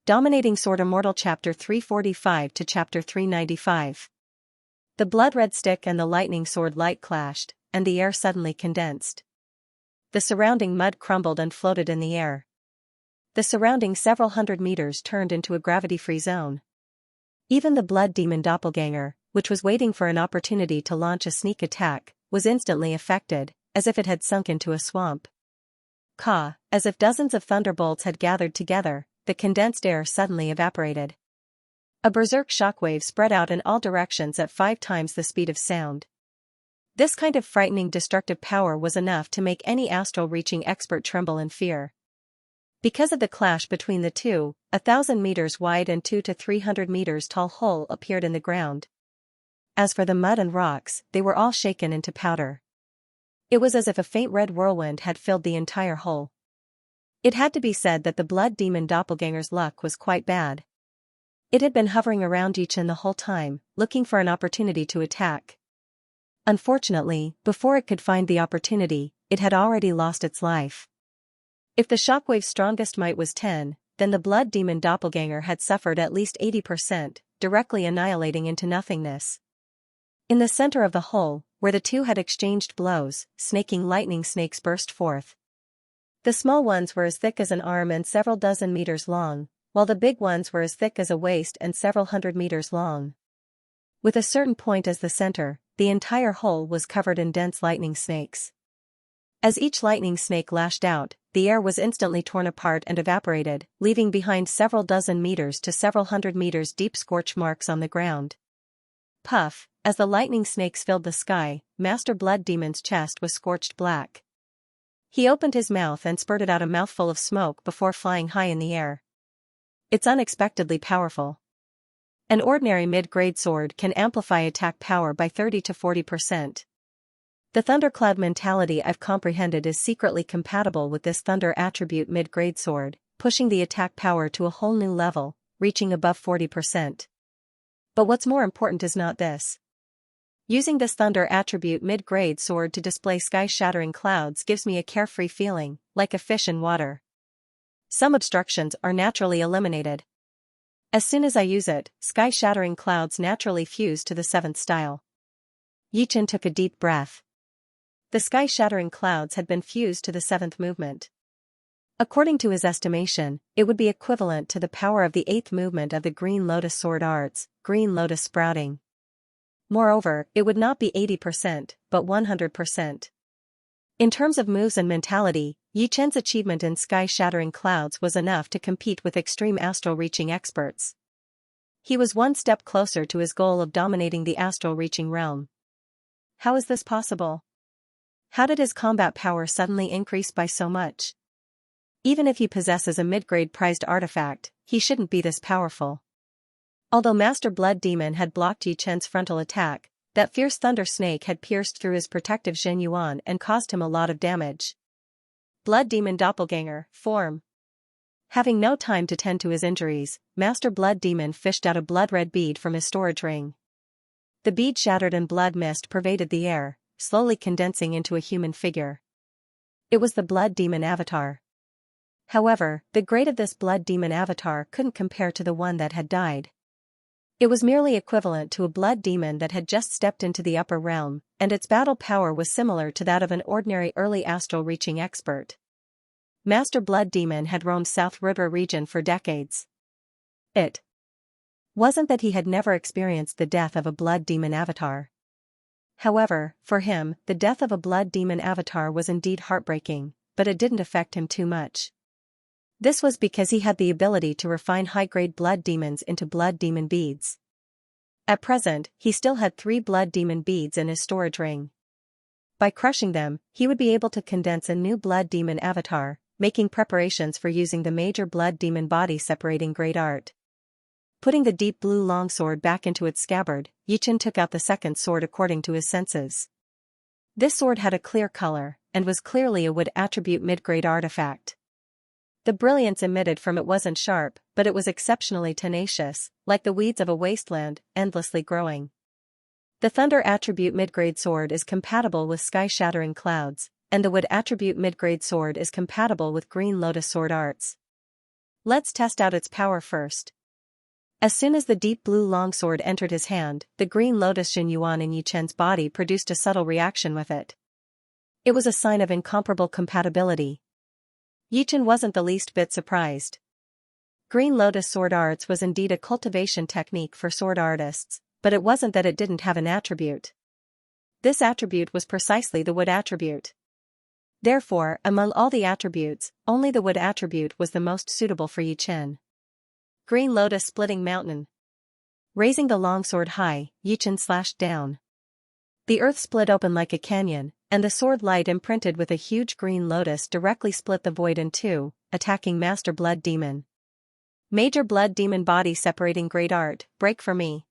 Dominating Sword Immortal Chapter 345 to Chapter 395. The blood-red stick and the lightning sword light clashed, and the air suddenly condensed. The surrounding mud crumbled and floated in the air. The surrounding several hundred meters turned into a gravity-free zone. Even the blood demon doppelganger, which was waiting for an opportunity to launch a sneak attack, was instantly affected, as if it had sunk into a swamp. As if dozens of thunderbolts had gathered together, the condensed air suddenly evaporated. A berserk shockwave spread out in all directions at 5 times the speed of sound. This kind of frightening destructive power was enough to make any astral-reaching expert tremble in fear. Because of the clash between the two, 1,000 meters wide and 200 to 300 meters tall hole appeared in the ground. As for the mud and rocks, they were all shaken into powder. It was as if a faint red whirlwind had filled the entire hole. It had to be said that the blood demon doppelganger's luck was quite bad. It had been hovering around Yichen the whole time, looking for an opportunity to attack. Unfortunately, before it could find the opportunity, it had already lost its life. If the shockwave's strongest might was 10, then the blood demon doppelganger had suffered at least 80%, directly annihilating into nothingness. In the center of the hole, where the two had exchanged blows, snaking lightning snakes burst forth. The small ones were as thick as an arm and several dozen meters long, while the big ones were as thick as a waist and several hundred meters long. With a certain point as the center, the entire hole was covered in dense lightning snakes. As each lightning snake lashed out, the air was instantly torn apart and evaporated, leaving behind several dozen meters to several hundred meters deep scorch marks on the ground. Puff, as the lightning snakes filled the sky, Master Blood Demon's chest was scorched black. He opened his mouth and spurted out a mouthful of smoke before flying high in the air. It's unexpectedly powerful. An ordinary mid-grade sword can amplify attack power by 30 to 40%. The Thundercloud mentality I've comprehended is secretly compatible with this Thunder attribute mid-grade sword, pushing the attack power to a whole new level, reaching above 40%. But what's more important is not this. Using this Thunder attribute mid-grade sword to display sky-shattering clouds gives me a carefree feeling, like a fish in water. Some obstructions are naturally eliminated. As soon as I use it, sky-shattering clouds naturally fuse to the 7th style. Yichen took a deep breath. The sky-shattering clouds had been fused to the 7th movement. According to his estimation, it would be equivalent to the power of the 8th movement of the Green Lotus Sword Arts, Green Lotus Sprouting. Moreover, it would not be 80%, but 100%. In terms of moves and mentality, Yichen's achievement in sky-shattering clouds was enough to compete with extreme astral-reaching experts. He was one step closer to his goal of dominating the astral-reaching realm. How is this possible? How did his combat power suddenly increase by so much? Even if he possesses a mid-grade prized artifact, he shouldn't be this powerful. Although Master Blood Demon had blocked Yichen's frontal attack, that fierce thunder snake had pierced through his protective Zhenyuan and caused him a lot of damage. Blood Demon Doppelganger, form. Having no time to tend to his injuries, Master Blood Demon fished out a blood-red bead from his storage ring. The bead shattered and blood mist pervaded the air, slowly condensing into a human figure. It was the Blood Demon avatar. However, the grade of this Blood Demon avatar couldn't compare to the one that had died. It was merely equivalent to a blood demon that had just stepped into the upper realm, and its battle power was similar to that of an ordinary early astral-reaching expert. Master Blood Demon had roamed South River region for decades. It wasn't that he had never experienced the death of a blood demon avatar. However, for him, the death of a blood demon avatar was indeed heartbreaking, but it didn't affect him too much. This was because he had the ability to refine high-grade blood demons into blood demon beads. At present, he still had 3 blood demon beads in his storage ring. By crushing them, he would be able to condense a new blood demon avatar, making preparations for using the major blood demon body separating great art. Putting the deep blue longsword back into its scabbard, Yichen took out the second sword according to his senses. This sword had a clear color, and was clearly a wood attribute mid-grade artifact. The brilliance emitted from it wasn't sharp, but it was exceptionally tenacious, like the weeds of a wasteland, endlessly growing. The Thunder attribute mid-grade sword is compatible with sky-shattering clouds, and the Wood attribute mid-grade sword is compatible with Green Lotus Sword Arts. Let's test out its power first. As soon as the deep blue longsword entered his hand, the green lotus Xianyuan in Yi Chen's body produced a subtle reaction with it. It was a sign of incomparable compatibility. Yi Chen wasn't the least bit surprised. Green lotus sword arts was indeed a cultivation technique for sword artists, but it wasn't that it didn't have an attribute. This attribute was precisely the wood attribute. Therefore, among all the attributes, only the wood attribute was the most suitable for Yi Chen. Green lotus splitting mountain. Raising the longsword high, Yi Chen slashed down. The earth split open like a canyon, and the sword light imprinted with a huge green lotus directly split the void in two, attacking Master Blood Demon. Major Blood Demon body separating great art, break for me.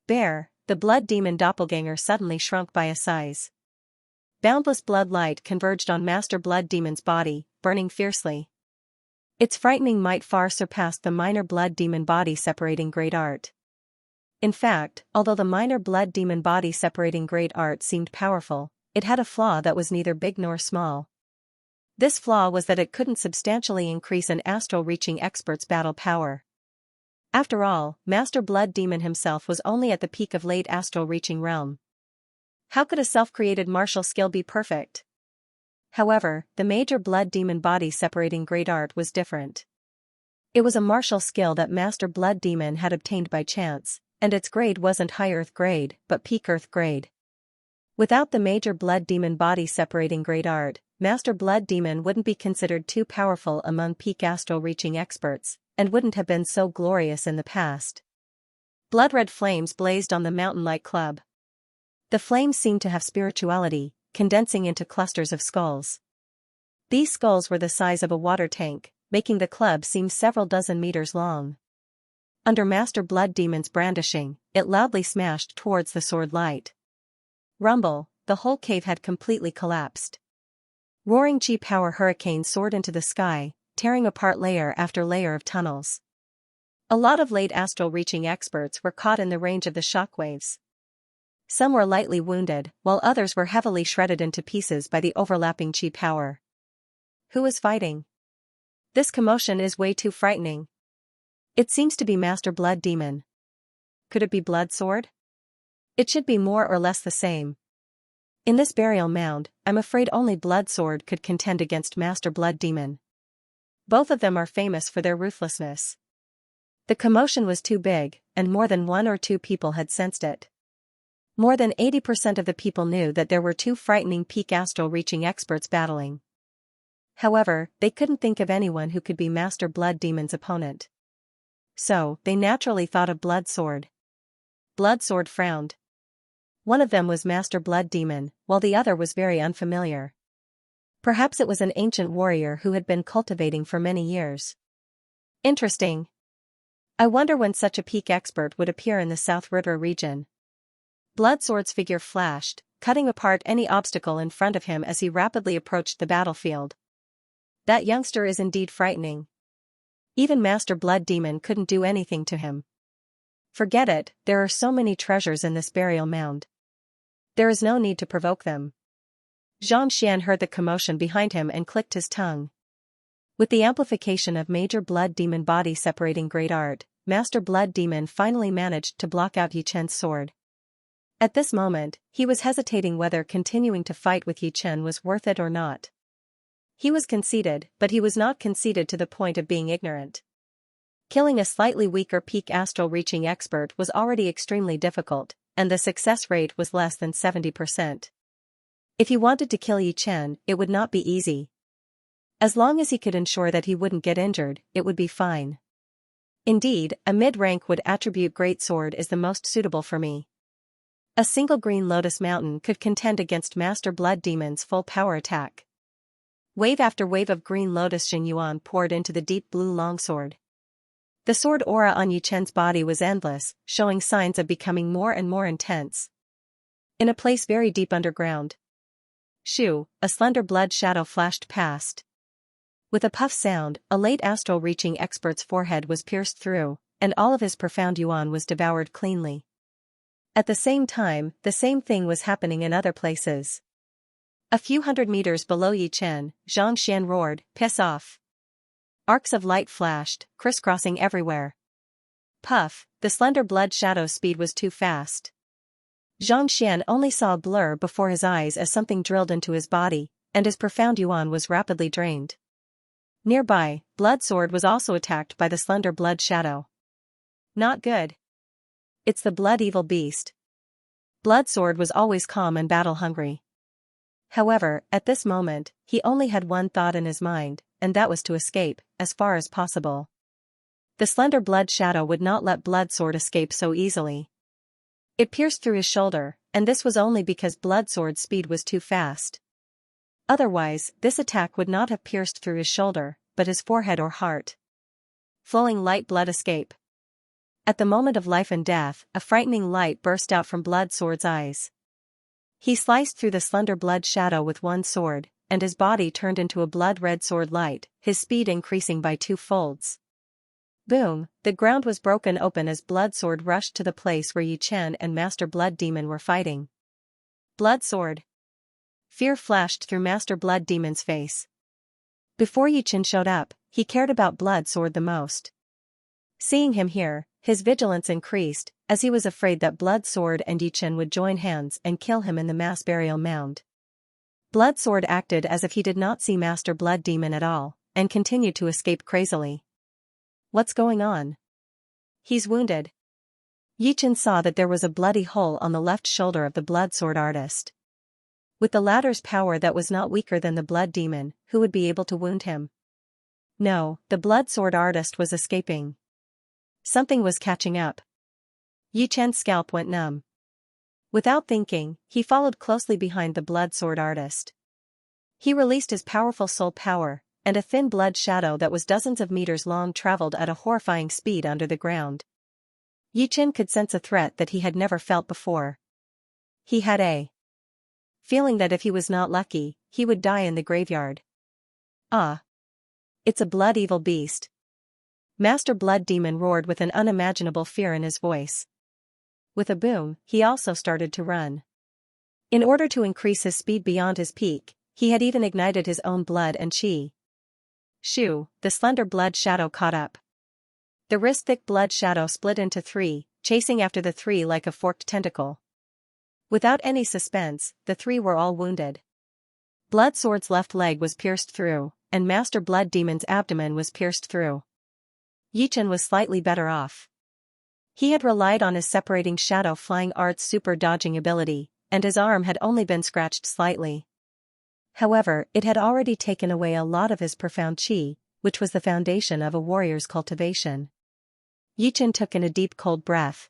Bear, the Blood Demon doppelganger suddenly shrunk by a size. Boundless blood light converged on Master Blood Demon's body, burning fiercely. Its frightening might far surpassed the minor Blood Demon body separating great art. In fact, although the minor Blood Demon body separating great art seemed powerful, it had a flaw that was neither big nor small. This flaw was that it couldn't substantially increase an astral-reaching expert's battle power. After all, Master Blood Demon himself was only at the peak of late astral-reaching realm. How could a self-created martial skill be perfect? However, the major Blood Demon body separating great art was different. It was a martial skill that Master Blood Demon had obtained by chance, and its grade wasn't high earth grade, but peak earth grade. Without the major Blood Demon body separating great art, Master Blood Demon wouldn't be considered too powerful among peak astral reaching experts, and wouldn't have been so glorious in the past. Blood-red flames blazed on the mountain-like club. The flames seemed to have spirituality, condensing into clusters of skulls. These skulls were the size of a water tank, making the club seem several dozen meters long. Under Master Blood Demon's brandishing, it loudly smashed towards the sword light. Rumble, the whole cave had completely collapsed. Roaring chi power hurricanes soared into the sky, tearing apart layer after layer of tunnels. A lot of late astral reaching experts were caught in the range of the shockwaves. Some were lightly wounded, while others were heavily shredded into pieces by the overlapping chi power. Who is fighting? This commotion is way too frightening. It seems to be Master Blood Demon. Could it be Blood Sword? It should be more or less the same. In this burial mound, I'm afraid only Blood Sword could contend against Master Blood Demon. Both of them are famous for their ruthlessness. The commotion was too big, and more than one or two people had sensed it. More than 80% of the people knew that there were two frightening peak astral reaching experts battling. However, they couldn't think of anyone who could be Master Blood Demon's opponent. So, they naturally thought of Blood Sword. Blood Sword frowned. One of them was Master Blood Demon, while the other was very unfamiliar. Perhaps it was an ancient warrior who had been cultivating for many years. Interesting. I wonder when such a peak expert would appear in the South River region. Blood Sword's figure flashed, cutting apart any obstacle in front of him as he rapidly approached the battlefield. That youngster is indeed frightening. Even Master Blood Demon couldn't do anything to him. Forget it, there are so many treasures in this burial mound. There is no need to provoke them. Xianxia heard the commotion behind him and clicked his tongue. With the amplification of Major Blood Demon body separating great art, Master Blood Demon finally managed to block out Yi Chen's sword. At this moment, he was hesitating whether continuing to fight with Yi Chen was worth it or not. He was conceited, but he was not conceited to the point of being ignorant. Killing a slightly weaker peak astral reaching expert was already extremely difficult, and the success rate was less than 70%. If he wanted to kill Yi Chen, it would not be easy. As long as he could ensure that he wouldn't get injured, it would be fine. Indeed, a mid-rank wood attribute great sword is the most suitable for me. A single green lotus mountain could contend against Master Blood Demon's full power attack. Wave after wave of green lotus Xianyuan poured into the deep blue longsword. The sword aura on Yi Chen's body was endless, showing signs of becoming more and more intense. In a place very deep underground. Shoo, a slender blood shadow flashed past. With a puff sound, a late astral reaching expert's forehead was pierced through, and all of his profound yuan was devoured cleanly. At the same time, the same thing was happening in other places. A few hundred meters below Yi Chen, Xianxia roared, "Piss off!" Arcs of light flashed, crisscrossing everywhere. Puff, the slender blood shadow's speed was too fast. Xianxia only saw a blur before his eyes as something drilled into his body, and his profound yuan was rapidly drained. Nearby, Blood Sword was also attacked by the slender blood shadow. Not good. It's the blood evil beast. Blood Sword was always calm and battle-hungry. However, at this moment, he only had one thought in his mind, and that was to escape, as far as possible. The slender blood shadow would not let Blood Sword escape so easily. It pierced through his shoulder, and this was only because Blood Sword's speed was too fast. Otherwise, this attack would not have pierced through his shoulder, but his forehead or heart. Flowing light blood escape. At the moment of life and death, a frightening light burst out from Blood Sword's eyes. He sliced through the slender blood shadow with one sword, and his body turned into a blood-red sword light, his speed increasing by 2 folds. Boom, the ground was broken open as Blood Sword rushed to the place where Yi Chen and Master Blood Demon were fighting. Blood Sword. Fear flashed through Master Blood Demon's face. Before Yi Chen showed up, he cared about Blood Sword the most. Seeing him here, his vigilance increased, as he was afraid that Blood Sword and Yi Chen would join hands and kill him in the mass burial mound. Blood Sword acted as if he did not see Master Blood Demon at all, and continued to escape crazily. What's going on? He's wounded. Yi Chen saw that there was a bloody hole on the left shoulder of the Blood Sword artist. With the latter's power that was not weaker than the Blood Demon, who would be able to wound him? No, the Blood Sword artist was escaping. Something was catching up. Yi Chen's scalp went numb. Without thinking, he followed closely behind the Blood Sword artist. He released his powerful soul power, and a thin blood shadow that was dozens of meters long traveled at a horrifying speed under the ground. Yi Chen could sense a threat that he had never felt before. He had a feeling that if he was not lucky, he would die in the graveyard. Ah! It's a blood evil beast. Master Blood Demon roared with an unimaginable fear in his voice. With a boom, he also started to run. In order to increase his speed beyond his peak, he had even ignited his own blood and chi. Shoo, the slender blood shadow caught up. The wrist-thick blood shadow split into 3, chasing after the 3 like a forked tentacle. Without any suspense, the 3 were all wounded. Blood Sword's left leg was pierced through, and Master Blood Demon's abdomen was pierced through. Yi Chen was slightly better off. He had relied on his separating shadow flying art's super dodging ability, and his arm had only been scratched slightly. However, it had already taken away a lot of his profound chi, which was the foundation of a warrior's cultivation. Yi Chen took in a deep cold breath.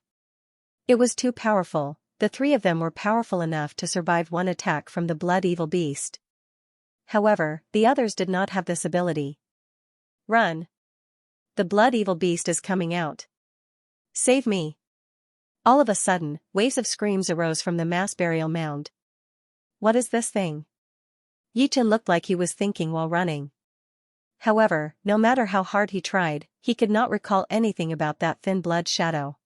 It was too powerful. The 3 of them were powerful enough to survive one attack from the blood evil beast. However, the others did not have this ability. Run! The blood evil beast is coming out. Save me! All of a sudden, waves of screams arose from the mass burial mound. What is this thing? Yi Chen looked like he was thinking while running. However, no matter how hard he tried, he could not recall anything about that thin blood shadow.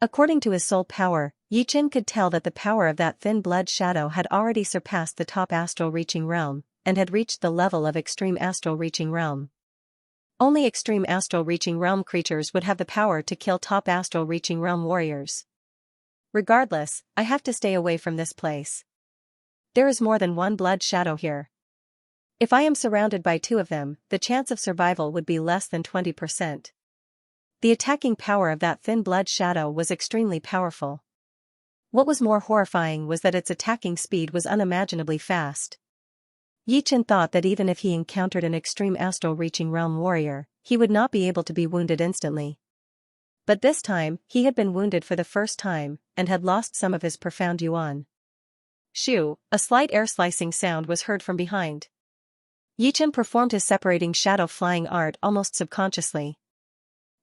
According to his soul power, Yi Chen could tell that the power of that thin blood shadow had already surpassed the top astral reaching realm, and had reached the level of extreme astral reaching realm. Only extreme astral reaching realm creatures would have the power to kill top astral reaching realm warriors. Regardless, I have to stay away from this place. There is more than one blood shadow here. If I am surrounded by 2 of them, the chance of survival would be less than 20%. The attacking power of that thin blood shadow was extremely powerful. What was more horrifying was that its attacking speed was unimaginably fast. Yi Chen thought that even if he encountered an extreme astral reaching realm warrior, he would not be able to be wounded instantly. But this time, he had been wounded for the first time, and had lost some of his profound yuan. Shoo, a slight air-slicing sound was heard from behind. Yi Chen performed his separating shadow flying art almost subconsciously.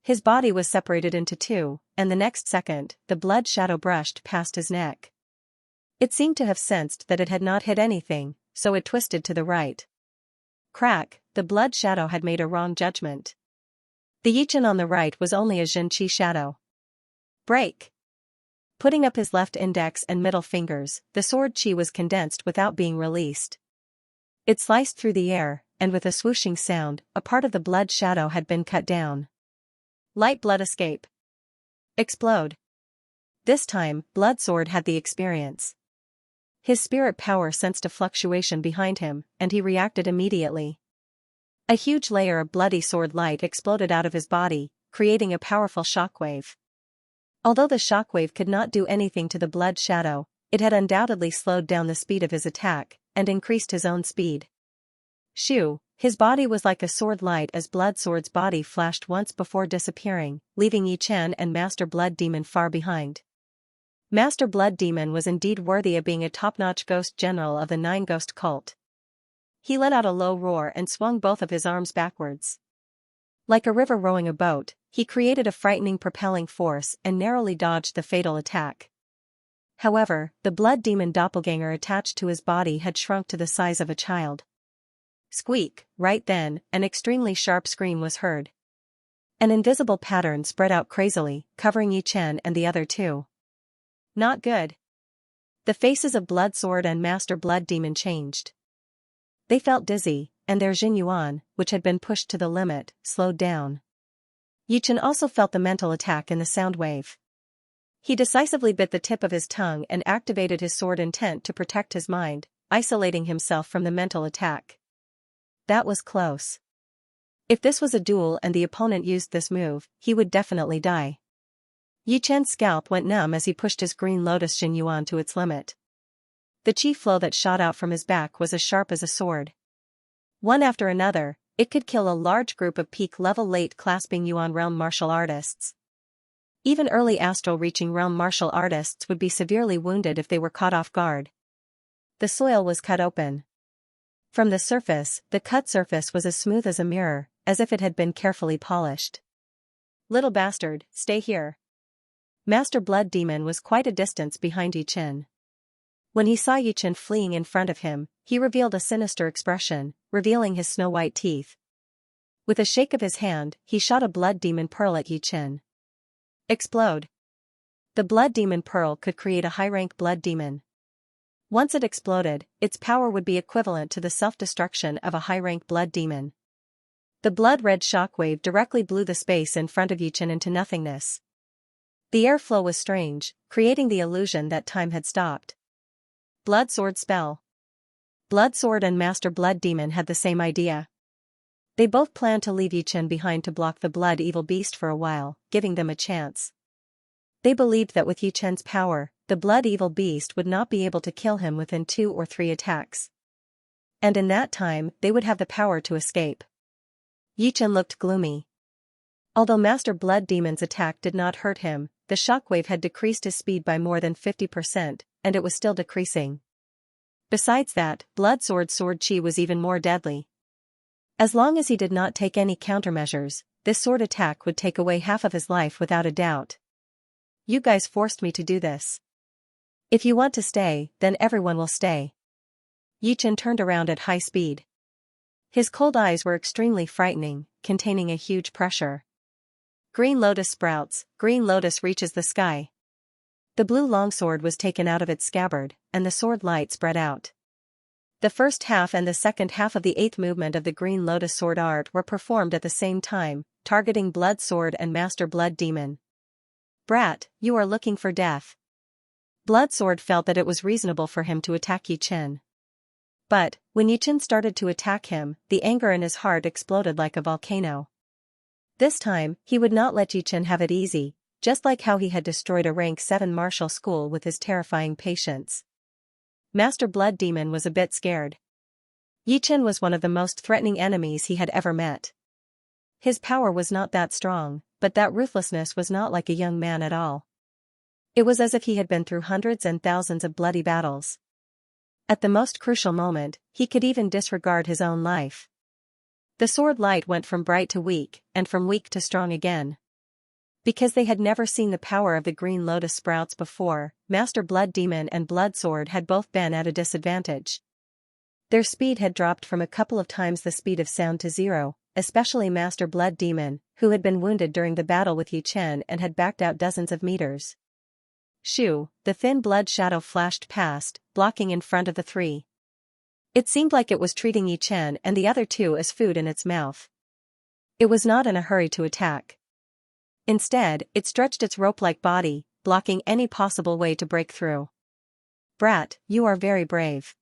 His body was separated into 2, and the next second, the blood shadow brushed past his neck. It seemed to have sensed that it had not hit anything, so it twisted to the right. Crack, the blood shadow had made a wrong judgment. The Yi Chen on the right was only a Jin Qi shadow. Break! Putting up his left index and middle fingers, the sword chi was condensed without being released. It sliced through the air, and with a swooshing sound, a part of the blood shadow had been cut down. Light blood escape. Explode. This time, Blood Sword had the experience. His spirit power sensed a fluctuation behind him, and he reacted immediately. A huge layer of bloody sword light exploded out of his body, creating a powerful shockwave. Although the shockwave could not do anything to the blood shadow, it had undoubtedly slowed down the speed of his attack, and increased his own speed. Shoo, his body was like a sword light as Blood Sword's body flashed once before disappearing, leaving Yi Chen and Master Blood Demon far behind. Master Blood Demon was indeed worthy of being a top-notch ghost general of the Nine Ghost cult. He let out a low roar and swung both of his arms backwards. Like a river rowing a boat, he created a frightening propelling force and narrowly dodged the fatal attack. However, the Blood Demon doppelganger attached to his body had shrunk to the size of a child. Squeak, right then, an extremely sharp scream was heard. An invisible pattern spread out crazily, covering Yi Chen and the other two. Not good. The faces of Blood Sword and Master Blood Demon changed. They felt dizzy, and their Jin Yuan, which had been pushed to the limit, slowed down. Yi Chen also felt the mental attack in the sound wave. He decisively bit the tip of his tongue and activated his sword intent to protect his mind, isolating himself from the mental attack. That was close. If this was a duel and the opponent used this move, he would definitely die. Yi Chen's scalp went numb as he pushed his Green Lotus Jin Yuan to its limit. The chi flow that shot out from his back was as sharp as a sword. One after another, it could kill a large group of peak-level late-clasping Yuan realm martial artists. Even early astral-reaching realm martial artists would be severely wounded if they were caught off guard. The soil was cut open. From the surface, the cut surface was as smooth as a mirror, as if it had been carefully polished. Little bastard, stay here. Master Blood Demon was quite a distance behind Yi Chen. When he saw Yi Chen fleeing in front of him, he revealed a sinister expression, revealing his snow-white teeth. With a shake of his hand, he shot a Blood Demon Pearl at Yi Chen. Explode. The Blood Demon Pearl could create a high-rank Blood Demon. Once it exploded, its power would be equivalent to the self-destruction of a high-rank Blood Demon. The blood-red shockwave directly blew the space in front of Yi Chen into nothingness. The airflow was strange, creating the illusion that time had stopped. Blood Sword spell. Blood Sword and Master Blood Demon had the same idea. They both planned to leave Yi Chen behind to block the Blood Evil Beast for a while, giving them a chance. They believed that with Yi Chen's power, the Blood Evil Beast would not be able to kill him within 2 or 3 attacks. And in that time, they would have the power to escape. Yi Chen looked gloomy. Although Master Blood Demon's attack did not hurt him, the shockwave had decreased his speed by more than 50%, and it was still decreasing. Besides that, Blood Sword's sword chi was even more deadly. As long as he did not take any countermeasures, this sword attack would take away half of his life without a doubt. You guys forced me to do this. If you want to stay, then everyone will stay. Yi Chen turned around at high speed. His cold eyes were extremely frightening, containing a huge pressure. Green Lotus sprouts, Green Lotus reaches the sky. The blue longsword was taken out of its scabbard, and the sword light spread out. The first half and the second half of the 8th movement of the Green Lotus sword art were performed at the same time, targeting Blood Sword and Master Blood Demon. Brat, you are looking for death. Blood Sword felt that it was reasonable for him to attack Yi Chen. But, when Yi Chen started to attack him, the anger in his heart exploded like a volcano. This time, he would not let Yi Chen have it easy, just like how he had destroyed a rank 7 martial school with his terrifying patience. Master Blood Demon was a bit scared. Yi Chen was one of the most threatening enemies he had ever met. His power was not that strong, but that ruthlessness was not like a young man at all. It was as if he had been through hundreds and thousands of bloody battles. At the most crucial moment, he could even disregard his own life. The sword light went from bright to weak, and from weak to strong again. Because they had never seen the power of the Green Lotus sprouts before, Master Blood Demon and Blood Sword had both been at a disadvantage. Their speed had dropped from a couple of times the speed of sound to 0, especially Master Blood Demon, who had been wounded during the battle with Yi Chen and had backed out dozens of meters. Shoo, the thin blood shadow flashed past, blocking in front of the 3. It seemed like it was treating Yi Chen and the other two as food in its mouth. It was not in a hurry to attack. Instead, it stretched its rope-like body, blocking any possible way to break through. Brat, you are very brave.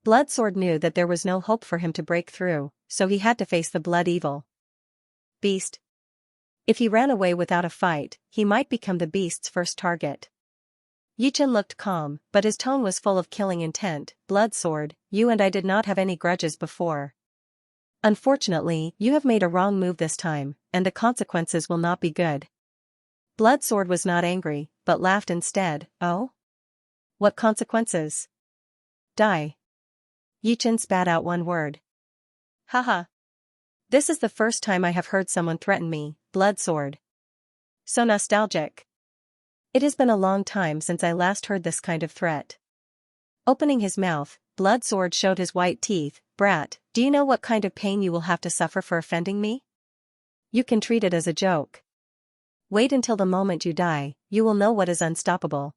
Blood Sword knew that there was no hope for him to break through, so he had to face the blood evil beast. If he ran away without a fight, he might become the beast's first target. Yi Chen looked calm, but his tone was full of killing intent. Blood Sword, you and I did not have any grudges before. Unfortunately, you have made a wrong move this time, and the consequences will not be good. Blood Sword was not angry, but laughed instead. Oh? What consequences? Die. Yi Chen spat out one word. Haha. This is the first time I have heard someone threaten me, Blood Sword. So nostalgic. It has been a long time since I last heard this kind of threat. Opening his mouth, Blood Sword showed his white teeth. Brat, do you know what kind of pain you will have to suffer for offending me? You can treat it as a joke. Wait until the moment you die, you will know what is unstoppable.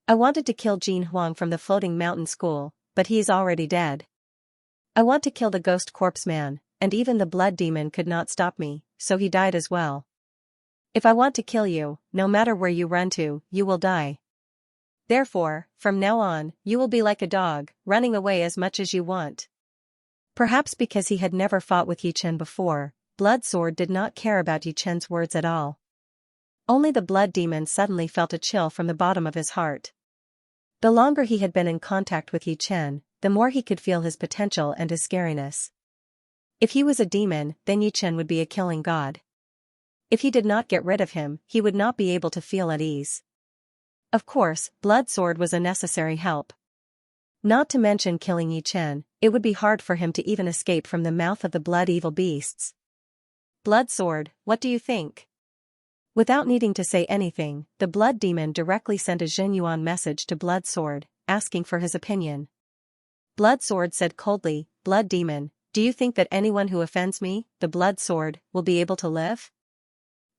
I wanted to kill Jin Huang from the Floating Mountain School, but he is already dead. I want to kill the Ghost Corpse Man, and even the Blood Demon could not stop me, so he died as well. If I want to kill you, no matter where you run to, you will die. Therefore, from now on, you will be like a dog, running away as much as you want. Perhaps because he had never fought with Yi Chen before, Blood Sword did not care about Yi Chen's words at all. Only the Blood Demon suddenly felt a chill from the bottom of his heart. The longer he had been in contact with Yi Chen, the more he could feel his potential and his scariness. If he was a demon, then Yi Chen would be a killing god. If he did not get rid of him, he would not be able to feel at ease. Of course, Blood Sword was a necessary help. Not to mention killing Yi Chen, it would be hard for him to even escape from the mouth of the blood evil beasts. Blood Sword, what do you think? Without needing to say anything, the Blood Demon directly sent a Zhenyuan message to Blood Sword, asking for his opinion. Blood Sword said coldly, Blood Demon, do you think that anyone who offends me, the Blood Sword, will be able to live?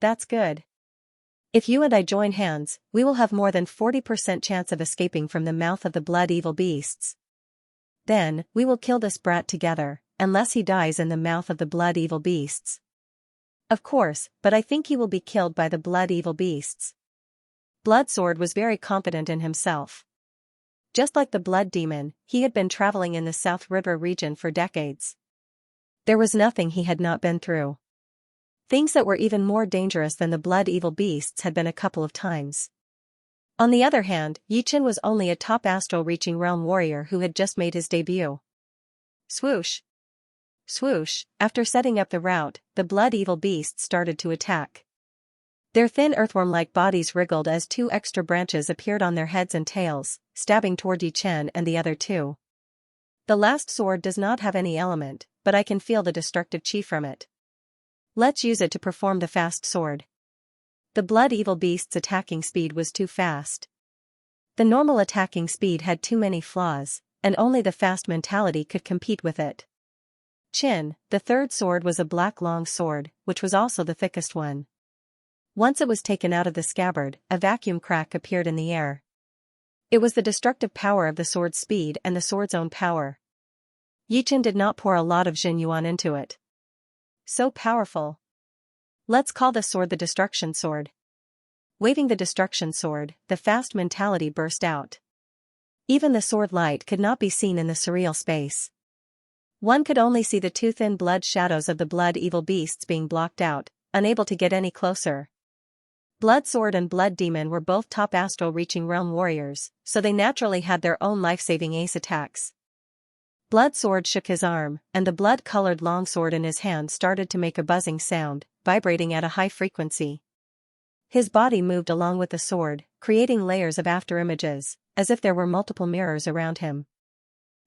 That's good. If you and I join hands, we will have more than 40% chance of escaping from the mouth of the blood evil beasts. Then, we will kill this brat together, unless he dies in the mouth of the blood evil beasts. Of course, but I think he will be killed by the blood evil beasts. Blood Sword was very confident in himself. Just like the Blood Demon, he had been traveling in the South River region for decades. There was nothing he had not been through. Things that were even more dangerous than the blood evil beasts had been a couple of times. On the other hand, Yi Chen was only a top astral-reaching realm warrior who had just made his debut. Swoosh! Swoosh! After setting up the route, the blood evil beasts started to attack. Their thin earthworm-like bodies wriggled as two extra branches appeared on their heads and tails, stabbing toward Yi Chen and the other two. The last sword does not have any element, but I can feel the destructive chi from it. Let's use it to perform the fast sword. The blood evil beast's attacking speed was too fast. The normal attacking speed had too many flaws, and only the fast mentality could compete with it. Chin, the third sword was a black long sword, which was also the thickest one. Once it was taken out of the scabbard, a vacuum crack appeared in the air. It was the destructive power of the sword's speed and the sword's own power. Yi Chen did not pour a lot of Zhenyuan into it. So powerful. Let's call this sword the Destruction Sword. Waving the Destruction Sword, the fast mentality burst out. Even the sword light could not be seen in the surreal space. One could only see the two thin blood shadows of the blood evil beasts being blocked out, unable to get any closer. Blood Sword and Blood Demon were both top astral-reaching realm warriors, so they naturally had their own life-saving ace attacks. Blood Sword shook his arm, and the blood-colored longsword in his hand started to make a buzzing sound, vibrating at a high frequency. His body moved along with the sword, creating layers of afterimages, as if there were multiple mirrors around him.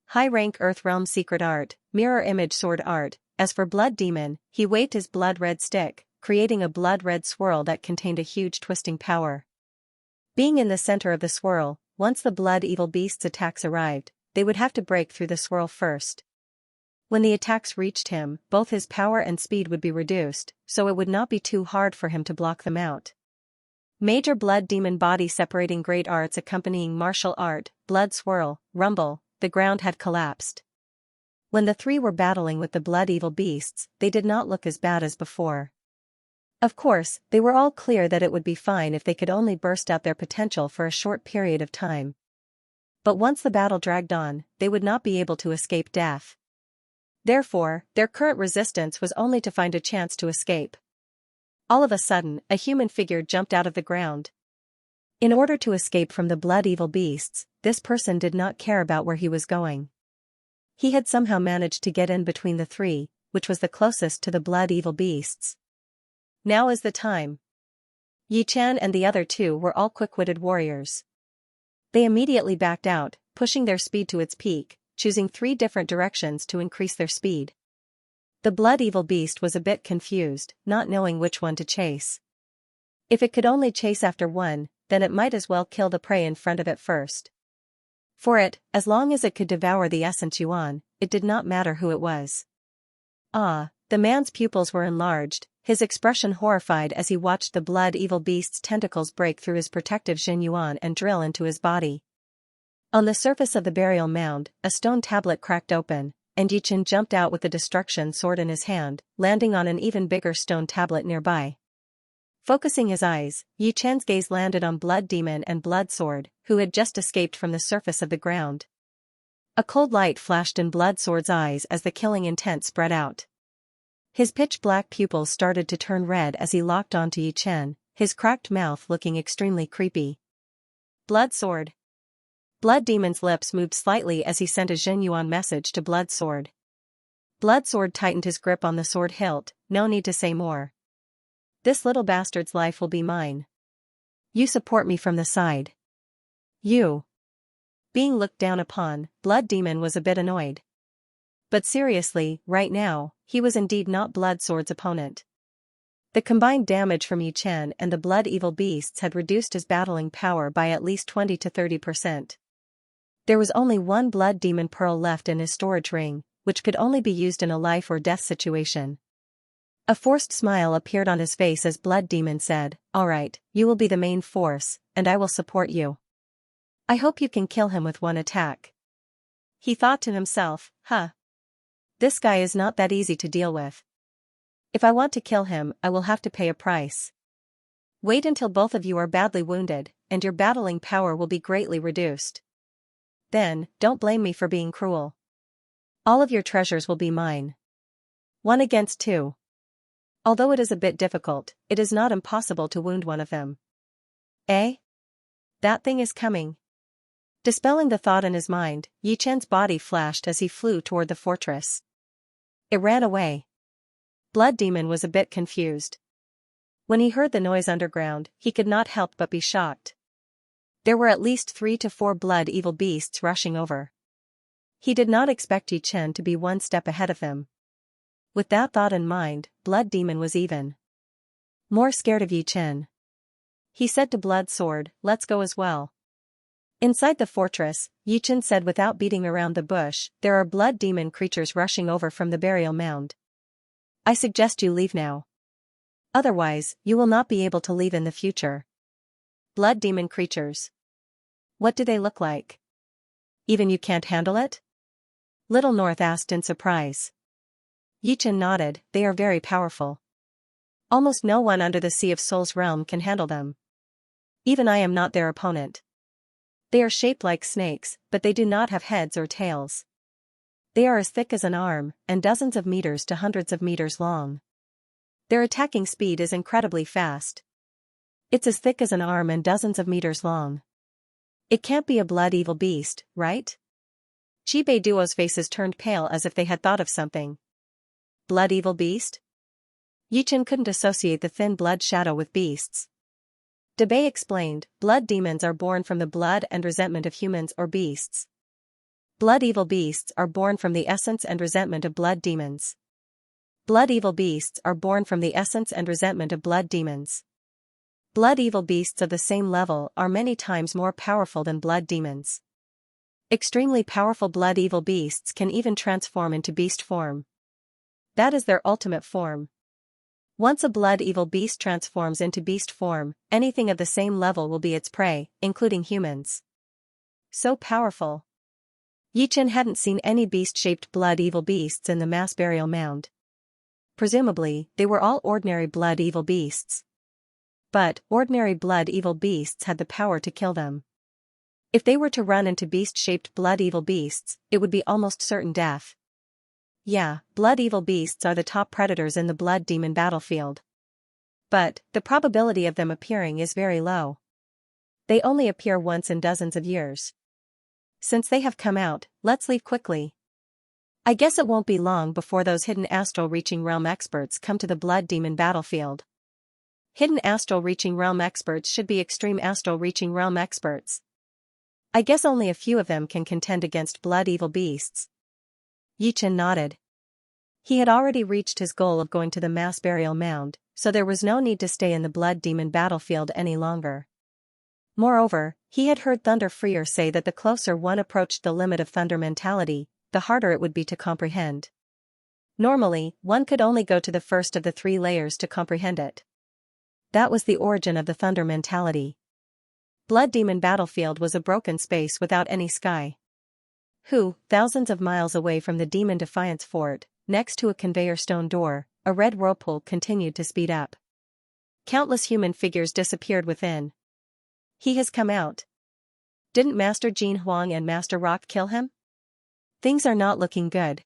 High-rank Earth Realm secret art, mirror image sword art. As for Blood Demon, he waved his blood-red stick, creating a blood-red swirl that contained a huge twisting power. Being in the center of the swirl, once the blood evil beast's attacks arrived, they would have to break through the swirl first. When the attacks reached him, both his power and speed would be reduced, so it would not be too hard for him to block them out. Major Blood Demon body separating great arts accompanying martial art, blood swirl, rumble. the ground had collapsed. When the three were battling with the blood-evil beasts, they did not look as bad as before. Of course, they were all clear that it would be fine if they could only burst out their potential for a short period of time. But once the battle dragged on, they would not be able to escape death. Therefore, their current resistance was only to find a chance to escape. All of a sudden, a human figure jumped out of the ground. In order to escape from the blood-evil beasts, this person did not care about where he was going. He had somehow managed to get in between the three, which was the closest to the blood-evil beasts. Now is the time. Yi Chen and the other two were all quick-witted warriors. They immediately backed out, pushing their speed to its peak, choosing 3 different directions to increase their speed. The blood-evil beast was a bit confused, not knowing which one to chase. If it could only chase after one, then it might as well kill the prey in front of it first. For it, as long as it could devour the essence Yuan, it did not matter who it was. Ah, the man's pupils were enlarged, his expression horrified as he watched the blood-evil beast's tentacles break through his protective Jin Yuan and drill into his body. On the surface of the burial mound, a stone tablet cracked open, and Yi Chen jumped out with the destruction sword in his hand, landing on an even bigger stone tablet nearby. Focusing his eyes, Yi Chen's gaze landed on Blood Demon and Blood Sword, who had just escaped from the surface of the ground. A cold light flashed in Blood Sword's eyes as the killing intent spread out. His pitch-black pupils started to turn red as he locked onto Yi Chen, his cracked mouth looking extremely creepy. Blood Sword. Blood Demon's lips moved slightly as he sent a Jin Yuan message to Blood Sword. Blood Sword tightened his grip on the sword hilt, no need to say more. This little bastard's life will be mine. You support me from the side. You. Being looked down upon, Blood Demon was a bit annoyed. But seriously, right now, he was indeed not Blood Sword's opponent. The combined damage from Yi Chen and the blood-evil beasts had reduced his battling power by at least 20 to 30%. There was only one Blood Demon pearl left in his storage ring, which could only be used in a life-or-death situation. A forced smile appeared on his face as Blood Demon said, "Alright, you will be the main force, and I will support you. I hope you can kill him with one attack." He thought to himself, this guy is not that easy to deal with. If I want to kill him, I will have to pay a price. Wait until both of you are badly wounded, and your battling power will be greatly reduced. Then, don't blame me for being cruel. All of your treasures will be mine. 1 against 2. Although it is a bit difficult, it is not impossible to wound one of them. Eh? That thing is coming. Dispelling the thought in his mind, Yi Chen's body flashed as he flew toward the fortress. It ran away. Blood Demon was a bit confused. When he heard the noise underground, he could not help but be shocked. There were at least 3 to 4 blood-evil beasts rushing over. He did not expect Yi Chen to be 1 step ahead of him. With that thought in mind, Blood Demon was even more scared of Yi Chen. He said to Blood Sword, "Let's go as well." Inside the fortress, Yi Chen said without beating around the bush, "There are blood demon creatures rushing over from the burial mound. I suggest you leave now. Otherwise, you will not be able to leave in the future." Blood demon creatures. What do they look like? Even you can't handle it? Little North asked in surprise. Yi Chen nodded, "They are very powerful. Almost no one under the Sea of Souls realm can handle them. Even I am not their opponent. They are shaped like snakes, but they do not have heads or tails. They are as thick as an arm, and dozens of meters to hundreds of meters long. Their attacking speed is incredibly fast. It's as thick as an arm and dozens of meters long. It can't be a blood-evil beast, right?" Chibei Duo's faces turned pale as if they had thought of something. Blood-evil beast? Yi Chen couldn't associate the thin blood shadow with beasts. Debay explained, "Blood demons are born from the blood and resentment of humans or beasts. Blood-evil beasts are born from the essence and resentment of blood demons. Blood-evil beasts are born from the essence and resentment of blood demons. Blood-evil beasts of the same level are many times more powerful than blood demons. Extremely powerful blood-evil beasts can even transform into beast form. That is their ultimate form. Once a blood-evil beast transforms into beast form, anything of the same level will be its prey, including humans. So powerful. Yichen hadn't seen any beast-shaped blood evil beasts in the mass burial mound. Presumably, they were all ordinary blood evil beasts. But, ordinary blood evil beasts had the power to kill them. If they were to run into beast-shaped blood evil beasts, it would be almost certain death. Yeah, blood evil beasts are the top predators in the blood demon battlefield. But, the probability of them appearing is very low. They only appear once in dozens of years. Since they have come out, let's leave quickly. I guess it won't be long before those hidden astral reaching realm experts come to the blood demon battlefield. Hidden astral reaching realm experts should be extreme astral reaching realm experts. I guess only a few of them can contend against blood evil beasts. Yichen nodded. He had already reached his goal of going to the mass burial mound, so there was no need to stay in the blood demon battlefield any longer. Moreover, he had heard Thunder Freer say that the closer one approached the limit of thunder mentality, the harder it would be to comprehend. Normally, one could only go to the first of the 3 layers to comprehend it. That was the origin of the thunder mentality. Blood demon battlefield was a broken space without any sky. Thousands of miles away from the demon Defiance Fort, next to a conveyor stone door, a red whirlpool continued to speed up. Countless human figures disappeared within. He has come out. Didn't Master Jin Huang and Master Rock kill him? Things are not looking good.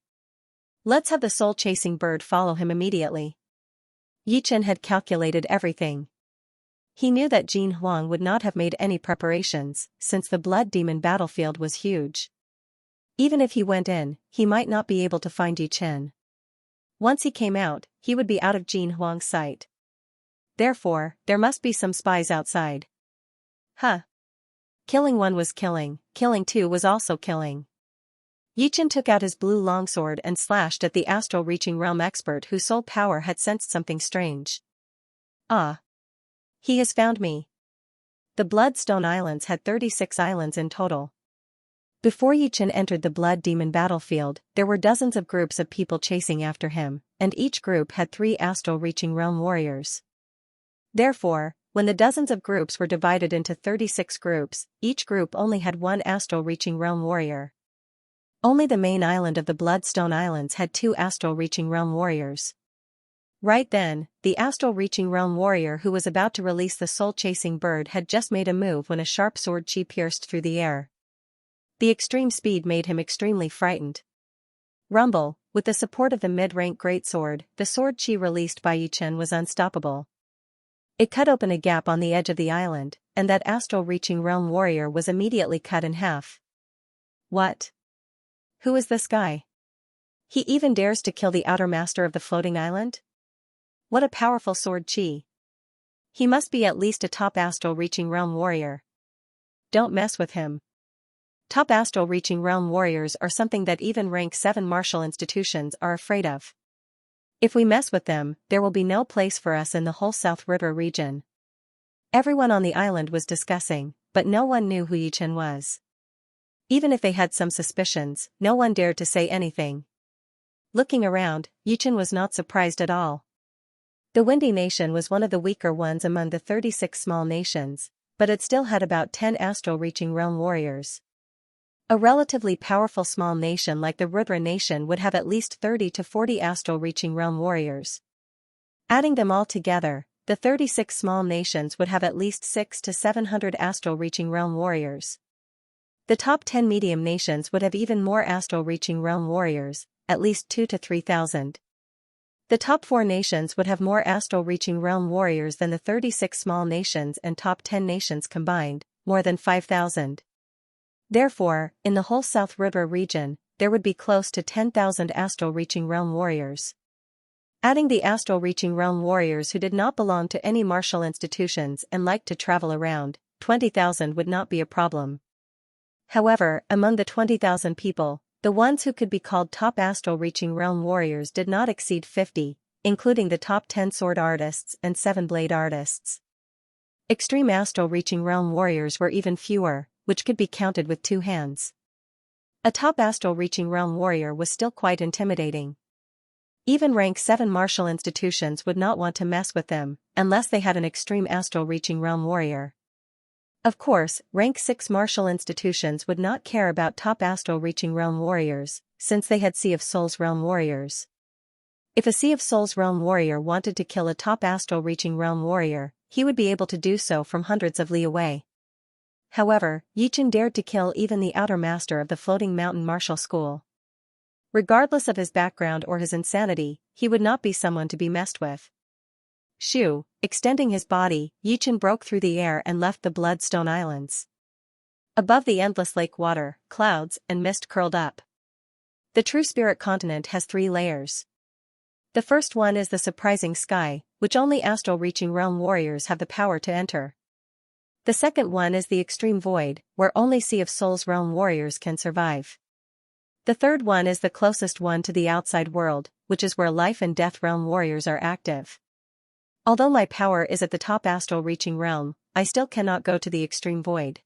Let's have the soul-chasing bird follow him immediately. Yichen had calculated everything. He knew that Jin Huang would not have made any preparations, since the blood demon battlefield was huge. Even if he went in, he might not be able to find Yichen. Once he came out, he would be out of Jin Huang's sight. Therefore, there must be some spies outside. Killing one was killing 2 was also killing. Yichen took out his blue longsword and slashed at the astral reaching realm expert whose soul power had sensed something strange. He has found me. The Bloodstone Islands had 36 islands in total. Before Yichen entered the blood demon battlefield, there were dozens of groups of people chasing after him, and each group had 3 astral reaching realm warriors. Therefore, when the dozens of groups were divided into 36 groups, each group only had 1 astral reaching realm warrior. Only the main island of the Bloodstone Islands had 2 astral reaching realm warriors. Right then, the astral reaching realm warrior who was about to release the soul-chasing bird had just made a move when a sharp sword chi pierced through the air. The extreme speed made him extremely frightened. Rumble, with the support of the mid-rank greatsword, the sword chi released by Yichen was unstoppable. It cut open a gap on the edge of the island, and that astral reaching realm warrior was immediately cut in half. What? Who is this guy? He even dares to kill the outer master of the floating island? What a powerful sword chi. He must be at least a top astral reaching realm warrior. Don't mess with him. Top astral reaching realm warriors are something that even rank 7 martial institutions are afraid of. If we mess with them, there will be no place for us in the whole South River region. Everyone on the island was discussing, but no one knew who Yichen was. Even if they had some suspicions, no one dared to say anything. Looking around, Yichen was not surprised at all. The Windy Nation was one of the weaker ones among the 36 small nations, but it still had about 10 astral reaching realm warriors. A relatively powerful small nation like the Rudra Nation would have at least 30 to 40 astral reaching realm warriors. Adding them all together, the 36 small nations would have at least 600 to 700 astral reaching realm warriors. The top 10 medium nations would have even more astral reaching realm warriors, at least 2,000 to 3,000. The top 4 nations would have more astral reaching realm warriors than the 36 small nations and top 10 nations combined, more than 5,000. Therefore, in the whole South River region, there would be close to 10,000 astral reaching realm warriors. Adding the astral reaching realm warriors who did not belong to any martial institutions and liked to travel around, 20,000 would not be a problem. However, among the 20,000 people, the ones who could be called top astral reaching realm warriors did not exceed 50, including the top 10 sword artists and 7 blade artists. Extreme astral reaching realm warriors were even fewer, which could be counted with 2 hands. A top astral reaching realm warrior was still quite intimidating. Even rank 7 martial institutions would not want to mess with them, unless they had an extreme astral reaching realm warrior. Of course, rank 6 martial institutions would not care about top astral reaching realm warriors, since they had Sea of Souls realm warriors. If a Sea of Souls realm warrior wanted to kill a top astral reaching realm warrior, he would be able to do so from hundreds of li away. However, Yichen dared to kill even the outer master of the Floating Mountain Martial School. Regardless of his background or his insanity, he would not be someone to be messed with. Shoo, extending his body, Yichen broke through the air and left the Bloodstone Islands. Above the endless lake water, clouds and mist curled up. The true spirit continent has 3 layers. The first one is the surprising sky, which only astral-reaching realm warriors have the power to enter. The second one is the extreme void, where only Sea of Souls realm warriors can survive. The third one is the closest one to the outside world, which is where life and death realm warriors are active. Although my power is at the top astral-reaching realm, I still cannot go to the extreme void.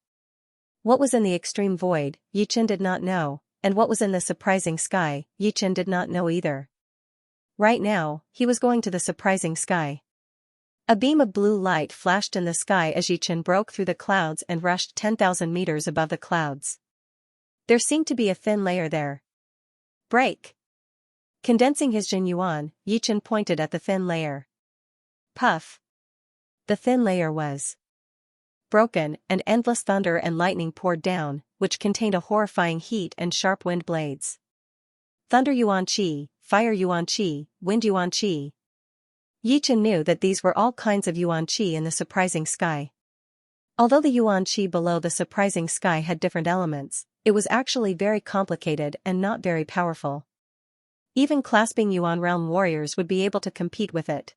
What was in the extreme void, Yichen did not know, and what was in the surprising sky, Yichen did not know either. Right now, he was going to the surprising sky. A beam of blue light flashed in the sky as Yichen broke through the clouds and rushed 10,000 meters above the clouds. There seemed to be a thin layer there. Break! Condensing his Jin Yuan, Yichen pointed at the thin layer. Puff! The thin layer was broken, and endless thunder and lightning poured down, which contained a horrifying heat and sharp wind blades. Thunder Yuan Qi, Fire Yuan Qi, Wind Yuan Qi. Yichen knew that these were all kinds of Yuan Qi in the surprising sky. Although the Yuan Qi below the surprising sky had different elements, it was actually very complicated and not very powerful. Even clasping Yuan realm warriors would be able to compete with it.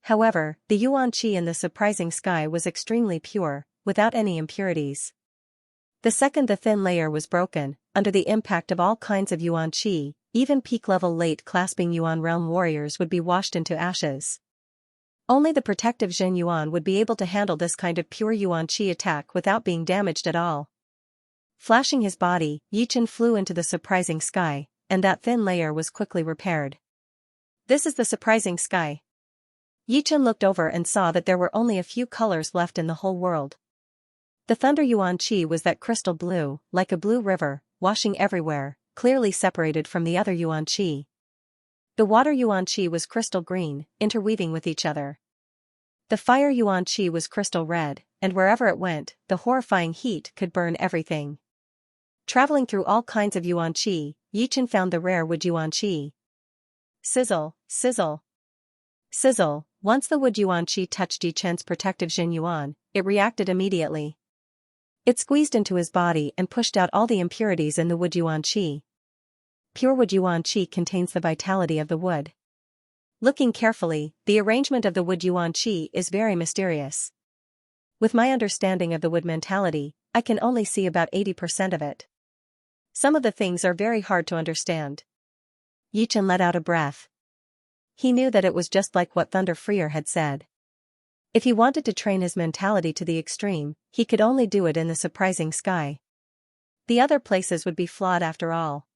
However, the Yuan Qi in the surprising sky was extremely pure, without any impurities. The second the thin layer was broken, under the impact of all kinds of Yuan Qi, even peak-level late clasping Yuan realm warriors would be washed into ashes. Only the protective Jin Yuan would be able to handle this kind of pure Yuan Qi attack without being damaged at all. Flashing his body, Yichen flew into the surprising sky, and that thin layer was quickly repaired. This is the surprising sky. Yichen looked over and saw that there were only a few colors left in the whole world. The Thunder Yuan Qi was that crystal blue, like a blue river, washing everywhere, clearly separated from the other Yuan Qi. The Water Yuan Qi was crystal green, interweaving with each other. The Fire Yuan Qi was crystal red, and wherever it went, the horrifying heat could burn everything. Traveling through all kinds of Yuan Qi, Yichen found the rare Wood Yuan Qi. Sizzle, sizzle. Sizzle. Once the Wood Yuan Qi touched Yichen's protective Jin Yuan, it reacted immediately. It squeezed into his body and pushed out all the impurities in the Wood Yuan Qi. Pure Wood Yuan Qi contains the vitality of the wood. Looking carefully, the arrangement of the Wood Yuan Qi is very mysterious. With my understanding of the wood mentality, I can only see about 80% of it. Some of the things are very hard to understand. Yichen let out a breath. He knew that it was just like what Thunder Freer had said. If he wanted to train his mentality to the extreme, he could only do it in the surprising sky. The other places would be flawed after all.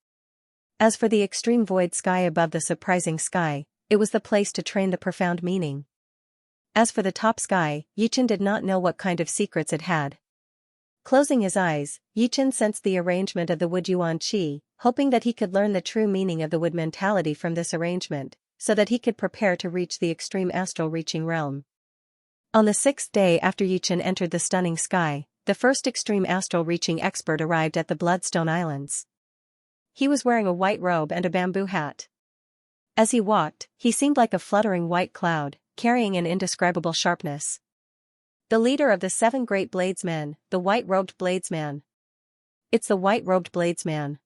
As for the extreme void sky above the surprising sky, it was the place to train the profound meaning. As for the top sky, Yichen did not know what kind of secrets it had. Closing his eyes, Yichen sensed the arrangement of the Wood Yuan Qi, hoping that he could learn the true meaning of the wood mentality from this arrangement, so that he could prepare to reach the extreme astral reaching realm. On the 6th day after Yichen entered the stunning sky, the first extreme astral reaching expert arrived at the Bloodstone Islands. He was wearing a white robe and a bamboo hat. As he walked, he seemed like a fluttering white cloud, carrying an indescribable sharpness. The leader of the 7 great bladesmen, the white-robed bladesman. It's the white-robed bladesman.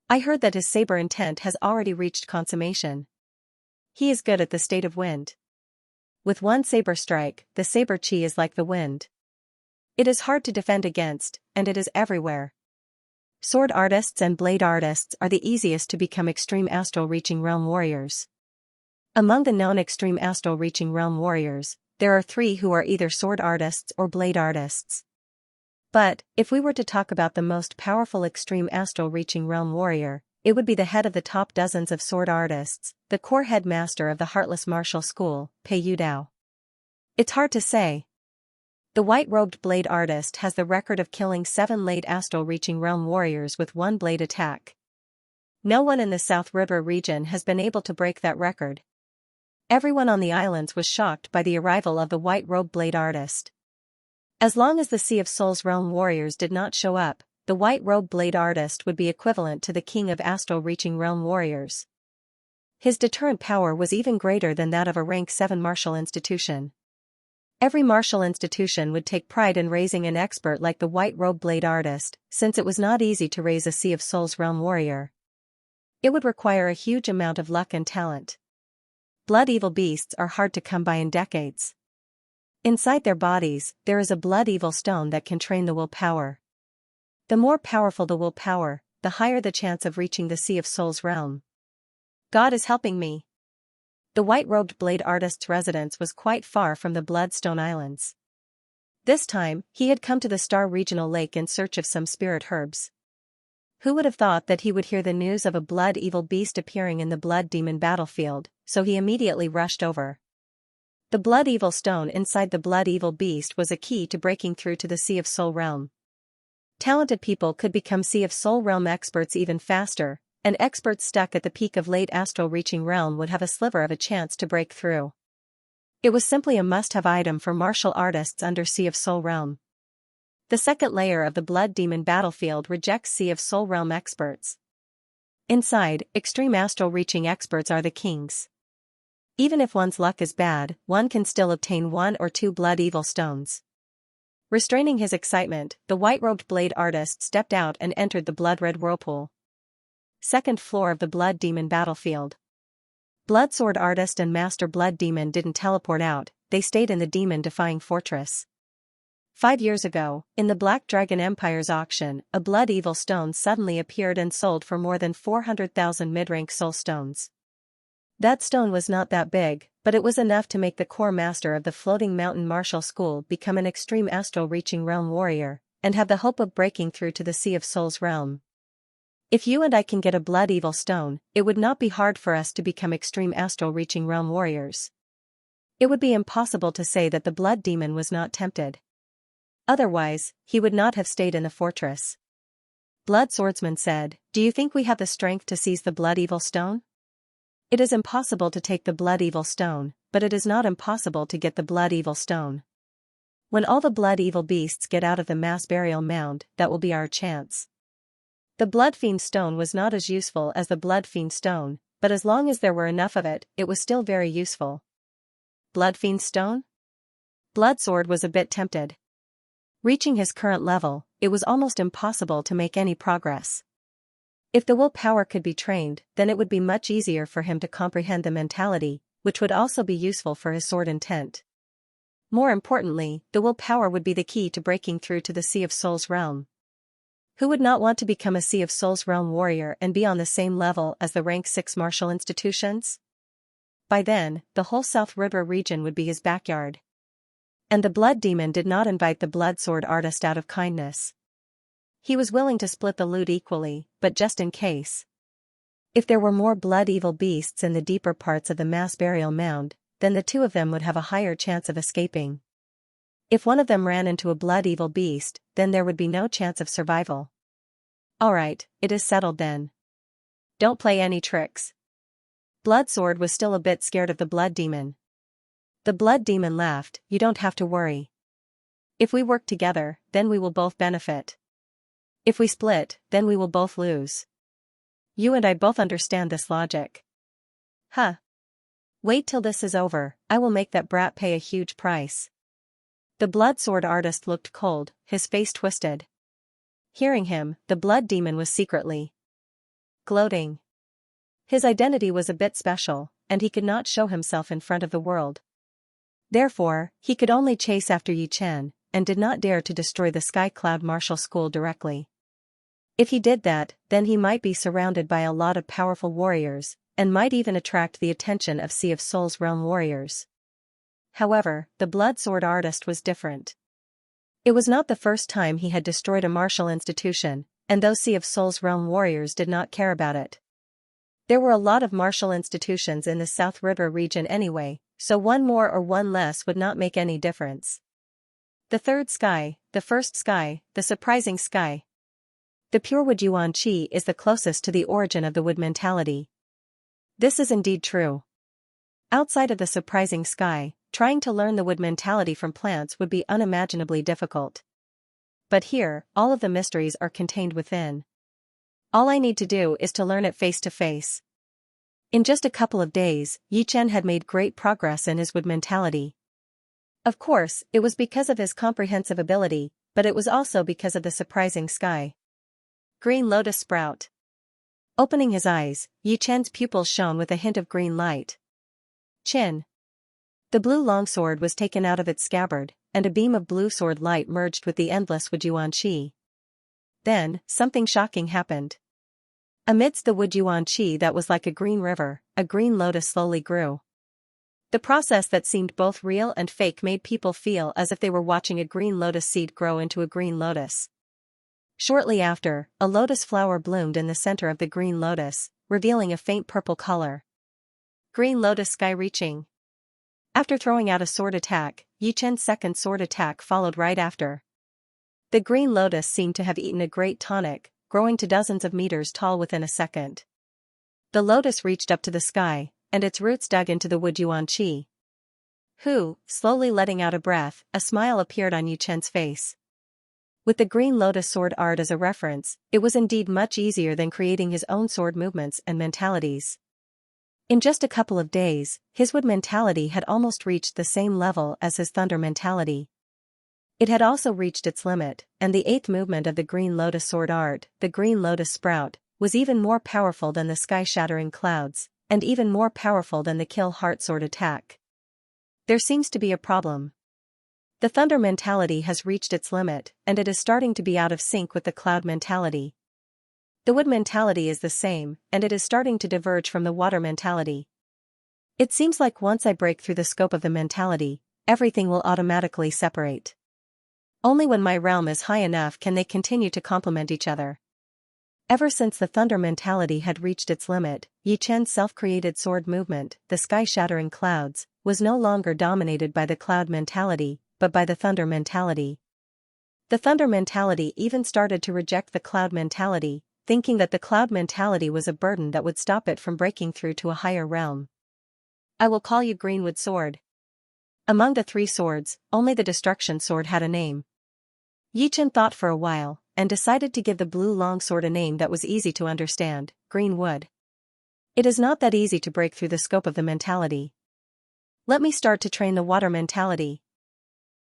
I heard that his saber intent has already reached consummation. He is good at the state of wind. With one saber strike, the saber chi is like the wind. It is hard to defend against, and it is everywhere. Sword artists and blade artists are the easiest to become extreme astral reaching realm warriors. Among the known extreme astral reaching realm warriors, there are 3 who are either sword artists or blade artists. But, if we were to talk about the most powerful extreme astral reaching realm warrior, it would be the head of the top dozens of sword artists, the core headmaster of the Heartless Martial School, Pei Yudao. It's hard to say. The white-robed blade artist has the record of killing 7 late astral-reaching realm warriors with one blade attack. No one in the South River region has been able to break that record. Everyone on the islands was shocked by the arrival of the white-robed blade artist. As long as the Sea of Souls realm warriors did not show up, the white-robed blade artist would be equivalent to the king of astral-reaching realm warriors. His deterrent power was even greater than that of a rank 7 martial institution. Every martial institution would take pride in raising an expert like the white-robed blade artist, since it was not easy to raise a Sea of Souls realm warrior. It would require a huge amount of luck and talent. Blood evil beasts are hard to come by in decades. Inside their bodies, there is a blood evil stone that can train the willpower. The more powerful the willpower, the higher the chance of reaching the Sea of Souls realm. God is helping me. The white-robed blade artist's residence was quite far from the Bloodstone Islands. This time, he had come to the Star Regional Lake in search of some spirit herbs. Who would have thought that he would hear the news of a blood evil beast appearing in the blood demon battlefield, so he immediately rushed over. The blood evil stone inside the blood evil beast was a key to breaking through to the Sea of Soul realm. Talented people could become Sea of Soul realm experts even faster, and experts stuck at the peak of late astral reaching realm would have a sliver of a chance to break through. It was simply a must-have item for martial artists under Sea of Soul realm. The second layer of the blood demon battlefield rejects Sea of Soul realm experts. Inside, extreme astral reaching experts are the kings. Even if one's luck is bad, one can still obtain 1 or 2 blood evil stones. Restraining his excitement, the white-robed blade artist stepped out and entered the blood-red whirlpool. Second floor of the blood demon battlefield. Blood sword artist and master blood demon didn't teleport out, they stayed in the demon-defying fortress. 5 years ago, in the Black Dragon Empire's auction, a blood evil stone suddenly appeared and sold for more than 400,000 mid-rank soul stones. That stone was not that big, but it was enough to make the core master of the Floating Mountain Martial School become an extreme astral-reaching realm warrior, and have the hope of breaking through to the Sea of Souls realm. If you and I can get a blood evil stone, it would not be hard for us to become extreme astral-reaching realm warriors. It would be impossible to say that the blood demon was not tempted. Otherwise, he would not have stayed in the fortress. Blood Swordsman said, "Do you think we have the strength to seize the blood evil stone?" It is impossible to take the blood evil stone, but it is not impossible to get the blood evil stone. When all the blood evil beasts get out of the mass burial mound, that will be our chance. The blood fiend stone was not as useful as the blood fiend stone, but as long as there were enough of it, it was still very useful. Blood fiend stone? Blood Sword was a bit tempted. Reaching his current level, it was almost impossible to make any progress. If the willpower could be trained, then it would be much easier for him to comprehend the mentality, which would also be useful for his sword intent. More importantly, the willpower would be the key to breaking through to the Sea of Souls realm. Who would not want to become a Sea of Souls realm warrior and be on the same level as the rank 6 martial institutions? By then, the whole South River region would be his backyard. And the blood demon did not invite the blood sword artist out of kindness. He was willing to split the loot equally, but just in case. If there were more blood evil beasts in the deeper parts of the mass burial mound, then the two of them would have a higher chance of escaping. If one of them ran into a blood evil beast, then there would be no chance of survival. Alright, it is settled then. Don't play any tricks. Blood Sword was still a bit scared of the blood demon. The blood demon laughed, "You don't have to worry. If we work together, then we will both benefit. If we split, then we will both lose. You and I both understand this logic." Huh. Wait till this is over, I will make that brat pay a huge price. The blood sword artist looked cold, his face twisted. Hearing him, the blood demon was secretly gloating. His identity was a bit special, and he could not show himself in front of the world. Therefore, he could only chase after Yi Chen, and did not dare to destroy the Sky Cloud Martial School directly. If he did that, then he might be surrounded by a lot of powerful warriors, and might even attract the attention of Sea of Souls realm warriors. However, the blood sword artist was different. It was not the first time he had destroyed a martial institution, and those Sea of Souls realm warriors did not care about it. There were a lot of martial institutions in the South River region anyway, so one more or one less would not make any difference. The third sky, the first sky, the surprising sky. The pure wood yuan qi is the closest to the origin of the wood mentality. This is indeed true. Outside of the surprising sky, trying to learn the wood mentality from plants would be unimaginably difficult. But here, all of the mysteries are contained within. All I need to do is to learn it face to face. In just a couple of days, Yi Chen had made great progress in his wood mentality. Of course, it was because of his comprehensive ability, but it was also because of the surprising sky. Green lotus sprout. Opening his eyes, Yi Chen's pupils shone with a hint of green light. Chin. The blue longsword was taken out of its scabbard, and a beam of blue sword light merged with the endless wood yuan qi. Then, something shocking happened. Amidst the wood yuan qi that was like a green river, a green lotus slowly grew. The process that seemed both real and fake made people feel as if they were watching a green lotus seed grow into a green lotus. Shortly after, a lotus flower bloomed in the center of the green lotus, revealing a faint purple color. Green lotus sky reaching. After throwing out a sword attack, Yi Chen's second sword attack followed right after. The green lotus seemed to have eaten a great tonic, growing to dozens of meters tall within a second. The lotus reached up to the sky, and its roots dug into the wood yuan qi. Slowly letting out a breath, a smile appeared on Yi Chen's face. With the green lotus sword art as a reference, it was indeed much easier than creating his own sword movements and mentalities. In just a couple of days, his wood mentality had almost reached the same level as his thunder mentality. It had also reached its limit, and the eighth movement of the green lotus sword art, the green lotus sprout, was even more powerful than the sky-shattering clouds, and even more powerful than the kill heart sword attack. There seems to be a problem. The thunder mentality has reached its limit, and it is starting to be out of sync with the cloud mentality. The wood mentality is the same, and it is starting to diverge from the water mentality. It seems like once I break through the scope of the mentality, everything will automatically separate. Only when my realm is high enough can they continue to complement each other. Ever since the thunder mentality had reached its limit, Yi Chen's self-created sword movement, the sky-shattering clouds, was no longer dominated by the cloud mentality, but by the thunder mentality. The thunder mentality even started to reject the cloud mentality, thinking that the cloud mentality was a burden that would stop it from breaking through to a higher realm. I will call you Greenwood Sword. Among the three swords, only the destruction sword had a name. Yi Chen thought for a while, and decided to give the blue longsword a name that was easy to understand, Greenwood. It is not that easy to break through the scope of the mentality. Let me start to train the water mentality.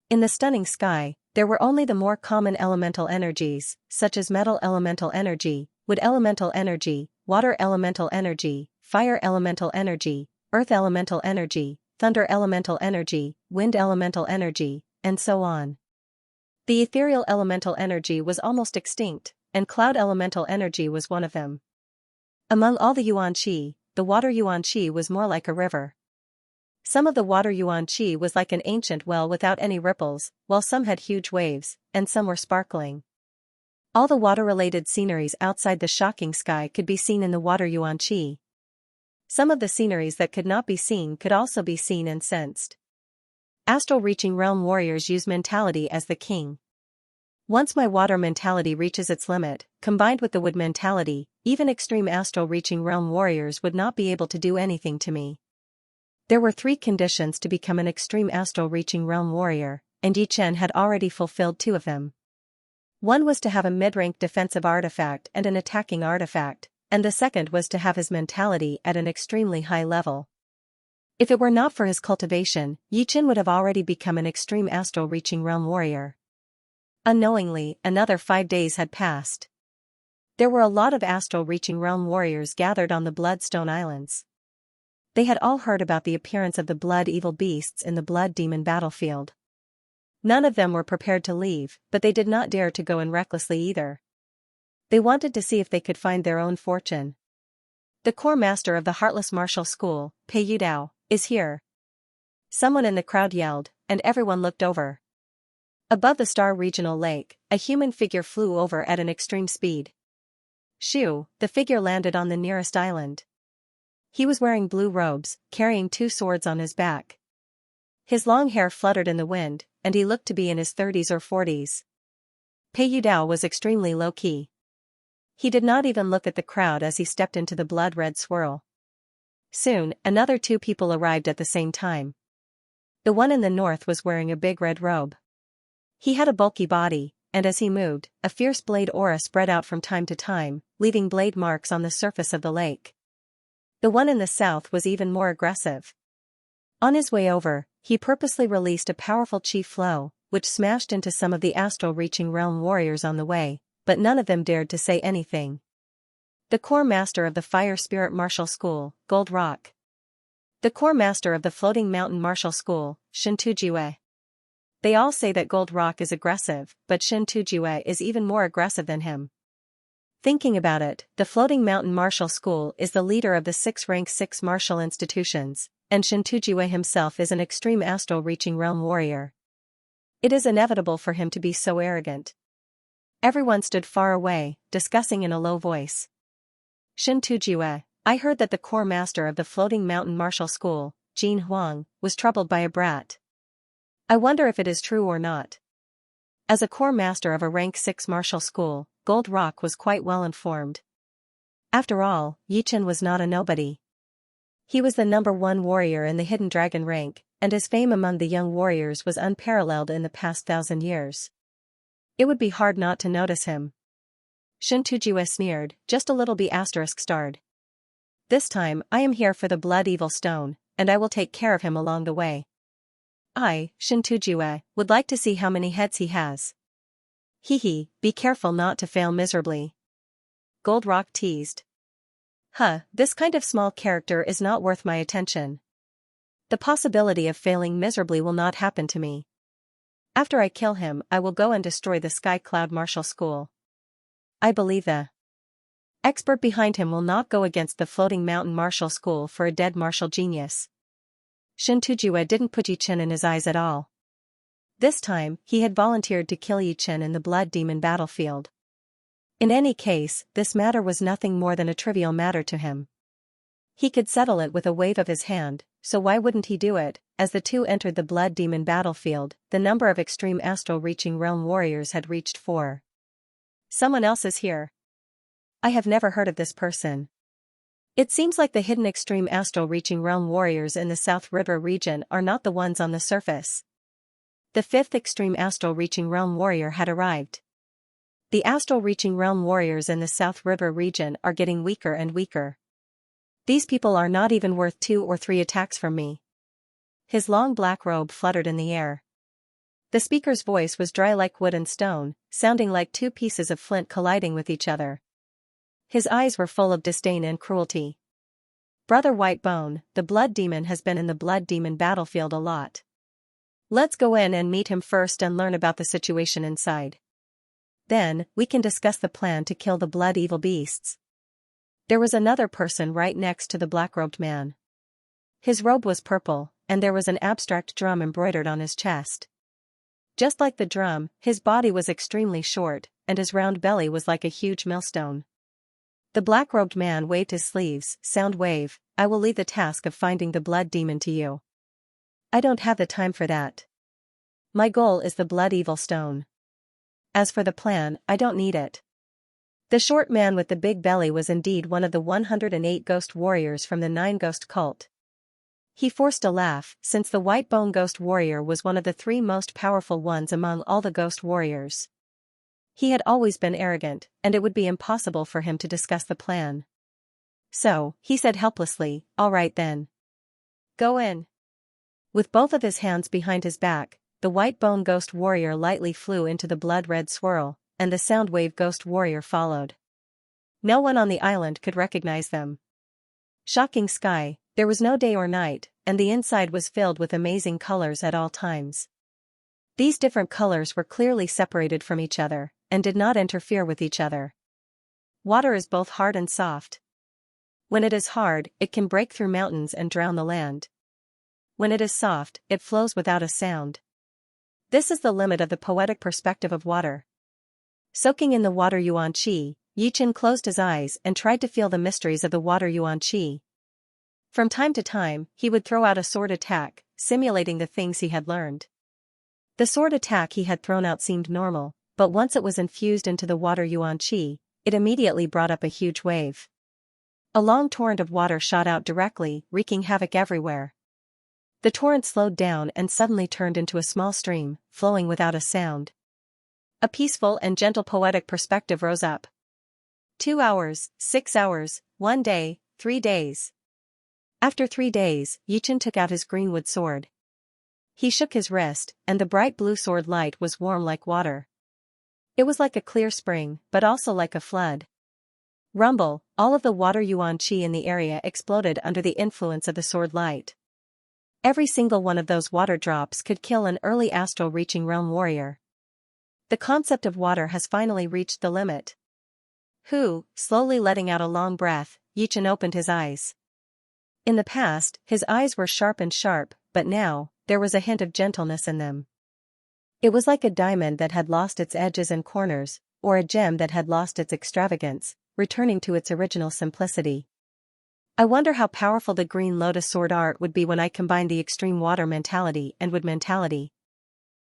In the stunning sky, there were only the more common elemental energies, such as metal elemental energy, wood elemental energy, water elemental energy, fire elemental energy, earth elemental energy, thunder elemental energy, wind elemental energy, and so on. The ethereal elemental energy was almost extinct, and cloud elemental energy was one of them. Among all the yuan qi, the water yuan qi was more like a river. Some of the water yuan qi was like an ancient well without any ripples, while some had huge waves, and some were sparkling. All the water-related sceneries outside the shocking sky could be seen in the water yuan qi. Some of the sceneries that could not be seen could also be seen and sensed. Astral reaching realm warriors use mentality as the king. Once my water mentality reaches its limit, combined with the wood mentality, even extreme astral reaching realm warriors would not be able to do anything to me. There were 3 conditions to become an extreme astral reaching realm warrior, and Yi Chen had already fulfilled 2 of them. One was to have a mid-rank defensive artifact and an attacking artifact, and the second was to have his mentality at an extremely high level. If it were not for his cultivation, Yi Chen would have already become an extreme astral reaching realm warrior. Unknowingly, another 5 days had passed. There were a lot of astral reaching realm warriors gathered on the Bloodstone Islands. They had all heard about the appearance of the blood evil beasts in the blood demon battlefield. None of them were prepared to leave, but they did not dare to go in recklessly either. They wanted to see if they could find their own fortune. The core master of the Heartless Martial School, Pei Yudao, is here. Someone in the crowd yelled, and everyone looked over. Above the Star Regional Lake, a human figure flew over at an extreme speed. Shoo, the figure landed on the nearest island. He was wearing blue robes, carrying 2 swords on his back. His long hair fluttered in the wind, and he looked to be in his 30s or 40s. Pei Yudao was extremely low-key. He did not even look at the crowd as he stepped into the blood-red swirl. Soon, another two people arrived at the same time. The one in the north was wearing a big red robe. He had a bulky body, and as he moved, a fierce blade aura spread out from time to time, leaving blade marks on the surface of the lake. The one in the south was even more aggressive. On his way over, he purposely released a powerful chi flow, which smashed into some of the astral-reaching realm warriors on the way, but none of them dared to say anything. The core master of the Fire Spirit Martial School, Gold Rock. The core master of the Floating Mountain Martial School, Shin Tujue. They all say that Gold Rock is aggressive, but Shin Tujue is even more aggressive than him. Thinking about it, the Floating Mountain Martial School is the leader of the 6 rank 6 martial institutions, and Shin Tujue himself is an extreme astral-reaching realm warrior. It is inevitable for him to be so arrogant. Everyone stood far away, discussing in a low voice. Shin Tujue, I heard that the core master of the Floating Mountain Martial School, Jin Huang, was troubled by a brat. I wonder if it is true or not. As a core master of a rank 6 martial school, Gold Rock was quite well informed. After all, Yichen was not a nobody. He was the #1 warrior in the Hidden Dragon rank, and his fame among the young warriors was unparalleled in the past 1,000 years. It would be hard not to notice him. Shin Tujue sneered, just a little b*****. This time, I am here for the Blood Evil Stone, and I will take care of him along the way. I, Shin Tujue, would like to see how many heads he has. Hee, be careful not to fail miserably. Gold Rock teased. This kind of small character is not worth my attention. The possibility of failing miserably will not happen to me. After I kill him, I will go and destroy the Sky Cloud Martial School. I believe the expert behind him will not go against the Floating Mountain Martial School for a dead martial genius. Shin Tujue didn't put Yichen in his eyes at all. This time, he had volunteered to kill Yichen in the Blood Demon battlefield. In any case, this matter was nothing more than a trivial matter to him. He could settle it with a wave of his hand, so why wouldn't he do it? As the two entered the Blood Demon battlefield, the number of extreme astral-reaching realm warriors had reached 4. Someone else is here. I have never heard of this person. It seems like the hidden extreme astral-reaching realm warriors in the South River region are not the ones on the surface. The 5th extreme astral-reaching realm warrior had arrived. The astral-reaching realm warriors in the South River region are getting weaker and weaker. These people are not even worth 2 or 3 attacks from me. His long black robe fluttered in the air. The speaker's voice was dry like wood and stone, sounding like 2 pieces of flint colliding with each other. His eyes were full of disdain and cruelty. Brother Whitebone, the Blood Demon has been in the Blood Demon battlefield a lot. Let's go in and meet him first and learn about the situation inside. Then, we can discuss the plan to kill the blood evil beasts. There was another person right next to the black-robed man. His robe was purple, and there was an abstract drum embroidered on his chest. Just like the drum, his body was extremely short, and his round belly was like a huge millstone. The black-robed man waved his sleeves. Sound wave, I will leave the task of finding the blood demon to you. I don't have the time for that. My goal is the blood evil stone. As for the plan, I don't need it. The short man with the big belly was indeed one of the 108 ghost warriors from the 9 Ghost cult. He forced a laugh, since the Whitebone Ghost Warrior was one of the 3 most powerful ones among all the ghost warriors. He had always been arrogant, and it would be impossible for him to discuss the plan. So, he said helplessly, all right then. Go in. With both of his hands behind his back, the Whitebone Ghost Warrior lightly flew into the blood-red swirl, and the Soundwave Ghost Warrior followed. No one on the island could recognize them. Shocking sky, there was no day or night, and the inside was filled with amazing colors at all times. These different colors were clearly separated from each other, and did not interfere with each other. Water is both hard and soft. When it is hard, it can break through mountains and drown the land. When it is soft, it flows without a sound. This is the limit of the poetic perspective of water. Soaking in the water yuan qi, Yichen closed his eyes and tried to feel the mysteries of the water yuan qi. From time to time, he would throw out a sword attack, simulating the things he had learned. The sword attack he had thrown out seemed normal, but once it was infused into the water yuan qi, it immediately brought up a huge wave. A long torrent of water shot out directly, wreaking havoc everywhere. The torrent slowed down and suddenly turned into a small stream, flowing without a sound. A peaceful and gentle poetic perspective rose up. 2 hours, 6 hours, 1 day, 3 days. After 3 days, Yichen took out his greenwood sword. He shook his wrist, and the bright blue sword light was warm like water. It was like a clear spring, but also like a flood. Rumble, all of the water yuan qi in the area exploded under the influence of the sword light. Every single one of those water drops could kill an early astral-reaching realm warrior. The concept of water has finally reached the limit. Slowly letting out a long breath, Yichen opened his eyes. In the past, his eyes were sharp, but now, there was a hint of gentleness in them. It was like a diamond that had lost its edges and corners, or a gem that had lost its extravagance, returning to its original simplicity. I wonder how powerful the green lotus sword art would be when I combined the extreme water mentality and wood mentality.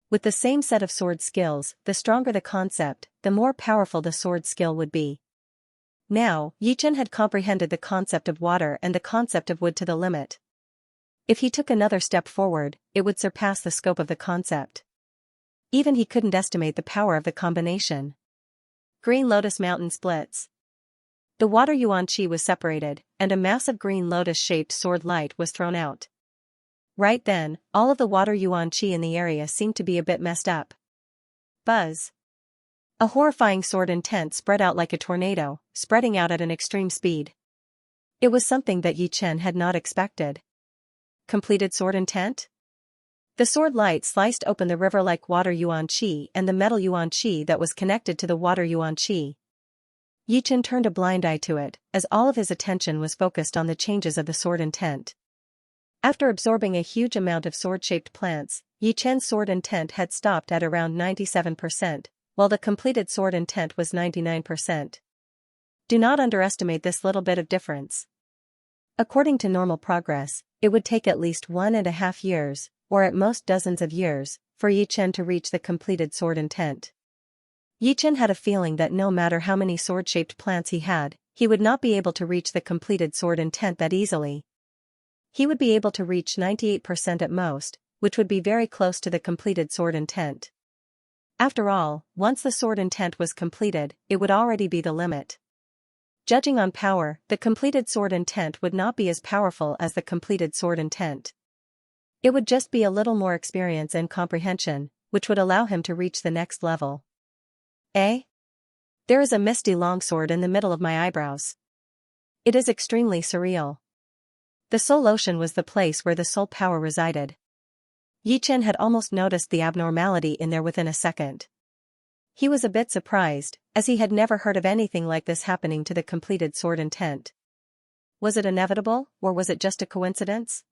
With the same set of sword skills, the stronger the concept, the more powerful the sword skill would be. Now, Yichen had comprehended the concept of water and the concept of wood to the limit. If he took another step forward, it would surpass the scope of the concept. Even he couldn't estimate the power of the combination. Green Lotus Mountain splits. The water yuan qi was separated, and a massive green lotus-shaped sword light was thrown out. Right then, all of the water yuan qi in the area seemed to be a bit messed up. Buzz. A horrifying sword intent spread out like a tornado, spreading out at an extreme speed. It was something that Yichen had not expected. Completed sword intent? The sword light sliced open the river-like water yuan qi and the metal yuan qi that was connected to the water yuan qi. Yichen turned a blind eye to it, as all of his attention was focused on the changes of the sword intent. After absorbing a huge amount of sword-shaped plants, Yichen's sword intent had stopped at around 97%, while the completed sword intent was 99%. Do not underestimate this little bit of difference. According to normal progress, it would take at least 1.5 years, or at most dozens of years, for Yichen to reach the completed sword intent. Yichen had a feeling that no matter how many sword-shaped plants he had, he would not be able to reach the completed sword intent that easily. He would be able to reach 98% at most, which would be very close to the completed sword intent. After all, once the sword intent was completed, it would already be the limit. Judging on power, the completed sword intent would not be as powerful as the completed sword intent. It would just be a little more experience and comprehension, which would allow him to reach the next level. There is a misty longsword in the middle of my eyebrows. It is extremely surreal. The soul ocean was the place where the soul power resided. Yichen had almost noticed the abnormality in there within a second. He was a bit surprised, as he had never heard of anything like this happening to the completed sword intent. Was it inevitable, or was it just a coincidence?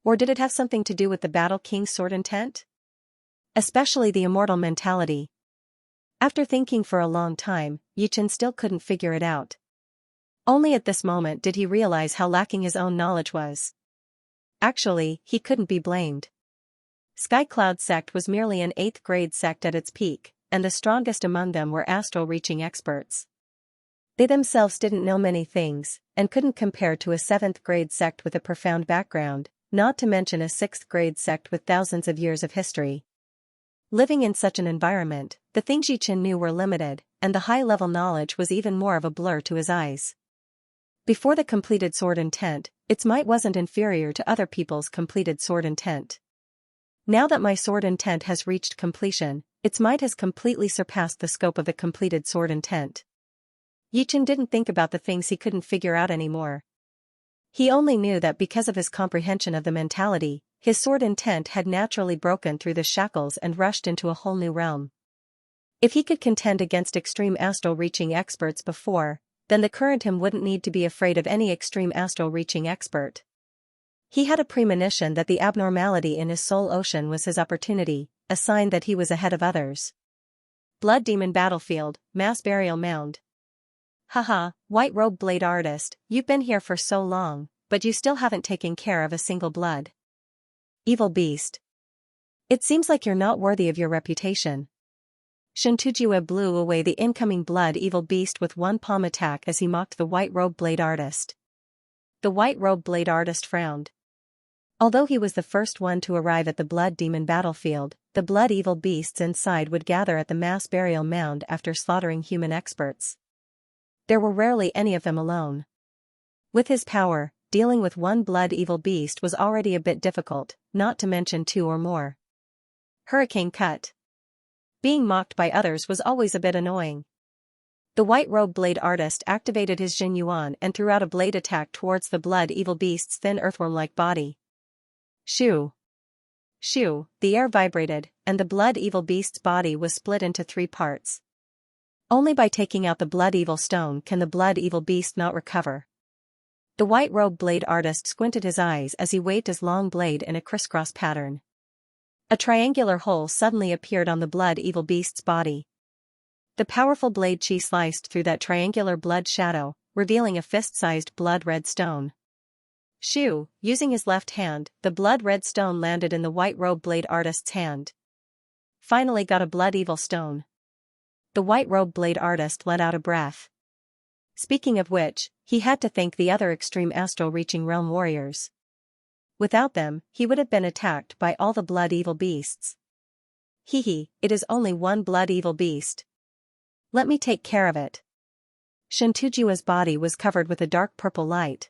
Or did it have something to do with the Battle King's sword intent? Especially the immortal mentality. After thinking for a long time, Yichen still couldn't figure it out. Only at this moment did he realize how lacking his own knowledge was. Actually, he couldn't be blamed. Sky Cloud sect was merely an 8th grade sect at its peak, and the strongest among them were astral-reaching experts. They themselves didn't know many things, and couldn't compare to a 7th grade sect with a profound background, not to mention a 6th grade sect with thousands of years of history. Living in such an environment, the things Yichen knew were limited, and the high-level knowledge was even more of a blur to his eyes. Before the completed sword intent, its might wasn't inferior to other people's completed sword intent. Now that my sword intent has reached completion, its might has completely surpassed the scope of the completed sword intent. Yichen didn't think about the things he couldn't figure out anymore. He only knew that because of his comprehension of the mentality, his sword intent had naturally broken through the shackles and rushed into a whole new realm. If he could contend against extreme astral-reaching experts before, then the current him wouldn't need to be afraid of any extreme astral-reaching expert. He had a premonition that the abnormality in his soul ocean was his opportunity, a sign that he was ahead of others. Blood Demon Battlefield, Mass Burial Mound. Haha, White Robe Blade Artist, you've been here for so long, but you still haven't taken care of a single blood. Evil Beast. It seems like you're not worthy of your reputation. Xianxia blew away the incoming blood evil beast with one palm attack as he mocked the white-robed blade artist. The white-robed blade artist frowned. Although he was the first one to arrive at the blood demon battlefield, the blood evil beasts inside would gather at the mass burial mound after slaughtering human experts. There were rarely any of them alone. With his power, dealing with one blood evil beast was already a bit difficult, not to mention two or more. Hurricane cut. Being mocked by others was always a bit annoying. The white-robed blade artist activated his Jin Yuan and threw out a blade attack towards the blood evil beast's thin earthworm-like body. Shoo! Shoo! The air vibrated, and the blood evil beast's body was split into 3 parts. Only by taking out the blood evil stone can the blood evil beast not recover. The white-robed blade artist squinted his eyes as he waved his long blade in a crisscross pattern. A triangular hole suddenly appeared on the blood evil beast's body. The powerful blade chi sliced through that triangular blood shadow, revealing a fist-sized blood-red stone. Shoo! Using his left hand, the blood-red stone landed in the white-robed blade artist's hand. Finally got a blood evil stone. The white-robed blade artist let out a breath. Speaking of which, he had to thank the other extreme astral-reaching realm warriors. Without them, he would have been attacked by all the blood evil beasts. Hee, it is only one blood evil beast. Let me take care of it. Xianxia's body was covered with a dark purple light.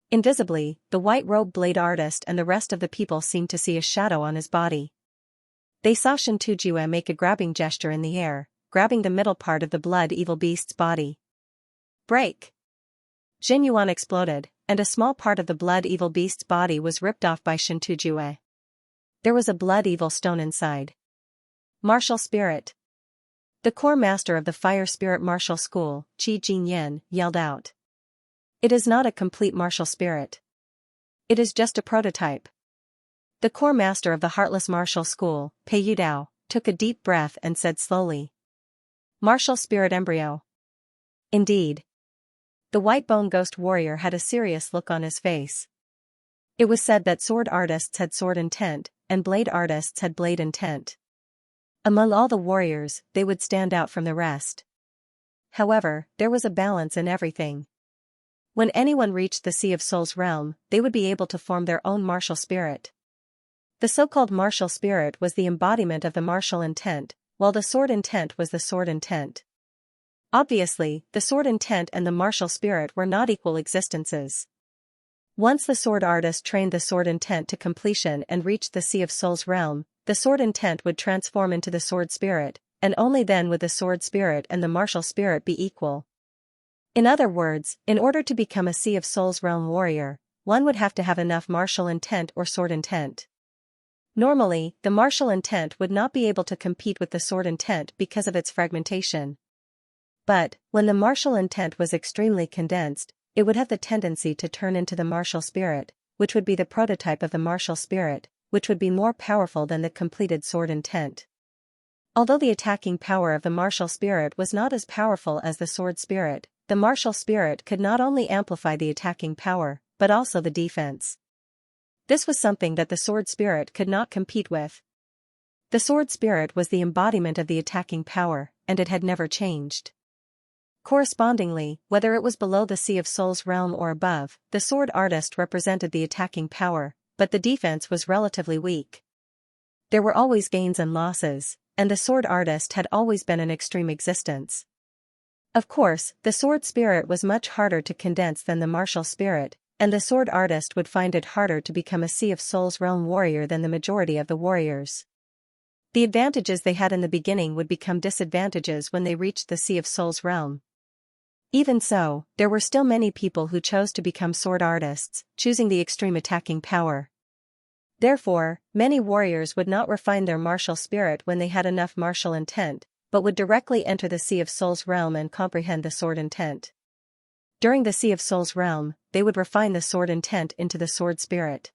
Invisibly, the white-robed blade artist and the rest of the people seemed to see a shadow on his body. They saw Xianxia make a grabbing gesture in the air, grabbing the middle part of the blood evil beast's body. Break! Jin Yuan exploded, and a small part of the blood evil beast's body was ripped off by Xianxia. There was a blood evil stone inside. Martial spirit. The core master of the fire spirit martial school, Qi Jinyan, yelled out. It is not a complete martial spirit. It is just a prototype. The core master of the heartless martial school, Pei Yudao, took a deep breath and said slowly. Martial spirit embryo. Indeed. The white-bone ghost warrior had a serious look on his face. It was said that sword artists had sword intent, and blade artists had blade intent. Among all the warriors, they would stand out from the rest. However, there was a balance in everything. When anyone reached the Sea of Souls realm, they would be able to form their own martial spirit. The so-called martial spirit was the embodiment of the martial intent, while the sword intent was the sword intent. Obviously, the sword intent and the martial spirit were not equal existences. Once the sword artist trained the sword intent to completion and reached the Sea of Souls realm, the sword intent would transform into the sword spirit, and only then would the sword spirit and the martial spirit be equal. In other words, in order to become a Sea of Souls realm warrior, one would have to have enough martial intent or sword intent. Normally, the martial intent would not be able to compete with the sword intent because of its fragmentation. But, when the martial intent was extremely condensed, it would have the tendency to turn into the martial spirit, which would be the prototype of the martial spirit, which would be more powerful than the completed sword intent. Although the attacking power of the martial spirit was not as powerful as the sword spirit, the martial spirit could not only amplify the attacking power, but also the defense. This was something that the sword spirit could not compete with. The sword spirit was the embodiment of the attacking power, and it had never changed. Correspondingly, whether it was below the Sea of Souls realm or above, the sword artist represented the attacking power, but the defense was relatively weak. There were always gains and losses, and the sword artist had always been an extreme existence. Of course, the sword spirit was much harder to condense than the martial spirit, and the sword artist would find it harder to become a Sea of Souls realm warrior than the majority of the warriors. The advantages they had in the beginning would become disadvantages when they reached the Sea of Souls realm. Even so, there were still many people who chose to become sword artists, choosing the extreme attacking power. Therefore, many warriors would not refine their martial spirit when they had enough martial intent, but would directly enter the Sea of Souls realm and comprehend the sword intent. During the Sea of Souls realm, they would refine the sword intent into the sword spirit.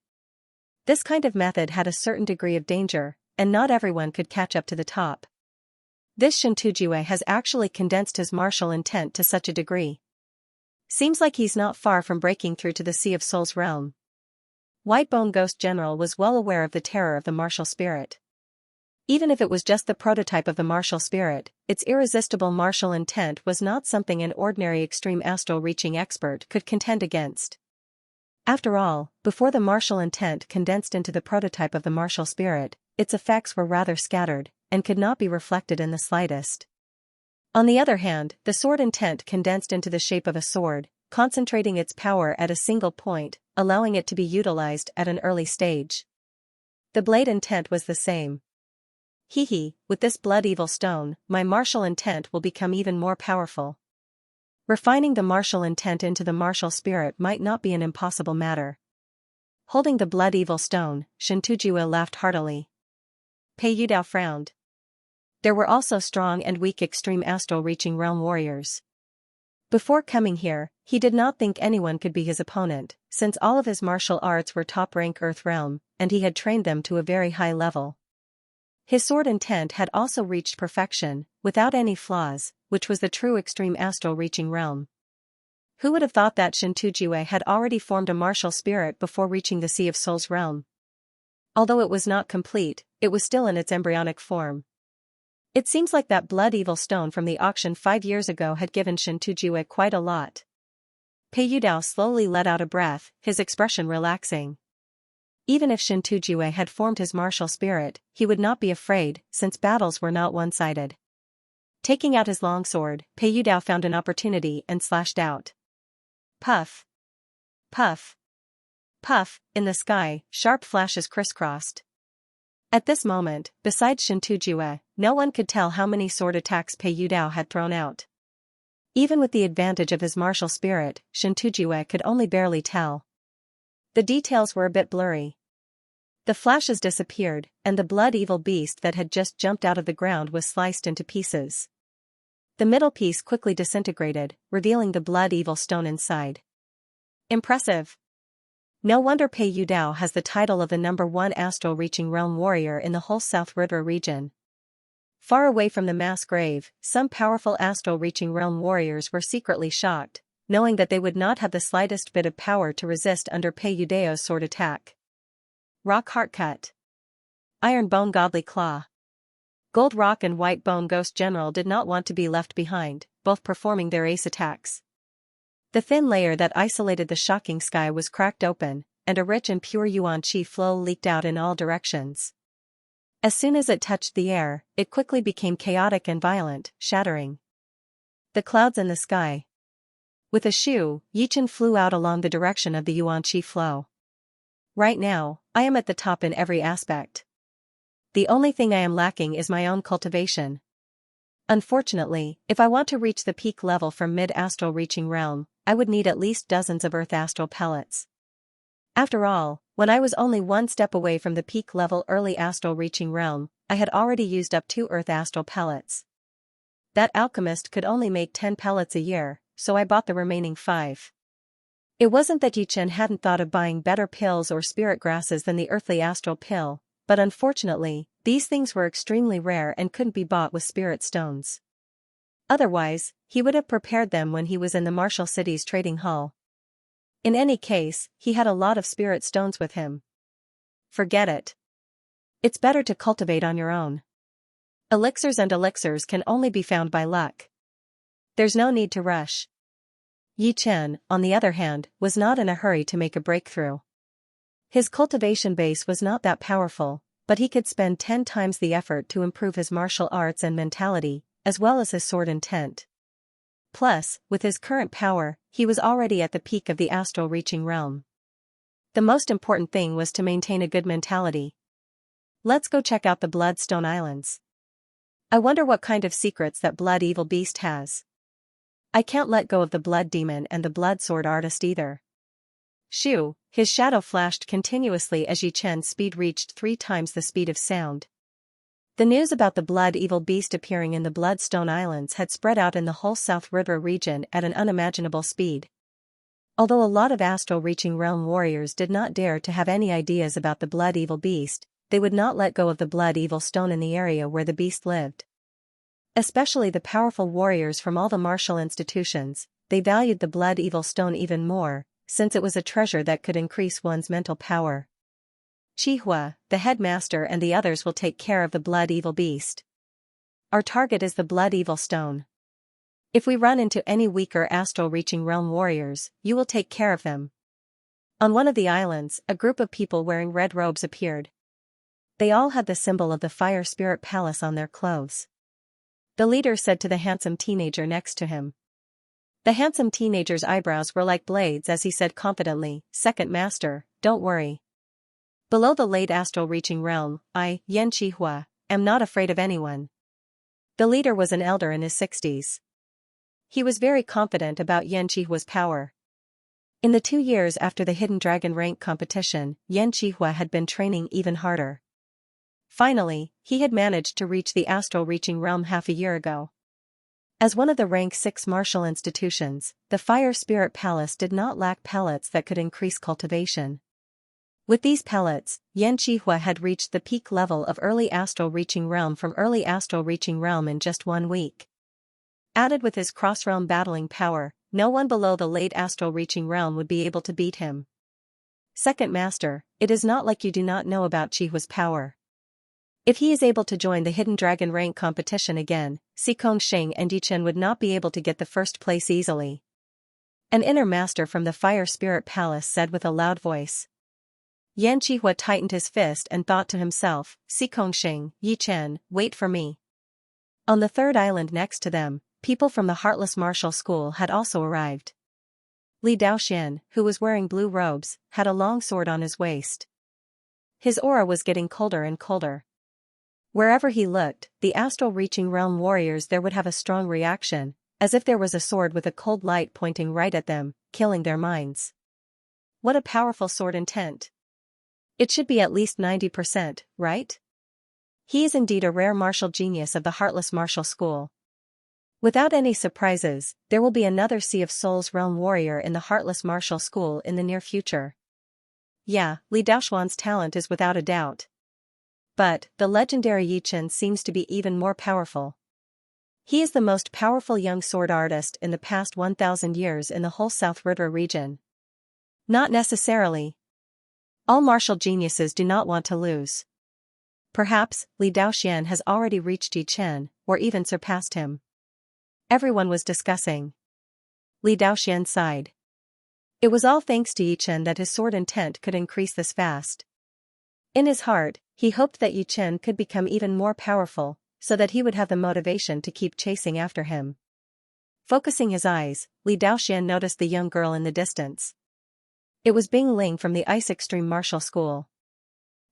This kind of method had a certain degree of danger, and not everyone could catch up to the top. This Xianxia has actually condensed his martial intent to such a degree. Seems like he's not far from breaking through to the Sea of Souls realm. Whitebone Ghost General was well aware of the terror of the martial spirit. Even if it was just the prototype of the martial spirit, its irresistible martial intent was not something an ordinary extreme astral-reaching expert could contend against. After all, before the martial intent condensed into the prototype of the martial spirit, its effects were rather scattered, and could not be reflected in the slightest. On the other hand, the sword intent condensed into the shape of a sword, concentrating its power at a single point, allowing it to be utilized at an early stage. The blade intent was the same. With this blood evil stone, my martial intent will become even more powerful. Refining the martial intent into the martial spirit might not be an impossible matter. Holding the blood evil stone, Xianxia laughed heartily. Pei Yudao frowned. There were also strong and weak extreme astral-reaching realm warriors. Before coming here, he did not think anyone could be his opponent, since all of his martial arts were top-rank Earth realm, and he had trained them to a very high level. His sword intent had also reached perfection, without any flaws, which was the true extreme astral-reaching realm. Who would have thought that Xianxia had already formed a martial spirit before reaching the Sea of Souls realm? Although it was not complete, it was still in its embryonic form. It seems like that blood evil stone from the auction 5 years ago had given Xianxia quite a lot. Pei Yudao slowly let out a breath, his expression relaxing. Even if Xianxia had formed his martial spirit, he would not be afraid, since battles were not one-sided. Taking out his longsword, Pei Yudao found an opportunity and slashed out. Puff! Puff! Puff! In the sky, sharp flashes crisscrossed. At this moment, besides Xianxia, no one could tell how many sword attacks Pei Yudao had thrown out. Even with the advantage of his martial spirit, Xianxia could only barely tell. The details were a bit blurry. The flashes disappeared, and the blood evil beast that had just jumped out of the ground was sliced into pieces. The middle piece quickly disintegrated, revealing the blood evil stone inside. Impressive. No wonder Pei Yudao has the title of the #1 astral-reaching realm warrior in the whole South River region. Far away from the mass grave, some powerful astral-reaching realm warriors were secretly shocked, knowing that they would not have the slightest bit of power to resist under Pei Yudao's sword attack. Rock Heart Cut. Iron Bone Godly Claw. Gold Rock and White Bone Ghost General did not want to be left behind, both performing their ace attacks. The thin layer that isolated the shocking sky was cracked open, and a rich and pure yuan qi flow leaked out in all directions. As soon as it touched the air, it quickly became chaotic and violent, shattering the clouds in the sky. With a shoo, Yichen flew out along the direction of the yuan qi flow. Right now, I am at the top in every aspect. The only thing I am lacking is my own cultivation. Unfortunately, if I want to reach the peak level from mid-astral reaching realm, I would need at least dozens of earth astral pellets. After all, when I was only one step away from the peak level early astral reaching realm, I had already used up 2 earth astral pellets. That alchemist could only make 10 pellets a year, so I bought the remaining 5. It wasn't that Yichen hadn't thought of buying better pills or spirit grasses than the earthly astral pill, but unfortunately, these things were extremely rare and couldn't be bought with spirit stones. Otherwise, he would have prepared them when he was in the Martial City's trading hall. In any case, he had a lot of spirit stones with him. Forget it. It's better to cultivate on your own. Elixirs can only be found by luck. There's no need to rush. Yi Chen, on the other hand, was not in a hurry to make a breakthrough. His cultivation base was not that powerful, but he could spend 10 times the effort to improve his martial arts and mentality, as well as his sword intent. Plus, with his current power, he was already at the peak of the astral reaching realm. The most important thing was to maintain a good mentality. Let's go check out the Bloodstone Islands. I wonder what kind of secrets that blood evil beast has. I can't let go of the blood demon and the blood sword artist either. Shoo, his shadow flashed continuously as Yi Chen's speed reached 3 times the speed of sound. The news about the blood evil beast appearing in the Bloodstone Islands had spread out in the whole South River region at an unimaginable speed. Although a lot of astral-reaching realm warriors did not dare to have any ideas about the blood evil beast, they would not let go of the blood evil stone in the area where the beast lived. Especially the powerful warriors from all the martial institutions, they valued the blood evil stone even more, since it was a treasure that could increase one's mental power. Qihua, the headmaster and the others will take care of the blood evil beast. Our target is the blood evil stone. If we run into any weaker astral reaching realm warriors, you will take care of them. On one of the islands, a group of people wearing red robes appeared. They all had the symbol of the fire spirit palace on their clothes. The leader said to the handsome teenager next to him. The handsome teenager's eyebrows were like blades as he said confidently, "Second master, don't worry. Below the late astral reaching realm, I, Yan Qihua, am not afraid of anyone." The leader was an elder in his 60s. He was very confident about Yan Qihua's power. In the 2 years after the Hidden Dragon rank competition, Yan Qihua had been training even harder. Finally, he had managed to reach the astral reaching realm half a year ago. As one of the rank 6 martial institutions, the Fire Spirit Palace did not lack pellets that could increase cultivation. With these pellets, Yan Qihua had reached the peak level of early astral reaching realm from early astral reaching realm in just 1 week. Added with his cross-realm battling power, no one below the late astral reaching realm would be able to beat him. Second master, it is not like you do not know about Qihua's power. If he is able to join the Hidden Dragon rank competition again, Xianxia and Yichen would not be able to get the first place easily. An inner master from the Fire Spirit Palace said with a loud voice. Yan Qihua tightened his fist and thought to himself, "Xianxia, Yichen, wait for me." On the third island next to them, people from the Heartless Martial School had also arrived. Li Daoxian, who was wearing blue robes, had a long sword on his waist. His aura was getting colder and colder. Wherever he looked, the astral reaching realm warriors there would have a strong reaction, as if there was a sword with a cold light pointing right at them, killing their minds. What a powerful sword intent. It should be at least 90%, right? He is indeed a rare martial genius of the Heartless Martial School. Without any surprises, there will be another Sea of Souls realm warrior in the Heartless Martial School in the near future. Yeah, Li Daoxuan's talent is without a doubt. But, the legendary Yichen seems to be even more powerful. He is the most powerful young sword artist in the past 1,000 years in the whole South River region. Not necessarily. All martial geniuses do not want to lose. Perhaps, Li Daoxian has already reached Yichen, or even surpassed him. Everyone was discussing. Li Daoxian sighed. It was all thanks to Yichen that his sword intent could increase this fast. In his heart, he hoped that Yichen could become even more powerful, so that he would have the motivation to keep chasing after him. Focusing his eyes, Li Daoxian noticed the young girl in the distance. It was Bing Ling from the Ice Extreme Martial School.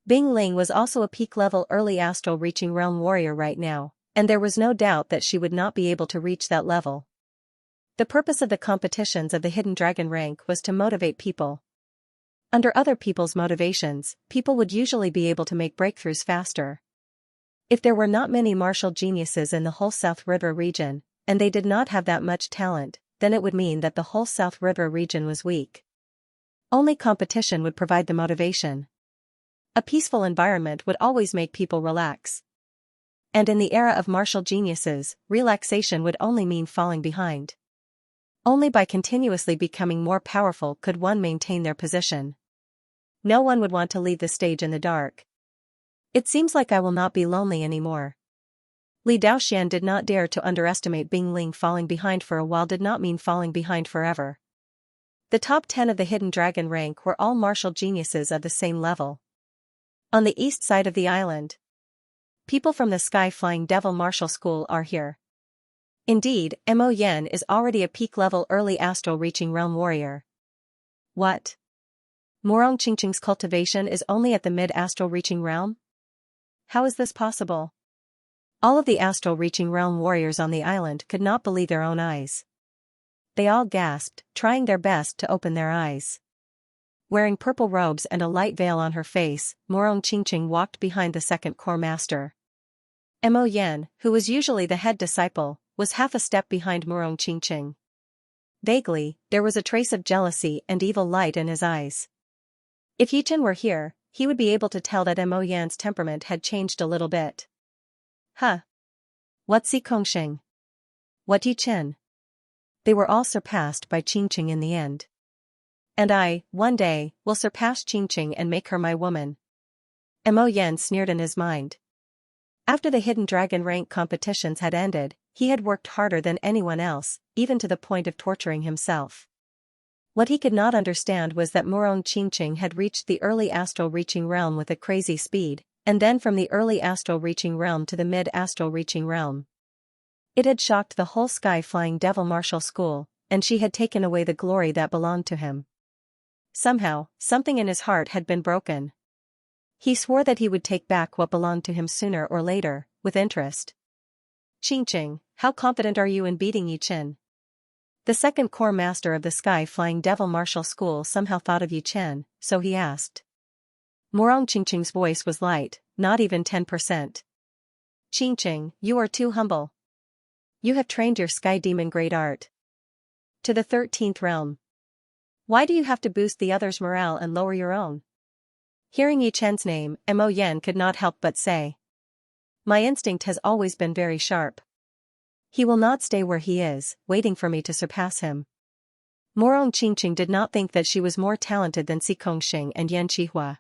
Bing Ling was also a peak-level early astral reaching realm warrior right now, and there was no doubt that she would not be able to reach that level. The purpose of the competitions of the Hidden Dragon rank was to motivate people. Under other people's motivations, people would usually be able to make breakthroughs faster. If there were not many martial geniuses in the whole South River region, and they did not have that much talent, then it would mean that the whole South River region was weak. Only competition would provide the motivation. A peaceful environment would always make people relax. And in the era of martial geniuses, relaxation would only mean falling behind. Only by continuously becoming more powerful could one maintain their position. No one would want to leave the stage in the dark. It seems like I will not be lonely anymore. Li Daoxian did not dare to underestimate Bing Ling. Falling behind for a while did not mean falling behind forever. The top 10 of the Hidden Dragon rank were all martial geniuses of the same level. On the east side of the island, people from the Sky Flying Devil Martial School are here. Indeed, Mo Yen is already a peak-level early astral reaching realm warrior. What? Morong Qingqing's cultivation is only at the mid-astral reaching realm? How is this possible? All of the astral reaching realm warriors on the island could not believe their own eyes. They all gasped, trying their best to open their eyes. Wearing purple robes and a light veil on her face, Morong Qingqing walked behind the second core master. Mo Yen, who was usually the head disciple, was half a step behind Morong Qingqing. Vaguely, there was a trace of jealousy and evil light in his eyes. If Yichen were here, he would be able to tell that Mo Yan's temperament had changed a little bit. Huh? What Xianxia? What Yichen? They were all surpassed by Qingqing in the end. And I, one day, will surpass Qingqing and make her my woman. Mo Yan sneered in his mind. After the hidden dragon rank competitions had ended, he had worked harder than anyone else, even to the point of torturing himself. What he could not understand was that Morong Qingqing had reached the early astral reaching realm with a crazy speed, and then from the early astral reaching realm to the mid-astral reaching realm. It had shocked the whole sky-flying devil martial school, and she had taken away the glory that belonged to him. Somehow, something in his heart had been broken. He swore that he would take back what belonged to him sooner or later, with interest. Qingqing, how confident are you in beating Yi Chen? The second core master of the sky-flying devil martial school somehow thought of Yi Chen, so he asked. Morong Qingqing's voice was light, not even 10%. Qingqing, you are too humble. You have trained your sky demon great art to the 13th realm. Why do you have to boost the others' morale and lower your own? Hearing Yi Chen's name, Mo Yan could not help but say. My instinct has always been very sharp. He will not stay where he is, waiting for me to surpass him. Morong Qingqing did not think that she was more talented than Si Kongxing and Yan Qihua.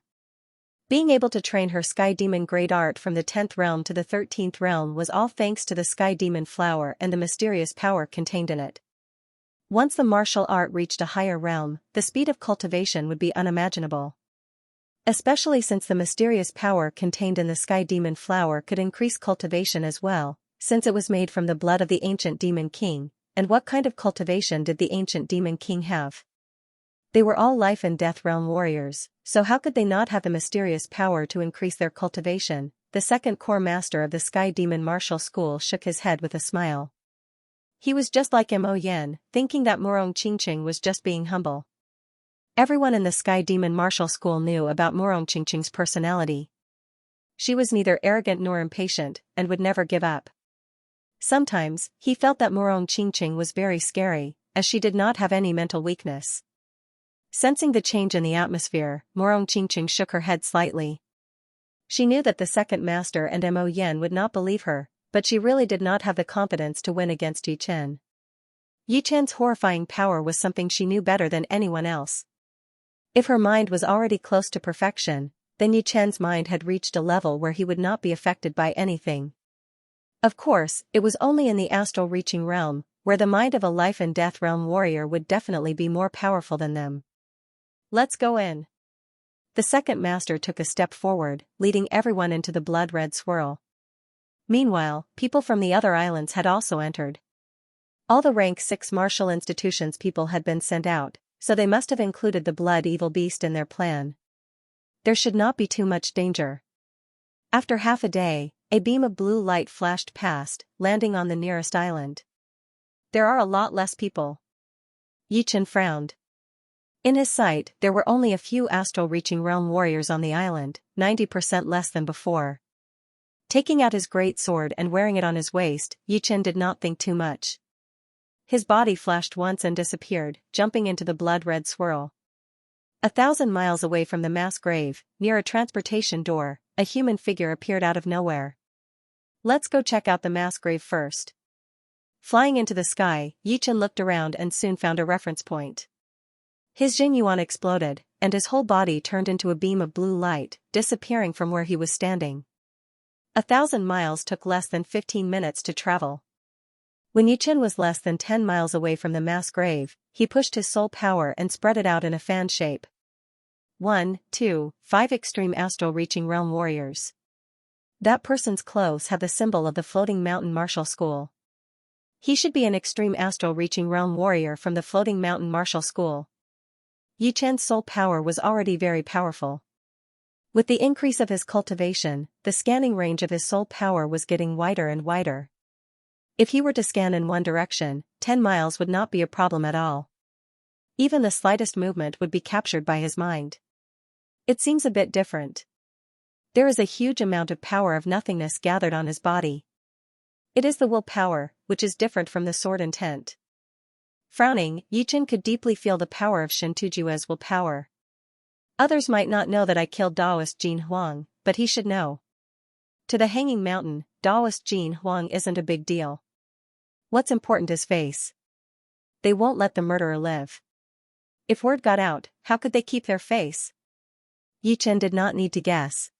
Being able to train her sky demon great art from the 10th realm to the 13th realm was all thanks to the sky demon flower and the mysterious power contained in it. Once the martial art reached a higher realm, the speed of cultivation would be unimaginable. Especially since the mysterious power contained in the sky demon flower could increase cultivation as well, since it was made from the blood of the ancient demon king. And what kind of cultivation did the ancient demon king have? They were all life and death realm warriors, so how could they not have the mysterious power to increase their cultivation? The second core master of the sky demon martial school shook his head with a smile. He was just like Mo Yan, thinking that Morong Qingqing was just being humble. Everyone in the Sky Demon Martial School knew about Morong Qingqing's personality. She was neither arrogant nor impatient, and would never give up. Sometimes, he felt that Morong Qingqing was very scary, as she did not have any mental weakness. Sensing the change in the atmosphere, Morong Qingqing shook her head slightly. She knew that the second master and Mo Yan would not believe her, but she really did not have the confidence to win against Yi Chen. Yi Chen's horrifying power was something she knew better than anyone else. If her mind was already close to perfection, then Yi Chen's mind had reached a level where he would not be affected by anything. Of course, it was only in the astral reaching realm, where the mind of a life and death realm warrior would definitely be more powerful than them. Let's go in. The second master took a step forward, leading everyone into the blood-red swirl. Meanwhile, people from the other islands had also entered. All the rank 6 martial institutions people had been sent out, so they must have included the blood evil beast in their plan. There should not be too much danger. After half a day, a beam of blue light flashed past, landing on the nearest island. There are a lot less people. Yi Chen frowned. In his sight, there were only a few astral-reaching realm warriors on the island, 90% less than before. Taking out his great sword and wearing it on his waist, Yi Chen did not think too much. His body flashed once and disappeared, jumping into the blood-red swirl. 1,000 miles away from the mass grave, near a transportation door, a human figure appeared out of nowhere. Let's go check out the mass grave first. Flying into the sky, Yi Chen looked around and soon found a reference point. His Jing Yuan exploded, and his whole body turned into a beam of blue light, disappearing from where he was standing. 1,000 miles took less than 15 minutes to travel. When Yi Chen was less than 10 miles away from the mass grave, he pushed his soul power and spread it out in a fan shape. 1, 2, 5 extreme astral reaching realm warriors. That person's clothes have the symbol of the floating mountain martial school. He should be an extreme astral reaching realm warrior from the floating mountain martial school. Yi Chen's soul power was already very powerful. With the increase of his cultivation, the scanning range of his soul power was getting wider and wider. If he were to scan in one direction, 10 miles would not be a problem at all. Even the slightest movement would be captured by his mind. It seems a bit different. There is a huge amount of power of nothingness gathered on his body. It is the will power, which is different from the sword intent. Frowning, Yi Chen could deeply feel the power of Shen Tujue's will power. Others might not know that I killed Daoist Jin Huang, but he should know. To the Hanging Mountain, Daoist Jin Huang isn't a big deal. What's important is face. They won't let the murderer live. If word got out, how could they keep their face? Yi Chen did not need to guess.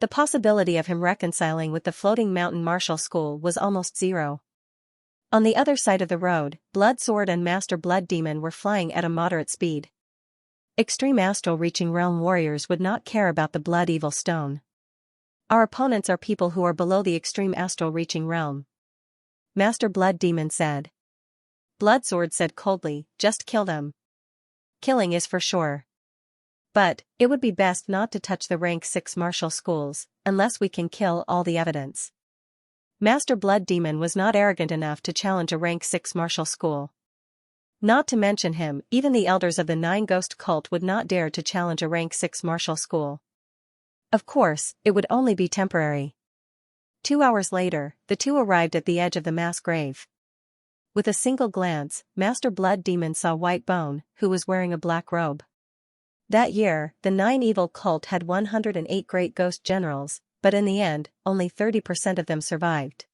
The possibility of him reconciling with the floating mountain martial school was almost zero. On the other side of the road, Blood Sword and Master Blood Demon were flying at a moderate speed. Extreme astral reaching realm warriors would not care about the Blood Evil Stone. Our opponents are people who are below the extreme astral reaching realm, Master Blood Demon said. Blood Sword said coldly, just kill them. Killing is for sure. But, it would be best not to touch the rank 6 martial schools, unless we can kill all the evidence. Master Blood Demon was not arrogant enough to challenge a rank 6 martial school. Not to mention him, even the elders of the 9 Ghost cult would not dare to challenge a rank 6 martial school. Of course, it would only be temporary. 2 hours later, the two arrived at the edge of the mass grave. With a single glance, Master Blood Demon saw White Bone, who was wearing a black robe. That year, the 9 Evil cult had 108 great ghost generals, but in the end, only 30% of them survived.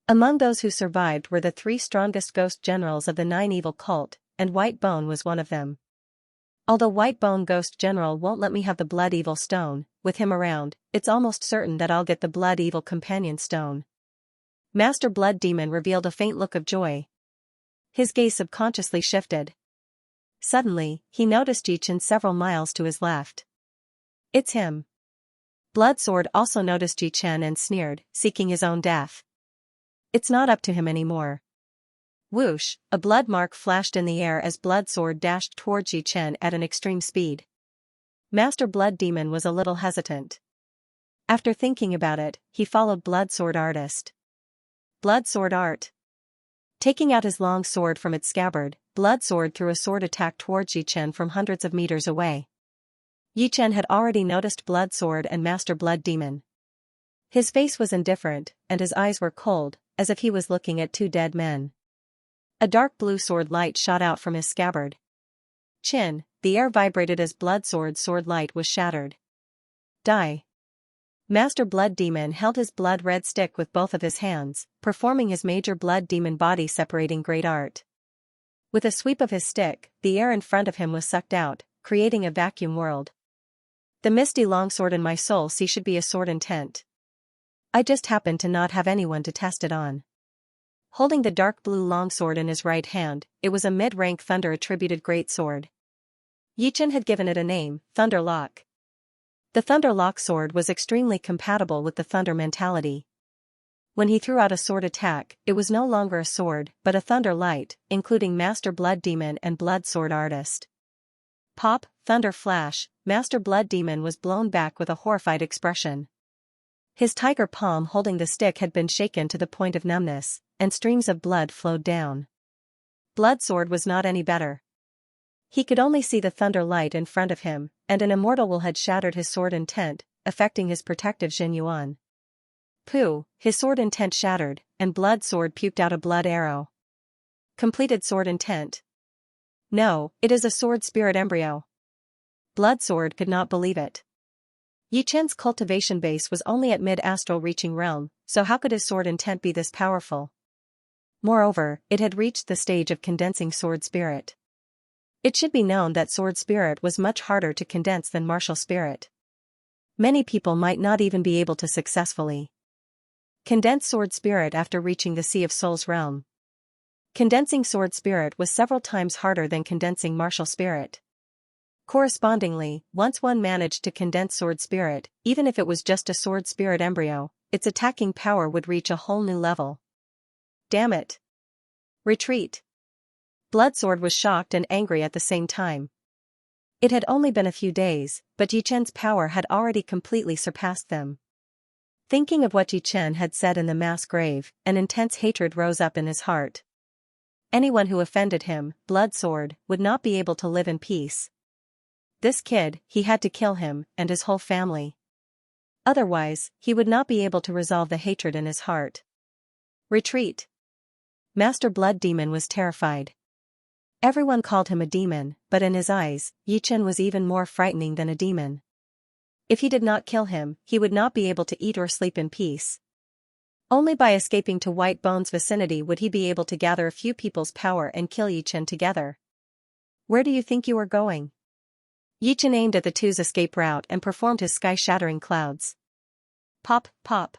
Among those who survived were the 3 strongest ghost generals of the 9 Evil cult, and White Bone was one of them. Although White Bone Ghost General won't let me have the Blood Evil Stone, with him around, it's almost certain that I'll get the Blood Evil Companion Stone. Master Blood Demon revealed a faint look of joy. His gaze subconsciously shifted. Suddenly, he noticed Yi Chen several miles to his left. It's him. Blood Sword also noticed Yi Chen and sneered, seeking his own death. It's not up to him anymore. Whoosh, a blood mark flashed in the air as Blood Sword dashed towards Yi Chen at an extreme speed. Master Blood Demon was a little hesitant. After thinking about it, he followed Blood Sword Artist. Blood Sword Art. Taking out his long sword from its scabbard, Blood Sword threw a sword attack towards Yi Chen from hundreds of meters away. Yi Chen had already noticed Blood Sword and Master Blood Demon. His face was indifferent, and his eyes were cold, as if he was looking at 2 dead men. A dark blue sword light shot out from his scabbard. Chin, the air vibrated as Blood Sword's sword light was shattered. Die. Master Blood Demon held his blood red stick with both of his hands, performing his major Blood Demon body separating great art. With a sweep of his stick, the air in front of him was sucked out, creating a vacuum world. The misty longsword in my soul sea should be a sword intent. I just happened to not have anyone to test it on. Holding the dark blue longsword in his right hand, it was a mid-rank thunder-attributed great sword. Yi Chen had given it a name, Thunder Lock. The Thunder Lock sword was extremely compatible with the thunder mentality. When he threw out a sword attack, it was no longer a sword, but a thunder light, including Master Blood Demon and Blood Sword Artist. Pop, thunder flash, Master Blood Demon was blown back with a horrified expression. His tiger palm holding the stick had been shaken to the point of numbness, and streams of blood flowed down. Blood Sword was not any better. He could only see the thunder light in front of him, and an immortal will had shattered his sword intent, affecting his protective Xin Yuan. Pooh, his sword intent shattered, and Blood Sword puked out a blood arrow. Completed sword intent. No, it is a sword spirit embryo. Blood Sword could not believe it. Yi Chen's cultivation base was only at mid-astral reaching realm, so how could his sword intent be this powerful? Moreover, it had reached the stage of condensing sword spirit. It should be known that sword spirit was much harder to condense than martial spirit. Many people might not even be able to successfully condense sword spirit after reaching the Sea of Souls realm. Condensing sword spirit was several times harder than condensing martial spirit. Correspondingly, once one managed to condense sword spirit, even if it was just a sword spirit embryo, its attacking power would reach a whole new level. Damn it! Retreat! Blood Sword was shocked and angry at the same time. It had only been a few days, but Yi Chen's power had already completely surpassed them. Thinking of what Yi Chen had said in the mass grave, an intense hatred rose up in his heart. Anyone who offended him, Blood Sword, would not be able to live in peace. This kid, he had to kill him, and his whole family. Otherwise, he would not be able to resolve the hatred in his heart. Retreat! Master Blood Demon was terrified. Everyone called him a demon, but in his eyes, Yi Chen was even more frightening than a demon. If he did not kill him, he would not be able to eat or sleep in peace. Only by escaping to White Bone's vicinity would he be able to gather a few people's power and kill Yi Chen together. Where do you think you are going? Yichen aimed at the two's escape route and performed his sky-shattering clouds. Pop, pop.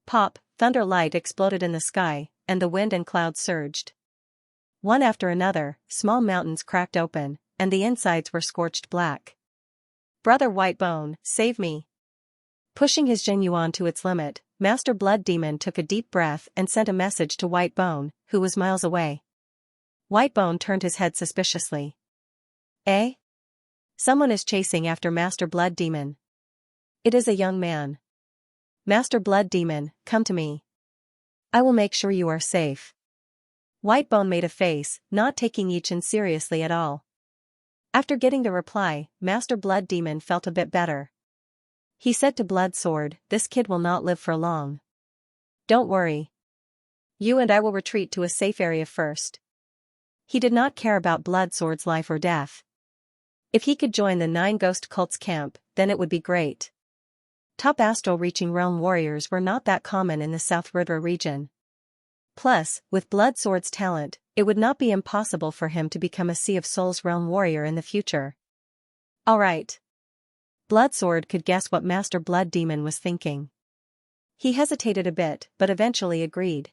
Pop, thunder light exploded in the sky, and the wind and clouds surged. One after another, small mountains cracked open, and the insides were scorched black. Brother Whitebone, save me! Pushing his Genuine to its limit, Master Blood Demon took a deep breath and sent a message to Whitebone, who was miles away. Whitebone turned his head suspiciously. Eh? Someone is chasing after Master Blood Demon. It is a young man. Master Blood Demon, come to me. I will make sure you are safe. Whitebone made a face, not taking Yichen seriously at all. After getting the reply, Master Blood Demon felt a bit better. He said to Blood Sword, this kid will not live for long. Don't worry. You and I will retreat to a safe area first. He did not care about Blood Sword's life or death. If he could join the 9 Ghost Cult's camp, then it would be great. Top astral-reaching realm warriors were not that common in the South Rudra region. Plus, with Blood Sword's talent, it would not be impossible for him to become a Sea of Souls realm warrior in the future. Alright. Blood Sword could guess what Master Blood Demon was thinking. He hesitated a bit, but eventually agreed.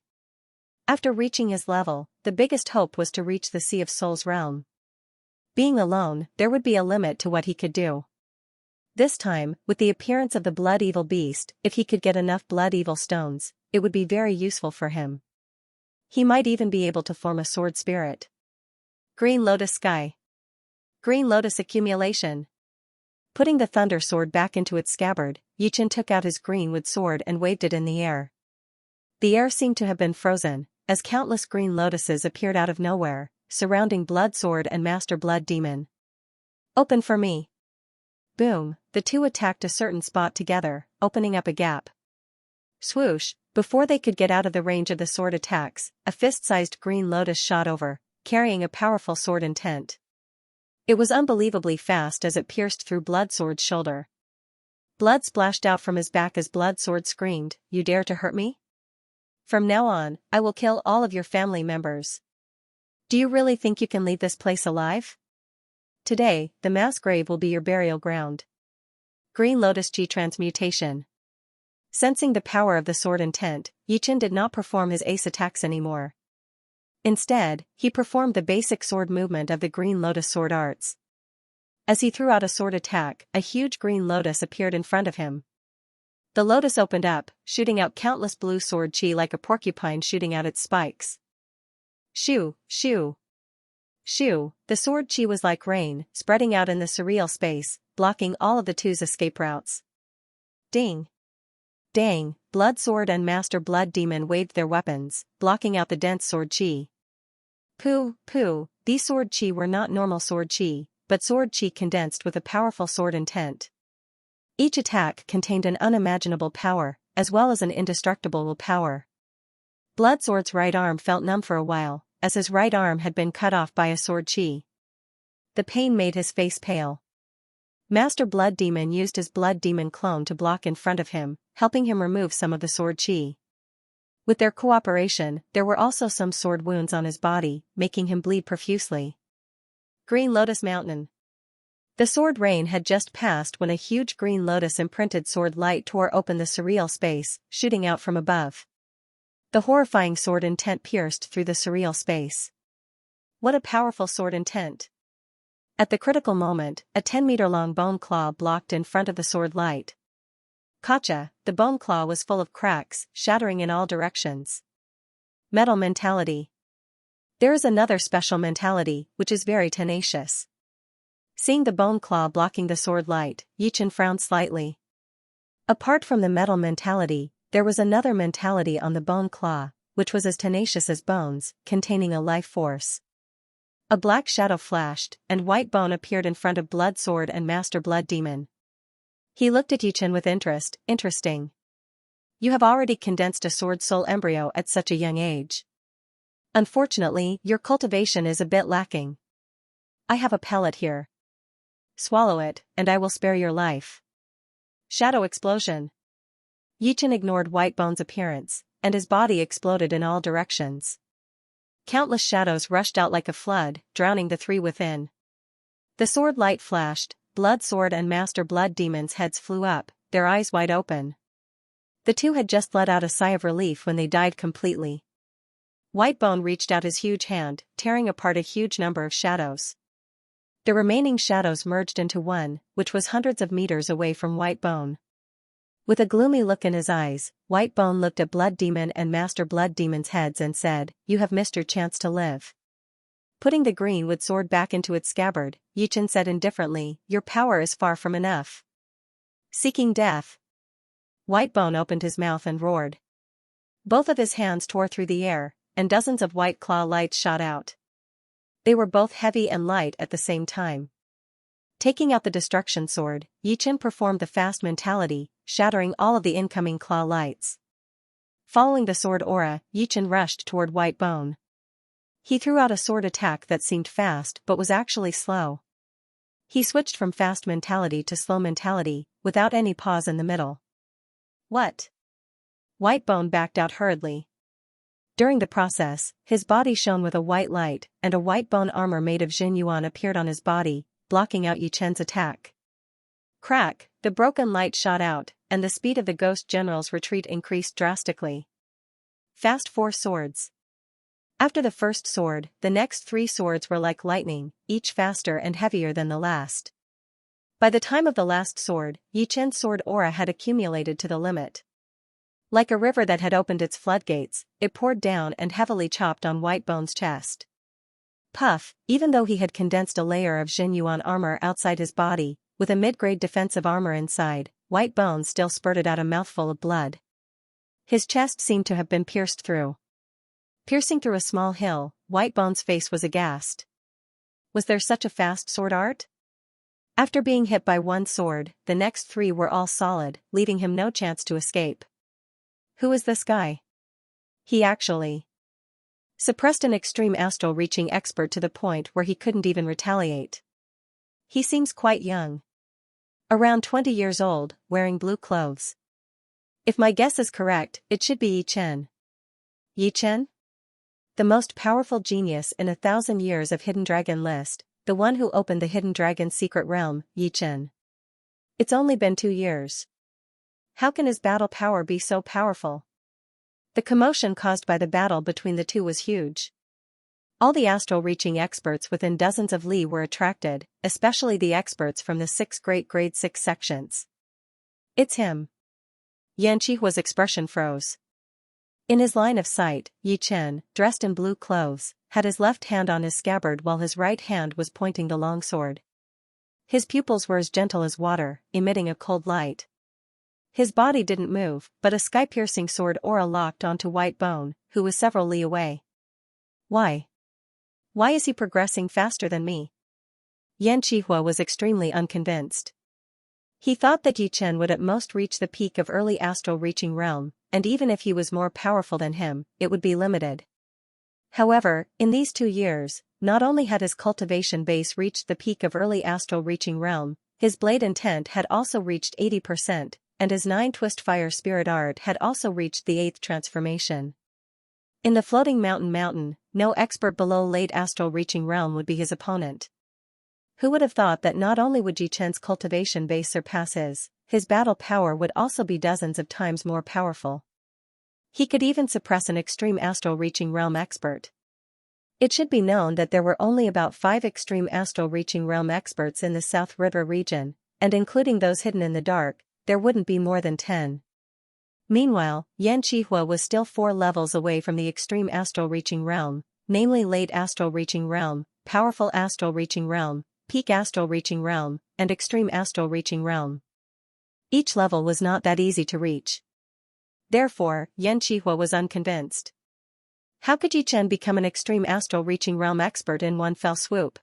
After reaching his level, the biggest hope was to reach the Sea of Souls realm. Being alone, there would be a limit to what he could do. This time, with the appearance of the Blood Evil Beast, if he could get enough Blood Evil Stones, it would be very useful for him. He might even be able to form a sword spirit. Green Lotus Sky. Green Lotus Accumulation. Putting the Thunder Sword back into its scabbard, Yichen took out his greenwood sword and waved it in the air. The air seemed to have been frozen, as countless green lotuses appeared out of nowhere, surrounding Blood Sword and Master Blood Demon. Open for me. Boom, the two attacked a certain spot together, opening up a gap. Swoosh, before they could get out of the range of the sword attacks, a fist-sized green lotus shot over, carrying a powerful sword intent. It was unbelievably fast as it pierced through Blood Sword's shoulder. Blood splashed out from his back as Blood Sword screamed, "You dare to hurt me? From now on, I will kill all of your family members. Do you really think you can leave this place alive? Today, the mass grave will be your burial ground." Green Lotus Chi Transmutation. Sensing the power of the sword intent, Yichen did not perform his ace attacks anymore. Instead, he performed the basic sword movement of the Green Lotus sword arts. As he threw out a sword attack, a huge green lotus appeared in front of him. The lotus opened up, shooting out countless blue sword chi like a porcupine shooting out its spikes. Shoo, shoo. Shoo, the sword chi was like rain, spreading out in the surreal space, blocking all of the two's escape routes. Ding. Dang, Blood Sword and Master Blood Demon waved their weapons, blocking out the dense sword chi. Pooh, pooh, these sword chi were not normal sword chi, but sword chi condensed with a powerful sword intent. Each attack contained an unimaginable power, as well as an indestructible willpower. Blood Sword's right arm felt numb for a while, as his right arm had been cut off by a sword chi. The pain made his face pale. Master Blood Demon used his Blood Demon clone to block in front of him, helping him remove some of the sword chi. With their cooperation, there were also some sword wounds on his body, making him bleed profusely. Green Lotus Mountain. The sword rain had just passed when a huge green lotus imprinted sword light tore open the surreal space, shooting out from above. The horrifying sword intent pierced through the surreal space. What a powerful sword intent! At the critical moment, a 10-meter-long bone claw blocked in front of the sword light. Gotcha, the bone claw was full of cracks, shattering in all directions. Metal mentality. There is another special mentality, which is very tenacious. Seeing the bone claw blocking the sword light, Yichen frowned slightly. Apart from the metal mentality, there was another mentality on the bone claw, which was as tenacious as bones, containing a life force. A black shadow flashed, and white bone appeared in front of Blood Sword and Master Blood Demon. He looked at Yichen with interest. Interesting. You have already condensed a sword soul embryo at such a young age. Unfortunately, your cultivation is a bit lacking. I have a pellet here. Swallow it, and I will spare your life. Shadow explosion. Yichen ignored Whitebone's appearance, and his body exploded in all directions. Countless shadows rushed out like a flood, drowning the three within. The sword light flashed, Blood Sword and Master Blood Demon's heads flew up, their eyes wide open. The two had just let out a sigh of relief when they died completely. Whitebone reached out his huge hand, tearing apart a huge number of shadows. The remaining shadows merged into one, which was hundreds of meters away from Whitebone. With a gloomy look in his eyes, Whitebone looked at Blood Demon and Master Blood Demon's heads and said, "You have missed your chance to live." Putting the greenwood sword back into its scabbard, Yichen said indifferently, "Your power is far from enough." Seeking death. Whitebone opened his mouth and roared. Both of his hands tore through the air, and dozens of white claw lights shot out. They were both heavy and light at the same time. Taking out the destruction sword, Yichen performed the fast mentality, shattering all of the incoming claw lights. Following the sword aura, Yichen rushed toward Whitebone. He threw out a sword attack that seemed fast but was actually slow. He switched from fast mentality to slow mentality, without any pause in the middle. What? Whitebone backed out hurriedly. During the process, his body shone with a white light, and a white bone armor made of Xinyuan appeared on his body, blocking out Yichen's attack. Crack, the broken light shot out, and the speed of the Ghost General's retreat increased drastically. Fast 4 swords. After the first sword, the next 3 swords were like lightning, each faster and heavier than the last. By the time of the last sword, Yichen's sword aura had accumulated to the limit. Like a river that had opened its floodgates, it poured down and heavily chopped on Whitebone's chest. Puff, even though he had condensed a layer of Xinyuan armor outside his body, with a mid-grade defensive armor inside, Whitebone still spurted out a mouthful of blood. His chest seemed to have been pierced through. Piercing through a small hill, Whitebone's face was aghast. Was there such a fast sword art? After being hit by one sword, the next 3 were all solid, leaving him no chance to escape. Who is this guy? He actually suppressed an extreme astral reaching expert to the point where he couldn't even retaliate. He seems quite young. Around 20 years old, wearing blue clothes. If my guess is correct, it should be Yichen. Yichen? The most powerful genius in 1,000 years of Hidden Dragon list, the one who opened the Hidden Dragon's secret realm, Yichen. It's only been 2 years. How can his battle power be so powerful? The commotion caused by the battle between the two was huge. All the astral-reaching experts within dozens of li were attracted, especially the experts from the 6 great grade 6 sections. It's him. Xianxia's expression froze. In his line of sight, Yichen, dressed in blue clothes, had his left hand on his scabbard while his right hand was pointing the longsword. His pupils were as gentle as water, emitting a cold light. His body didn't move, but a sky-piercing sword aura locked onto Whitebone, who was several li away. Why? Why is he progressing faster than me? Xianxia was extremely unconvinced. He thought that Yichen would at most reach the peak of early astral reaching realm, and even if he was more powerful than him, it would be limited. However, in these 2 years, not only had his cultivation base reached the peak of early astral reaching realm, his blade intent had also reached 80%, and his 9 twist fire spirit art had also reached the 8th transformation. In the floating mountain, no expert below late astral reaching realm would be his opponent. Who would have thought that not only would Yichen's cultivation base surpass his battle power would also be dozens of times more powerful. He could even suppress an extreme astral reaching realm expert. It should be known that there were only about 5 extreme astral reaching realm experts in the South River region, and including those hidden in the dark, there wouldn't be more than 10. Meanwhile, Xianxia was still 4 levels away from the extreme astral reaching realm, namely late astral reaching realm, powerful astral reaching realm, peak astral reaching realm, and extreme astral reaching realm. Each level was not that easy to reach. Therefore, Xianxia was unconvinced. How could Yichen become an extreme astral reaching realm expert in one fell swoop?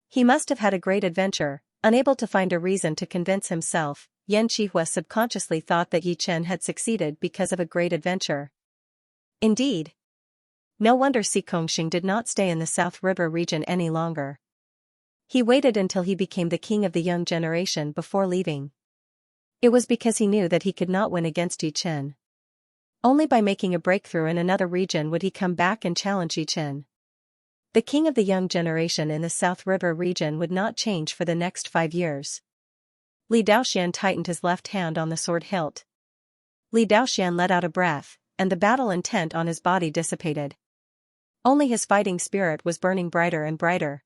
He must have had a great adventure. Unable to find a reason to convince himself, Xianxia subconsciously thought that Yichen had succeeded because of a great adventure. Indeed. No wonder Xikongxing did not stay in the South River region any longer. He waited until he became the king of the young generation before leaving. It was because he knew that he could not win against Yichen. Only by making a breakthrough in another region would he come back and challenge Yichen. The king of the young generation in the South River region would not change for the next 5 years. Li Daoxian tightened his left hand on the sword hilt. Li Daoxian let out a breath, and the battle intent on his body dissipated. Only his fighting spirit was burning brighter and brighter.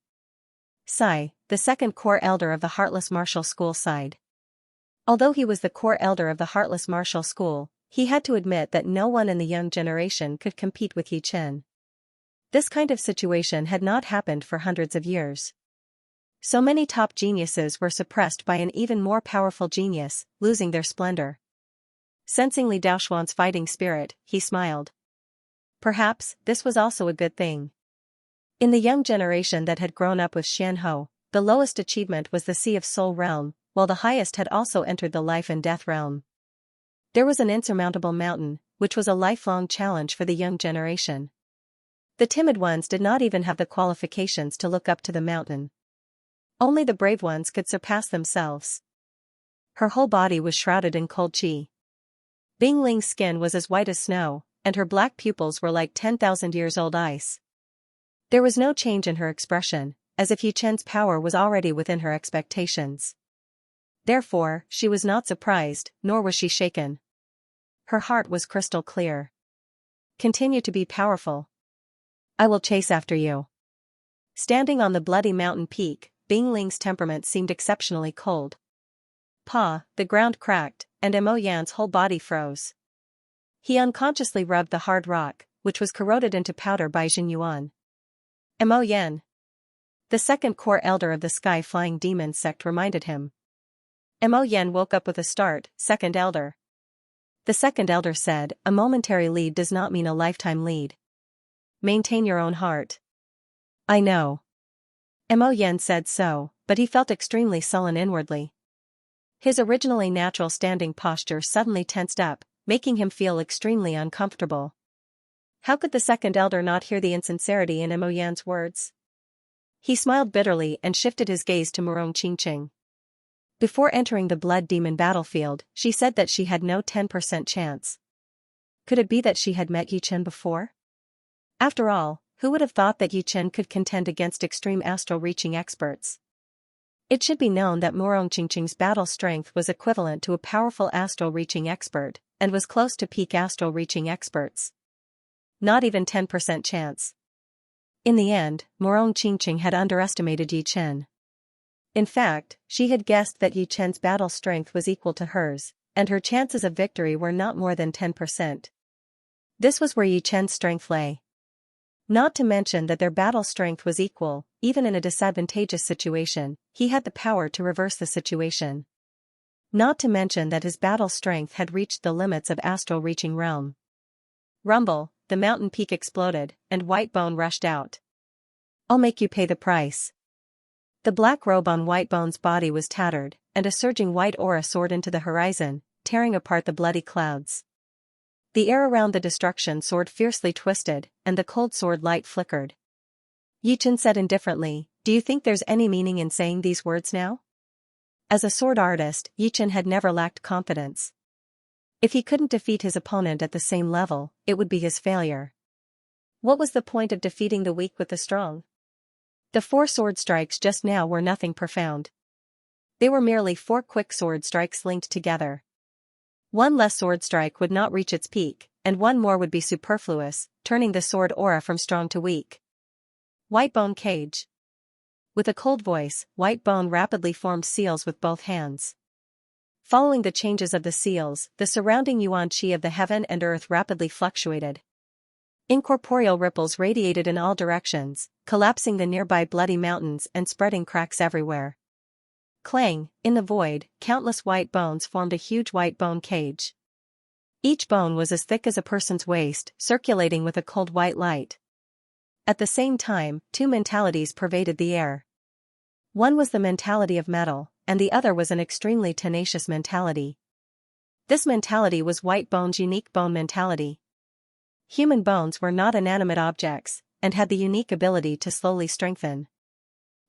Sai, the second core elder of the Heartless Martial School, sighed. Although he was the core elder of the Heartless Martial School, he had to admit that no one in the young generation could compete with Yichen. This kind of situation had not happened for hundreds of years. So many top geniuses were suppressed by an even more powerful genius, losing their splendor. Sensing Li Daoxuan's fighting spirit, he smiled. Perhaps this was also a good thing. In the young generation that had grown up with Xianhou, the lowest achievement was the Sea of Soul realm, while the highest had also entered the Life and Death realm. There was an insurmountable mountain, which was a lifelong challenge for the young generation. The timid ones did not even have the qualifications to look up to the mountain. Only the brave ones could surpass themselves. Her whole body was shrouded in cold qi. Bing Ling's skin was as white as snow, and her black pupils were like 10,000 years old ice. There was no change in her expression, as if Yichen's power was already within her expectations. Therefore, she was not surprised, nor was she shaken. Her heart was crystal clear. Continue to be powerful. I will chase after you. Standing on the bloody mountain peak, Bing Ling's temperament seemed exceptionally cold. The ground cracked, and Mo Yan's whole body froze. He unconsciously rubbed the hard rock, which was corroded into powder by Jin Yuan. Mo Yan. The second core elder of the Sky Flying Demon sect reminded him. Mo Yan woke up with a start. Second elder. The second elder said, a momentary lead does not mean a lifetime lead. Maintain your own heart. I know. Mo Yan said so, but he felt extremely sullen inwardly. His originally natural standing posture suddenly tensed up, making him feel extremely uncomfortable. How could the second elder not hear the insincerity in Mo Yan's words? He smiled bitterly and shifted his gaze to Murong Qingqing. Before entering the blood demon battlefield, she said that she had no 10% chance. Could it be that she had met Yichen before? After all, who would have thought that Yichen could contend against extreme astral-reaching experts? It should be known that Murong Qingqing's battle strength was equivalent to a powerful astral-reaching expert, and was close to peak astral-reaching experts. Not even 10% chance. In the end, Murong Qingqing had underestimated Yichen. In fact, she had guessed that Yichen's battle strength was equal to hers, and her chances of victory were not more than 10%. This was where Yichen's strength lay. Not to mention that their battle strength was equal, even in a disadvantageous situation, he had the power to reverse the situation. Not to mention that his battle strength had reached the limits of astral-reaching realm. Rumble, the mountain peak exploded, and White Bone rushed out. I'll make you pay the price. The black robe on White Bone's body was tattered, and a surging white aura soared into the horizon, tearing apart the bloody clouds. The air around the destruction sword fiercely twisted, and the cold sword light flickered. Yichen said indifferently, do you think there's any meaning in saying these words now? As a sword artist, Yichen had never lacked confidence. If he couldn't defeat his opponent at the same level, it would be his failure. What was the point of defeating the weak with the strong? The 4 sword strikes just now were nothing profound. They were merely 4 quick sword strikes linked together. One less sword strike would not reach its peak, and one more would be superfluous, turning the sword aura from strong to weak. White Bone Cage. With a cold voice, White Bone rapidly formed seals with both hands. Following the changes of the seals, the surrounding yuan qi of the heaven and earth rapidly fluctuated. Incorporeal ripples radiated in all directions, collapsing the nearby bloody mountains and spreading cracks everywhere. Clang, in the void, countless white bones formed a huge white bone cage. Each bone was as thick as a person's waist, circulating with a cold white light. At the same time, 2 mentalities pervaded the air. One was the mentality of metal, and the other was an extremely tenacious mentality. This mentality was White Bone's unique bone mentality. Human bones were not inanimate objects, and had the unique ability to slowly strengthen.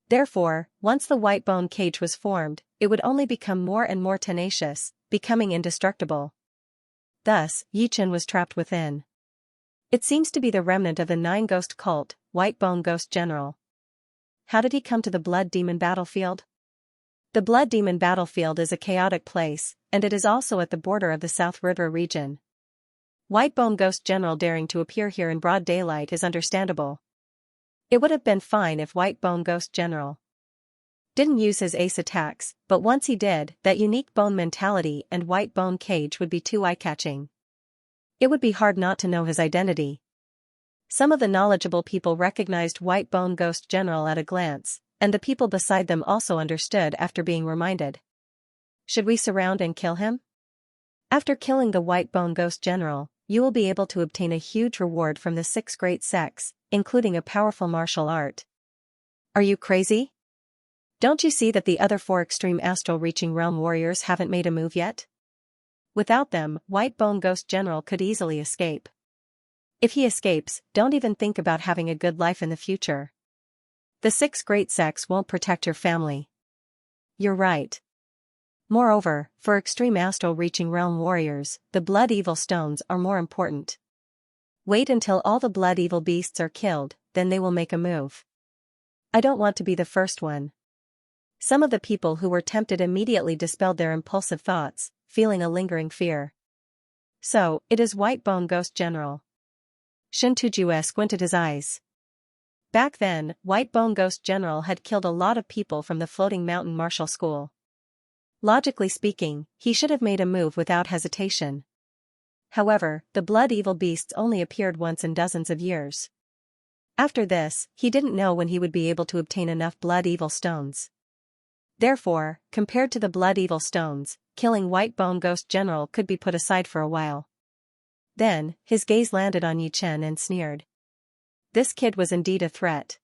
Therefore, once the white bone cage was formed, it would only become more and more tenacious, becoming indestructible. Thus, Yichen was trapped within. It seems to be the remnant of the nine-ghost cult, White Bone Ghost General. How did he come to the Blood Demon battlefield? The Blood Demon battlefield is a chaotic place, and it is also at the border of the South River region. White Bone Ghost General daring to appear here in broad daylight is understandable. It would have been fine if White Bone Ghost General didn't use his ace attacks, but once he did, that unique bone mentality and white bone cage would be too eye-catching. It would be hard not to know his identity. Some of the knowledgeable people recognized White Bone Ghost General at a glance, and the people beside them also understood after being reminded. Should we surround and kill him? After killing the White Bone Ghost General, you will be able to obtain a huge reward from the 6 great sects, including a powerful martial art. Are you crazy? Don't you see that the other 4 extreme astral reaching realm warriors haven't made a move yet? Without them, White Bone Ghost General could easily escape. If he escapes, don't even think about having a good life in the future. The 6 great sects won't protect your family. You're right. Moreover, for extreme astral reaching realm warriors, the blood evil stones are more important. Wait until all the blood evil beasts are killed, then they will make a move. I don't want to be the first one. Some of the people who were tempted immediately dispelled their impulsive thoughts, feeling a lingering fear. So, it is White Bone Ghost General. Xianxia squinted his eyes. Back then, White Bone Ghost General had killed a lot of people from the Floating Mountain Martial School. Logically speaking, he should have made a move without hesitation. However, the blood evil beasts only appeared once in dozens of years. After this, he didn't know when he would be able to obtain enough blood evil stones. Therefore, compared to the blood evil stones, killing White Bone Ghost General could be put aside for a while. Then, his gaze landed on Yichen and sneered. This kid was indeed a threat.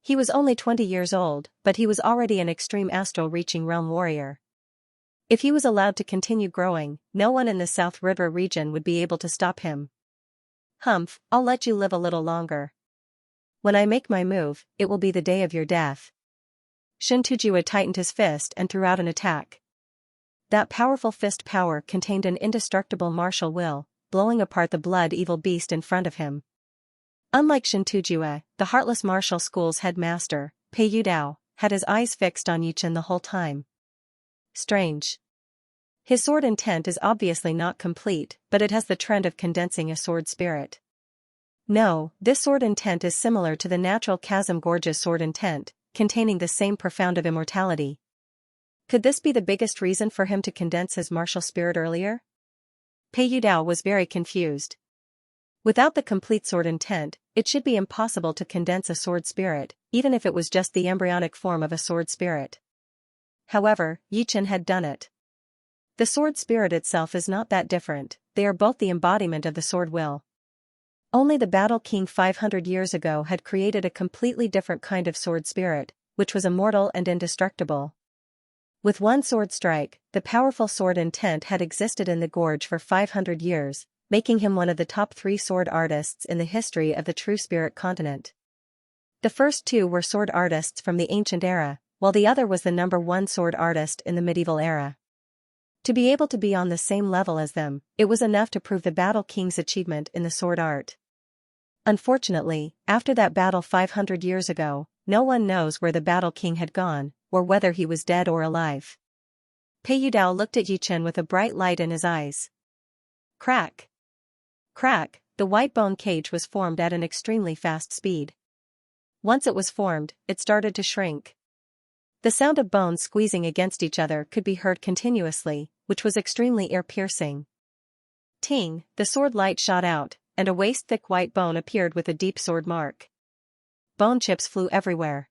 He was only 20 years old, but he was already an extreme astral reaching realm warrior. If he was allowed to continue growing, no one in the South River region would be able to stop him. Humph, I'll let you live a little longer. When I make my move, it will be the day of your death. Xianxia tightened his fist and threw out an attack. That powerful fist power contained an indestructible martial will, blowing apart the blood evil beast in front of him. Unlike Xianxia, the Heartless Martial School's headmaster, Pei Yudao, had his eyes fixed on Yichen the whole time. Strange. His sword intent is obviously not complete, but it has the trend of condensing a sword spirit. No, this sword intent is similar to the natural Chasm Gorge's sword intent, containing the same profound of immortality. Could this be the biggest reason for him to condense his martial spirit earlier? Pei Yudao was very confused. Without the complete sword intent, it should be impossible to condense a sword spirit, even if it was just the embryonic form of a sword spirit. However, Yichen had done it. The sword spirit itself is not that different, they are both the embodiment of the sword will. Only the Battle King 500 years ago had created a completely different kind of sword spirit, which was immortal and indestructible. With one sword strike, the powerful sword intent had existed in the gorge for 500 years, making him one of the top 3 sword artists in the history of the True Spirit continent. The first 2 were sword artists from the ancient era, while the other was the number 1 sword artist in the medieval era. To be able to be on the same level as them, it was enough to prove the Battle King's achievement in the sword art. Unfortunately, after that battle 500 years ago, no one knows where the Battle King had gone, or whether he was dead or alive. Pei Yudao looked at Yichen with a bright light in his eyes. Crack! Crack! The white bone cage was formed at an extremely fast speed. Once it was formed, it started to shrink. The sound of bones squeezing against each other could be heard continuously, which was extremely ear-piercing. Ting! The sword light shot out, and a waist-thick white bone appeared with a deep sword mark. Bone chips flew everywhere.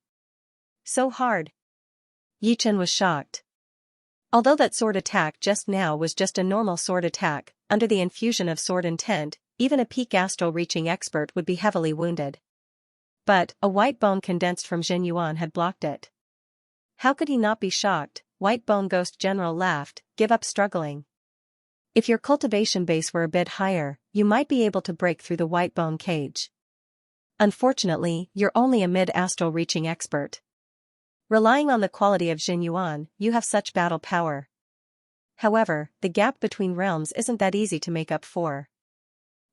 So hard! Yichen was shocked. Although that sword attack just now was just a normal sword attack, under the infusion of sword intent, even a peak astral reaching expert would be heavily wounded. But, a white bone condensed from Jin Yuan had blocked it. How could he not be shocked? White Bone Ghost General laughed. Give up struggling. If your cultivation base were a bit higher, you might be able to break through the white bone cage. Unfortunately, you're only a mid-astral reaching expert. Relying on the quality of Jin Yuan, you have such battle power. However, the gap between realms isn't that easy to make up for.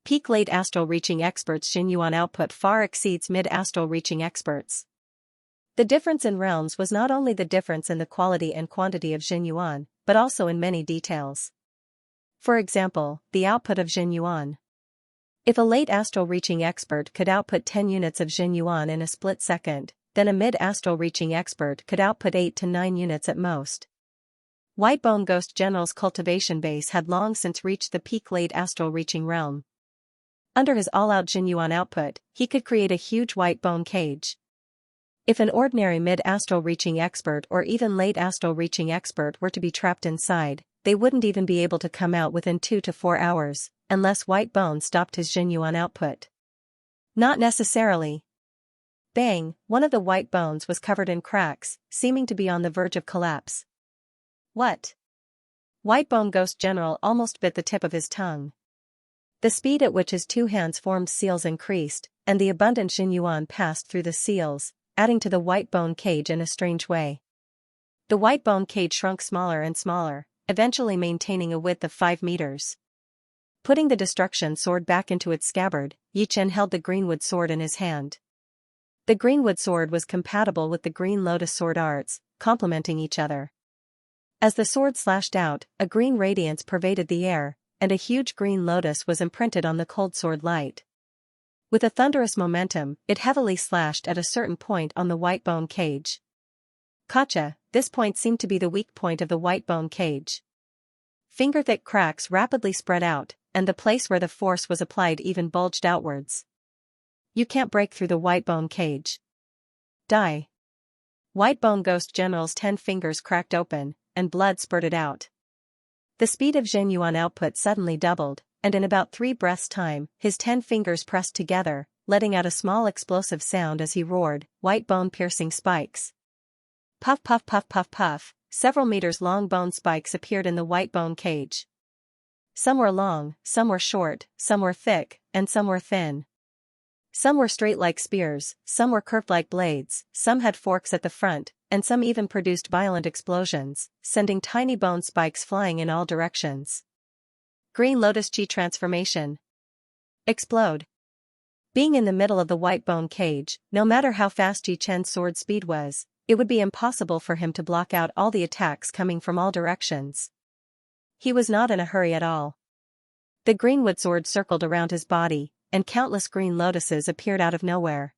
Peak late astral reaching experts' Xinyuan output far exceeds mid astral reaching experts. The difference in realms was not only the difference in the quality and quantity of Xinyuan, but also in many details. For example, the output of Xinyuan. If a late astral reaching expert could output 10 units of Xinyuan in a split second, then a mid astral reaching expert could output 8 to 9 units at most. Whitebone Ghost General's cultivation base had long since reached the peak late astral reaching realm. Under his all-out Xinyuan output, he could create a huge white bone cage. If an ordinary mid-astral reaching expert or even late astral reaching expert were to be trapped inside, they wouldn't even be able to come out within 2 to 4 hours, unless white bone stopped his Xinyuan output. Not necessarily. Bang, one of the white bones was covered in cracks, seeming to be on the verge of collapse. What? Whitebone Ghost General almost bit the tip of his tongue. The speed at which his two hands formed seals increased, and the abundant Xinyuan passed through the seals, adding to the white bone cage in a strange way. The white bone cage shrunk smaller and smaller, eventually maintaining a width of 5 meters. Putting the destruction sword back into its scabbard, Yichen held the greenwood sword in his hand. The greenwood sword was compatible with the green lotus sword arts, complementing each other. As the sword slashed out, a green radiance pervaded the air, and a huge green lotus was imprinted on the cold sword light. With a thunderous momentum, it heavily slashed at a certain point on the white bone cage. Gotcha, this point seemed to be the weak point of the white bone cage. Finger-thick cracks rapidly spread out, and the place where the force was applied even bulged outwards. You can't break through the white bone cage. Die. Whitebone Ghost General's 10 fingers cracked open, and blood spurted out. The speed of Xinyuan output suddenly doubled, and in about 3 breaths' time, his 10 fingers pressed together, letting out a small explosive sound as he roared, white bone-piercing spikes. Puff puff puff puff puff, several meters-long bone spikes appeared in the white bone cage. Some were long, some were short, some were thick, and some were thin. Some were straight like spears, some were curved like blades, some had forks at the front, and some even produced violent explosions, sending tiny bone spikes flying in all directions. Green Lotus Chi Transformation. Explode. Being in the middle of the white bone cage, no matter how fast Ji Chen's sword speed was, it would be impossible for him to block out all the attacks coming from all directions. He was not in a hurry at all. The greenwood sword circled around his body, and countless green lotuses appeared out of nowhere.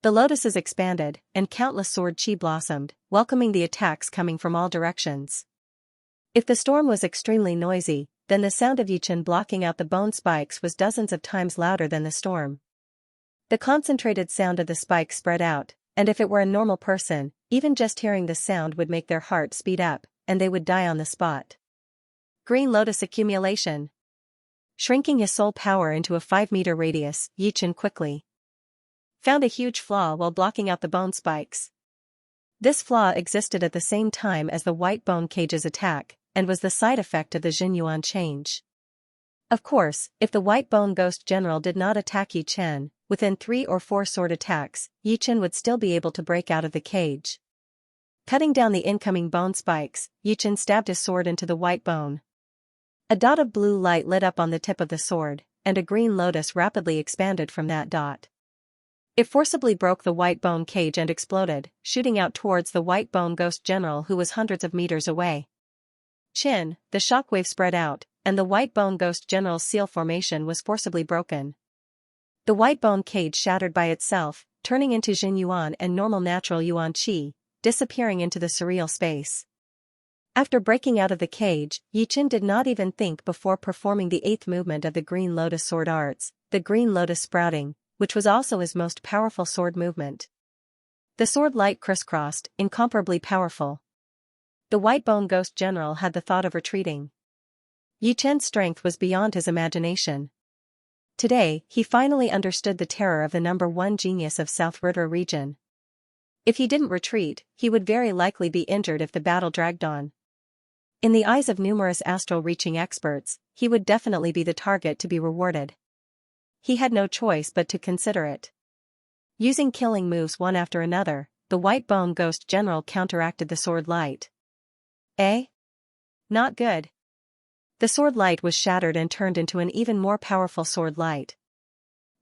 The lotuses expanded, and countless sword chi blossomed, welcoming the attacks coming from all directions. If the storm was extremely noisy, then the sound of Yichen blocking out the bone spikes was dozens of times louder than the storm. The concentrated sound of the spikes spread out, and if it were a normal person, even just hearing the sound would make their heart speed up, and they would die on the spot. Green Lotus Accumulation. Shrinking his soul power into a 5-meter radius, Yichen quickly found a huge flaw while blocking out the bone spikes. This flaw existed at the same time as the white bone cage's attack, and was the side effect of the Xinyuan change. Of course, if the white bone ghost general did not attack Yichen, within 3 or 4 sword attacks, Yichen would still be able to break out of the cage. Cutting down the incoming bone spikes, Yichen stabbed his sword into the white bone. A dot of blue light lit up on the tip of the sword, and a green lotus rapidly expanded from that dot. It forcibly broke the white bone cage and exploded, shooting out towards the white bone ghost general who was hundreds of meters away. Chin, the shockwave spread out, and the white bone ghost general's seal formation was forcibly broken. The white bone cage shattered by itself, turning into Xinyuan and normal natural Yuan Qi, disappearing into the surreal space. After breaking out of the cage, Yichen did not even think before performing the 8th movement of the Green Lotus Sword Arts, the Green Lotus Sprouting, which was also his most powerful sword movement. The sword light crisscrossed, incomparably powerful. The white bone ghost general had the thought of retreating. Yichen's strength was beyond his imagination. Today, he finally understood the terror of the number 1 genius of South Ritter region. If he didn't retreat, he would very likely be injured if the battle dragged on. In the eyes of numerous astral-reaching experts, he would definitely be the target to be rewarded. He had no choice but to consider it. Using killing moves one after another, the white bone ghost general counteracted the sword light. Eh? Not good. The sword light was shattered and turned into an even more powerful sword light.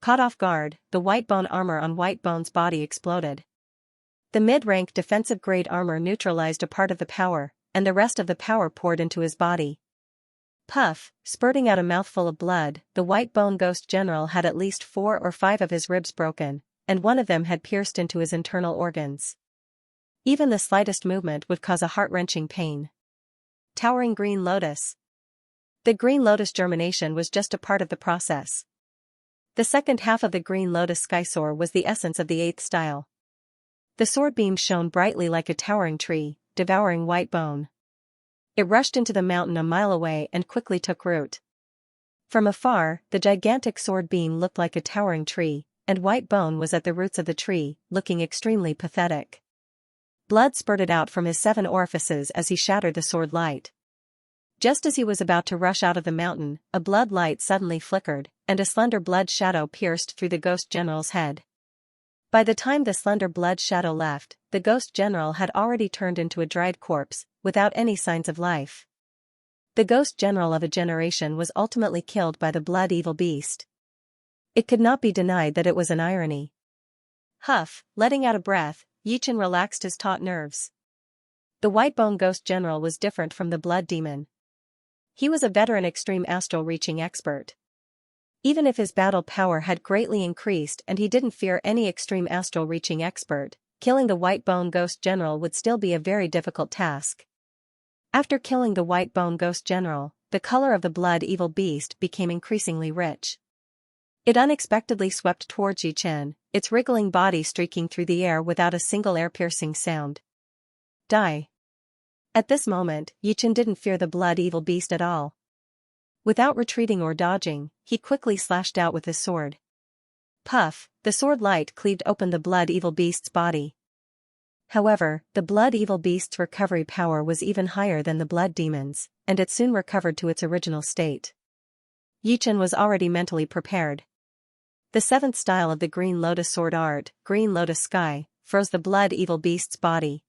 Caught off guard, the white bone armor on white bone's body exploded. The mid-rank defensive-grade armor neutralized a part of the power, and the rest of the power poured into his body. Puff, spurting out a mouthful of blood, the white bone ghost general had at least 4 or 5 of his ribs broken, and one of them had pierced into his internal organs. Even the slightest movement would cause a heart-wrenching pain. Towering green lotus. The green lotus germination was just a part of the process. The second half of the green lotus skysoar was the essence of the 8th style. The sword beam shone brightly like a towering tree, devouring white bone. It rushed into the mountain a mile away and quickly took root. From afar, the gigantic sword beam looked like a towering tree, and white bone was at the roots of the tree, looking extremely pathetic. Blood spurted out from his 7 orifices as he shattered the sword light. Just as he was about to rush out of the mountain, a blood light suddenly flickered, and a slender blood shadow pierced through the ghost general's head. By the time the slender blood shadow left, the ghost general had already turned into a dried corpse, without any signs of life. The ghost general of a generation was ultimately killed by the blood evil beast. It could not be denied that it was an irony. Huff, letting out a breath, Yichen relaxed his taut nerves. The white bone ghost general was different from the blood demon. He was a veteran extreme astral reaching expert. Even if his battle power had greatly increased and he didn't fear any extreme astral reaching expert, killing the white bone ghost general would still be a very difficult task. After killing the white bone ghost general, the color of the blood evil beast became increasingly rich. It unexpectedly swept towards Yichen, its wriggling body streaking through the air without a single air-piercing sound. Die. At this moment, Yichen didn't fear the blood evil beast at all. Without retreating or dodging, he quickly slashed out with his sword. Puff, the sword light cleaved open the blood evil beast's body. However, the blood evil beast's recovery power was even higher than the blood demon's, and it soon recovered to its original state. Yichen was already mentally prepared. The 7th style of the Green Lotus sword art, Green Lotus Sky, froze the blood evil beast's body.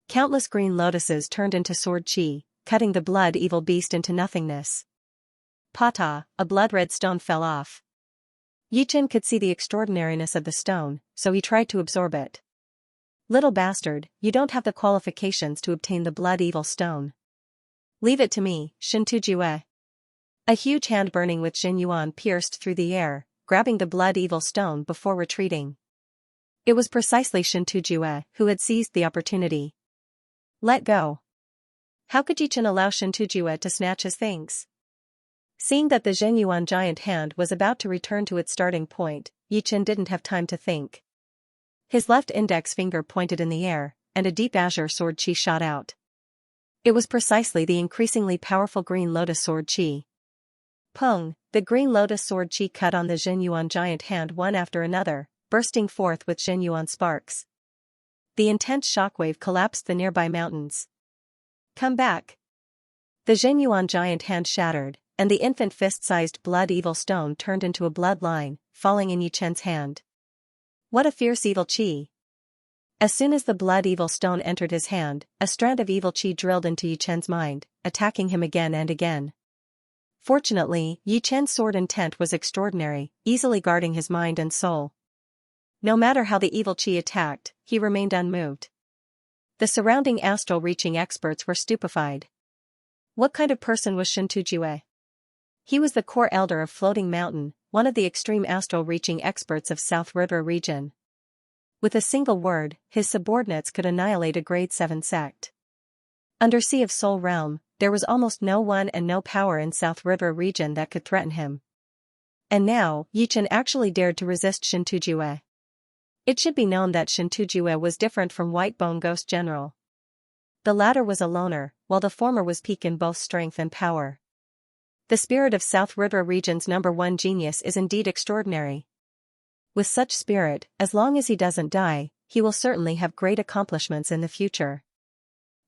Countless green lotuses turned into sword chi, cutting the blood evil beast into nothingness. Pata, a blood-red stone fell off. Yichen could see the extraordinariness of the stone, so he tried to absorb it. Little bastard, you don't have the qualifications to obtain the blood evil stone. Leave it to me, Shintujue. A huge hand burning with Jin Yuan pierced through the air, grabbing the blood evil stone before retreating. It was precisely Shintujue who had seized the opportunity. Let go. How could Yichen allow Shintujue to snatch his things? Seeing that the Jin Yuan giant hand was about to return to its starting point, Yichen didn't have time to think. His left index finger pointed in the air, and a deep azure sword chi shot out. It was precisely the increasingly powerful green lotus sword chi. Pung, the green lotus sword chi cut on the Jin Yuan giant hand one after another, bursting forth with Jin Yuan sparks. The intense shockwave collapsed the nearby mountains. Come back. The Jin Yuan giant hand shattered, and the infant fist-sized blood evil stone turned into a bloodline, falling in Yichen's hand. What a fierce evil chi! As soon as the blood evil stone entered his hand, a strand of evil chi drilled into Yichen's mind, attacking him again and again. Fortunately, Yichen's sword intent was extraordinary, easily guarding his mind and soul. No matter how the evil chi attacked, he remained unmoved. The surrounding astral reaching experts were stupefied. What kind of person was Shintujue? He was the core elder of Floating Mountain, one of the extreme astral reaching experts of South River region. With a single word, his subordinates could annihilate a grade 7 sect. Under Sea of Soul Realm, there was almost no one and no power in South River region that could threaten him. And now, Yichen actually dared to resist Shintujue. It should be known that Shintujue was different from White Bone Ghost General. The latter was a loner, while the former was peak in both strength and power. The spirit of South River region's #1 genius is indeed extraordinary. With such spirit, as long as he doesn't die, he will certainly have great accomplishments in the future.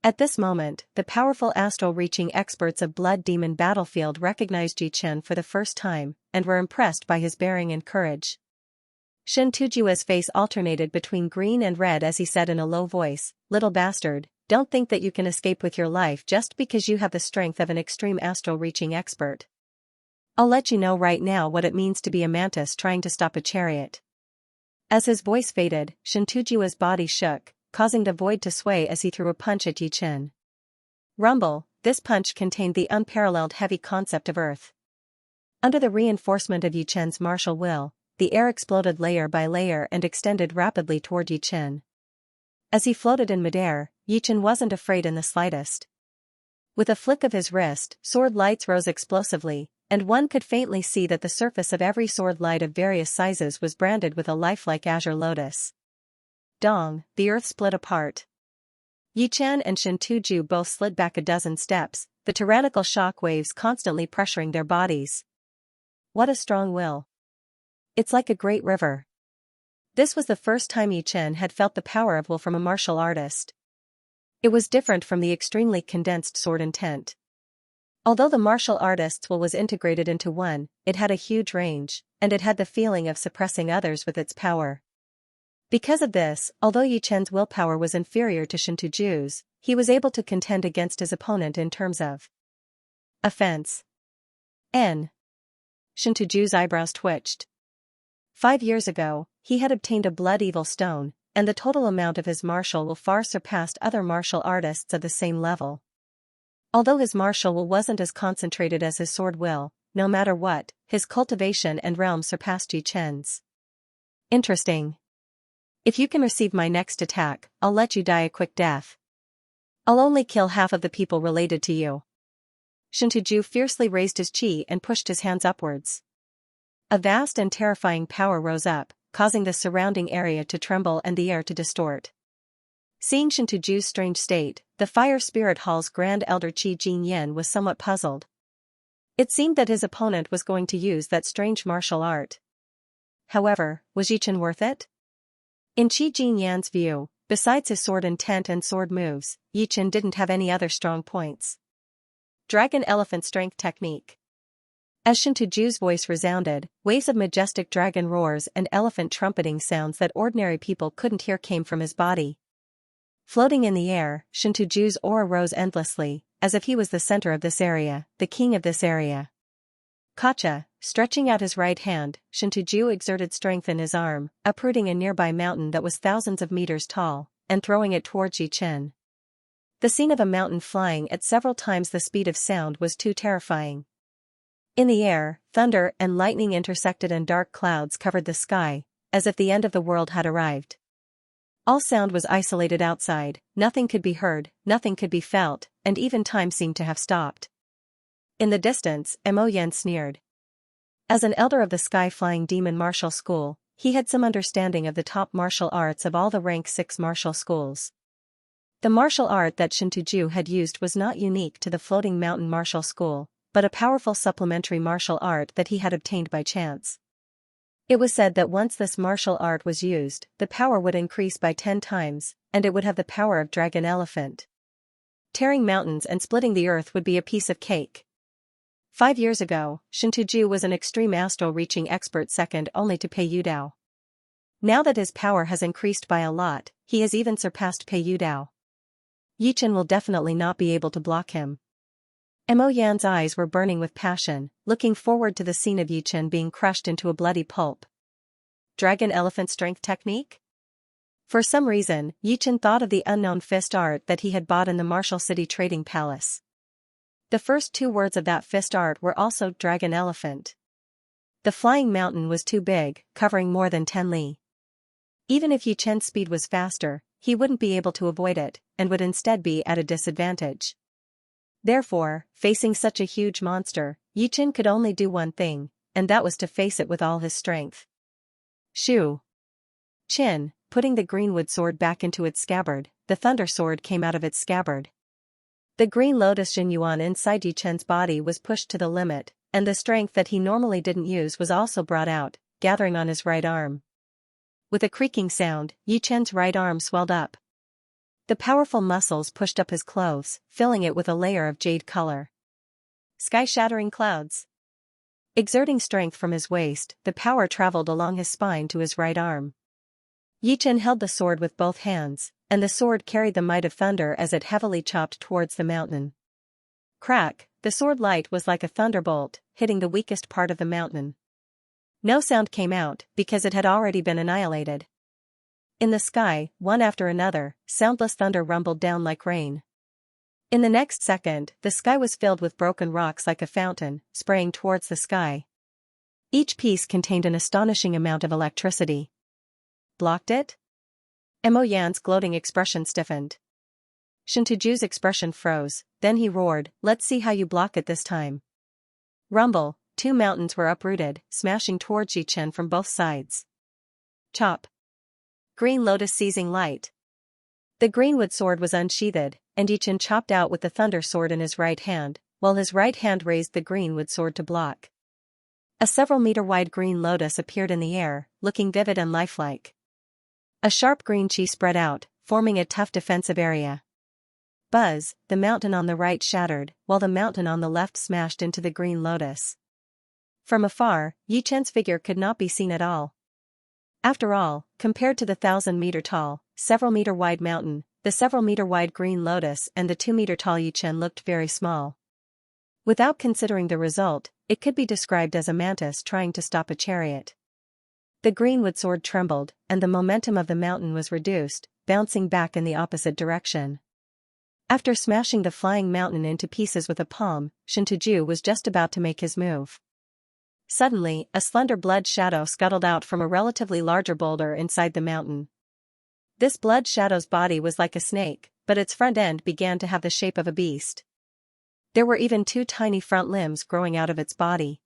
At this moment, the powerful astral-reaching experts of Blood Demon Battlefield recognized Yichen for the first time, and were impressed by his bearing and courage. Shintujue's face alternated between green and red as he said in a low voice, "Little bastard, don't think that you can escape with your life just because you have the strength of an extreme astral-reaching expert. I'll let you know right now what it means to be a mantis trying to stop a chariot. As his voice faded, Xianxua's body shook, causing the void to sway as he threw a punch at Yi Chen. Rumble, this punch contained the unparalleled heavy concept of earth. Under the reinforcement of Yi Chen's martial will, the air exploded layer by layer and extended rapidly toward Yi Chen. As he floated in midair, Yi Chen wasn't afraid in the slightest. With a flick of his wrist, sword lights rose explosively, and one could faintly see that the surface of every sword light of various sizes was branded with a lifelike azure lotus. Dong, the earth split apart. Yi Chen and Xianxia both slid back a dozen steps, the tyrannical shock waves constantly pressuring their bodies. What a strong will. It's like a great river. This was the first time Yi Chen had felt the power of will from a martial artist. It was different from the extremely condensed sword intent. Although the martial artist's will was integrated into one, it had a huge range, and it had the feeling of suppressing others with its power. Because of this, although Yi Chen's willpower was inferior to Xianxua's, he was able to contend against his opponent in terms of offense. Xianxua's eyebrows twitched. 5 years ago, he had obtained a blood evil stone, and the total amount of his martial will far surpassed other martial artists of the same level. Although his martial will wasn't as concentrated as his sword will, no matter what, his cultivation and realm surpassed Yi Chen's. Interesting. If you can receive my next attack, I'll let you die a quick death. I'll only kill half of the people related to you. Xianxua fiercely raised his chi and pushed his hands upwards. A vast and terrifying power rose up, causing the surrounding area to tremble and the air to distort. Seeing Xianxua's strange state, the Fire Spirit Hall's Grand Elder Qi Jinyan was somewhat puzzled. It seemed that his opponent was going to use that strange martial art. However, was Yi Chen worth it? In Qi Jinyan's view, besides his sword intent and sword moves, Yi Chen didn't have any other strong points. Dragon Elephant Strength Technique. As Xianxua's voice resounded, waves of majestic dragon roars and elephant trumpeting sounds that ordinary people couldn't hear came from his body. Floating in the air, Xianxua's aura rose endlessly, as if he was the center of this area, the king of this area. Kacha, stretching out his right hand, Xianxua exerted strength in his arm, uprooting a nearby mountain that was thousands of meters tall, and throwing it towards Yi Chen. The scene of a mountain flying at several times the speed of sound was too terrifying. In the air, thunder and lightning intersected and dark clouds covered the sky, as if the end of the world had arrived. All sound was isolated outside, nothing could be heard, nothing could be felt, and even time seemed to have stopped. In the distance, Mo Yan sneered. As an elder of the Sky-Flying Demon Martial School, he had some understanding of the top martial arts of all the rank 6 martial schools. The martial art that Xianxua had used was not unique to the Floating Mountain Martial School, but a powerful supplementary martial art that he had obtained by chance. It was said that once this martial art was used, the power would increase by 10 times, and it would have the power of Dragon Elephant. Tearing mountains and splitting the earth would be a piece of cake. 5 years ago, Xianxua was an extreme astral-reaching expert second only to Pei Yudao. Now that his power has increased by a lot, he has even surpassed Pei Yudao. Yi Chen will definitely not be able to block him. Mo Yan's eyes were burning with passion, looking forward to the scene of Yi Chen being crushed into a bloody pulp. Dragon Elephant Strength Technique? For some reason, Yi Chen thought of the unknown fist art that he had bought in the Martial City Trading Palace. The first 2 words of that fist art were also Dragon Elephant. The flying mountain was too big, covering more than 10 li. Even if Yi Chen's speed was faster, he wouldn't be able to avoid it, and would instead be at a disadvantage. Therefore, facing such a huge monster, Yi Chen could only do one thing, and that was to face it with all his strength. Shu. Chin, putting the greenwood sword back into its scabbard, the thunder sword came out of its scabbard. The green lotus Jinyuan inside Yi Chen's body was pushed to the limit, and the strength that he normally didn't use was also brought out, gathering on his right arm. With a creaking sound, Yi Chen's right arm swelled up. The powerful muscles pushed up his clothes, filling it with a layer of jade color. Sky-shattering clouds. Exerting strength from his waist, the power traveled along his spine to his right arm. Yi Chen held the sword with both hands, and the sword carried the might of thunder as it heavily chopped towards the mountain. Crack, the sword light was like a thunderbolt, hitting the weakest part of the mountain. No sound came out, because it had already been annihilated. In the sky, one after another, soundless thunder rumbled down like rain. In the next second, the sky was filled with broken rocks like a fountain, spraying towards the sky. Each piece contained an astonishing amount of electricity. Blocked it? Mo Yan's gloating expression stiffened. Shintuju's expression froze, then he roared, "Let's see how you block it this time." Rumble, 2 mountains were uprooted, smashing towards Yichen from both sides. Chop. Green Lotus seizing light. The greenwood sword was unsheathed, and Yichen chopped out with the thunder sword in his right hand, while his right hand raised the greenwood sword to block. A several-meter-wide green lotus appeared in the air, looking vivid and lifelike. A sharp green chi spread out, forming a tough defensive area. Buzz, the mountain on the right shattered, while the mountain on the left smashed into the green lotus. From afar, Yichen's figure could not be seen at all. After all, compared to the 1,000-meter-tall, several-meter-wide mountain, the several-meter-wide green lotus and the 2-meter-tall Yichen looked very small. Without considering the result, it could be described as a mantis trying to stop a chariot. The greenwood sword trembled, and the momentum of the mountain was reduced, bouncing back in the opposite direction. After smashing the flying mountain into pieces with a palm, Shintuju was just about to make his move. Suddenly, a slender blood shadow scuttled out from a relatively larger boulder inside the mountain. This blood shadow's body was like a snake, but its front end began to have the shape of a beast. There were even 2 tiny front limbs growing out of its body.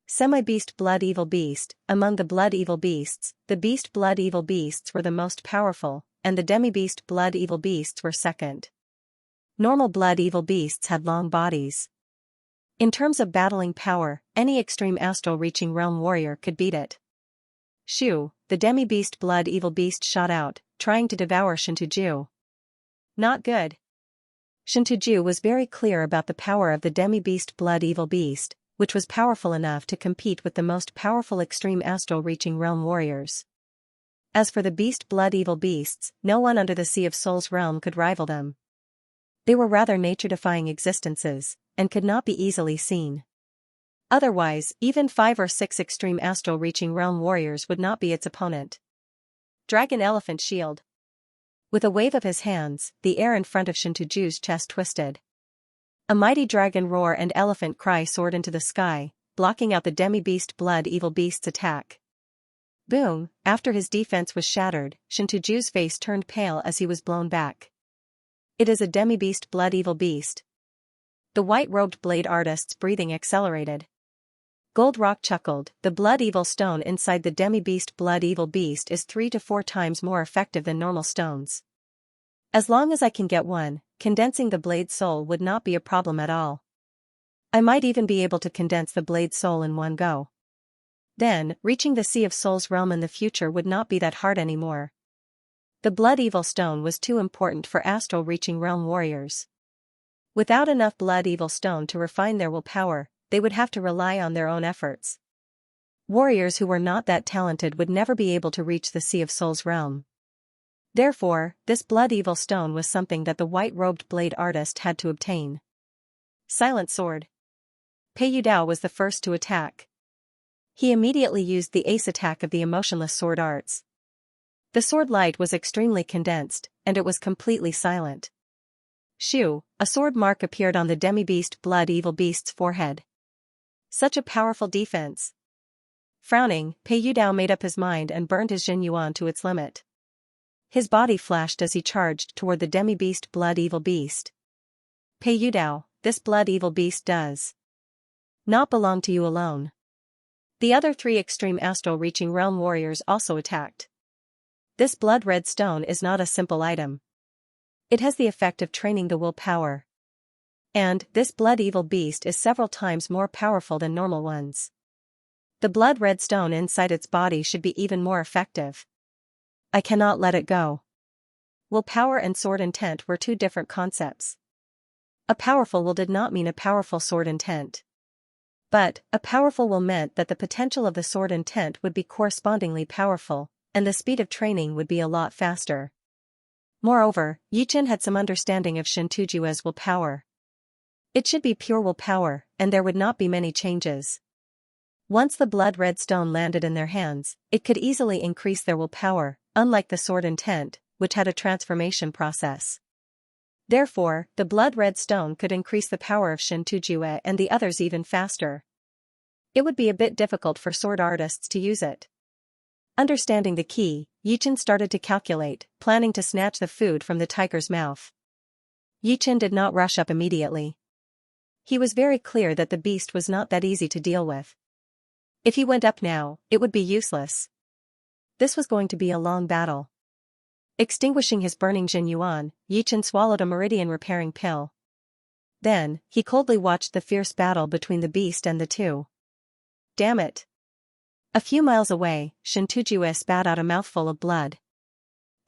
Semi-beast blood evil beast. Among the blood evil beasts, the beast blood evil beasts were the most powerful, and the demi-beast blood evil beasts were second. Normal blood evil beasts had long bodies. In terms of battling power, any extreme astral-reaching realm warrior could beat it. Shu, the demi-beast blood evil beast shot out, trying to devour Shintuju. Not good. Shintuju was very clear about the power of the demi-beast blood evil beast, which was powerful enough to compete with the most powerful extreme astral-reaching realm warriors. As for the beast blood evil beasts, no one under the Sea of Souls realm could rival them. They were rather nature-defying existences, and could not be easily seen. Otherwise, even 5 or 6 extreme astral-reaching realm warriors would not be its opponent. Dragon Elephant Shield. With a wave of his hands, the air in front of Shintuju's chest twisted. A mighty dragon roar and elephant cry soared into the sky, blocking out the demi-beast blood evil beast's attack. Boom! After his defense was shattered, Shintuju's face turned pale as he was blown back. It is a demi-beast blood evil beast. The white-robed blade artist's breathing accelerated. Gold Rock chuckled, the blood evil stone inside the demi-beast blood evil beast is 3 to 4 times more effective than normal stones. As long as I can get one, condensing the blade soul would not be a problem at all. I might even be able to condense the blade soul in one go. Then, reaching the Sea of Souls realm in the future would not be that hard anymore. The blood evil stone was too important for astral-reaching realm warriors. Without enough blood evil stone to refine their willpower, they would have to rely on their own efforts. Warriors who were not that talented would never be able to reach the Sea of Souls realm. Therefore, this blood evil stone was something that the white-robed blade artist had to obtain. Silent Sword. Pei Yudao was the first to attack. He immediately used the ace attack of the emotionless sword arts. The sword light was extremely condensed, and it was completely silent. Shu, a sword mark appeared on the demi-beast blood evil beast's forehead. Such a powerful defense. Frowning, Pei Yudao made up his mind and burned his Jin Yuan to its limit. His body flashed as he charged toward the demi-beast blood evil beast. Pei Yudao, this blood evil beast does not belong to you alone. The other 3 extreme astral-reaching realm warriors also attacked. This blood-red stone is not a simple item. It has the effect of training the willpower. And this blood evil beast is several times more powerful than normal ones. The blood-red stone inside its body should be even more effective. I cannot let it go. Willpower and sword intent were 2 different concepts. A powerful will did not mean a powerful sword intent. But, a powerful will meant that the potential of the sword intent would be correspondingly powerful, and the speed of training would be a lot faster. Moreover, Yichen had some understanding of Shintujue's willpower. It should be pure willpower, and there would not be many changes. Once the blood-red stone landed in their hands, it could easily increase their willpower, unlike the sword intent, which had a transformation process. Therefore, the blood-red stone could increase the power of Shintujue and the others even faster. It would be a bit difficult for sword artists to use it. Understanding the key, Yichen started to calculate, planning to snatch the food from the tiger's mouth. Yichen did not rush up immediately. He was very clear that the beast was not that easy to deal with. If he went up now, it would be useless. This was going to be a long battle. Extinguishing his burning Jin Yuan, Yichen swallowed a meridian-repairing pill. Then, he coldly watched the fierce battle between the beast and the two. Damn it! A few miles away, Shintujue spat out a mouthful of blood.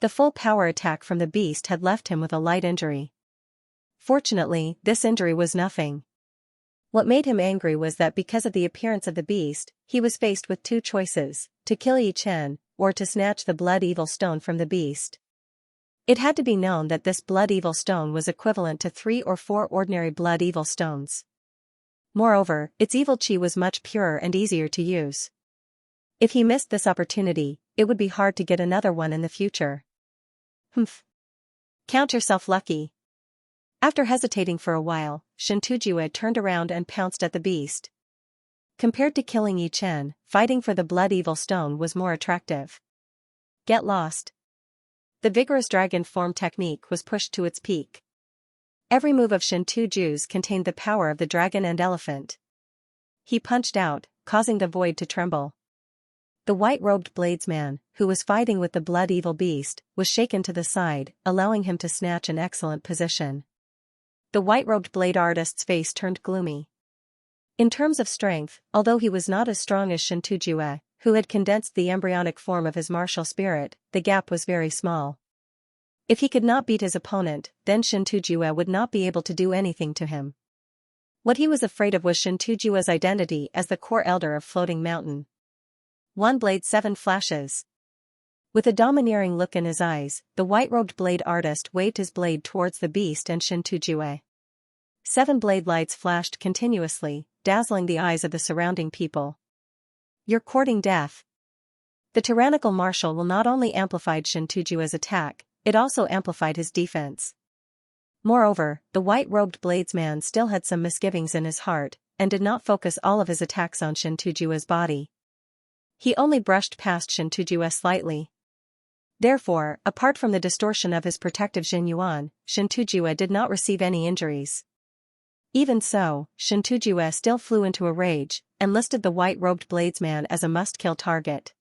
The full power attack from the beast had left him with a light injury. Fortunately, this injury was nothing. What made him angry was that because of the appearance of the beast, he was faced with two choices, to kill Yichen, or to snatch the blood-evil stone from the beast. It had to be known that this blood-evil stone was equivalent to 3 or 4 ordinary blood-evil stones. Moreover, its evil chi was much purer and easier to use. If he missed this opportunity, it would be hard to get another one in the future. Humph. Count yourself lucky. After hesitating for a while, Shintujue turned around and pounced at the beast. Compared to killing Yichen, fighting for the blood-evil stone was more attractive. Get lost. The vigorous dragon form technique was pushed to its peak. Every move of Shintujue's contained the power of the dragon and elephant. He punched out, causing the void to tremble. The white-robed bladesman, who was fighting with the blood-evil beast, was shaken to the side, allowing him to snatch an excellent position. The white-robed blade artist's face turned gloomy. In terms of strength, although he was not as strong as Shintujue, who had condensed the embryonic form of his martial spirit, the gap was very small. If he could not beat his opponent, then Shintujue would not be able to do anything to him. What he was afraid of was Shintujue's identity as the core elder of Floating Mountain. 1 blade 7 flashes. With a domineering look in his eyes, the white-robed blade artist waved his blade towards the beast and Shintujue. 7 blade lights flashed continuously, dazzling the eyes of the surrounding people. You're courting death. The tyrannical marshal will not only amplified Shintujue's attack, it also amplified his defense. Moreover, the white-robed bladesman still had some misgivings in his heart, and did not focus all of his attacks on Shintujue's body. He only brushed past Shintujue slightly. Therefore, apart from the distortion of his protective Jin Yuan, Shintujue did not receive any injuries. Even so, Shintujue still flew into a rage, and listed the white-robed bladesman as a must-kill target.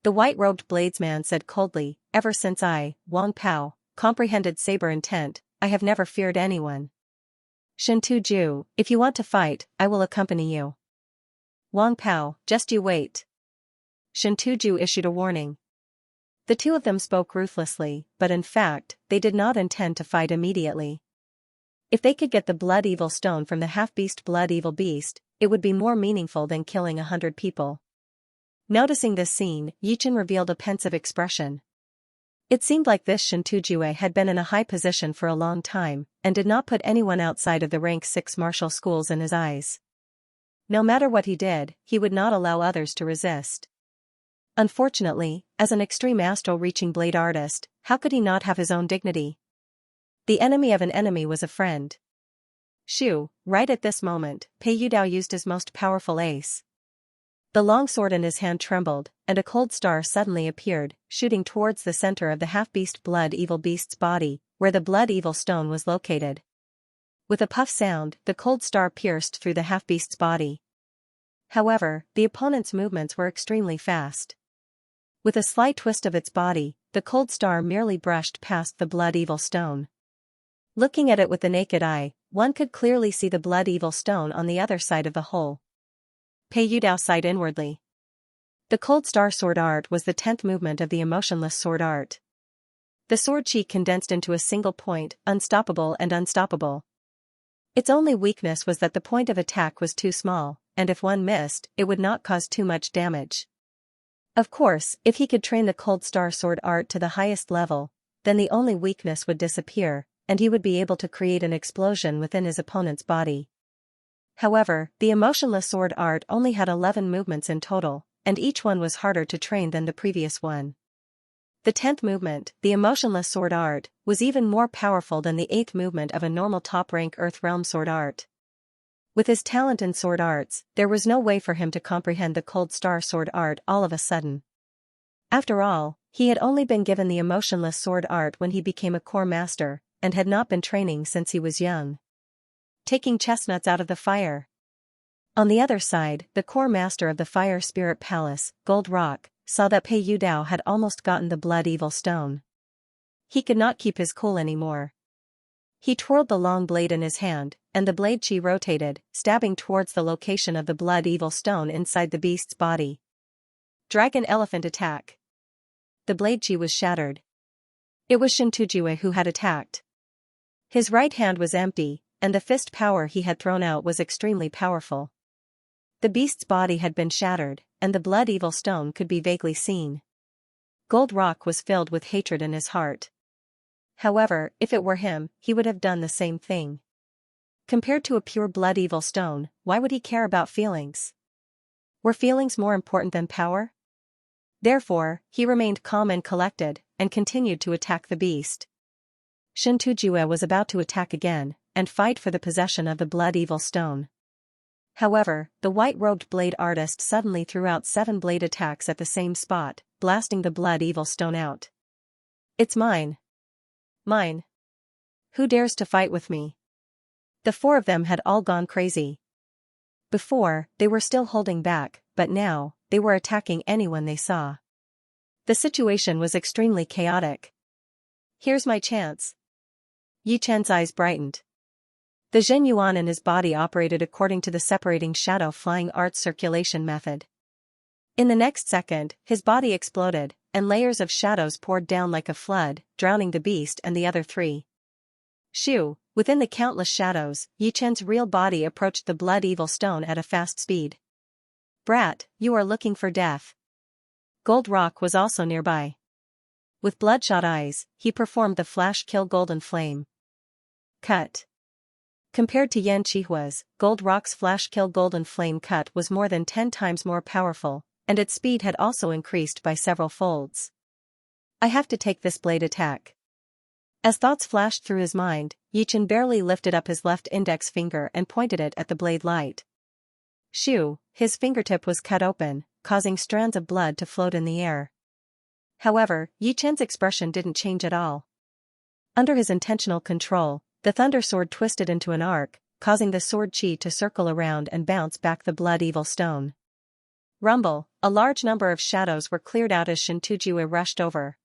The white-robed bladesman said coldly, "Ever since I, Wang Pao, comprehended saber intent, I have never feared anyone. Shintujue, if you want to fight, I will accompany you." Wang Pao, just you wait. Shintujue issued a warning. The two of them spoke ruthlessly, but in fact, they did not intend to fight immediately. If they could get the blood-evil stone from the half-beast blood-evil beast, it would be more meaningful than killing 100 people. Noticing this scene, Yichen revealed a pensive expression. It seemed like this Shintujue had been in a high position for a long time, and did not put anyone outside of the rank 6 martial schools in his eyes. No matter what he did, he would not allow others to resist. Unfortunately, as an extreme astral-reaching blade artist, how could he not have his own dignity? The enemy of an enemy was a friend. Shoo, right at this moment, Pei Yudao used his most powerful ace. The long sword in his hand trembled, and a cold star suddenly appeared, shooting towards the center of the half-beast blood-evil beast's body, where the blood-evil stone was located. With a puff sound, the cold star pierced through the half-beast's body. However, the opponent's movements were extremely fast. With a slight twist of its body, the cold star merely brushed past the blood-evil stone. Looking at it with the naked eye, one could clearly see the blood-evil stone on the other side of the hole. Pei Yudao sighed inwardly. The cold star sword art was the 10th movement of the emotionless sword art. The sword chi condensed into a single point, unstoppable and unstoppable. Its only weakness was that the point of attack was too small, and if one missed, it would not cause too much damage. Of course, if he could train the cold star sword art to the highest level, then the only weakness would disappear, and he would be able to create an explosion within his opponent's body. However, the emotionless sword art only had 11 movements in total, and each one was harder to train than the previous one. The 10th movement, the emotionless sword art, was even more powerful than the 8th movement of a normal top-rank Earth Realm sword art. With his talent in sword arts, there was no way for him to comprehend the Cold Star sword art all of a sudden. After all, he had only been given the emotionless sword art when he became a core master, and had not been training since he was young. Taking chestnuts out of the fire. On the other side, the core master of the Fire Spirit Palace, Gold Rock, saw that Pei Yudao had almost gotten the Blood Evil Stone. He could not keep his cool anymore. He twirled the long blade in his hand, and the blade chi rotated, stabbing towards the location of the Blood Evil Stone inside the beast's body. Dragon Elephant Attack. The blade chi was shattered. It was Shintujiwe who had attacked. His right hand was empty, and the fist power he had thrown out was extremely powerful. The beast's body had been shattered, and the Blood Evil Stone could be vaguely seen. Gold Rock was filled with hatred in his heart. However, if it were him, he would have done the same thing. Compared to a pure Blood Evil Stone, why would he care about feelings? Were feelings more important than power? Therefore, he remained calm and collected, and continued to attack the beast. Shintujiwe was about to attack again, and fight for the possession of the Blood Evil Stone. However, the white-robed blade artist suddenly threw out 7 blade attacks at the same spot, blasting the Blood Evil Stone out. It's mine. Mine. Who dares to fight with me? The 4 of them had all gone crazy. Before, they were still holding back, but now, they were attacking anyone they saw. The situation was extremely chaotic. Here's my chance. Yi Chen's eyes brightened. The Zhen Yuan in his body operated according to the separating shadow flying art circulation method. In the next second, his body exploded, and layers of shadows poured down like a flood, drowning the beast and the other 3. Shoo! Within the countless shadows, Yi Chen's real body approached the Blood Evil Stone at a fast speed. Brat, you are looking for death. Gold Rock was also nearby. With bloodshot eyes, he performed the flash kill Golden Flame. Cut. Compared to Yan Chihua's, Gold Rock's flash kill Golden Flame cut was more than 10 times more powerful, and its speed had also increased by several folds. I have to take this blade attack. As thoughts flashed through his mind, Yi Chen barely lifted up his left index finger and pointed it at the blade light. Shoo! His fingertip was cut open, causing strands of blood to float in the air. However, Yi Chen's expression didn't change at all. Under his intentional control, the Thunder Sword twisted into an arc, causing the sword chi to circle around and bounce back the Blood Evil Stone. Rumble! A large number of shadows were cleared out as Shintujiwe rushed over.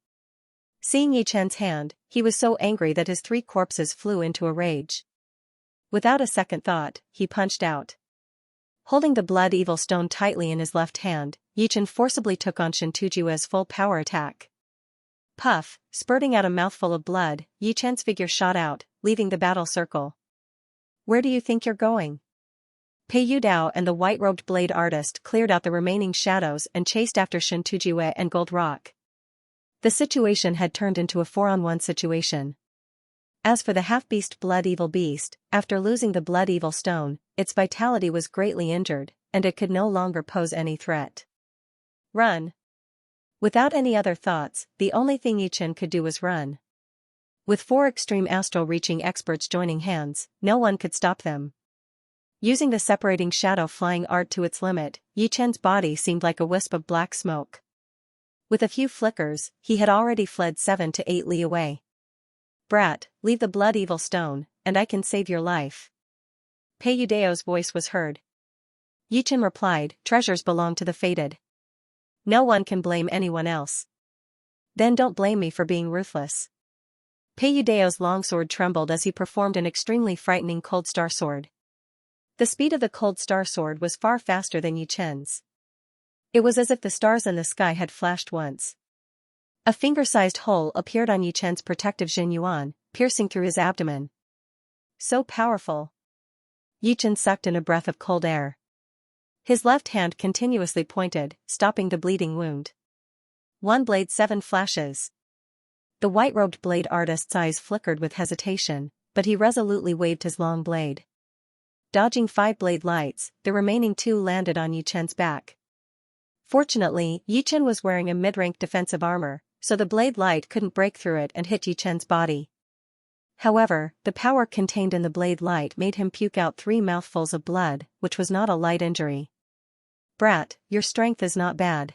Seeing Yi Chen's hand, he was so angry that his 3 corpses flew into a rage. Without a second thought, he punched out. Holding the Blood Evil Stone tightly in his left hand, Yi Chen forcibly took on Shintujiwe's full power attack. Puff! Spurting out a mouthful of blood, Yi Chen's figure shot out, leaving the battle circle. Where do you think you're going? Pei Yudao and the white-robed blade artist cleared out the remaining shadows and chased after Shintujiwe and Gold Rock. The situation had turned into a 4-on-1 situation. As for the half-beast Blood Evil Beast, after losing the Blood Evil Stone, its vitality was greatly injured, and it could no longer pose any threat. Run! Without any other thoughts, the only thing Yi Chen could do was run. With 4 extreme astral-reaching experts joining hands, no one could stop them. Using the separating shadow flying art to its limit, Yi Chen's body seemed like a wisp of black smoke. With a few flickers, he had already fled 7 to 8 li away. Brat, leave the Blood Evil Stone, and I can save your life. Pei Yudao's voice was heard. Yi Chen replied, treasures belong to the fated. No one can blame anyone else. Then don't blame me for being ruthless. Pei Yudao's longsword trembled as he performed an extremely frightening Cold Star Sword. The speed of the Cold Star Sword was far faster than Yi Chen's. It was as if the stars in the sky had flashed once. A finger-sized hole appeared on Yi Chen's protective Zhen Yuan, piercing through his abdomen. So powerful. Yi Chen sucked in a breath of cold air. His left hand continuously pointed, stopping the bleeding wound. 1 blade 7 flashes. The white-robed blade artist's eyes flickered with hesitation, but he resolutely waved his long blade. Dodging 5 blade lights, the remaining 2 landed on Yi Chen's back. Fortunately, Yi Chen was wearing a mid-rank defensive armor, so the blade light couldn't break through it and hit Yi Chen's body. However, the power contained in the blade light made him puke out 3 mouthfuls of blood, which was not a light injury. "Brat, your strength is not bad.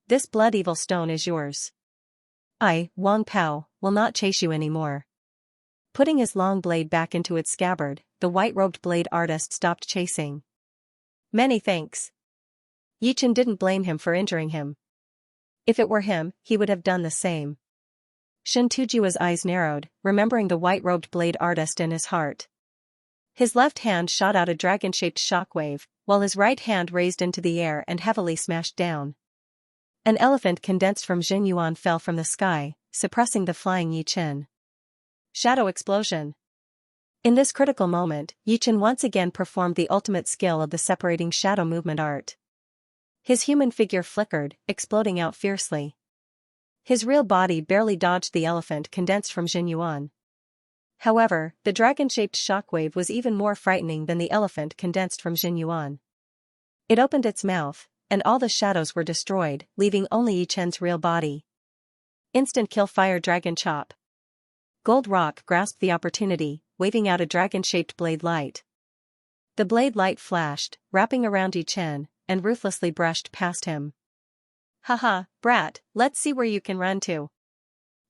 This blood evil stone is yours. I, Wang Pao, will not chase you anymore." Putting his long blade back into its scabbard, the white-robed blade artist stopped chasing. "Many thanks." Yi Chen didn't blame him for injuring him. If it were him, he would have done the same. Shen Tujua's eyes narrowed, remembering the white-robed blade artist in his heart. His left hand shot out a dragon-shaped shockwave, while his right hand raised into the air and heavily smashed down. An elephant condensed from Xinyuan fell from the sky, suppressing the flying Yi Chen. Shadow explosion. In this critical moment, Yi Chen once again performed the ultimate skill of the separating shadow movement art. His human figure flickered, exploding out fiercely. His real body barely dodged the elephant condensed from Xinyuan. However, the dragon-shaped shockwave was even more frightening than the elephant condensed from Xinyuan. It opened its mouth, and all the shadows were destroyed, leaving only Yi Chen's real body. Instant kill fire dragon chop. Gold Rock grasped the opportunity, waving out a dragon-shaped blade light. The blade light flashed, wrapping around Yi Chen, and ruthlessly brushed past him. "Haha, brat, let's see where you can run to."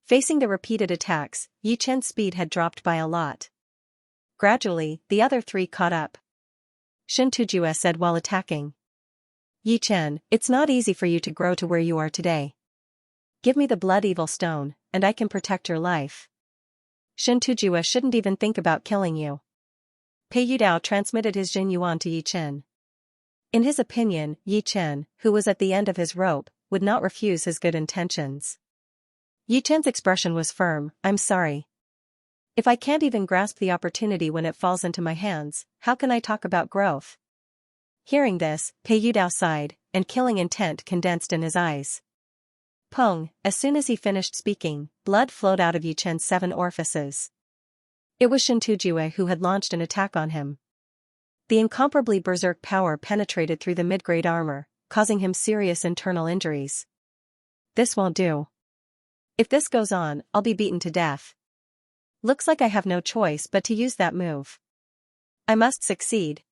Facing the repeated attacks, Yi Chen's speed had dropped by a lot. Gradually, the other 3 caught up. Shen Tujue said while attacking. "Yi Chen, it's not easy for you to grow to where you are today. Give me the blood evil stone, and I can protect your life. Shen Tujue shouldn't even think about killing you." Pei Yudao transmitted his Xinyuan to Yi Chen. In his opinion, Yi Chen, who was at the end of his rope, would not refuse his good intentions. Yi Chen's expression was firm. "I'm sorry. If I can't even grasp the opportunity when it falls into my hands, how can I talk about growth?" Hearing this, Pei Yudao sighed, and killing intent condensed in his eyes. Pong, as soon as he finished speaking, blood flowed out of Yi Chen's 7 orifices. It was Shen Tujue who had launched an attack on him. The incomparably berserk power penetrated through the mid-grade armor, causing him serious internal injuries. "This won't do. If this goes on, I'll be beaten to death. Looks like I have no choice but to use that move. I must succeed."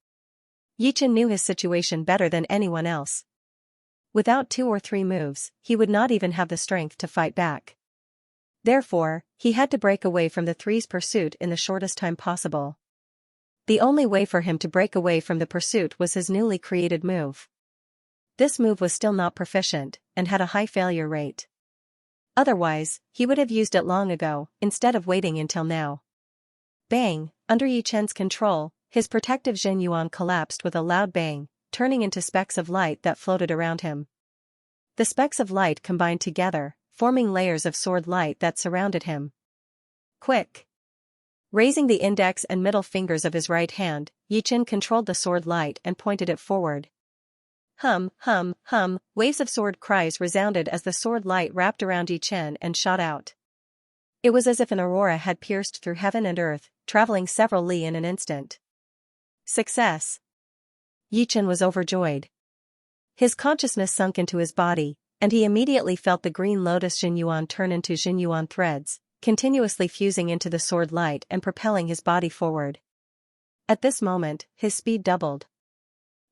Yi Chen knew his situation better than anyone else. Without 2 or 3 moves, he would not even have the strength to fight back. Therefore, he had to break away from the 3's pursuit in the shortest time possible. The only way for him to break away from the pursuit was his newly created move. This move was still not proficient, and had a high failure rate. Otherwise, he would have used it long ago, instead of waiting until now. Bang! Under Yi Chen's control, his protective Xinyuan collapsed with a loud bang, turning into specks of light that floated around him. The specks of light combined together, forming layers of sword light that surrounded him. Quick! Raising the index and middle fingers of his right hand, Yi Chen controlled the sword light and pointed it forward. Hum, hum, hum, waves of sword cries resounded as the sword light wrapped around Yi Chen and shot out. It was as if an aurora had pierced through heaven and earth, traveling several li in an instant. Success! Yi Chen was overjoyed. His consciousness sunk into his body, and he immediately felt the green lotus Xinyuan turn into Xinyuan threads, continuously fusing into the sword light and propelling his body forward. At this moment, his speed doubled.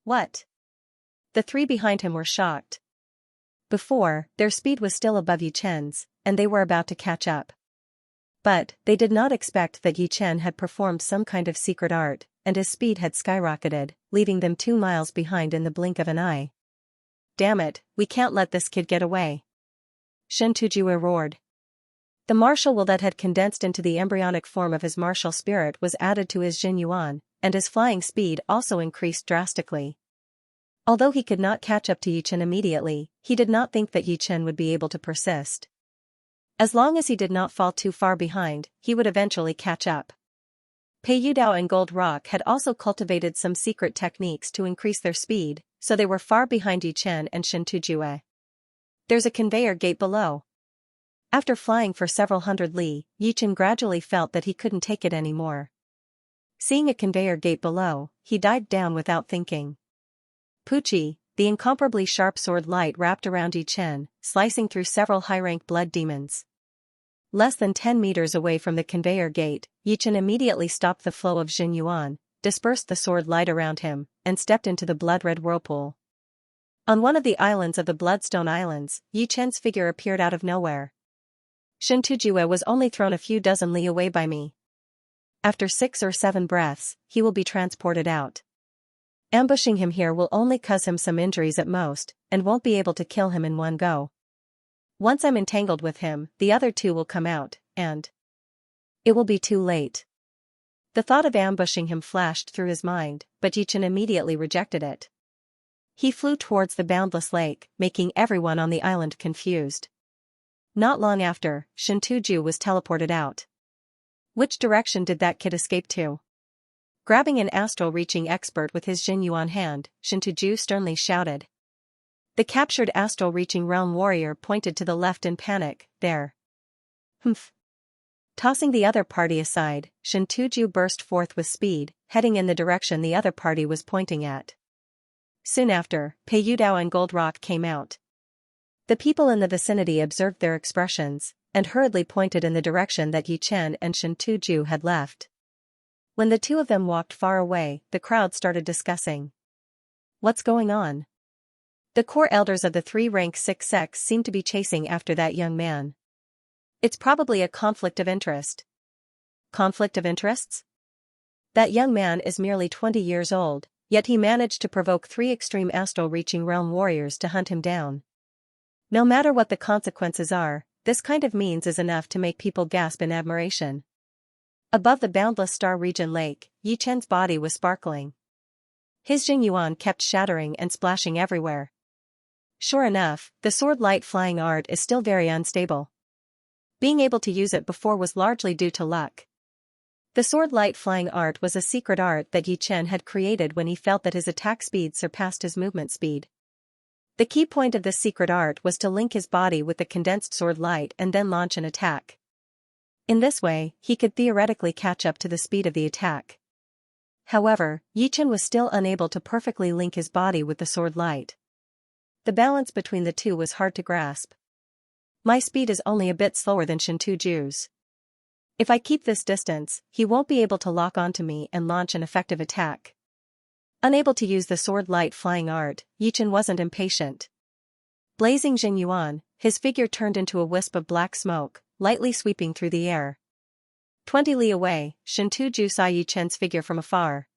What? The 3 behind him were shocked. Before, their speed was still above Yi Chen's, and they were about to catch up. But, they did not expect that Yi Chen had performed some kind of secret art, and his speed had skyrocketed, leaving them 2 miles behind in the blink of an eye. Damn it, we can't let this kid get away. Shen Tujue roared. The martial will that had condensed into the embryonic form of his martial spirit was added to his Xinyuan, and his flying speed also increased drastically. Although he could not catch up to Yi Chen immediately, he did not think that Yi Chen would be able to persist. As long as he did not fall too far behind, he would eventually catch up. Pei Yudao and Gold Rock had also cultivated some secret techniques to increase their speed, so they were far behind Yi Chen and Shen Tujue. There's a conveyor gate below. After flying for several hundred li, Yichen gradually felt that he couldn't take it anymore. Seeing a conveyor gate below, he dived down without thinking. Puchi, the incomparably sharp sword light wrapped around Yichen, slicing through several high-rank blood demons. Less than 10 meters away from the conveyor gate, Yichen immediately stopped the flow of Jin Yuan, dispersed the sword light around him, and stepped into the blood-red whirlpool. On one of the islands of the Bloodstone Islands, Yichen's figure appeared out of nowhere. Shen Tujue was only thrown a few dozen li away by me. After 6 or 7 breaths, he will be transported out. Ambushing him here will only cause him some injuries at most, and won't be able to kill him in one go. Once I'm entangled with him, the other two will come out, and it will be too late. The thought of ambushing him flashed through his mind, but Yichen immediately rejected it. He flew towards the boundless lake, making everyone on the island confused. Not long after, Shen Tuju was teleported out. Which direction did that kid escape to? Grabbing an astral-reaching expert with his Jin Yuan hand, Shen Tuju sternly shouted. The captured astral-reaching realm warrior pointed to the left in panic, there. Humph. Tossing the other party aside, Shen Tuju burst forth with speed, heading in the direction the other party was pointing at. Soon after, Pei Yudao and Gold Rock came out. The people in the vicinity observed their expressions, and hurriedly pointed in the direction that Yichen and Shen Tuju had left. When the two of them walked far away, the crowd started discussing. What's going on? The core elders of the 3-rank 6 sects seem to be chasing after that young man. It's probably a conflict of interest. Conflict of interests? That young man is merely 20 years old, yet he managed to provoke 3 extreme astral-reaching realm warriors to hunt him down. No matter what the consequences are, this kind of means is enough to make people gasp in admiration. Above the boundless star region lake, Yichen's body was sparkling. His Jin Yuan kept shattering and splashing everywhere. Sure enough, the sword light flying art is still very unstable. Being able to use it before was largely due to luck. The sword light flying art was a secret art that Yichen had created when he felt that his attack speed surpassed his movement speed. The key point of this secret art was to link his body with the condensed sword light and then launch an attack. In this way, he could theoretically catch up to the speed of the attack. However, Yichen was still unable to perfectly link his body with the sword light. The balance between the two was hard to grasp. My speed is only a bit slower than Shen Tuju's. If I keep this distance, he won't be able to lock onto me and launch an effective attack. Unable to use the sword light flying art, Yichen wasn't impatient. Blazing Jin Yuan, his figure turned into a wisp of black smoke, lightly sweeping through the air. 20 li away, Shen Tuju saw Yichen's figure from afar.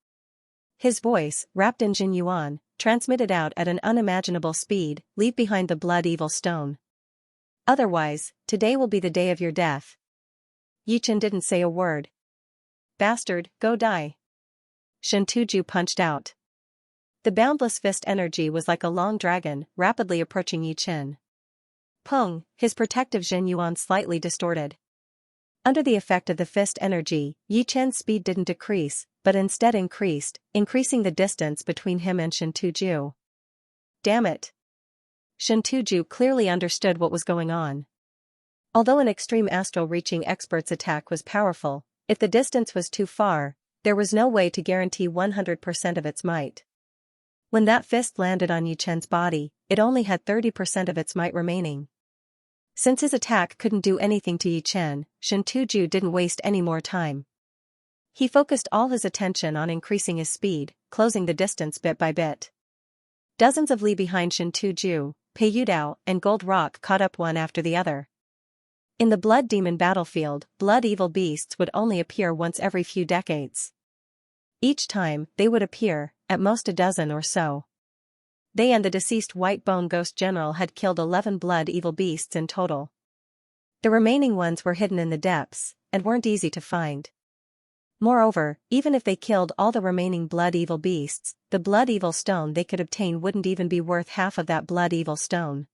His voice, wrapped in Jin Yuan, transmitted out at an unimaginable speed, leave behind the blood evil stone. Otherwise, today will be the day of your death. Yichen didn't say a word. Bastard, go die. Shen Tuju punched out. The boundless fist energy was like a long dragon, rapidly approaching Yichen. Pung, his protective Jin Yuan slightly distorted. Under the effect of the fist energy, Yichen's speed didn't decrease, but instead increased, increasing the distance between him and Shen Tuju. Damn it! Shen Tuju clearly understood what was going on. Although an extreme astral-reaching expert's attack was powerful, if the distance was too far, there was no way to guarantee 100% of its might. When that fist landed on Yichen's body, it only had 30% of its might remaining. Since his attack couldn't do anything to Yichen, Shen Tuju didn't waste any more time. He focused all his attention on increasing his speed, closing the distance bit by bit. Dozens of li behind Shen Tuju, Pei Yudao and Gold Rock caught up one after the other. In the blood demon battlefield, blood evil beasts would only appear once every few decades. Each time, they would appear, at most a dozen or so. They and the deceased White Bone Ghost General had killed 11 blood evil beasts in total. The remaining ones were hidden in the depths, and weren't easy to find. Moreover, even if they killed all the remaining blood evil beasts, the blood evil stone they could obtain wouldn't even be worth half of that blood evil stone.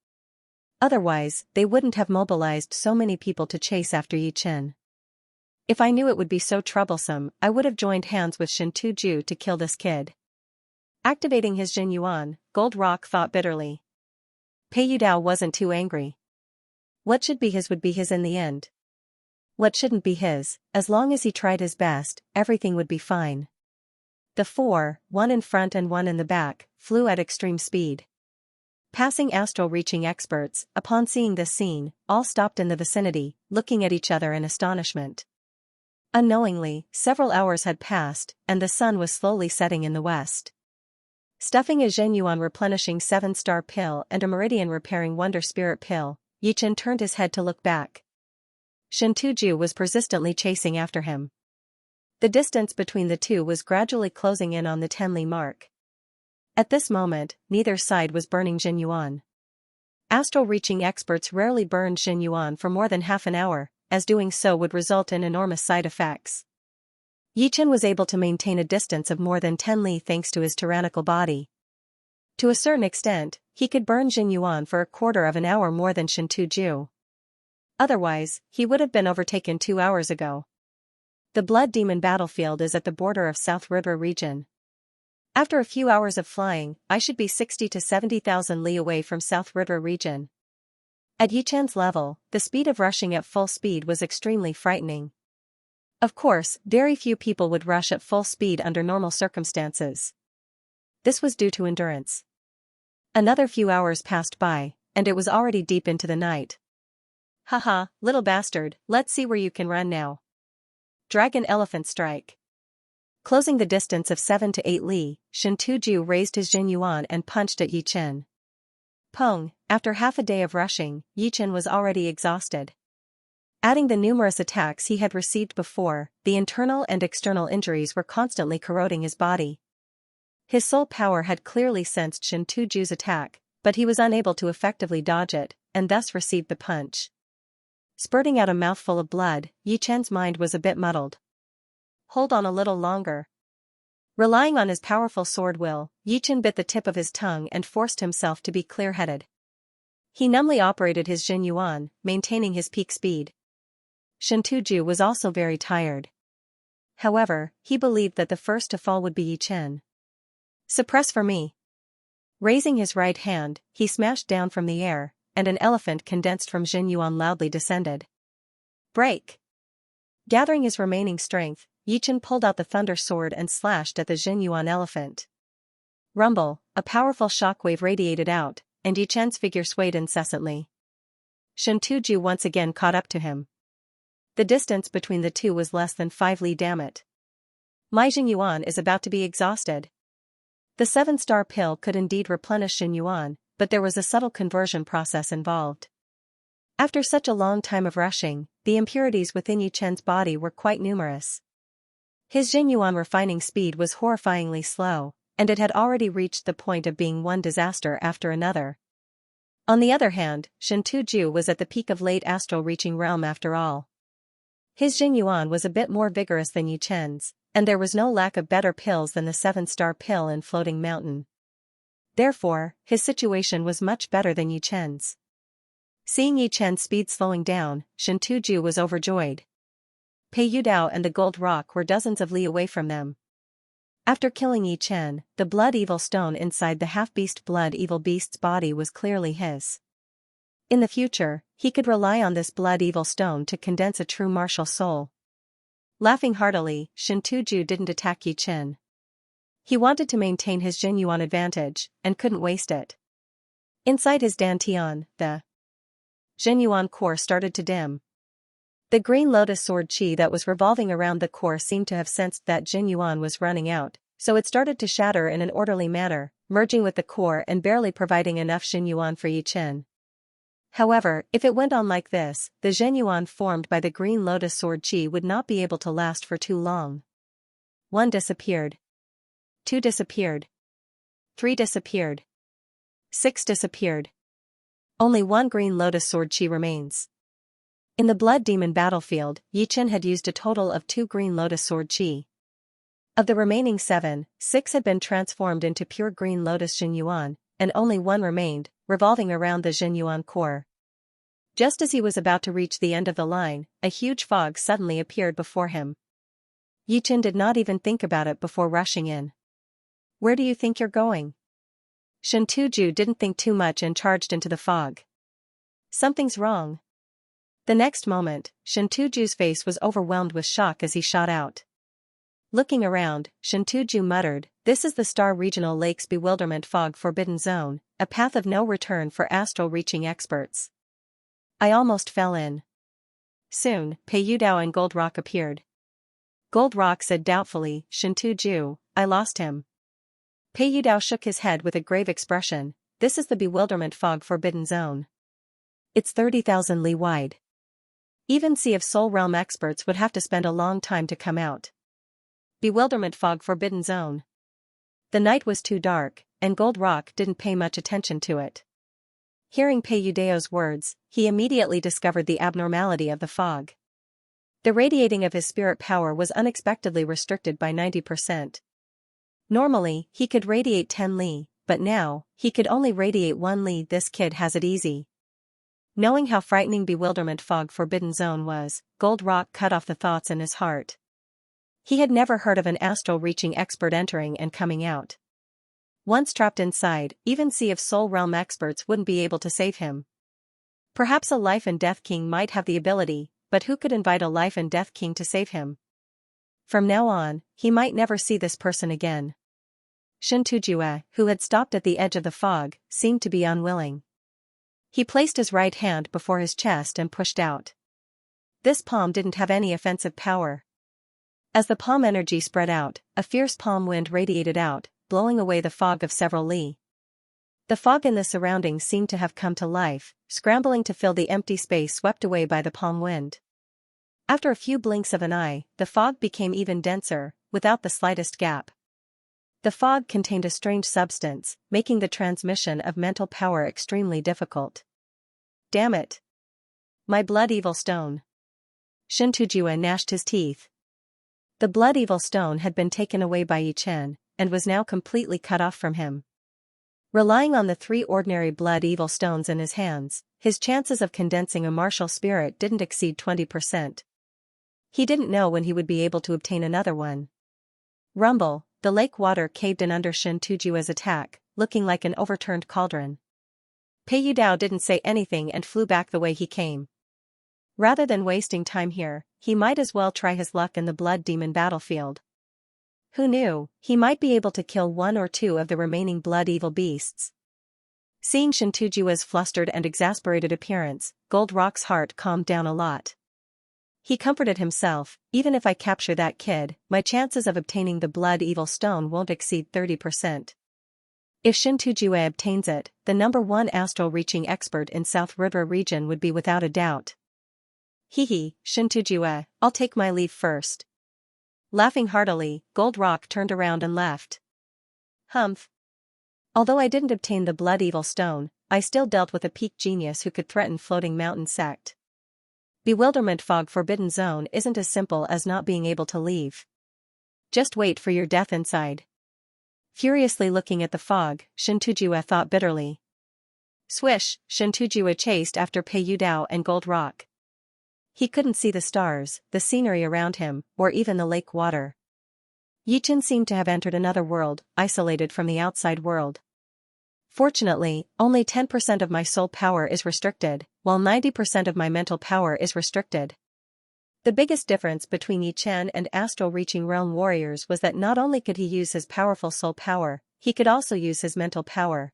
Otherwise, they wouldn't have mobilized so many people to chase after Yichen. If I knew it would be so troublesome, I would have joined hands with Shen Tuju to kill this kid. Activating his Jin Yuan, Gold Rock thought bitterly. Pei Yudao wasn't too angry. What should be his would be his in the end. What shouldn't be his, as long as he tried his best, everything would be fine. The four, one in front and one in the back, flew at extreme speed. Passing astral-reaching experts, upon seeing this scene, all stopped in the vicinity, looking at each other in astonishment. Unknowingly, several hours had passed, and the sun was slowly setting in the west. Stuffing a Zhenyuan replenishing 7-star pill and a meridian repairing Wonder Spirit pill, Yichen turned his head to look back. Shintuju was persistently chasing after him. The distance between the two was gradually closing in on the 10 li mark. At this moment, neither side was burning Zhenyuan. Astral-reaching experts rarely burned Zhenyuan for more than half an hour, as doing so would result in enormous side effects. Yichen was able to maintain a distance of more than 10 li thanks to his tyrannical body. To a certain extent, he could burn Zhenyuan for a quarter of an hour more than Shintuju. Otherwise, he would have been overtaken 2 hours ago. The Blood Demon battlefield is at the border of South River region. After a few hours of flying, I should be 60 to 70,000 li away from South River region. At Yichen's level, the speed of rushing at full speed was extremely frightening. Of course, very few people would rush at full speed under normal circumstances. This was due to endurance. Another few hours passed by, and it was already deep into the night. Haha, little bastard, let's see where you can run now. Dragon Elephant Strike. Closing the distance of 7 to 8 li, Shintuju raised his Zhenyuan and punched at Yichen. Pong, after half a day of rushing, Yichen was already exhausted. Adding the numerous attacks he had received before, the internal and external injuries were constantly corroding his body. His soul power had clearly sensed Shintuju's attack, but he was unable to effectively dodge it, and thus received the punch. Spurting out a mouthful of blood, Yichen's mind was a bit muddled. Hold on a little longer. Relying on his powerful sword will, Yichen bit the tip of his tongue and forced himself to be clear-headed. He numbly operated his Zhenyuan, maintaining his peak speed. Shintuju was also very tired. However, he believed that the first to fall would be Yichen. Suppress for me. Raising his right hand, he smashed down from the air, and an elephant condensed from Zhenyuan loudly descended. Break! Gathering his remaining strength, Yichen pulled out the thunder sword and slashed at the Zhenyuan elephant. Rumble, a powerful shockwave radiated out, and Yichen's figure swayed incessantly. Shintuju once again caught up to him. The distance between the two was less than 5 li. Damn it. My Zhenyuan is about to be exhausted. The 7-star pill could indeed replenish Zhenyuan, but there was a subtle conversion process involved. After such a long time of rushing, the impurities within Yichen's body were quite numerous. His Zhenyuan refining speed was horrifyingly slow, and it had already reached the point of being one disaster after another. On the other hand, Shintuju was at the peak of late astral reaching realm after all. His Zhenyuan was a bit more vigorous than Yichen's, and there was no lack of better pills than the 7-star pill in Floating Mountain. Therefore, his situation was much better than Yichen's. Seeing Yichen's speed slowing down, Shintuju was overjoyed. Pei Yudao and the Gold Rock were dozens of li away from them. After killing Yichen, the Blood Evil Stone inside the half-beast Blood Evil Beast's body was clearly his. In the future, he could rely on this Blood Evil Stone to condense a true martial soul. Laughing heartily, Shintuju didn't attack Yichen. He wanted to maintain his Zhenyuan advantage, and couldn't waste it. Inside his dantian, the Zhenyuan core started to dim. The green lotus sword chi that was revolving around the core seemed to have sensed that Zhenyuan was running out, so it started to shatter in an orderly manner, merging with the core and barely providing enough Zhenyuan for Yichen. However, if it went on like this, the Zhenyuan formed by the green lotus sword chi would not be able to last for too long. 1 disappeared. 2 disappeared. 3 disappeared. 6 disappeared. Only 1 green lotus sword chi remains. In the Blood Demon battlefield, Yichen had used a total of 2 green lotus sword chi. Of the remaining 7, 6 had been transformed into pure green lotus Zhenyuan, and only 1 remained, revolving around the Zhenyuan core. Just as he was about to reach the end of the line, a huge fog suddenly appeared before him. Yichen did not even think about it before rushing in. Where do you think you're going? Shintuju didn't think too much and charged into the fog. Something's wrong. The next moment, Shintuju's face was overwhelmed with shock as he shot out. Looking around, Shintuju muttered, "This is the Star Regional Lakes Bewilderment Fog Forbidden Zone, a path of no return for astral-reaching experts. I almost fell in." Soon, Peiyudao and Gold Rock appeared. Gold Rock said doubtfully, "Shintuju, I lost him." Peiyudao shook his head with a grave expression, "This is the Bewilderment Fog Forbidden Zone. It's 30,000 li wide. Even Sea of Soul Realm experts would have to spend a long time to come out. Bewilderment Fog Forbidden Zone." The night was too dark, and Gold Rock didn't pay much attention to it. Hearing Peiyudao's words, he immediately discovered the abnormality of the fog. The radiating of his spirit power was unexpectedly restricted by 90%. Normally, he could radiate 10 li, but now, he could only radiate 1 li. This kid has it easy. Knowing how frightening Bewilderment Fog Forbidden Zone was, Gold Rock cut off the thoughts in his heart. He had never heard of an astral-reaching expert entering and coming out. Once trapped inside, even Sea of Soul Realm experts wouldn't be able to save him. Perhaps a Life and Death King might have the ability, but who could invite a Life and Death King to save him? From now on, he might never see this person again. Shintuju, who had stopped at the edge of the fog, seemed to be unwilling. He placed his right hand before his chest and pushed out. This palm didn't have any offensive power. As the palm energy spread out, a fierce palm wind radiated out, blowing away the fog of several li. The fog in the surroundings seemed to have come to life, scrambling to fill the empty space swept away by the palm wind. After a few blinks of an eye, the fog became even denser, without the slightest gap. The fog contained a strange substance, making the transmission of mental power extremely difficult. Damn it! My blood evil stone. Shintuju gnashed his teeth. The blood evil stone had been taken away by Yichen, and was now completely cut off from him. Relying on the 3 ordinary blood evil stones in his hands, his chances of condensing a martial spirit didn't exceed 20%. He didn't know when he would be able to obtain another one. Rumble, the lake water caved in under Shintuju's attack, looking like an overturned cauldron. Peiyudao didn't say anything and flew back the way he came. Rather than wasting time here, he might as well try his luck in the blood demon battlefield. Who knew, he might be able to kill 1 or 2 of the remaining blood evil beasts. Seeing Shintuju's flustered and exasperated appearance, Gold Rock's heart calmed down a lot. He comforted himself, even if I capture that kid, my chances of obtaining the blood evil stone won't exceed 30%. If Shintuju obtains it, the #1 astral-reaching expert in South River region would be without a doubt. Hehe, Shintuju, I'll take my leave first. Laughing heartily, Gold Rock turned around and left. Humph. Although I didn't obtain the blood evil stone, I still dealt with a peak genius who could threaten floating mountain sect. Bewilderment Fog Forbidden Zone isn't as simple as not being able to leave. Just wait for your death inside. Furiously looking at the fog, Shintuju thought bitterly. Swish, Shintuju chased after Peiyudao and Gold Rock. He couldn't see the stars, the scenery around him, or even the lake water. Yichen seemed to have entered another world, isolated from the outside world. Fortunately, only 10% of my soul power is restricted, while 90% of my mental power is restricted. The biggest difference between Yichen and astral-reaching realm warriors was that not only could he use his powerful soul power, he could also use his mental power.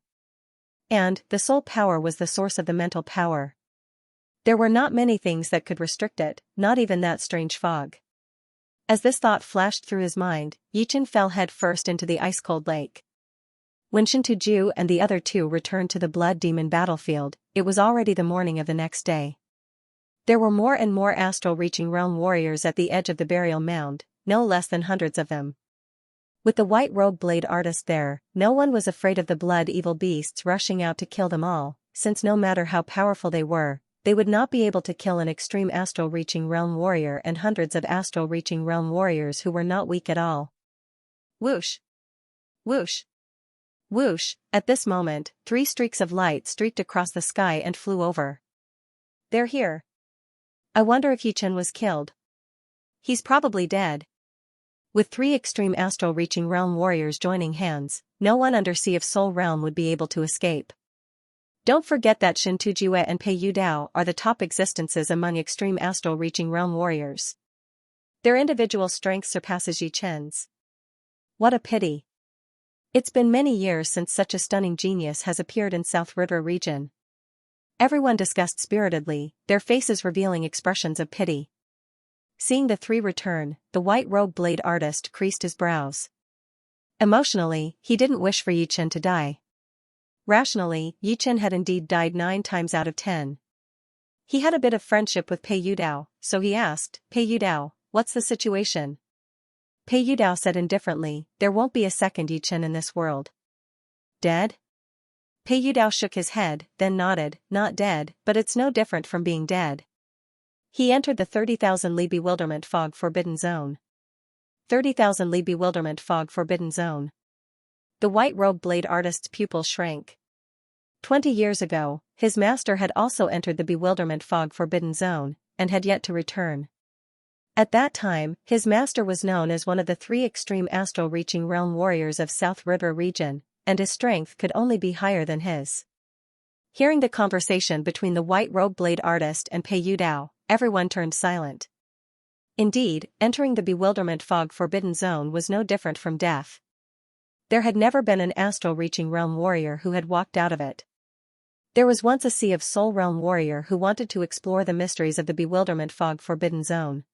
And, the soul power was the source of the mental power. There were not many things that could restrict it, not even that strange fog. As this thought flashed through his mind, Yichen fell head first into the ice-cold lake. When Shintuju and the other 2 returned to the blood demon battlefield, it was already the morning of the next day. There were more and more astral-reaching realm warriors at the edge of the burial mound, no less than hundreds of them. With the white robe blade artist there, no one was afraid of the blood evil beasts rushing out to kill them all, since no matter how powerful they were, they would not be able to kill an extreme astral-reaching realm warrior and hundreds of astral-reaching realm warriors who were not weak at all. Whoosh! Whoosh! Whoosh! At this moment, 3 streaks of light streaked across the sky and flew over. They're here. I wonder if Yichen was killed. He's probably dead. With 3 extreme astral-reaching realm warriors joining hands, no one under Sea of Soul realm would be able to escape. Don't forget that Shen Tujue and Pei Yudao are the top existences among extreme astral-reaching realm warriors. Their individual strength surpasses Yi Chen's. What a pity. It's been many years since such a stunning genius has appeared in South River region. Everyone discussed spiritedly, their faces revealing expressions of pity. Seeing the three return, the white-robed blade artist creased his brows. Emotionally, he didn't wish for Yi Chen to die. Rationally, Yi Chen had indeed died 9 times out of 10. He had a bit of friendship with Pei Yudao, so he asked, Pei Yudao, what's the situation? Pei Yudao said indifferently, there won't be a second Yi Chen in this world. Dead? Pei Yudao shook his head, then nodded, not dead, but it's no different from being dead. He entered the 30,000 Li bewilderment fog forbidden zone. 30,000 Li bewilderment fog forbidden zone. The white-robed blade artist's pupil shrank. 20 years ago, his master had also entered the bewilderment fog forbidden zone, and had yet to return. At that time, his master was known as one of the 3 extreme astral-reaching realm warriors of South River region, and his strength could only be higher than his. Hearing the conversation between the white-robed blade artist and Pei Yudao, everyone turned silent. Indeed, entering the bewilderment fog forbidden zone was no different from death. There had never been an astral-reaching realm warrior who had walked out of it. There was once a Sea of Soul realm warrior who wanted to explore the mysteries of the bewilderment fog forbidden zone.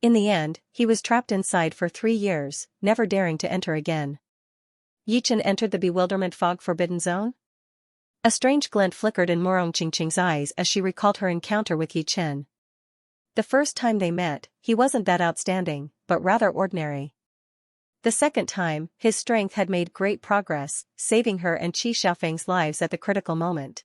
In the end, he was trapped inside for 3 years, never daring to enter again. Yi Chen entered the bewilderment fog forbidden zone? A strange glint flickered in Morong Qingqing's eyes as she recalled her encounter with Yi Chen. The first time they met, he wasn't that outstanding, but rather ordinary. The second time, his strength had made great progress, saving her and Qi Xiaofeng's lives at the critical moment.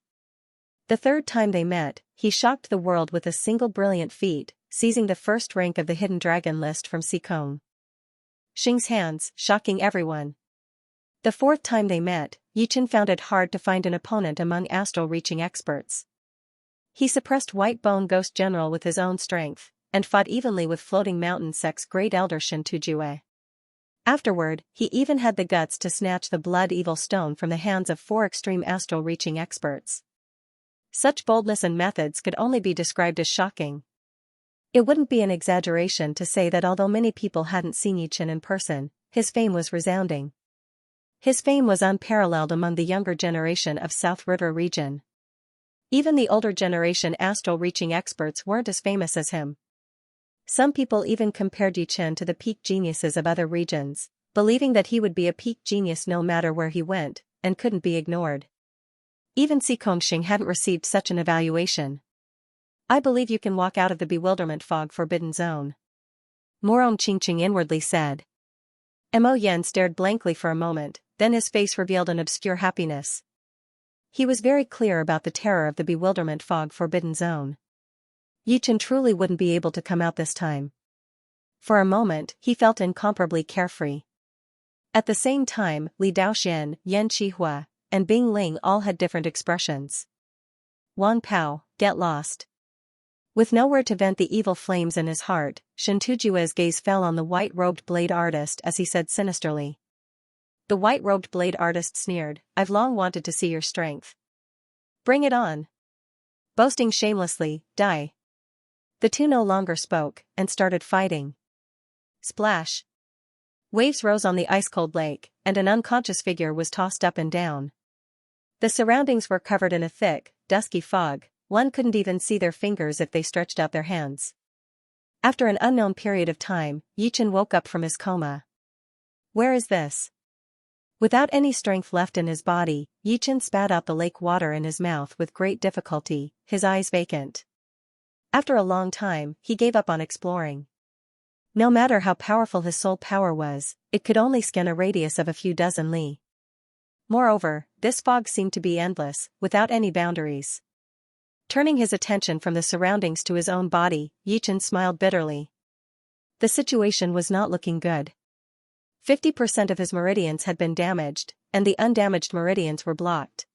The third time they met, he shocked the world with a single brilliant feat, seizing the first rank of the Hidden Dragon list from Xikong Xing's hands, shocking everyone. The fourth time they met, Yi Chen found it hard to find an opponent among astral-reaching experts. He suppressed White Bone Ghost General with his own strength, and fought evenly with Floating Mountain Sect's great elder Shen Tujue. Afterward, he even had the guts to snatch the Blood Evil Stone from the hands of 4 extreme astral-reaching experts. Such boldness and methods could only be described as shocking. It wouldn't be an exaggeration to say that although many people hadn't seen Yi Chen in person, his fame was resounding. His fame was unparalleled among the younger generation of South River region. Even the older generation astral-reaching experts weren't as famous as him. Some people even compared Yi Chen to the peak geniuses of other regions, believing that he would be a peak genius no matter where he went, and couldn't be ignored. Even Xikong Xing hadn't received such an evaluation. I believe you can walk out of the bewilderment fog forbidden zone. Morong Qingqing inwardly said. Mo Yen stared blankly for a moment, then his face revealed an obscure happiness. He was very clear about the terror of the bewilderment fog forbidden zone. Yi Chen truly wouldn't be able to come out this time. For a moment, he felt incomparably carefree. At the same time, Li Daoxian, Yan Qihua, and Bing Ling all had different expressions. Wang Pao, get lost. With nowhere to vent the evil flames in his heart, Shen Tujue's gaze fell on the white-robed blade artist as he said sinisterly. The white-robed blade artist sneered, I've long wanted to see your strength. Bring it on. Boasting shamelessly, die. The two no longer spoke, and started fighting. Splash. Waves rose on the ice-cold lake, and an unconscious figure was tossed up and down. The surroundings were covered in a thick, dusky fog, one couldn't even see their fingers if they stretched out their hands. After an unknown period of time, Yi Chen woke up from his coma. Where is this? Without any strength left in his body, Yi Chen spat out the lake water in his mouth with great difficulty, his eyes vacant. After a long time, he gave up on exploring. No matter how powerful his soul power was, it could only scan a radius of a few dozen li. Moreover, this fog seemed to be endless, without any boundaries. Turning his attention from the surroundings to his own body, Yi Chen smiled bitterly. The situation was not looking good. 50% of his meridians had been damaged, and the undamaged meridians were blocked.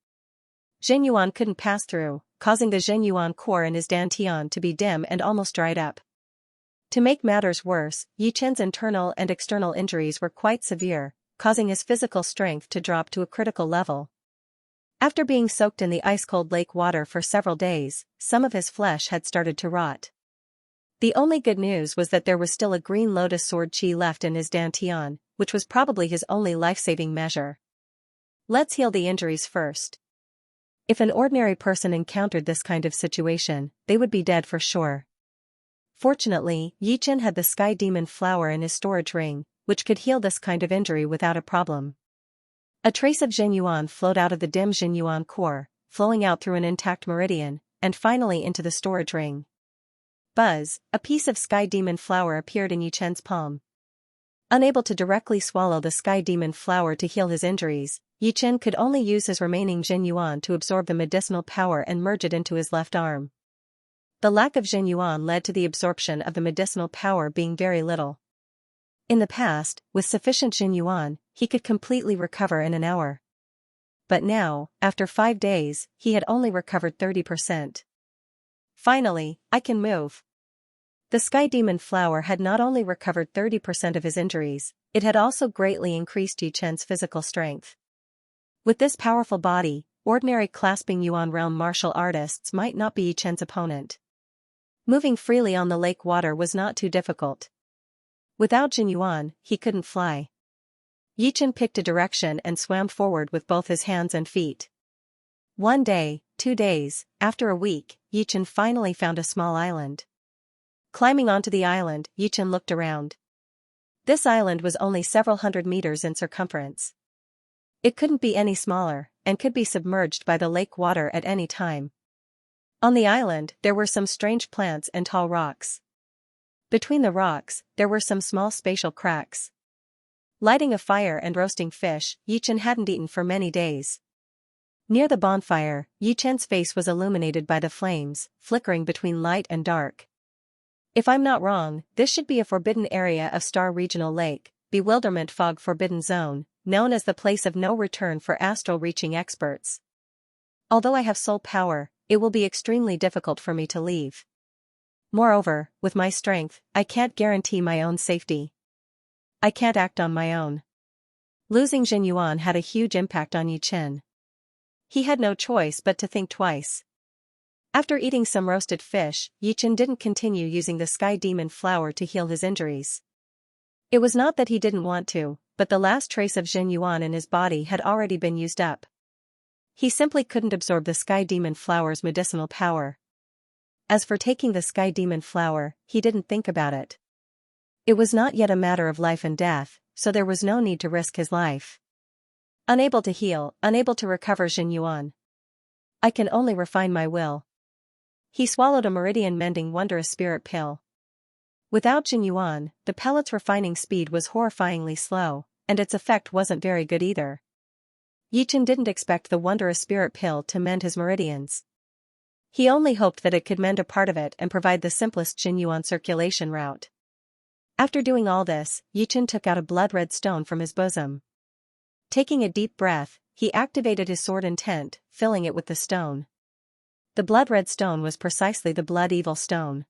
Zhenyuan couldn't pass through, causing the Zhenyuan core in his dantian to be dim and almost dried up. To make matters worse, Yi Chen's internal and external injuries were quite severe, causing his physical strength to drop to a critical level. After being soaked in the ice-cold lake water for several days, some of his flesh had started to rot. The only good news was that there was still a green lotus sword chi left in his dantian, which was probably his only life-saving measure. Let's heal the injuries first. If an ordinary person encountered this kind of situation, they would be dead for sure. Fortunately, Yichen had the Sky Demon flower in his storage ring, which could heal this kind of injury without a problem. A trace of Zhenyuan flowed out of the dim Zhenyuan core, flowing out through an intact meridian, and finally into the storage ring. Buzz, a piece of Sky Demon flower appeared in Yichen's palm. Unable to directly swallow the Sky Demon flower to heal his injuries, Yichen could only use his remaining Zhenyuan to absorb the medicinal power and merge it into his left arm. The lack of Zhenyuan led to the absorption of the medicinal power being very little. In the past, with sufficient Zhenyuan, he could completely recover in an hour. But now, after 5 days, he had only recovered 30%. Finally, I can move. The Sky Demon flower had not only recovered 30% of his injuries, it had also greatly increased Yichen's physical strength. With this powerful body, ordinary clasping Yuan realm martial artists might not be Yichen's opponent. Moving freely on the lake water was not too difficult. Without Zhenyuan, he couldn't fly. Yichen picked a direction and swam forward with both his hands and feet. 1 day, 2 days, after a week, Yichen finally found a small island. Climbing onto the island, Yichen looked around. This island was only several hundred meters in circumference. It couldn't be any smaller, and could be submerged by the lake water at any time. On the island, there were some strange plants and tall rocks. Between the rocks, there were some small spatial cracks. Lighting a fire and roasting fish, Yichen hadn't eaten for many days. Near the bonfire, Yichen's face was illuminated by the flames, flickering between light and dark. If I'm not wrong, this should be a forbidden area of Star Regional Lake, Bewilderment Fog Forbidden Zone, known as the place of no return for astral-reaching experts. Although I have soul power, it will be extremely difficult for me to leave. Moreover, with my strength, I can't guarantee my own safety. I can't act on my own. Losing Zhenyuan had a huge impact on Yichen. He had no choice but to think twice. After eating some roasted fish, Yichen didn't continue using the Sky Demon flower to heal his injuries. It was not that he didn't want to, but the last trace of Zhenyuan in his body had already been used up. He simply couldn't absorb the Sky Demon flower's medicinal power. As for taking the Sky Demon flower, he didn't think about it. It was not yet a matter of life and death, so there was no need to risk his life. Unable to heal, unable to recover Zhenyuan. I can only refine my will. He swallowed a meridian-mending wondrous spirit pill. Without Zhenyuan, the pellet's refining speed was horrifyingly slow, and its effect wasn't very good either. Yichen didn't expect the wondrous spirit pill to mend his meridians. He only hoped that it could mend a part of it and provide the simplest Zhenyuan circulation route. After doing all this, Yichen took out a blood-red stone from his bosom. Taking a deep breath, he activated his sword intent, filling it with the stone. The blood-red stone was precisely the blood evil stone.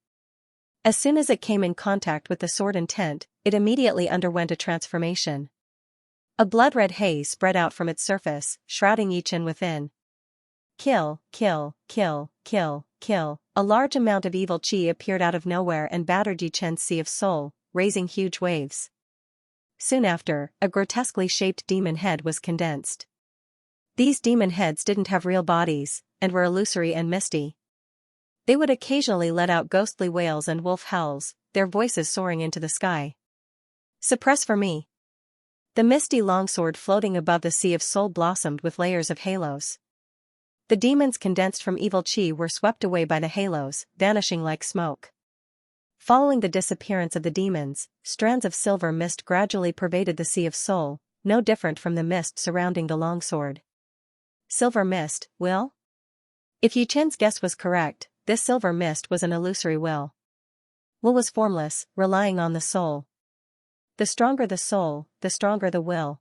As soon as it came in contact with the sword intent, it immediately underwent a transformation. A blood-red haze spread out from its surface, shrouding Yichen within. Kill, kill, kill, kill, kill. A large amount of evil chi appeared out of nowhere and battered Yichen's sea of soul, raising huge waves. Soon after, a grotesquely shaped demon head was condensed. These demon heads didn't have real bodies, and were illusory and misty. They would occasionally let out ghostly wails and wolf howls, their voices soaring into the sky. Suppress for me. The misty longsword floating above the sea of soul blossomed with layers of halos. The demons condensed from evil chi were swept away by the halos, vanishing like smoke. Following the disappearance of the demons, strands of silver mist gradually pervaded the sea of soul, no different from the mist surrounding the longsword. Silver mist, will? If Yichen's guess was correct, this silver mist was an illusory will. Will was formless, relying on the soul. The stronger the soul, the stronger the will.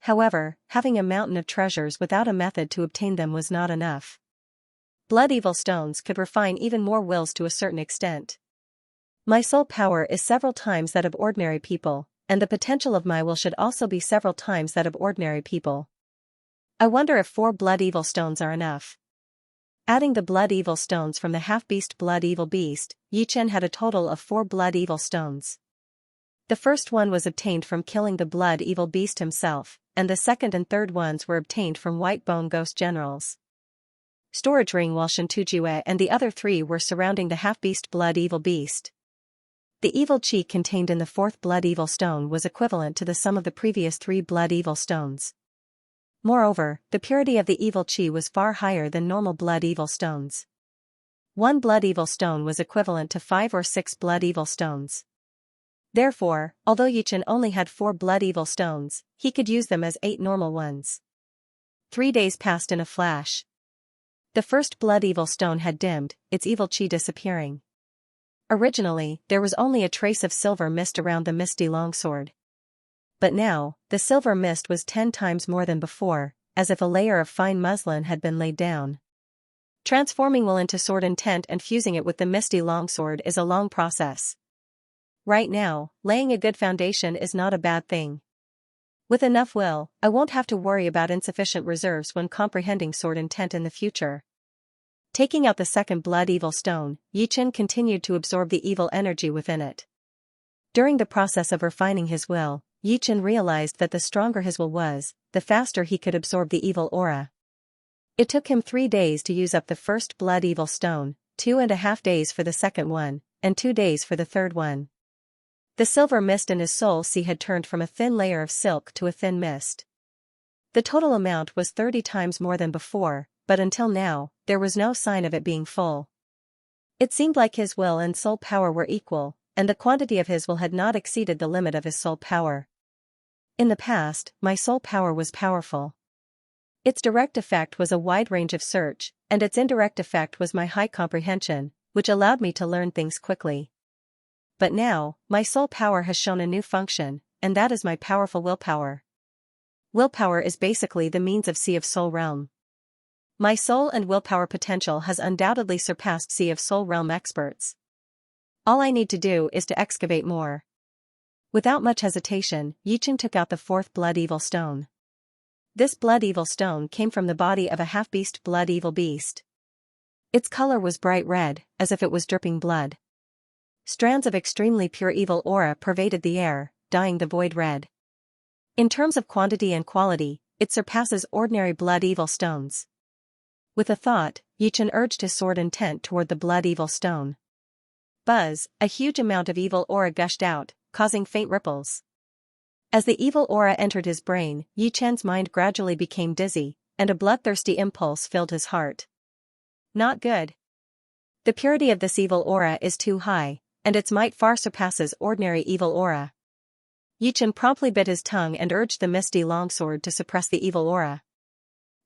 However, having a mountain of treasures without a method to obtain them was not enough. Blood evil stones could refine even more wills to a certain extent. My soul power is several times that of ordinary people, and the potential of my will should also be several times that of ordinary people. I wonder if 4 blood evil stones are enough. Adding the blood evil stones from the half-beast blood evil beast, Yichen had a total of 4 blood evil stones. The first one was obtained from killing the blood evil beast himself, and the second and third ones were obtained from white bone ghost generals. Storage ring while Xianxia and the other 3 were surrounding the half-beast blood evil beast. The evil chi contained in the 4th blood evil stone was equivalent to the sum of the previous 3 blood evil stones. Moreover, the purity of the evil chi was far higher than normal blood evil stones. 1 blood evil stone was equivalent to 5 or 6 blood evil stones. Therefore, although Yichen only had 4 blood evil stones, he could use them as 8 normal ones. 3 days passed in a flash. The first blood evil stone had dimmed, its evil chi disappearing. Originally, there was only a trace of silver mist around the misty longsword. But now, the silver mist was 10 times more than before, as if a layer of fine muslin had been laid down. Transforming will into sword intent and fusing it with the misty longsword is a long process. Right now, laying a good foundation is not a bad thing. With enough will, I won't have to worry about insufficient reserves when comprehending sword intent in the future. Taking out the second blood evil stone, Yichen continued to absorb the evil energy within it. During the process of refining his will, Yichen realized that the stronger his will was, the faster he could absorb the evil aura. It took him 3 days to use up the first blood evil stone, 2.5 days for the second one, and 2 days for the third one. The silver mist in his soul sea had turned from a thin layer of silk to a thin mist. The total amount was 30 times more than before, but until now, there was no sign of it being full. It seemed like his will and soul power were equal, and the quantity of his will had not exceeded the limit of his soul power. In the past, my soul power was powerful. Its direct effect was a wide range of search, and its indirect effect was my high comprehension, which allowed me to learn things quickly. But now, my soul power has shown a new function, and that is my powerful willpower. Willpower is basically the means of Sea of Soul realm. My soul and willpower potential has undoubtedly surpassed Sea of Soul realm experts. All I need to do is to excavate more. Without much hesitation, Yichen took out the 4th blood evil stone. This blood evil stone came from the body of a half-beast blood evil beast. Its color was bright red, as if it was dripping blood. Strands of extremely pure evil aura pervaded the air, dyeing the void red. In terms of quantity and quality, it surpasses ordinary blood evil stones. With a thought, Yichen urged his sword intent toward the blood evil stone. Buzz, a huge amount of evil aura gushed out, causing faint ripples. As the evil aura entered his brain, Yichen's mind gradually became dizzy, and a bloodthirsty impulse filled his heart. Not good. The purity of this evil aura is too high, and its might far surpasses ordinary evil aura. Yichen promptly bit his tongue and urged the misty longsword to suppress the evil aura.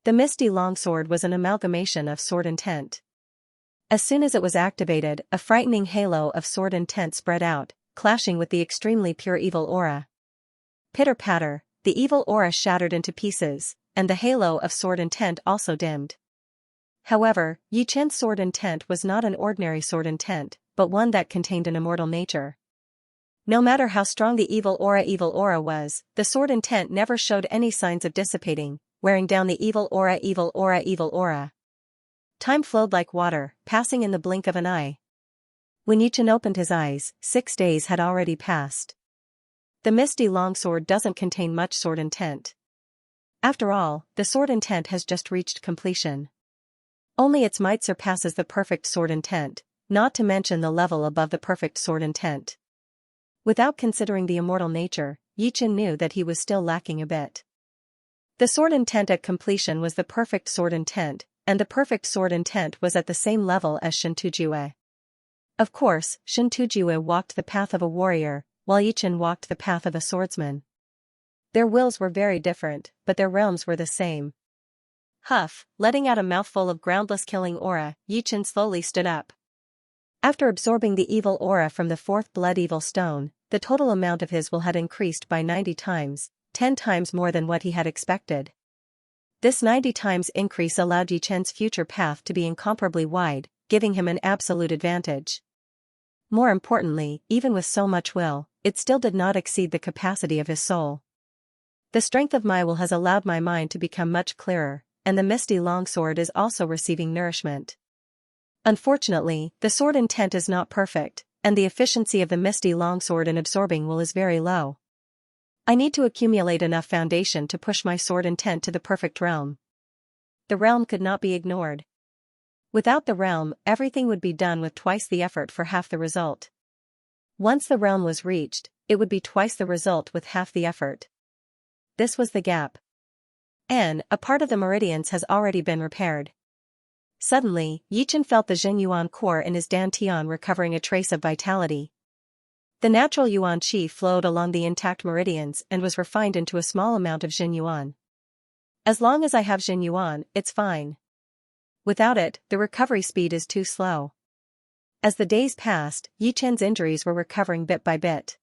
The misty longsword was an amalgamation of sword intent. As soon as it was activated, a frightening halo of sword intent spread out, clashing with the extremely pure evil aura. Pitter-patter, the evil aura shattered into pieces, and the halo of sword intent also dimmed. However, Yichen's sword intent was not an ordinary sword intent, but one that contained an immortal nature. No matter how strong the evil aura was, the sword intent never showed any signs of dissipating, wearing down the evil aura. Time flowed like water, passing in the blink of an eye. When Yichen opened his eyes, 6 days had already passed. The misty longsword doesn't contain much sword intent. After all, the sword intent has just reached completion. Only its might surpasses the perfect sword intent, not to mention the level above the perfect sword intent. Without considering the immortal nature, Yichen knew that he was still lacking a bit. The sword intent at completion was the perfect sword intent, and the perfect sword intent was at the same level as Xianxia. Of course, Xianxia walked the path of a warrior, while Yichen walked the path of a swordsman. Their wills were very different, but their realms were the same. Huff, letting out a mouthful of groundless killing aura, Yichen slowly stood up. After absorbing the evil aura from the 4th blood evil stone, the total amount of his will had increased by 90 times, 10 times more than what he had expected. This 90 times increase allowed Yichen's future path to be incomparably wide, giving him an absolute advantage. More importantly, even with so much will, it still did not exceed the capacity of his soul. The strength of my will has allowed my mind to become much clearer, and the misty longsword is also receiving nourishment. Unfortunately, the sword intent is not perfect, and the efficiency of the misty longsword in absorbing will is very low. I need to accumulate enough foundation to push my sword intent to the perfect realm. The realm could not be ignored. Without the realm, everything would be done with twice the effort for half the result. Once the realm was reached, it would be twice the result with half the effort. This was the gap. A part of the meridians has already been repaired. Suddenly, Yichen felt the Jin Yuan core in his dantian recovering a trace of vitality. The natural Yuan Qi flowed along the intact meridians and was refined into a small amount of Jin Yuan. As long as I have Jin Yuan, it's fine. Without it, the recovery speed is too slow. As the days passed, Yichen's injuries were recovering bit by bit.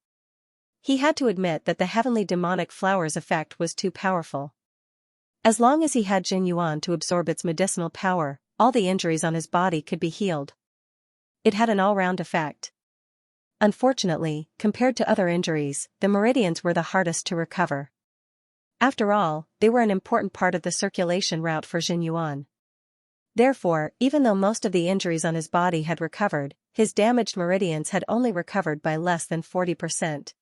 He had to admit that the heavenly demonic flower's effect was too powerful. As long as he had Jin Yuan to absorb its medicinal power, all the injuries on his body could be healed. It had an all-round effect. Unfortunately, compared to other injuries, the meridians were the hardest to recover. After all, they were an important part of the circulation route for Jin Yuan. Therefore, even though most of the injuries on his body had recovered, his damaged meridians had only recovered by less than 40%.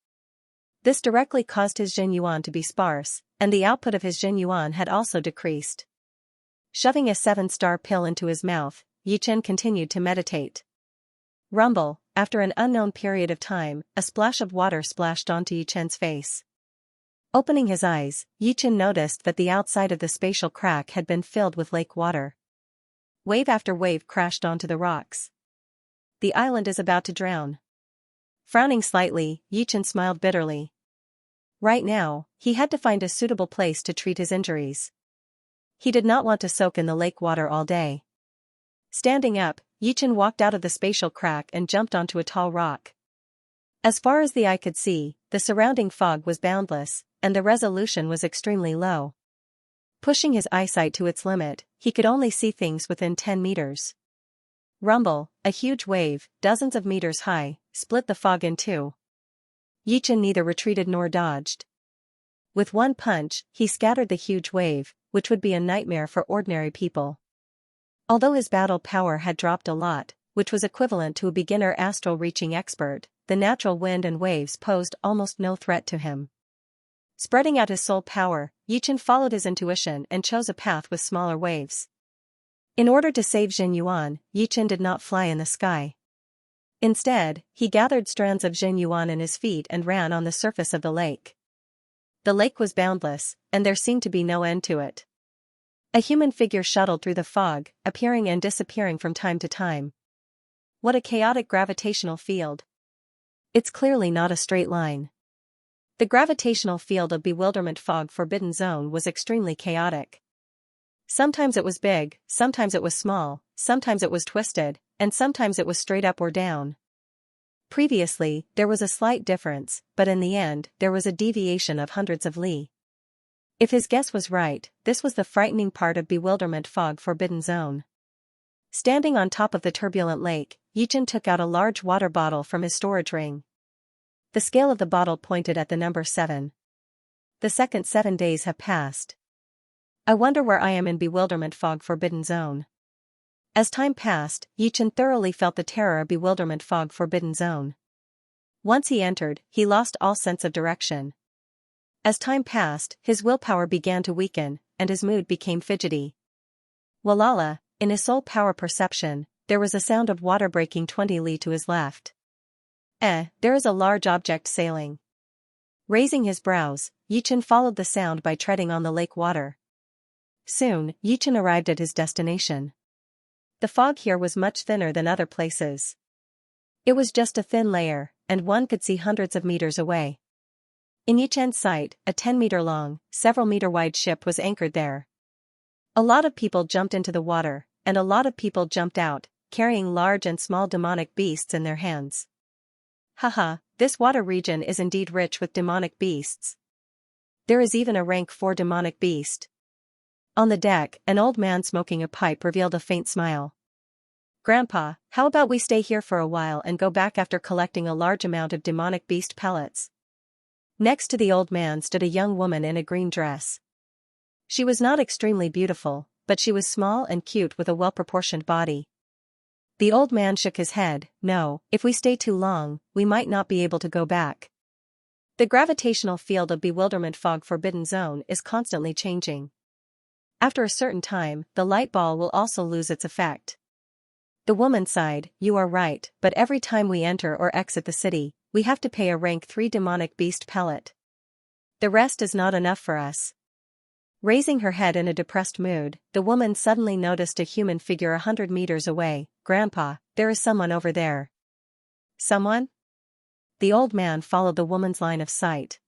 This directly caused his Jin Yuan to be sparse, and the output of his Jin Yuan had also decreased. Shoving a 7-star pill into his mouth, Yichen continued to meditate. Rumble, after an unknown period of time, a splash of water splashed onto Yichen's face. Opening his eyes, Yichen noticed that the outside of the spatial crack had been filled with lake water. Wave after wave crashed onto the rocks. The island is about to drown. Frowning slightly, Yichen smiled bitterly. Right now, he had to find a suitable place to treat his injuries. He did not want to soak in the lake water all day. Standing up, Yichen walked out of the spatial crack and jumped onto a tall rock. As far as the eye could see, the surrounding fog was boundless, and the resolution was extremely low. Pushing his eyesight to its limit, he could only see things within 10 meters. Rumble, a huge wave, dozens of meters high, split the fog in two. Yichen neither retreated nor dodged. With one punch, he scattered the huge wave, which would be a nightmare for ordinary people. Although his battle power had dropped a lot, which was equivalent to a beginner astral-reaching expert, the natural wind and waves posed almost no threat to him. Spreading out his soul power, Yichen followed his intuition and chose a path with smaller waves. In order to save Jin Yuan, Yichen did not fly in the sky. Instead, he gathered strands of Jin Yuan in his feet and ran on the surface of the lake. The lake was boundless, and there seemed to be no end to it. A human figure shuttled through the fog, appearing and disappearing from time to time. What a chaotic gravitational field. It's clearly not a straight line. The gravitational field of Bewilderment Fog Forbidden Zone was extremely chaotic. Sometimes it was big, sometimes it was small, sometimes it was twisted, and sometimes it was straight up or down. Previously, there was a slight difference, but in the end, there was a deviation of hundreds of li. If his guess was right, this was the frightening part of Bewilderment Fog Forbidden Zone. Standing on top of the turbulent lake, Yichen took out a large water bottle from his storage ring. The scale of the bottle pointed at the number 7. The second 7 days have passed. I wonder where I am in Bewilderment Fog Forbidden Zone. As time passed, Yichen thoroughly felt the terror of Bewilderment Fog Forbidden Zone. Once he entered, he lost all sense of direction. As time passed, his willpower began to weaken, and his mood became fidgety. Walala, in his soul power perception, there was a sound of water breaking 20 li to his left. There is a large object sailing. Raising his brows, Yichen followed the sound by treading on the lake water. Soon, Yichen arrived at his destination. The fog here was much thinner than other places. It was just a thin layer, and one could see hundreds of meters away. In Yichen's sight, a 10-meter-long, several-meter-wide ship was anchored there. A lot of people jumped into the water, and a lot of people jumped out, carrying large and small demonic beasts in their hands. Haha, this water region is indeed rich with demonic beasts. There is even a rank 4 demonic beast. On the deck, an old man smoking a pipe revealed a faint smile. Grandpa, how about we stay here for a while and go back after collecting a large amount of demonic beast pellets? Next to the old man stood a young woman in a green dress. She was not extremely beautiful, but she was small and cute with a well-proportioned body. The old man shook his head. No, if we stay too long, we might not be able to go back. The gravitational field of Bewilderment Fog Forbidden Zone is constantly changing. After a certain time, the light ball will also lose its effect. The woman sighed. You are right, but every time we enter or exit the city, we have to pay a rank 3 demonic beast pellet. The rest is not enough for us. Raising her head in a depressed mood, the woman suddenly noticed a human figure 100 meters away. Grandpa, there is someone over there. Someone? The old man followed the woman's line of sight.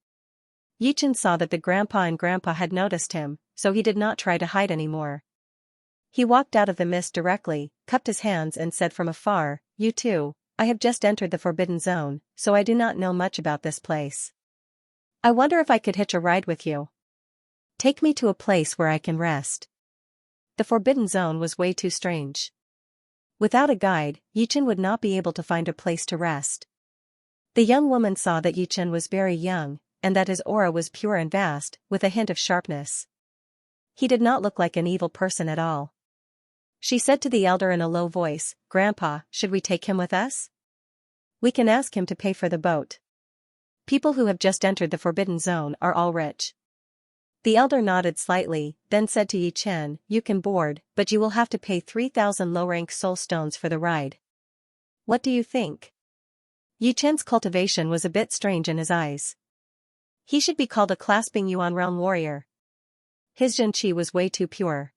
Yichen saw that the grandpa and grandpa had noticed him, so he did not try to hide anymore. He walked out of the mist directly, cupped his hands and said from afar, You too, I have just entered the Forbidden Zone, so I do not know much about this place. I wonder if I could hitch a ride with you. Take me to a place where I can rest. The Forbidden Zone was way too strange. Without a guide, Yichen would not be able to find a place to rest. The young woman saw that Yichen was very young, and that his aura was pure and vast, with a hint of sharpness. He did not look like an evil person at all. She said to the elder in a low voice, Grandpa, should we take him with us? We can ask him to pay for the boat. People who have just entered the Forbidden Zone are all rich. The elder nodded slightly, then said to Yichen, You can board, but you will have to pay 3,000 low-rank soul stones for the ride. What do you think? Yichen's cultivation was a bit strange in his eyes. He should be called a clasping Yuan realm warrior. His Zhenqi was way too pure.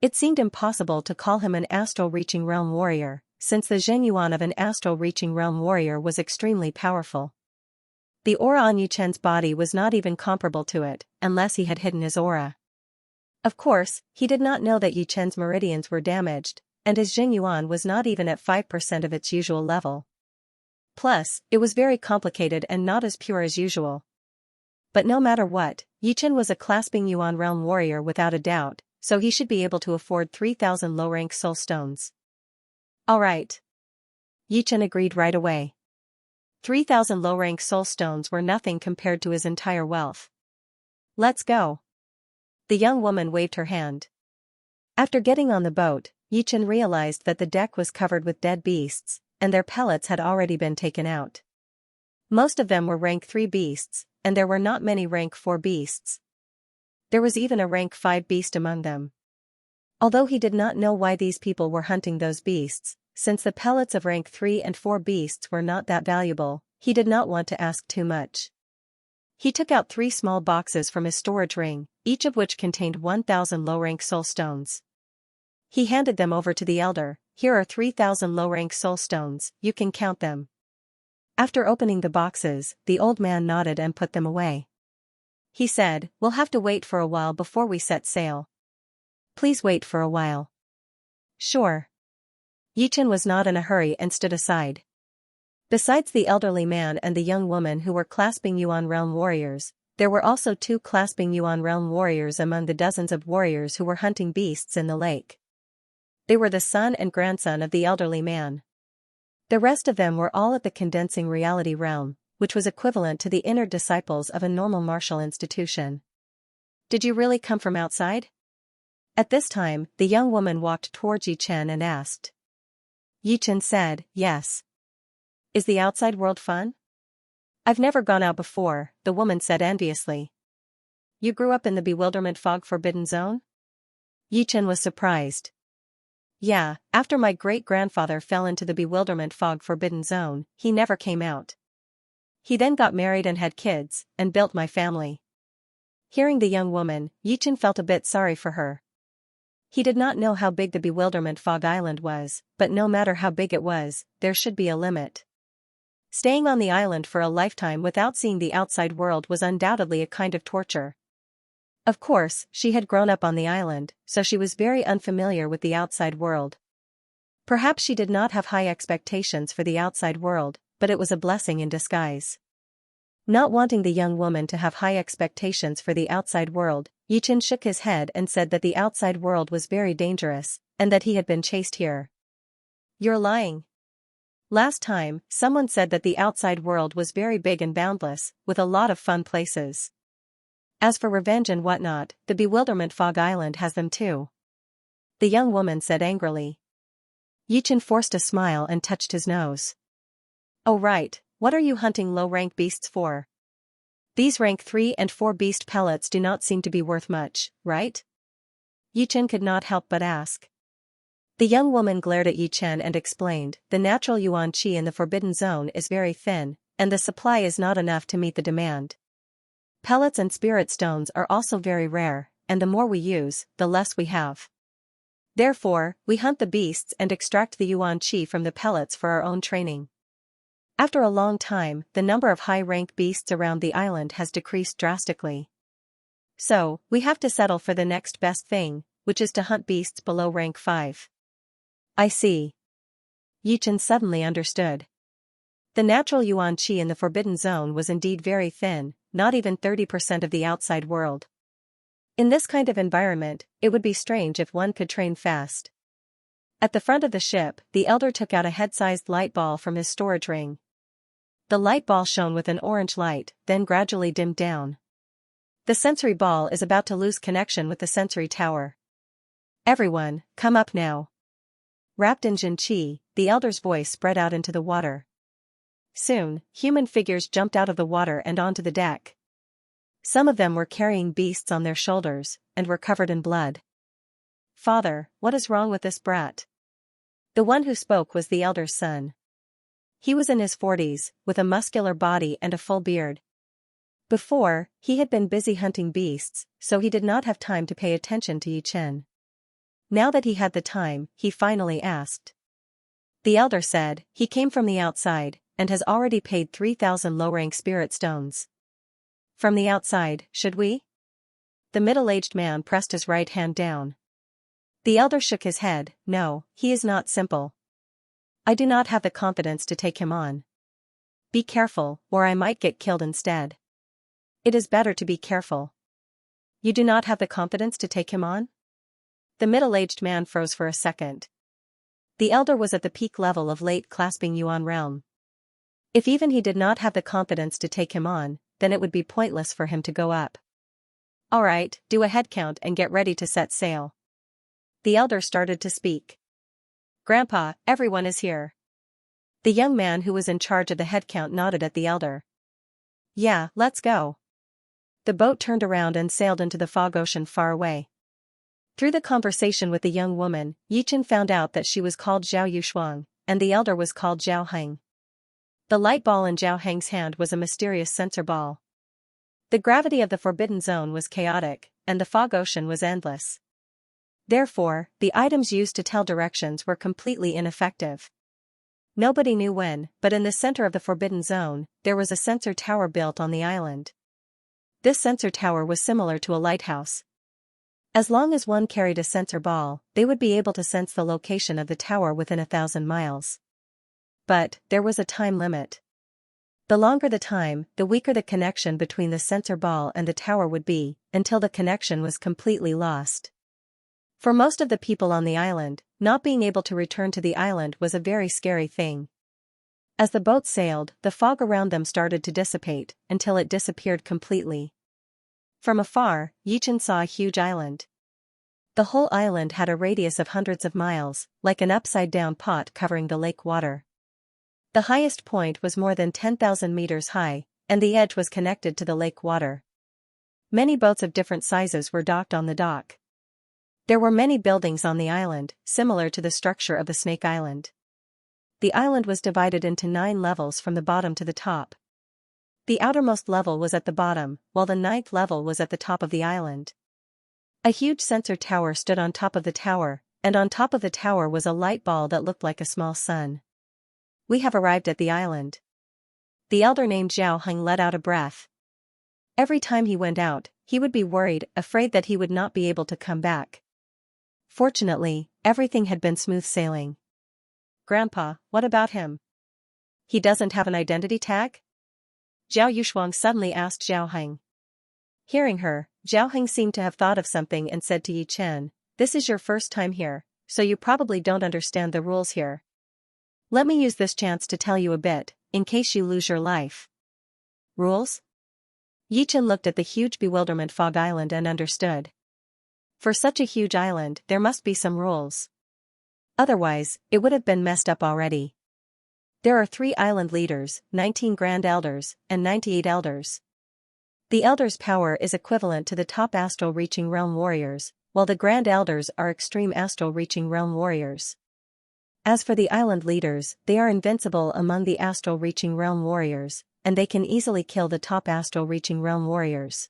It seemed impossible to call him an astral-reaching realm warrior, since the Zhen Yuan of an astral-reaching realm warrior was extremely powerful. The aura on Yichen's body was not even comparable to it, unless he had hidden his aura. Of course, he did not know that Yichen's meridians were damaged, and his Zhen Yuan was not even at 5% of its usual level. Plus, it was very complicated and not as pure as usual. But no matter what, Yichen was a clasping Yuan realm warrior without a doubt, so he should be able to afford 3,000 low-rank soul stones. Alright. Yichen agreed right away. 3,000 low-rank soul stones were nothing compared to his entire wealth. Let's go. The young woman waved her hand. After getting on the boat, Yichen realized that the deck was covered with dead beasts, and their pellets had already been taken out. Most of them were rank 3 beasts, and there were not many rank 4 beasts. There was even a rank 5 beast among them. Although he did not know why these people were hunting those beasts, since the pellets of rank 3 and 4 beasts were not that valuable, he did not want to ask too much. He took out 3 small boxes from his storage ring, each of which contained 1,000 low-rank soul stones. He handed them over to the elder. Here are 3,000 low-rank soul stones, you can count them. After opening the boxes, the old man nodded and put them away. He said, We'll have to wait for a while before we set sail. Please wait for a while. Sure. Yichen was not in a hurry and stood aside. Besides the elderly man and the young woman who were clasping Yuan realm warriors, there were also 2 clasping Yuan realm warriors among the dozens of warriors who were hunting beasts in the lake. They were the son and grandson of the elderly man. The rest of them were all at the condensing reality realm, which was equivalent to the inner disciples of a normal martial institution. Did you really come from outside? At this time, the young woman walked towards Yichen and asked. Yichen said, Yes. Is the outside world fun? I've never gone out before, the woman said enviously. You grew up in the Bewilderment Fog Forbidden Zone? Yichen was surprised. Yeah, after my great-grandfather fell into the Bewilderment Fog Forbidden Zone, he never came out. He then got married and had kids, and built my family. Hearing the young woman, Yichen felt a bit sorry for her. He did not know how big the Bewilderment Fog Island was, but no matter how big it was, there should be a limit. Staying on the island for a lifetime without seeing the outside world was undoubtedly a kind of torture. Of course, she had grown up on the island, so she was very unfamiliar with the outside world. Perhaps she did not have high expectations for the outside world, but it was a blessing in disguise. Not wanting the young woman to have high expectations for the outside world, Yichen shook his head and said that the outside world was very dangerous, and that he had been chased here. You're lying. Last time, someone said that the outside world was very big and boundless, with a lot of fun places. As for revenge and whatnot, the Bewilderment Fog Island has them too. The young woman said angrily. Yichen forced a smile and touched his nose. Oh right, what are you hunting low-rank beasts for? These rank 3 and 4 beast pellets do not seem to be worth much, right? Yichen could not help but ask. The young woman glared at Yichen and explained, the natural yuan qi in the Forbidden Zone is very thin, and the supply is not enough to meet the demand. Pellets and spirit stones are also very rare, and the more we use, the less we have. Therefore, we hunt the beasts and extract the yuan qi from the pellets for our own training. After a long time, the number of high-rank beasts around the island has decreased drastically. So, we have to settle for the next best thing, which is to hunt beasts below rank 5. I see. Yichen suddenly understood. The natural yuan qi in the Forbidden Zone was indeed very thin, not even 30% of the outside world. In this kind of environment, it would be strange if one could train fast. At the front of the ship, the elder took out a head-sized light ball from his storage ring. The light ball shone with an orange light, then gradually dimmed down. The sensory ball is about to lose connection with the sensory tower. Everyone, come up now. Wrapped in Jin Qi, the elder's voice spread out into the water. Soon, human figures jumped out of the water and onto the deck. Some of them were carrying beasts on their shoulders, and were covered in blood. Father, what is wrong with this brat? The one who spoke was the elder's son. He was in his 40s, with a muscular body and a full beard. Before, he had been busy hunting beasts, so he did not have time to pay attention to Yichen. Now that he had the time, he finally asked. The elder said, he came from the outside, and has already paid 3,000 low-rank spirit stones. From the outside, should we? The middle-aged man pressed his right hand down. The elder shook his head, no, he is not simple. I do not have the confidence to take him on. Be careful, or I might get killed instead. It is better to be careful. You do not have the confidence to take him on? The middle-aged man froze for a second. The elder was at the peak level of late clasping Yuan realm. If even he did not have the confidence to take him on, then it would be pointless for him to go up. Alright, do a head count and get ready to set sail. The elder started to speak. Grandpa, everyone is here. The young man who was in charge of the head count nodded at the elder. Yeah, let's go. The boat turned around and sailed into the fog ocean far away. Through the conversation with the young woman, Yichen found out that she was called Zhao Yushuang, and the elder was called Zhao Heng. The light ball in Zhao Heng's hand was a mysterious sensor ball. The gravity of the Forbidden Zone was chaotic, and the fog ocean was endless. Therefore, the items used to tell directions were completely ineffective. Nobody knew when, but in the center of the Forbidden Zone, there was a sensor tower built on the island. This sensor tower was similar to a lighthouse. As long as one carried a sensor ball, they would be able to sense the location of the tower within 1,000 miles. But, there was a time limit. The longer the time, the weaker the connection between the sensor ball and the tower would be, until the connection was completely lost. For most of the people on the island, not being able to return to the island was a very scary thing. As the boat sailed, the fog around them started to dissipate, until it disappeared completely. From afar, Yichen saw a huge island. The whole island had a radius of hundreds of miles, like an upside-down pot covering the lake water. The highest point was more than 10,000 meters high, and the edge was connected to the lake water. Many boats of different sizes were docked on the dock. There were many buildings on the island, similar to the structure of the Snake Island. The island was divided into 9 levels from the bottom to the top. The outermost level was at the bottom, while the 9th level was at the top of the island. A huge sensor tower stood on top of the tower, and on top of the tower was a light ball that looked like a small sun. We have arrived at the island. The elder named Zhao Heng let out a breath. Every time he went out, he would be worried, afraid that he would not be able to come back. Fortunately, everything had been smooth sailing. Grandpa, what about him? He doesn't have an identity tag? Zhao Yushuang suddenly asked Zhao Heng. Hearing her, Zhao Heng seemed to have thought of something and said to Yichen, "This is your first time here, so you probably don't understand the rules here. Let me use this chance to tell you a bit, in case you lose your life. Rules? Yichen looked at the huge bewilderment fog island and understood. For such a huge island, there must be some rules. Otherwise, it would have been messed up already. There are 3 island leaders, 19 Grand Elders, and 98 Elders. The Elders' power is equivalent to the top astral reaching realm warriors, while the Grand Elders are extreme astral reaching realm warriors. As for the island leaders, they are invincible among the astral reaching realm warriors, and they can easily kill the top astral reaching realm warriors.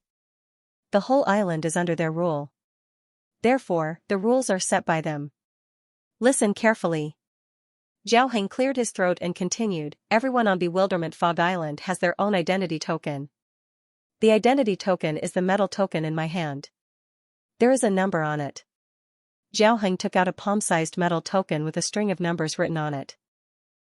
The whole island is under their rule. Therefore, the rules are set by them. Listen carefully. Zhao Heng cleared his throat and continued, everyone on Bewilderment Fog Island has their own identity token. The identity token is the metal token in my hand. There is a number on it. Zhao Heng took out a palm-sized metal token with a string of numbers written on it.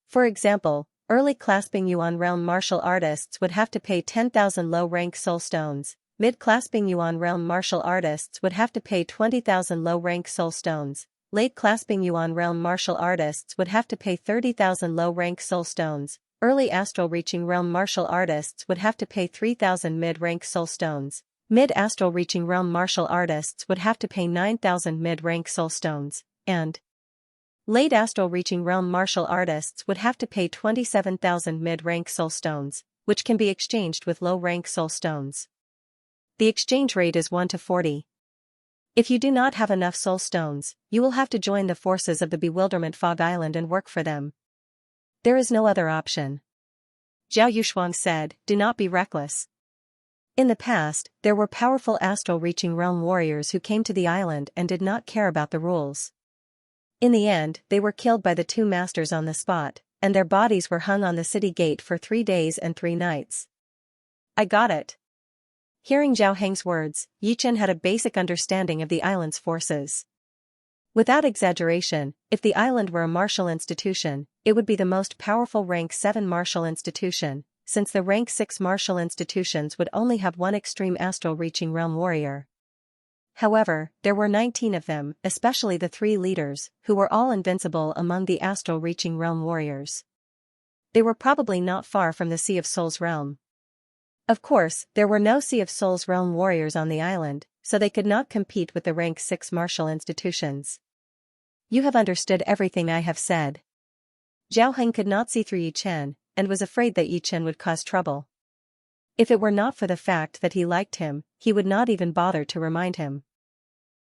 For example, early clasping Yuan realm martial artists would have to pay 10,000 low-rank soul stones, mid-clasping Yuan realm martial artists would have to pay 20,000 low-rank soul stones, late clasping Yuan realm martial artists would have to pay 30,000 low-rank soul stones, early astral reaching realm martial artists would have to pay 3,000 mid-rank soul stones, mid-astral reaching realm martial artists would have to pay 9,000 mid-rank soul stones, and late astral reaching realm martial artists would have to pay 27,000 mid-rank soul stones, which can be exchanged with low-rank soul stones. The exchange rate is 1 to 40. If you do not have enough soul stones, you will have to join the forces of the Bewilderment Fog Island and work for them. There is no other option. Zhao Yushuang said, do not be reckless. In the past, there were powerful astral reaching realm warriors who came to the island and did not care about the rules. In the end, they were killed by the 2 masters on the spot, and their bodies were hung on the city gate for 3 days and 3 nights. I got it. Hearing Zhao Heng's words, Yichen had a basic understanding of the island's forces. Without exaggeration, if the island were a martial institution, it would be the most powerful rank 7 martial institution, since the rank 6 martial institutions would only have 1 extreme astral reaching realm warrior. However, there were 19 of them, especially the 3 leaders, who were all invincible among the astral reaching realm warriors. They were probably not far from the Sea of Souls realm. Of course, there were no Sea of Souls realm warriors on the island, so they could not compete with the rank 6 martial institutions. You have understood everything I have said. Zhao Heng could not see through Yichen, and was afraid that Yichen would cause trouble. If it were not for the fact that he liked him, he would not even bother to remind him.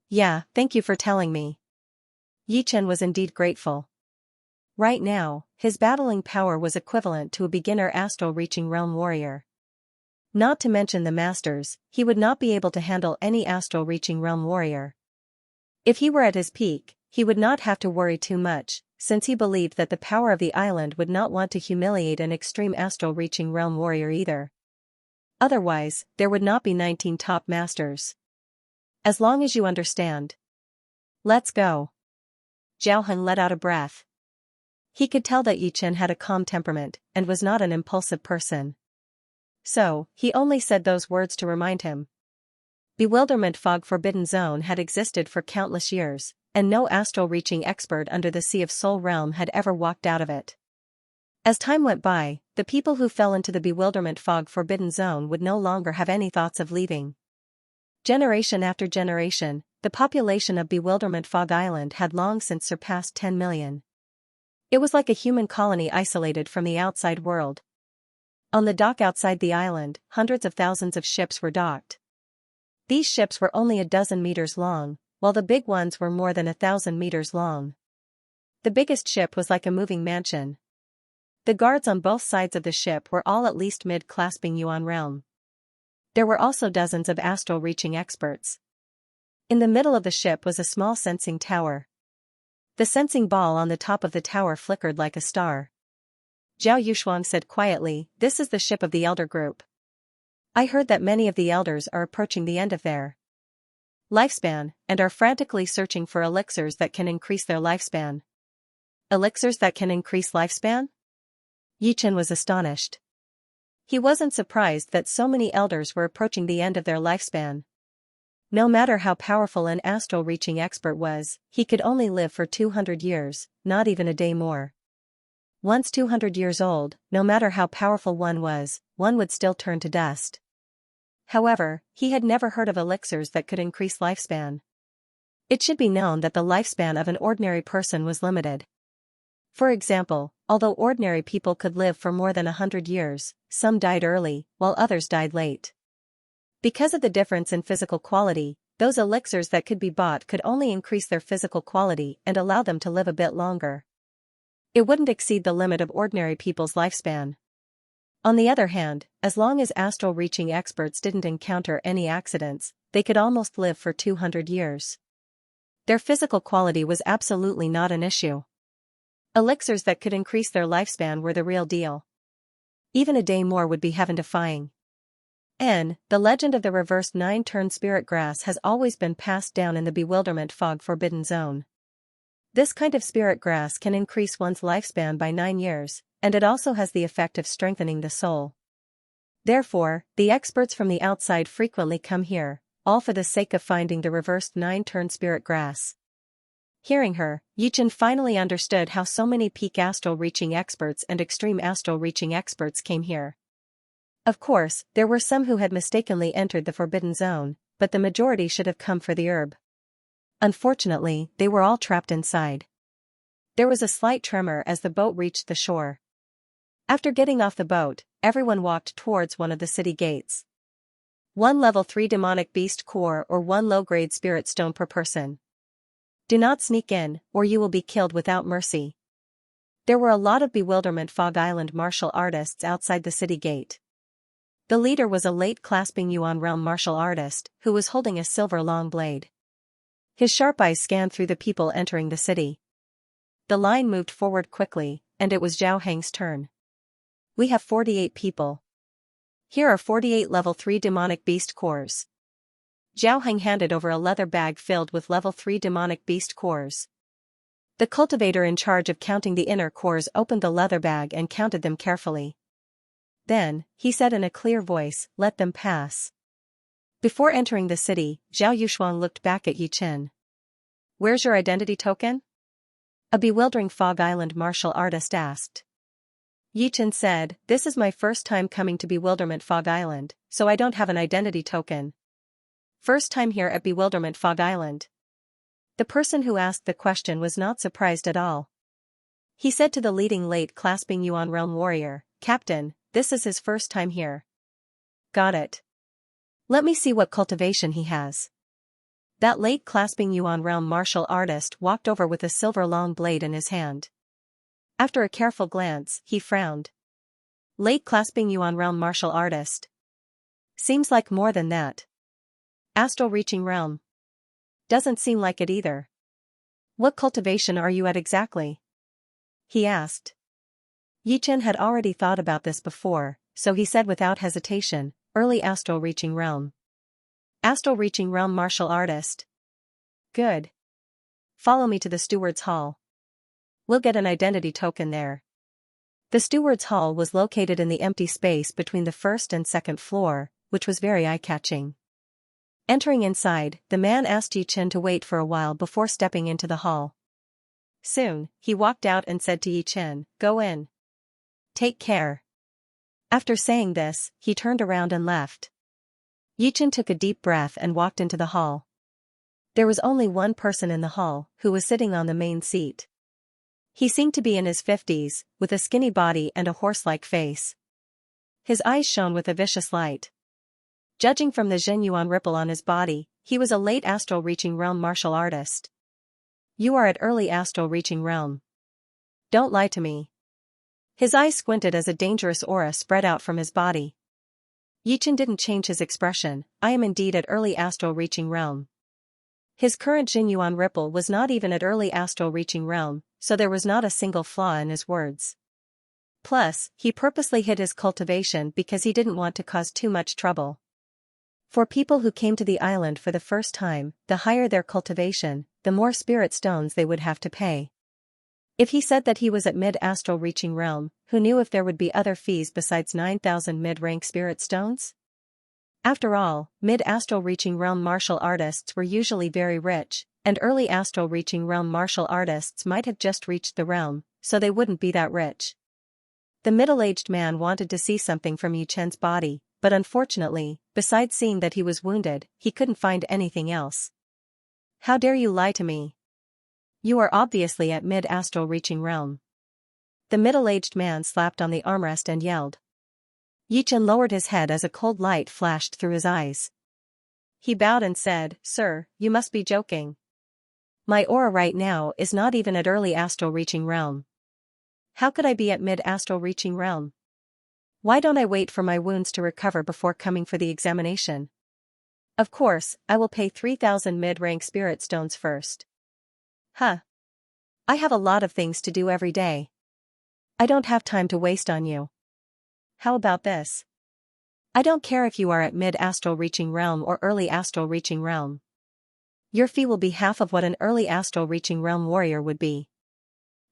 Yeah, thank you for telling me. Yichen was indeed grateful. Right now, his battling power was equivalent to a beginner astral reaching realm warrior. Not to mention the masters, he would not be able to handle any astral reaching realm warrior. If he were at his peak, he would not have to worry too much, since he believed that the power of the island would not want to humiliate an extreme astral reaching realm warrior either. Otherwise, there would not be 19 top masters. As long as you understand. Let's go. Zhao Heng let out a breath. He could tell that Yichen had a calm temperament, and was not an impulsive person. So, he only said those words to remind him. Bewilderment Fog Forbidden Zone had existed for countless years, and no astral-reaching expert under the Sea of Soul realm had ever walked out of it. As time went by, the people who fell into the Bewilderment Fog Forbidden Zone would no longer have any thoughts of leaving. Generation after generation, the population of Bewilderment Fog Island had long since surpassed 10 million. It was like a human colony isolated from the outside world. On the dock outside the island, hundreds of thousands of ships were docked. These ships were only a dozen meters long, while the big ones were more than 1,000 meters long. The biggest ship was like a moving mansion. The guards on both sides of the ship were all at least mid-clasping Yuan realm. There were also dozens of astral-reaching experts. In the middle of the ship was a small sensing tower. The sensing ball on the top of the tower flickered like a star. Zhao Yushuang said quietly, "This is the ship of the Elder Group. I heard that many of the elders are approaching the end of their lifespan, and are frantically searching for elixirs that can increase their lifespan." Elixirs that can increase lifespan? Yichen was astonished. He wasn't surprised that so many elders were approaching the end of their lifespan. No matter how powerful an astral-reaching expert was, he could only live for 200 years, not even a day more. Once 200 years old, no matter how powerful one would still turn to dust. However, he had never heard of elixirs that could increase lifespan. It should be known that the lifespan of an ordinary person was limited. For example, although ordinary people could live for more than 100 years, some died early, while others died late. Because of the difference in physical quality, those elixirs that could be bought could only increase their physical quality and allow them to live a bit longer. It wouldn't exceed the limit of ordinary people's lifespan. On the other hand, as long as astral-reaching experts didn't encounter any accidents, they could almost live for 200 years. Their physical quality was absolutely not an issue. Elixirs that could increase their lifespan were the real deal. Even a day more would be heaven-defying. The legend of the reversed 9-turn spirit grass has always been passed down in the bewilderment fog forbidden zone. This kind of spirit grass can increase one's lifespan by 9 years, and it also has the effect of strengthening the soul. Therefore, the experts from the outside frequently come here, all for the sake of finding the reversed 9-turn spirit grass. Hearing her, Yichen finally understood how so many peak astral-reaching experts and extreme astral-reaching experts came here. Of course, there were some who had mistakenly entered the forbidden zone, but the majority should have come for the herb. Unfortunately, they were all trapped inside. There was a slight tremor as the boat reached the shore. After getting off the boat, everyone walked towards one of the city gates. 1 level 3 demonic beast core or 1 low-grade spirit stone per person. Do not sneak in, or you will be killed without mercy. There were a lot of bewilderment Fog Island martial artists outside the city gate. The leader was a late clasping Yuan realm martial artist, who was holding a silver long blade. His sharp eyes scanned through the people entering the city. The line moved forward quickly, and it was Zhao Heng's turn. We have 48 people. Here are 48 level 3 demonic beast cores. Zhao Heng handed over a leather bag filled with level 3 demonic beast cores. The cultivator in charge of counting the inner cores opened the leather bag and counted them carefully. Then, he said in a clear voice, "Let them pass." Before entering the city, Zhao Yushuang looked back at Yichen. "Where's your identity token?" A bewildering Fog Island martial artist asked. Yichen said, "This is my first time coming to Bewilderment Fog Island, so I don't have an identity token. First time here at Bewilderment Fog Island." The person who asked the question was not surprised at all. He said to the leading late clasping Yuan realm warrior, "Captain, this is his first time here." "Got it. Let me see what cultivation he has." That late clasping Yuan realm martial artist walked over with a silver long blade in his hand. After a careful glance, he frowned. "Late clasping Yuan realm martial artist. Seems like more than that. Astral reaching realm. Doesn't seem like it either. What cultivation are you at exactly?" he asked. Yichen had already thought about this before, so he said without hesitation, "Early astral reaching realm." Astral reaching realm martial artist. Good. Follow me to the steward's hall. We'll get an identity token there. The steward's hall was located in the empty space between the first and second floor, which was very eye-catching. Entering inside, the man asked Yichen to wait for a while before stepping into the hall. Soon, he walked out and said to Yichen, "Go in. Take care." After saying this, he turned around and left. Yichen took a deep breath and walked into the hall. There was only one person in the hall, who was sitting on the main seat. He seemed to be in his 50s, with a skinny body and a horse-like face. His eyes shone with a vicious light. Judging from the Zhen Yuan ripple on his body, he was a late astral reaching realm martial artist. "You are at early astral reaching realm. Don't lie to me." His eyes squinted as a dangerous aura spread out from his body. Yichen didn't change his expression. "I am indeed at early astral reaching realm." His current Jin Yuan ripple was not even at early astral reaching realm, so there was not a single flaw in his words. Plus, he purposely hid his cultivation because he didn't want to cause too much trouble. For people who came to the island for the first time, the higher their cultivation, the more spirit stones they would have to pay. If he said that he was at mid-astral reaching realm, who knew if there would be other fees besides 9,000 mid-rank spirit stones? After all, mid-astral reaching realm martial artists were usually very rich, and early astral reaching realm martial artists might have just reached the realm, so they wouldn't be that rich. The middle-aged man wanted to see something from Yi Chen's body, but unfortunately, besides seeing that he was wounded, he couldn't find anything else. How dare you lie to me? You are obviously at mid-astral reaching realm. The middle-aged man slapped on the armrest and yelled. Yi Chen lowered his head as a cold light flashed through his eyes. He bowed and said, "Sir, you must be joking. My aura right now is not even at early astral reaching realm. How could I be at mid-astral reaching realm? Why don't I wait for my wounds to recover before coming for the examination? Of course, I will pay 3,000 mid-rank spirit stones first." Huh. I have a lot of things to do every day. I don't have time to waste on you. How about this? I don't care if you are at mid-astral reaching realm or early astral reaching realm. Your fee will be half of what an early astral reaching realm warrior would be.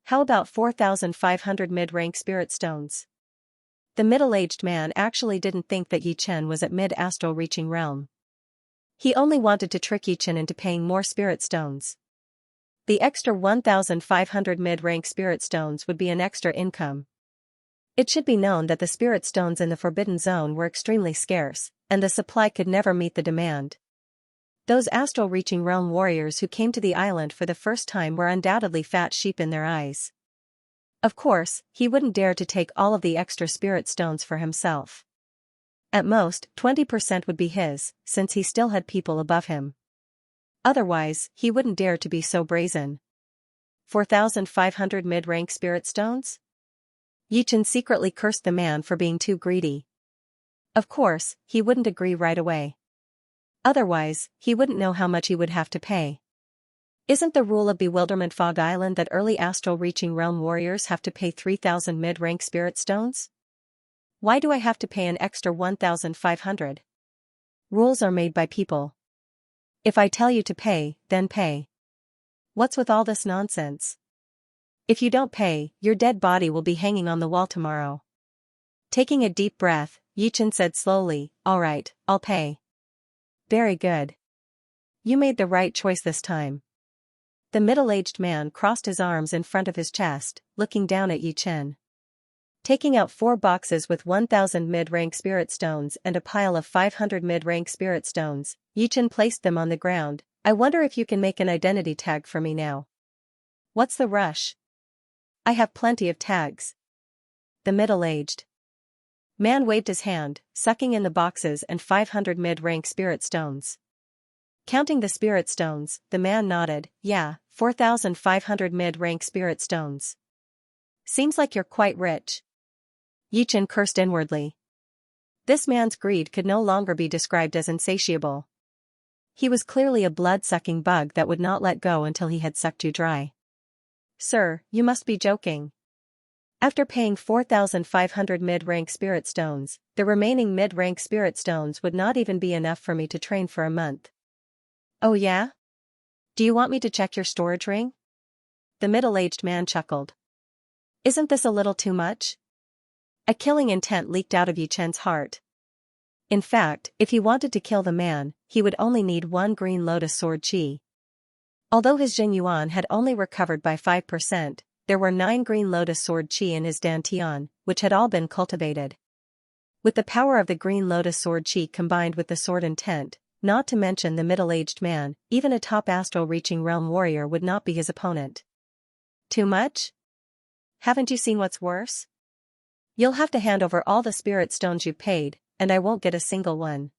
How about 4,500 mid-rank spirit stones? The middle-aged man actually didn't think that Yi Chen was at mid-astral reaching realm. He only wanted to trick Yi Chen into paying more spirit stones. The extra 1,500 mid-rank spirit stones would be an extra income. It should be known that the spirit stones in the Forbidden Zone were extremely scarce, and the supply could never meet the demand. Those astral reaching realm warriors who came to the island for the first time were undoubtedly fat sheep in their eyes. Of course, he wouldn't dare to take all of the extra spirit stones for himself. At most, 20% would be his, since he still had people above him. Otherwise, he wouldn't dare to be so brazen. 4,500 mid-rank spirit stones? Yi Chen secretly cursed the man for being too greedy. Of course, he wouldn't agree right away. Otherwise, he wouldn't know how much he would have to pay. Isn't the rule of Bewilderment Fog Island that early astral reaching realm warriors have to pay 3,000 mid-rank spirit stones? Why do I have to pay an extra 1,500? Rules are made by people. If I tell you to pay, then pay. What's with all this nonsense? If you don't pay, your dead body will be hanging on the wall tomorrow. Taking a deep breath, Yi Chen said slowly, "All right, I'll pay." Very good. You made the right choice this time. The middle-aged man crossed his arms in front of his chest, looking down at Yi Chen. Taking out 4 boxes with 1,000 mid-rank spirit stones and a pile of 500 mid-rank spirit stones, Yi Chen placed them on the ground. "I wonder if you can make an identity tag for me now." "What's the rush? I have plenty of tags." The middle-aged man waved his hand, sucking in the boxes and 500 mid-rank spirit stones. Counting the spirit stones, the man nodded. "Yeah, 4,500 mid-rank spirit stones. Seems like you're quite rich." Yi Chen cursed inwardly. This man's greed could no longer be described as insatiable. He was clearly a blood-sucking bug that would not let go until he had sucked you dry. "Sir, you must be joking. After paying 4,500 mid-rank spirit stones, the remaining mid-rank spirit stones would not even be enough for me to train for a month." "Oh yeah? Do you want me to check your storage ring?" The middle-aged man chuckled. "Isn't this a little too much?" A killing intent leaked out of Yi Chen's heart. In fact, if he wanted to kill the man, he would only need 1 green lotus sword chi. Although his Jing Yuan had only recovered by 5%, there were 9 green lotus sword chi in his dantian, which had all been cultivated. With the power of the green lotus sword chi combined with the sword intent, not to mention the middle-aged man, even a top astral reaching realm warrior would not be his opponent. Too much? Haven't you seen what's worse? You'll have to hand over all the spirit stones you paid, and I won't get a single one.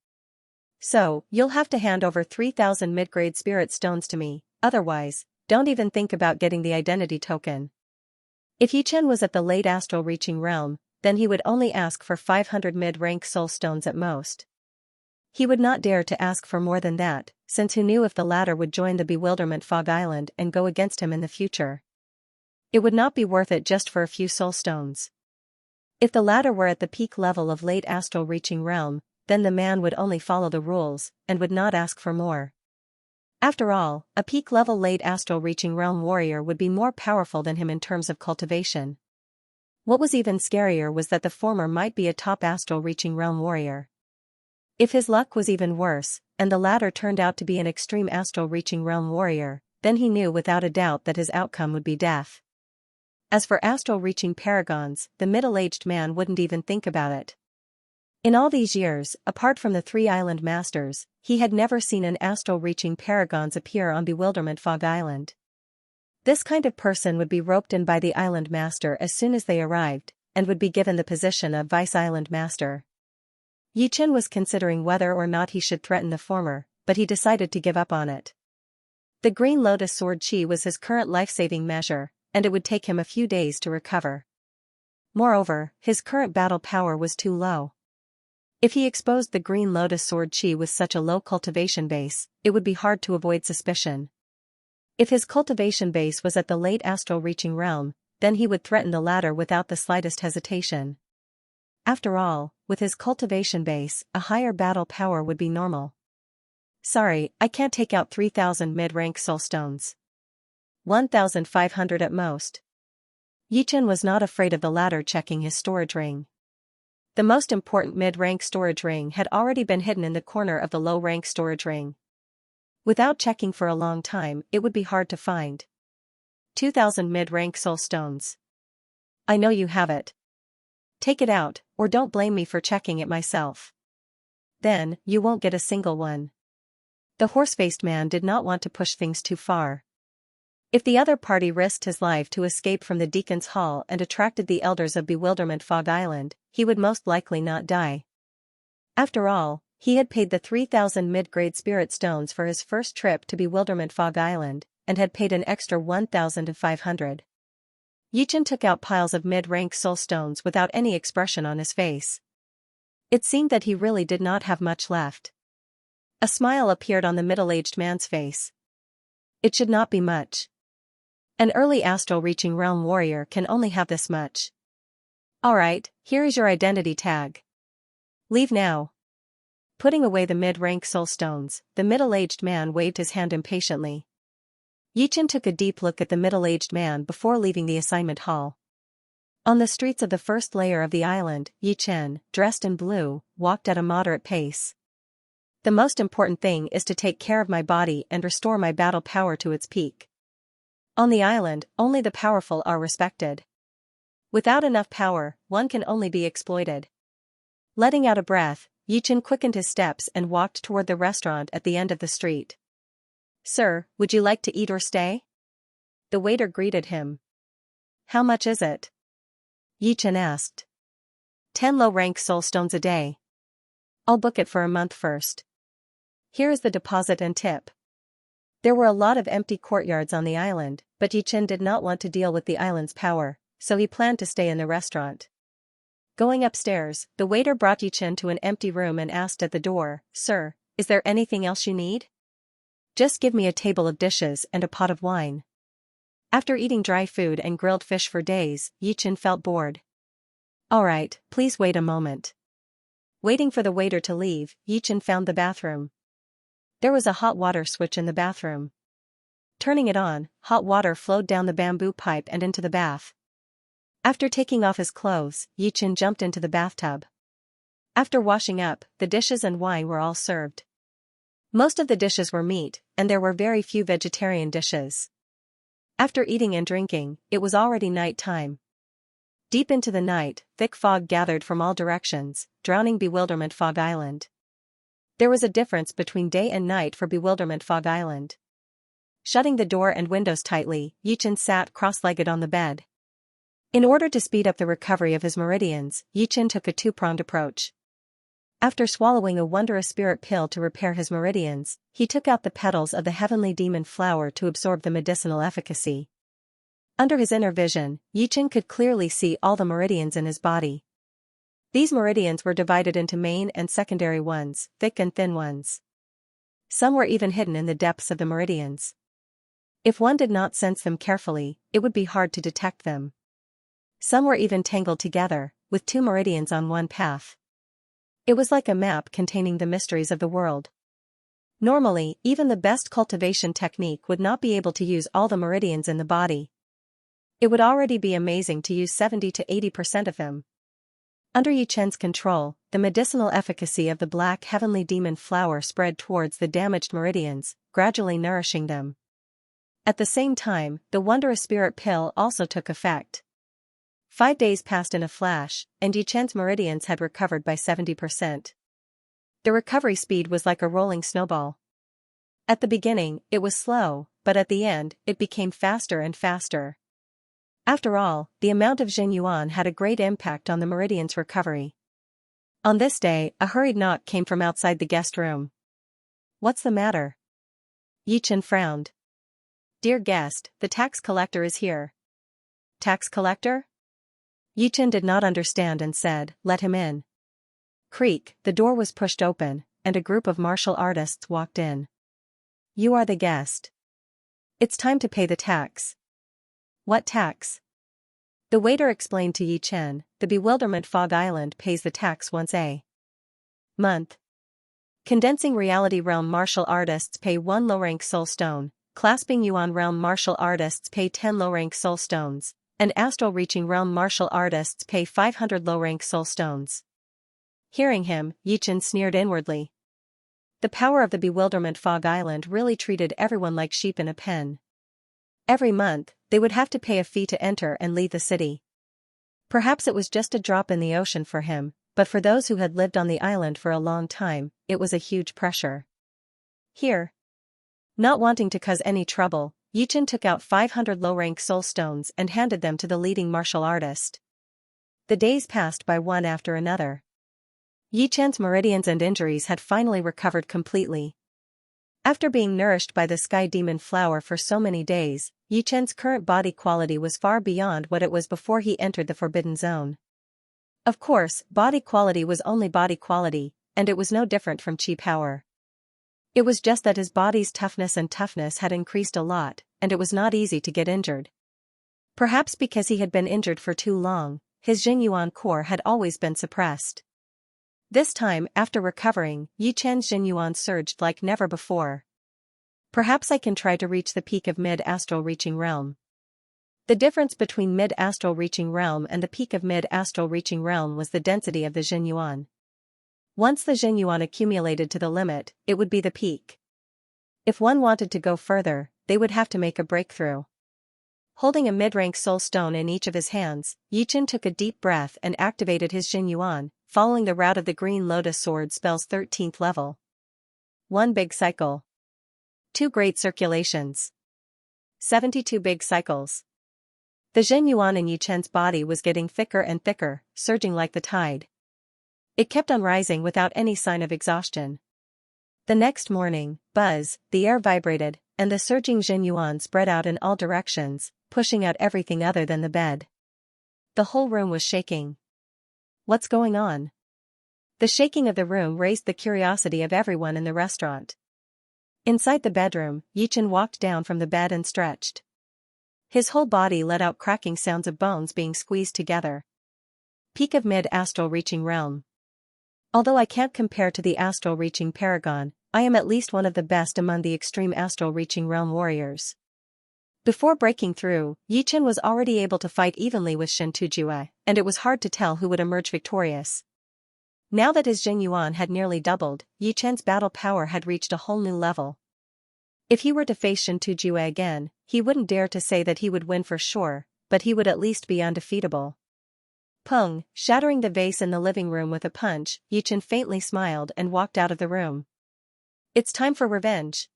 So, you'll have to hand over 3,000 mid-grade spirit stones to me, otherwise, don't even think about getting the identity token. If Yi Chen was at the late astral reaching realm, then he would only ask for 500 mid-rank soul stones at most. He would not dare to ask for more than that, since who knew if the latter would join the Bewilderment Fog Island and go against him in the future. It would not be worth it just for a few soul stones. If the latter were at the peak level of late astral reaching realm, then the man would only follow the rules, and would not ask for more. After all, a peak level late astral reaching realm warrior would be more powerful than him in terms of cultivation. What was even scarier was that the former might be a top astral reaching realm warrior. If his luck was even worse, and the latter turned out to be an extreme astral reaching realm warrior, then he knew without a doubt that his outcome would be death. As for astral-reaching paragons, the middle-aged man wouldn't even think about it. In all these years, apart from the 3 island masters, he had never seen an astral-reaching paragons appear on Bewilderment Fog Island. This kind of person would be roped in by the island master as soon as they arrived, and would be given the position of vice island master. Yi Chen was considering whether or not he should threaten the former, but he decided to give up on it. The Green Lotus Sword Chi was his current life-saving measure, and it would take him a few days to recover. Moreover, his current battle power was too low. If he exposed the Green Lotus Sword Chi with such a low cultivation base, it would be hard to avoid suspicion. If his cultivation base was at the late astral-reaching realm, then he would threaten the latter without the slightest hesitation. After all, with his cultivation base, a higher battle power would be normal. Sorry, I can't take out 3,000 mid-rank soul stones. 1,500 at most. Yi Chen was not afraid of the latter checking his storage ring. The most important mid-rank storage ring had already been hidden in the corner of the low-rank storage ring. Without checking for a long time, it would be hard to find. 2,000 mid-rank soul stones. I know you have it. Take it out, or don't blame me for checking it myself. Then, you won't get a single one. The horse-faced man did not want to push things too far. If the other party risked his life to escape from the Deacon's Hall and attracted the elders of Bewilderment Fog Island, he would most likely not die. After all, he had paid the 3,000 mid-grade spirit stones for his first trip to Bewilderment Fog Island, and had paid an extra 1,500. Yi Chen took out piles of mid-rank soul stones without any expression on his face. It seemed that he really did not have much left. A smile appeared on the middle-aged man's face. It should not be much. An early astral-reaching realm warrior can only have this much. Alright, here is your identity tag. Leave now. Putting away the mid-rank soul stones, the middle-aged man waved his hand impatiently. Yi Chen took a deep look at the middle-aged man before leaving the assignment hall. On the streets of the first layer of the island, Yi Chen, dressed in blue, walked at a moderate pace. The most important thing is to take care of my body and restore my battle power to its peak. On the island, only the powerful are respected. Without enough power, one can only be exploited. Letting out a breath, Yi Chen quickened his steps and walked toward the restaurant at the end of the street. Sir, would you like to eat or stay? The waiter greeted him. How much is it? Yi Chen asked. 10 low-rank soul stones a day. I'll book it for a month first. Here is the deposit and tip. There were a lot of empty courtyards on the island, but Yi Chen did not want to deal with the island's power, so he planned to stay in the restaurant. Going upstairs, the waiter brought Yi Chen to an empty room and asked at the door, Sir, is there anything else you need? Just give me a table of dishes and a pot of wine. After eating dry food and grilled fish for days, Yi Chen felt bored. Alright, please wait a moment. Waiting for the waiter to leave, Yi Chen found the bathroom. There was a hot water switch in the bathroom. Turning it on, hot water flowed down the bamboo pipe and into the bath. After taking off his clothes, Yi Chen jumped into the bathtub. After washing up, the dishes and wine were all served. Most of the dishes were meat, and there were very few vegetarian dishes. After eating and drinking, it was already night time. Deep into the night, thick fog gathered from all directions, drowning Bewilderment Fog Island. There was a difference between day and night for Bewilderment Fog Island. Shutting the door and windows tightly, Yi Chen sat cross-legged on the bed. In order to speed up the recovery of his meridians, Yi Chen took a two-pronged approach. After swallowing a wondrous spirit pill to repair his meridians, he took out the petals of the heavenly demon flower to absorb the medicinal efficacy. Under his inner vision, Yi Chen could clearly see all the meridians in his body. These meridians were divided into main and secondary ones, thick and thin ones. Some were even hidden in the depths of the meridians. If one did not sense them carefully, it would be hard to detect them. Some were even tangled together, with 2 meridians on one path. It was like a map containing the mysteries of the world. Normally, even the best cultivation technique would not be able to use all the meridians in the body. It would already be amazing to use 70 to 80% of them. Under Yi Chen's control, the medicinal efficacy of the black heavenly demon flower spread towards the damaged meridians, gradually nourishing them. At the same time, the wondrous spirit pill also took effect. 5 days passed in a flash, and Yichen's meridians had recovered by 70%. The recovery speed was like a rolling snowball. At the beginning, it was slow, but at the end, it became faster and faster. After all, the amount of Jin Yuan had a great impact on the meridian's recovery. On this day, a hurried knock came from outside the guest room. "What's the matter?" Yichen frowned. "Dear guest, the tax collector is here." "Tax collector?" Yichen did not understand and said, "Let him in." Creak, the door was pushed open, and a group of martial artists walked in. "You are the guest. It's time to pay the tax." "What tax?" The waiter explained to Yichen, "The Bewilderment Fog Island pays the tax once a month. Condensing Reality Realm martial artists pay 1 low-rank soul stone, Clasping Yuan Realm martial artists pay 10 low-rank soul stones, and Astral Reaching Realm martial artists pay 500 low-rank soul stones." Hearing him, Yichen sneered inwardly. The power of the Bewilderment Fog Island really treated everyone like sheep in a pen. Every month, they would have to pay a fee to enter and leave the city. Perhaps it was just a drop in the ocean for him, but for those who had lived on the island for a long time, it was a huge pressure. Here. Not wanting to cause any trouble, Yichen took out 500 low-rank soul stones and handed them to the leading martial artist. The days passed by one after another. Yichen's meridians and injuries had finally recovered completely. After being nourished by the Sky Demon Flower for so many days, Yichen's current body quality was far beyond what it was before he entered the Forbidden Zone. Of course, body quality was only body quality, and it was no different from chi power. It was just that his body's toughness had increased a lot, and it was not easy to get injured. Perhaps because he had been injured for too long, his Jin Yuan core had always been suppressed. This time, after recovering, Yichen's Jin Yuan surged like never before. "Perhaps I can try to reach the peak of mid-astral reaching realm." The difference between mid-astral reaching realm and the peak of mid-astral reaching realm was the density of the Jin Yuan. Once the Jin Yuan accumulated to the limit, it would be the peak. If one wanted to go further, they would have to make a breakthrough. Holding a mid-rank soul stone in each of his hands, Yichen took a deep breath and activated his Jin Yuan, following the route of the Green Lotus Sword spell's 13th level. 1 big cycle. 2 great circulations. 72 big cycles. The Jin Yuan in Yichen's body was getting thicker and thicker, surging like the tide. It kept on rising without any sign of exhaustion. The next morning, buzz, the air vibrated, and the surging Jin Yuan spread out in all directions, pushing out everything other than the bed. The whole room was shaking. What's going on? The shaking of the room raised the curiosity of everyone in the restaurant. Inside the bedroom, Yichen walked down from the bed and stretched. His whole body let out cracking sounds of bones being squeezed together. Peak of mid-astral reaching realm. Although I can't compare to the astral reaching paragon, I am at least one of the best among the extreme astral reaching realm warriors. Before breaking through, Yichen was already able to fight evenly with Shen Tujue, and it was hard to tell who would emerge victorious. Now that his Jin Yuan had nearly doubled, Yichen's battle power had reached a whole new level. If he were to face Shen Tujue again, he wouldn't dare to say that he would win for sure, but he would at least be undefeatable. Pung, shattering the vase in the living room with a punch, Yichen faintly smiled and walked out of the room. It's time for revenge.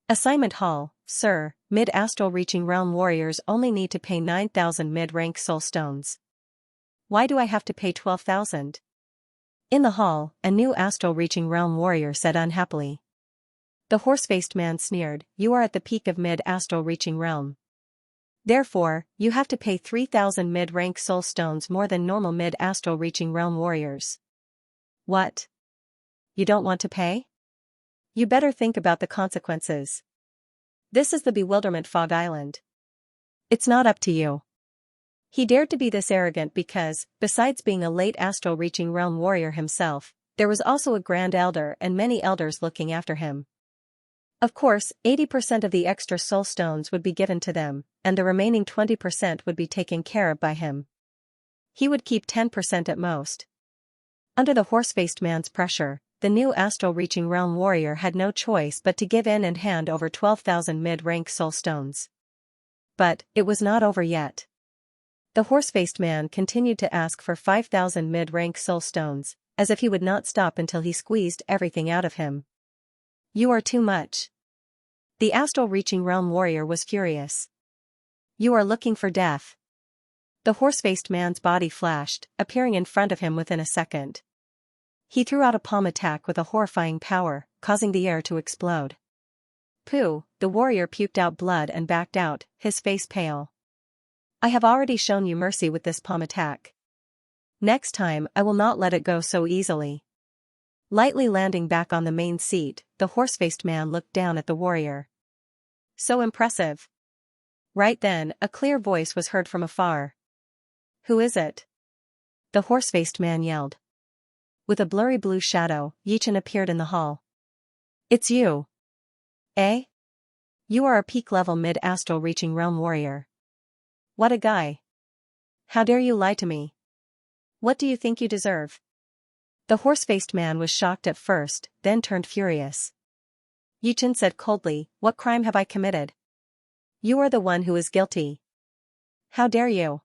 Assignment Hall, sir, mid-astral reaching realm warriors only need to pay 9,000 mid-rank soul stones. Why do I have to pay 12,000? In the hall, a new astral reaching realm warrior said unhappily. The horse-faced man sneered, "You are at the peak of mid-astral reaching realm. Therefore, you have to pay 3,000 mid-rank soul stones more than normal mid-astral reaching realm warriors." What? You don't want to pay? You better think about the consequences. This is the Bewilderment Fog Island. It's not up to you. He dared to be this arrogant because, besides being a late astral reaching realm warrior himself, there was also a Grand Elder and many elders looking after him. Of course, 80% of the extra soul stones would be given to them, and the remaining 20% would be taken care of by him. He would keep 10% at most. Under the horse-faced man's pressure, the new astral-reaching realm warrior had no choice but to give in and hand over 12,000 mid-rank soul stones. But, it was not over yet. The horse-faced man continued to ask for 5,000 mid-rank soul stones, as if he would not stop until he squeezed everything out of him. You are too much. The astral-reaching realm warrior was furious. You are looking for death. The horse-faced man's body flashed, appearing in front of him within a second. He threw out a palm attack with a horrifying power, causing the air to explode. Pooh, the warrior puked out blood and backed out, his face pale. I have already shown you mercy with this palm attack. Next time I will not let it go so easily. Lightly landing back on the main seat, the horse-faced man looked down at the warrior. So impressive. Right then, a clear voice was heard from afar. Who is it? The horse-faced man yelled. With a blurry blue shadow, Yichen appeared in the hall. It's you. Eh? You are a peak-level mid-astral reaching realm warrior. What a guy. How dare you lie to me? What do you think you deserve? The horse-faced man was shocked at first, then turned furious. Yichen said coldly, what crime have I committed? You are the one who is guilty. How dare you?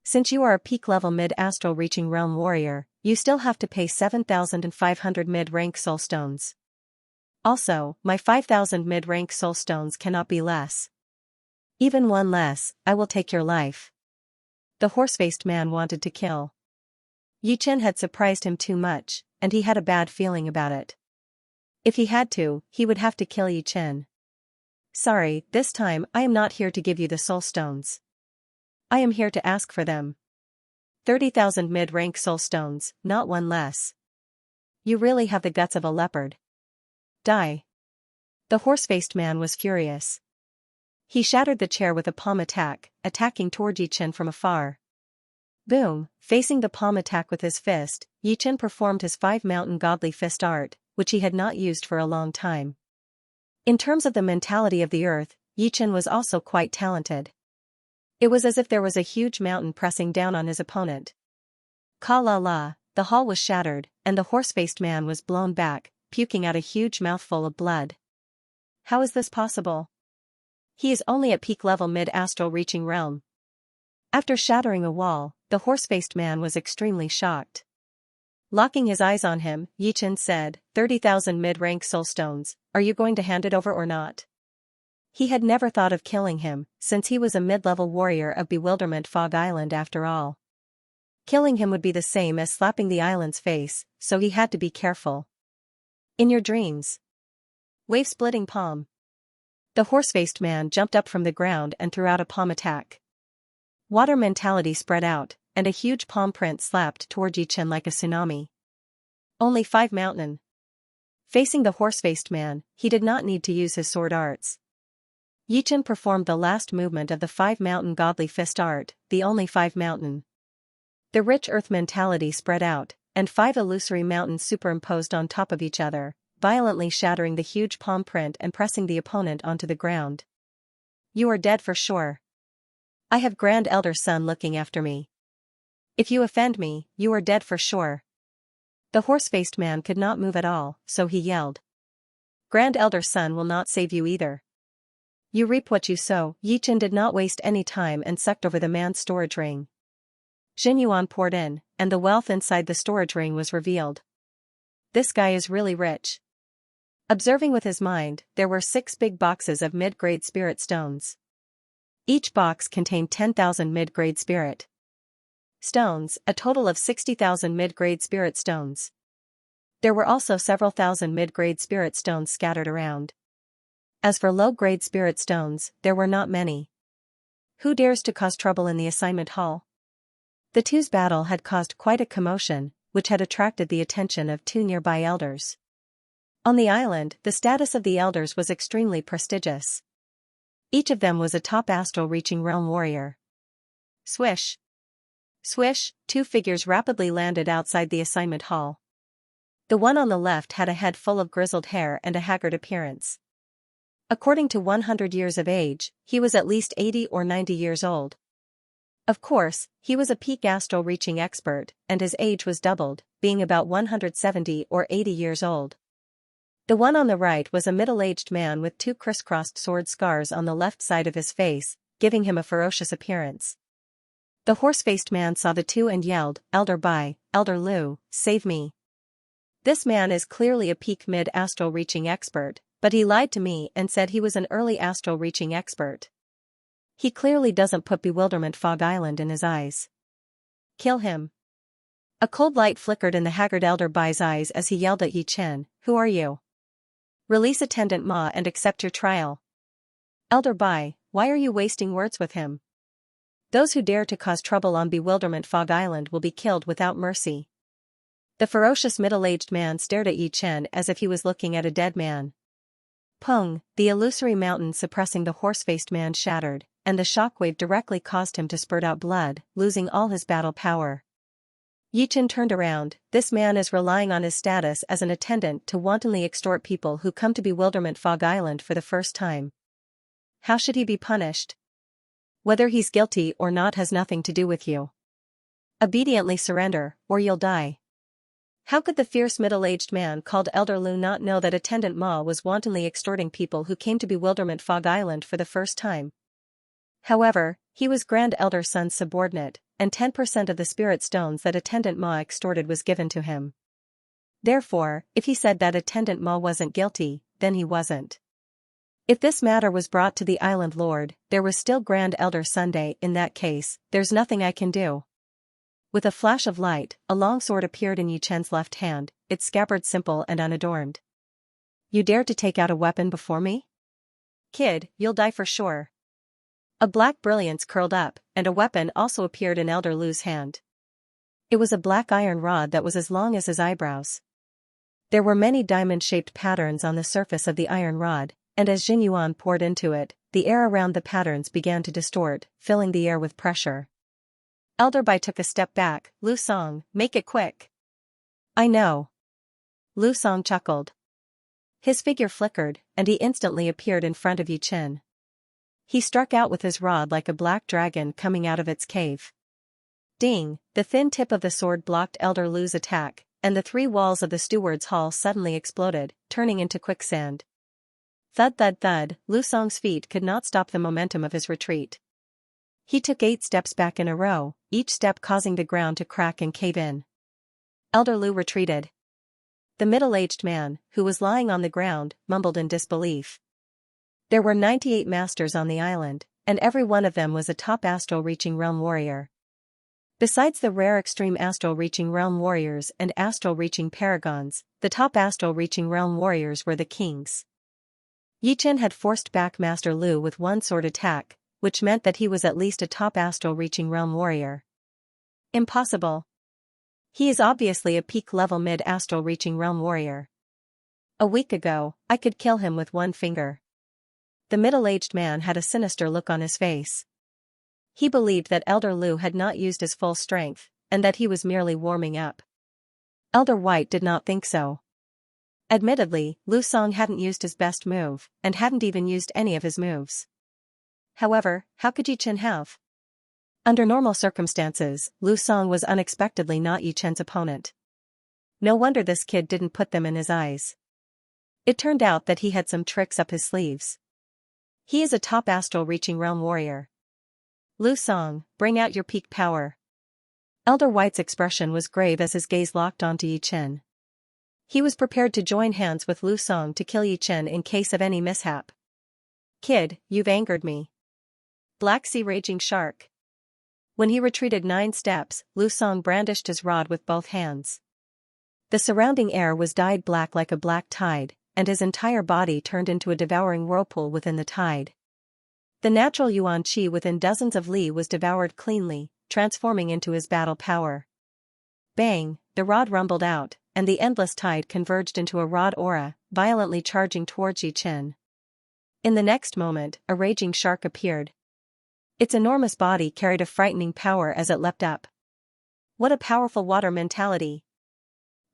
Since you are a peak-level mid-astral reaching realm warrior, you still have to pay 7,500 mid-rank soul stones. Also, my 5,000 mid-rank soul stones cannot be less. Even one less, I will take your life. The horse-faced man wanted to kill. Yichen had surprised him too much, and he had a bad feeling about it. If he had to, he would have to kill Yichen. Sorry, this time I am not here to give you the soul stones. I am here to ask for them. 30,000 mid-rank soul stones, not one less. You really have the guts of a leopard. Die. The horse-faced man was furious. He shattered the chair with a palm attack, attacking toward Yichen from afar. Boom, facing the palm attack with his fist, Yichen performed his 5-mountain godly fist art, which he had not used for a long time. In terms of the mentality of the earth, Yichen was also quite talented. It was as if there was a huge mountain pressing down on his opponent. Ka la la, the hall was shattered, and the horse-faced man was blown back, puking out a huge mouthful of blood. How is this possible? He is only at peak level mid-astral reaching realm. After shattering a wall, the horse-faced man was extremely shocked. Locking his eyes on him, Yichen said, 30,000 mid-rank soul stones, are you going to hand it over or not? He had never thought of killing him, since he was a mid-level warrior of Bewilderment Fog Island after all. Killing him would be the same as slapping the island's face, so he had to be careful. In your dreams. Wave-splitting palm. The horse-faced man jumped up from the ground and threw out a palm attack. Water mentality spread out, and a huge palm print slapped toward Yichen like a tsunami. Only 5 mountain. Facing the horse-faced man, he did not need to use his sword arts. Yichen performed the last movement of the 5-mountain godly fist art, the only 5 mountain. The rich earth mentality spread out, and 5 illusory mountains superimposed on top of each other, violently shattering the huge palm print and pressing the opponent onto the ground. You are dead for sure. I have Grand Elder Sun looking after me. If you offend me, you are dead for sure. The horse-faced man could not move at all, so he yelled. Grand Elder Sun will not save you either. You reap what you sow. Yichen did not waste any time and sucked over the man's storage ring. Jinyuan poured in, and the wealth inside the storage ring was revealed. This guy is really rich. Observing with his mind, there were 6 big boxes of mid-grade spirit stones. Each box contained 10,000 mid-grade spirit stones, a total of 60,000 mid-grade spirit stones. There were also several thousand mid-grade spirit stones scattered around. As for low-grade spirit stones, there were not many. Who dares to cause trouble in the assignment hall? The two's battle had caused quite a commotion, which had attracted the attention of 2 nearby elders. On the island, the status of the elders was extremely prestigious. Each of them was a top astral-reaching realm warrior. Swish! Swish, 2 figures rapidly landed outside the assignment hall. The one on the left had a head full of grizzled hair and a haggard appearance. According to 100 years of age, he was at least 80 or 90 years old. Of course, he was a peak astral reaching expert, and his age was doubled, being about 170 or 80 years old. The one on the right was a middle-aged man with two crisscrossed sword scars on the left side of his face, giving him a ferocious appearance. The horse-faced man saw the two and yelled, "Elder Bai, Elder Lu, save me." This man is clearly a peak mid-astral reaching expert, but he lied to me and said he was an early astral reaching expert. He clearly doesn't put Bewilderment Fog Island in his eyes. Kill him. A cold light flickered in the haggard Elder Bai's eyes as he yelled at Yi Chen, "Who are you? Release Attendant Ma and accept your trial." "Elder Bai, why are you wasting words with him? Those who dare to cause trouble on Bewilderment Fog Island will be killed without mercy." The ferocious middle-aged man stared at Yi Chen as if he was looking at a dead man. Pung, the illusory mountain suppressing the horse-faced man shattered, and the shockwave directly caused him to spurt out blood, losing all his battle power. Yi Chen turned around. This man is relying on his status as an attendant to wantonly extort people who come to Bewilderment Fog Island for the first time. How should he be punished? Whether he's guilty or not has nothing to do with you. Obediently surrender, or you'll die. How could the fierce middle-aged man called Elder Lu not know that Attendant Ma was wantonly extorting people who came to Bewilderment Fog Island for the first time? However, he was Grand Elder Sun's subordinate, and 10% of the spirit stones that Attendant Ma extorted was given to him. Therefore, if he said that Attendant Ma wasn't guilty, then he wasn't. If this matter was brought to the Island Lord, there was still Grand Elder Sunday. In that case, there's nothing I can do. With a flash of light, a long sword appeared in Yi Chen's left hand, its scabbard simple and unadorned. "You dare to take out a weapon before me? Kid, you'll die for sure." A black brilliance curled up, and a weapon also appeared in Elder Lu's hand. It was a black iron rod that was as long as his eyebrows. There were many diamond-shaped patterns on the surface of the iron rod, and as Jin Yuan poured into it, the air around the patterns began to distort, filling the air with pressure. Elder Bai took a step back. "Lu Song, make it quick." "I know." Lu Song chuckled. His figure flickered, and he instantly appeared in front of Yi Chen. He struck out with his rod like a black dragon coming out of its cave. Ding! The thin tip of the sword blocked Elder Lu's attack, and the three walls of the steward's hall suddenly exploded, turning into quicksand. Thud thud thud, Lu Song's feet could not stop the momentum of his retreat. He took 8 steps back in a row, each step causing the ground to crack and cave in. Elder Lu retreated. The middle-aged man, who was lying on the ground, mumbled in disbelief. There were 98 masters on the island, and every one of them was a top astral-reaching realm warrior. Besides the rare extreme astral-reaching realm warriors and astral-reaching paragons, the top astral-reaching realm warriors were the kings. Yi Chen had forced back Master Lu with one sword attack, which meant that he was at least a top astral-reaching realm warrior. Impossible. He is obviously a peak-level mid-astral-reaching realm warrior. A week ago, I could kill him with one finger. The middle-aged man had a sinister look on his face. He believed that Elder Lu had not used his full strength, and that he was merely warming up. Elder White did not think so. Admittedly, Lu Song hadn't used his best move, and hadn't even used any of his moves. However, how could Yi Chen have? Under normal circumstances, Lu Song was unexpectedly not Yi Chen's opponent. No wonder this kid didn't put them in his eyes. It turned out that he had some tricks up his sleeves. He is a top astral-reaching realm warrior. Lu Song, bring out your peak power. Elder White's expression was grave as his gaze locked onto Yi Chen. He was prepared to join hands with Lu Song to kill Yi Chen in case of any mishap. Kid, you've angered me. Black Sea Raging Shark. When he retreated 9 steps, Lu Song brandished his rod with both hands. The surrounding air was dyed black like a black tide, and his entire body turned into a devouring whirlpool within the tide. The natural yuan qi within dozens of li was devoured cleanly, transforming into his battle power. Bang, the rod rumbled out, and the endless tide converged into a rod aura, violently charging towards Yi Chen. In the next moment, a raging shark appeared. Its enormous body carried a frightening power as it leapt up. What a powerful water mentality!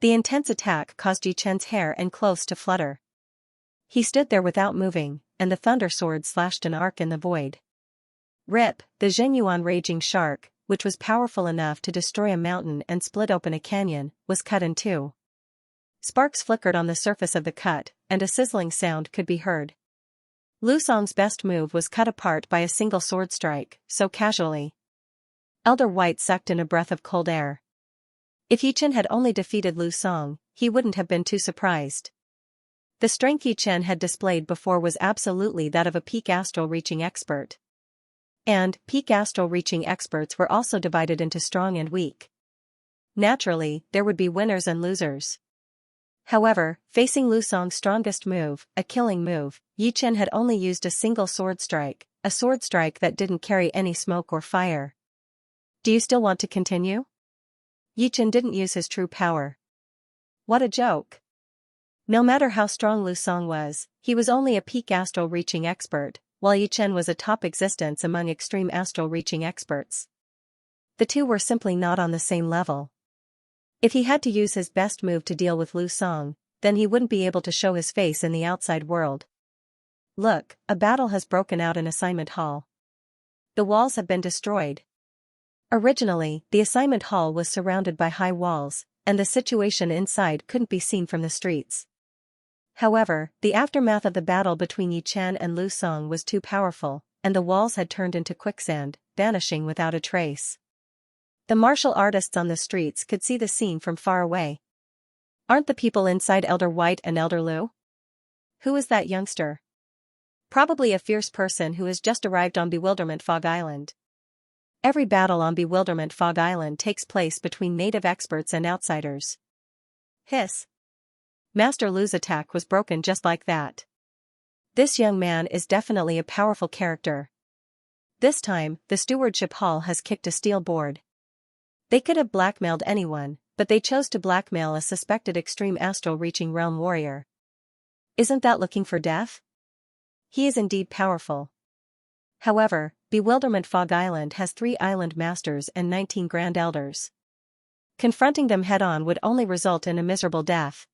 The intense attack caused Yi Chen's hair and clothes to flutter. He stood there without moving, and the thunder sword slashed an arc in the void. Rip, the Zhenyuan raging shark, which was powerful enough to destroy a mountain and split open a canyon, was cut in two. Sparks flickered on the surface of the cut, and a sizzling sound could be heard. Lu Song's best move was cut apart by a single sword strike, so casually. Elder White sucked in a breath of cold air. If Yi Chen had only defeated Lu Song, he wouldn't have been too surprised. The strength Yi Chen had displayed before was absolutely that of a peak astral-reaching expert. And peak astral-reaching experts were also divided into strong and weak. Naturally, there would be winners and losers. However, facing Lu Song's strongest move, a killing move, Yi Chen had only used a single sword strike, a sword strike that didn't carry any smoke or fire. Do you still want to continue? Yi Chen didn't use his true power. What a joke. No matter how strong Lu Song was, he was only a peak astral-reaching expert, while Yi Chen was a top existence among extreme astral-reaching experts. The two were simply not on the same level. If he had to use his best move to deal with Lu Song, then he wouldn't be able to show his face in the outside world. Look, a battle has broken out in Assignment Hall. The walls have been destroyed. Originally, the assignment hall was surrounded by high walls, and the situation inside couldn't be seen from the streets. However, the aftermath of the battle between Yi Chen and Lu Song was too powerful, and the walls had turned into quicksand, vanishing without a trace. The martial artists on the streets could see the scene from far away. Aren't the people inside Elder White and Elder Lu? Who is that youngster? Probably a fierce person who has just arrived on Bewilderment Fog Island. Every battle on Bewilderment Fog Island takes place between native experts and outsiders. Hiss. Master Lu's attack was broken just like that. This young man is definitely a powerful character. This time, the stewardship hall has kicked a steel board. They could have blackmailed anyone, but they chose to blackmail a suspected extreme astral-reaching realm warrior. Isn't that looking for death? He is indeed powerful. However, Bewilderment Fog Island has 3 island masters and 19 grand elders. Confronting them head-on would only result in a miserable death.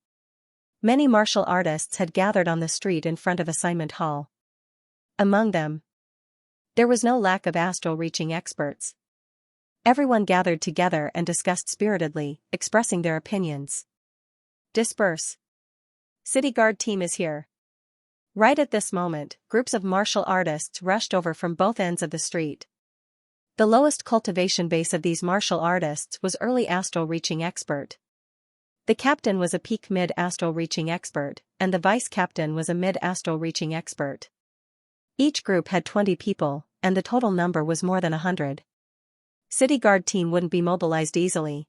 Many martial artists had gathered on the street in front of Assignment Hall. Among them, there was no lack of astral-reaching experts. Everyone gathered together and discussed spiritedly, expressing their opinions. Disperse. City Guard team is here. Right at this moment, groups of martial artists rushed over from both ends of the street. The lowest cultivation base of these martial artists was early astral-reaching expert. The captain was a peak mid-astral-reaching expert, and the vice-captain was a mid-astral-reaching expert. Each group had 20 people, and the total number was more than 100. City Guard team wouldn't be mobilized easily.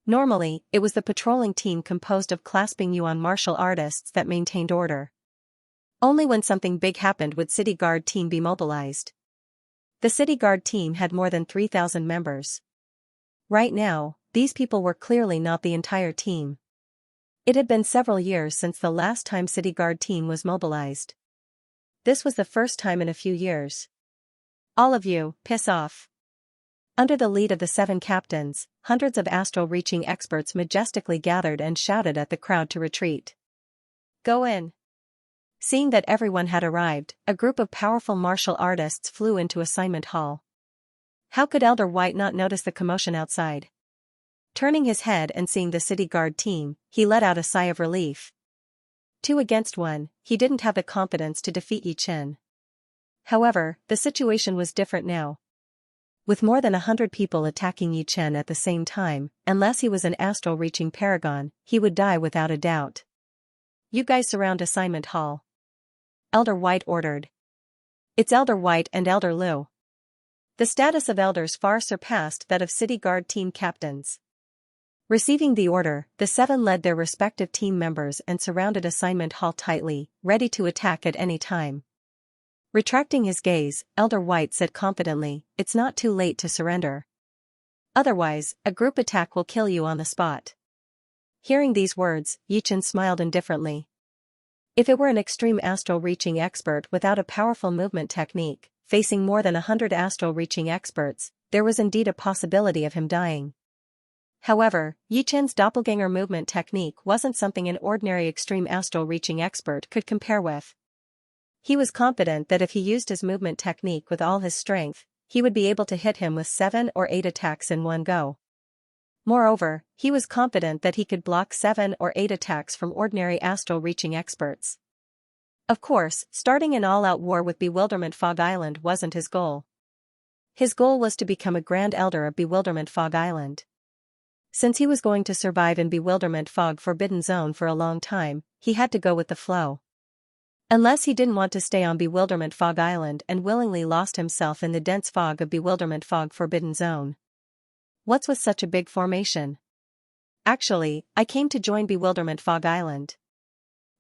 Normally, it was the patrolling team composed of clasping yuan martial artists that maintained order. Only when something big happened would City Guard team be mobilized. The City Guard team had more than 3,000 members. Right now, these people were clearly not the entire team. It had been several years since the last time City Guard team was mobilized. This was the first time in a few years. All of you, piss off. Under the lead of the 7 captains, hundreds of astral-reaching experts majestically gathered and shouted at the crowd to retreat. Go in. Seeing that everyone had arrived, a group of powerful martial artists flew into Assignment Hall. How could Elder White not notice the commotion outside? Turning his head and seeing the City Guard team, he let out a sigh of relief. 2 against 1, he didn't have the confidence to defeat Yi Chen. However, the situation was different now. With more than 100 people attacking Yi Chen at the same time, unless he was an astral-reaching paragon, he would die without a doubt. You guys surround Assignment Hall. Elder White ordered. It's Elder White and Elder Lu. The status of elders far surpassed that of City Guard team captains. Receiving the order, the 7 led their respective team members and surrounded Assignment Hall tightly, ready to attack at any time. Retracting his gaze, Elder White said confidently, "It's not too late to surrender. Otherwise, a group attack will kill you on the spot." Hearing these words, Yi Chen smiled indifferently. If it were an extreme astral-reaching expert without a powerful movement technique, facing more than 100 astral-reaching experts, there was indeed a possibility of him dying. However, Yi Chen's doppelganger movement technique wasn't something an ordinary extreme astral-reaching expert could compare with. He was confident that if he used his movement technique with all his strength, he would be able to hit him with 7 or 8 attacks in one go. Moreover, he was confident that he could block 7 or 8 attacks from ordinary astral-reaching experts. Of course, starting an all-out war with Bewilderment Fog Island wasn't his goal. His goal was to become a Grand Elder of Bewilderment Fog Island. Since he was going to survive in Bewilderment Fog Forbidden Zone for a long time, he had to go with the flow. Unless he didn't want to stay on Bewilderment Fog Island and willingly lost himself in the dense fog of Bewilderment Fog Forbidden Zone. What's with such a big formation? Actually, I came to join Bewilderment Fog Island.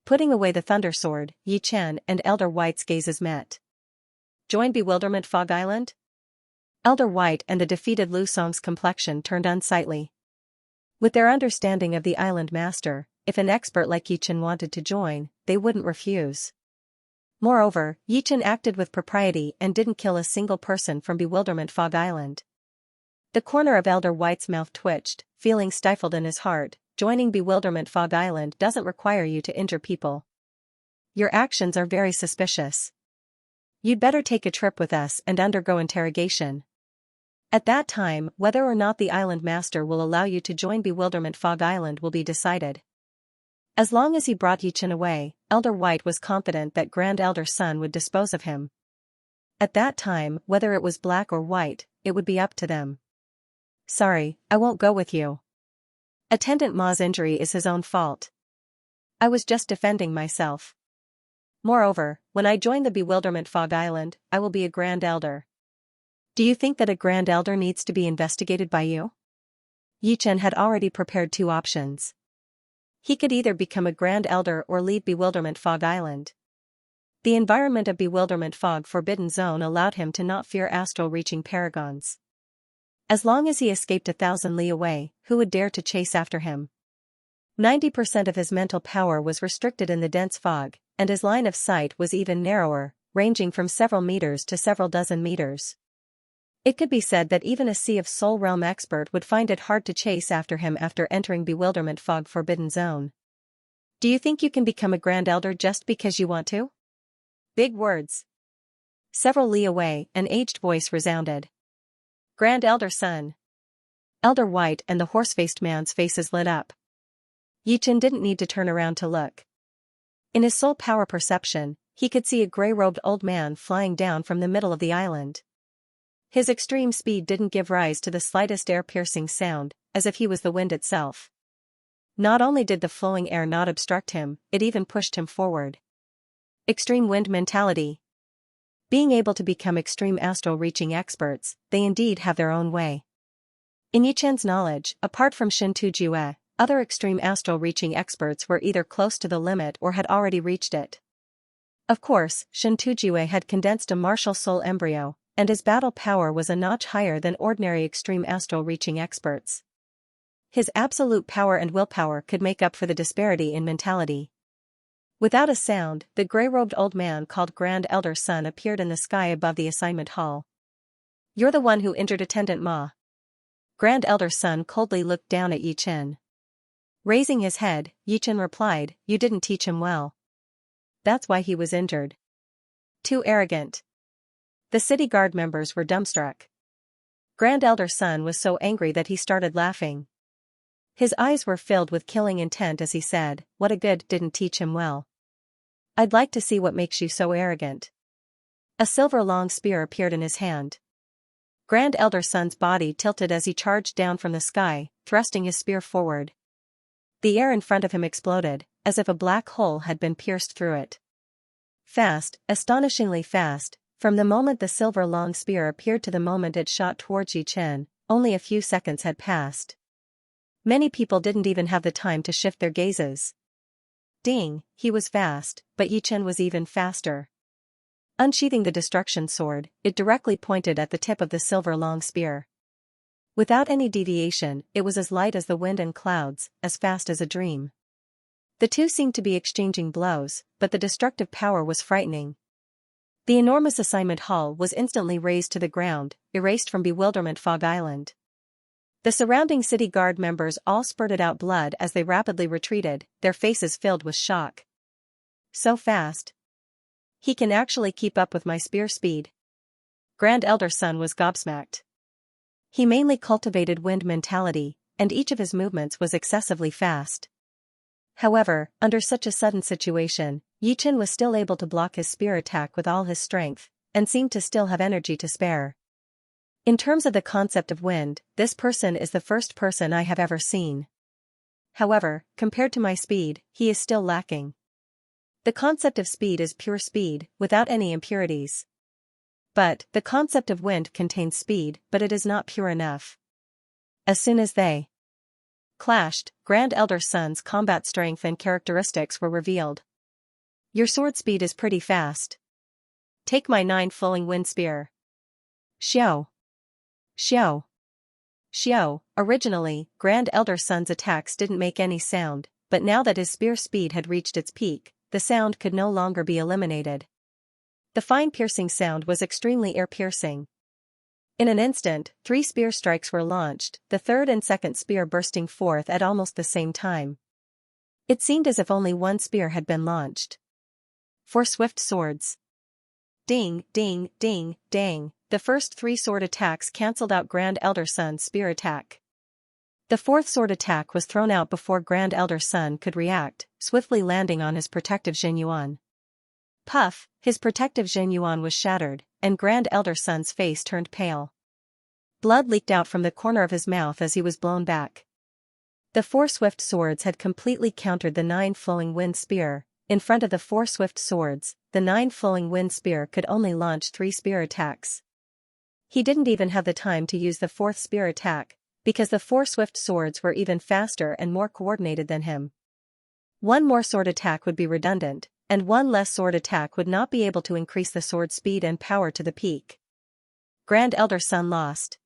Putting away the Thunder Sword, Yi Chen and Elder White's gazes met. Join Bewilderment Fog Island? Elder White and the defeated Lu Song's complexion turned unsightly. With their understanding of the island master, if an expert like Yi Chen wanted to join, they wouldn't refuse. Moreover, Yi Chen acted with propriety and didn't kill a single person from Bewilderment Fog Island. The corner of Elder White's mouth twitched, feeling stifled in his heart. Joining Bewilderment Fog Island doesn't require you to injure people. Your actions are very suspicious. You'd better take a trip with us and undergo interrogation. At that time, whether or not the island master will allow you to join Bewilderment Fog Island will be decided. As long as he brought Yi Chen away, Elder White was confident that Grand Elder Sun would dispose of him. At that time, whether it was black or white, it would be up to them. Sorry, I won't go with you. Attendant Ma's injury is his own fault. I was just defending myself. Moreover, when I join the Bewilderment Fog Island, I will be a Grand Elder. Do you think that a Grand Elder needs to be investigated by you? Yi Chen had already prepared 2 options. He could either become a Grand Elder or leave Bewilderment Fog Island. The environment of Bewilderment Fog Forbidden Zone allowed him to not fear astral-reaching paragons. As long as he escaped 1,000 li away, who would dare to chase after him? 90% of his mental power was restricted in the dense fog, and his line of sight was even narrower, ranging from several meters to several dozen meters. It could be said that even a Sea of Soul Realm expert would find it hard to chase after him after entering Bewilderment Fog Forbidden Zone. Do you think you can become a Grand Elder just because you want to? Big words. Several li away, an aged voice resounded. Grand Elder Sun. Elder White and the horse-faced man's faces lit up. Yi Chen didn't need to turn around to look. In his soul power perception, he could see a gray-robed old man flying down from the middle of the island. His extreme speed didn't give rise to the slightest air-piercing sound, as if he was the wind itself. Not only did the flowing air not obstruct him, it even pushed him forward. Extreme wind mentality. Being able to become extreme astral-reaching experts, they indeed have their own way. In Yi Chen's knowledge, apart from Shin Tujue, other extreme astral-reaching experts were either close to the limit or had already reached it. Of course, Shin Tujue had condensed a martial soul embryo, and his battle power was a notch higher than ordinary extreme astral-reaching experts. His absolute power and willpower could make up for the disparity in mentality. Without a sound, the gray-robed old man called Grand Elder Sun appeared in the sky above the assignment hall. You're the one who injured Attendant Ma. Grand Elder Sun coldly looked down at Yi Chen. Raising his head, Yi Chen replied, You didn't teach him well. That's why he was injured. Too arrogant. The city guard members were dumbstruck. Grand Elder Sun was so angry that he started laughing. His eyes were filled with killing intent as he said, What a good didn't teach him well. I'd like to see what makes you so arrogant. A silver-long spear appeared in his hand. Grand Elder Sun's body tilted as he charged down from the sky, thrusting his spear forward. The air in front of him exploded, as if a black hole had been pierced through it. Fast, astonishingly fast, from the moment the silver-long spear appeared to the moment it shot towards Yi Chen, only a few seconds had passed. Many people didn't even have the time to shift their gazes. Ding, he was fast, but Yi Chen was even faster. Unsheathing the destruction sword, it directly pointed at the tip of the silver-long spear. Without any deviation, it was as light as the wind and clouds, as fast as a dream. The two seemed to be exchanging blows, but the destructive power was frightening. The enormous assignment hall was instantly razed to the ground, erased from Bewilderment Fog Island. The surrounding city guard members all spurted out blood as they rapidly retreated, their faces filled with shock. So fast. He can actually keep up with my spear speed. Grand Elder Sun was gobsmacked. He mainly cultivated wind mentality, and each of his movements was excessively fast. However, under such a sudden situation, Yichen was still able to block his spear attack with all his strength, and seemed to still have energy to spare. In terms of the concept of wind, this person is the first person I have ever seen. However, compared to my speed, he is still lacking. The concept of speed is pure speed, without any impurities. But, the concept of wind contains speed, but it is not pure enough. As soon as they clashed, Grand Elder Sun's combat strength and characteristics were revealed. Your sword speed is pretty fast. Take my 9-flowing wind spear. Xiao. Xiao. Xiao. Originally, Grand Elder Sun's attacks didn't make any sound, but now that his spear speed had reached its peak, the sound could no longer be eliminated. The fine piercing sound was extremely ear-piercing. In an instant, 3 spear strikes were launched, the third and second spear bursting forth at almost the same time. It seemed as if only one spear had been launched. 4 swift swords. Ding, ding, ding, dang. The first 3 sword attacks cancelled out Grand Elder Sun's spear attack. The 4th sword attack was thrown out before Grand Elder Sun could react, swiftly landing on his protective Zhenyuan. Puff, his protective Zhenyuan was shattered, and Grand Elder Sun's face turned pale. Blood leaked out from the corner of his mouth as he was blown back. The 4 swift swords had completely countered the 9-flowing wind spear. In front of the 4 swift swords, the 9-flowing wind spear could only launch 3 spear attacks. He didn't even have the time to use the 4th spear attack, because the 4 swift swords were even faster and more coordinated than him. One more sword attack would be redundant, and one less sword attack would not be able to increase the sword speed and power to the peak. Grand Elder Sun lost.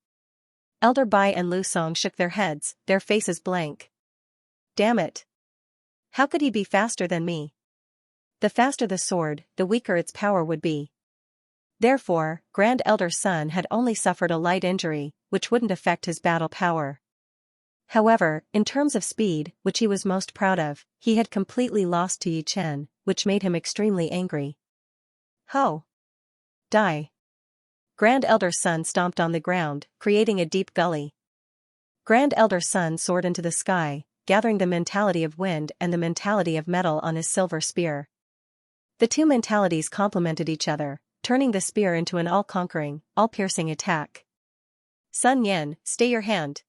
Elder Bai and Lu Song shook their heads, their faces blank. Damn it. How could he be faster than me? The faster the sword, the weaker its power would be. Therefore, Grand Elder Sun had only suffered a light injury, which wouldn't affect his battle power. However, in terms of speed, which he was most proud of, he had completely lost to Yichen, which made him extremely angry. Ho! Die! Grand Elder Sun stomped on the ground, creating a deep gully. Grand Elder Sun soared into the sky, gathering the mentality of wind and the mentality of metal on his silver spear. The 2 mentalities complemented each other, turning the spear into an all-conquering, all-piercing attack. Sun Yin, stay your hand.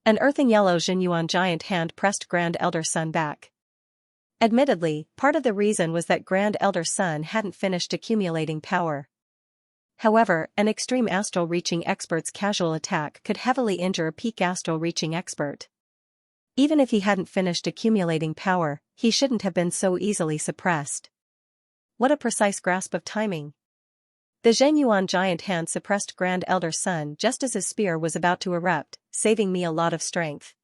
An earthing yellow Zhenyuan giant hand pressed Grand Elder Sun back. Admittedly, part of the reason was that Grand Elder Sun hadn't finished accumulating power. However, an extreme astral reaching expert's casual attack could heavily injure a peak astral reaching expert. Even if he hadn't finished accumulating power, he shouldn't have been so easily suppressed. What a precise grasp of timing. The Zhenyuan giant hand suppressed Grand Elder Sun just as his spear was about to erupt, saving me a lot of strength.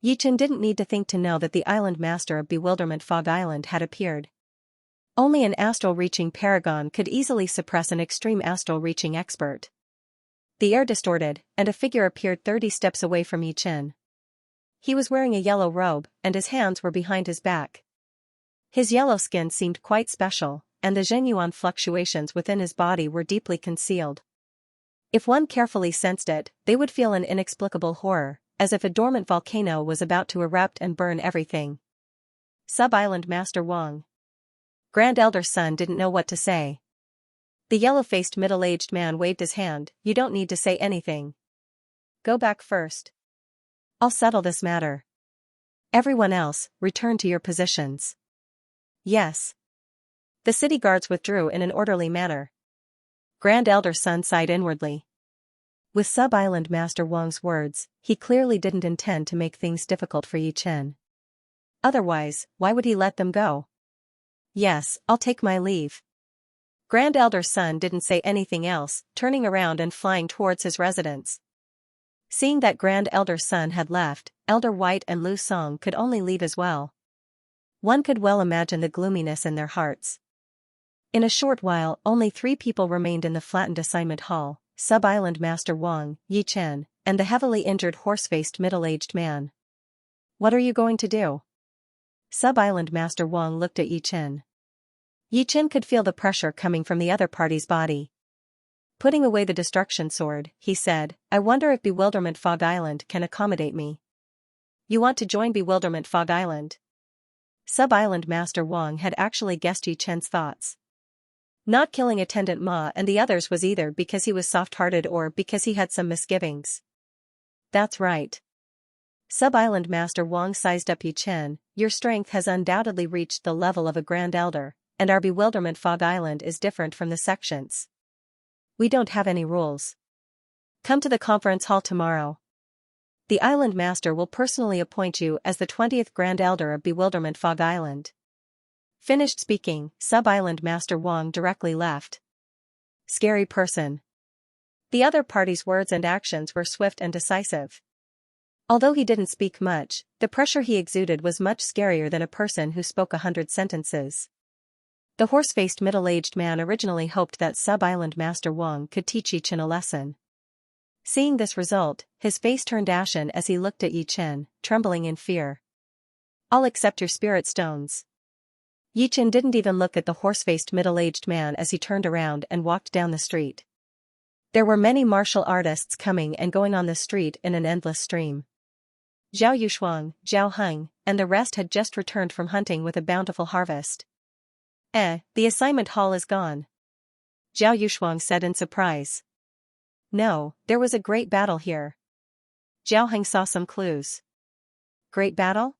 Yichen didn't need to think to know that the island master of Bewilderment Fog Island had appeared. Only an astral-reaching paragon could easily suppress an extreme astral-reaching expert. The air distorted, and a figure appeared 30 steps away from Yichen. He was wearing a yellow robe, and his hands were behind his back. His yellow skin seemed quite special, and the Zhenyuan fluctuations within his body were deeply concealed. If one carefully sensed it, they would feel an inexplicable horror, as if a dormant volcano was about to erupt and burn everything. Sub-Island Master Wang. Grand Elder Sun didn't know what to say. The yellow-faced middle-aged man waved his hand. You don't need to say anything. Go back first. I'll settle this matter. Everyone else, return to your positions. Yes. The city guards withdrew in an orderly manner. Grand Elder Sun sighed inwardly. With Sub-Island Master Wang's words, he clearly didn't intend to make things difficult for Yichen. Otherwise, why would he let them go? Yes, I'll take my leave. Grand Elder Sun didn't say anything else, turning around and flying towards his residence. Seeing that Grand Elder Sun had left, Elder White and Lu Song could only leave as well. One could well imagine the gloominess in their hearts. In a short while, only 3 people remained in the flattened assignment hall: Sub-Island Master Wang, Yichen, and the heavily injured horse-faced middle-aged man. What are you going to do? Sub-Island Master Wang looked at Yichen. Yi Chen could feel the pressure coming from the other party's body. Putting away the destruction sword, he said, I wonder if Bewilderment Fog Island can accommodate me. You want to join Bewilderment Fog Island? Sub-Island Master Wang had actually guessed Yi Chen's thoughts. Not killing Attendant Ma and the others was either because he was soft-hearted or because he had some misgivings. That's right. Sub-Island Master Wang sized up Yi Chen, your strength has undoubtedly reached the level of a Grand Elder, and our Bewilderment Fog Island is different from the sections. We don't have any rules. Come to the conference hall tomorrow. The Island Master will personally appoint you as the 20th Grand Elder of Bewilderment Fog Island. Finished speaking, Sub-Island Master Wang directly left. Scary person. The other party's words and actions were swift and decisive. Although he didn't speak much, the pressure he exuded was much scarier than a person who spoke 100 sentences. The horse-faced middle-aged man originally hoped that Sub-Island Master Wang could teach Yi Chen a lesson. Seeing this result, his face turned ashen as he looked at Yi Chen, trembling in fear. I'll accept your spirit stones. Yi Chen didn't even look at the horse-faced middle-aged man as he turned around and walked down the street. There were many martial artists coming and going on the street in an endless stream. Zhao Yushuang, Zhao Heng, and the rest had just returned from hunting with a bountiful harvest. The assignment hall is gone. Zhao Yushuang said in surprise. No, there was a great battle here. Zhao Heng saw some clues. Great battle?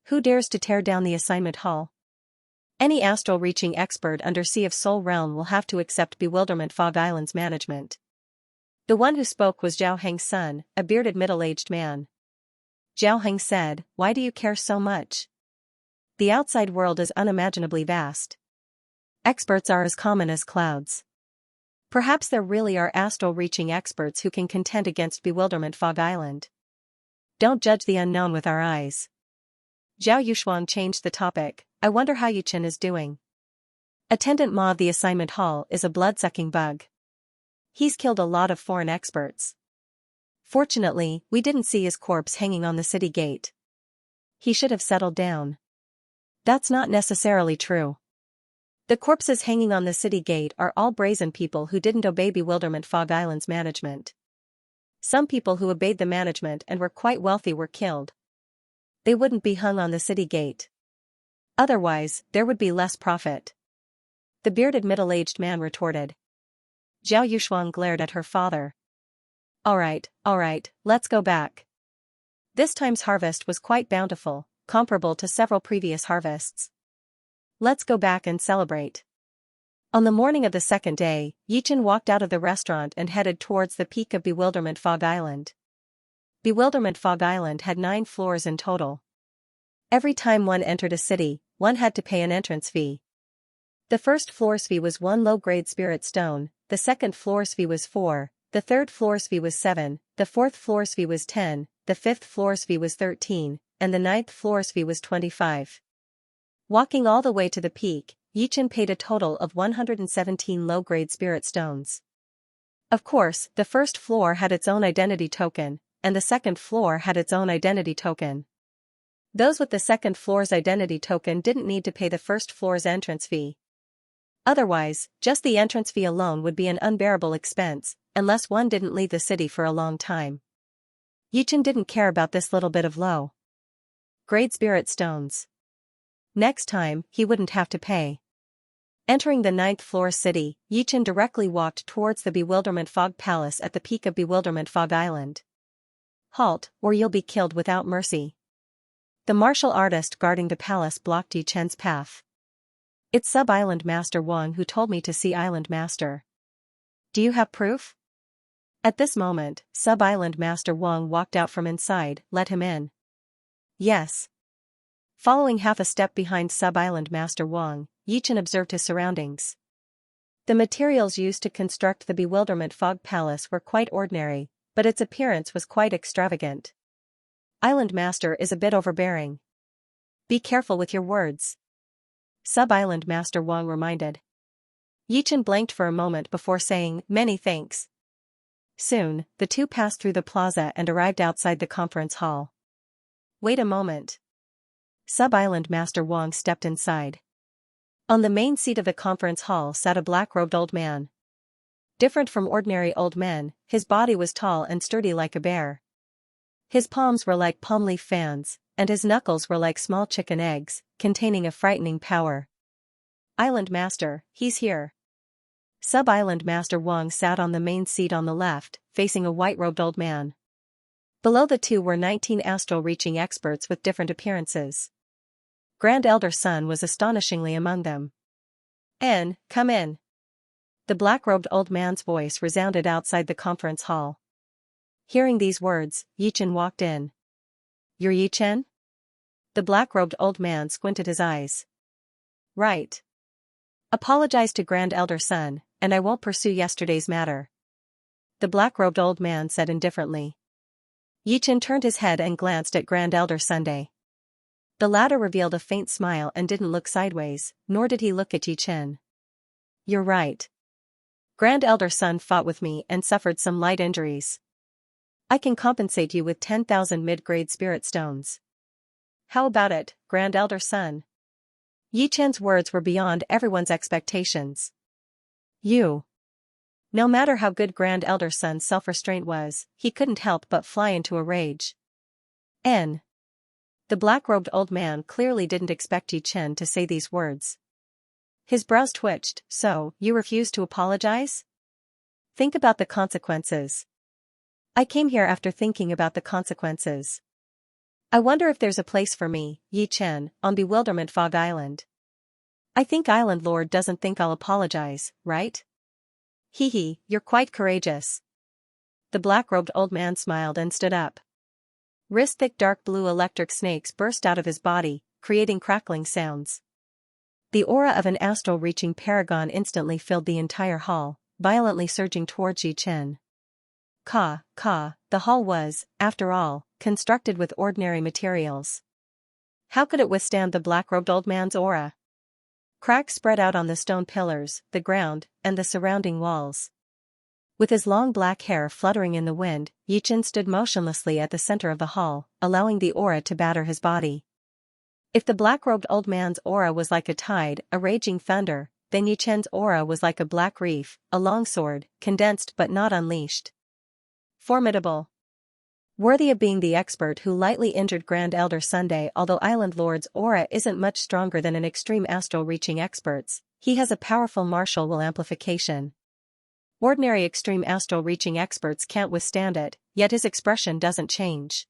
Who dares to tear down the assignment hall? Any astral-reaching expert under Sea of Soul realm will have to accept Bewilderment Fog Island's management. The one who spoke was Zhao Heng's son, a bearded middle-aged man. Zhao Heng said, why do you care so much? The outside world is unimaginably vast. Experts are as common as clouds. Perhaps there really are astral-reaching experts who can contend against Bewilderment Fog Island. Don't judge the unknown with our eyes. Zhao Yushuang changed the topic. I wonder how Yi Chen is doing. Attendant Ma of the assignment hall is a blood-sucking bug. He's killed a lot of foreign experts. Fortunately, we didn't see his corpse hanging on the city gate. He should have settled down. That's not necessarily true. The corpses hanging on the city gate are all brazen people who didn't obey Bewilderment Fog Island's management. Some people who obeyed the management and were quite wealthy were killed. They wouldn't be hung on the city gate. Otherwise, there would be less profit. The bearded middle-aged man retorted. Zhao Yushuang glared at her father. All right, let's go back. This time's harvest was quite bountiful, comparable to several previous harvests. Let's go back and celebrate. On the morning of the second day, Yi Chen walked out of the restaurant and headed towards the peak of Bewilderment Fog Island. Bewilderment Fog Island had 9 floors in total. Every time one entered a city, one had to pay an entrance fee. The first floor's fee was 1 low-grade spirit stone, the second floor's fee was 4, the third floor's fee was 7, the fourth floor's fee was 10, the fifth floor's fee was 13, and the ninth floor's fee was 25. Walking all the way to the peak, Yi Chen paid a total of 117 low-grade spirit stones. Of course, the first floor had its own identity token, and the second floor had its own identity token. Those with the second floor's identity token didn't need to pay the first floor's entrance fee. Otherwise, just the entrance fee alone would be an unbearable expense, unless one didn't leave the city for a long time. Yi Chen didn't care about this little bit of low-grade spirit stones. Next time, he wouldn't have to pay. Entering the 9th floor city, Yi Chen directly walked towards the Bewilderment Fog Palace at the peak of Bewilderment Fog Island. Halt, or you'll be killed without mercy. The martial artist guarding the palace blocked Yi Chen's path. It's Sub-Island Master Wang who told me to see Island Master. Do you have proof? At this moment, Sub-Island Master Wang walked out from inside. Let him in. Yes. Following half a step behind Sub-Island Master Wang, Yi Chen observed his surroundings. The materials used to construct the Bewilderment Fog Palace were quite ordinary, but its appearance was quite extravagant. Island Master is a bit overbearing. Be careful with your words. Sub-Island Master Wang reminded. Yi Chen blanked for a moment before saying, many thanks. Soon, the two passed through the plaza and arrived outside the conference hall. Wait a moment. Sub-Island Master Wang stepped inside. On the main seat of the conference hall sat a black-robed old man. Different from ordinary old men, his body was tall and sturdy like a bear. His palms were like palm leaf fans, and his knuckles were like small chicken eggs, containing a frightening power. Island Master, he's here. Sub-Island Master Wang sat on the main seat on the left, facing a white-robed old man. Below the two were 19 astral-reaching experts with different appearances. Grand Elder Sun was astonishingly among them. Come in. The black-robed old man's voice resounded outside the conference hall. Hearing these words, Yichen walked in. You're Yichen? The black-robed old man squinted his eyes. Right. Apologize to Grand Elder Sun, and I won't pursue yesterday's matter. The black-robed old man said indifferently. Yichen turned his head and glanced at Grand Elder Sunday. The latter revealed a faint smile and didn't look sideways, nor did he look at Yichen. You're right. Grand Elder Sun fought with me and suffered some light injuries. I can compensate you with 10,000 mid-grade spirit stones. How about it, Grand Elder Sun? Yichen's words were beyond everyone's expectations. You. No matter how good Grand Elder Sun's self-restraint was, he couldn't help but fly into a rage. The black-robed old man clearly didn't expect Yichen to say these words. His brows twitched. So, you refuse to apologize? Think about the consequences. I came here after thinking about the consequences. I wonder if there's a place for me, Yichen, on Bewilderment Fog Island. I think Island Lord doesn't think I'll apologize, right? Hee, you're quite courageous. The black-robed old man smiled and stood up. Wrist-thick dark blue electric snakes burst out of his body, creating crackling sounds. The aura of an astral-reaching paragon instantly filled the entire hall, violently surging towards Yichen. The hall was, after all, constructed with ordinary materials. How could it withstand the black-robed old man's aura? Cracks spread out on the stone pillars, the ground, and the surrounding walls. With his long black hair fluttering in the wind, Yichen stood motionlessly at the center of the hall, allowing the aura to batter his body. If the black-robed old man's aura was like a tide, a raging thunder, then Yichen's aura was like a black reef, a longsword, condensed but not unleashed. Formidable. Worthy of being the expert who lightly injured Grand Elder Sunday. Although Island Lord's aura isn't much stronger than an extreme astral-reaching expert's, he has a powerful martial will amplification. Ordinary extreme astral-reaching experts can't withstand it, yet his expression doesn't change.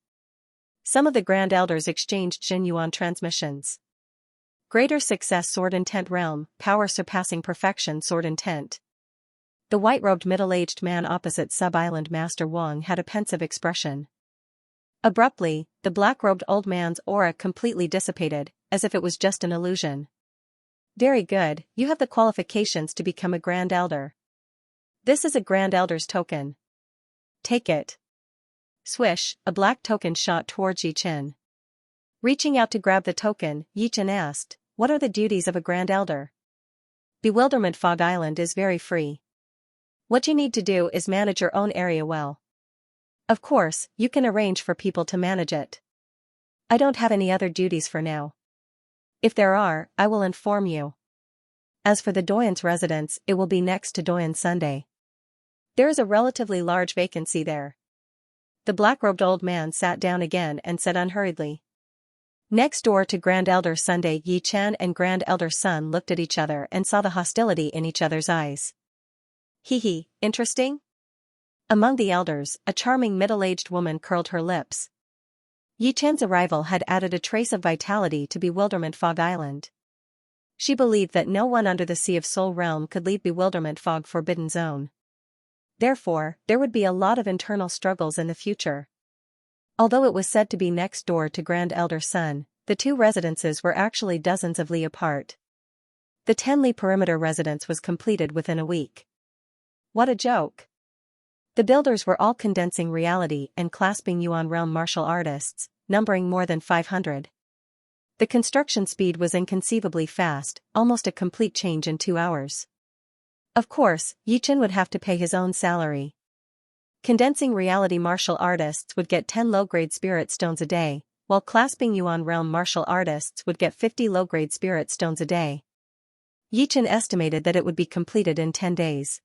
Some of the Grand Elders exchanged Jinyuan transmissions. Greater success Sword Intent Realm, power surpassing perfection Sword Intent. The white-robed middle-aged man opposite Sub-Island Master Wang had a pensive expression. Abruptly, the black-robed old man's aura completely dissipated, as if it was just an illusion. Very good, you have the qualifications to become a Grand Elder. This is a Grand Elder's token. Take it. Swish, a black token shot towards Yichen. Reaching out to grab the token, Yichen asked, what are the duties of a Grand Elder? Bewilderment Fog Island is very free. What you need to do is manage your own area well. Of course, you can arrange for people to manage it. I don't have any other duties for now. If there are, I will inform you. As for the Doyen's residence, it will be next to Doyen Sunday. There is a relatively large vacancy there. The black-robed old man sat down again and said unhurriedly. Next door to Grand Elder Sunday, Yichen and Grand Elder Sun looked at each other and saw the hostility in each other's eyes. Interesting? Among the elders, a charming middle-aged woman curled her lips. Yichen's arrival had added a trace of vitality to Bewilderment Fog Island. She believed that no one under the Sea of Soul Realm could leave Bewilderment Fog Forbidden Zone. Therefore, there would be a lot of internal struggles in the future. Although it was said to be next door to Grand Elder Sun, the two residences were actually dozens of li apart. The 10 li perimeter residence was completed within a week. What a joke! The builders were all condensing reality and clasping Yuan realm martial artists, numbering more than 500. The construction speed was inconceivably fast, almost a complete change in 2 hours. Of course, Yichen would have to pay his own salary. Condensing reality martial artists would get 10 low-grade spirit stones a day, while clasping Yuan realm martial artists would get 50 low-grade spirit stones a day. Yichen estimated that it would be completed in 10 days.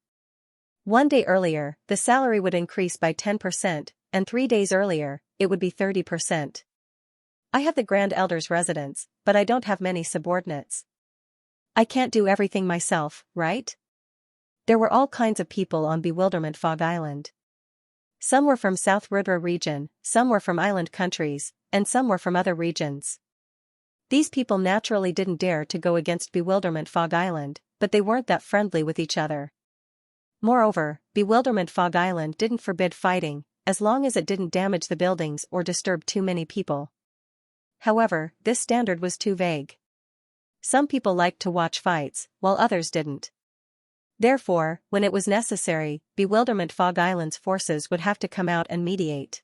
1 day earlier, the salary would increase by 10%, and 3 days earlier, it would be 30%. I have the Grand Elder's residence, but I don't have many subordinates. I can't do everything myself, right? There were all kinds of people on Bewilderment Fog Island. Some were from South Rudra region, some were from island countries, and some were from other regions. These people naturally didn't dare to go against Bewilderment Fog Island, but they weren't that friendly with each other. Moreover, Bewilderment Fog Island didn't forbid fighting, as long as it didn't damage the buildings or disturb too many people. However, this standard was too vague. Some people liked to watch fights, while others didn't. Therefore, when it was necessary, Bewilderment Fog Island's forces would have to come out and mediate.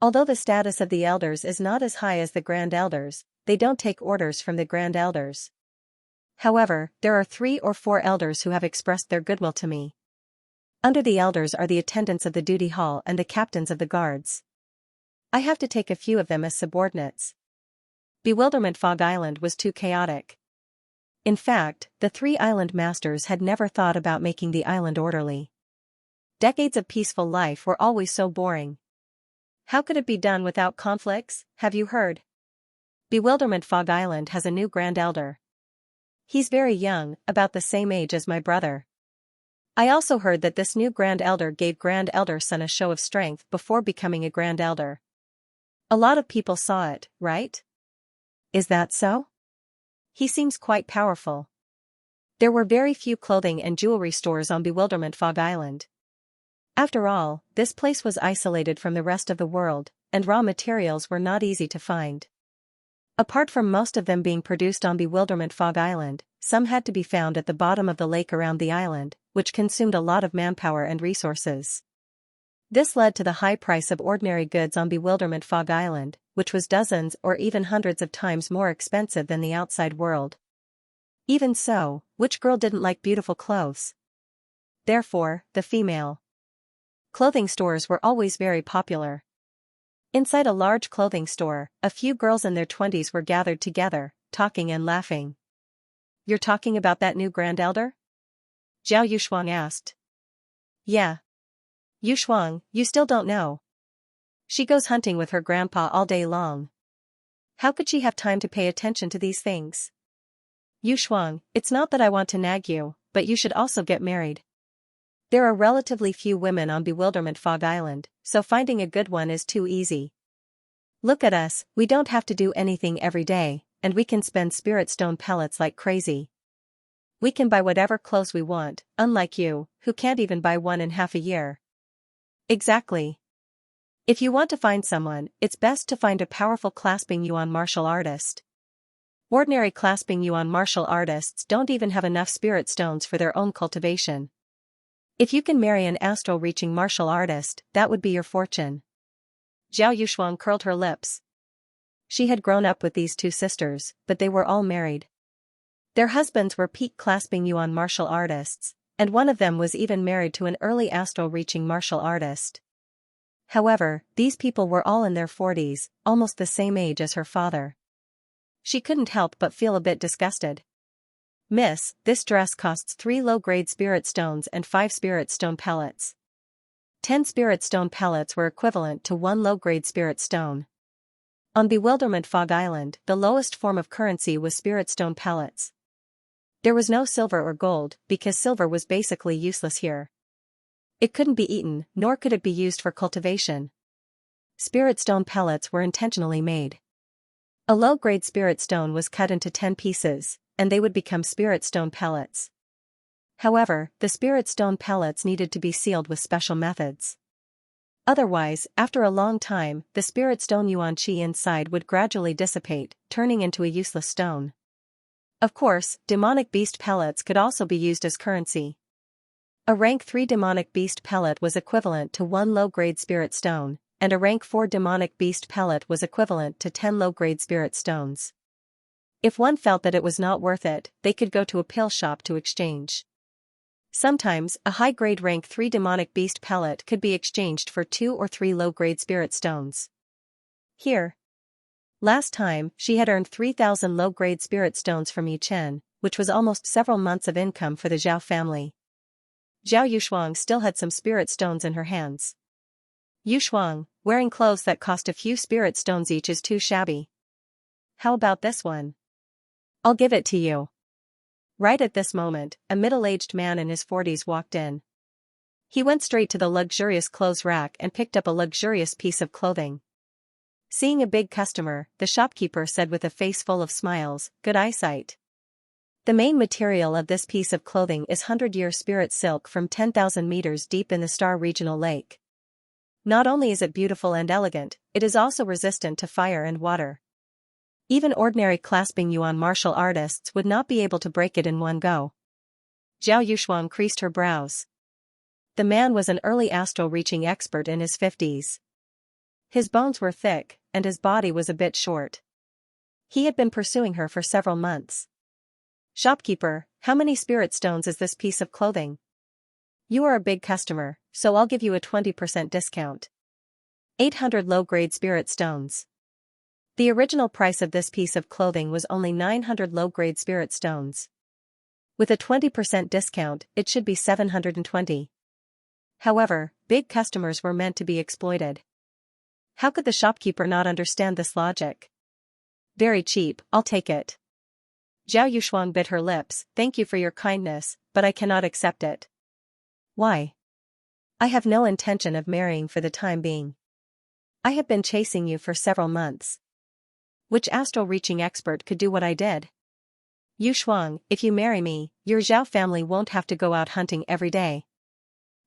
Although the status of the elders is not as high as the Grand Elders, they don't take orders from the Grand Elders. However, there are 3 or 4 elders who have expressed their goodwill to me. Under the elders are the attendants of the duty hall and the captains of the guards. I have to take a few of them as subordinates. Bewilderment Fog Island was too chaotic. In fact, the 3 island masters had never thought about making the island orderly. Decades of peaceful life were always so boring. How could it be done without conflicts, have you heard? Bewilderment Fog Island has a new Grand Elder. He's very young, about the same age as my brother. I also heard that this new Grand Elder gave Grand Elder's son a show of strength before becoming a Grand Elder. A lot of people saw it, right? Is that so? He seems quite powerful. There were very few clothing and jewelry stores on Bewilderment Fog Island. After all, this place was isolated from the rest of the world, and raw materials were not easy to find. Apart from most of them being produced on Bewilderment Fog Island, some had to be found at the bottom of the lake around the island, which consumed a lot of manpower and resources. This led to the high price of ordinary goods on Bewilderment Fog Island, which was dozens or even hundreds of times more expensive than the outside world. Even so, which girl didn't like beautiful clothes? Therefore, the female clothing stores were always very popular. Inside a large clothing store, a few girls in their 20s were gathered together, talking and laughing. You're talking about that new Grand Elder? Zhao Yushuang asked. Yeah. Yushuang, you still don't know. She goes hunting with her grandpa all day long. How could she have time to pay attention to these things? Yushuang, it's not that I want to nag you, but you should also get married. There are relatively few women on Bewilderment Fog Island, so finding a good one is too easy. Look at us, we don't have to do anything every day, and we can spend spirit stone pellets like crazy. We can buy whatever clothes we want, unlike you, who can't even buy one in half a year. Exactly. If you want to find someone, it's best to find a powerful clasping yuan martial artist. Ordinary clasping yuan martial artists don't even have enough spirit stones for their own cultivation. If you can marry an astral-reaching martial artist, that would be your fortune. Zhao Yushuang curled her lips. She had grown up with these 2 sisters, but they were all married. Their husbands were peak clasping yuan martial artists, and one of them was even married to an early astral-reaching martial artist. However, these people were all in their 40s, almost the same age as her father. She couldn't help but feel a bit disgusted. Miss, this dress costs 3 low-grade spirit stones and 5 spirit stone pellets. 10 spirit stone pellets were equivalent to 1 low-grade spirit stone. On Bewilderment Fog Island, the lowest form of currency was spirit stone pellets. There was no silver or gold, because silver was basically useless here. It couldn't be eaten, nor could it be used for cultivation. Spirit stone pellets were intentionally made. A low-grade spirit stone was cut into 10 pieces, and they would become spirit stone pellets. However, the spirit stone pellets needed to be sealed with special methods. Otherwise, after a long time, the spirit stone yuan qi inside would gradually dissipate, turning into a useless stone. Of course, demonic beast pellets could also be used as currency. A rank 3 demonic beast pellet was equivalent to 1 low-grade spirit stone, and a rank 4 demonic beast pellet was equivalent to 10 low-grade spirit stones. If one felt that it was not worth it, they could go to a pill shop to exchange. Sometimes, a high-grade rank 3 demonic beast pellet could be exchanged for 2 or 3 low-grade spirit stones. Here. Last time, she had earned 3,000 low-grade spirit stones from Yichen, which was almost several months of income for the Zhao family. Zhao Yushuang still had some spirit stones in her hands. Yushuang, wearing clothes that cost a few spirit stones each is too shabby. How about this one? I'll give it to you. Right at this moment, a middle-aged man in his 40s walked in. He went straight to the luxurious clothes rack and picked up a luxurious piece of clothing. Seeing a big customer, the shopkeeper said with a face full of smiles, "Good eyesight." The main material of this piece of clothing is 100-year spirit silk from 10,000 meters deep in the Star Regional Lake. Not only is it beautiful and elegant, it is also resistant to fire and water. Even ordinary clasping yuan martial artists would not be able to break it in one go. Zhao Yushuang creased her brows. The man was an early astral reaching expert in his 50s. His bones were thick, and his body was a bit short. He had been pursuing her for several months. "Shopkeeper, how many spirit stones is this piece of clothing?" "You are a big customer, so I'll give you a 20% discount. 800 low-grade spirit stones." The original price of this piece of clothing was only 900 low-grade spirit stones. With a 20% discount, it should be 720. However, big customers were meant to be exploited. How could the shopkeeper not understand this logic? "Very cheap, I'll take it." Zhao Yushuang bit her lips. "Thank you for your kindness, but I cannot accept it." "Why?" "I have no intention of marrying for the time being. I have been chasing you for several months. Which astral reaching expert could do what I did?" "Yushuang, if you marry me, your Zhao family won't have to go out hunting every day.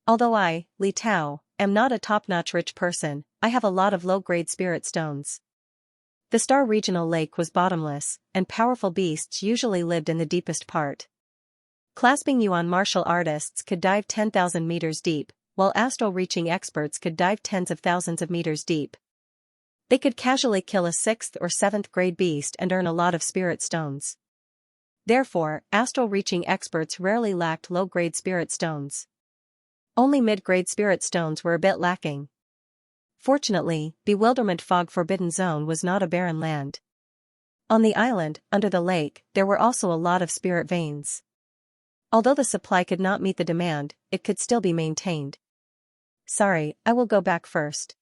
Although I, Li Tao, am not a top-notch rich person, I have a lot of low-grade spirit stones." The Star Regional Lake was bottomless, and powerful beasts usually lived in the deepest part. Clasping yuan martial artists could dive 10,000 meters deep, while astral reaching experts could dive tens of thousands of meters deep. They could casually kill a 6th or 7th grade beast and earn a lot of spirit stones. Therefore, astral reaching experts rarely lacked low-grade spirit stones. Only mid-grade spirit stones were a bit lacking. Fortunately, Bewilderment Fog Forbidden Zone was not a barren land. On the island, under the lake, there were also a lot of spirit veins. Although the supply could not meet the demand, it could still be maintained. "Sorry, I will go back first."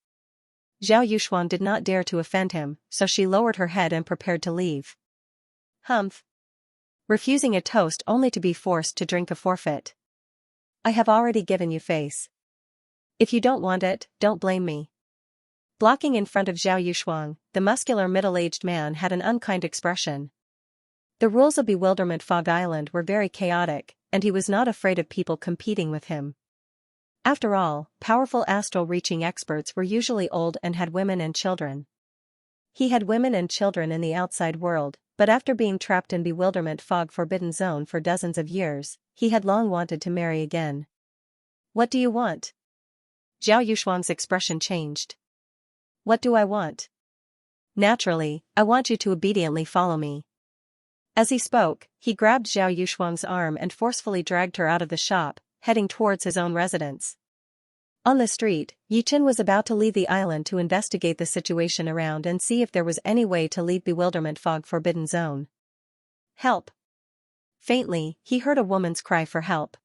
Zhao Yushuang did not dare to offend him, so she lowered her head and prepared to leave. Humph. Refusing a toast only to be forced to drink a forfeit. "I have already given you face. If you don't want it, don't blame me." Blocking in front of Zhao Yushuang, the muscular middle-aged man had an unkind expression. The rules of Bewilderment Fog Island were very chaotic, and he was not afraid of people competing with him. After all, powerful astral-reaching experts were usually old and had women and children. He had women and children in the outside world, but after being trapped in Bewilderment Fog Forbidden Zone for dozens of years, he had long wanted to marry again. "What do you want?" Zhao Yushuang's expression changed. "What do I want? Naturally, I want you to obediently follow me." As he spoke, he grabbed Zhao Yushuang's arm and forcefully dragged her out of the shop, heading towards his own residence. On the street, Yichen was about to leave the island to investigate the situation around and see if there was any way to leave Bewilderment Fog Forbidden Zone. "Help!" Faintly, he heard a woman's cry for help.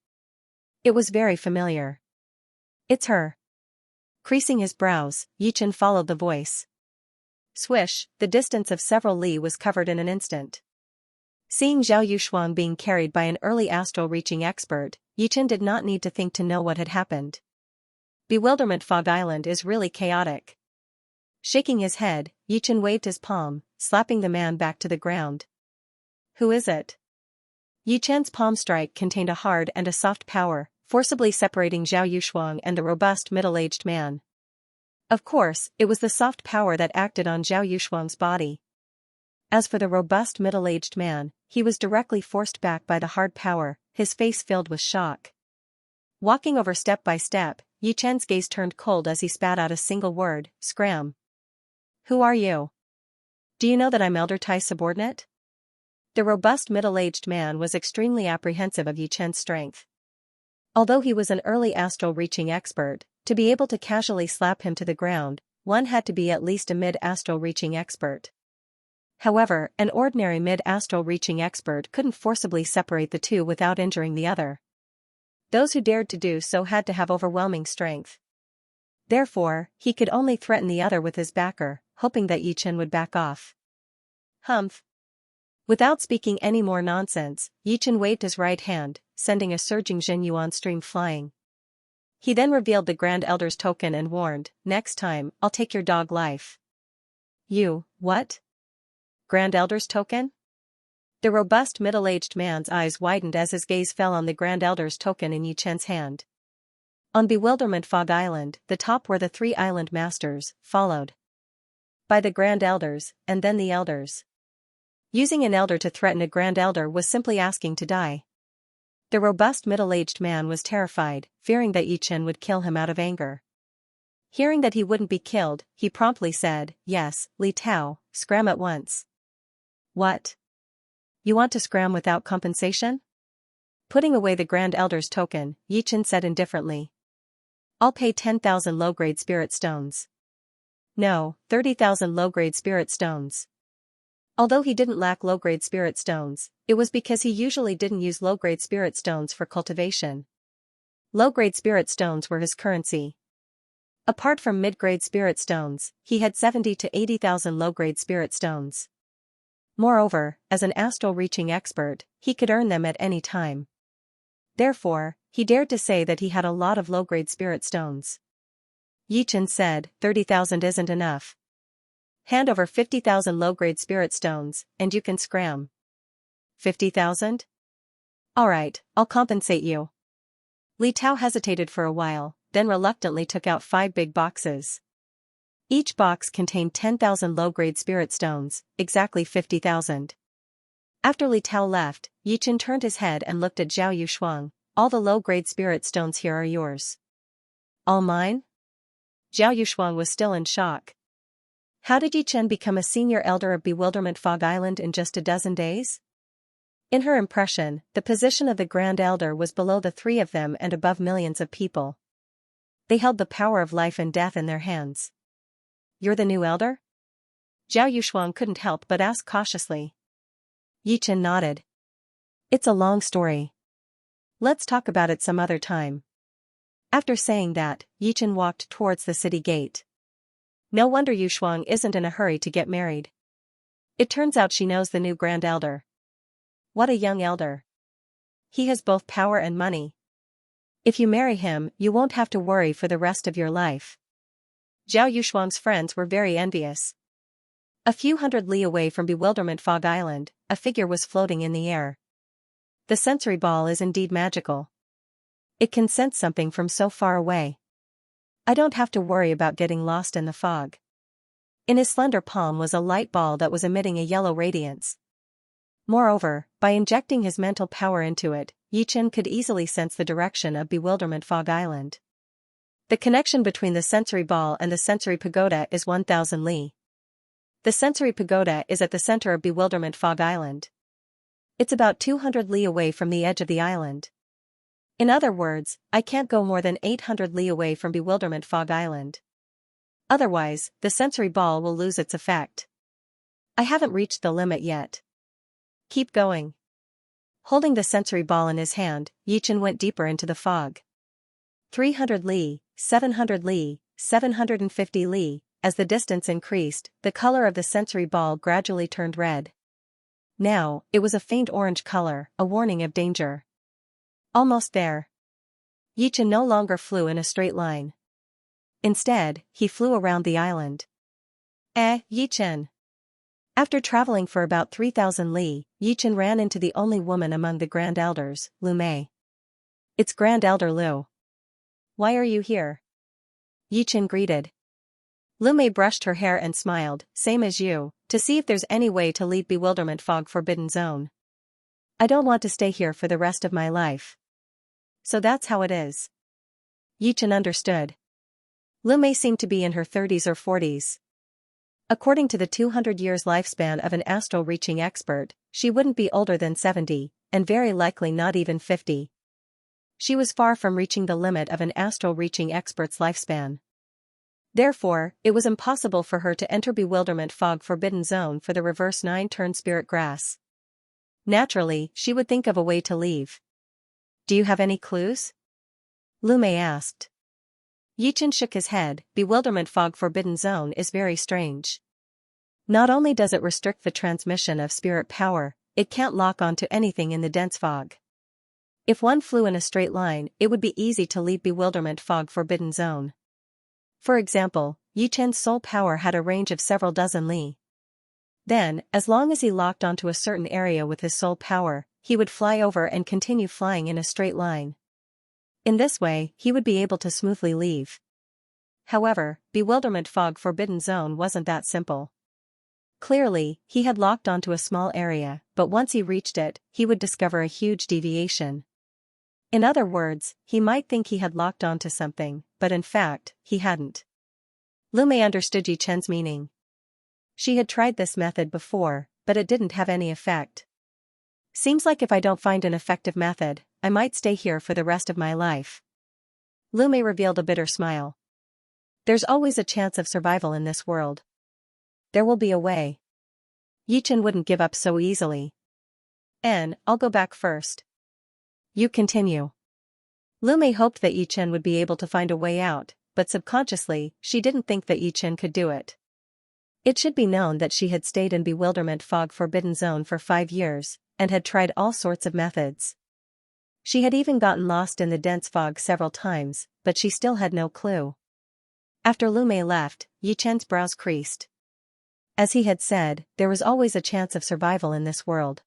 It was very familiar. "It's her." Creasing his brows, Yichen followed the voice. Swish, the distance of several li was covered in an instant. Seeing Zhao Yushuang being carried by an early astral-reaching expert, Yichen did not need to think to know what had happened. Bewilderment Fog Island is really chaotic. Shaking his head, Yichen waved his palm, slapping the man back to the ground. "Who is it?" Yichen's palm strike contained a hard and a soft power, forcibly separating Zhao Yushuang and the robust middle-aged man. Of course, it was the soft power that acted on Zhao Yushuang's body. As for the robust middle-aged man, he was directly forced back by the hard power, his face filled with shock. Walking over step by step, Yichen's gaze turned cold as he spat out a single word, "Scram." "Who are you? Do you know that I'm Elder Tai's subordinate?" The robust middle-aged man was extremely apprehensive of Yichen's strength. Although he was an early astral-reaching expert, to be able to casually slap him to the ground, one had to be at least a mid-astral-reaching expert. However, an ordinary mid-astral reaching expert couldn't forcibly separate the two without injuring the other. Those who dared to do so had to have overwhelming strength. Therefore, he could only threaten the other with his backer, hoping that Yichen would back off. Humph. Without speaking any more nonsense, Yichen waved his right hand, sending a surging Zhenyuan stream flying. He then revealed the Grand Elder's token and warned, "Next time, I'll take your dog life." "You, what? Grand Elder's token?" The robust middle-aged man's eyes widened as his gaze fell on the Grand Elder's token in Yichen's hand. On Bewilderment Fog Island, the top were the 3 island masters, followed by the Grand Elders, and then the Elders. Using an Elder to threaten a Grand Elder was simply asking to die. The robust middle-aged man was terrified, fearing that Yichen would kill him out of anger. Hearing that he wouldn't be killed, he promptly said, "Yes, Li Tao, scram at once." "What? You want to scram without compensation?" Putting away the Grand Elder's token, Yichen said indifferently. "I'll pay 10,000 low-grade spirit stones." "No, 30,000 low-grade spirit stones." Although he didn't lack low-grade spirit stones, it was because he usually didn't use low-grade spirit stones for cultivation. Low-grade spirit stones were his currency. Apart from mid-grade spirit stones, he had 70 to 80,000 low-grade spirit stones. Moreover, as an astral-reaching expert, he could earn them at any time. Therefore, he dared to say that he had a lot of low-grade spirit stones. Yichen said, 30,000 isn't enough. Hand over 50,000 low-grade spirit stones, and you can scram." 50,000? "Alright, I'll compensate you." Li Tao hesitated for a while, then reluctantly took out 5 big boxes. Each box contained 10,000 low-grade spirit stones, exactly 50,000. After Li Tao left, Yichen turned his head and looked at Zhao Yushuang. "All the low-grade spirit stones here are yours." "All mine?" Zhao Yushuang was still in shock. How did Yichen become a senior elder of Bewilderment Fog Island in just a dozen days? In her impression, the position of the Grand Elder was below the 3 of them and above millions of people. They held the power of life and death in their hands. "You're the new elder?" Zhao Yushuang couldn't help but ask cautiously. Yichen nodded. "It's a long story. Let's talk about it some other time." After saying that, Yichen walked towards the city gate. No wonder Yushuang isn't in a hurry to get married. It turns out she knows the new Grand Elder. What a young elder. He has both power and money. If you marry him, you won't have to worry for the rest of your life. Zhao Yushuang's friends were very envious. A few hundred li away from Bewilderment Fog Island, a figure was floating in the air. The sensory ball is indeed magical. It can sense something from so far away. I don't have to worry about getting lost in the fog. In his slender palm was a light ball that was emitting a yellow radiance. Moreover, by injecting his mental power into it, Yichen could easily sense the direction of Bewilderment Fog Island. The connection between the sensory ball and the sensory pagoda is 1,000 li. The sensory pagoda is at the center of Bewilderment Fog Island. It's about 200 li away from the edge of the island. In other words, I can't go more than 800 li away from Bewilderment Fog Island. Otherwise, the sensory ball will lose its effect. I haven't reached the limit yet. Keep going. Holding the sensory ball in his hand, Yichen went deeper into the fog. 300 li, 700 li, 750 li, as the distance increased, the color of the sensory ball gradually turned red. Now, it was a faint orange color, a warning of danger. Almost there. Yichen no longer flew in a straight line. Instead, he flew around the island. Yichen. After traveling for about 3,000 li, Yichen ran into the only woman among the Grand Elders, Lu Mei. "It's Grand Elder Lu. Why are you here?" Yichen greeted. Lu Mei brushed her hair and smiled, "Same as you, to see if there's any way to leave Bewilderment Fog Forbidden Zone. I don't want to stay here for the rest of my life." "So that's how it is." Yichen understood. Lu Mei seemed to be in her 30s or 40s. According to the 200 years lifespan of an astral-reaching expert, she wouldn't be older than 70, and very likely not even 50. She was far from reaching the limit of an astral-reaching expert's lifespan. Therefore, it was impossible for her to enter Bewilderment Fog Forbidden Zone for the reverse 9-turn spirit grass. Naturally, she would think of a way to leave. Do you have any clues? Lu Mei asked. Yichen shook his head. Bewilderment Fog Forbidden Zone is very strange. Not only does it restrict the transmission of spirit power, it can't lock onto anything in the dense fog. If one flew in a straight line, it would be easy to leave Bewilderment Fog Forbidden Zone. For example, Yichen's soul power had a range of several dozen li. Then, as long as he locked onto a certain area with his soul power, he would fly over and continue flying in a straight line. In this way, he would be able to smoothly leave. However, Bewilderment Fog Forbidden Zone wasn't that simple. Clearly, he had locked onto a small area, but once he reached it, he would discover a huge deviation. In other words, he might think he had locked onto something, but in fact, he hadn't. Lu Mei understood Yichen's meaning. She had tried this method before, but it didn't have any effect. Seems like if I don't find an effective method, I might stay here for the rest of my life. Lu Mei revealed a bitter smile. There's always a chance of survival in this world. There will be a way. Yichen wouldn't give up so easily. I'll go back first. You continue. Lu Mei hoped that Yichen would be able to find a way out, but subconsciously, she didn't think that Yichen could do it. It should be known that she had stayed in Bewilderment Fog Forbidden Zone for 5 years, and had tried all sorts of methods. She had even gotten lost in the dense fog several times, but she still had no clue. After Lu Mei left, Yichen's brows creased. As he had said, there was always a chance of survival in this world.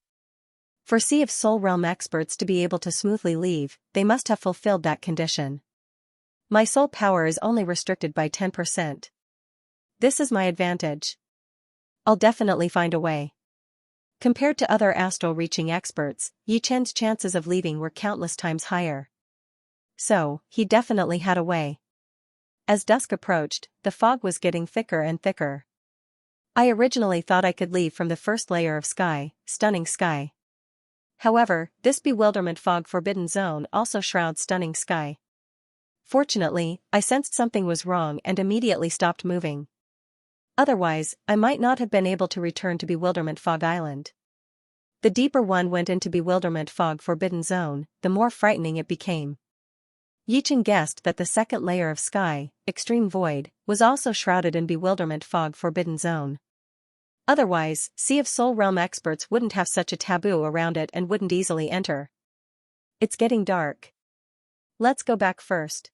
For Sea of Soul Realm experts to be able to smoothly leave, they must have fulfilled that condition. My soul power is only restricted by 10%. This is my advantage. I'll definitely find a way. Compared to other astral reaching experts, Yichen's chances of leaving were countless times higher. So, he definitely had a way. As dusk approached, the fog was getting thicker and thicker. I originally thought I could leave from the first layer of sky, Stunning Sky. However, this Bewilderment Fog Forbidden Zone also shrouds Stunning Sky. Fortunately, I sensed something was wrong and immediately stopped moving. Otherwise, I might not have been able to return to Bewilderment Fog Island. The deeper one went into Bewilderment Fog Forbidden Zone, the more frightening it became. Yichen guessed that the second layer of sky, Extreme Void, was also shrouded in Bewilderment Fog Forbidden Zone. Otherwise, Sea of Soul Realm experts wouldn't have such a taboo around it and wouldn't easily enter. It's getting dark. Let's go back first.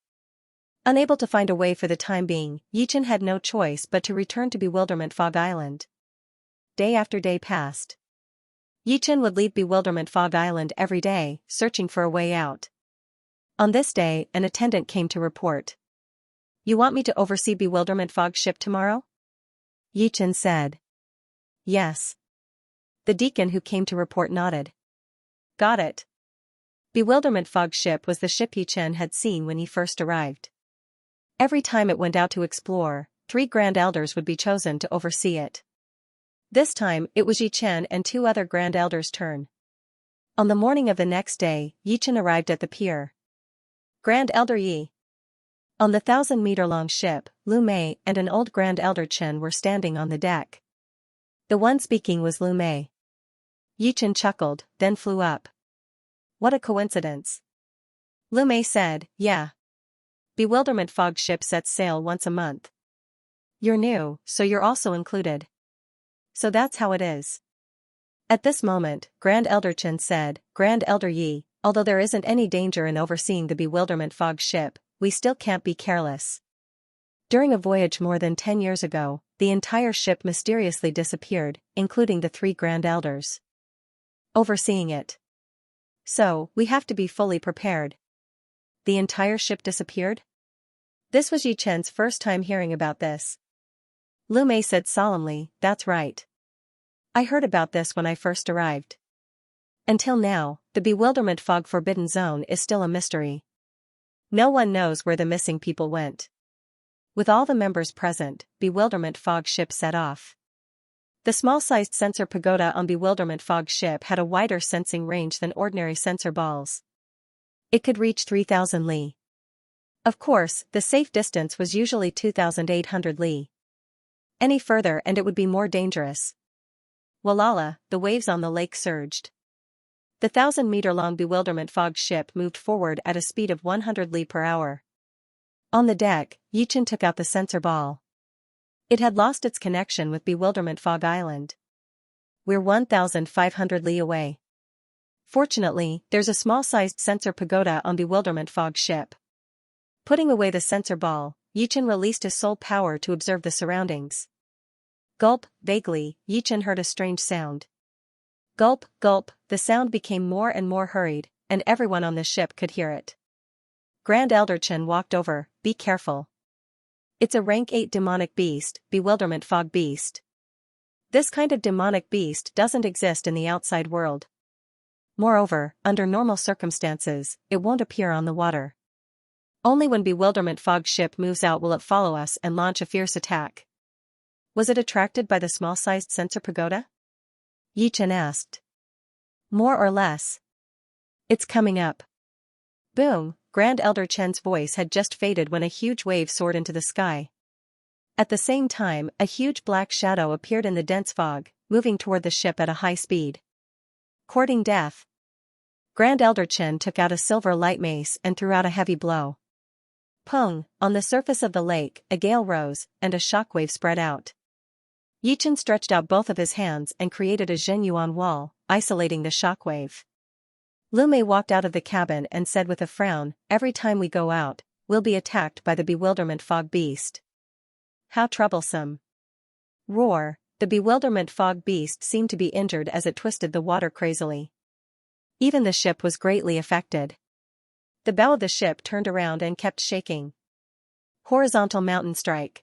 Unable to find a way for the time being, Yichen had no choice but to return to Bewilderment Fog Island. Day after day passed. Yichen would leave Bewilderment Fog Island every day, searching for a way out. On this day, an attendant came to report. You want me to oversee Bewilderment Fog ship tomorrow? Yichen said. Yes. The deacon who came to report nodded. Got it. Bewilderment Fog ship was the ship Yichen had seen when he first arrived. Every time it went out to explore, 3 Grand Elders would be chosen to oversee it. This time, it was Yichen and 2 other Grand Elders' turn. On the morning of the next day, Yichen arrived at the pier. Grand Elder Yi. On the 1,000-meter-long ship, Lu Mei and an old Grand Elder Chen were standing on the deck. The one speaking was Lu Mei. Yichen chuckled, then flew up. What a coincidence. Lu Mei said, yeah. Bewilderment Fog ship sets sail once a month. You're new, so you're also included. So that's how it is. At this moment, Grand Elder Chen said, Grand Elder Yi, although there isn't any danger in overseeing the Bewilderment Fog ship, we still can't be careless. During a voyage more than 10 years ago, the entire ship mysteriously disappeared, including the 3 Grand Elders. Overseeing it. So, we have to be fully prepared. The entire ship disappeared? This was Yichen's first time hearing about this. Lu Mei said solemnly, that's right. I heard about this when I first arrived. Until now, the Bewilderment Fog Forbidden Zone is still a mystery. No one knows where the missing people went. With all the members present, Bewilderment Fog ship set off. The small-sized sensor pagoda on Bewilderment Fog ship had a wider sensing range than ordinary sensor balls. It could reach 3,000 li. Of course, the safe distance was usually 2,800 li. Any further and it would be more dangerous. Walala, the waves on the lake surged. The 1,000-meter-long bewilderment fog ship moved forward at a speed of 100 li per hour. On the deck, Yichen took out the sensor ball. It had lost its connection with Bewilderment Fog Island. We're 1,500 li away. Fortunately, there's a small-sized sensor pagoda on Bewilderment Fog ship. Putting away the sensor ball, Yichen released his soul power to observe the surroundings. Gulp, vaguely, Yichen heard a strange sound. Gulp, gulp, the sound became more and more hurried, and everyone on the ship could hear it. Grand Elder Chen walked over. Be careful. It's a rank 8 demonic beast, Bewilderment Fog Beast. This kind of demonic beast doesn't exist in the outside world. Moreover, under normal circumstances, it won't appear on the water. Only when Bewilderment Fog ship moves out will it follow us and launch a fierce attack. Was it attracted by the small-sized sensor pagoda? Yichen asked. More or less. It's coming up. Boom, Grand Elder Chen's voice had just faded when a huge wave soared into the sky. At the same time, a huge black shadow appeared in the dense fog, moving toward the ship at a high speed. Courting death. Grand Elder Chen took out a silver light mace and threw out a heavy blow. Pung, on the surface of the lake, a gale rose, and a shockwave spread out. Yichen stretched out both of his hands and created a Zhenyuan wall, isolating the shockwave. Lu Mei walked out of the cabin and said with a frown, every time we go out, we'll be attacked by the Bewilderment Fog Beast. How troublesome. Roar, the Bewilderment Fog Beast seemed to be injured as it twisted the water crazily. Even the ship was greatly affected. The bow of the ship turned around and kept shaking. Horizontal mountain strike.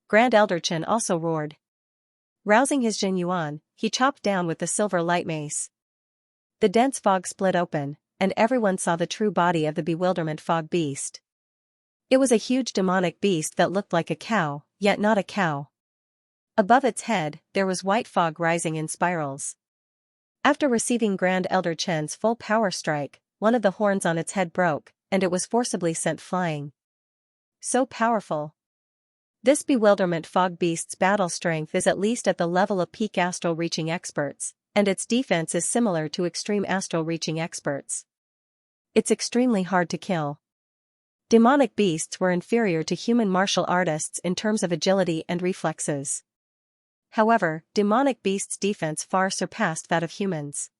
Grand Elder Chen also roared. Rousing his Zhenyuan, he chopped down with the silver light mace. The dense fog split open, and everyone saw the true body of the Bewilderment Fog Beast. It was a huge demonic beast that looked like a cow, yet not a cow. Above its head, there was white fog rising in spirals. After receiving Grand Elder Chen's full power strike, one of the horns on its head broke, and it was forcibly sent flying. So powerful. This Bewilderment Fog Beast's battle strength is at least at the level of peak astral reaching experts, and its defense is similar to extreme astral reaching experts. It's extremely hard to kill. Demonic beasts were inferior to human martial artists in terms of agility and reflexes. However, demonic beasts' defense far surpassed that of humans.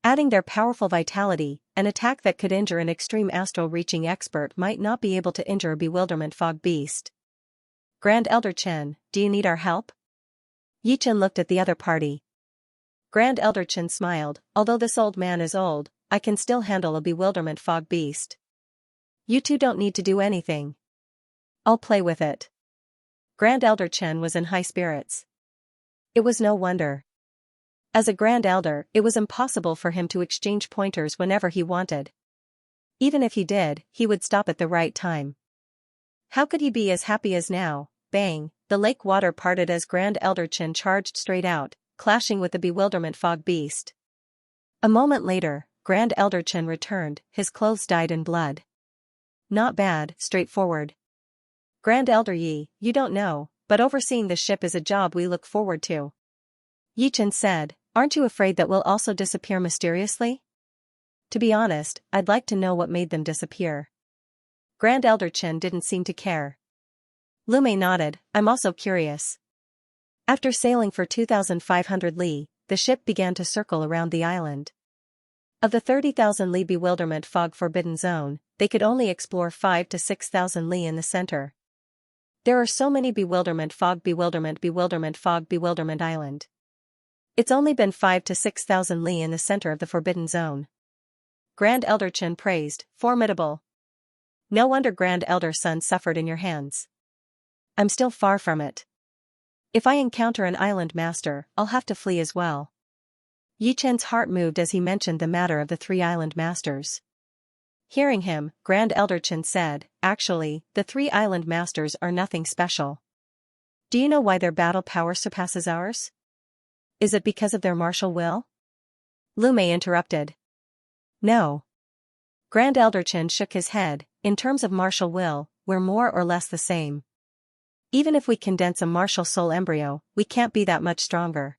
Adding their powerful vitality, an attack that could injure an extreme astral reaching expert might not be able to injure a Bewilderment Fog Beast. Grand Elder Chen, do you need our help? Yichen looked at the other party. Grand Elder Chen smiled, although this old man is old, I can still handle a Bewilderment Fog Beast. You two don't need to do anything. I'll play with it. Grand Elder Chen was in high spirits. It was no wonder. As a Grand Elder, it was impossible for him to exchange pointers whenever he wanted. Even if he did, he would stop at the right time. How could he be as happy as now? Bang, the lake water parted as Grand Elder Chen charged straight out, clashing with the Bewilderment Fog Beast. A moment later, Grand Elder Chen returned, his clothes dyed in blood. Not bad, straightforward. Grand Elder Yi, you don't know, but overseeing the ship is a job we look forward to. Yichen said, aren't you afraid that we'll also disappear mysteriously? To be honest, I'd like to know what made them disappear. Grand Elder Chen didn't seem to care. Lu Mei nodded, I'm also curious. After sailing for 2,500 li, the ship began to circle around the island. Of the 30,000 li Bewilderment Fog Forbidden Zone, they could only explore 5 to 6,000 li in the center. There are so many Bewilderment Fog Bewilderment Island. It's only been 5 to 6,000 li in the center of the Forbidden Zone. Grand Elder Chen praised, formidable. No wonder Grand Elder Sun suffered in your hands. I'm still far from it. If I encounter an island master, I'll have to flee as well. Yichen's heart moved as he mentioned the matter of the 3 island masters. Hearing him, Grand Elder Chen said, actually, the 3 island masters are nothing special. Do you know why their battle power surpasses ours? Is it because of their martial will? Lu Mei interrupted. No. Grand Elder Chen shook his head. In terms of martial will, we're more or less the same. Even if we condense a martial soul embryo, we can't be that much stronger.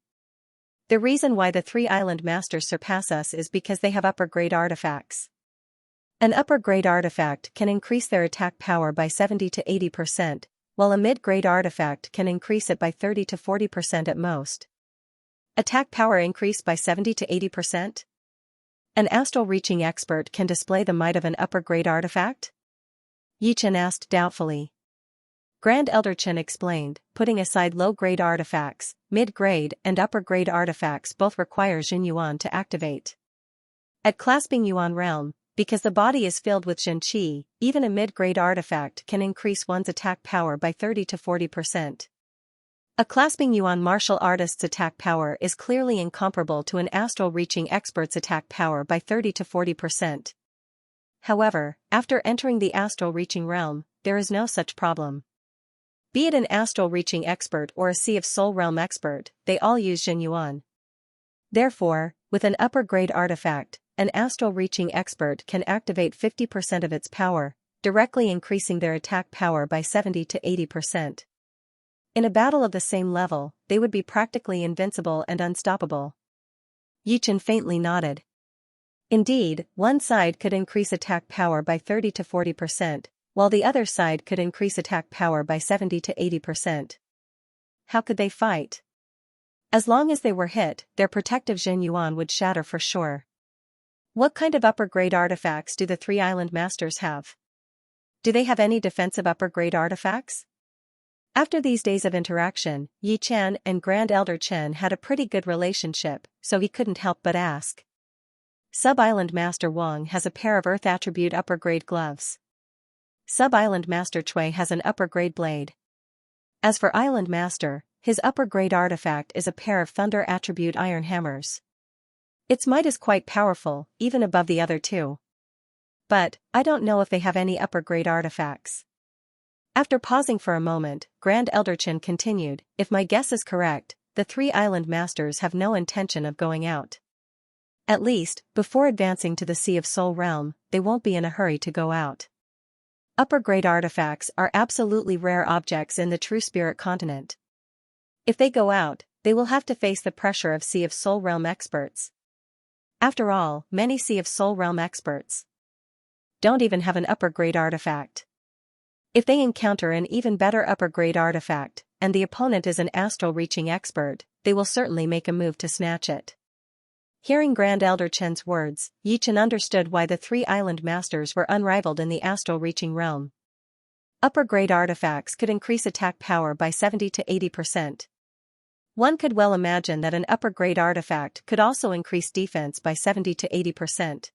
The reason why the three island masters surpass us is because they have upper-grade artifacts. An upper-grade artifact can increase their attack power by 70 to 80%, while a mid-grade artifact can increase it by 30 to 40% at most. Attack power increased by 70 to 80%? An astral-reaching expert can display the might of an upper-grade artifact? Yi Chen asked doubtfully. Grand Elder Chen explained, putting aside low-grade artifacts, mid-grade and upper-grade artifacts both require Jin Yuan to activate. At Clasping Yuan Realm, because the body is filled with Jin Qi, even a mid-grade artifact can increase one's attack power by 30 to 40%. A Clasping Yuan martial artist's attack power is clearly incomparable to an astral-reaching expert's attack power by 30 to 40%. However, after entering the astral-reaching realm, there is no such problem. Be it an astral-reaching expert or a Sea of Soul realm expert, they all use Jin Yuan. Therefore, with an upper-grade artifact, an astral-reaching expert can activate 50% of its power, directly increasing their attack power by 70 to 80%. In a battle of the same level, they would be practically invincible and unstoppable. Yi Chen faintly nodded. Indeed, one side could increase attack power by 30 to 40%, while the other side could increase attack power by 70 to 80%. How could they fight? As long as they were hit, their protective Jin Yuan would shatter for sure. What kind of upper-grade artifacts do the three island masters have? Do they have any defensive upper-grade artifacts? After these days of interaction, Yi Chen and Grand Elder Chen had a pretty good relationship, so he couldn't help but ask. Sub-Island Master Wang has a pair of Earth Attribute upper-grade gloves. Sub-Island Master Cui has an upper-grade blade. As for Island Master, his upper-grade artifact is a pair of Thunder Attribute iron hammers. Its might is quite powerful, even above the other two. But, I don't know if they have any upper-grade artifacts. After pausing for a moment, Grand Elder Chen continued, if my guess is correct, the three island masters have no intention of going out. At least, before advancing to the Sea of Soul realm, they won't be in a hurry to go out. Upper-grade artifacts are absolutely rare objects in the True Spirit continent. If they go out, they will have to face the pressure of Sea of Soul realm experts. After all, many Sea of Soul realm experts don't even have an upper-grade artifact. If they encounter an even better upper-grade artifact, and the opponent is an astral-reaching expert, they will certainly make a move to snatch it. Hearing Grand Elder Chen's words, Yi Chen understood why the three island masters were unrivaled in the astral-reaching realm. Upper-grade artifacts could increase attack power by 70 to 80%. One could well imagine that an upper-grade artifact could also increase defense by 70 to 80%.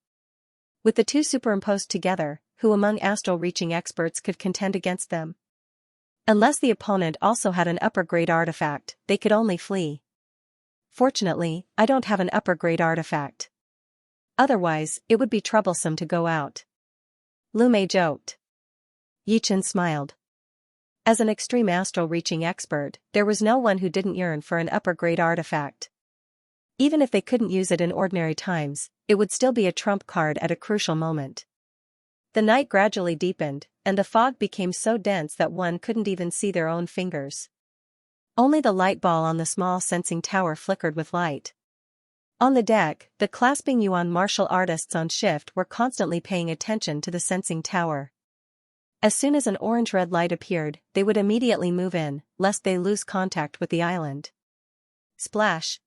With the two superimposed together, who among astral-reaching experts could contend against them? Unless the opponent also had an upper-grade artifact, they could only flee. Fortunately, I don't have an upper-grade artifact. Otherwise, it would be troublesome to go out. Lu Mei joked. Yi Chen smiled. As an extreme astral-reaching expert, there was no one who didn't yearn for an upper-grade artifact. Even if they couldn't use it in ordinary times, it would still be a trump card at a crucial moment. The night gradually deepened, and the fog became so dense that one couldn't even see their own fingers. Only the light ball on the small sensing tower flickered with light. On the deck, the Clasping Yuan martial artists on shift were constantly paying attention to the sensing tower. As soon as an orange-red light appeared, they would immediately move in, lest they lose contact with the island. Splash!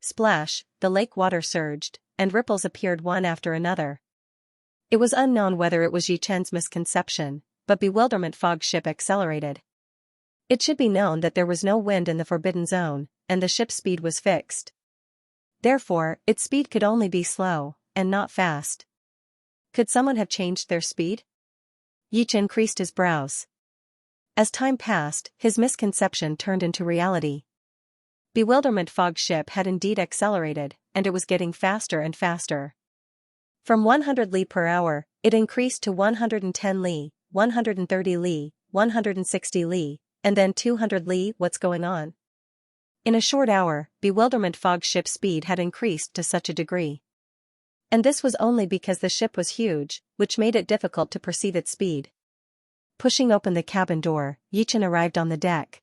Splash! The lake water surged, and ripples appeared one after another. It was unknown whether it was Yi Chen's misconception, but bewilderment fog ship accelerated. It should be known that there was no wind in the Forbidden Zone, and the ship's speed was fixed. Therefore, its speed could only be slow, and not fast. Could someone have changed their speed? Yi Chen creased his brows. As time passed, his misconception turned into reality. Bewilderment fog ship had indeed accelerated, and it was getting faster and faster. From 100 li per hour, it increased to 110 li, 130 li, 160 li, and then 200 li. What's going on? In a short hour, bewilderment fog ship speed had increased to such a degree. And this was only because the ship was huge, which made it difficult to perceive its speed. Pushing open the cabin door, Yichen arrived on the deck.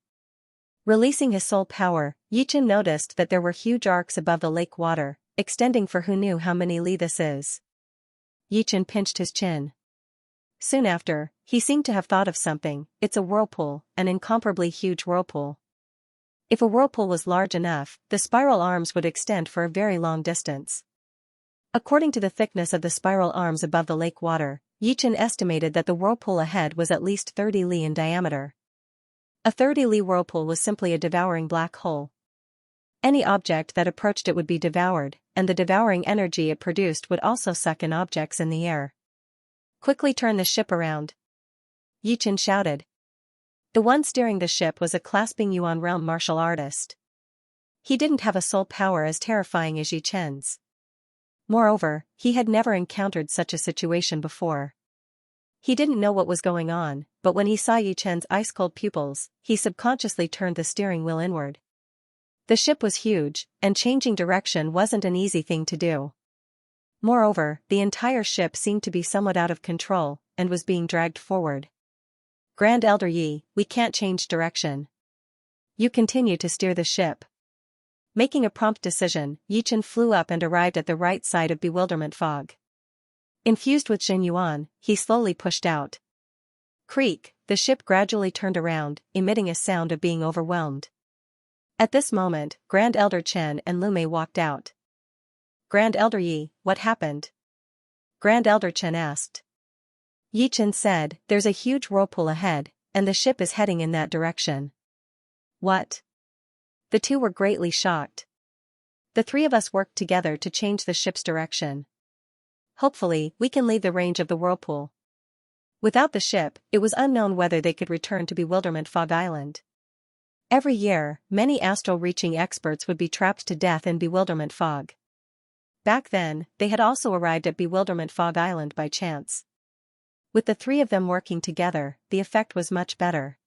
Releasing his soul power, Yichen noticed that there were huge arcs above the lake water, extending for who knew how many li this is. Yichen pinched his chin. Soon after, he seemed to have thought of something. It's a whirlpool, an incomparably huge whirlpool. If a whirlpool was large enough, the spiral arms would extend for a very long distance. According to the thickness of the spiral arms above the lake water, Yichen estimated that the whirlpool ahead was at least 30 li in diameter. A 30 li whirlpool was simply a devouring black hole. Any object that approached it would be devoured, and the devouring energy it produced would also suck in objects in the air. Quickly turn the ship around, Yichen shouted. The one steering the ship was a clasping Yuan realm martial artist. He didn't have a soul power as terrifying as Yichen's. Moreover, he had never encountered such a situation before. He didn't know what was going on, but when he saw Yichen's ice-cold pupils, he subconsciously turned the steering wheel inward. The ship was huge, and changing direction wasn't an easy thing to do. Moreover, the entire ship seemed to be somewhat out of control, and was being dragged forward. Grand Elder Yi, we can't change direction. You continue to steer the ship. Making a prompt decision, Yichen flew up and arrived at the right side of bewilderment fog. Infused with Jin Yuan, he slowly pushed out. Creak, the ship gradually turned around, emitting a sound of being overwhelmed. At this moment, Grand Elder Chen and Lumei walked out. Grand Elder Yi, what happened? Grand Elder Chen asked. Yichen said, there's a huge whirlpool ahead, and the ship is heading in that direction. What? The two were greatly shocked. The three of us worked together to change the ship's direction. Hopefully, we can leave the range of the whirlpool. Without the ship, it was unknown whether they could return to Bewilderment Fog Island. Every year, many astral-reaching experts would be trapped to death in Bewilderment Fog. Back then, they had also arrived at Bewilderment Fog Island by chance. With the three of them working together, the effect was much better.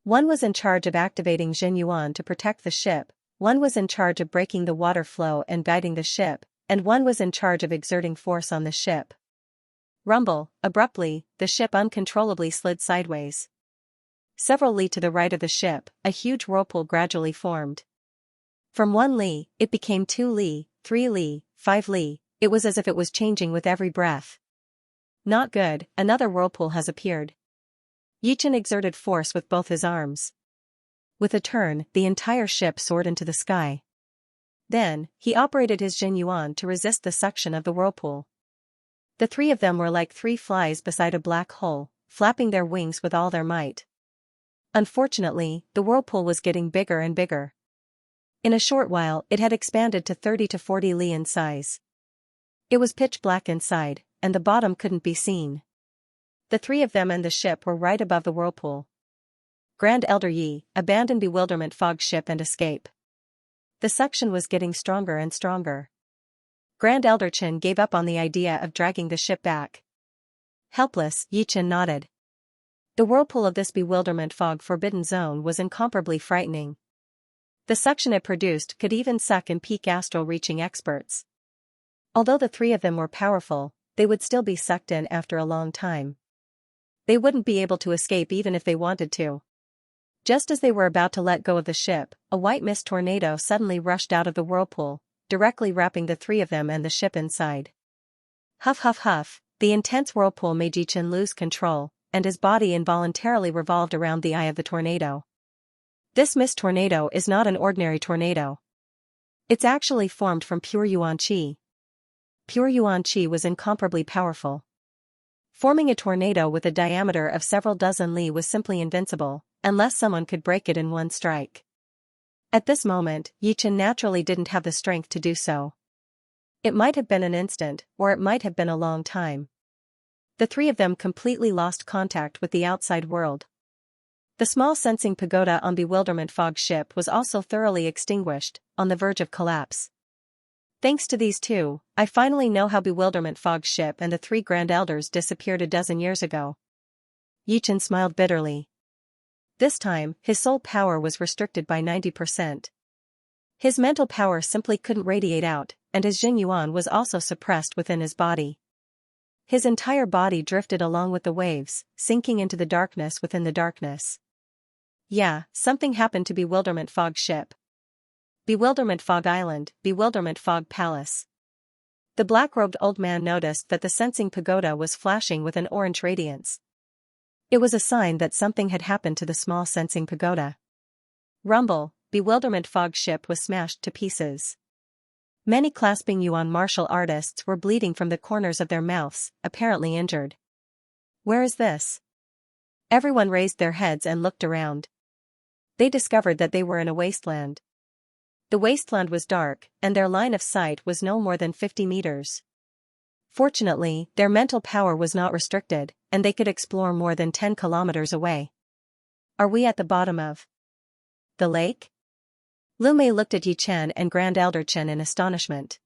One was in charge of activating Jin Yuan to protect the ship, one was in charge of breaking the water flow and guiding the ship, and one was in charge of exerting force on the ship. Rumble, abruptly, the ship uncontrollably slid sideways. Several li to the right of the ship, a huge whirlpool gradually formed. From 1 li, it became 2 li, 3 li, 5 li, it was as if it was changing with every breath. Not good, another whirlpool has appeared. Yichen exerted force with both his arms. With a turn, the entire ship soared into the sky. Then, he operated his Jin Yuan to resist the suction of the whirlpool. The three of them were like 3 flies beside a black hole, flapping their wings with all their might. Unfortunately, the whirlpool was getting bigger and bigger. In a short while, it had expanded to 30 to 40 li in size. It was pitch black inside, and the bottom couldn't be seen. The three of them and the ship were right above the whirlpool. Grand Elder Yi, abandon Bewilderment Fog ship and escape. The suction was getting stronger and stronger. Grand Elder Chen gave up on the idea of dragging the ship back. Helpless, Yichen nodded. The whirlpool of this Bewilderment Fog forbidden zone was incomparably frightening. The suction it produced could even suck in peak astral reaching experts. Although the three of them were powerful, they would still be sucked in after a long time. They wouldn't be able to escape even if they wanted to. Just as they were about to let go of the ship, a white mist tornado suddenly rushed out of the whirlpool, directly wrapping the three of them and the ship inside. Huff huff huff, the intense whirlpool made Yichen lose control, and his body involuntarily revolved around the eye of the tornado. This mist tornado is not an ordinary tornado. It's actually formed from pure Yuan Qi. Pure Yuan Qi was incomparably powerful. Forming a tornado with a diameter of several dozen li was simply invincible, unless someone could break it in one strike. At this moment, Yichen naturally didn't have the strength to do so. It might have been an instant, or it might have been a long time. The three of them completely lost contact with the outside world. The small sensing pagoda on Bewilderment Fog ship was also thoroughly extinguished, on the verge of collapse. Thanks to these two, I finally know how Bewilderment Fog ship and the three Grand Elders disappeared a dozen years ago. Yichen smiled bitterly. This time, his soul power was restricted by 90%. His mental power simply couldn't radiate out, and his Jinyuan was also suppressed within his body. His entire body drifted along with the waves, sinking into the darkness within the darkness. Yeah, something happened to Bewilderment Fog Ship. Bewilderment Fog Island, Bewilderment Fog Palace. The black-robed old man noticed that the sensing pagoda was flashing with an orange radiance. It was a sign that something had happened to the small sensing pagoda. Rumble, Bewilderment Fog Ship was smashed to pieces. Many clasping yuan martial artists were bleeding from the corners of their mouths, apparently injured. Where is this? Everyone raised their heads and looked around. They discovered that they were in a wasteland. The wasteland was dark, and their line of sight was no more than 50 meters. Fortunately, their mental power was not restricted, and they could explore more than 10 kilometers away. Are we at the bottom of the lake? Lu Mei looked at Yi Chen and Grand Elder Chen in astonishment.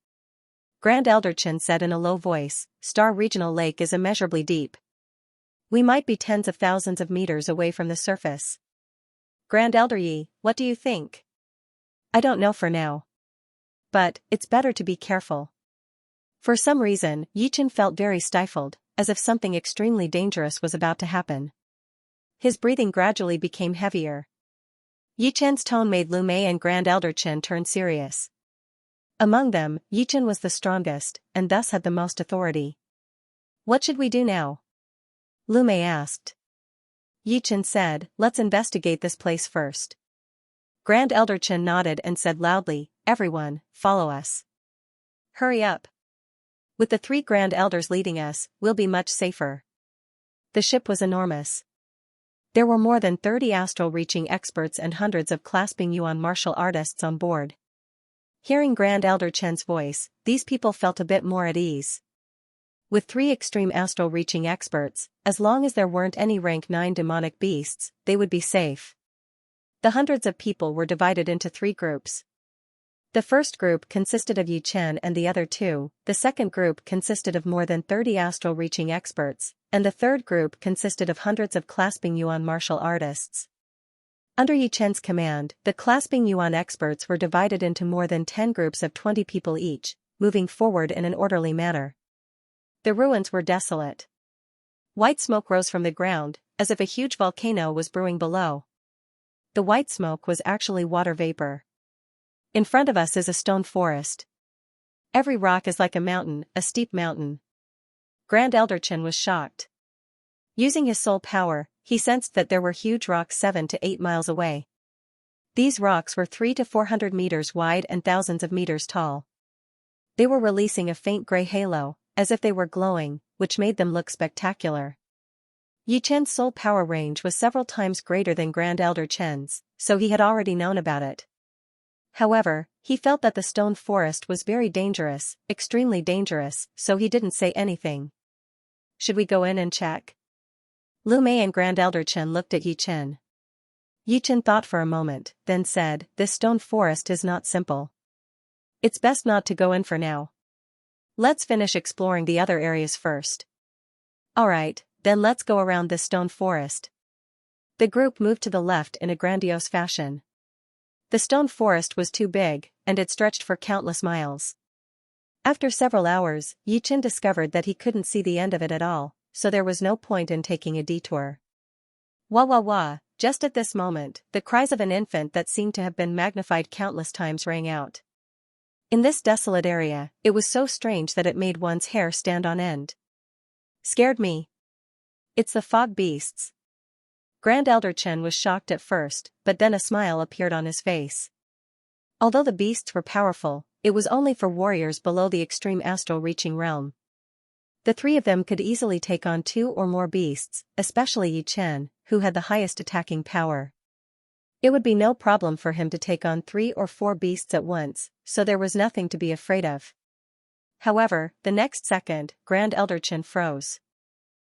Grand Elder Chen said in a low voice, Star Regional Lake is immeasurably deep. We might be tens of thousands of meters away from the surface. Grand Elder Yi, what do you think? I don't know for now. But, it's better to be careful. For some reason, Yi Chen felt very stifled, as if something extremely dangerous was about to happen. His breathing gradually became heavier. Yi Chen's tone made Lu Mei and Grand Elder Chen turn serious. Among them, Yi Chen was the strongest, and thus had the most authority. What should we do now? Lu Mei asked. Yi Chen said, let's investigate this place first. Grand Elder Chen nodded and said loudly, everyone, follow us. Hurry up. With the 3 Grand Elders leading us, we'll be much safer. The ship was enormous. There were more than 30 astral-reaching experts and hundreds of clasping yuan martial artists on board. Hearing Grand Elder Chen's voice, these people felt a bit more at ease. With 3 extreme astral-reaching experts, as long as there weren't any rank 9 demonic beasts, they would be safe. The hundreds of people were divided into 3 groups. The first group consisted of Yi Chen and the other 2, the second group consisted of more than 30 astral-reaching experts, and the third group consisted of hundreds of clasping yuan martial artists. Under Yi Chen's command, the clasping yuan experts were divided into more than 10 groups of 20 people each, moving forward in an orderly manner. The ruins were desolate. White smoke rose from the ground, as if a huge volcano was brewing below. The white smoke was actually water vapor. In front of us is a stone forest. Every rock is like a mountain, a steep mountain. Grand Elder Chen was shocked. Using his soul power, he sensed that there were huge rocks 7 to 8 miles away. These rocks were 300 to 400 meters wide and thousands of meters tall. They were releasing a faint gray halo, as if they were glowing, which made them look spectacular. Yi Chen's soul power range was several times greater than Grand Elder Chen's, so he had already known about it. However, he felt that the stone forest was very dangerous, extremely dangerous, so he didn't say anything. Should we go in and check? Lu Mei and Grand Elder Chen looked at Yi Chen. Yi Chen thought for a moment, then said, this stone forest is not simple. It's best not to go in for now. Let's finish exploring the other areas first. Alright, then let's go around this stone forest. The group moved to the left in a grandiose fashion. The stone forest was too big, and it stretched for countless miles. After several hours, Yi Chen discovered that he couldn't see the end of it at all, so there was no point in taking a detour. Wah wah wah, just at this moment, the cries of an infant that seemed to have been magnified countless times rang out. In this desolate area, it was so strange that it made one's hair stand on end. Scared me. It's the fog beasts. Grand Elder Chen was shocked at first, but then a smile appeared on his face. Although the beasts were powerful, it was only for warriors below the extreme astral reaching realm. The 3 of them could easily take on 2 or more beasts, especially Yi Chen, who had the highest attacking power. It would be no problem for him to take on 3 or 4 beasts at once, so there was nothing to be afraid of. However, the next second, Grand Elder Chen froze.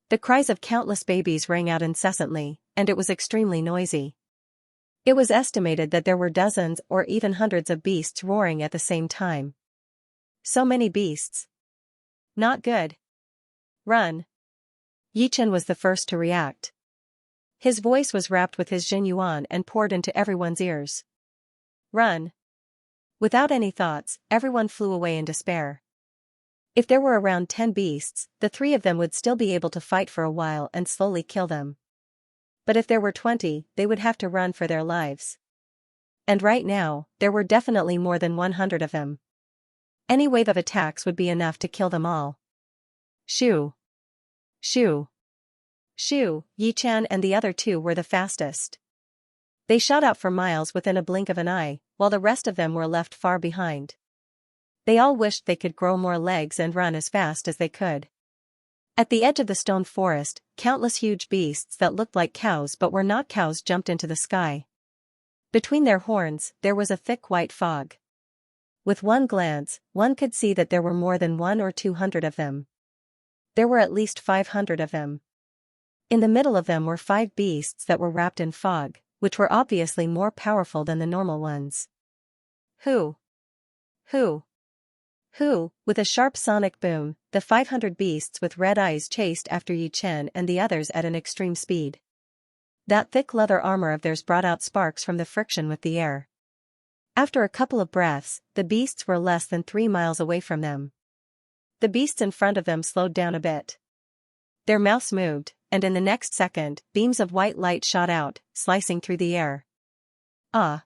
The cries of countless babies rang out incessantly, and it was extremely noisy. It was estimated that there were dozens or even hundreds of beasts roaring at the same time. So many beasts. Not good. Run. Yi Chen was the first to react. His voice was wrapped with his Jin Yuan and poured into everyone's ears. Run. Without any thoughts, everyone flew away in despair. If there were around 10 beasts, the 3 of them would still be able to fight for a while and slowly kill them. But if there were 20, they would have to run for their lives. And right now, there were definitely more than 100 of them. Any wave of attacks would be enough to kill them all. Shoo! Shoo! Shoo! Yi-chan and the other 2 were the fastest. They shot out for miles within a blink of an eye, while the rest of them were left far behind. They all wished they could grow more legs and run as fast as they could. At the edge of the stone forest, countless huge beasts that looked like cows but were not cows jumped into the sky. Between their horns, there was a thick white fog. With one glance, one could see that there were more than 100 or 200 of them. There were at least 500 of them. In the middle of them were 5 beasts that were wrapped in fog, which were obviously more powerful than the normal ones. Who? Who? Who? With a sharp sonic boom, the 500 beasts with red eyes chased after Yi-chan and the others at an extreme speed. That thick leather armor of theirs brought out sparks from the friction with the air. After a couple of breaths, the beasts were less than 3 miles away from them. The beasts in front of them slowed down a bit. Their mouths moved, and in the next second, beams of white light shot out, slicing through the air. Ah!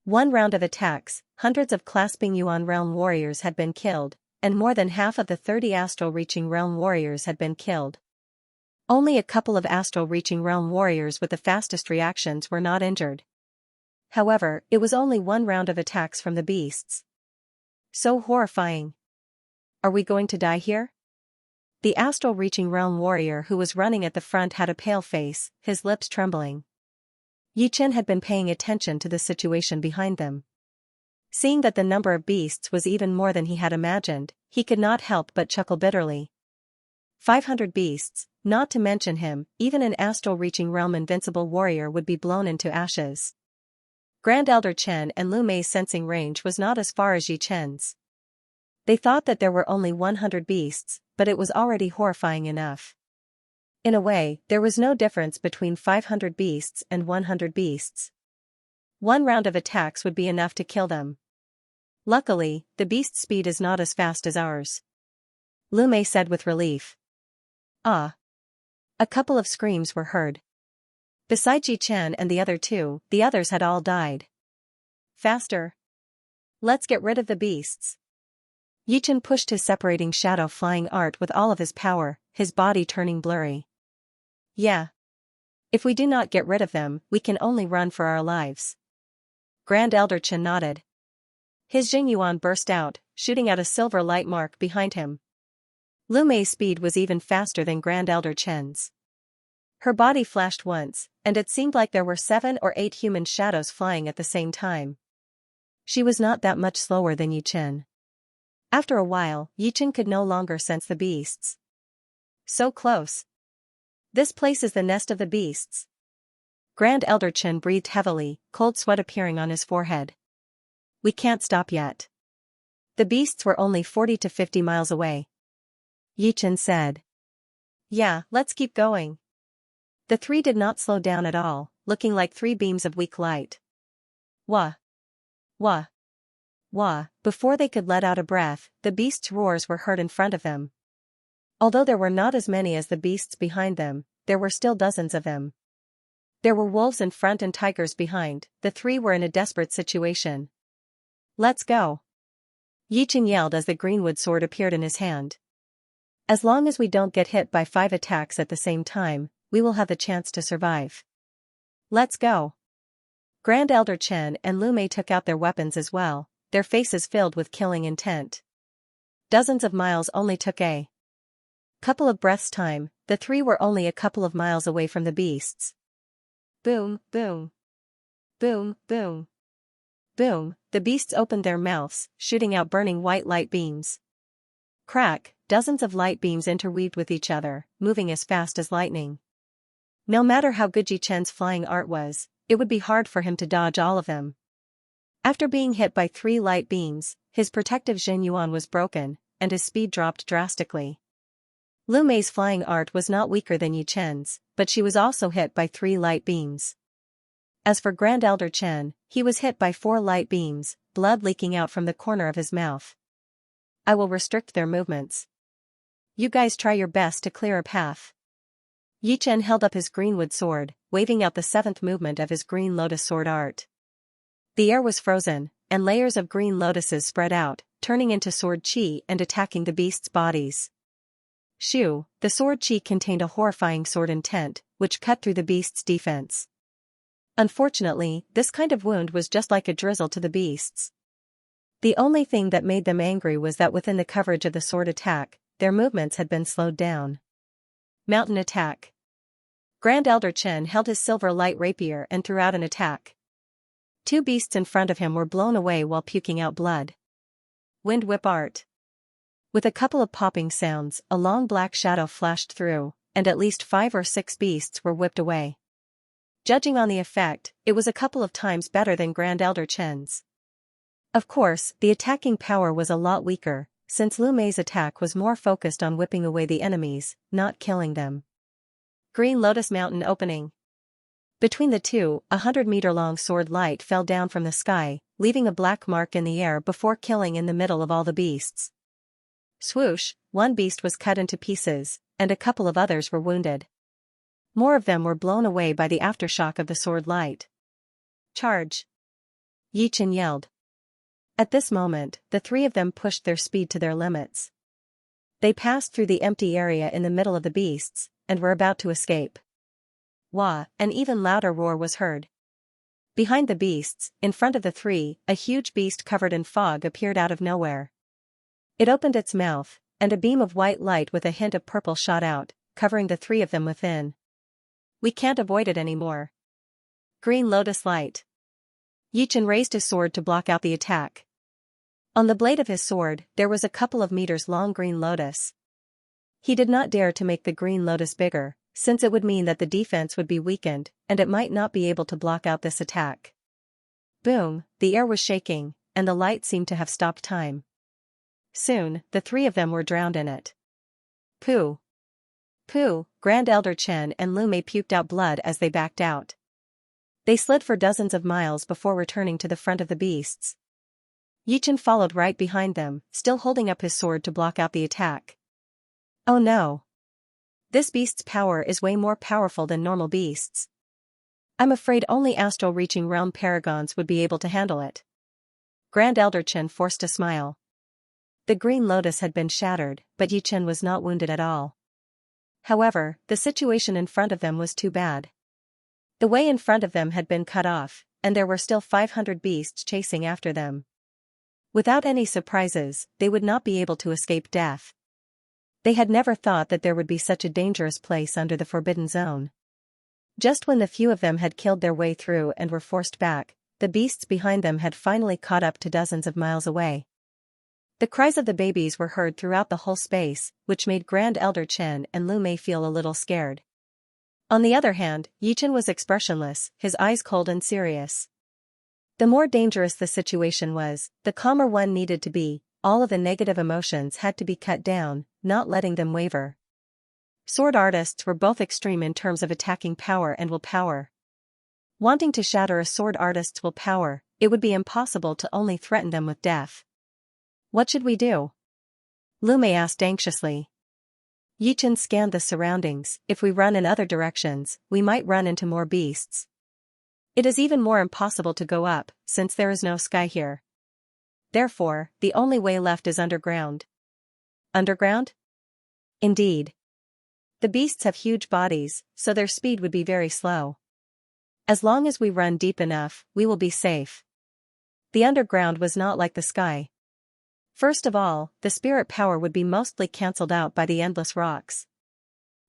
One round of attacks, hundreds of clasping Yuan realm warriors had been killed, and more than half of the 30 astral-reaching realm warriors had been killed. Only a couple of astral-reaching realm warriors with the fastest reactions were not injured. However, it was only one round of attacks from the beasts. So horrifying. Are we going to die here? The astral-reaching realm warrior who was running at the front had a pale face, his lips trembling. Yi-chan had been paying attention to the situation behind them. Seeing that the number of beasts was even more than he had imagined, he could not help but chuckle bitterly. 500 beasts, not to mention him, even an astral-reaching realm invincible warrior would be blown into ashes. Grand Elder Chen and Lu Mei's sensing range was not as far as Yi-chan's. They thought that there were only 100 beasts, but it was already horrifying enough. In a way, there was no difference between 500 beasts and 100 beasts. One round of attacks would be enough to kill them. Luckily, the beast's speed is not as fast as ours. Lu Mei said with relief. Ah! A couple of screams were heard. Besides Yi-chan and the other 2, the others had all died. Faster! Let's get rid of the beasts. Yi-chan pushed his separating shadow flying art with all of his power, his body turning blurry. Yeah. If we do not get rid of them, we can only run for our lives. Grand Elder Chen nodded. His Jingyuan burst out, shooting out a silver light mark behind him. Lu Mei's speed was even faster than Grand Elder Chen's. Her body flashed once, and it seemed like there were 7 or 8 human shadows flying at the same time. She was not that much slower than Yi-chan. After a while, Yi-chan could no longer sense the beasts. So close. This place is the nest of the beasts. Grand Elder Chen breathed heavily, cold sweat appearing on his forehead. We can't stop yet. The beasts were only 40 to 50 miles away. Yi-chan said. Yeah, let's keep going. The 3 did not slow down at all, looking like 3 beams of weak light. Wah! Wah! Wah! Before they could let out a breath, the beasts' roars were heard in front of them. Although there were not as many as the beasts behind them, there were still dozens of them. There were wolves in front and tigers behind, the 3 were in a desperate situation. Let's go! Yi-chan yelled as the greenwood sword appeared in his hand. As long as we don't get hit by 5 attacks at the same time, we will have the chance to survive. Let's go! Grand Elder Chen and Lu Mei took out their weapons as well, their faces filled with killing intent. Dozens of miles only took a couple of breaths' time, the 3 were only a couple of miles away from the beasts. Boom, boom. Boom, boom. Boom, the beasts opened their mouths, shooting out burning white light beams. Crack, dozens of light beams interweaved with each other, moving as fast as lightning. No matter how good Yi-chan's flying art was, it would be hard for him to dodge all of them. After being hit by 3 light beams, his protective Jingyuan was broken, and his speed dropped drastically. Lu Mei's flying art was not weaker than Yi-chan's, but she was also hit by 3 light beams. As for Grand Elder Chen, He was hit by 4 light beams, blood leaking out from the corner of his mouth. I will restrict their movements. You guys try your best to clear a path. Yichen held up his greenwood sword, waving out the 7th movement of his green lotus sword art. The air was frozen, and layers of green lotuses spread out, turning into sword chi and attacking the beasts' bodies. Shoo, the sword chi contained a horrifying sword intent, which cut through the beast's defense. Unfortunately, this kind of wound was just like a drizzle to the beasts. The only thing that made them angry was that within the coverage of the sword attack, their movements had been slowed down. Mountain attack. Grand Elder Chen held his silver light rapier and threw out an attack. 2 beasts in front of him were blown away while puking out blood. Wind whip art. With a couple of popping sounds, a long black shadow flashed through, and at least 5 or 6 beasts were whipped away. Judging on the effect, it was a couple of times better than Grand Elder Chen's. Of course, the attacking power was a lot weaker, since Lu Mei's attack was more focused on whipping away the enemies, not killing them. Green Lotus Mountain opening. Between the two, a 100-meter-long sword light fell down from the sky, leaving a black mark in the air before killing in the middle of all the beasts. Swoosh, 1 beast was cut into pieces, and a couple of others were wounded. More of them were blown away by the aftershock of the sword light. Charge! Yichen yelled. At this moment, the 3 of them pushed their speed to their limits. They passed through the empty area in the middle of the beasts, and were about to escape. Wah, an even louder roar was heard. Behind the beasts, in front of the 3, a huge beast covered in fog appeared out of nowhere. It opened its mouth, and a beam of white light with a hint of purple shot out, covering the 3 of them within. We can't avoid it anymore. Green Lotus Light. Yichen raised his sword to block out the attack. On the blade of his sword, there was a couple of meters long green lotus. He did not dare to make the green lotus bigger, since it would mean that the defense would be weakened, and it might not be able to block out this attack. Boom, the air was shaking, and the light seemed to have stopped time. Soon, the 3 of them were drowned in it. Pooh! Pooh! Grand Elder Chen and Lu Mei puked out blood as they backed out. They slid for dozens of miles before returning to the front of the beasts. Yichen followed right behind them, still holding up his sword to block out the attack. Oh no! This beast's power is way more powerful than normal beasts. I'm afraid only astral-reaching realm paragons would be able to handle it. Grand Elder Chen forced a smile. The green lotus had been shattered, but Yichen was not wounded at all. However, the situation in front of them was too bad. The way in front of them had been cut off, and there were still 500 beasts chasing after them. Without any surprises, they would not be able to escape death. They had never thought that there would be such a dangerous place under the Forbidden Zone. Just when the few of them had killed their way through and were forced back, the beasts behind them had finally caught up to dozens of miles away. The cries of the babies were heard throughout the whole space, which made Grand Elder Chen and Lu Mei feel a little scared. On the other hand, Yichen was expressionless, his eyes cold and serious. The more dangerous the situation was, the calmer one needed to be. All of the negative emotions had to be cut down, not letting them waver. Sword artists were both extreme in terms of attacking power and willpower. Wanting to shatter a sword artist's willpower, it would be impossible to only threaten them with death. What should we do? Lu Mei asked anxiously. Yichen scanned the surroundings. If we run in other directions, we might run into more beasts. It is even more impossible to go up, since there is no sky here. Therefore, the only way left is underground. Underground? Indeed. The beasts have huge bodies, so their speed would be very slow. As long as we run deep enough, we will be safe. The underground was not like the sky. First of all, the spirit power would be mostly cancelled out by the endless rocks.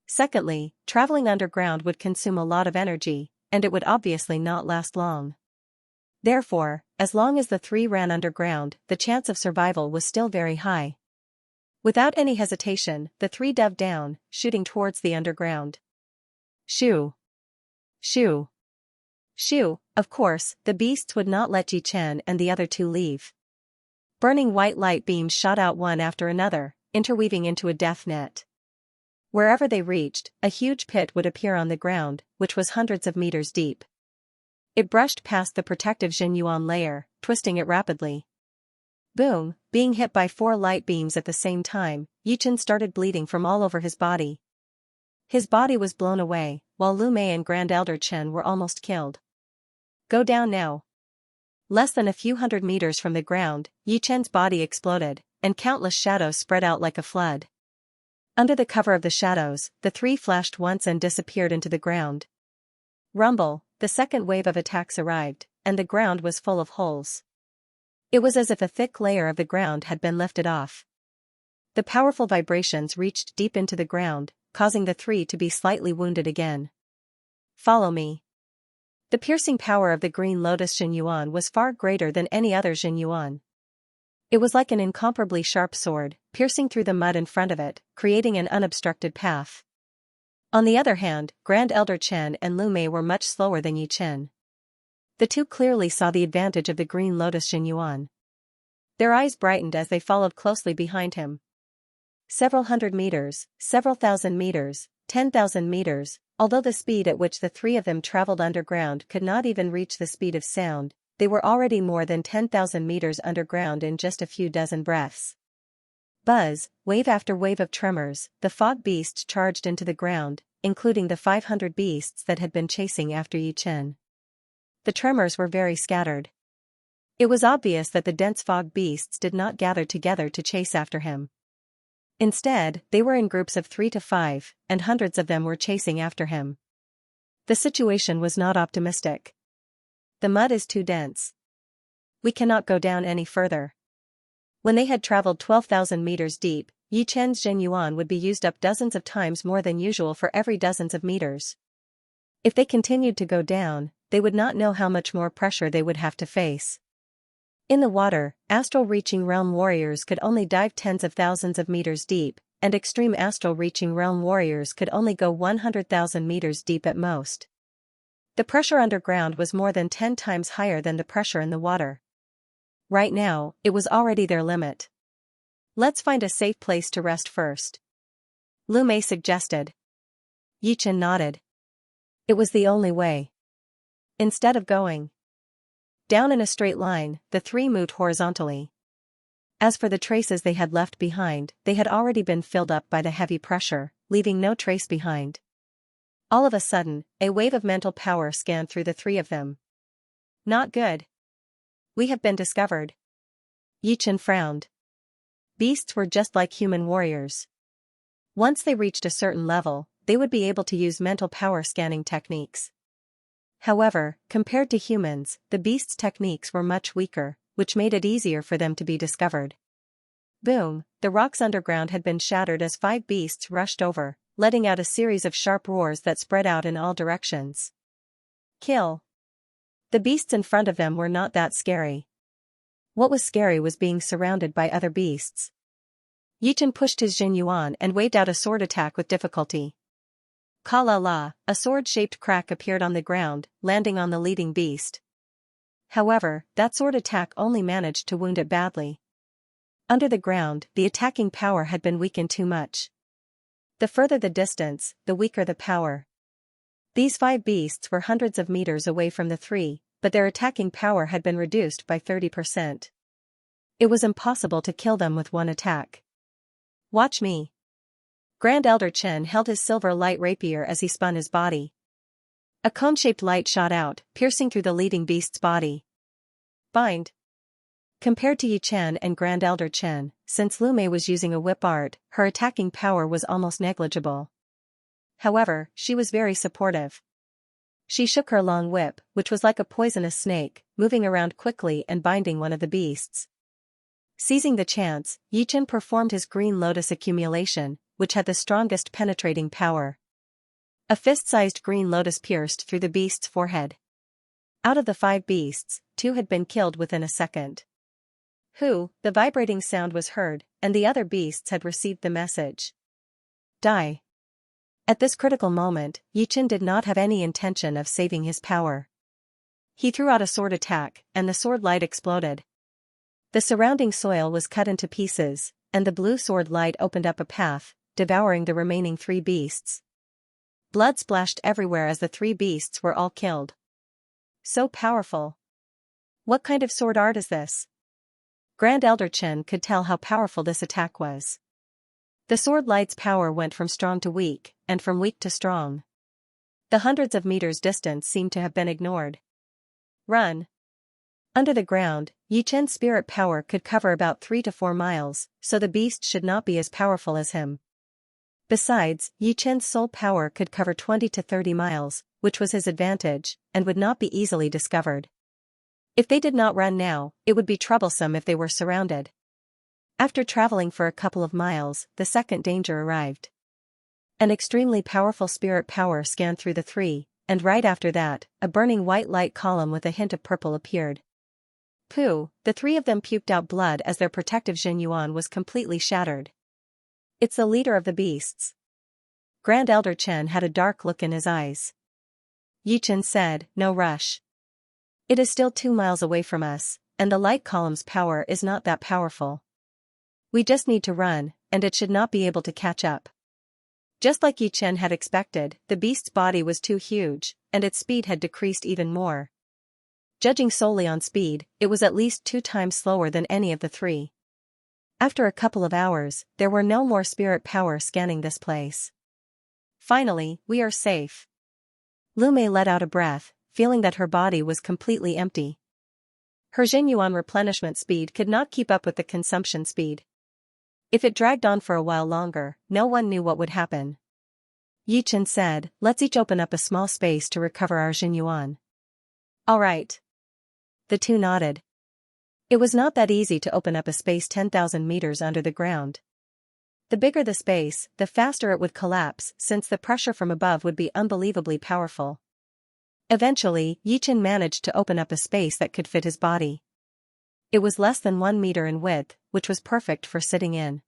Secondly, traveling underground would consume a lot of energy, and it would obviously not last long. Therefore, as long as the 3 ran underground, the chance of survival was still very high. Without any hesitation, the 3 dove down, shooting towards the underground. Shoo! Shoo! Shoo! Of course, the beasts would not let Yichen and the other 2 leave. Burning white light beams shot out one after another, interweaving into a death net. Wherever they reached, a huge pit would appear on the ground, which was hundreds of meters deep. It brushed past the protective Xianyuan layer, twisting it rapidly. Boom! Being hit by 4 light beams at the same time, Yichen started bleeding from all over his body. His body was blown away, while Lu Mei and Grand Elder Chen were almost killed. Go down now. Less than a few hundred meters from the ground, Yichen's body exploded, and countless shadows spread out like a flood. Under the cover of the shadows, the 3 flashed once and disappeared into the ground. Rumble! The second wave of attacks arrived, and the ground was full of holes. It was as if a thick layer of the ground had been lifted off. The powerful vibrations reached deep into the ground, causing the 3 to be slightly wounded again. Follow me. The piercing power of the Green Lotus Xianyuan was far greater than any other Xianyuan. It was like an incomparably sharp sword, piercing through the mud in front of it, creating an unobstructed path. On the other hand, Grand Elder Chen and Lu Mei were much slower than Yi Chen. The 2 clearly saw the advantage of the Green Lotus Xianyuan. Their eyes brightened as they followed closely behind him. Several hundred meters, several thousand meters, 10,000 meters, although the speed at which the 3 of them traveled underground could not even reach the speed of sound, they were already more than 10,000 meters underground in just a few dozen breaths. Buzz, wave after wave of tremors, the fog beasts charged into the ground, including the 500 beasts that had been chasing after Yi Chen. The tremors were very scattered. It was obvious that the dense fog beasts did not gather together to chase after him. Instead, they were in groups of 3 to 5, and hundreds of them were chasing after him. The situation was not optimistic. The mud is too dense. We cannot go down any further. When they had traveled 12,000 meters deep, Yi Chen's Xianyuan would be used up dozens of times more than usual for every dozens of meters. If they continued to go down, they would not know how much more pressure they would have to face. In the water, astral reaching realm warriors could only dive tens of thousands of meters deep, and extreme astral reaching realm warriors could only go 100,000 meters deep at most. The pressure underground was more than 10 times higher than the pressure in the water. Right now, it was already their limit. Let's find a safe place to rest first. Lu Mei suggested. Yi Chen nodded. It was the only way. Instead of going down in a straight line, the 3 moved horizontally. As for the traces they had left behind, they had already been filled up by the heavy pressure, leaving no trace behind. All of a sudden, a wave of mental power scanned through the 3 of them. Not good. We have been discovered. Yi Chen frowned. Beasts were just like human warriors. Once they reached a certain level, they would be able to use mental power scanning techniques. However, compared to humans, the beasts' techniques were much weaker, which made it easier for them to be discovered. Boom! The rocks underground had been shattered as 5 beasts rushed over, letting out a series of sharp roars that spread out in all directions. Kill! The beasts in front of them were not that scary. What was scary was being surrounded by other beasts. Yi Chen pushed his Xianyuan and waved out a sword attack with difficulty. Ka la la, a sword-shaped crack appeared on the ground, landing on the leading beast. However, that sword attack only managed to wound it badly. Under the ground, the attacking power had been weakened too much. The further the distance, the weaker the power. These 5 beasts were hundreds of meters away from the 3, but their attacking power had been reduced by 30%. It was impossible to kill them with one attack. Watch me. Grand Elder Chen held his silver light rapier as he spun his body. A cone-shaped light shot out, piercing through the leading beast's body. Bind. Compared to Yi Chen and Grand Elder Chen, since Lu Mei was using a whip art, her attacking power was almost negligible. However, she was very supportive. She shook her long whip, which was like a poisonous snake, moving around quickly and binding one of the beasts. Seizing the chance, Yi Chen performed his Green Lotus accumulation, which had the strongest penetrating power. A fist-sized green lotus pierced through the beast's forehead. Out of the 5 beasts, 2 had been killed within a second. The vibrating sound was heard, and the other beasts had received the message. Die. At this critical moment, Yi Chen did not have any intention of saving his power. He threw out a sword attack, and the sword light exploded. The surrounding soil was cut into pieces, and the blue sword light opened up a path, devouring the remaining 3 beasts. Blood splashed everywhere as the 3 beasts were all killed. so powerful. What kind of sword art is this? Grand Elder Chen could tell how powerful this attack was. The sword light's power went from strong to weak, and from weak to strong. The hundreds of meters distance seemed to have been ignored. Run. Under the ground, Yi Chen's spirit power could cover about 3 to 4 miles, so the beast should not be as powerful as him. Besides, Yi Chen's soul power could cover 20 to 30 miles, which was his advantage, and would not be easily discovered. If they did not run now, it would be troublesome if they were surrounded. After traveling for a couple of miles, the second danger arrived. An extremely powerful spirit power scanned through the three, and right after that, a burning white light column with a hint of purple appeared. Pooh, the three of them puked out blood as their protective Xianxia was completely shattered. It's the leader of the beasts. Grand Elder Chen had a dark look in his eyes. Yi Chen said, no rush. It is still 2 miles away from us, and the light column's power is not that powerful. We just need to run, and it should not be able to catch up. Just like Yi Chen had expected, the beast's body was too huge, and its speed had decreased even more. Judging solely on speed, it was at least 2 times slower than any of the three. After a couple of hours, there were no more spirit power scanning this place. Finally, we are safe. Lu Mei let out a breath, feeling that her body was completely empty. Her Xianxia replenishment speed could not keep up with the consumption speed. If it dragged on for a while longer, no one knew what would happen. Yi Chen said, let's each open up a small space to recover our Xianxia. All right. The two nodded. It was not that easy to open up a space 10,000 meters under the ground. The bigger the space, the faster it would collapse since the pressure from above would be unbelievably powerful. Eventually, Yi Chen managed to open up a space that could fit his body. It was less than 1 meter in width, which was perfect for sitting in.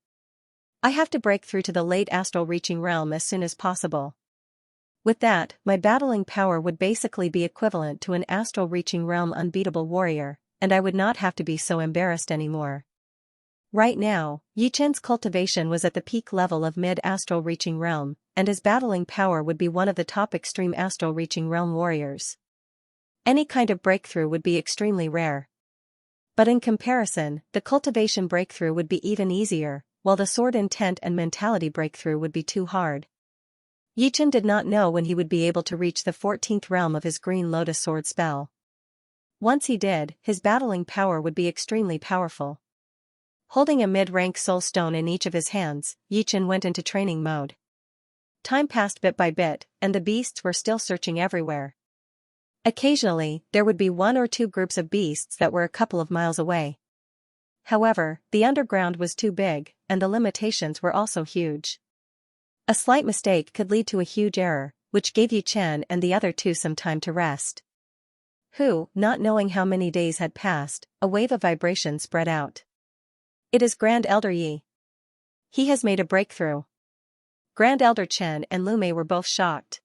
I have to break through to the late astral reaching realm as soon as possible. With that, my battling power would basically be equivalent to an astral reaching realm unbeatable warrior, and I would not have to be so embarrassed anymore. Right now, Yi Chen's cultivation was at the peak level of mid-astral reaching realm, and his battling power would be one of the top extreme astral reaching realm warriors. Any kind of breakthrough would be extremely rare. But in comparison, the cultivation breakthrough would be even easier, while the sword intent and mentality breakthrough would be too hard. Yi Chen did not know when he would be able to reach the 14th realm of his Green Lotus sword spell. Once he did, his battling power would be extremely powerful. Holding a mid-rank soul stone in each of his hands, Yi Chen went into training mode. Time passed bit by bit, and the beasts were still searching everywhere. Occasionally, there would be 1 or 2 groups of beasts that were a couple of miles away. However, the underground was too big, and the limitations were also huge. A slight mistake could lead to a huge error, which gave Yi Chen and the other two some time to rest. Not knowing how many days had passed, a wave of vibration spread out. It is Grand Elder Yi. He has made a breakthrough. Grand Elder Chen and Lu Mei were both shocked.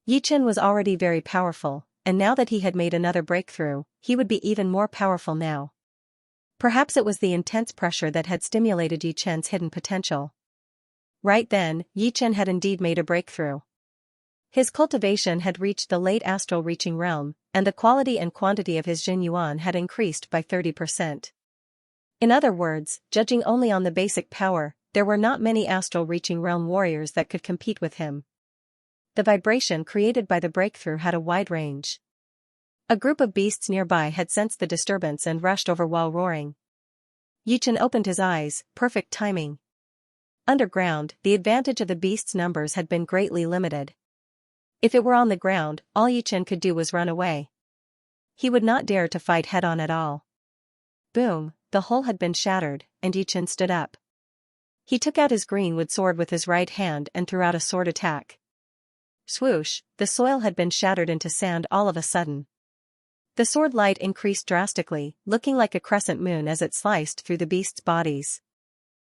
Yi Chen was already very powerful, and now that he had made another breakthrough, he would be even more powerful now. Perhaps it was the intense pressure that had stimulated Yi Chen's hidden potential. Right then, Yi Chen had indeed made a breakthrough. His cultivation had reached the late astral reaching realm, and the quality and quantity of his Xianxia had increased by 30%. In other words, judging only on the basic power, there were not many astral reaching realm warriors that could compete with him. The vibration created by the breakthrough had a wide range. A group of beasts nearby had sensed the disturbance and rushed over while roaring. Yi Chen opened his eyes, perfect timing. Underground, the advantage of the beasts' numbers had been greatly limited. If it were on the ground, all Yi Chen could do was run away. He would not dare to fight head-on at all. Boom, the hole had been shattered, and Yi Chen stood up. He took out his greenwood sword with his right hand and threw out a sword attack. Swoosh, the soil had been shattered into sand all of a sudden. The sword light increased drastically, looking like a crescent moon as it sliced through the beasts' bodies.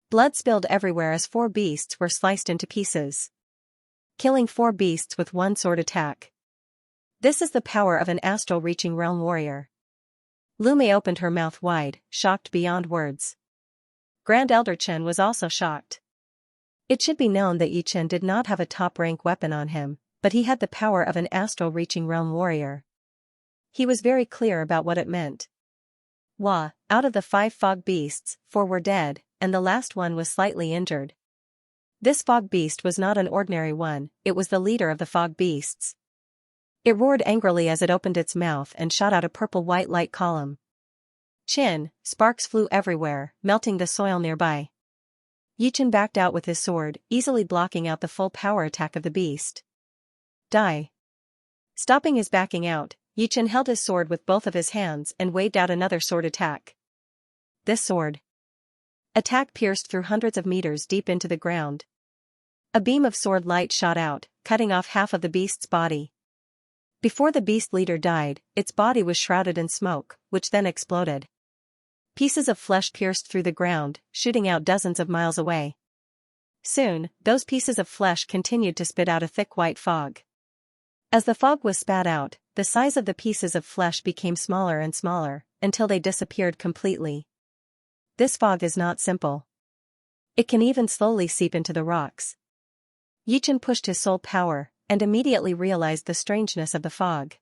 Blood spilled everywhere as 4 beasts were sliced into pieces. Killing 4 beasts with 1 sword attack. This is the power of an astral reaching realm warrior. Lu Mei opened her mouth wide, shocked beyond words. Grand Elder Chen was also shocked. It should be known that Yi Chen did not have a top-rank weapon on him, but he had the power of an astral reaching realm warrior. He was very clear about what it meant. Out of the 5 fog beasts, 4 were dead, and the last one was slightly injured. This fog beast was not an ordinary one, it was the leader of the fog beasts. It roared angrily as it opened its mouth and shot out a purple-white light column. Sparks flew everywhere, melting the soil nearby. Yichen backed out with his sword, easily blocking out the full power attack of the beast. Die. Stopping his backing out, Yichen held his sword with both of his hands and waved out another sword attack. This sword attack pierced through hundreds of meters deep into the ground. A beam of sword light shot out, cutting off half of the beast's body. Before the beast leader died, its body was shrouded in smoke, which then exploded. Pieces of flesh pierced through the ground, shooting out dozens of miles away. Soon, those pieces of flesh continued to spit out a thick white fog. As the fog was spat out, the size of the pieces of flesh became smaller and smaller, until they disappeared completely. This fog is not simple. It can even slowly seep into the rocks. Yichen pushed his soul power, and immediately realized the strangeness of the fog.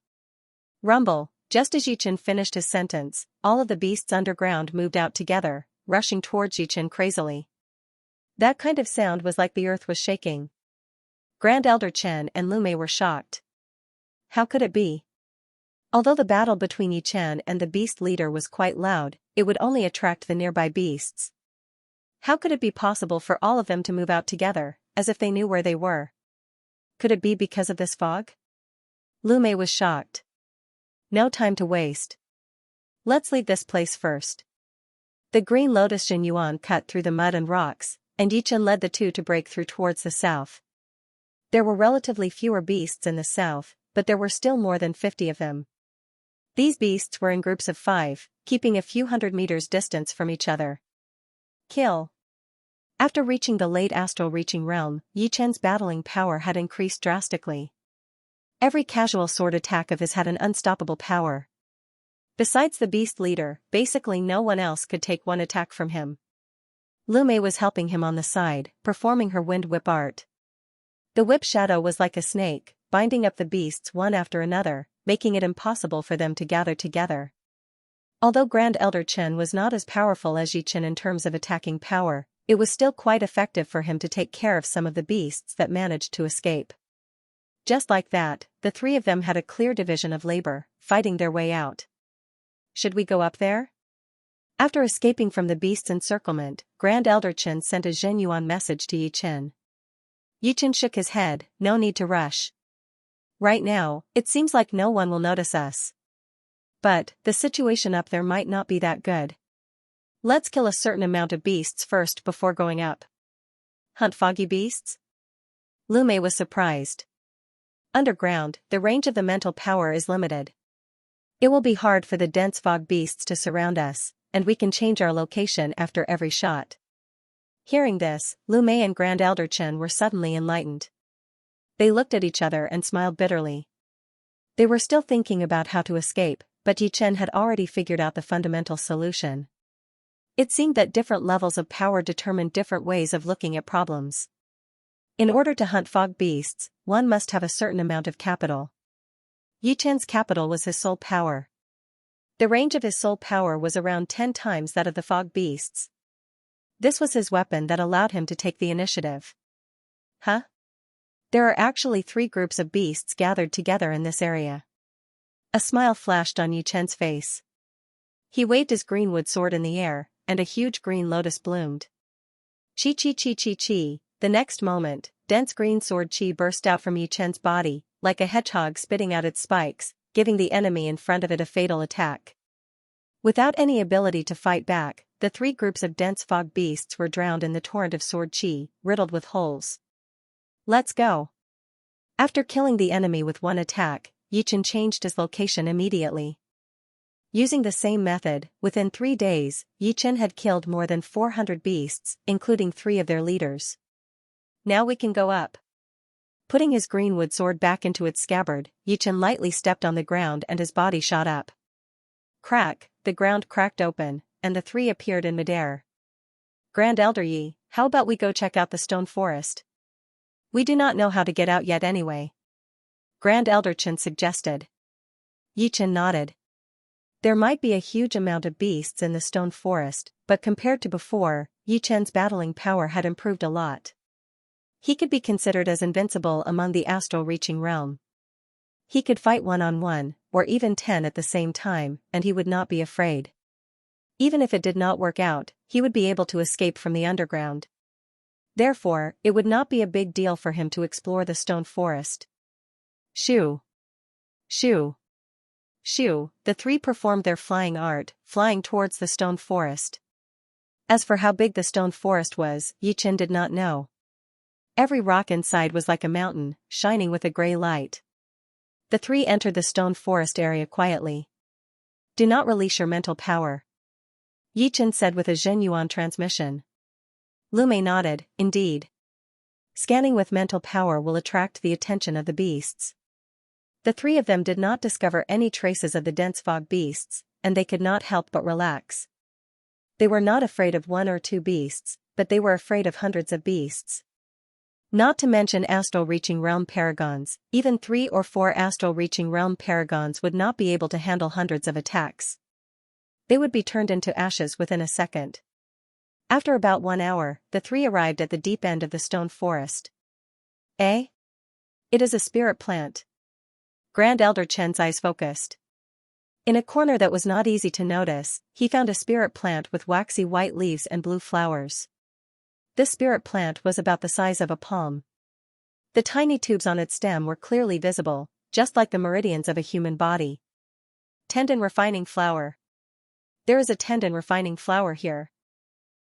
Rumble, just as Yichen finished his sentence, all of the beasts underground moved out together, rushing towards Yichen crazily. That kind of sound was like the earth was shaking. Grand Elder Chen and Lu Mei were shocked. How could it be? Although the battle between Yichen and the beast leader was quite loud, it would only attract the nearby beasts. How could it be possible for all of them to move out together, as if they knew where they were? Could it be because of this fog? Lu Mei was shocked. No time to waste. Let's leave this place first. The green lotus Jin Yuan cut through the mud and rocks, and Yichen led the two to break through towards the south. There were relatively fewer beasts in the south, but there were still more than 50 of them. These beasts were in groups of 5, keeping a few hundred meters distance from each other. Kill. After reaching the late astral reaching realm, Yichen's battling power had increased drastically. Every casual sword attack of his had an unstoppable power. Besides the beast leader, basically no one else could take one attack from him. Lu Mei was helping him on the side, performing her wind whip art. The whip shadow was like a snake, binding up the beasts one after another, making it impossible for them to gather together. Although Grand Elder Chen was not as powerful as Yichen in terms of attacking power, it was still quite effective for him to take care of some of the beasts that managed to escape. Just like that, the 3 of them had a clear division of labor, fighting their way out. Should we go up there? After escaping from the beast's encirclement, Grand Elder Chen sent a Jin Yuan message to Yichen. Yichen shook his head, no need to rush. Right now, it seems like no one will notice us. But, the situation up there might not be that good. Let's kill a certain amount of beasts first before going up. Hunt foggy beasts? Lu Mei was surprised. Underground, the range of the mental power is limited. It will be hard for the dense fog beasts to surround us, and we can change our location after every shot. Hearing this, Lu Mei and Grand Elder Chen were suddenly enlightened. They looked at each other and smiled bitterly. They were still thinking about how to escape, but Yichen had already figured out the fundamental solution. It seemed that different levels of power determined different ways of looking at problems. In order to hunt fog beasts, one must have a certain amount of capital. Yichen's capital was his soul power. The range of his soul power was around 10 times that of the fog beasts. This was his weapon that allowed him to take the initiative. Huh? There are actually 3 groups of beasts gathered together in this area. A smile flashed on Yichen's face. He waved his greenwood sword in the air, and a huge green lotus bloomed. Chi chi chi chi chi. The next moment, dense green sword chi burst out from Yichen's body, like a hedgehog spitting out its spikes, giving the enemy in front of it a fatal attack. Without any ability to fight back, the 3 groups of dense fog beasts were drowned in the torrent of sword chi, riddled with holes. Let's go. After killing the enemy with one attack, Yichen changed his location immediately. Using the same method, within 3 days, Yichen had killed more than 400 beasts, including 3 of their leaders. Now we can go up. Putting his greenwood sword back into its scabbard, Yichen lightly stepped on the ground and his body shot up. Crack, the ground cracked open, and the 3 appeared in midair. Grand Elder Yi, how about we go check out the stone forest? We do not know how to get out yet anyway. Grand Elder Chen suggested. Yi Chen nodded. There might be a huge amount of beasts in the stone forest, but compared to before, Yi Chen's battling power had improved a lot. He could be considered as invincible among the astral-reaching realm. He could fight one-on-one, or even 10 at the same time, and he would not be afraid. Even if it did not work out, he would be able to escape from the underground. Therefore, it would not be a big deal for him to explore the stone forest. Shoo! Shoo! Shoo! The three performed their flying art, flying towards the stone forest. As for how big the stone forest was, Yi Chen did not know. Every rock inside was like a mountain, shining with a gray light. The three entered the stone forest area quietly. Do not release your mental power, Yi Chen said with a Zhenyuan transmission. Lu Mei nodded, indeed. Scanning with mental power will attract the attention of the beasts. The three of them did not discover any traces of the dense fog beasts, and they could not help but relax. They were not afraid of 1 or 2 beasts, but they were afraid of hundreds of beasts. Not to mention astral-reaching realm paragons, even 3 or 4 astral-reaching realm paragons would not be able to handle hundreds of attacks. They would be turned into ashes within a second. After about 1 hour, the three arrived at the deep end of the stone forest. Eh? It is a spirit plant. Grand Elder Chen's eyes focused. In a corner that was not easy to notice, he found a spirit plant with waxy white leaves and blue flowers. This spirit plant was about the size of a palm. The tiny tubes on its stem were clearly visible, just like the meridians of a human body. Tendon refining flower. There is a tendon refining flower here.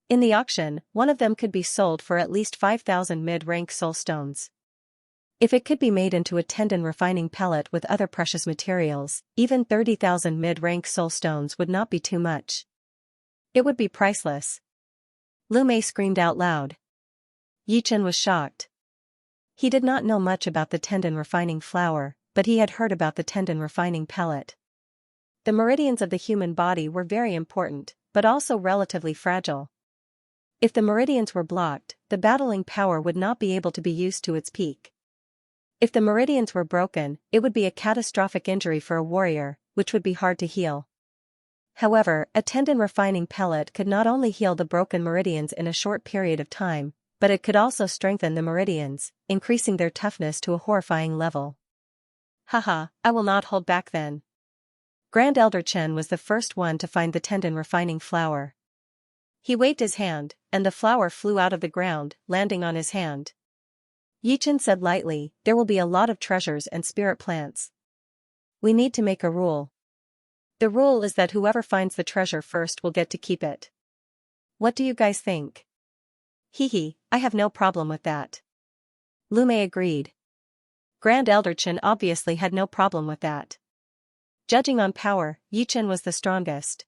In the auction, one of them could be sold for at least 5,000 mid-rank soul stones. If it could be made into a tendon refining pellet with other precious materials, even 30,000 mid-rank soul stones would not be too much. It would be priceless. Lu Mei screamed out loud. Yi Chen was shocked. He did not know much about the tendon refining flower, but he had heard about the tendon refining pellet. The meridians of the human body were very important, but also relatively fragile. If the meridians were blocked, the battling power would not be able to be used to its peak. If the meridians were broken, it would be a catastrophic injury for a warrior, which would be hard to heal. However, a tendon refining pellet could not only heal the broken meridians in a short period of time, but it could also strengthen the meridians, increasing their toughness to a horrifying level. Haha, I will not hold back then. Grand Elder Chen was the first one to find the tendon refining flower. He waved his hand, and the flower flew out of the ground, landing on his hand. Yi Chen said lightly, there will be a lot of treasures and spirit plants. We need to make a rule. The rule is that whoever finds the treasure first will get to keep it. What do you guys think? Hee, I have no problem with that. Lu Mei agreed. Grand Elder Chen obviously had no problem with that. Judging on power, Yi Chen was the strongest.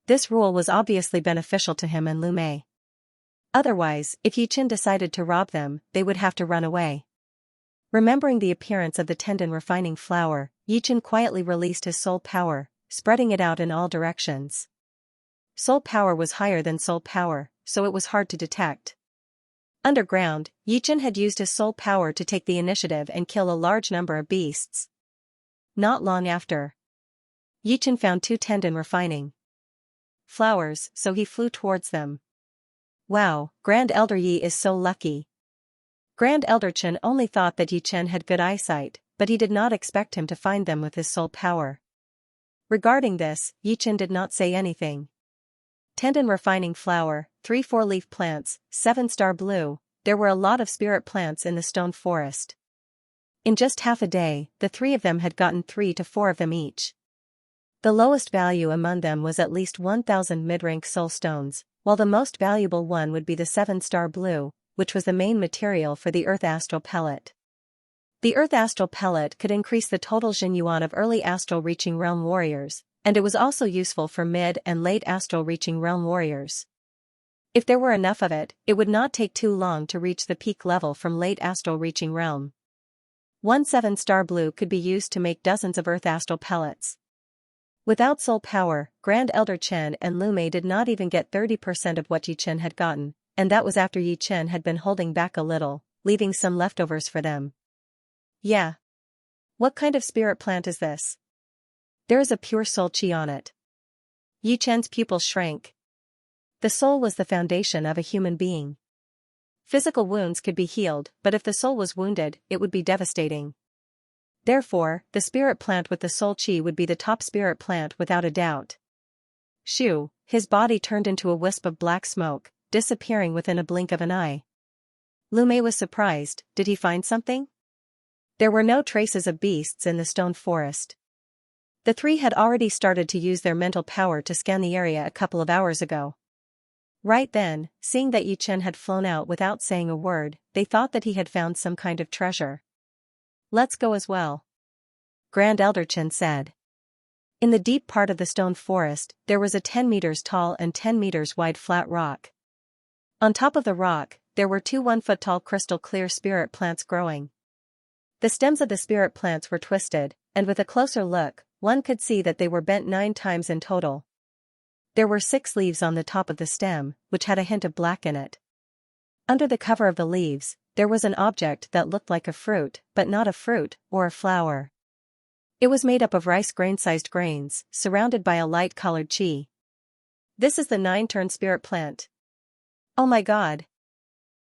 This rule was obviously beneficial to him and Lu Mei. Otherwise, if Yi Chen decided to rob them, they would have to run away. Remembering the appearance of the tendon refining flower, Yi Chen quietly released his soul power, spreading it out in all directions. Soul power was higher than soul power, so it was hard to detect. Underground, Yi Chen had used his soul power to take the initiative and kill a large number of beasts. Not long after, Yi Chen found 2 tendon refining flowers, so he flew towards them. Wow, Grand Elder Yi is so lucky. Grand Elder Chen only thought that Yi Chen had good eyesight, but he did not expect him to find them with his soul power. Regarding this, Yi Chen did not say anything. Tendon refining flower, 3 4-leaf plants, 7-star blue, there were a lot of spirit plants in the stone forest. In just half a day, the 3 of them had gotten 3 to 4 of them each. The lowest value among them was at least 1,000 mid-rank soul stones, while the most valuable one would be the 7-star blue, which was the main material for the Earth Astral Pellet. The Earth Astral Pellet could increase the total Zhenyuan of early astral-reaching realm warriors, and it was also useful for mid and late astral-reaching realm warriors. If there were enough of it, it would not take too long to reach the peak level from late astral-reaching realm. One 7-star blue could be used to make dozens of Earth Astral Pellets. Without soul power, Grand Elder Chen and Lu Mei did not even get 30% of what Yi Chen had gotten, and that was after Yi Chen had been holding back a little, leaving some leftovers for them. Yeah. What kind of spirit plant is this? There is a pure soul qi on it. Yi Chen's pupils shrank. The soul was the foundation of a human being. Physical wounds could be healed, but if the soul was wounded, it would be devastating. Therefore, the spirit plant with the soul qi would be the top spirit plant without a doubt. Shoo, his body turned into a wisp of black smoke, disappearing within a blink of an eye. Lu Mei was surprised. Did he find something? There were no traces of beasts in the stone forest. The three had already started to use their mental power to scan the area a couple of hours ago. Right then, seeing that Yi Chen had flown out without saying a word, they thought that he had found some kind of treasure. Let's go as well, Grand Elder Chen said. In the deep part of the stone forest, there was a 10 meters tall and 10 meters wide flat rock. On top of the rock, there were 2 1-foot-tall crystal-clear spirit plants growing. The stems of the spirit plants were twisted, and with a closer look, one could see that they were bent 9 times in total. There were 6 leaves on the top of the stem, which had a hint of black in it. Under the cover of the leaves, there was an object that looked like a fruit, but not a fruit, or a flower. It was made up of rice grain-sized grains, surrounded by a light-colored qi. This is the 9-turn spirit plant. Oh my god!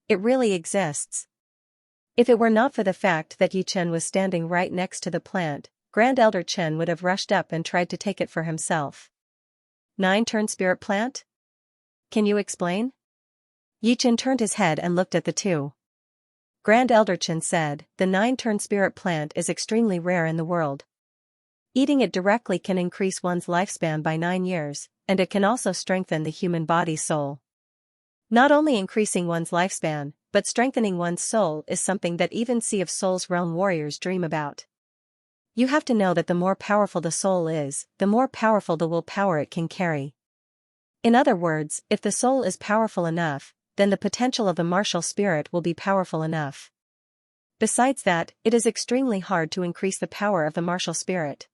It really exists. If it were not for the fact that Yi Chen was standing right next to the plant, Grand Elder Chen would have rushed up and tried to take it for himself. 9-turn spirit plant? Can you explain? Yi Chen turned his head and looked at the two. Grand Elder Chen said, the 9-turn spirit plant is extremely rare in the world. Eating it directly can increase one's lifespan by 9 years, and it can also strengthen the human body's soul. Not only increasing one's lifespan, but strengthening one's soul is something that even Sea of Souls realm warriors dream about. You have to know that the more powerful the soul is, the more powerful the willpower it can carry. In other words, if the soul is powerful enough, then the potential of the martial spirit will be powerful enough. Besides that, it is extremely hard to increase the power of the martial spirit.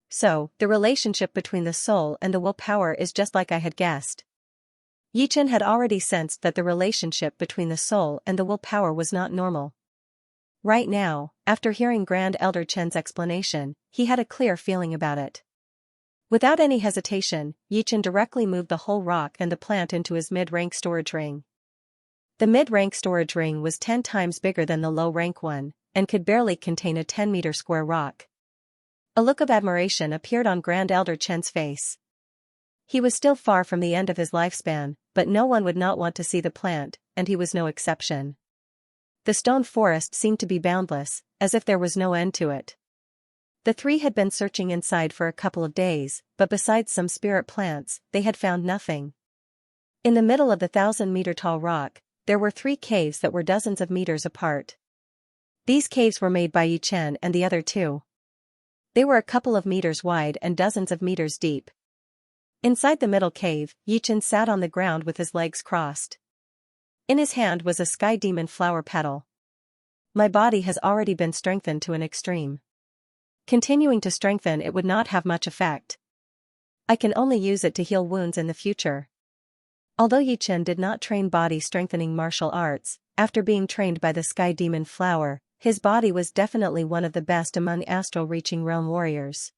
So, the relationship between the soul and the willpower is just like I had guessed. Yi Chen had already sensed that the relationship between the soul and the willpower was not normal. Right now, after hearing Grand Elder Chen's explanation, he had a clear feeling about it. Without any hesitation, Yi Chen directly moved the whole rock and the plant into his mid-rank storage ring. The mid-rank storage ring was 10 times bigger than the low-rank one, and could barely contain a 10-meter square rock. A look of admiration appeared on Grand Elder Chen's face. He was still far from the end of his lifespan, but no one would not want to see the plant, and he was no exception. The stone forest seemed to be boundless, as if there was no end to it. The three had been searching inside for a couple of days, but besides some spirit plants, they had found nothing. In the middle of the 1,000-meter-tall rock, there were 3 caves that were dozens of meters apart. These caves were made by Yi Chen and the other 2. They were a couple of meters wide and dozens of meters deep. Inside the middle cave, Yi Chen sat on the ground with his legs crossed. In his hand was a sky demon flower petal. My body has already been strengthened to an extreme. Continuing to strengthen it would not have much effect. I can only use it to heal wounds in the future. Although Yi Chen did not train body-strengthening martial arts, after being trained by the sky demon flower, his body was definitely one of the best among astral-reaching realm warriors.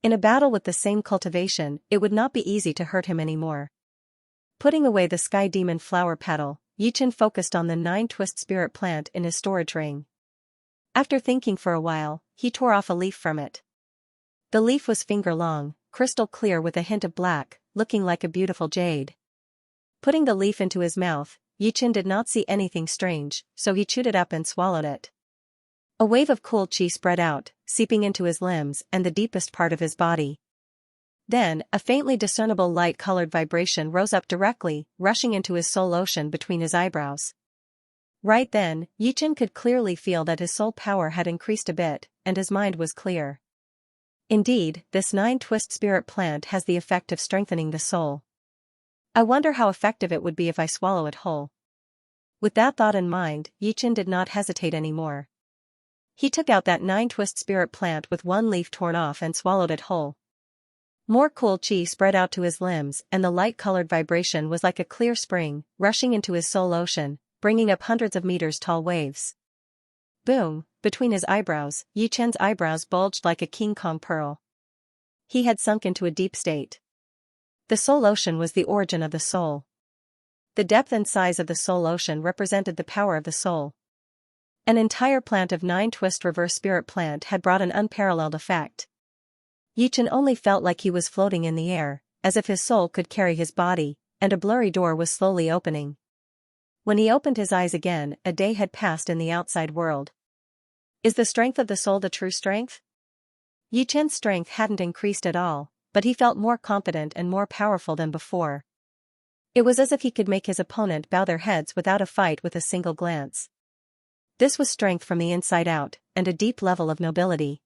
In a battle with the same cultivation, it would not be easy to hurt him anymore. Putting away the sky demon flower petal, Yi Chen focused on the 9-twist spirit plant in his storage ring. After thinking for a while, he tore off a leaf from it. The leaf was finger-long, crystal clear with a hint of black, looking like a beautiful jade. Putting the leaf into his mouth, Yi Chen did not see anything strange, so he chewed it up and swallowed it. A wave of cool qi spread out, seeping into his limbs and the deepest part of his body. Then, a faintly discernible light-colored vibration rose up directly, rushing into his soul ocean between his eyebrows. Right then, Yi Chen could clearly feel that his soul power had increased a bit, and his mind was clear. Indeed, this 9-twist spirit plant has the effect of strengthening the soul. I wonder how effective it would be if I swallow it whole. With that thought in mind, Yi Chen did not hesitate anymore. He took out that 9-twist spirit plant with one leaf torn off and swallowed it whole. More cool qi spread out to his limbs and the light-colored vibration was like a clear spring, rushing into his soul ocean, bringing up hundreds of meters tall waves. Boom! Between his eyebrows, Yi Chen's eyebrows bulged like a King Kong pearl. He had sunk into a deep state. The soul ocean was the origin of the soul. The depth and size of the soul ocean represented the power of the soul. An entire plant of 9 twist reverse spirit plant had brought an unparalleled effect. Yichen only felt like he was floating in the air, as if his soul could carry his body, and a blurry door was slowly opening. When he opened his eyes again, a day had passed in the outside world. Is the strength of the soul the true strength? Yichen's strength hadn't increased at all, but he felt more confident and more powerful than before. It was as if he could make his opponent bow their heads without a fight with a single glance. This was strength from the inside out, and a deep level of nobility.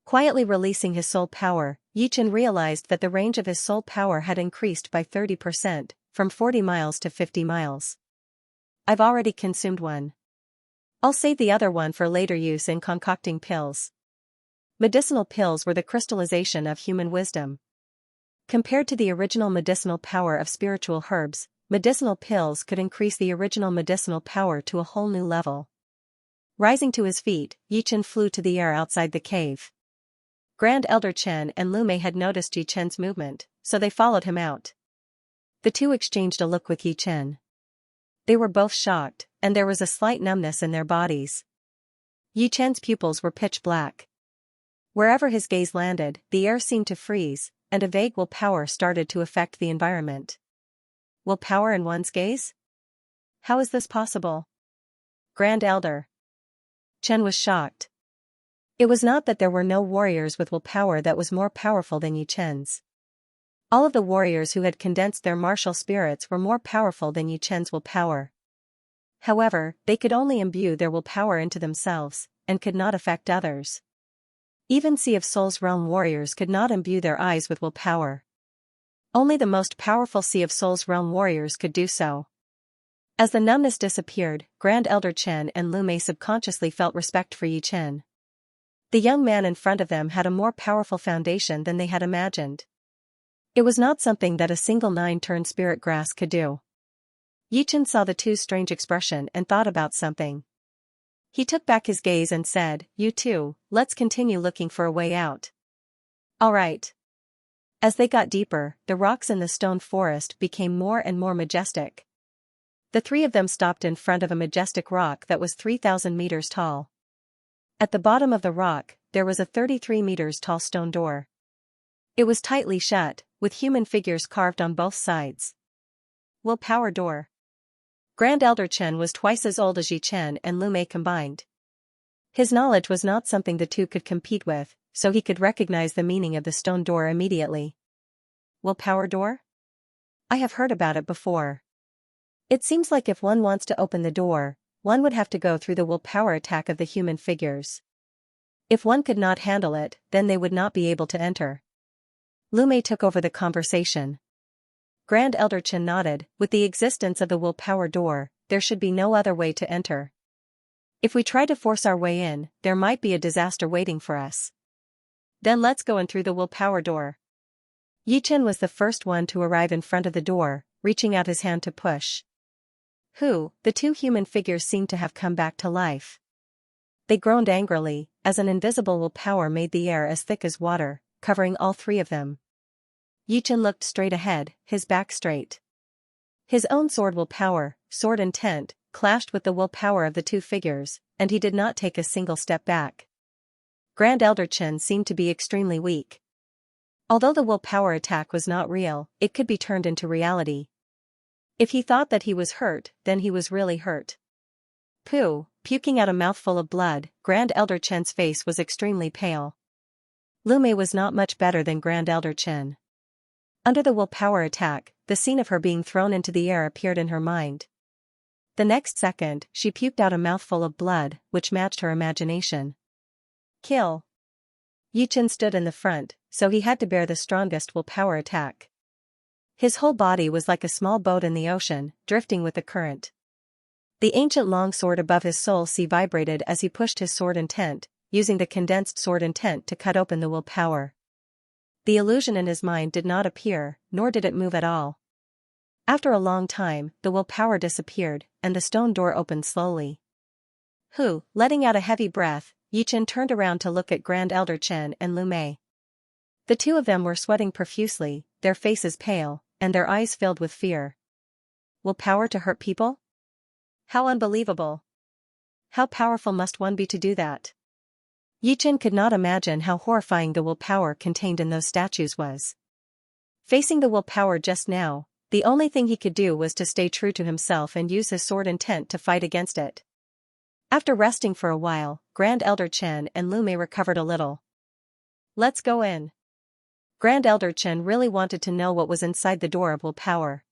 Quietly releasing his soul power, Yichen realized that the range of his soul power had increased by 30%, from 40 miles to 50 miles. I've already consumed one. I'll save the other one for later use in concocting pills. Medicinal pills were the crystallization of human wisdom. Compared to the original medicinal power of spiritual herbs, medicinal pills could increase the original medicinal power to a whole new level. Rising to his feet, Yichen flew to the air outside the cave. Grand Elder Chen and Lumei had noticed Yichen's movement, so they followed him out. The two exchanged a look with Yichen. They were both shocked, and there was a slight numbness in their bodies. Yichen's pupils were pitch black. Wherever his gaze landed, the air seemed to freeze, and a vague willpower started to affect the environment. Willpower in one's gaze? How is this possible? Grand Elder Chen was shocked. It was not that there were no warriors with willpower that was more powerful than Yichen's. All of the warriors who had condensed their martial spirits were more powerful than Yichen's willpower. However, they could only imbue their willpower into themselves, and could not affect others. Even Sea of Souls realm warriors could not imbue their eyes with willpower. Only the most powerful Sea of Souls realm warriors could do so. As the numbness disappeared, Grand Elder Chen and Lumei subconsciously felt respect for Yichen. The young man in front of them had a more powerful foundation than they had imagined. It was not something that a single 9-turn spirit grass could do. Yichen saw the two's strange expression and thought about something. He took back his gaze and said, "You two, let's continue looking for a way out." All right. As they got deeper, the rocks in the stone forest became more and more majestic. The three of them stopped in front of a majestic rock that was 3,000 meters tall. At the bottom of the rock, there was a 33 meters tall stone door. It was tightly shut, with human figures carved on both sides. Willpower door. Grand Elder Chen was twice as old as Yichen and Lumei combined. His knowledge was not something the two could compete with, so he could recognize the meaning of the stone door immediately. Willpower door? I have heard about it before. It seems like if one wants to open the door, one would have to go through the willpower attack of the human figures. If one could not handle it, then they would not be able to enter. Lumei took over the conversation. Grand Elder Chen nodded. With the existence of the willpower door, there should be no other way to enter. If we try to force our way in, there might be a disaster waiting for us. Then let's go in through the willpower door. Yichen was the first one to arrive in front of the door, reaching out his hand to push. The two human figures seemed to have come back to life. They groaned angrily, as an invisible willpower made the air as thick as water, covering all three of them. Yichen looked straight ahead, his back straight. His own sword willpower, sword intent, clashed with the willpower of the two figures, and he did not take a single step back. Grand Elder Chen seemed to be extremely weak. Although the willpower attack was not real, it could be turned into reality. If he thought that he was hurt, then he was really hurt. Puking out a mouthful of blood, Grand Elder Chen's face was extremely pale. Lumei was not much better than Grand Elder Chen. Under the willpower attack, the scene of her being thrown into the air appeared in her mind. The next second, she puked out a mouthful of blood, which matched her imagination. Kill. Yichen stood in the front, so he had to bear the strongest willpower attack. His whole body was like a small boat in the ocean, drifting with the current. The ancient long sword above his soul sea vibrated as he pushed his sword intent, using the condensed sword intent to cut open the willpower. The illusion in his mind did not appear, nor did it move at all. After a long time, the willpower disappeared, and the stone door opened slowly. Letting out a heavy breath, Yichen turned around to look at Grand Elder Chen and Lumei. The two of them were sweating profusely, their faces pale, and their eyes filled with fear. Willpower to hurt people? How unbelievable! How powerful must one be to do that? Yichen could not imagine how horrifying the willpower contained in those statues was. Facing the willpower just now, the only thing he could do was to stay true to himself and use his sword intent to fight against it. After resting for a while, Grand Elder Chen and Lu Mei recovered a little. Let's go in. Grand Elder Chen really wanted to know what was inside the door of willpower.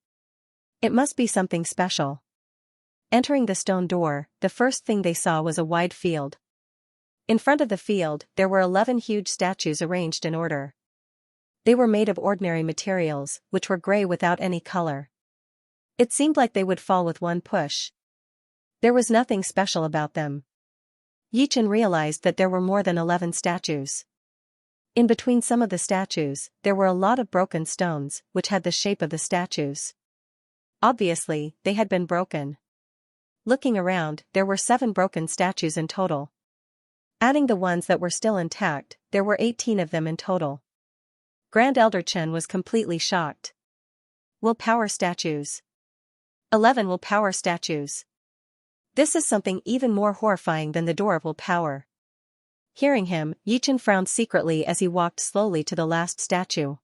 It must be something special. Entering the stone door, the first thing they saw was a wide field. In front of the field, there were 11 huge statues arranged in order. They were made of ordinary materials, which were gray without any color. It seemed like they would fall with one push. There was nothing special about them. Yichen realized that there were more than 11 statues. In between some of the statues, there were a lot of broken stones, which had the shape of the statues. Obviously, they had been broken. Looking around, there were 7 broken statues in total. Adding the ones that were still intact, there were 18 of them in total. Grand Elder Chen was completely shocked. Willpower statues. 11 willpower statues. This is something even more horrifying than the door of willpower. Hearing him, Yichen frowned secretly as he walked slowly to the last statue.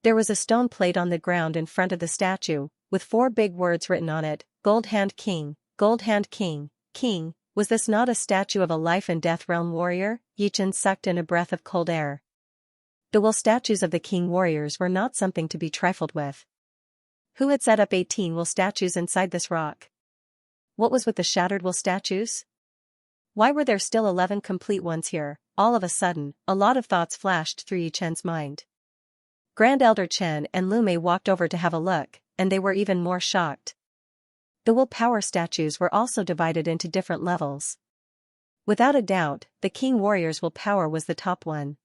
There was a stone plate on the ground in front of the statue, with 4 big words written on it, Gold Hand King, Gold Hand King, King. Was this not a statue of a life and death realm warrior? Yichen sucked in a breath of cold air. The will statues of the king warriors were not something to be trifled with. Who had set up 18 will statues inside this rock? What was with the shattered will statues? Why were there still 11 complete ones here? All of a sudden, a lot of thoughts flashed through Yichen's mind. Grand Elder Chen and Lu Mei walked over to have a look, and they were even more shocked. The willpower statues were also divided into different levels. Without a doubt, the king warrior's willpower was the top one.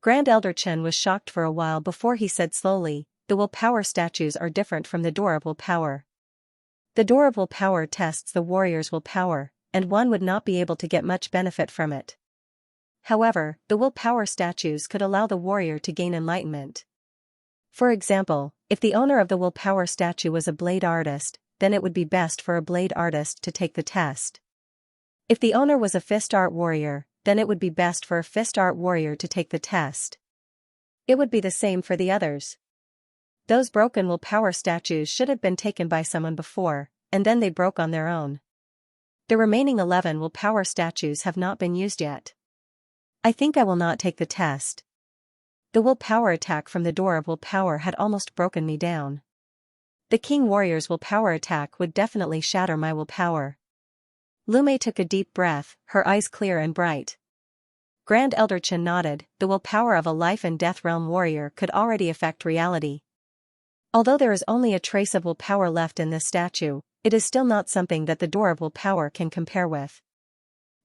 Grand Elder Chen was shocked for a while before he said slowly, the willpower statues are different from the door of willpower. The door of willpower tests the warrior's willpower, and one would not be able to get much benefit from it. However, the willpower statues could allow the warrior to gain enlightenment. For example, if the owner of the willpower statue was a blade artist, then it would be best for a blade artist to take the test. If the owner was a fist art warrior, then it would be best for a fist art warrior to take the test. It would be the same for the others. Those broken willpower statues should have been taken by someone before, and then they broke on their own. The remaining 11 willpower statues have not been used yet. I think I will not take the test. The willpower attack from the door of willpower had almost broken me down. The king warrior's willpower attack would definitely shatter my willpower. Lu Mei took a deep breath, her eyes clear and bright. Grand Elder Chen nodded, the willpower of a life and death realm warrior could already affect reality. Although there is only a trace of willpower left in this statue, it is still not something that the door of willpower can compare with.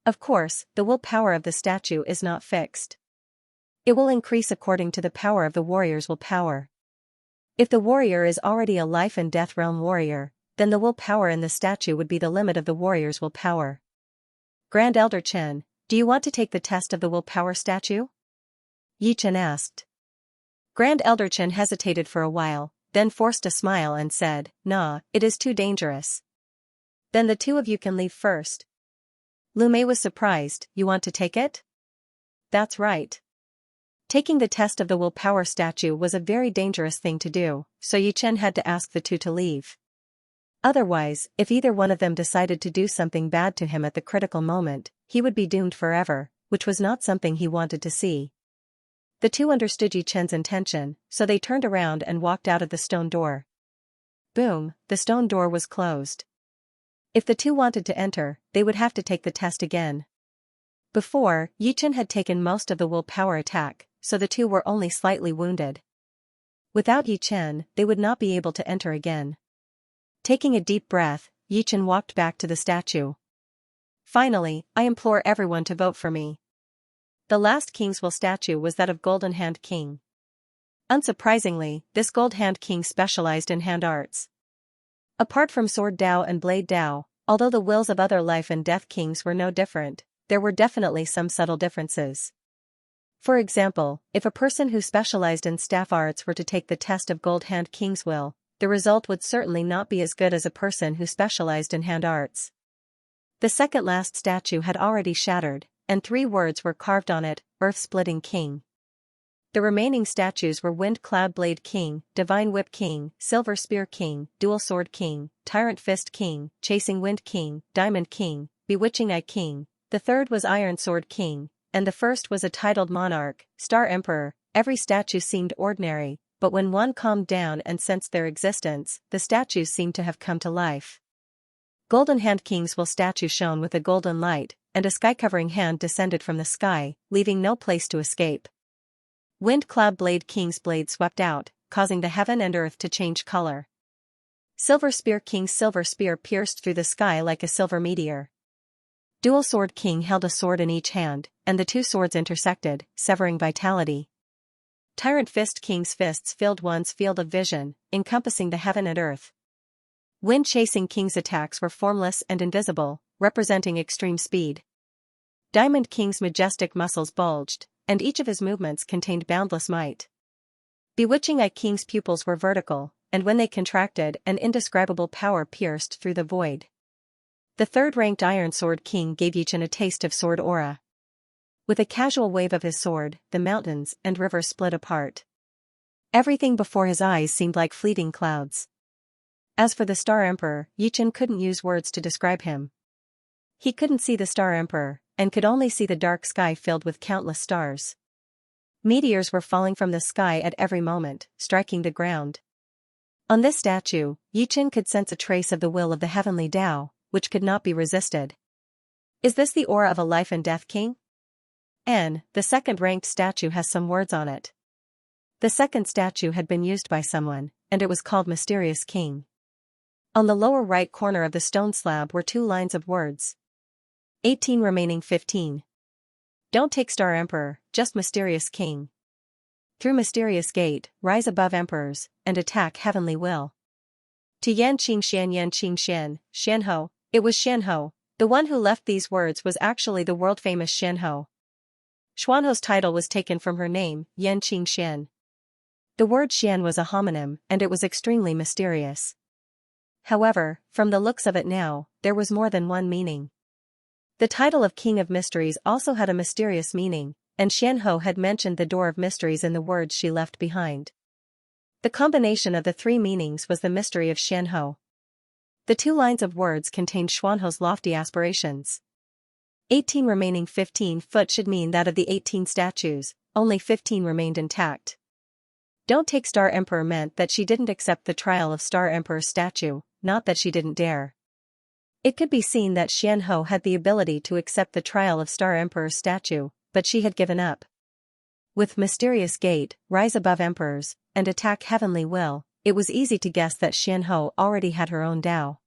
Of course, the willpower of the statue is not fixed. It will increase according to the power of the warrior's willpower. If the warrior is already a life and death realm warrior, then the willpower in the statue would be the limit of the warrior's willpower. Grand Elder Chen, do you want to take the test of the willpower statue? Yichen asked. Grand Elder Chen hesitated for a while, then forced a smile and said, "Nah, it is too dangerous." Then the two of you can leave first. Lu Mei was surprised, you want to take it? That's right. Taking the test of the willpower statue was a very dangerous thing to do, so Yichen had to ask the two to leave. Otherwise, if either one of them decided to do something bad to him at the critical moment, he would be doomed forever, which was not something he wanted to see. The two understood Yichen's intention, so they turned around and walked out of the stone door. Boom, the stone door was closed. If the two wanted to enter, they would have to take the test again. Before, Yichen had taken most of the willpower attack, so the two were only slightly wounded. Without Yichen, they would not be able to enter again. Taking a deep breath, Yichen walked back to the statue. Finally, I implore everyone to vote for me. The last King's Will statue was that of Golden Hand King. Unsurprisingly, this Gold Hand King specialized in hand arts. Apart from Sword Dao and Blade Dao, although the wills of other life and death kings were no different, there were definitely some subtle differences. For example, if a person who specialized in staff arts were to take the test of Gold Hand King's will, the result would certainly not be as good as a person who specialized in hand arts. The second last statue had already shattered, and 3 words were carved on it: Earth-Splitting King. The remaining statues were Wind Cloud Blade King, Divine Whip King, Silver Spear King, Dual Sword King, Tyrant Fist King, Chasing Wind King, Diamond King, Bewitching Eye King. The third was Iron Sword King, and the first was a titled monarch, Star Emperor. Every statue seemed ordinary, but when one calmed down and sensed their existence, the statues seemed to have come to life. Golden Hand King's will statue shone with a golden light, and a sky-covering hand descended from the sky, leaving no place to escape. Wind Cloud Blade King's blade swept out, causing the heaven and earth to change color. Silver Spear King's silver spear pierced through the sky like a silver meteor. Dual Sword King held a sword in each hand, and the 2 swords intersected, severing vitality. Tyrant Fist King's fists filled one's field of vision, encompassing the heaven and earth. Wind Chasing King's attacks were formless and invisible, representing extreme speed. Diamond King's majestic muscles bulged, and each of his movements contained boundless might. Bewitching Eye King's pupils were vertical, and when they contracted, an indescribable power pierced through the void. The third-ranked Iron Sword King gave Yichen a taste of sword aura. With a casual wave of his sword, the mountains and rivers split apart. Everything before his eyes seemed like fleeting clouds. As for the Star Emperor, Yichen couldn't use words to describe him. He couldn't see the Star Emperor, and could only see the dark sky filled with countless stars. Meteors were falling from the sky at every moment, striking the ground. On this statue, Yichen could sense a trace of the will of the heavenly Tao, which could not be resisted. Is this the aura of a life and death king? The second-ranked statue has some words on it. The second statue had been used by someone, and it was called Mysterious King. On the lower right corner of the stone slab were 2 lines of words. 18 remaining 15. Don't take Star Emperor, just Mysterious King. Through Mysterious Gate, rise above emperors, and attack heavenly will. To Xianxia, Xianho. It was Xianho. The one who left these words was actually the world-famous Xianho. Xuanho's title was taken from her name, Xianxia. The word Xian was a homonym, and it was extremely mysterious. However, from the looks of it now, there was more than one meaning. The title of King of Mysteries also had a mysterious meaning, and Xianho had mentioned the door of mysteries in the words she left behind. The combination of the 3 meanings was the mystery of Xianho. The 2 lines of words contained Xuanho's lofty aspirations. 18 remaining 15 foot should mean that of the 18 statues, only 15 remained intact. Don't take Star Emperor meant that she didn't accept the trial of Star Emperor's statue, not that she didn't dare. It could be seen that Xianho had the ability to accept the trial of Star Emperor's statue, but she had given up. With Mysterious Gate, rise above emperors, and attack heavenly will, it was easy to guess that Xianho already had her own Tao.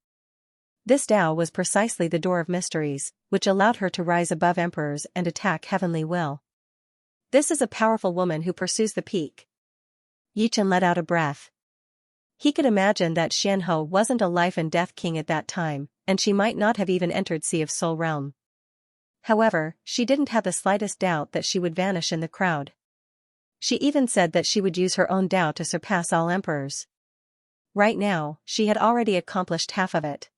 This Tao was precisely the door of mysteries, which allowed her to rise above emperors and attack heavenly will. This is a powerful woman who pursues the peak. Yichen let out a breath. He could imagine that Xianho wasn't a life and death king at that time, and she might not have even entered Sea of Soul realm. However, she didn't have the slightest doubt that she would vanish in the crowd. She even said that she would use her own Tao to surpass all emperors. Right now, she had already accomplished half of it.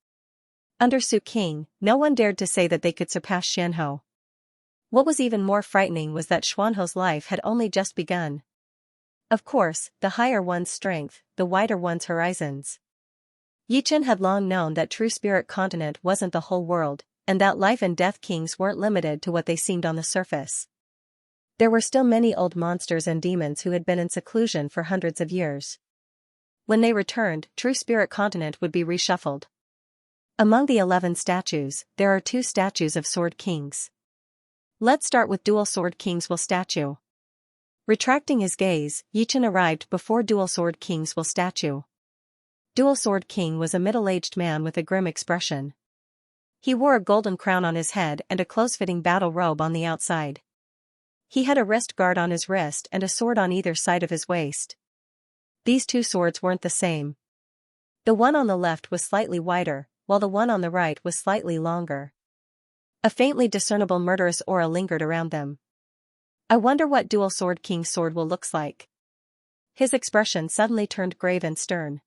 Under Su King, no one dared to say that they could surpass Xianho. What was even more frightening was that Xuanho's life had only just begun. Of course, the higher one's strength, the wider one's horizons. Yichen had long known that true spirit continent wasn't the whole world, and that life and death kings weren't limited to what they seemed on the surface. There were still many old monsters and demons who had been in seclusion for hundreds of years. When they returned, true spirit continent would be reshuffled. Among the 11 statues, there are 2 statues of sword kings. Let's start with Dual Sword King's will statue. Retracting his gaze, Yichen arrived before Dual Sword King's will statue. Dual Sword King was a middle-aged man with a grim expression. He wore a golden crown on his head and a close-fitting battle robe on the outside. He had a wrist guard on his wrist and a sword on either side of his waist. These 2 swords weren't the same. The one on the left was slightly wider, while the one on the right was slightly longer. A faintly discernible murderous aura lingered around them. I wonder what Dual Sword King's sword will looks like. His expression suddenly turned grave and stern.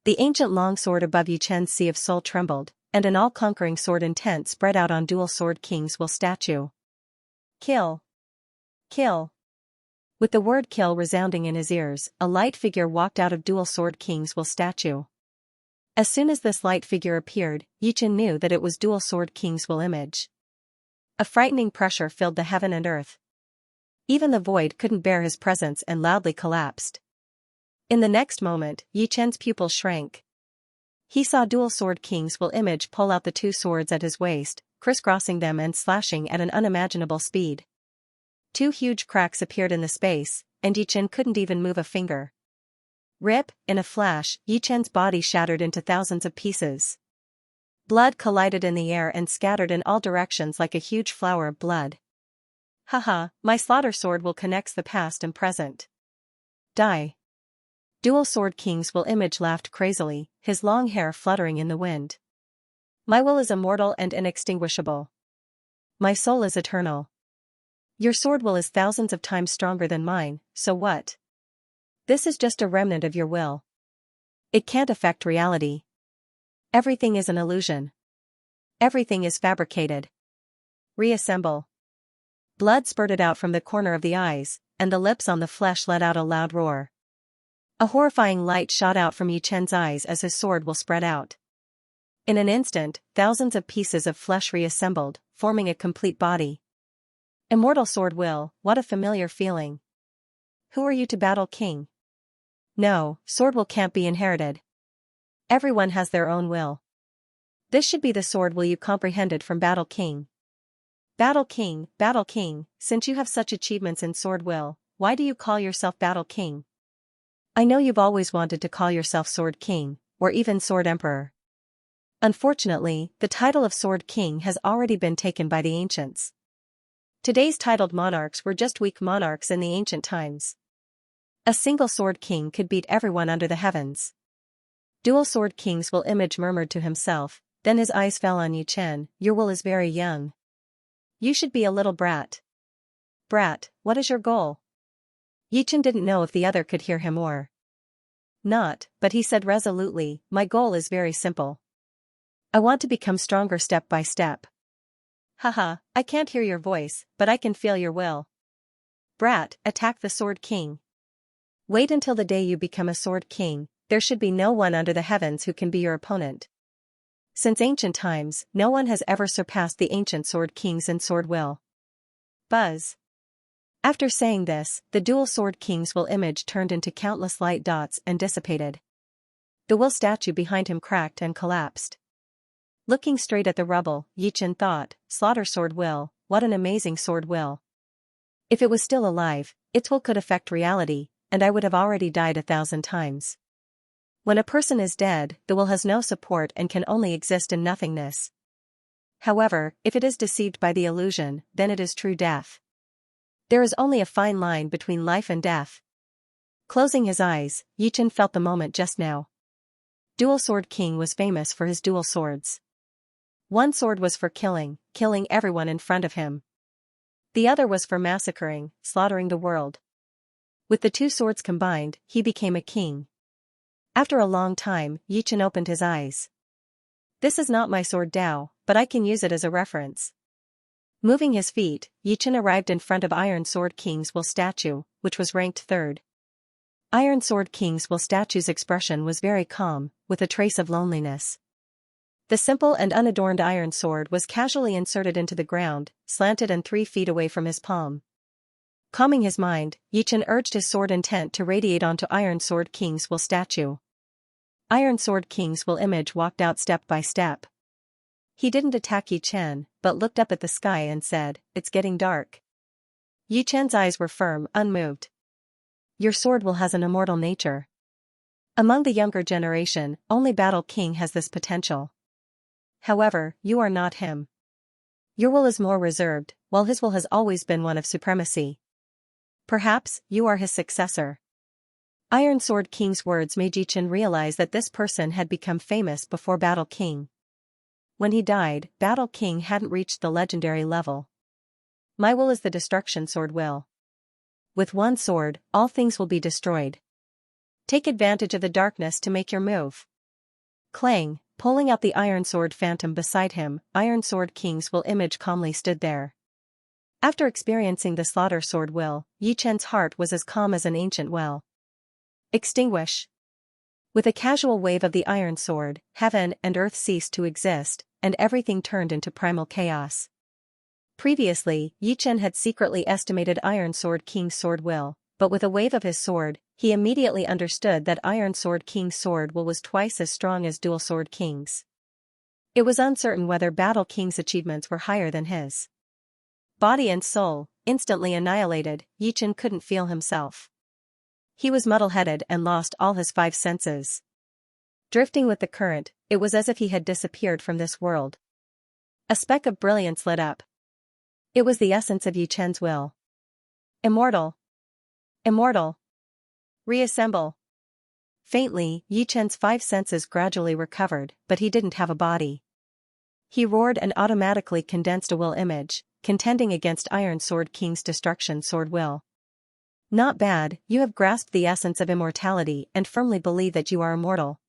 The ancient longsword above Yi Chen's sea of soul trembled, and an all-conquering sword intent spread out on Dual Sword King's will statue. Kill! Kill! With the word kill resounding in his ears, a light figure walked out of Dual Sword King's will statue. As soon as this light figure appeared, Yi Chen knew that it was Dual Sword King's will image. A frightening pressure filled the heaven and earth. Even the void couldn't bear his presence and loudly collapsed. In the next moment, Yi Chen's pupils shrank. He saw Dual Sword King's will image pull out the two swords at his waist, crisscrossing them and slashing at an unimaginable speed. Two huge cracks appeared in the space, and Yi Chen couldn't even move a finger. Rip, in a flash, Yi Chen's body shattered into thousands of pieces. Blood collided in the air and scattered in all directions like a huge flower of blood. Haha, my slaughter sword will connects the past and present. Die. Dual Sword King's will image laughed crazily, his long hair fluttering in the wind. My will is immortal and inextinguishable. My soul is eternal. Your sword will is thousands of times stronger than mine, so what? This is just a remnant of your will. It can't affect reality. Everything is an illusion. Everything is fabricated. Reassemble. Blood spurted out from the corner of the eyes, and the lips on the flesh let out a loud roar. A horrifying light shot out from Yi Chen's eyes as his sword will spread out. In an instant, thousands of pieces of flesh reassembled, forming a complete body. Immortal sword will, what a familiar feeling. Who are you to battle king? No, sword will can't be inherited. Everyone has their own will. This should be the sword will you comprehended from Battle King. Battle King, since you have such achievements in sword will, why do you call yourself Battle King? I know you've always wanted to call yourself Sword King, or even Sword Emperor. Unfortunately, the title of Sword King has already been taken by the ancients. Today's titled monarchs were just weak monarchs in the ancient times. A single Sword King could beat everyone under the heavens. Dual Sword King's will image murmured to himself, then his eyes fell on Yi Chen. Your will is very young. You should be a little brat. Brat, what is your goal? Yi Chen didn't know if the other could hear him or not, but he said resolutely, my goal is very simple. I want to become stronger step by step. Haha, I can't hear your voice, but I can feel your will. Brat, attack the Sword King. Wait until the day you become a Sword King, there should be no one under the heavens who can be your opponent. Since ancient times, no one has ever surpassed the ancient Sword Kings in sword will. Buzz. After saying this, the Dual Sword King's will image turned into countless light dots and dissipated. The will statue behind him cracked and collapsed. Looking straight at the rubble, Yi Chen thought, slaughter sword will, what an amazing sword will. If it was still alive, its will could affect reality, and I would have already died 1,000 times. When a person is dead, the will has no support and can only exist in nothingness. However, if it is deceived by the illusion, then it is true death. There is only a fine line between life and death. Closing his eyes, Yi Chen felt the moment just now. Dual Sword King was famous for his dual swords. One sword was for killing everyone in front of him. The other was for massacring, slaughtering the world. With the two swords combined, he became a king. After a long time, Yi Chen opened his eyes. This is not my sword Dao, but I can use it as a reference. Moving his feet, Yi Chen arrived in front of Iron Sword King's will statue, which was ranked third. Iron Sword King's will statue's expression was very calm, with a trace of loneliness. The simple and unadorned iron sword was casually inserted into the ground, slanted and 3 feet away from his palm. Calming his mind, Yi Chen urged his sword intent to radiate onto Iron Sword King's will statue. Iron Sword King's will image walked out step by step. He didn't attack Yi Chen, but looked up at the sky and said, it's getting dark. Yi Chen's eyes were firm, unmoved. Your sword will has an immortal nature. Among the younger generation, only Battle King has this potential. However, you are not him. Your will is more reserved, while his will has always been one of supremacy. Perhaps, you are his successor. Iron Sword King's words made Yi Chen realize that this person had become famous before Battle King. When he died, Battle King hadn't reached the legendary level. My will is the destruction sword will. With one sword, all things will be destroyed. Take advantage of the darkness to make your move. Clang, pulling out the iron sword phantom beside him, Iron Sword King's will image calmly stood there. After experiencing the slaughter sword will, Yi Chen's heart was as calm as an ancient well. Extinguish. With a casual wave of the iron sword, heaven and earth ceased to exist, and everything turned into primal chaos. Previously, Yi Chen had secretly estimated Iron Sword King's sword will, but with a wave of his sword, he immediately understood that Iron Sword King's sword will was twice as strong as Dual Sword King's. It was uncertain whether Battle King's achievements were higher than his. Body and soul, instantly annihilated, Yi Chen couldn't feel himself. He was muddle-headed and lost all his five senses. Drifting with the current, it was as if he had disappeared from this world. A speck of brilliance lit up. It was the essence of Yi Chen's will. Immortal. Immortal. Reassemble. Faintly, Yi Chen's five senses gradually recovered, but he didn't have a body. He roared and automatically condensed a will image, contending against Iron Sword King's destruction sword will. Not bad, you have grasped the essence of immortality and firmly believe that you are immortal.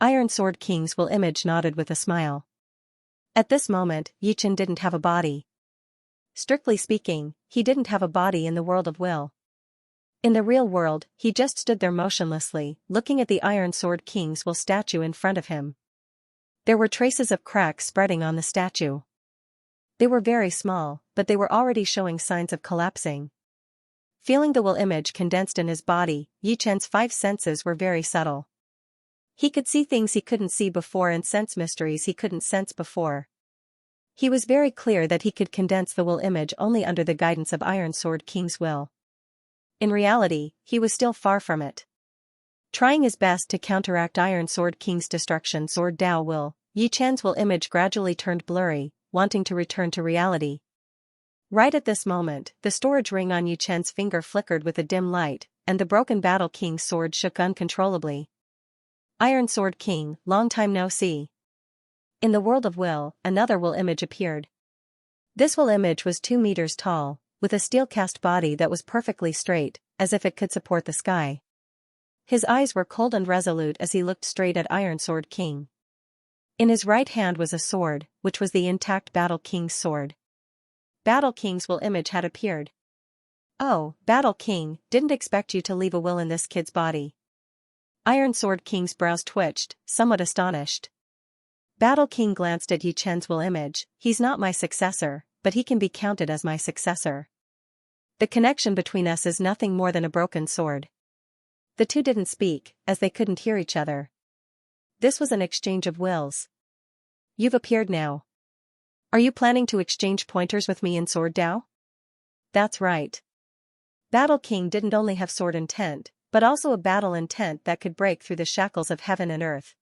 Iron Sword King's will image nodded with a smile. At this moment, Yi Chen didn't have a body. Strictly speaking, he didn't have a body in the world of will. In the real world, he just stood there motionlessly, looking at the Iron Sword King's will statue in front of him. There were traces of cracks spreading on the statue. They were very small, but they were already showing signs of collapsing. Feeling the will image condensed in his body, Yi Chen's five senses were very subtle. He could see things he couldn't see before and sense mysteries he couldn't sense before. He was very clear that he could condense the will image only under the guidance of Iron Sword King's will. In reality, he was still far from it. Trying his best to counteract Iron Sword King's destruction sword Dao will, Yi Chen's will image gradually turned blurry, wanting to return to reality. Right at this moment, the storage ring on Yi Chen's finger flickered with a dim light, and the broken Battle King's sword shook uncontrollably. Iron Sword King, long time no see. In the world of will, another will image appeared. This will image was 2 meters tall, with a steel-cast body that was perfectly straight, as if it could support the sky. His eyes were cold and resolute as he looked straight at Iron Sword King. In his right hand was a sword, which was the intact Battle King's sword. Battle King's will image had appeared. Oh, Battle King, didn't expect you to leave a will in this kid's body. Iron Sword King's brows twitched, somewhat astonished. Battle King glanced at Yi Chen's will image. He's not my successor, but he can be counted as my successor. The connection between us is nothing more than a broken sword. The two didn't speak, as they couldn't hear each other. This was an exchange of wills. You've appeared now. Are you planning to exchange pointers with me in Sword Dao? That's right. Battle King didn't only have sword intent, but also a battle intent that could break through the shackles of heaven and earth.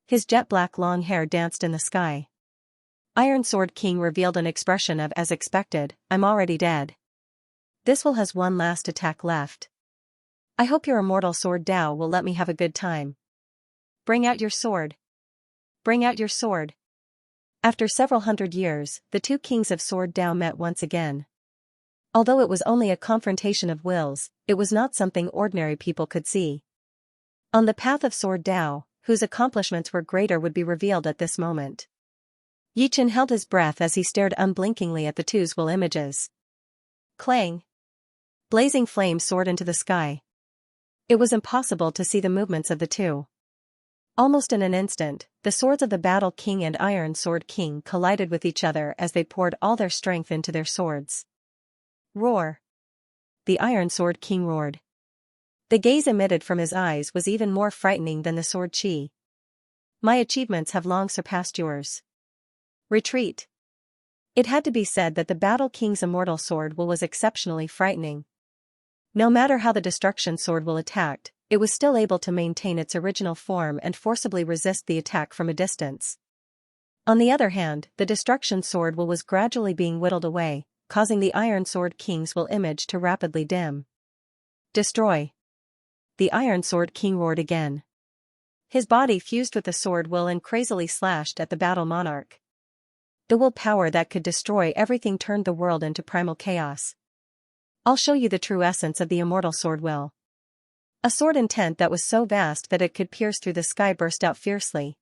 His jet-black long hair danced in the sky. Iron Sword King revealed an expression of as expected, I'm already dead. This will has one last attack left. I hope your immortal Sword Dao will let me have a good time. Bring out your sword. Bring out your sword. After several hundred years, the two kings of Sword Dao met once again. Although it was only a confrontation of wills, it was not something ordinary people could see. On the path of Sword Dao, whose accomplishments were greater would be revealed at this moment. Yi Chen held his breath as he stared unblinkingly at the two's will images. Clang! Blazing flames soared into the sky. It was impossible to see the movements of the two. Almost in an instant, the swords of the Battle King and Iron Sword King collided with each other as they poured all their strength into their swords. Roar! The Iron Sword King roared. The gaze emitted from his eyes was even more frightening than the sword chi. My achievements have long surpassed yours. Retreat. It had to be said that the Battle King's immortal sword will was exceptionally frightening. No matter how the destruction sword will attacked, it was still able to maintain its original form and forcibly resist the attack from a distance. On the other hand, the destruction sword will was gradually being whittled away, causing the Iron Sword King's will image to rapidly dim. Destroy. The Iron Sword King roared again. His body fused with the sword will and crazily slashed at the battle monarch. The willpower that could destroy everything turned the world into primal chaos. I'll show you the true essence of the immortal sword will. A sword intent that was so vast that it could pierce through the sky burst out fiercely.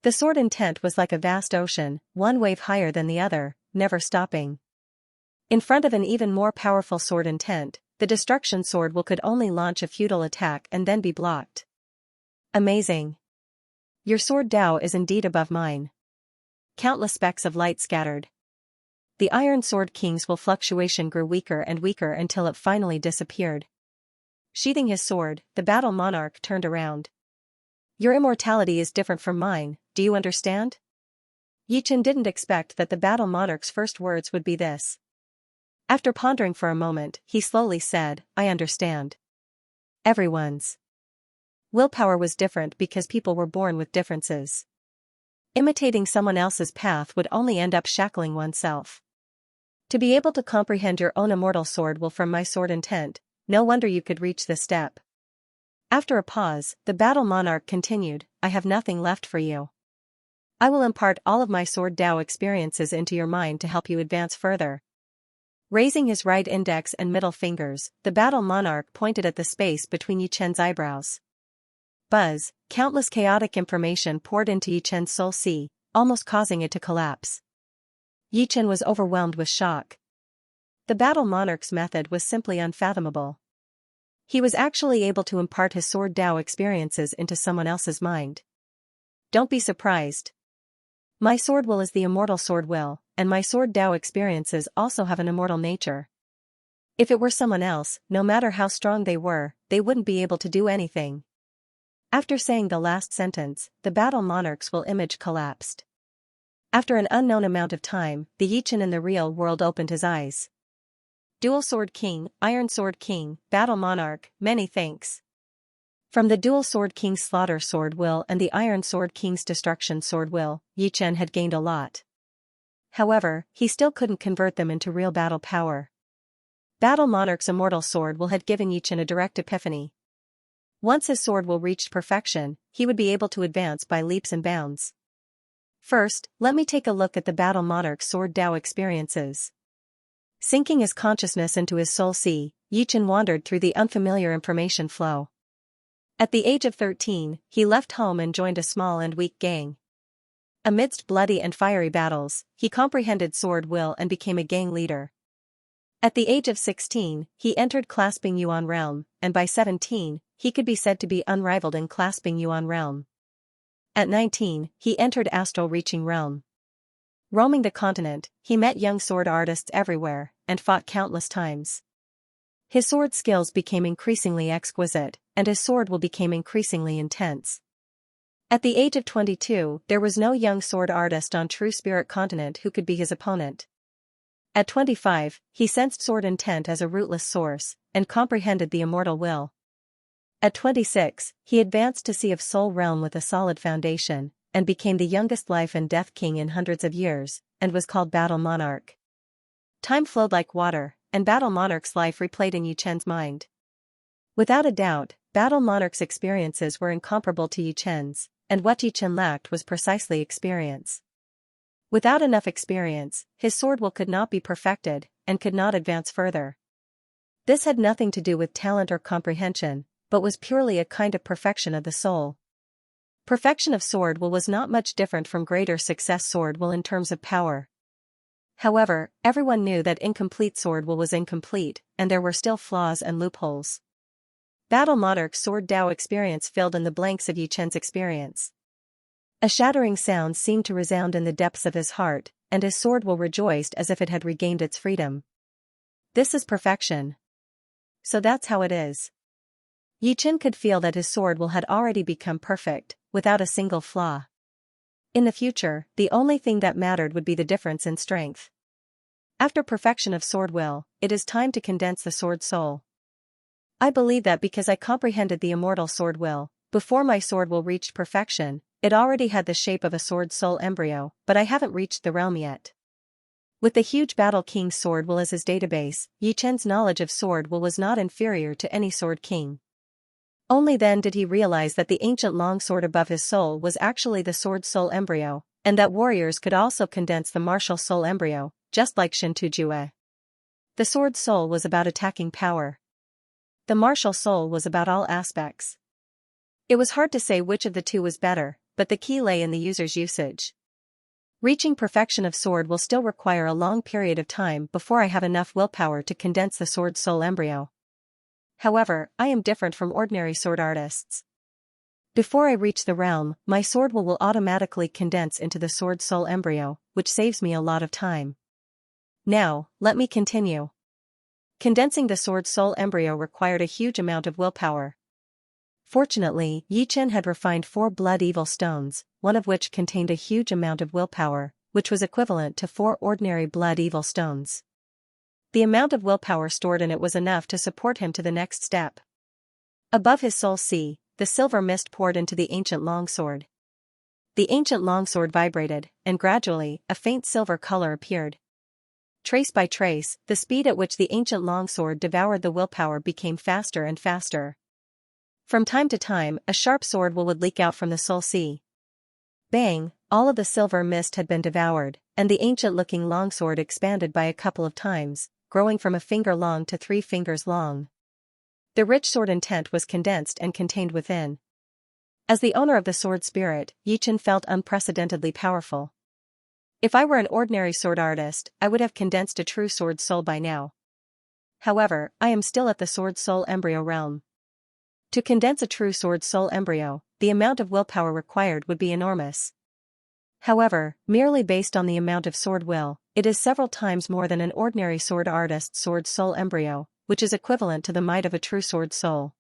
The sword intent was like a vast ocean, one wave higher than the other, never stopping. In front of an even more powerful sword intent, the destruction sword will could only launch a futile attack and then be blocked. Amazing. Your sword Dao is indeed above mine. Countless specks of light scattered. The Iron Sword King's will fluctuation grew weaker and weaker until it finally disappeared. Sheathing his sword, the battle monarch turned around. Your immortality is different from mine, do you understand? Yichen didn't expect that the battle monarch's first words would be this. After pondering for a moment, he slowly said, I understand. Everyone's willpower was different because people were born with differences. Imitating someone else's path would only end up shackling oneself. To be able to comprehend your own immortal sword will from my sword intent, no wonder you could reach this step. After a pause, the battle monarch continued, I have nothing left for you. I will impart all of my sword Dao experiences into your mind to help you advance further. Raising his right index and middle fingers, the battle monarch pointed at the space between Yichen's eyebrows. Buzz, countless chaotic information poured into Yichen's soul sea, almost causing it to collapse. Yichen was overwhelmed with shock. The battle monarch's method was simply unfathomable. He was actually able to impart his sword Dao experiences into someone else's mind. Don't be surprised. My sword will is the immortal sword will, and my sword Dao experiences also have an immortal nature. If it were someone else, no matter how strong they were, they wouldn't be able to do anything. After saying the last sentence, the battle monarch's will image collapsed. After an unknown amount of time, the Yichen in the real world opened his eyes. Dual Sword King, Iron Sword King, Battle Monarch, many thanks. From the Dual Sword King's Slaughter Sword Will and the Iron Sword King's Destruction Sword Will, Yichen had gained a lot. However, he still couldn't convert them into real battle power. Battle Monarch's Immortal Sword Will had given Yichen a direct epiphany. Once his sword will reached perfection, he would be able to advance by leaps and bounds. First, let me take a look at the Battle Monarch's sword Dao experiences. Sinking his consciousness into his soul sea, Yichen wandered through the unfamiliar information flow. At the age of 13, he left home and joined a small and weak gang. Amidst bloody and fiery battles, he comprehended sword will and became a gang leader. At the age of 16, he entered Clasping Yuan Realm, and by 17, he could be said to be unrivaled in Clasping Yuan Realm. At 19, he entered Astral Reaching Realm. Roaming the continent, he met young sword artists everywhere, and fought countless times. His sword skills became increasingly exquisite, and his sword will became increasingly intense. At the age of 22, there was no young sword artist on True Spirit Continent who could be his opponent. At 25, he sensed sword intent as a rootless source, and comprehended the immortal will. At 26, he advanced to Sea of Soul Realm with a solid foundation, and became the youngest life and death king in hundreds of years, and was called Battle Monarch. Time flowed like water, and Battle Monarch's life replayed in Yichen's mind. Without a doubt, Battle Monarch's experiences were incomparable to Yichen's, and what Yichen lacked was precisely experience. Without enough experience, his sword will could not be perfected, and could not advance further. This had nothing to do with talent or comprehension, but was purely a kind of perfection of the soul. Perfection of sword will was not much different from greater success sword will in terms of power. However, everyone knew that incomplete sword will was incomplete, and there were still flaws and loopholes. Battle Monarch's sword Dao experience filled in the blanks of Yichen's experience. A shattering sound seemed to resound in the depths of his heart, and his sword will rejoiced as if it had regained its freedom. This is perfection. So that's how it is. Yichen could feel that his sword will had already become perfect, without a single flaw. In the future, the only thing that mattered would be the difference in strength. After perfection of sword will, it is time to condense the sword soul. I believe that because I comprehended the immortal sword will, before my sword will reached perfection, it already had the shape of a sword soul embryo, but I haven't reached the realm yet. With the huge Battle King's sword will as his database, Yichen's knowledge of sword will was not inferior to any sword king. Only then did he realize that the ancient long sword above his soul was actually the sword soul embryo, and that warriors could also condense the martial soul embryo, just like Shintojue. The sword soul was about attacking power. The martial soul was about all aspects. It was hard to say which of the two was better, but the key lay in the user's usage. Reaching perfection of sword will still require a long period of time before I have enough willpower to condense the sword soul embryo. However, I am different from ordinary sword artists. Before I reach the realm, my sword will automatically condense into the sword soul embryo, which saves me a lot of time. Now, let me continue. Condensing the sword soul embryo required a huge amount of willpower. Fortunately, Yichen had refined 4 blood evil stones, one of which contained a huge amount of willpower, which was equivalent to 4 ordinary blood evil stones. The amount of willpower stored in it was enough to support him to the next step. Above his soul sea, the silver mist poured into the ancient longsword. The ancient longsword vibrated, and gradually, a faint silver color appeared. Trace by trace, the speed at which the ancient longsword devoured the willpower became faster and faster. From time to time, a sharp sword would leak out from the soul sea. Bang! All of the silver mist had been devoured, and the ancient-looking longsword expanded by a couple of times, growing from a finger long to 3 fingers long. The rich sword intent was condensed and contained within. As the owner of the sword spirit, Yichen felt unprecedentedly powerful. If I were an ordinary sword artist, I would have condensed a true sword soul by now. However, I am still at the sword soul embryo realm. To condense a true sword soul embryo, the amount of willpower required would be enormous. However, merely based on the amount of sword will, it is several times more than an ordinary sword artist's sword soul embryo, which is equivalent to the might of a true sword soul.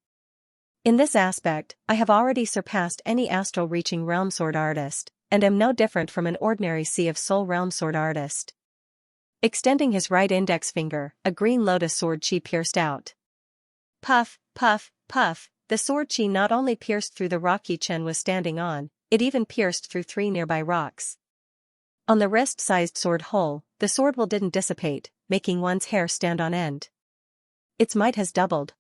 In this aspect, I have already surpassed any astral-reaching realm sword artist, and am no different from an ordinary Sea of Soul realm sword artist. Extending his right index finger, a green lotus sword chi pierced out. Puff, puff, puff, the sword chi not only pierced through the rock Yichen was standing on, it even pierced through 3 nearby rocks. On the wrist-sized sword hole, the sword will didn't dissipate, making one's hair stand on end. Its might has doubled.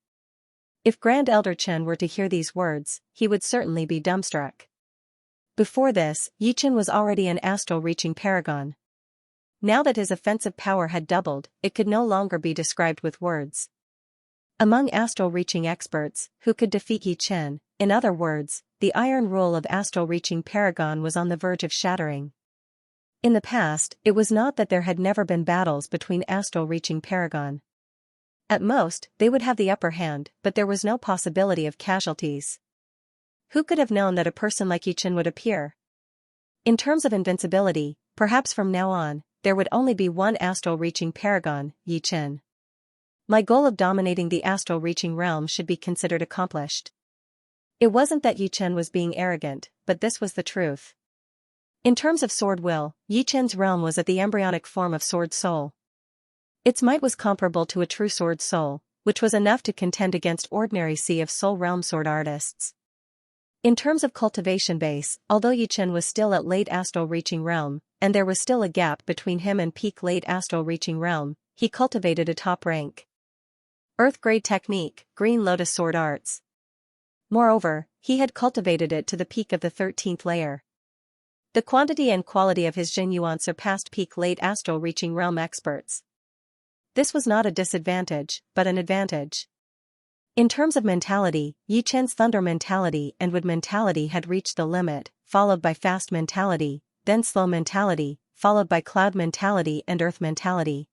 If Grand Elder Chen were to hear these words, he would certainly be dumbstruck. Before this, Yichen was already an astral-reaching paragon. Now that his offensive power had doubled, it could no longer be described with words. Among astral-reaching experts, who could defeat Yichen, in other words, the iron rule of astral-reaching paragon was on the verge of shattering. In the past, it was not that there had never been battles between astral-reaching paragon. At most, they would have the upper hand, but there was no possibility of casualties. Who could have known that a person like Yichen would appear? In terms of invincibility, perhaps from now on, there would only be one astral-reaching paragon, Yichen. My goal of dominating the astral-reaching realm should be considered accomplished. It wasn't that Yichen was being arrogant, but this was the truth. In terms of sword will, Yichen's realm was at the embryonic form of sword soul. Its might was comparable to a true sword soul, which was enough to contend against ordinary Sea of Soul realm sword artists. In terms of cultivation base, although Yichen was still at late astral reaching realm, and there was still a gap between him and peak late astral reaching realm, he cultivated a top rank Earth grade technique, Green Lotus Sword Arts. Moreover, he had cultivated it to the peak of the 13th layer. The quantity and quality of his Jin Yuan surpassed peak late astral reaching realm experts. This was not a disadvantage, but an advantage. In terms of mentality, Yichen's thunder mentality and wood mentality had reached the limit, followed by fast mentality, then slow mentality, followed by cloud mentality and earth mentality.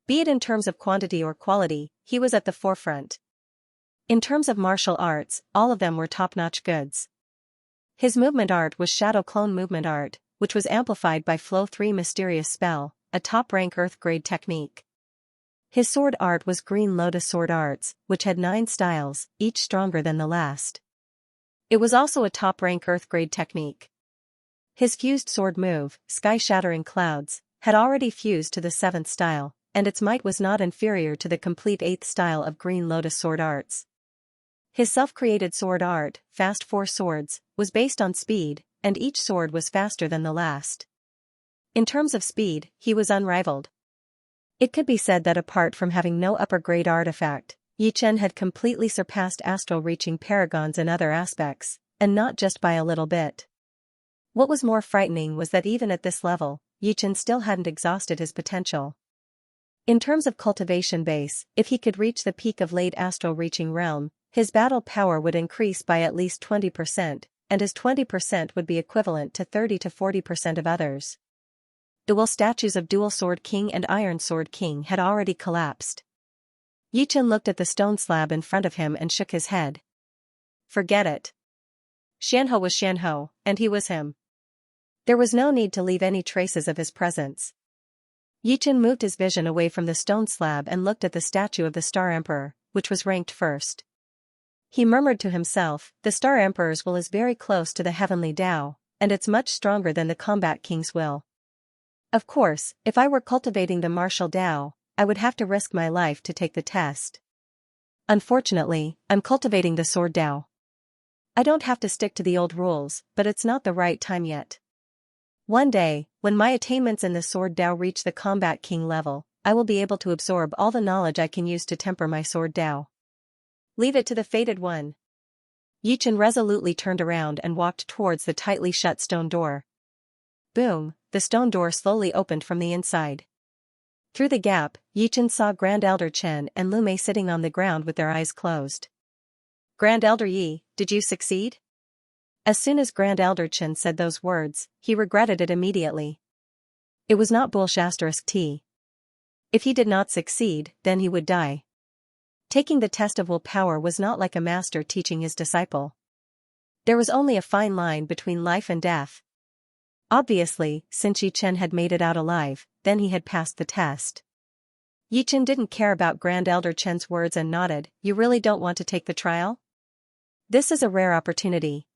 Be it in terms of quantity or quality, he was at the forefront. In terms of martial arts, all of them were top-notch goods. His movement art was Shadow Clone movement art, which was amplified by Flow 3 Mysterious Spell, a top-rank earth-grade technique. His sword art was Green Lotus Sword Arts, which had 9 styles, each stronger than the last. It was also a top-rank earth-grade technique. His fused sword move, Sky Shattering Clouds, had already fused to the 7th style, and its might was not inferior to the complete 8th style of Green Lotus Sword Arts. His self-created sword art, Fast 4 Swords, was based on speed, and each sword was faster than the last. In terms of speed, he was unrivaled. It could be said that apart from having no upper-grade artifact, Yichen had completely surpassed astral-reaching paragons in other aspects, and not just by a little bit. What was more frightening was that even at this level, Yichen still hadn't exhausted his potential. In terms of cultivation base, if he could reach the peak of late astral reaching realm, his battle power would increase by at least 20%, and his 20% would be equivalent to 30 to 40% of others. Dual statues of Dual Sword King and Iron Sword King had already collapsed. Yichen looked at the stone slab in front of him and shook his head. Forget it. Xianhe was Xianhe, and he was him. There was no need to leave any traces of his presence. Yichen moved his vision away from the stone slab and looked at the statue of the Star Emperor, which was ranked first. He murmured to himself, the Star Emperor's will is very close to the heavenly Tao, and it's much stronger than the Combat King's will. Of course, if I were cultivating the martial Tao, I would have to risk my life to take the test. Unfortunately, I'm cultivating the Sword Tao. I don't have to stick to the old rules, but it's not the right time yet. One day, when my attainments in the Sword Tao reach the Combat King level, I will be able to absorb all the knowledge I can use to temper my Sword Tao. Leave it to the Fated One. Yichen resolutely turned around and walked towards the tightly shut stone door. Boom, the stone door slowly opened from the inside. Through the gap, Yichen saw Grand Elder Chen and Lu Mei sitting on the ground with their eyes closed. Grand Elder Yi, did you succeed? As soon as Grand Elder Chen said those words, he regretted it immediately. It was not *T. If he did not succeed, then he would die. Taking the test of willpower was not like a master teaching his disciple. There was only a fine line between life and death. Obviously, since Yichen had made it out alive, then he had passed the test. Yichen didn't care about Grand Elder Chen's words and nodded. You really don't want to take the trial? This is a rare opportunity.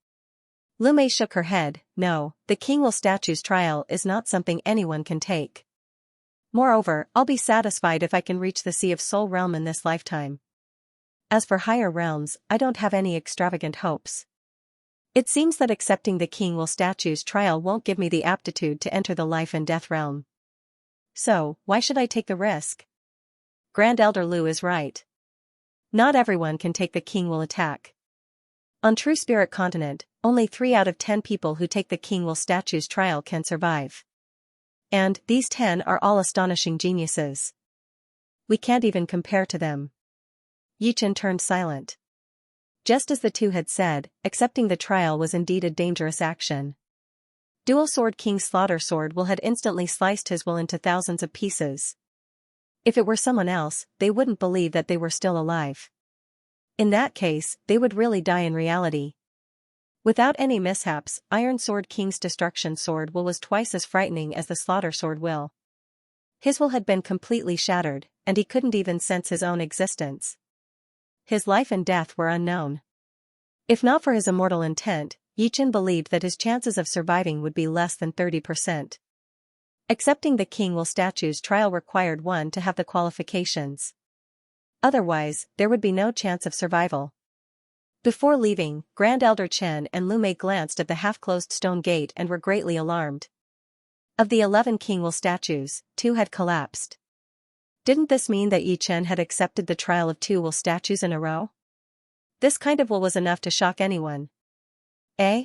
Lu Mei shook her head. No, the King Will Statue's trial is not something anyone can take. Moreover, I'll be satisfied if I can reach the Sea of Soul realm in this lifetime. As for higher realms, I don't have any extravagant hopes. It seems that accepting the King Will Statue's trial won't give me the aptitude to enter the life and death realm. So, why should I take the risk? Grand Elder Lu is right. Not everyone can take the King Will attack. On True Spirit Continent, only 3 out of 10 people who take the King Will Statue's trial can survive. And these 10 are all astonishing geniuses. We can't even compare to them. Yichen turned silent. Just as the two had said, accepting the trial was indeed a dangerous action. Dual Sword King's Slaughter Sword will had instantly sliced his will into thousands of pieces. If it were someone else, they wouldn't believe that they were still alive. In that case, they would really die in reality. Without any mishaps, Iron Sword King's Destruction Sword will was twice as frightening as the Slaughter Sword will. His will had been completely shattered, and he couldn't even sense his own existence. His life and death were unknown. If not for his immortal intent, Yichen believed that his chances of surviving would be less than 30%. Accepting the King Will Statue's trial required one to have the qualifications. Otherwise, there would be no chance of survival. Before leaving, Grand Elder Chen and Lu Mei glanced at the half-closed stone gate and were greatly alarmed. Of the 11 King Will statues, 2 had collapsed. Didn't this mean that Yichen had accepted the trial of 2 Will statues in a row? This kind of will was enough to shock anyone. Eh?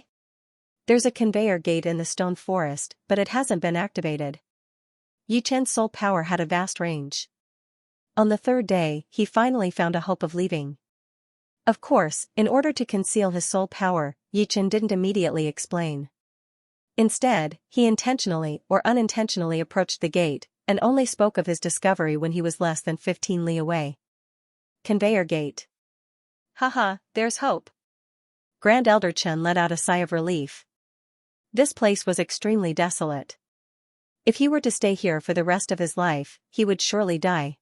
There's a conveyor gate in the stone forest, but it hasn't been activated. Yichen's soul power had a vast range. On the 3rd day, he finally found a hope of leaving. Of course, in order to conceal his soul power, Yichen didn't immediately explain. Instead, he intentionally or unintentionally approached the gate, and only spoke of his discovery when he was less than 15 li away. Conveyor gate. Haha, there's hope. Grand Elder Chen let out a sigh of relief. This place was extremely desolate. If he were to stay here for the rest of his life, he would surely die.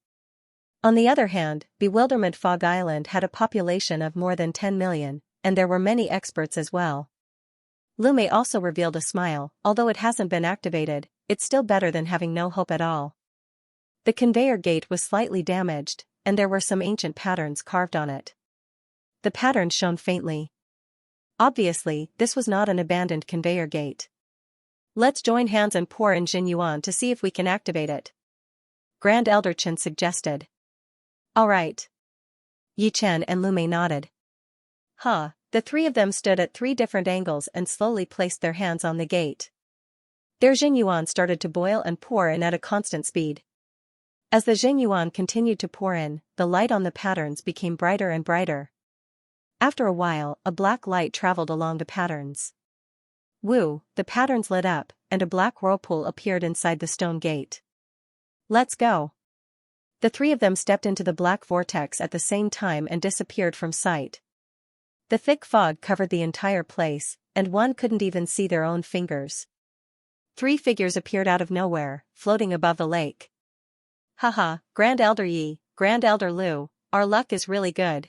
On the other hand, Bewilderment Fog Island had a population of more than 10 million, and there were many experts as well. Lu Mei also revealed a smile. Although it hasn't been activated, it's still better than having no hope at all. The conveyor gate was slightly damaged, and there were some ancient patterns carved on it. The patterns shone faintly. Obviously, this was not an abandoned conveyor gate. Let's join hands and pour in Jin Yuan to see if we can activate it. Grand Elder Chen suggested. All right. Yichen and Lu Mei nodded. Huh, The three of them stood at 3 different angles and slowly placed their hands on the gate. Their Xingyuan started to boil and pour in at a constant speed. As the Xingyuan continued to pour in, the light on the patterns became brighter and brighter. After a while, a black light traveled along the patterns. Woo, the patterns lit up, and a black whirlpool appeared inside the stone gate. Let's go. The three of them stepped into the black vortex at the same time and disappeared from sight. The thick fog covered the entire place, and one couldn't even see their own fingers. 3 figures appeared out of nowhere, floating above the lake. Haha, Grand Elder Yi, Grand Elder Lu, our luck is really good.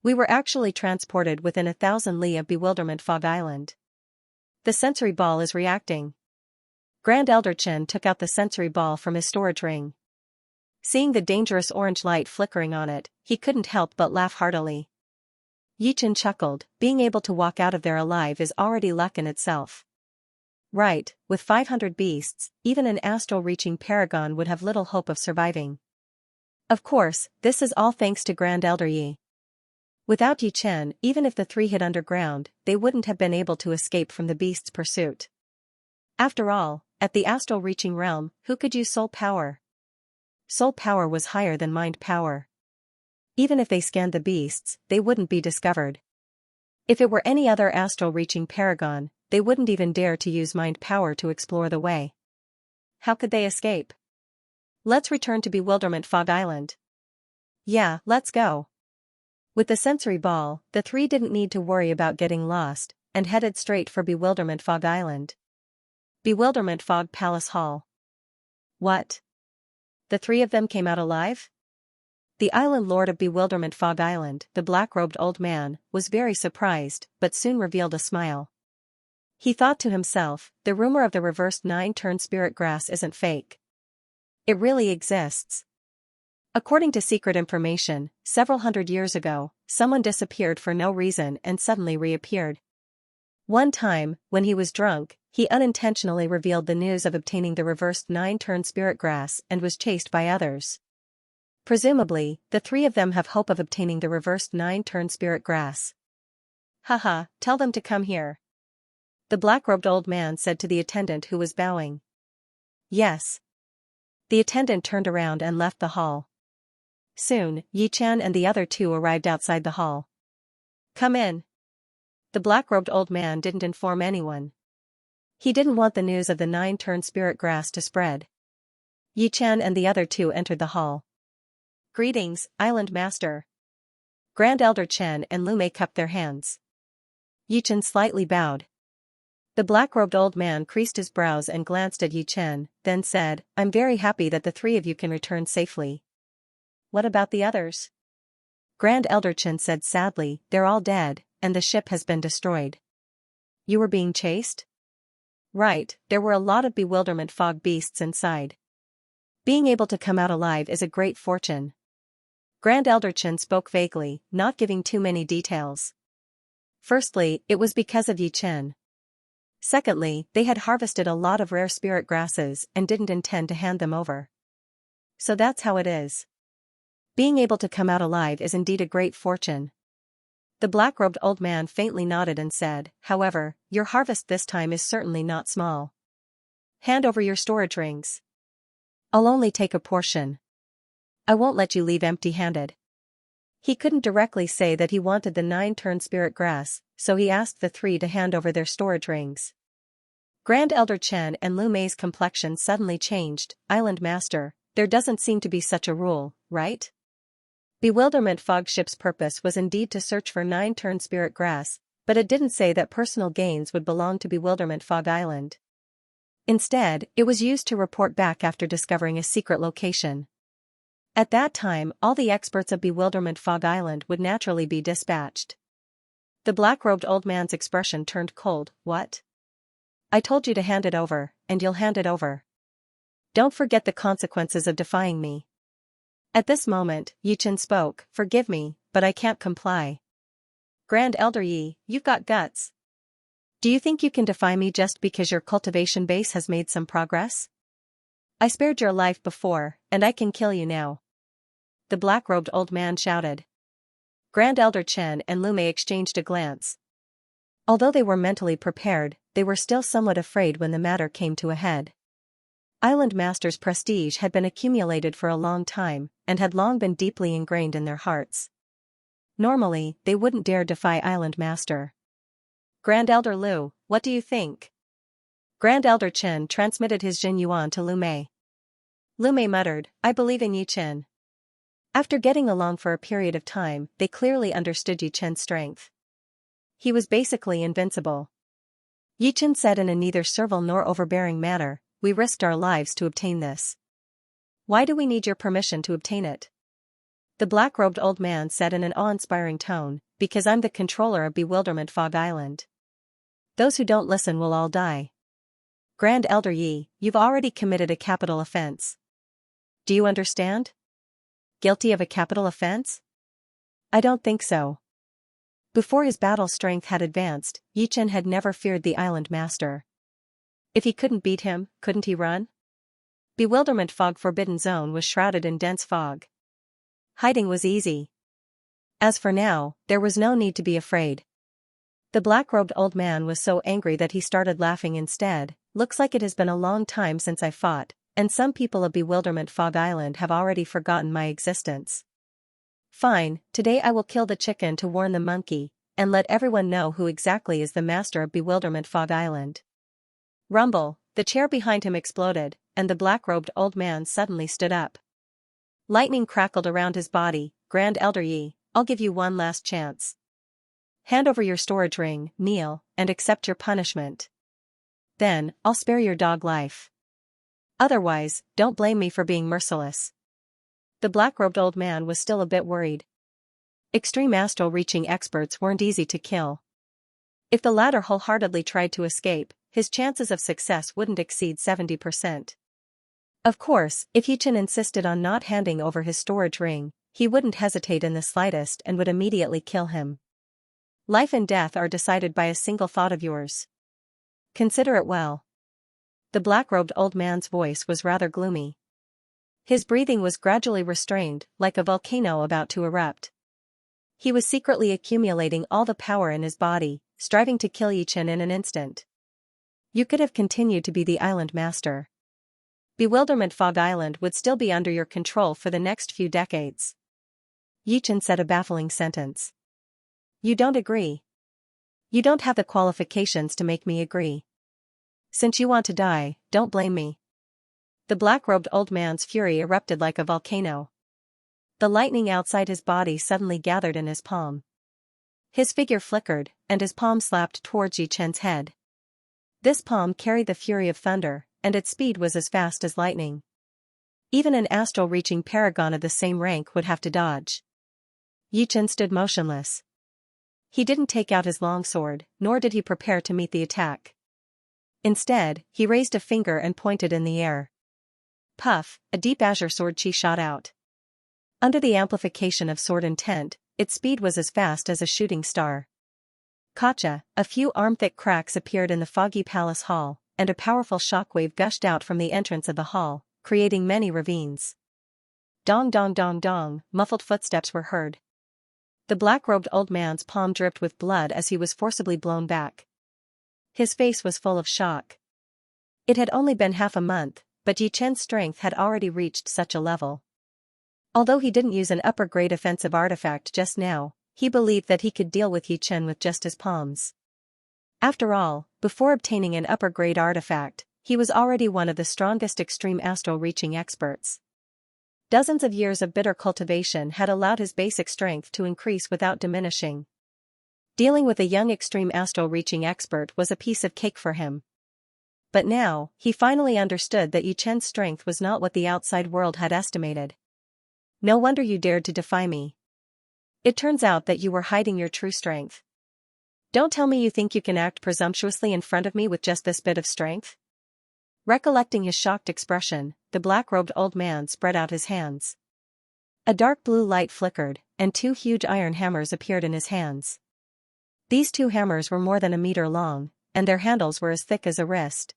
We were actually transported within 1,000 li of Bewilderment Fog Island. The sensory ball is reacting. Grand Elder Chen took out the sensory ball from his storage ring. Seeing the dangerous orange light flickering on it, he couldn't help but laugh heartily. Yi Chen chuckled, being able to walk out of there alive is already luck in itself. Right, with 500 beasts, even an astral-reaching paragon would have little hope of surviving. Of course, this is all thanks to Grand Elder Yi. Without Yi Chen, even if the 3 hid underground, they wouldn't have been able to escape from the beast's pursuit. After all, at the astral-reaching realm, who could use soul power? Soul power was higher than mind power. Even if they scanned the beasts, they wouldn't be discovered. If it were any other astral-reaching paragon, they wouldn't even dare to use mind power to explore the way. How could they escape? Let's return to Bewilderment Fog Island. Yeah, let's go. With the sensory ball, the 3 didn't need to worry about getting lost, and headed straight for Bewilderment Fog Island. Bewilderment Fog Palace Hall. What? The 3 of them came out alive? The island lord of Bewilderment Fog Island, the black-robed old man, was very surprised, but soon revealed a smile. He thought to himself, the rumor of the reversed 9-turn spirit grass isn't fake. It really exists. According to secret information, several hundred years ago, someone disappeared for no reason and suddenly reappeared. One time, when he was drunk, he unintentionally revealed the news of obtaining the reversed 9-turn spirit grass and was chased by others. Presumably, the 3 of them have hope of obtaining the reversed 9-turn spirit grass. Haha, tell them to come here. The black-robed old man said to the attendant who was bowing. Yes. The attendant turned around and left the hall. Soon, Yi Chen and the other 2 arrived outside the hall. Come in. The black-robed old man didn't inform anyone. He didn't want the news of the 9-turn spirit grass to spread. Yi Chen and the other 2 entered the hall. Greetings, Island Master. Grand Elder Chen and Lu Mei cupped their hands. Yi Chen slightly bowed. The black-robed old man creased his brows and glanced at Yi Chen, then said, I'm very happy that the 3 of you can return safely. What about the others? Grand Elder Chen said sadly, they're all dead, and the ship has been destroyed. You were being chased? Right, there were a lot of bewilderment fog beasts inside. Being able to come out alive is a great fortune. Grand Elder Chen spoke vaguely, not giving too many details. Firstly, it was because of Yi Chen. Secondly, they had harvested a lot of rare spirit grasses and didn't intend to hand them over. So that's how it is. Being able to come out alive is indeed a great fortune. The black-robed old man faintly nodded and said, however, your harvest this time is certainly not small. Hand over your storage rings. I'll only take a portion. I won't let you leave empty-handed. He couldn't directly say that he wanted the 9-turn spirit grass, so he asked the 3 to hand over their storage rings. Grand Elder Chen and Lu Mei's complexion suddenly changed. Island Master, there doesn't seem to be such a rule, right? Bewilderment Fog Ship's purpose was indeed to search for 9-turn spirit grass, but it didn't say that personal gains would belong to Bewilderment Fog Island. Instead, it was used to report back after discovering a secret location. At that time, all the experts of Bewilderment Fog Island would naturally be dispatched. The black-robed old man's expression turned cold. What? I told you to hand it over, and you'll hand it over. Don't forget the consequences of defying me. At this moment, Yi Chen spoke, forgive me, but I can't comply. Grand Elder Yi, you've got guts. Do you think you can defy me just because your cultivation base has made some progress? I spared your life before, and I can kill you now. The black-robed old man shouted. Grand Elder Chen and Lu Mei exchanged a glance. Although they were mentally prepared, they were still somewhat afraid when the matter came to a head. Island Master's prestige had been accumulated for a long time, and had long been deeply ingrained in their hearts. Normally, they wouldn't dare defy Island Master. Grand Elder Lu, what do you think? Grand Elder Chen transmitted his Jin Yuan to Lu Mei. Lu Mei muttered, I believe in Yi Chen. After getting along for a period of time, they clearly understood Yi Chen's strength. He was basically invincible. Yi Chen said in a neither servile nor overbearing manner, we risked our lives to obtain this. Why do we need your permission to obtain it? The black-robed old man said in an awe-inspiring tone, because I'm the controller of Bewilderment Fog Island. Those who don't listen will all die. Grand Elder Yi, you've already committed a capital offense. Do you understand? Guilty of a capital offense? I don't think so. Before his battle strength had advanced, Yi Chen had never feared the Island Master. If he couldn't beat him, couldn't he run? Bewilderment Fog Forbidden Zone was shrouded in dense fog. Hiding was easy. As for now, there was no need to be afraid. The black-robed old man was so angry that he started laughing instead. Looks like it has been a long time since I fought, and some people of Bewilderment Fog Island have already forgotten my existence. Fine, today I will kill the chicken to warn the monkey, and let everyone know who exactly is the master of Bewilderment Fog Island. Rumble, the chair behind him exploded, and the black-robed old man suddenly stood up. Lightning crackled around his body. Grand Elder Yi, I'll give you one last chance. Hand over your storage ring, kneel, and accept your punishment. Then, I'll spare your dog life. Otherwise, don't blame me for being merciless. The black-robed old man was still a bit worried. Extreme astral reaching experts weren't easy to kill. If the latter wholeheartedly tried to escape, his chances of success wouldn't exceed 70%. Of course, if Yi Chen insisted on not handing over his storage ring, he wouldn't hesitate in the slightest and would immediately kill him. Life and death are decided by a single thought of yours. Consider it well. The black-robed old man's voice was rather gloomy. His breathing was gradually restrained, like a volcano about to erupt. He was secretly accumulating all the power in his body, striving to kill Yi Chen in an instant. You could have continued to be the Island Master. Bewilderment Fog Island would still be under your control for the next few decades. Yi Chen said a baffling sentence. You don't agree. You don't have the qualifications to make me agree. Since you want to die, don't blame me. The black-robed old man's fury erupted like a volcano. The lightning outside his body suddenly gathered in his palm. His figure flickered, and his palm slapped towards Yi Chen's head. This palm carried the fury of thunder, and its speed was as fast as lightning. Even an astral-reaching paragon of the same rank would have to dodge. Yi Chen stood motionless. He didn't take out his longsword, nor did he prepare to meet the attack. Instead, he raised a finger and pointed in the air. Puff, a deep azure sword chi shot out. Under the amplification of sword intent, its speed was as fast as a shooting star. Gotcha, a few arm-thick cracks appeared in the foggy palace hall, and a powerful shockwave gushed out from the entrance of the hall, creating many ravines. Dong dong dong dong, muffled footsteps were heard. The black-robed old man's palm dripped with blood as he was forcibly blown back. His face was full of shock. It had only been half a month, but Yi Chen's strength had already reached such a level. Although he didn't use an upper-grade offensive artifact just now, he believed that he could deal with Yi Chen with just his palms. After all, before obtaining an upper-grade artifact, he was already one of the strongest extreme astral-reaching experts. Dozens of years of bitter cultivation had allowed his basic strength to increase without diminishing. Dealing with a young extreme astral-reaching expert was a piece of cake for him. But now, he finally understood that Yi Chen's strength was not what the outside world had estimated. No wonder you dared to defy me. It turns out that you were hiding your true strength. Don't tell me you think you can act presumptuously in front of me with just this bit of strength? Recollecting his shocked expression, the black-robed old man spread out his hands. A dark blue light flickered, and two huge iron hammers appeared in his hands. These two hammers were more than a meter long, and their handles were as thick as a wrist.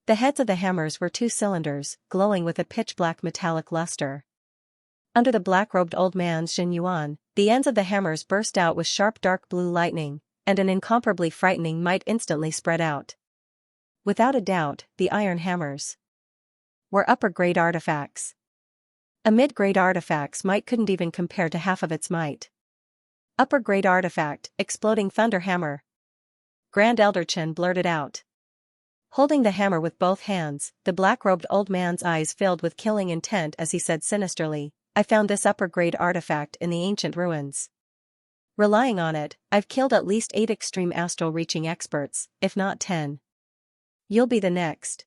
The heads of the hammers were two cylinders, glowing with a pitch-black metallic luster. Under the black-robed old man's Xianxia, the ends of the hammers burst out with sharp dark blue lightning, and an incomparably frightening might instantly spread out. Without a doubt, the iron hammers were upper-grade artifacts. A mid-grade artifact's might couldn't even compare to half of its might. Upper-grade artifact, exploding thunder hammer. Grand Elder Chen blurted out. Holding the hammer with both hands, the black-robed old man's eyes filled with killing intent as he said sinisterly, I found this upper-grade artifact in the ancient ruins. Relying on it, I've killed at least 8 extreme astral-reaching experts, if not 10. You'll be the next.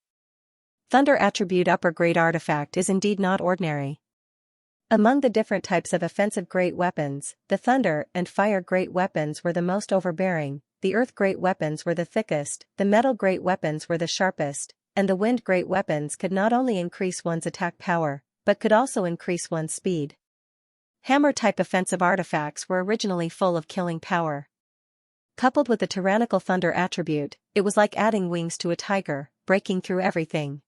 Thunder attribute upper-grade artifact is indeed not ordinary. Among the different types of offensive great weapons, the thunder and fire great weapons were the most overbearing, the earth great weapons were the thickest, the metal great weapons were the sharpest, and the wind great weapons could not only increase one's attack power, but could also increase one's speed. Hammer-type offensive artifacts were originally full of killing power. Coupled with the tyrannical thunder attribute, it was like adding wings to a tiger, breaking through everything.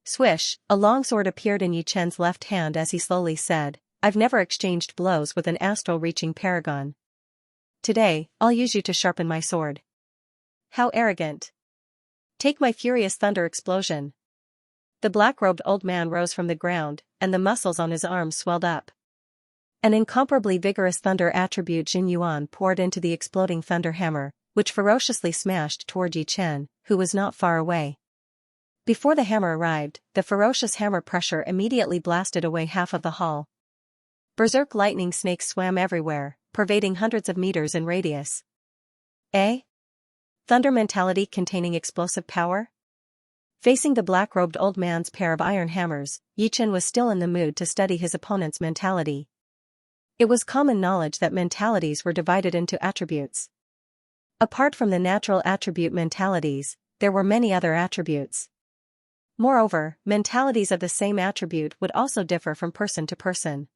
Swish, a long sword appeared in Yi Chen's left hand as he slowly said, I've never exchanged blows with an astral-reaching paragon. Today, I'll use you to sharpen my sword. How arrogant. Take my furious thunder explosion. The black-robed old man rose from the ground, and the muscles on his arms swelled up. An incomparably vigorous thunder attribute Jin Yuan poured into the exploding thunder hammer, which ferociously smashed toward Yi Chen, who was not far away. Before the hammer arrived, the ferocious hammer pressure immediately blasted away half of the hall. Berserk lightning snakes swam everywhere, pervading hundreds of meters in radius. Thunder mentality containing explosive power? Facing the black-robed old man's pair of iron hammers, Yi Chen was still in the mood to study his opponent's mentality. It was common knowledge that mentalities were divided into attributes. Apart from the natural attribute mentalities, there were many other attributes. Moreover, mentalities of the same attribute would also differ from person to person.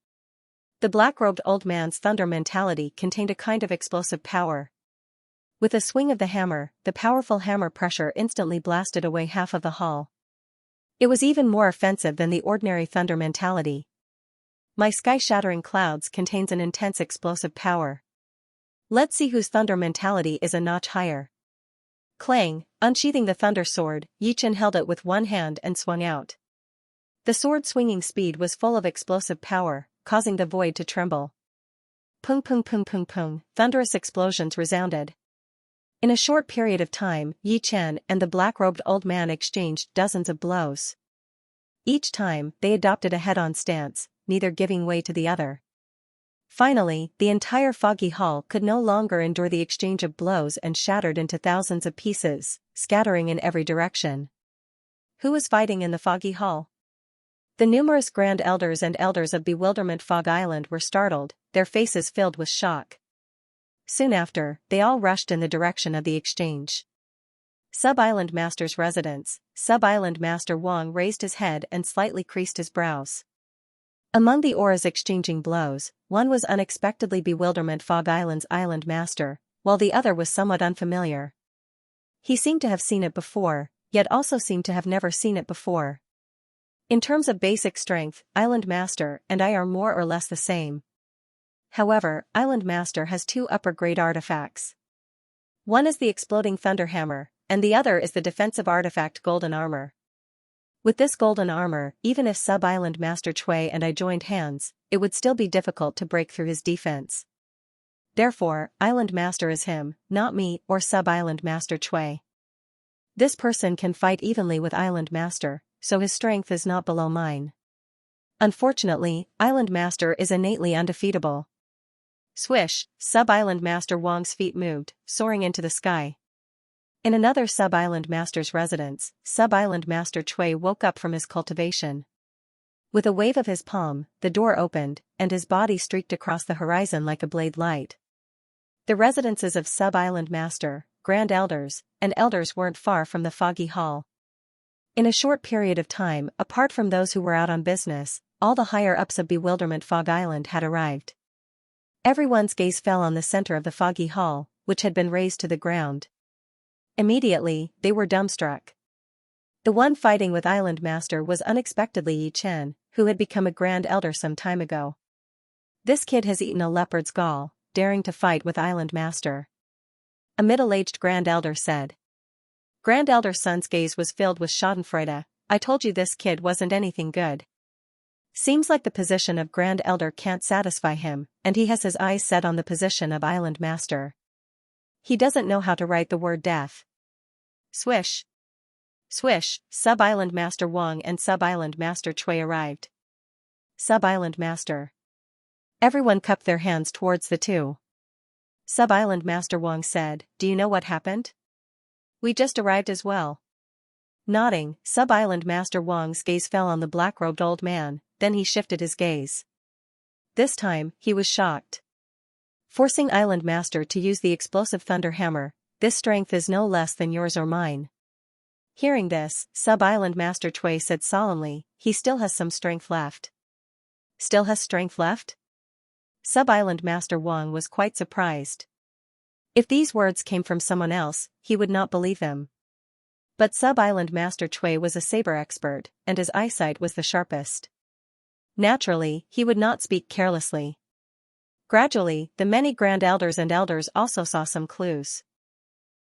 The black-robed old man's thunder mentality contained a kind of explosive power. With a swing of the hammer, the powerful hammer pressure instantly blasted away half of the hall. It was even more offensive than the ordinary thunder mentality. My sky-shattering clouds contains an intense explosive power. Let's see whose thunder mentality is a notch higher. Clang, unsheathing the thunder sword, Yi Chen held it with one hand and swung out. The sword swinging speed was full of explosive power, causing the void to tremble. Pung pung pung pung pung, thunderous explosions resounded. In a short period of time, Yi Chen and the black-robed old man exchanged dozens of blows. Each time, they adopted a head-on stance, neither giving way to the other. Finally, the entire foggy hall could no longer endure the exchange of blows and shattered into thousands of pieces, scattering in every direction. Who was fighting in the foggy hall? The numerous Grand Elders and Elders of Bewilderment Fog Island were startled, their faces filled with shock. Soon after, they all rushed in the direction of the exchange. Sub-Island Master's residence. Sub-Island Master Wang raised his head and slightly creased his brows. Among the auras exchanging blows, one was unexpectedly Bewilderment Fog Island's Island Master, while the other was somewhat unfamiliar. He seemed to have seen it before, yet also seemed to have never seen it before. In terms of basic strength, Island Master and I are more or less the same. However, Island Master has 2 upper-grade artifacts. One is the exploding thunder hammer, and the other is the defensive artifact Golden Armor. With this golden armor, even if Sub-Island Master Cui and I joined hands, it would still be difficult to break through his defense. Therefore, Island Master is him, not me or Sub-Island Master Cui. This person can fight evenly with Island Master, so his strength is not below mine. Unfortunately, Island Master is innately undefeatable. Swish, Sub-Island Master Wang's feet moved, soaring into the sky. In another Sub-Island Master's residence, Sub-Island Master Cui woke up from his cultivation. With a wave of his palm, the door opened, and his body streaked across the horizon like a blade light. The residences of Sub-Island Master, Grand Elders, and Elders weren't far from the foggy hall. In a short period of time, apart from those who were out on business, all the higher-ups of Bewilderment Fog Island had arrived. Everyone's gaze fell on the center of the foggy hall, which had been razed to the ground. Immediately, they were dumbstruck. The one fighting with Island Master was unexpectedly Yi Chen, who had become a Grand Elder some time ago. This kid has eaten a leopard's gall, daring to fight with Island Master. A middle-aged Grand Elder said. Grand Elder's son's gaze was filled with schadenfreude. I told you this kid wasn't anything good. Seems like the position of Grand Elder can't satisfy him, and he has his eyes set on the position of Island Master. He doesn't know how to write the word death. Swish. Swish, Sub-Island Master Wang and Sub-Island Master Chui arrived. Sub-Island Master. Everyone cupped their hands towards the two. Sub-Island Master Wang said, do you know what happened? We just arrived as well. Nodding, Sub-Island Master Wang's gaze fell on the black-robed old man, then he shifted his gaze. This time, he was shocked. Forcing Island Master to use the explosive thunder hammer, this strength is no less than yours or mine. Hearing this, Sub-Island Master Chui said solemnly, he still has some strength left. Still has strength left? Sub-Island Master Wang was quite surprised. If these words came from someone else, he would not believe them. But Sub-Island Master Chui was a saber expert, and his eyesight was the sharpest. Naturally, he would not speak carelessly. Gradually, the many Grand Elders and Elders also saw some clues.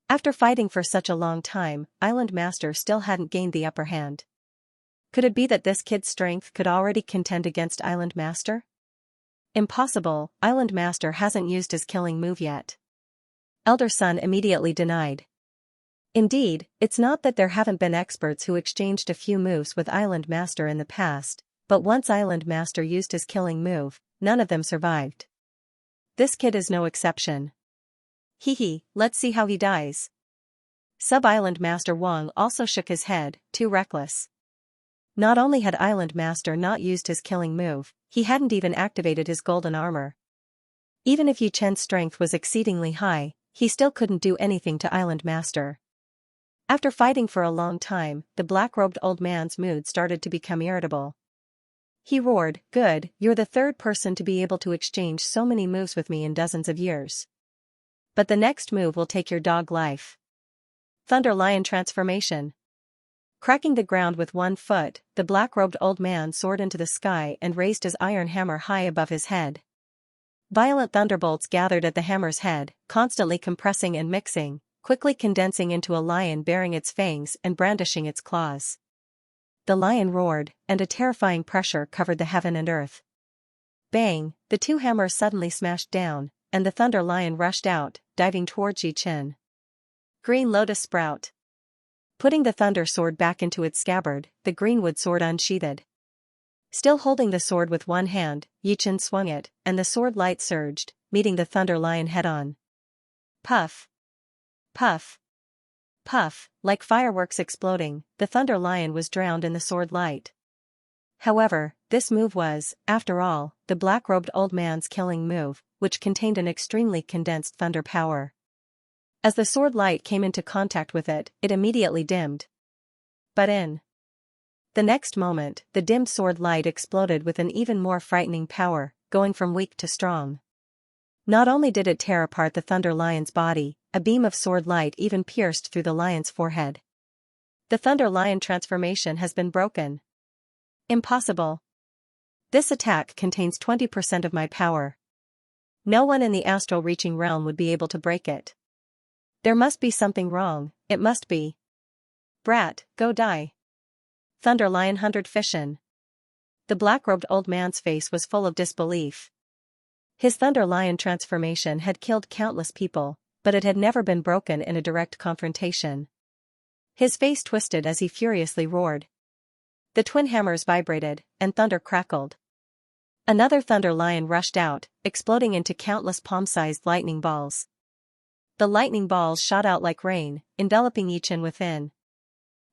After fighting for such a long time, Island Master still hadn't gained the upper hand. Could it be that this kid's strength could already contend against Island Master? Impossible, Island Master hasn't used his killing move yet. Elder Son immediately denied. Indeed, it's not that there haven't been experts who exchanged a few moves with Island Master in the past, but once Island Master used his killing move, none of them survived. This kid is no exception. Hee, let's see how he dies. Sub-Island Master Wang also shook his head, too reckless. Not only had Island Master not used his killing move, he hadn't even activated his golden armor. Even if Yi Chen's strength was exceedingly high, he still couldn't do anything to Island Master. After fighting for a long time, the black-robed old man's mood started to become irritable. He roared, good, you're the third person to be able to exchange so many moves with me in dozens of years. But the next move will take your dog life. Thunder Lion Transformation. Cracking the ground with one foot, the black-robed old man soared into the sky and raised his iron hammer high above his head. Violent thunderbolts gathered at the hammer's head, constantly compressing and mixing, quickly condensing into a lion bearing its fangs and brandishing its claws. The lion roared, and a terrifying pressure covered the heaven and earth. Bang, the two hammers suddenly smashed down, and the thunder lion rushed out, diving towards Yi Chen. Green Lotus Sprout. Putting the thunder sword back into its scabbard, the greenwood sword unsheathed. Still holding the sword with one hand, Yi Chen swung it, and the sword light surged, meeting the thunder lion head-on. Puff. Puff. Puff, like fireworks exploding, the thunder lion was drowned in the sword light. However, this move was, after all, the black-robed old man's killing move, which contained an extremely condensed thunder power. As the sword light came into contact with it, it immediately dimmed. But in the next moment, the dimmed sword light exploded with an even more frightening power, going from weak to strong. Not only did it tear apart the thunder lion's body, a beam of sword light even pierced through the lion's forehead. The thunder lion transformation has been broken. Impossible. This attack contains 20% of my power. No one in the astral reaching realm would be able to break it. There must be something wrong, it must be. Brat, go die. Thunder Lion 100 Fission. The black-robed old man's face was full of disbelief. His Thunder Lion transformation had killed countless people, but it had never been broken in a direct confrontation. His face twisted as he furiously roared. The twin hammers vibrated, and thunder crackled. Another Thunder Lion rushed out, exploding into countless palm-sized lightning balls. The lightning balls shot out like rain, enveloping Yi Chen within.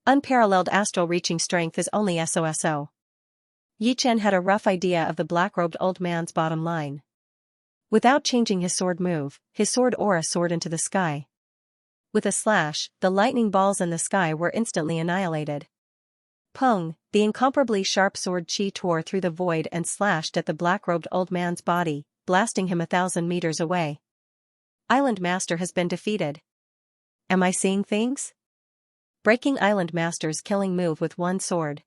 Unparalleled astral reaching strength is only SOSO. Yi Chen had a rough idea of the black-robed old man's bottom line. Without changing his sword move, his sword aura soared into the sky. With a slash, the lightning balls in the sky were instantly annihilated. Pung, the incomparably sharp sword chi tore through the void and slashed at the black-robed old man's body, blasting him 1,000 meters away. Island Master has been defeated. Am I seeing things? Breaking Island Master's killing move with one sword.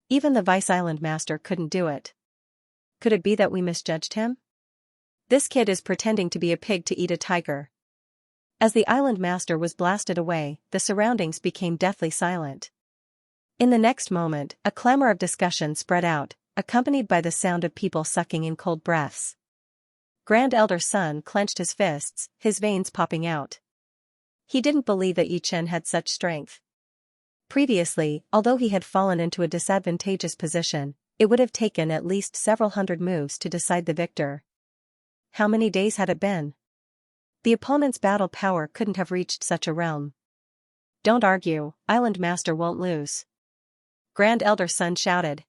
Even the Vice-Island Master couldn't do it. Could it be that we misjudged him? This kid is pretending to be a pig to eat a tiger. As the Island Master was blasted away, the surroundings became deathly silent. In the next moment, a clamor of discussion spread out, accompanied by the sound of people sucking in cold breaths. Grand Elder Sun clenched his fists, his veins popping out. He didn't believe that Yi Chen had such strength. Previously, although he had fallen into a disadvantageous position, it would have taken at least several hundred moves to decide the victor. How many days had it been? The opponent's battle power couldn't have reached such a realm. Don't argue, Island Master won't lose. Grand Elder Sun shouted.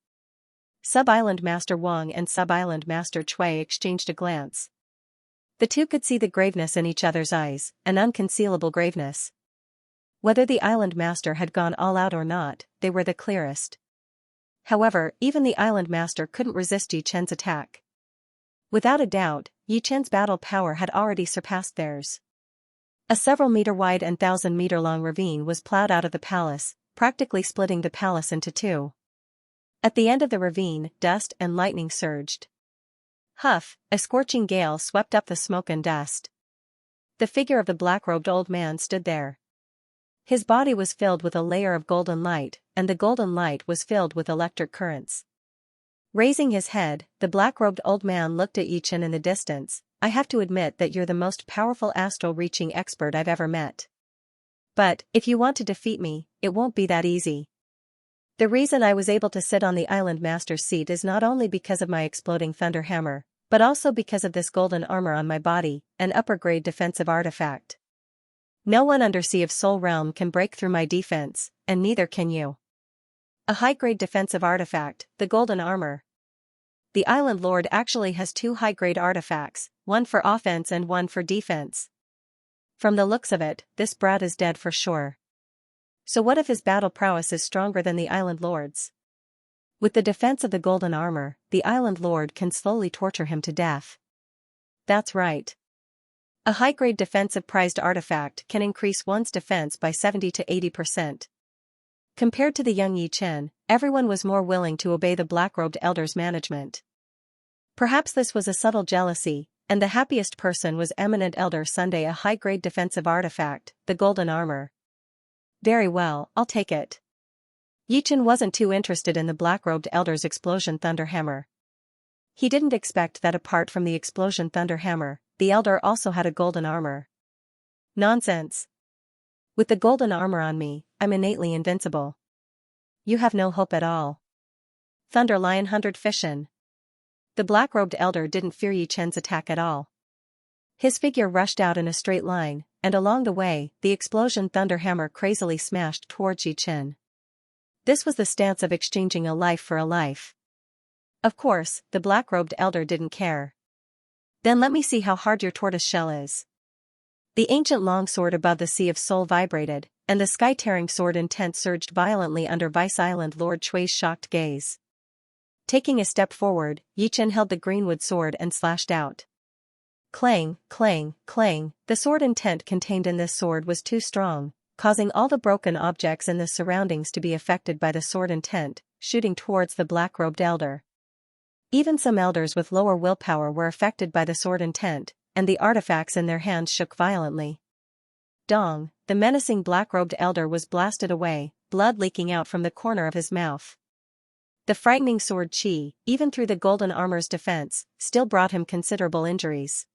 Sub-Island Master Wang and Sub-Island Master Cui exchanged a glance. The two could see the graveness in each other's eyes, an unconcealable graveness. Whether the Island Master had gone all out or not, they were the clearest. However, even the Island Master couldn't resist Yi Chen's attack. Without a doubt, Yi Chen's battle power had already surpassed theirs. A several-meter-wide and 1,000-meter-long ravine was plowed out of the palace, practically splitting the palace into two. At the end of the ravine, dust and lightning surged. Huff, a scorching gale swept up the smoke and dust. The figure of the black-robed old man stood there. His body was filled with a layer of golden light, and the golden light was filled with electric currents. Raising his head, the black-robed old man looked at Yi Chen in the distance. I have to admit that you're the most powerful astral-reaching expert I've ever met. But, if you want to defeat me, it won't be that easy. The reason I was able to sit on the Island Master's seat is not only because of my exploding thunder hammer, but also because of this golden armor on my body, an upper-grade defensive artifact. No one undersea of Soul Realm can break through my defense, and neither can you. A high-grade defensive artifact, the golden armor. The Island Lord actually has two high-grade artifacts, one for offense and one for defense. From the looks of it, this brat is dead for sure. So what if his battle prowess is stronger than the Island Lord's? With the defense of the golden armor, the Island Lord can slowly torture him to death. That's right. A high-grade defensive prized artifact can increase one's defense by 70 to 80%. Compared to the young Yi Chen, everyone was more willing to obey the black-robed elder's management. Perhaps this was a subtle jealousy, and the happiest person was Eminent Elder Sunday, a high-grade defensive artifact, the golden armor. Very well, I'll take it. Yi Chen wasn't too interested in the black-robed elder's explosion thunder hammer. He didn't expect that apart from the explosion thunder hammer, the elder also had a golden armor. Nonsense. With the golden armor on me, I'm innately invincible. You have no hope at all. Thunder Lion 100 Fission. The black-robed elder didn't fear Yi Chen's attack at all. His figure rushed out in a straight line, and along the way, the explosion thunder hammer crazily smashed towards Yi Chen. This was the stance of exchanging a life for a life. Of course, the black-robed elder didn't care. Then let me see how hard your tortoise shell is. The ancient longsword above the Sea of Soul vibrated, and the sky-tearing sword intent surged violently under Vice-Island Lord Chui's shocked gaze. Taking a step forward, Yi Chen held the greenwood sword and slashed out. Clang, clang, clang, the sword intent contained in this sword was too strong, causing all the broken objects in the surroundings to be affected by the sword intent, shooting towards the black-robed elder. Even some elders with lower willpower were affected by the sword intent, and the artifacts in their hands shook violently. Dong, the menacing black-robed elder was blasted away, blood leaking out from the corner of his mouth. The frightening sword chi, even through the golden armor's defense, still brought him considerable injuries.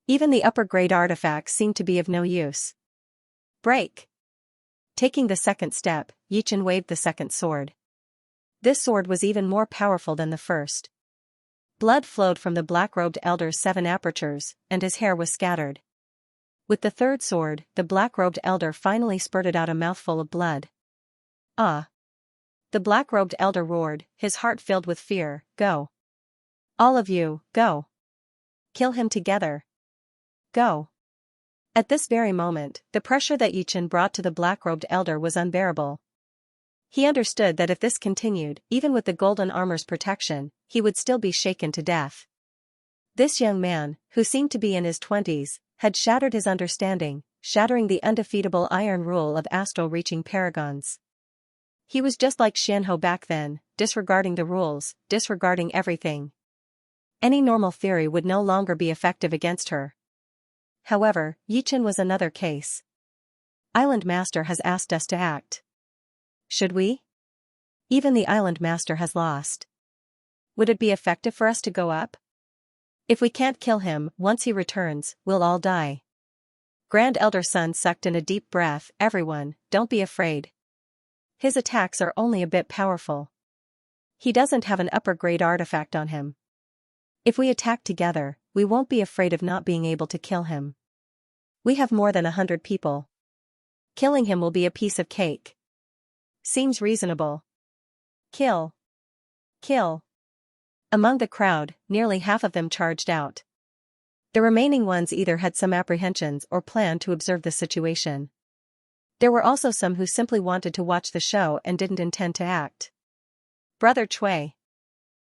Even the upper-grade artifacts seemed to be of no use. Break! Taking the second step, Yi Chen waved the second sword. This sword was even more powerful than the first. Blood flowed from the black-robed elder's 7 apertures, and his hair was scattered. With the third sword, the black-robed elder finally spurted out a mouthful of blood. Ah! The black-robed elder roared, his heart filled with fear, go! All of you, go! Kill him together! Go! At this very moment, the pressure that Yi Chen brought to the black-robed elder was unbearable. He understood that if this continued, even with the golden armor's protection, he would still be shaken to death. This young man, who seemed to be in his 20s, had shattered his understanding, shattering the undefeatable iron rule of astral-reaching paragons. He was just like Xianho back then, disregarding the rules, disregarding everything. Any normal theory would no longer be effective against her. However, Yichen was another case. Island Master has asked us to act. Should we? Even the Island Master has lost. Would it be effective for us to go up? If we can't kill him, once he returns, we'll all die. Grand Elder Sun sucked in a deep breath. Everyone, don't be afraid. His attacks are only a bit powerful. He doesn't have an upper-grade artifact on him. If we attack together, we won't be afraid of not being able to kill him. We have more than 100 people. Killing him will be a piece of cake. Seems reasonable. Kill. Kill. Among the crowd, nearly half of them charged out. The remaining ones either had some apprehensions or planned to observe the situation. There were also some who simply wanted to watch the show and didn't intend to act. Brother Cui.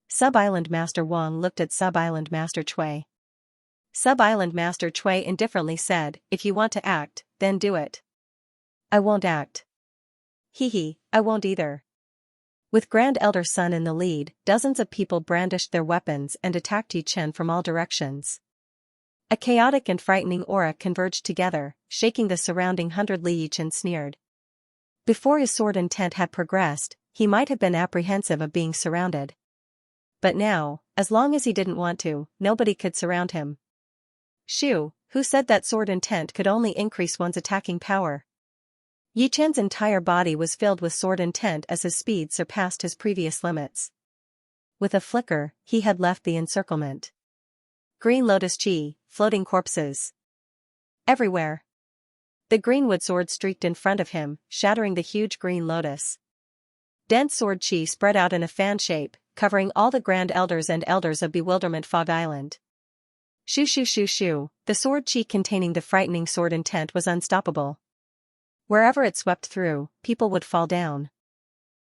Sub-Island Master Wang looked at Sub-Island Master Cui. Sub-Island Master Cui indifferently said, if you want to act, then do it. I won't act. Hee, I won't either. With Grand Elder Sun in the lead, dozens of people brandished their weapons and attacked Yichen from all directions. A chaotic and frightening aura converged together, shaking the surrounding 100 li. Yichen sneered. Before his sword intent had progressed, he might have been apprehensive of being surrounded. But now, as long as he didn't want to, nobody could surround him. Shu, who said that sword intent could only increase one's attacking power? Yichen's entire body was filled with sword intent as his speed surpassed his previous limits. With a flicker, he had left the encirclement. Green lotus chi, floating corpses. Everywhere. The greenwood sword streaked in front of him, shattering the huge green lotus. Dense sword chi spread out in a fan shape, covering all the Grand Elders and Elders of Bewilderment Fog Island. Shoo shoo shoo shoo, the sword chi containing the frightening sword intent was unstoppable. Wherever it swept through, people would fall down.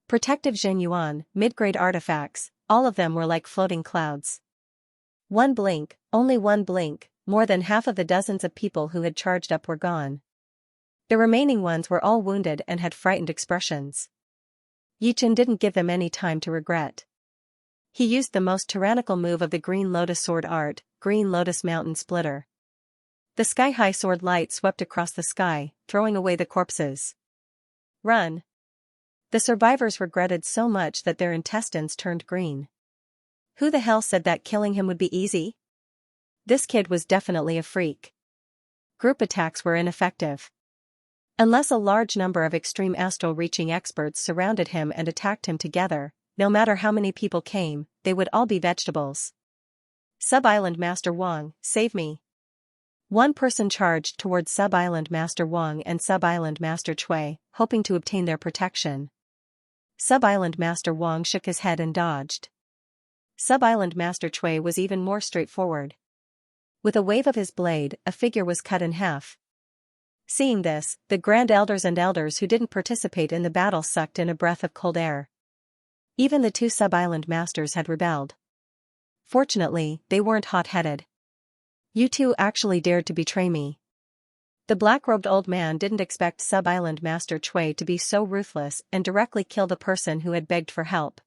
Protective Zhen Yuan, mid-grade artifacts, all of them were like floating clouds. One blink, only one blink, more than half of the dozens of people who had charged up were gone. The remaining ones were all wounded and had frightened expressions. Yichen didn't give them any time to regret. He used the most tyrannical move of the Green Lotus Sword art, Green Lotus Mountain Splitter. The sky-high sword light swept across the sky, throwing away the corpses. Run. The survivors regretted so much that their intestines turned green. Who the hell said that killing him would be easy? This kid was definitely a freak. Group attacks were ineffective. Unless a large number of extreme astral-reaching experts surrounded him and attacked him together, no matter how many people came, they would all be vegetables. Sub-Island Master Wang, save me. One person charged towards Sub-Island Master Wang and Sub-Island Master Cui, hoping to obtain their protection. Sub-Island Master Wang shook his head and dodged. Sub-Island Master Cui was even more straightforward. With a wave of his blade, a figure was cut in half. Seeing this, the Grand Elders and Elders who didn't participate in the battle sucked in a breath of cold air. Even the two Sub-Island Masters had rebelled. Fortunately, they weren't hot-headed. You two actually dared to betray me. The black-robed old man didn't expect Sub-Island Master Cui to be so ruthless and directly kill the person who had begged for help.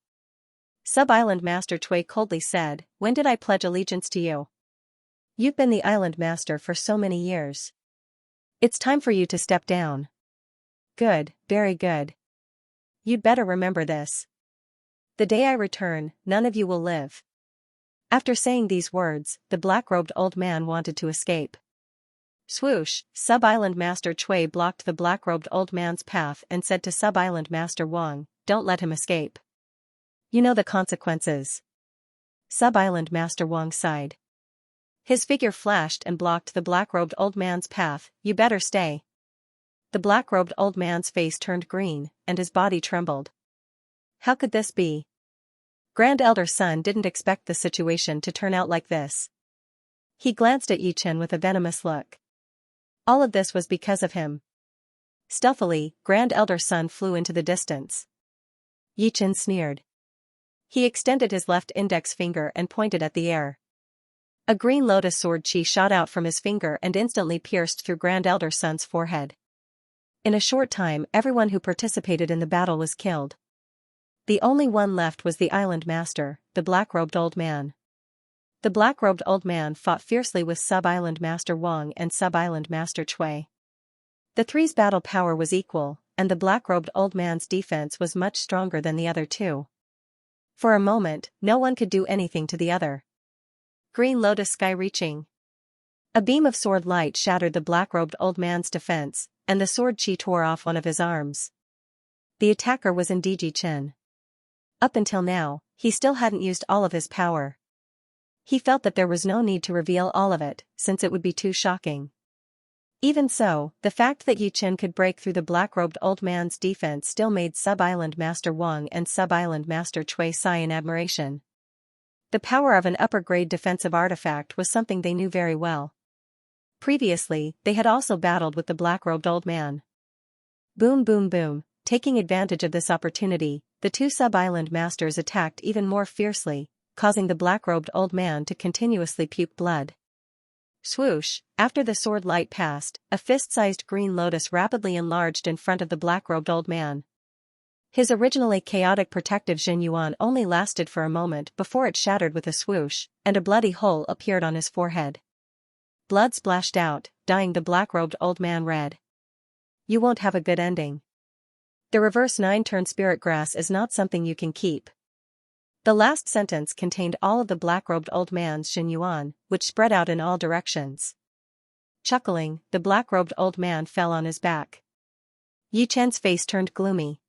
Sub-Island Master Cui coldly said, "When did I pledge allegiance to you? You've been the Island Master for so many years. It's time for you to step down." Good, very good. You'd better remember this. The day I return, none of you will live. After saying these words, the black-robed old man wanted to escape. Swoosh, Sub-Island Master Cui blocked the black-robed old man's path and said to Sub-Island Master Wang, "Don't let him escape. You know the consequences." Sub-Island Master Wang sighed. His figure flashed and blocked the black-robed old man's path. "You better stay." The black-robed old man's face turned green, and his body trembled. How could this be? Grand Elder Sun didn't expect the situation to turn out like this. He glanced at Yichen with a venomous look. All of this was because of him. Stealthily, Grand Elder Sun flew into the distance. Yichen sneered. He extended his left index finger and pointed at the air. A green lotus sword chi shot out from his finger and instantly pierced through Grand Elder Sun's forehead. In a short time everyone who participated in the battle was killed. The only one left was the island master, the black-robed old man. The black-robed old man fought fiercely with Sub-Island Master Wang and Sub-Island Master Cui. The three's battle power was equal, and the black-robed old man's defense was much stronger than the other two. For a moment, no one could do anything to the other. Green Lotus sky-reaching. A beam of sword light shattered the black-robed old man's defense, and the sword chi tore off one of his arms. The attacker was indeed Yi Chen. Up until now, he still hadn't used all of his power. He felt that there was no need to reveal all of it, since it would be too shocking. Even so, the fact that Yi Chen could break through the black-robed old man's defense still made Sub-Island Master Wang and Sub-Island Master Cui sigh in admiration. The power of an upper-grade defensive artifact was something they knew very well. Previously, they had also battled with the black-robed old man. Boom boom boom, taking advantage of this opportunity, the two Sub-Island Masters attacked even more fiercely, causing the black-robed old man to continuously puke blood. Swoosh, after the sword light passed, a fist-sized green lotus rapidly enlarged in front of the black-robed old man. His originally chaotic protective Xianxia only lasted for a moment before it shattered with a swoosh, and a bloody hole appeared on his forehead. Blood splashed out, dyeing the black-robed old man red. You won't have a good ending. The reverse 9-turn spirit grass is not something you can keep. The last sentence contained all of the black-robed old man's Xianxia, which spread out in all directions. Chuckling, the black-robed old man fell on his back. Yi Chen's face turned gloomy.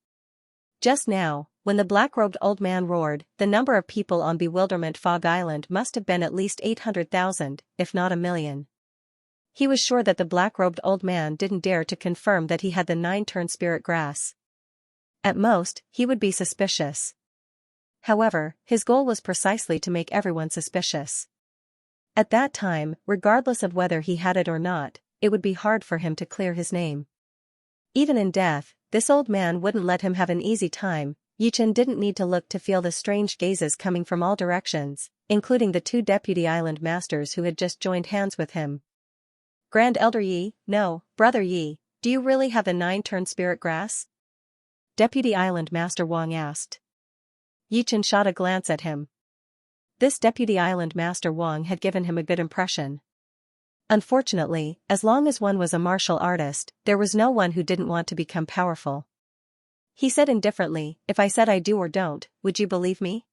Just now, when the black-robed old man roared, the number of people on Bewilderment Fog Island must have been at least 800,000, if not 1,000,000. He was sure that the black-robed old man didn't dare to confirm that he had the 9-turn spirit grass. At most, he would be suspicious. However, his goal was precisely to make everyone suspicious. At that time, regardless of whether he had it or not, it would be hard for him to clear his name. Even in death, this old man wouldn't let him have an easy time. Yi Chen didn't need to look to feel the strange gazes coming from all directions, including the two deputy island masters who had just joined hands with him. Grand Elder Yi, no, Brother Yi, do you really have the 9-turn spirit grass? Deputy Island Master Wang asked. Yi Chen shot a glance at him. This Deputy Island Master Wang had given him a good impression. Unfortunately, as long as one was a martial artist, there was no one who didn't want to become powerful. He said indifferently, if I said I do or don't, would you believe me?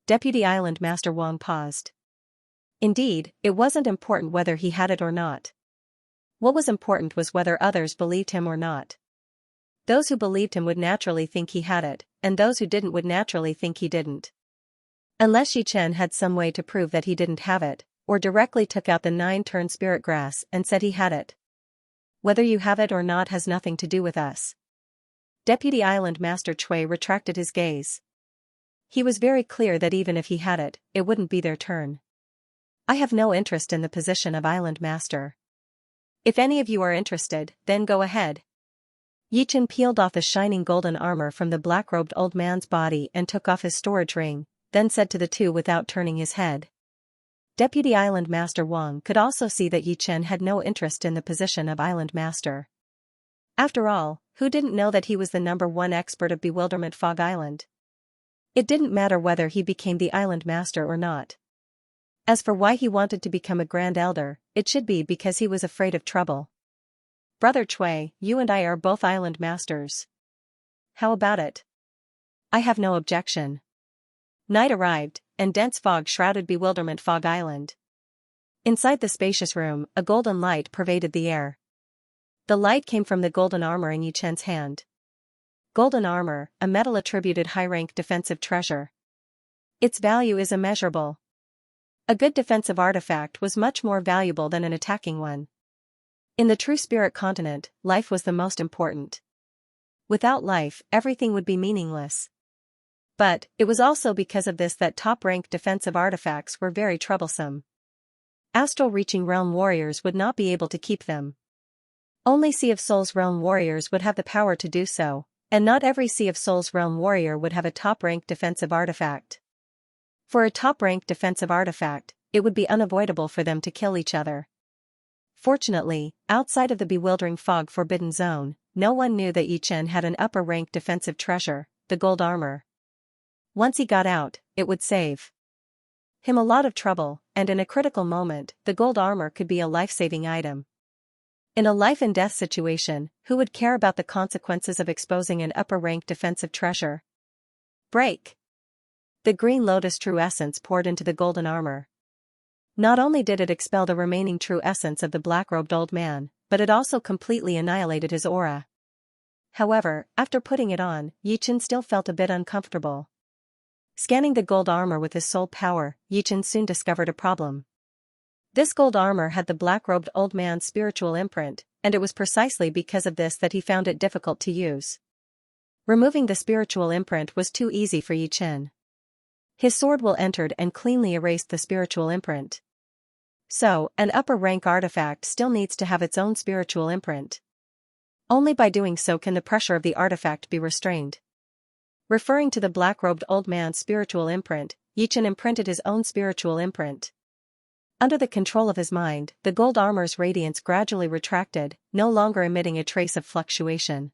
Deputy Island Master Wang paused. Indeed, it wasn't important whether he had it or not. What was important was whether others believed him or not. Those who believed him would naturally think he had it, and those who didn't would naturally think he didn't. Unless Yi Chen had some way to prove that he didn't have it, or directly took out the 9-turn spirit grass and said he had it. Whether you have it or not has nothing to do with us. Deputy Island Master Cui retracted his gaze. He was very clear that even if he had it, it wouldn't be their turn. I have no interest in the position of Island Master. If any of you are interested, then go ahead. Yi Chen peeled off the shining golden armor from the black-robed old man's body and took off his storage ring, then said to the two without turning his head. Deputy Island Master Wang could also see that Yi Chen had no interest in the position of Island Master. After all, who didn't know that he was the #1 expert of Bewilderment Fog Island? It didn't matter whether he became the Island Master or not. As for why he wanted to become a Grand Elder, it should be because he was afraid of trouble. Brother Cui, you and I are both Island Masters. How about it? I have no objection. Night arrived, and dense fog shrouded Bewilderment Fog Island. Inside the spacious room, a golden light pervaded the air. The light came from the golden armor in Yi Chen's hand. Golden armor, a metal-attributed high-rank defensive treasure. Its value is immeasurable. A good defensive artifact was much more valuable than an attacking one. In the true spirit continent, life was the most important. Without life, everything would be meaningless. But, it was also because of this that top-rank defensive artifacts were very troublesome. Astral-reaching realm warriors would not be able to keep them. Only Sea of Souls realm warriors would have the power to do so, and not every Sea of Souls realm warrior would have a top-rank defensive artifact. For a top-rank defensive artifact, it would be unavoidable for them to kill each other. Fortunately, outside of the bewildering fog forbidden zone, no one knew that Yichen had an upper-rank defensive treasure, the gold armor. Once he got out, it would save him a lot of trouble, and in a critical moment, the gold armor could be a life-saving item. In a life-and-death situation, who would care about the consequences of exposing an upper-rank defensive treasure? Break! The green lotus true essence poured into the golden armor. Not only did it expel the remaining true essence of the black-robed old man, but it also completely annihilated his aura. However, after putting it on, Yichen still felt a bit uncomfortable. Scanning the gold armor with his soul power, Yichen soon discovered a problem. This gold armor had the black-robed old man's spiritual imprint, and it was precisely because of this that he found it difficult to use. Removing the spiritual imprint was too easy for Yichen. His sword will entered and cleanly erased the spiritual imprint. So, an upper-rank artifact still needs to have its own spiritual imprint. Only by doing so can the pressure of the artifact be restrained. Referring to the black-robed old man's spiritual imprint, Yichen imprinted his own spiritual imprint. Under the control of his mind, the gold armor's radiance gradually retracted, no longer emitting a trace of fluctuation.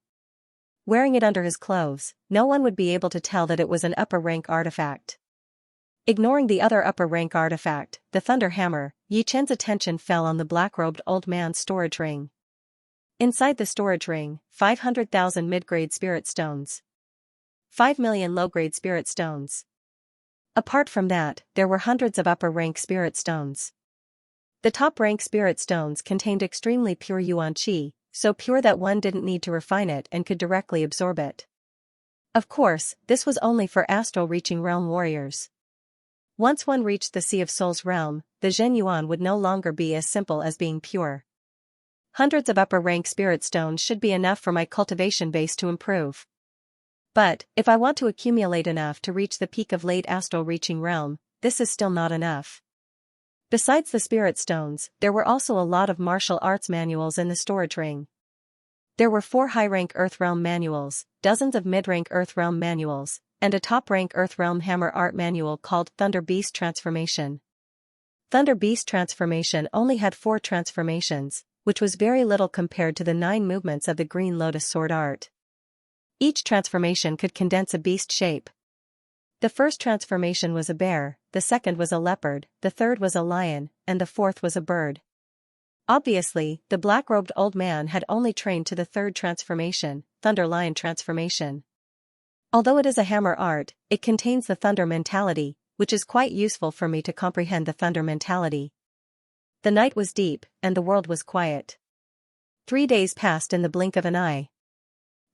Wearing it under his clothes, no one would be able to tell that it was an upper-rank artifact. Ignoring the other upper-rank artifact, the Thunder Hammer, Yichen's attention fell on the black-robed old man's storage ring. Inside the storage ring, 500,000 mid-grade spirit stones. 5 million low-grade spirit stones. Apart from that, there were hundreds of upper-rank spirit stones. The top-rank spirit stones contained extremely pure yuan qi, so pure that one didn't need to refine it and could directly absorb it. Of course, this was only for astral-reaching realm warriors. Once one reached the Sea of Souls realm, the Zhen Yuan would no longer be as simple as being pure. Hundreds of upper-rank spirit stones should be enough for my cultivation base to improve. But, if I want to accumulate enough to reach the peak of late astral reaching realm, this is still not enough. Besides the spirit stones, there were also a lot of martial arts manuals in the storage ring. There were 4 high-rank Earth Realm manuals, dozens of mid-rank Earth Realm manuals, and a top-rank Earth Realm hammer art manual called Thunder Beast Transformation. Thunder Beast Transformation only had 4 transformations, which was very little compared to the 9 movements of the Green Lotus sword art. Each transformation could condense a beast shape. The first transformation was a bear, the second was a leopard, the third was a lion, and the fourth was a bird. Obviously, the black-robed old man had only trained to the third transformation, Thunder Lion transformation. Although it is a hammer art, it contains the thunder mentality, which is quite useful for me to comprehend the thunder mentality. The night was deep, and the world was quiet. 3 days passed in the blink of an eye.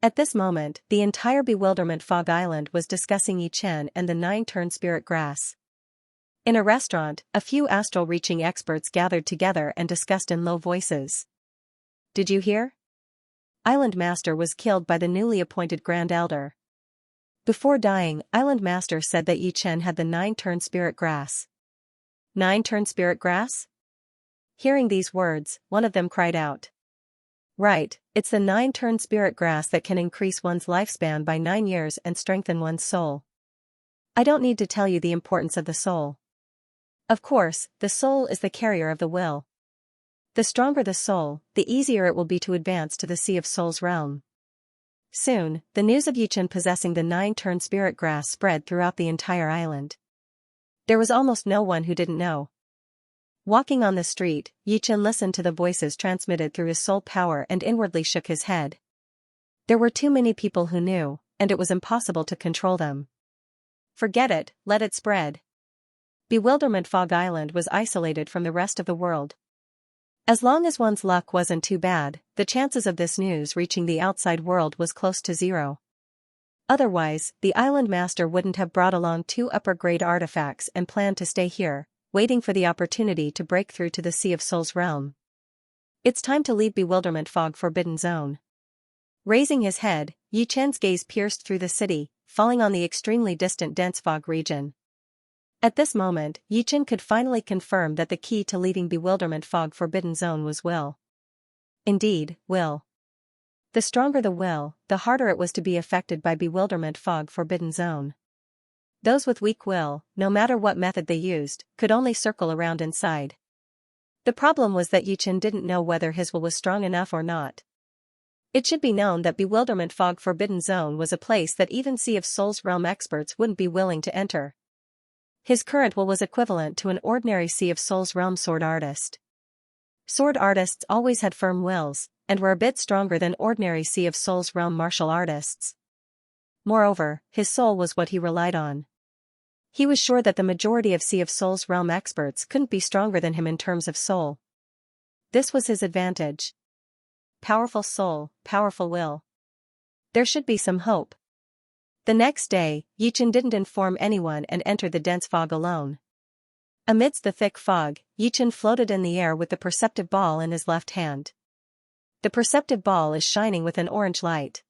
At this moment, the entire Bewilderment Fog Island was discussing Yichen and the 9-turn spirit grass. In a restaurant, a few astral-reaching experts gathered together and discussed in low voices. Did you hear? Island Master was killed by the newly appointed Grand Elder. Before dying, Island Master said that Yichen had the 9-turn spirit grass. 9-turn spirit grass? Hearing these words, one of them cried out. Right, it's the 9-turn spirit grass that can increase one's lifespan by 9 years and strengthen one's soul. I don't need to tell you the importance of the soul. Of course, the soul is the carrier of the will. The stronger the soul, the easier it will be to advance to the Sea of Souls realm. Soon, the news of Yichen possessing the 9-turn spirit grass spread throughout the entire island. There was almost no one who didn't know. Walking on the street, Yichen listened to the voices transmitted through his soul power and inwardly shook his head. There were too many people who knew, and it was impossible to control them. Forget it, let it spread. Bewilderment Fog Island was isolated from the rest of the world. As long as one's luck wasn't too bad, the chances of this news reaching the outside world was close to 0. Otherwise, the Island Master wouldn't have brought along 2 upper-grade artifacts and planned to stay here, waiting for the opportunity to break through to the Sea of Souls realm. It's time to leave Bewilderment Fog Forbidden Zone. Raising his head, Yichen's gaze pierced through the city, falling on the extremely distant dense fog region. At this moment, Yichen could finally confirm that the key to leaving Bewilderment Fog Forbidden Zone was will. Indeed, will. The stronger the will, the harder it was to be affected by Bewilderment Fog Forbidden Zone. Those with weak will, no matter what method they used, could only circle around inside. The problem was that Yichen didn't know whether his will was strong enough or not. It should be known that Bewilderment Fog Forbidden Zone was a place that even Sea of Souls realm experts wouldn't be willing to enter. His current will was equivalent to an ordinary Sea of Souls realm sword artist. Sword artists always had firm wills, and were a bit stronger than ordinary Sea of Souls realm martial artists. Moreover, his soul was what he relied on. He was sure that the majority of Sea of Souls realm experts couldn't be stronger than him in terms of soul. This was his advantage. Powerful soul, powerful will. There should be some hope. The next day, Yichen didn't inform anyone and entered the dense fog alone. Amidst the thick fog, Yichen floated in the air with the perceptive ball in his left hand. The perceptive ball is shining with an orange light.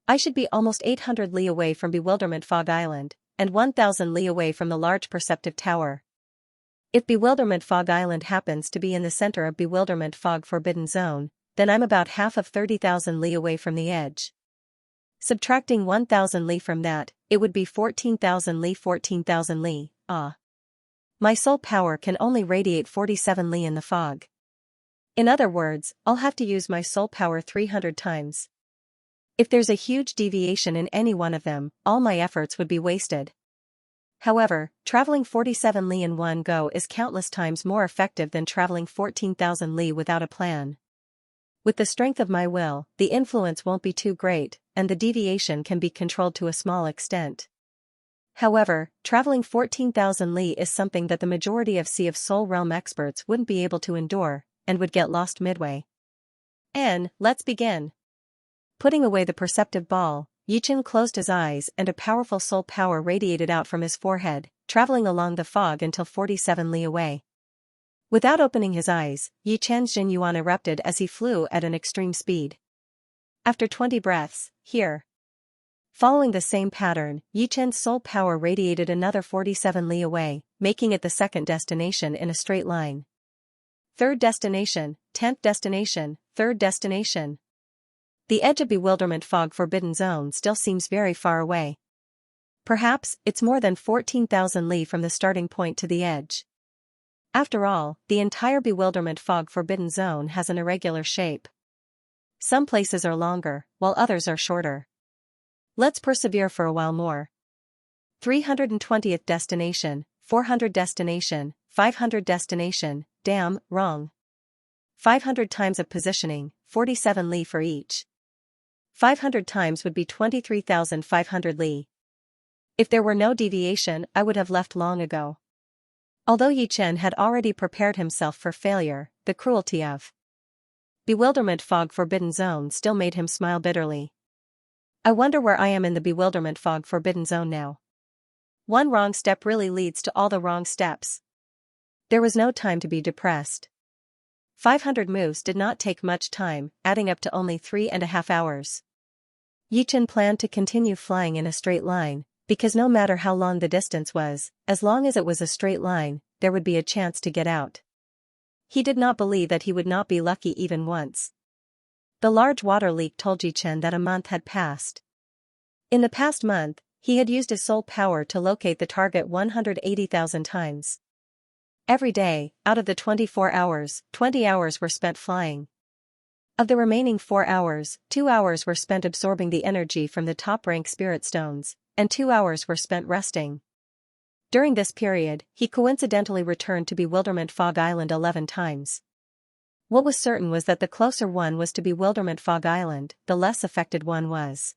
I should be almost 800 li away from Bewilderment Fog Island, and 1,000 li away from the large perceptive tower. If Bewilderment Fog Island happens to be in the center of Bewilderment Fog Forbidden Zone, then I'm about half of 30,000 li away from the edge. Subtracting 1,000 li from that, it would be 14,000 li. 14,000 li, My soul power can only radiate 47 li in the fog. In other words, I'll have to use my soul power 300 times. If there's a huge deviation in any one of them, all my efforts would be wasted. However, traveling 47 li in one go is countless times more effective than traveling 14,000 li without a plan. With the strength of my will, the influence won't be too great, and the deviation can be controlled to a small extent. However, traveling 14,000 li is something that the majority of Sea of Soul realm experts wouldn't be able to endure, and would get lost midway. Let's begin. Putting away the perceptive ball, Yichen closed his eyes and a powerful soul power radiated out from his forehead, traveling along the fog until 47 li away. Without opening his eyes, Yichen's Jinyuan erupted as he flew at an extreme speed. After 20 breaths, here. Following the same pattern, Yichen's soul power radiated another 47 li away, making it the second destination in a straight line. Third destination, 10th destination, third destination. The edge of Bewilderment Fog Forbidden Zone still seems very far away. Perhaps it's more than 14,000 li from the starting point to the edge. After all, the entire Bewilderment Fog Forbidden Zone has an irregular shape. Some places are longer, while others are shorter. Let's persevere for a while more. 320th destination, 400 destination, 500 destination, damn, wrong. 500 times of positioning, 47 li for each. 500 times would be 23,500 li. If there were no deviation, I would have left long ago. Although Yichen had already prepared himself for failure, the cruelty of Bewilderment Fog Forbidden Zone still made him smile bitterly. I wonder where I am in the Bewilderment Fog Forbidden Zone now. One wrong step really leads to all the wrong steps. There was no time to be depressed. 500 moves did not take much time, adding up to only 3.5 hours. Yichen planned to continue flying in a straight line, because no matter how long the distance was, as long as it was a straight line, there would be a chance to get out. He did not believe that he would not be lucky even once. The large water leak told Yichen that a month had passed. In the past month, he had used his soul power to locate the target 180,000 times. Every day, out of the 24 hours, 20 hours were spent flying. Of the remaining 4 hours, 2 hours were spent absorbing the energy from the top-rank spirit stones, and 2 hours were spent resting. During this period, he coincidentally returned to Bewilderment Fog Island 11 times. What was certain was that the closer one was to Bewilderment Fog Island, the less affected one was.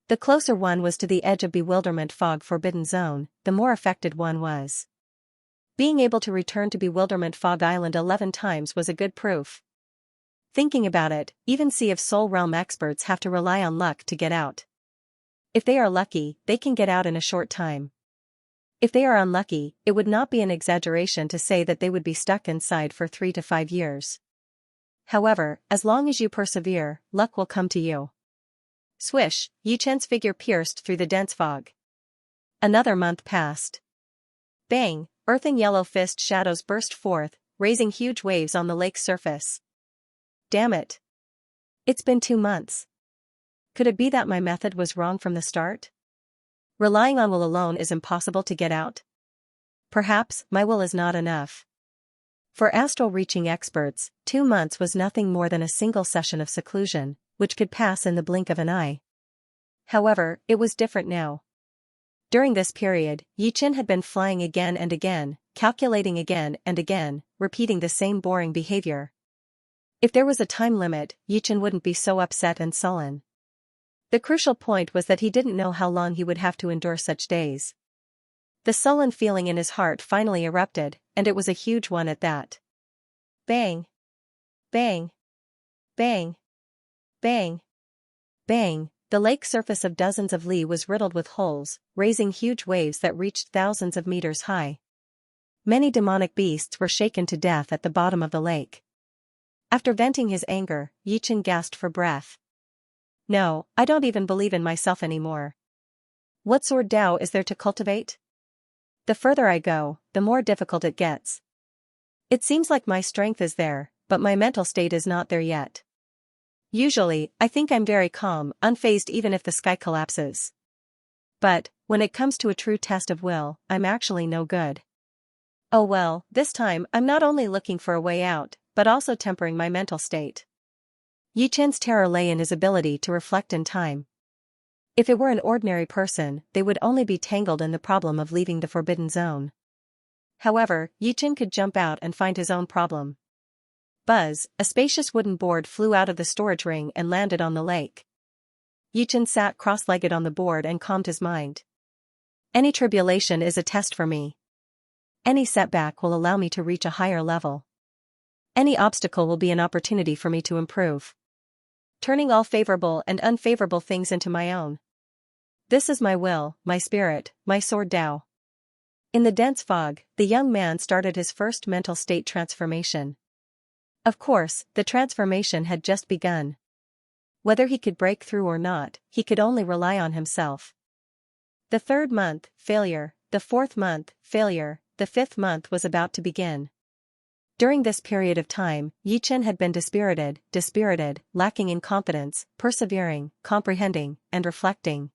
The closer one was to the edge of Bewilderment Fog Forbidden Zone, the more affected one was. Being able to return to Bewilderment Fog Island 11 times was a good proof. Thinking about it, even Sea of Soul realm experts have to rely on luck to get out. If they are lucky, they can get out in a short time. If they are unlucky, it would not be an exaggeration to say that they would be stuck inside for 3 to 5 years. However, as long as you persevere, luck will come to you. Swish, Yichen's figure pierced through the dense fog. Another month passed. Bang, earthing yellow fist shadows burst forth, raising huge waves on the lake's surface. Damn it. It's been 2 months. Could it be that my method was wrong from the start? Relying on will alone is impossible to get out. Perhaps my will is not enough. For astral reaching experts, 2 months was nothing more than a single session of seclusion, which could pass in the blink of an eye. However, it was different now. During this period, Yichen had been flying again and again, calculating again and again, repeating the same boring behavior. If there was a time limit, Yichen wouldn't be so upset and sullen. The crucial point was that he didn't know how long he would have to endure such days. The sullen feeling in his heart finally erupted, and it was a huge one at that. Bang! Bang! Bang! Bang! Bang! The lake surface of dozens of li was riddled with holes, raising huge waves that reached thousands of meters high. Many demonic beasts were shaken to death at the bottom of the lake. After venting his anger, Yichen gasped for breath. No, I don't even believe in myself anymore. What sword Tao is there to cultivate? The further I go, the more difficult it gets. It seems like my strength is there, but my mental state is not there yet. Usually, I think I'm very calm, unfazed even if the sky collapses. But, when it comes to a true test of will, I'm actually no good. Oh well, this time I'm not only looking for a way out, but also tempering my mental state. Yichen's terror lay in his ability to reflect in time. If it were an ordinary person, they would only be tangled in the problem of leaving the forbidden zone. However, Yichen could jump out and find his own problem. Buzz, a spacious wooden board flew out of the storage ring and landed on the lake. Yichen sat cross-legged on the board and calmed his mind. Any tribulation is a test for me. Any setback will allow me to reach a higher level. Any obstacle will be an opportunity for me to improve. Turning all favorable and unfavorable things into my own. This is my will, my spirit, my sword Tao. In the dense fog, the young man started his first mental state transformation. Of course, the transformation had just begun. Whether he could break through or not, he could only rely on himself. The third month, failure. The fourth month, failure. The fifth month was about to begin. During this period of time, Yichen had been dispirited, lacking in confidence, persevering, comprehending, and reflecting.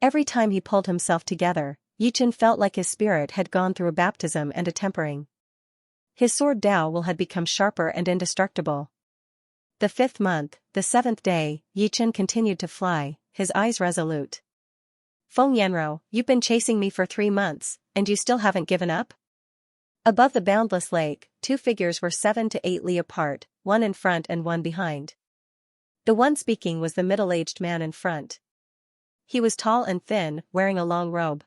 Every time he pulled himself together, Yichen felt like his spirit had gone through a baptism and a tempering. His sword Tao will had become sharper and indestructible. The fifth month, the seventh day, Yichen continued to fly, his eyes resolute. Feng Yanro, you've been chasing me for 3 months, and you still haven't given up? Above the boundless lake, 2 figures were 7 to 8 li apart, one in front and one behind. The one speaking was the middle-aged man in front. He was tall and thin, wearing a long robe.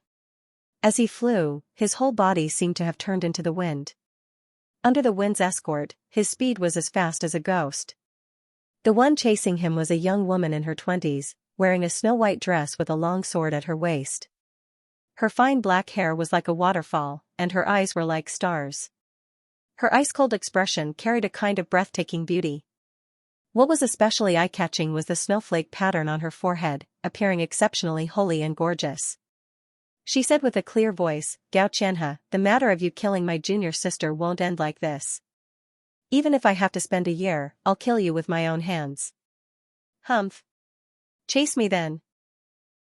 As he flew, his whole body seemed to have turned into the wind. Under the wind's escort, his speed was as fast as a ghost. The one chasing him was a young woman in her 20s, wearing a snow-white dress with a long sword at her waist. Her fine black hair was like a waterfall, and her eyes were like stars. Her ice-cold expression carried a kind of breathtaking beauty. What was especially eye-catching was the snowflake pattern on her forehead, appearing exceptionally holy and gorgeous. She said with a clear voice, "Gao Qianhe, the matter of you killing my junior sister won't end like this. Even if I have to spend a year, I'll kill you with my own hands." Humph. Chase me then.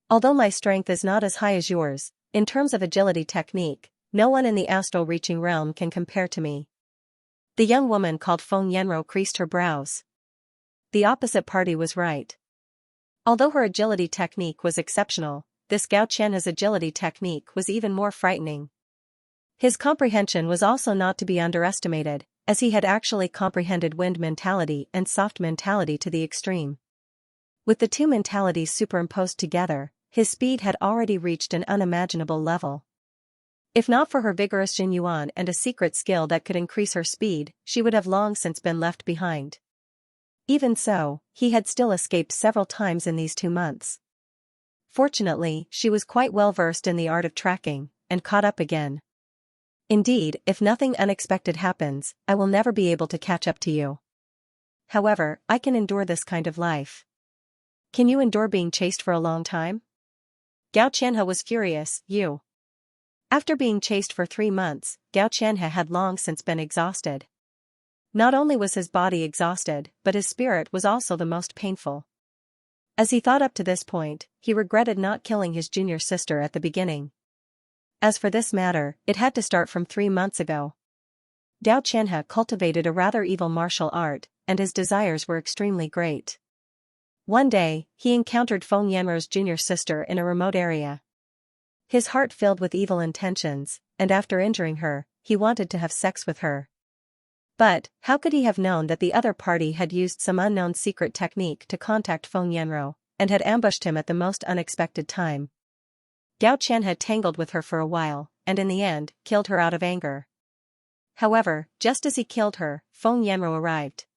Although my strength is not as high as yours, in terms of agility technique, no one in the astral reaching realm can compare to me. The young woman called Feng Yanro creased her brows. The opposite party was right. Although her agility technique was exceptional, this Gao Qianhe's agility technique was even more frightening. His comprehension was also not to be underestimated, as he had actually comprehended wind mentality and soft mentality to the extreme. With the two mentalities superimposed together, his speed had already reached an unimaginable level. If not for her vigorous Jin Yuan and a secret skill that could increase her speed, she would have long since been left behind. Even so, he had still escaped several times in these 2 months. Fortunately, she was quite well versed in the art of tracking, and caught up again. Indeed, if nothing unexpected happens, I will never be able to catch up to you. However, I can endure this kind of life. Can you endure being chased for a long time? Gao Qianhe was furious. You. After being chased for 3 months, Gao Qianhe had long since been exhausted. Not only was his body exhausted, but his spirit was also the most painful. As he thought up to this point, he regretted not killing his junior sister at the beginning. As for this matter, it had to start from 3 months ago. Gao Qianhe cultivated a rather evil martial art, and his desires were extremely great. One day, he encountered Feng Yanrou's junior sister in a remote area. His heart filled with evil intentions, and after injuring her, he wanted to have sex with her. But, how could he have known that the other party had used some unknown secret technique to contact Feng Yanrou, and had ambushed him at the most unexpected time? Gao Chen had tangled with her for a while, and in the end, killed her out of anger. However, just as he killed her, Feng Yanrou arrived.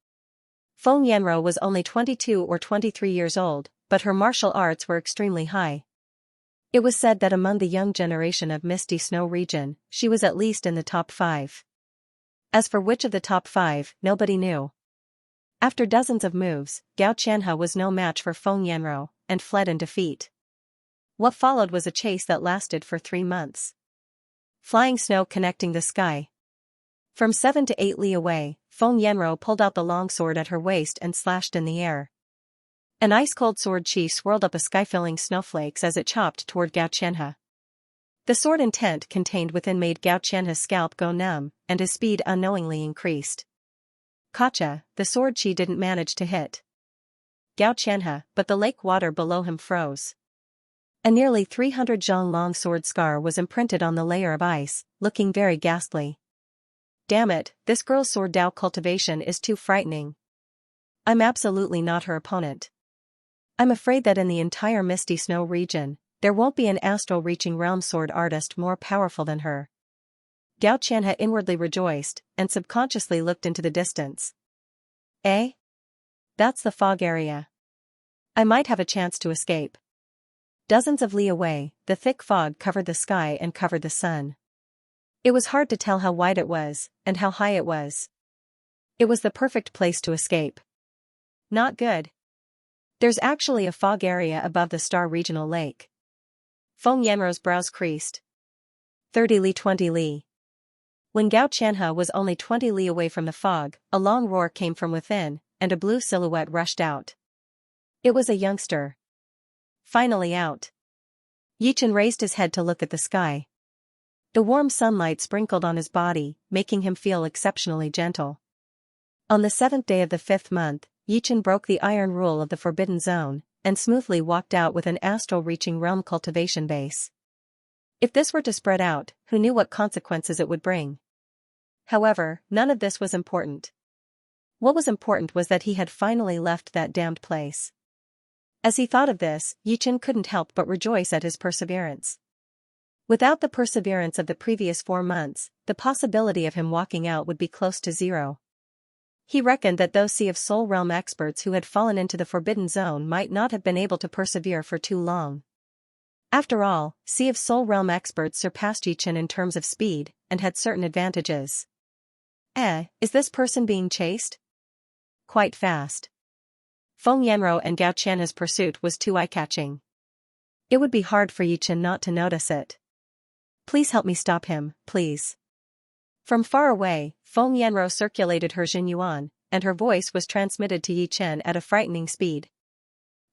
Feng Yanrou was only 22 or 23 years old, but her martial arts were extremely high. It was said that among the young generation of Misty Snow region, she was at least in the top 5. As for which of the top 5, nobody knew. After dozens of moves, Gao Qianhe was no match for Feng Yanrou, and fled in defeat. What followed was a chase that lasted for 3 months. Flying snow connecting the sky. From 7 to 8 li away, Feng Yanrou pulled out the long sword at her waist and slashed in the air. An ice-cold sword chi swirled up a sky-filling snowflakes as it chopped toward Gao Qianhe. The sword intent contained within made Gao Qianhe's scalp go numb, and his speed unknowingly increased. Gotcha, the sword chi didn't manage to hit Gao Qianhe, but the lake water below him froze. A nearly 300 zhang long sword scar was imprinted on the layer of ice, looking very ghastly. Damn it, this girl's sword Dao cultivation is too frightening. I'm absolutely not her opponent. I'm afraid that in the entire Misty Snow region, there won't be an astral-reaching realm sword artist more powerful than her. Gao Qianhe inwardly rejoiced, and subconsciously looked into the distance. Eh? That's the fog area. I might have a chance to escape. Dozens of li away, the thick fog covered the sky and covered the sun. It was hard to tell how wide it was, and how high it was. It was the perfect place to escape. Not good. There's actually a fog area above the Star Regional Lake. Feng Yanrou's brows creased. 30 li 20 li. When Gao Qianhe was only 20 li away from the fog, a long roar came from within, and a blue silhouette rushed out. It was a youngster. Finally out. Yichen raised his head to look at the sky. The warm sunlight sprinkled on his body, making him feel exceptionally gentle. On the 7th day of the 5th month, Yichen broke the iron rule of the Forbidden Zone, and smoothly walked out with an astral-reaching realm cultivation base. If this were to spread out, who knew what consequences it would bring? However, none of this was important. What was important was that he had finally left that damned place. As he thought of this, Yichen couldn't help but rejoice at his perseverance. Without the perseverance of the previous 4 months, the possibility of him walking out would be close to 0. He reckoned that those Sea of Soul Realm experts who had fallen into the Forbidden Zone might not have been able to persevere for too long. After all, Sea of Soul Realm experts surpassed Yichen in terms of speed, and had certain advantages. Is this person being chased? Quite fast. Feng Yanrou and Gao Qianhe's pursuit was too eye-catching. It would be hard for Yichen not to notice it. Please help me stop him, please. From far away, Feng Yanrou circulated her Jinyuan, and her voice was transmitted to Yichen at a frightening speed.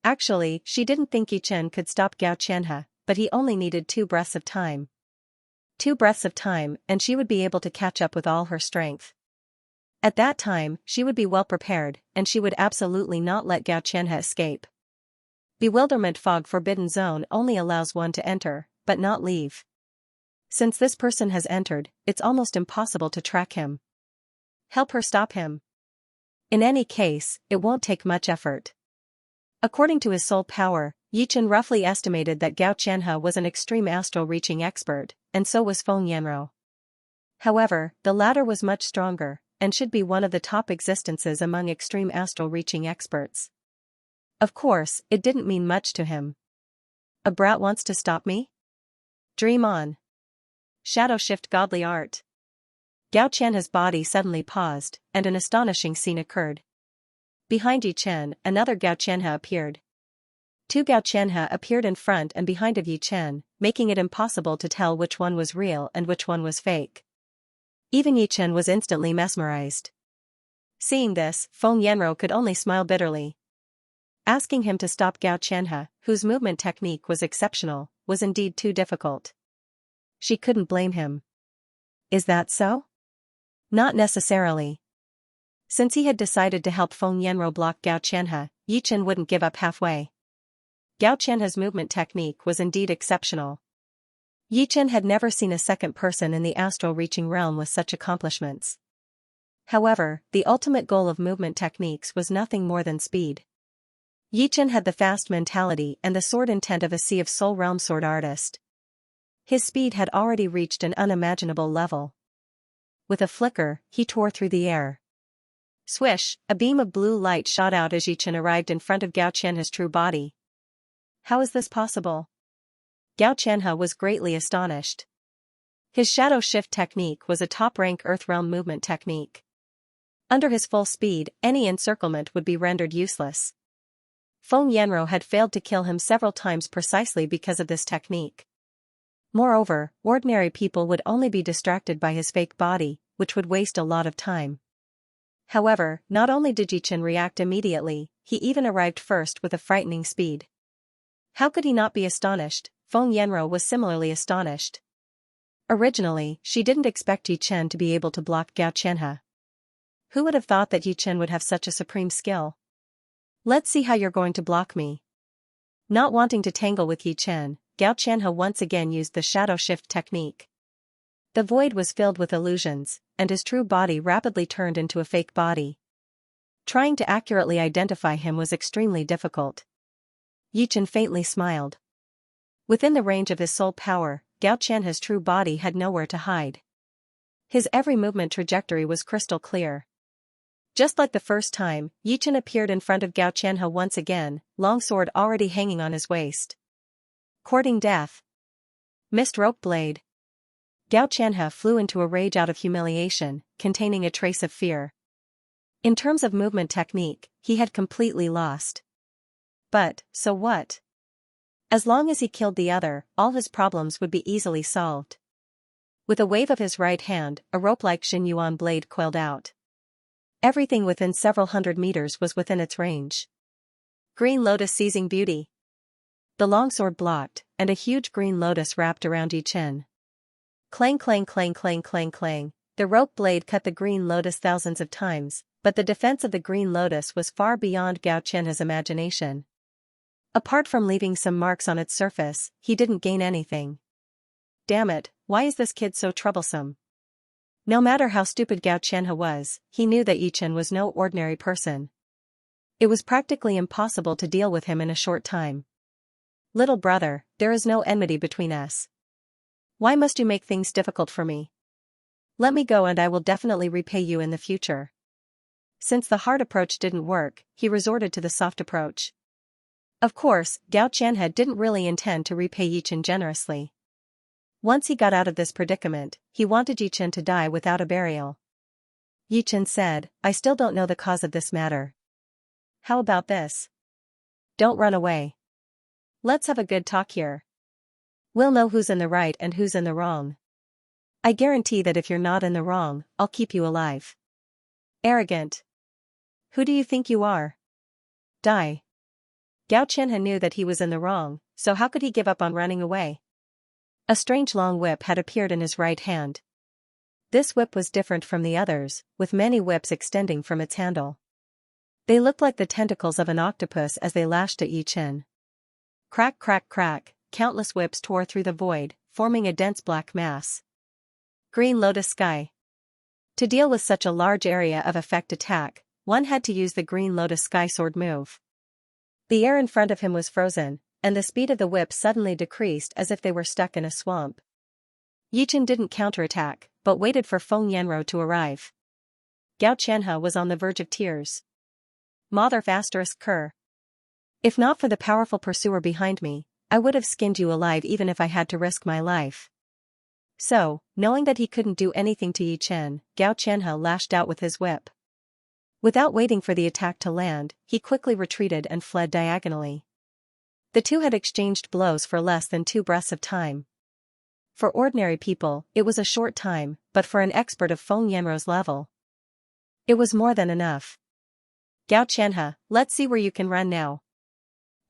Actually, she didn't think Yichen could stop Gao Qianhe, but he only needed 2 breaths of time. 2 breaths of time, and she would be able to catch up with all her strength. At that time, she would be well prepared, and she would absolutely not let Gao Qianhe escape. Bewilderment Fog Forbidden Zone only allows one to enter, but not leave. Since this person has entered, it's almost impossible to track him. Help her stop him. In any case, it won't take much effort. According to his soul power, Yichen roughly estimated that Gao Qianhe was an extreme astral-reaching expert, and so was Feng Yanrou. However, the latter was much stronger, and should be one of the top existences among extreme astral-reaching experts. Of course, it didn't mean much to him. A brat wants to stop me? Dream on. Shadow shift godly art. Gao Qianhe's body suddenly paused, and an astonishing scene occurred. Behind Yichen, another Gao Qianhe appeared. 2 Gao Qianhe appeared in front and behind of Yichen, making it impossible to tell which one was real and which one was fake. Even Yichen was instantly mesmerized. Seeing this, Feng Yanrou could only smile bitterly. Asking him to stop Gao Qianhe, whose movement technique was exceptional, was indeed too difficult. She couldn't blame him. Is that so? Not necessarily. Since he had decided to help Feng Yanro block Gao Qianhe, Yi Chen wouldn't give up halfway. Gao Qianhe's movement technique was indeed exceptional. Yi Chen had never seen a second person in the astral-reaching realm with such accomplishments. However, the ultimate goal of movement techniques was nothing more than speed. Yi Chen had the fast mentality and the sword intent of a Sea of Soul realm sword artist. His speed had already reached an unimaginable level. With a flicker, he tore through the air. Swish, a beam of blue light shot out as Yi Chen arrived in front of Gao Qianhe's true body. How is this possible? Gao Qianhe was greatly astonished. His shadow shift technique was a top-rank Earth realm movement technique. Under his full speed, any encirclement would be rendered useless. Feng Yanro had failed to kill him several times precisely because of this technique. Moreover, ordinary people would only be distracted by his fake body, which would waste a lot of time. However, not only did Yi Chen react immediately, he even arrived first with a frightening speed. How could he not be astonished? Feng Yanro was similarly astonished. Originally, she didn't expect Yi Chen to be able to block Gao Qianhe. Who would have thought that Yi Chen would have such a supreme skill? Let's see how you're going to block me. Not wanting to tangle with Yi Chen, Gao Qianhe once again used the shadow shift technique. The void was filled with illusions, and his true body rapidly turned into a fake body. Trying to accurately identify him was extremely difficult. Yi Chen faintly smiled. Within the range of his soul power, Gao Qianhe's true body had nowhere to hide. His every movement trajectory was crystal clear. Just like the first time, Yi Chen appeared in front of Gao Qianhe once again, long sword already hanging on his waist. Courting death. Missed rope blade. Gao Qianhe flew into a rage out of humiliation, containing a trace of fear. In terms of movement technique, he had completely lost. But, so what? As long as he killed the other, all his problems would be easily solved. With a wave of his right hand, a rope-like Xinyuan blade coiled out. Everything within several hundred meters was within its range. Green lotus seizing beauty. The longsword blocked, and a huge green lotus wrapped around Yi Chen. Clang clang clang clang clang clang, the rope blade cut the green lotus thousands of times, but the defense of the green lotus was far beyond Gao Qianhe's imagination. Apart from leaving some marks on its surface, he didn't gain anything. Damn it, why is this kid so troublesome? No matter how stupid Gao Qianhe was, he knew that Yi Chen was no ordinary person. It was practically impossible to deal with him in a short time. Little brother, there is no enmity between us. Why must you make things difficult for me? Let me go and I will definitely repay you in the future. Since the hard approach didn't work, he resorted to the soft approach. Of course, Gao Qianhe didn't really intend to repay Yi Chen generously. Once he got out of this predicament, he wanted Yi Chen to die without a burial. Yi Chen said, I still don't know the cause of this matter. How about this? Don't run away. Let's have a good talk here. We'll know who's in the right and who's in the wrong. I guarantee that if you're not in the wrong, I'll keep you alive. Arrogant. Who do you think you are? Die. Gao Qianhe knew that he was in the wrong, so how could he give up on running away? A strange long whip had appeared in his right hand. This whip was different from the others, with many whips extending from its handle. They looked like the tentacles of an octopus as they lashed at Yi Chen. Crack crack crack, countless whips tore through the void, forming a dense black mass. Green lotus sky. To deal with such a large area of effect attack, one had to use the green lotus sky sword move. The air in front of him was frozen, and the speed of the whip suddenly decreased as if they were stuck in a swamp. Yi Chen didn't counterattack, but waited for Feng Yanro to arrive. Gao Qianhe was on the verge of tears. Mother ****. If not for the powerful pursuer behind me, I would have skinned you alive even if I had to risk my life. So, knowing that he couldn't do anything to Yi Chen, Gao Qianhe lashed out with his whip. Without waiting for the attack to land, he quickly retreated and fled diagonally. The two had exchanged blows for less than 2 breaths of time. For ordinary people, it was a short time, but for an expert of Feng Yanro's level, it was more than enough. Gao Qianhe, let's see where you can run now.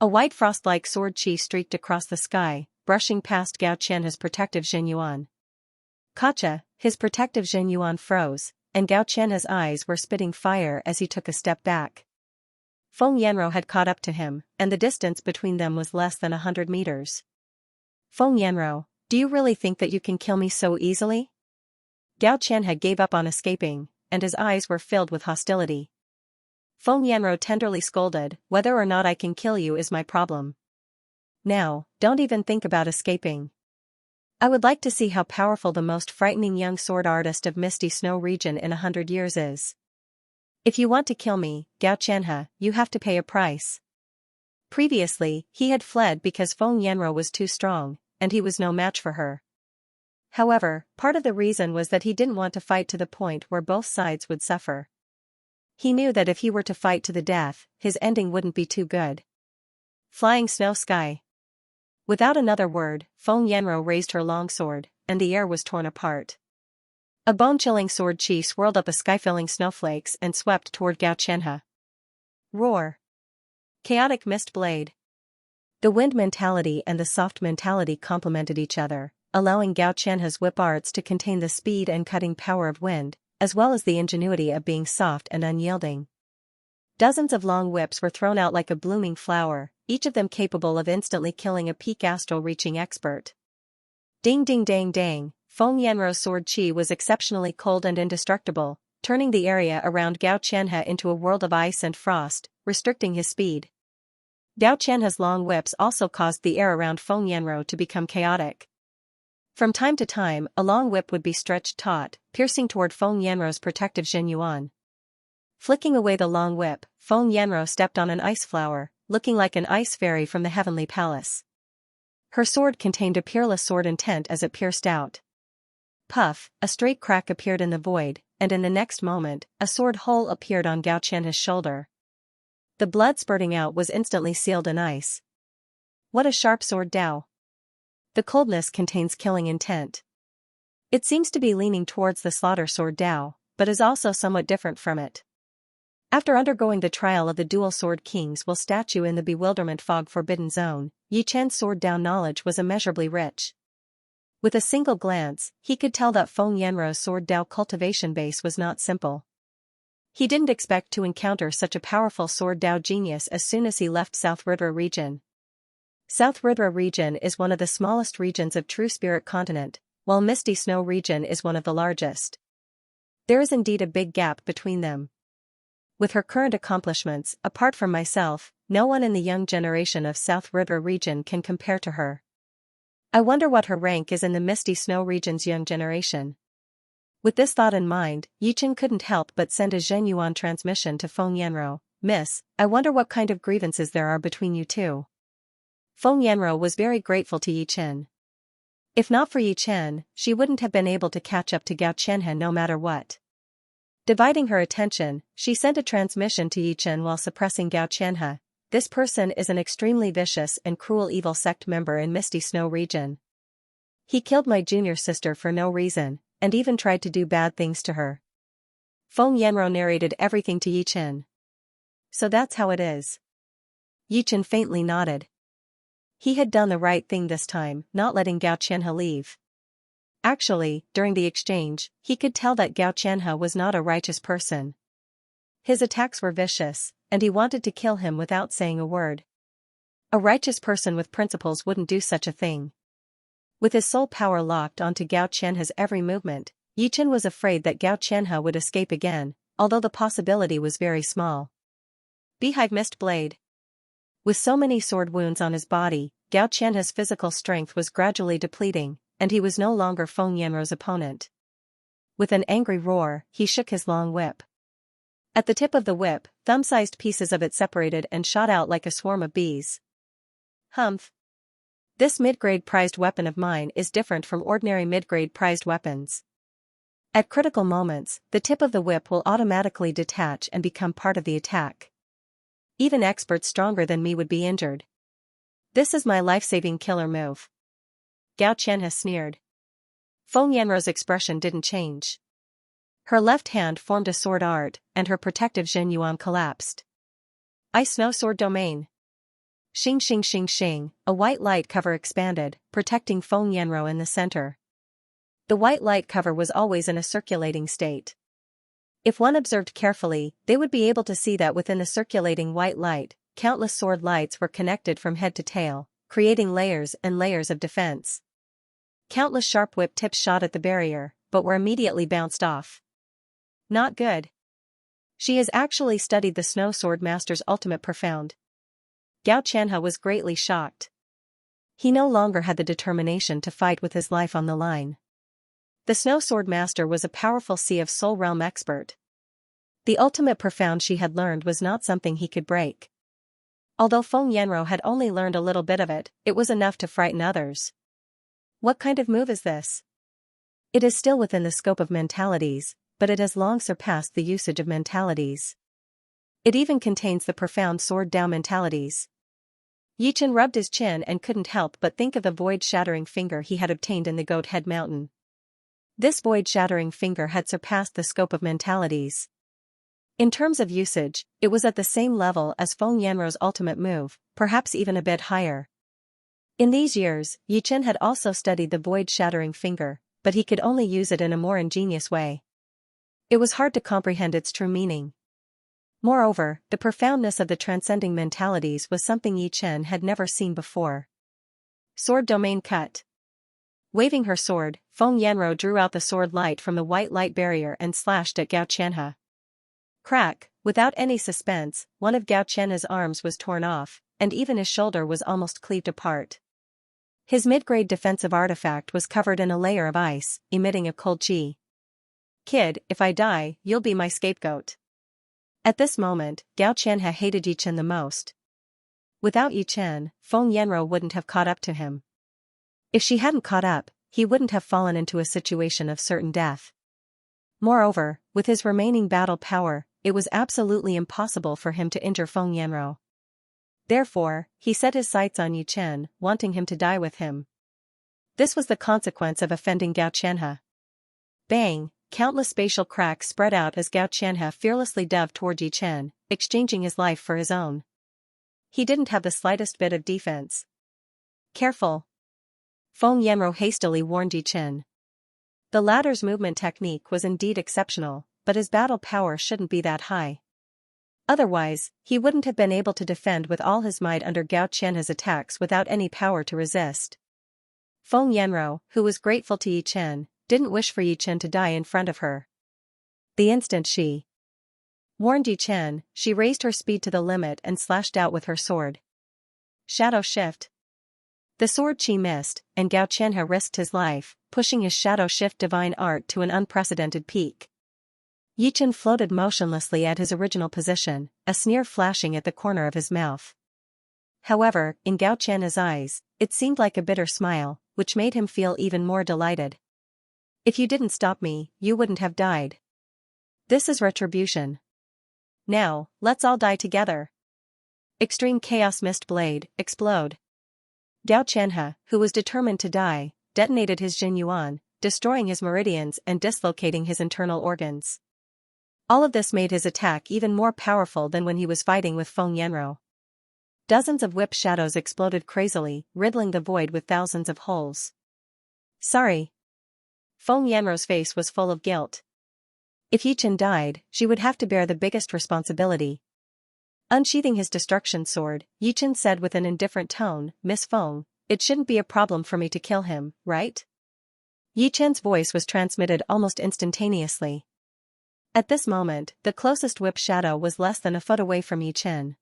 A white frost-like sword chi streaked across the sky, brushing past Gao Qianhe's protective Xinyuan. Kacha, his protective Xinyuan froze, and Gao Qianhe's eyes were spitting fire as he took a step back. Feng Yanro had caught up to him, and the distance between them was less than 100 meters. Feng Yanro, do you really think that you can kill me so easily? Gao Qianhe gave up on escaping, and his eyes were filled with hostility. Feng Yanro tenderly scolded, whether or not I can kill you is my problem. Now, don't even think about escaping. I would like to see how powerful the most frightening young sword artist of Misty Snow region in 100 years is. If you want to kill me, Gao Qianhe, you have to pay a price. Previously, he had fled because Feng Yanro was too strong, and he was no match for her. However, part of the reason was that he didn't want to fight to the point where both sides would suffer. He knew that if he were to fight to the death, his ending wouldn't be too good. Flying snow sky. Without another word, Feng Yanro raised her longsword, and the air was torn apart. A bone-chilling sword chi swirled up a sky-filling snowflakes and swept toward Gao Qianhe. Roar. Chaotic mist blade. The wind mentality and the soft mentality complemented each other, allowing Gao Qianhe's whip arts to contain the speed and cutting power of wind, as well as the ingenuity of being soft and unyielding. Dozens of long whips were thrown out like a blooming flower, each of them capable of instantly killing a peak astral-reaching expert. Ding ding dang dang, Feng Yanro's sword chi was exceptionally cold and indestructible, turning the area around Gao Qianhe into a world of ice and frost, restricting his speed. Gao Qianhe's long whips also caused the air around Feng Yanro to become chaotic. From time to time, a long whip would be stretched taut, piercing toward Feng Yanro's protective Xianxia. Flicking away the long whip, Feng Yanro stepped on an ice flower, looking like an ice fairy from the heavenly palace. Her sword contained a peerless sword intent as it pierced out. Puff, a straight crack appeared in the void, and in the next moment, a sword hole appeared on Gao Qianhe's shoulder. The blood spurting out was instantly sealed in ice. What a sharp sword Dao. The coldness contains killing intent. It seems to be leaning towards the slaughter sword Dao, but is also somewhat different from it. After undergoing the trial of the dual sword kings while statue in the bewilderment fog forbidden zone, Yi Chen's sword Dao knowledge was immeasurably rich. With a single glance, he could tell that Feng Yanro's sword Dao cultivation base was not simple. He didn't expect to encounter such a powerful sword Dao genius as soon as he left South Ridra region. South Ridra region is one of the smallest regions of True Spirit continent, while Misty Snow region is one of the largest. There is indeed a big gap between them. With her current accomplishments, apart from myself, no one in the young generation of South Ridra region can compare to her. I wonder what her rank is in the Misty Snow region's young generation. With this thought in mind, Yichen couldn't help but send a Zhenyuan transmission to Feng Yanro. Miss, I wonder what kind of grievances there are between you two. Feng Yanro was very grateful to Yichen. If not for Yichen, she wouldn't have been able to catch up to Gao Qianhe no matter what. Dividing her attention, she sent a transmission to Yichen while suppressing Gao Qianhe. This person is an extremely vicious and cruel evil sect member in Misty Snow region. He killed my junior sister for no reason, and even tried to do bad things to her. Feng Yanro narrated everything to Yichen. So that's how it is. Yichen faintly nodded. He had done the right thing this time, not letting Gao Qianhe leave. Actually, during the exchange, he could tell that Gao Qianhe was not a righteous person. His attacks were vicious, and he wanted to kill him without saying a word. A righteous person with principles wouldn't do such a thing. With his soul power locked onto Gao Qianhe's every movement, Yichen was afraid that Gao Qianhe would escape again, although the possibility was very small. Beehive Mist Blade. With so many sword wounds on his body, Gao Qianhe's physical strength was gradually depleting, and he was no longer Feng Yanro's opponent. With an angry roar, he shook his long whip. At the tip of the whip, thumb-sized pieces of it separated and shot out like a swarm of bees. Humph. This mid-grade prized weapon of mine is different from ordinary mid-grade prized weapons. At critical moments, the tip of the whip will automatically detach and become part of the attack. Even experts stronger than me would be injured. This is my life-saving killer move. Gao Qianhe sneered. Feng Yanro's expression didn't change. Her left hand formed a sword art, and her protective Zhenyuan collapsed. Ice Snow Sword Domain. Xing xing xing xing, a white light cover expanded, protecting Feng Yanro in the center. The white light cover was always in a circulating state. If one observed carefully, they would be able to see that within the circulating white light, countless sword lights were connected from head to tail, creating layers and layers of defense. Countless sharp whip tips shot at the barrier, but were immediately bounced off. Not good. She has actually studied the Snow Sword Master's ultimate profound. Gao Qianhe was greatly shocked. He no longer had the determination to fight with his life on the line. The Snow Sword Master was a powerful Sea of Soul realm expert. The ultimate profound she had learned was not something he could break. Although Feng Yanro had only learned a little bit of it, it was enough to frighten others. What kind of move is this? It is still within the scope of mentalities, but it has long surpassed the usage of mentalities. It even contains the profound sword Dao mentalities. Yichen rubbed his chin and couldn't help but think of the void-shattering finger he had obtained in the Goat Head Mountain. This void-shattering finger had surpassed the scope of mentalities. In terms of usage, it was at the same level as Feng Yanro's ultimate move, perhaps even a bit higher. In these years, Yichen had also studied the void-shattering finger, but he could only use it in a more ingenious way. It was hard to comprehend its true meaning. Moreover, the profoundness of the transcending mentalities was something Yichen had never seen before. Sword domain cut. Waving her sword, Feng Yanro drew out the sword light from the white light barrier and slashed at Gao Qianhe. Crack, without any suspense, one of Gao Qianhe's arms was torn off, and even his shoulder was almost cleaved apart. His mid-grade defensive artifact was covered in a layer of ice, emitting a cold chi. Kid, if I die, you'll be my scapegoat. At this moment, Gao Qianhe hated Yichen the most. Without Yichen, Feng Yanro wouldn't have caught up to him. If she hadn't caught up, he wouldn't have fallen into a situation of certain death. Moreover, with his remaining battle power, it was absolutely impossible for him to injure Feng Yanro. Therefore, he set his sights on Yichen, wanting him to die with him. This was the consequence of offending Gao Qianhe. Bang! Countless spatial cracks spread out as Gao Qianhe fearlessly dove toward Yichen, exchanging his life for his own. He didn't have the slightest bit of defense. Careful! Feng Yanro hastily warned Yichen. The latter's movement technique was indeed exceptional, but his battle power shouldn't be that high. Otherwise, he wouldn't have been able to defend with all his might under Gao Qianhe's attacks without any power to resist. Feng Yanro, who was grateful to Yichen, didn't wish for Yichen to die in front of her. The instant she warned Yichen, she raised her speed to the limit and slashed out with her sword. Shadow Shift. The sword chi missed, and Gao Qianhe risked his life, pushing his Shadow Shift divine art to an unprecedented peak. Yichen floated motionlessly at his original position, a sneer flashing at the corner of his mouth. However, in Gao Qianhe's eyes, it seemed like a bitter smile, which made him feel even more delighted. If you didn't stop me, you wouldn't have died. This is retribution. Now, let's all die together. Extreme Chaos Mist Blade, explode. Gao Qianhe, who was determined to die, detonated his Jin Yuan, destroying his meridians and dislocating his internal organs. All of this made his attack even more powerful than when he was fighting with Feng Yanro. Dozens of whip shadows exploded crazily, riddling the void with thousands of holes. Sorry. Feng Yanro's face was full of guilt. If Yichen died, she would have to bear the biggest responsibility. Unsheathing his destruction sword, Yichen said with an indifferent tone, "Miss Feng, it shouldn't be a problem for me to kill him, right?" Yichen's voice was transmitted almost instantaneously. At this moment, the closest whip shadow was less than a foot away from Yichen.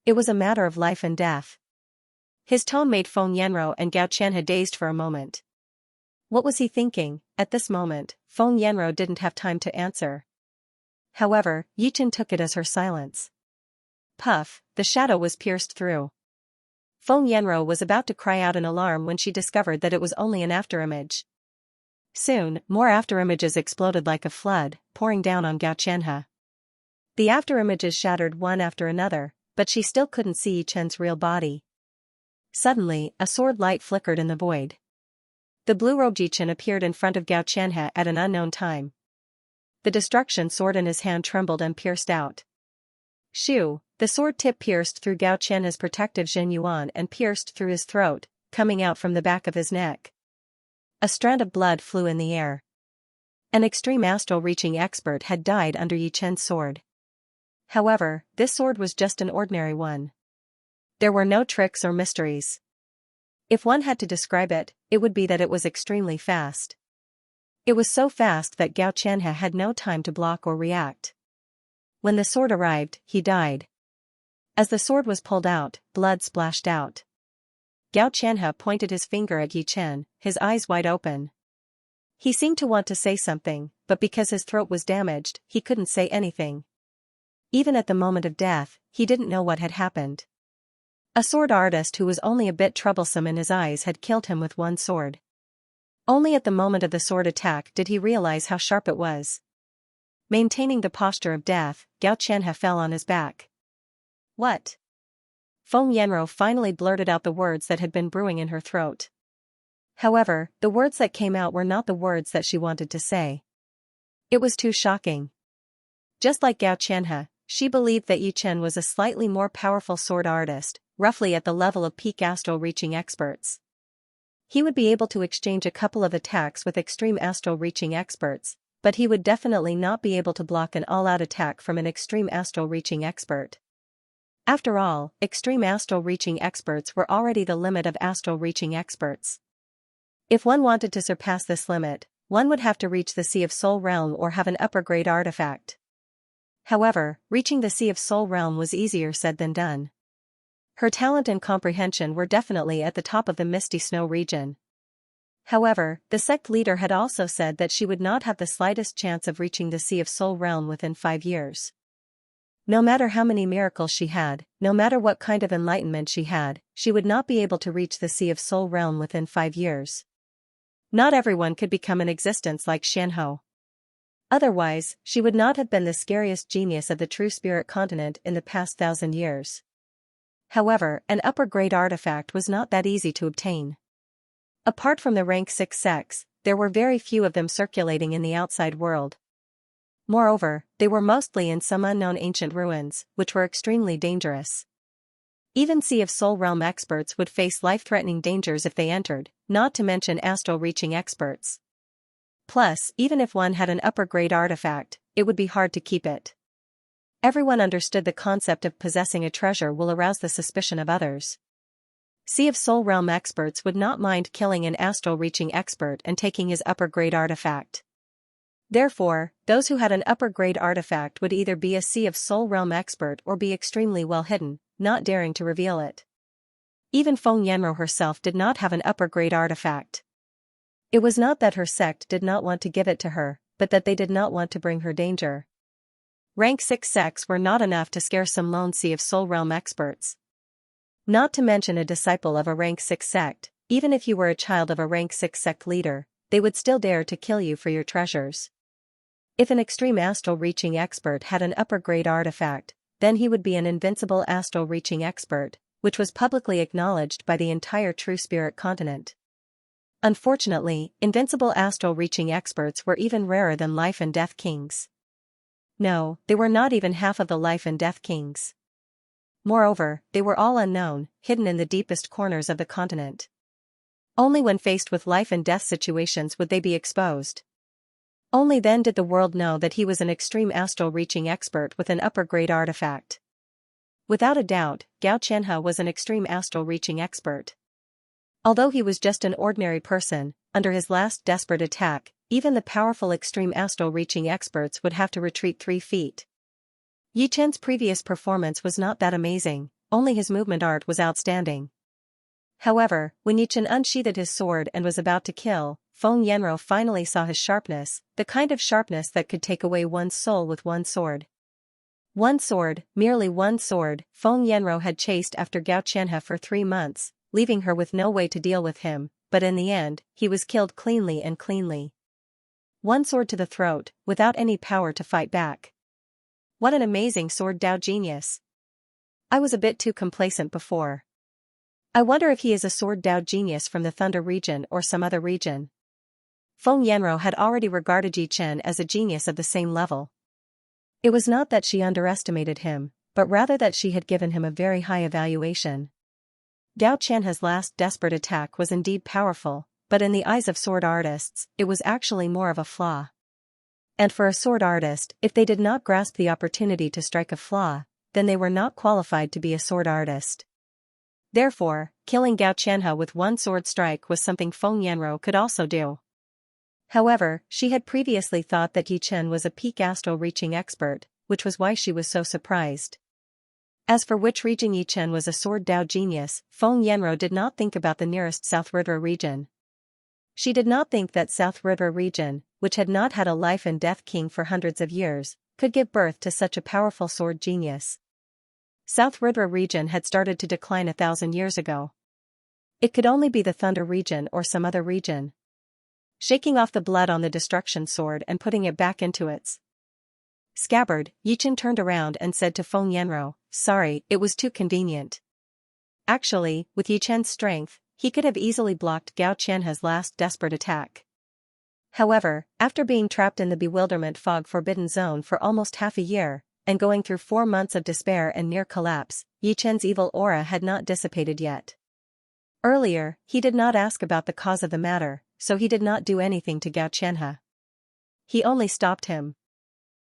It was a matter of life and death. His tone made Feng Yanro and Gao Qianhe dazed for a moment. What was he thinking? At this moment, Feng Yanro didn't have time to answer. However, Yichen took it as her silence. Puff, the shadow was pierced through. Feng Yanro was about to cry out in alarm when she discovered that it was only an afterimage. Soon, more afterimages exploded like a flood, pouring down on Gao Qianhe. The afterimages shattered one after another, but she still couldn't see Yichen's real body. Suddenly, a sword light flickered in the void. The blue-robed Yichen appeared in front of Gao Qianhe at an unknown time. The destruction sword in his hand trembled and pierced out. Shoo! The sword tip pierced through Gao Qianhe's protective Jin Yuan and pierced through his throat, coming out from the back of his neck. A strand of blood flew in the air. An extreme astral reaching expert had died under Yi Chen's sword. However, this sword was just an ordinary one. There were no tricks or mysteries. If one had to describe it, it would be that it was extremely fast. It was so fast that Xianxia had no time to block or react. When the sword arrived, he died. As the sword was pulled out, blood splashed out. Xianxia pointed his finger at Yi Chen, his eyes wide open. He seemed to want to say something, but because his throat was damaged, he couldn't say anything. Even at the moment of death, he didn't know what had happened. A sword artist who was only a bit troublesome in his eyes had killed him with one sword. Only at the moment of the sword attack did he realize how sharp it was. Maintaining the posture of death, Xianxia fell on his back. What? Feng Yanro finally blurted out the words that had been brewing in her throat. However, the words that came out were not the words that she wanted to say. It was too shocking. Just like Xianxia, she believed that Yi Chen was a slightly more powerful sword artist, roughly at the level of peak astral reaching experts. He would be able to exchange a couple of attacks with extreme astral reaching experts, but he would definitely not be able to block an all-out attack from an extreme astral reaching expert. After all, extreme astral reaching experts were already the limit of astral reaching experts. If one wanted to surpass this limit, one would have to reach the Sea of Soul Realm or have an upper-grade artifact. However, reaching the Sea of Soul Realm was easier said than done. Her talent and comprehension were definitely at the top of the Misty Snow region. However, the sect leader had also said that she would not have the slightest chance of reaching the Sea of Soul Realm within 5 years. No matter how many miracles she had, no matter what kind of enlightenment she had, she would not be able to reach the Sea of Soul Realm within 5 years. Not everyone could become an existence like Xianhou. Otherwise, she would not have been the scariest genius of the true spirit continent in the past 1,000 years. However, an upper-grade artifact was not that easy to obtain. Apart from the rank 6 sects, there were very few of them circulating in the outside world. Moreover, they were mostly in some unknown ancient ruins, which were extremely dangerous. Even Sea of Soul Realm experts would face life-threatening dangers if they entered, not to mention astral-reaching experts. Plus, even if one had an upper-grade artifact, it would be hard to keep it. Everyone understood the concept of possessing a treasure will arouse the suspicion of others. Sea of Soul Realm experts would not mind killing an astral-reaching expert and taking his upper-grade artifact. Therefore, those who had an upper-grade artifact would either be a Sea of Soul Realm expert or be extremely well hidden, not daring to reveal it. Even Feng Yanro herself did not have an upper-grade artifact. It was not that her sect did not want to give it to her, but that they did not want to bring her danger. Rank 6 sects were not enough to scare some lone Sea of Soul Realm experts. Not to mention a disciple of a rank 6 sect, even if you were a child of a rank 6 sect leader, they would still dare to kill you for your treasures. If an extreme astral reaching expert had an upper-grade artifact, then he would be an invincible astral reaching expert, which was publicly acknowledged by the entire true spirit continent. Unfortunately, invincible astral reaching experts were even rarer than life and death kings. No, they were not even half of the life and death kings. Moreover, they were all unknown, hidden in the deepest corners of the continent. Only when faced with life and death situations would they be exposed. Only then did the world know that he was an extreme astral reaching expert with an upper-grade artifact. Without a doubt, Xianxia was an extreme astral reaching expert. Although he was just an ordinary person, under his last desperate attack, even the powerful extreme astral reaching experts would have to retreat 3 feet. Yi Chen's previous performance was not that amazing, only his movement art was outstanding. However, when Yi Chen unsheathed his sword and was about to kill, Feng Yanro finally saw his sharpness, the kind of sharpness that could take away one's soul with one sword. One sword, merely one sword, Feng Yanro had chased after Xianxia for 3 months, leaving her with no way to deal with him, but in the end, he was killed cleanly and cleanly. One sword to the throat, without any power to fight back. What an amazing sword Dao genius. I was a bit too complacent before. I wonder if he is a sword Dao genius from the Thunder region or some other region. Feng Yanro had already regarded Yi Chen as a genius of the same level. It was not that she underestimated him, but rather that she had given him a very high evaluation. Xianxia's last desperate attack was indeed powerful, but in the eyes of sword artists, it was actually more of a flaw. And for a sword artist, if they did not grasp the opportunity to strike a flaw, then they were not qualified to be a sword artist. Therefore, killing Gao Qianhe with one sword strike was something Feng Yanro could also do. However, she had previously thought that Yi Chen was a peak astral-reaching expert, which was why she was so surprised. As for which region Yi Chen was a sword Dao genius, Feng Yanro did not think about the nearest South River region. She did not think that South River region, which had not had a life and death king for hundreds of years, could give birth to such a powerful sword genius. South River region had started to decline 1,000 years ago. It could only be the Thunder region or some other region. Shaking off the blood on the destruction sword and putting it back into its scabbard, Yi Chen turned around and said to Feng Yanro, "Sorry, it was too convenient." Actually, with Yi Chen's strength, he could have easily blocked Gao Qianhe's last desperate attack. However, after being trapped in the bewilderment fog forbidden zone for almost half a year, and going through 4 months of despair and near collapse, Yi Chen's evil aura had not dissipated yet. Earlier, he did not ask about the cause of the matter, so he did not do anything to Gao Qianhe. He only stopped him.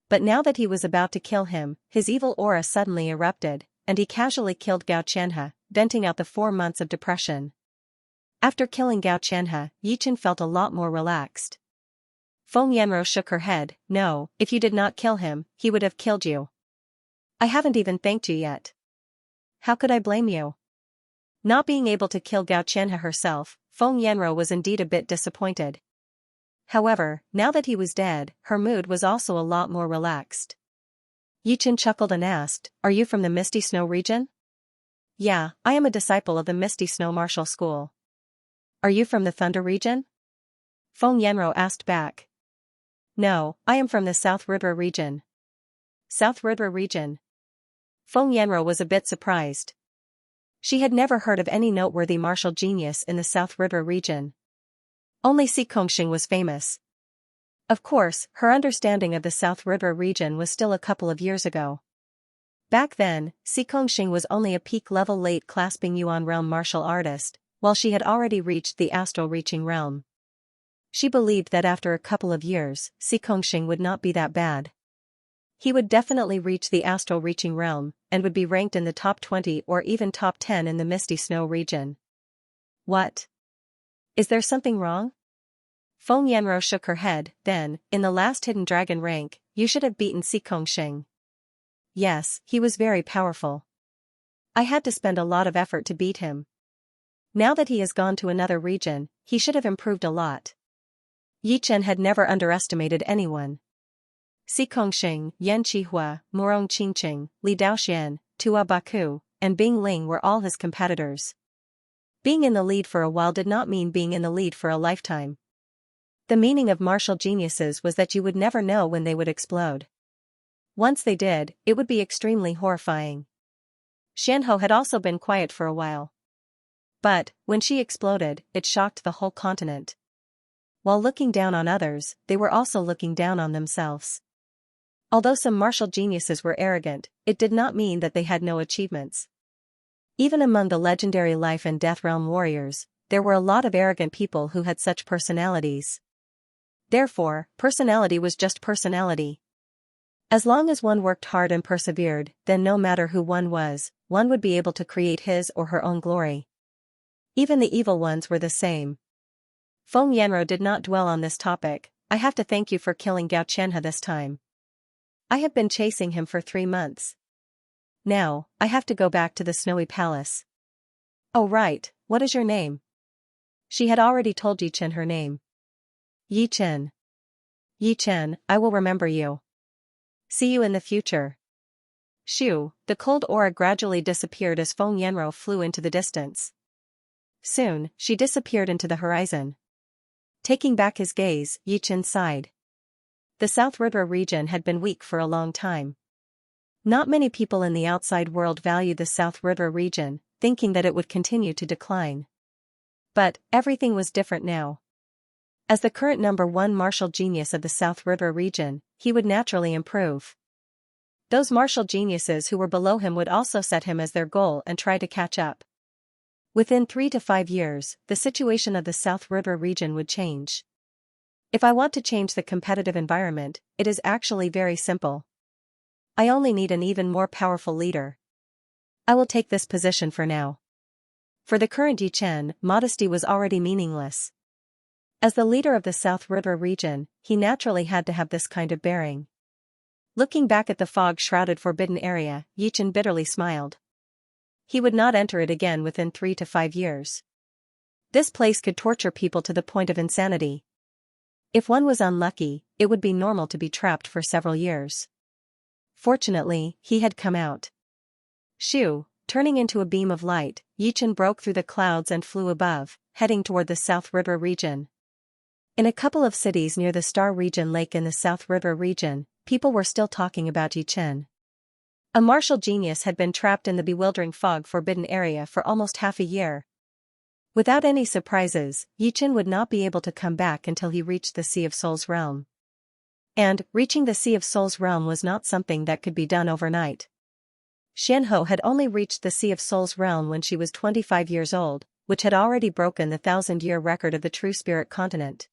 But now that he was about to kill him, his evil aura suddenly erupted, and he casually killed Gao Qianhe, venting out the 4 months of depression. After killing Gao Qianhe, Yi Chen felt a lot more relaxed. Feng Yanro shook her head. "No, if you did not kill him, he would have killed you. I haven't even thanked you yet. How could I blame you?" Not being able to kill Gao Qianhe herself, Feng Yanro was indeed a bit disappointed. However, now that he was dead, her mood was also a lot more relaxed. Yi Chen chuckled and asked, "Are you from the Misty Snow region?" "Yeah, I am a disciple of the Misty Snow Martial School." "Are you from the Thunder region?" Feng Yanro asked back. "No, I am from the South River region." South River region? Feng Yanro was a bit surprised. She had never heard of any noteworthy martial genius in the South River region. Only Xikongxing was famous. Of course, her understanding of the South River region was still a couple of years ago. Back then, Xikongxing was only a peak-level late-clasping Yuan realm martial artist, while she had already reached the astral-reaching realm. She believed that after a couple of years, Xikongxing would not be that bad. He would definitely reach the astral-reaching realm, and would be ranked in the top 20 or even top 10 in the Misty Snow region. What? Is there something wrong? Feng Yanro shook her head. Then, in the last hidden dragon rank, you should have beaten Xikongxing. Yes, he was very powerful. I had to spend a lot of effort to beat him. Now that he has gone to another region, he should have improved a lot. Yi Chen had never underestimated anyone. Xikongxing, Yan Qihua, Morong Qingqing, Li Daoxian, Tua Baku, and Bing Ling were all his competitors. Being in the lead for a while did not mean being in the lead for a lifetime. The meaning of martial geniuses was that you would never know when they would explode. Once they did, it would be extremely horrifying. Xianhou had also been quiet for a while. But, when she exploded, it shocked the whole continent. While looking down on others, they were also looking down on themselves. Although some martial geniuses were arrogant, it did not mean that they had no achievements. Even among the legendary life and death realm warriors, there were a lot of arrogant people who had such personalities. Therefore, personality was just personality. As long as one worked hard and persevered, then no matter who one was, one would be able to create his or her own glory. Even the evil ones were the same. Feng Yanro did not dwell on this topic. "I have to thank you for killing Gao Qianhe this time. I have been chasing him for 3 months. Now, I have to go back to the Snowy Palace." "Oh right, what is your name?" She had already told Yi Chen her name. "Yi Chen." "Yi Chen, I will remember you. See you in the future." Shoo, the cold aura gradually disappeared as Feng Yanro flew into the distance. Soon, she disappeared into the horizon. Taking back his gaze, Yi Chen sighed. The South River region had been weak for a long time. Not many people in the outside world valued the South River region, thinking that it would continue to decline. But, everything was different now. As the current #1 martial genius of the South River region, he would naturally improve. Those martial geniuses who were below him would also set him as their goal and try to catch up. Within 3 to 5 years, the situation of the South River region would change. If I want to change the competitive environment, it is actually very simple. I only need an even more powerful leader. I will take this position for now. For the current Yichen, modesty was already meaningless. As the leader of the South River region, he naturally had to have this kind of bearing. Looking back at the fog-shrouded forbidden area, Yichen bitterly smiled. He would not enter it again within 3 to 5 years. This place could torture people to the point of insanity. If one was unlucky, it would be normal to be trapped for several years. Fortunately, he had come out. Shoo! Turning into a beam of light, Yichen broke through the clouds and flew above, heading toward the South River region. In a couple of cities near the Star Region Lake in the South River region, people were still talking about Yichen. A martial genius had been trapped in the bewildering fog-forbidden area for almost half a year. Without any surprises, Yichen would not be able to come back until he reached the Sea of Souls realm. And, reaching the Sea of Souls realm was not something that could be done overnight. Xianxia had only reached the Sea of Souls realm when she was 25 years old, which had already broken the 1,000-year record of the True Spirit continent.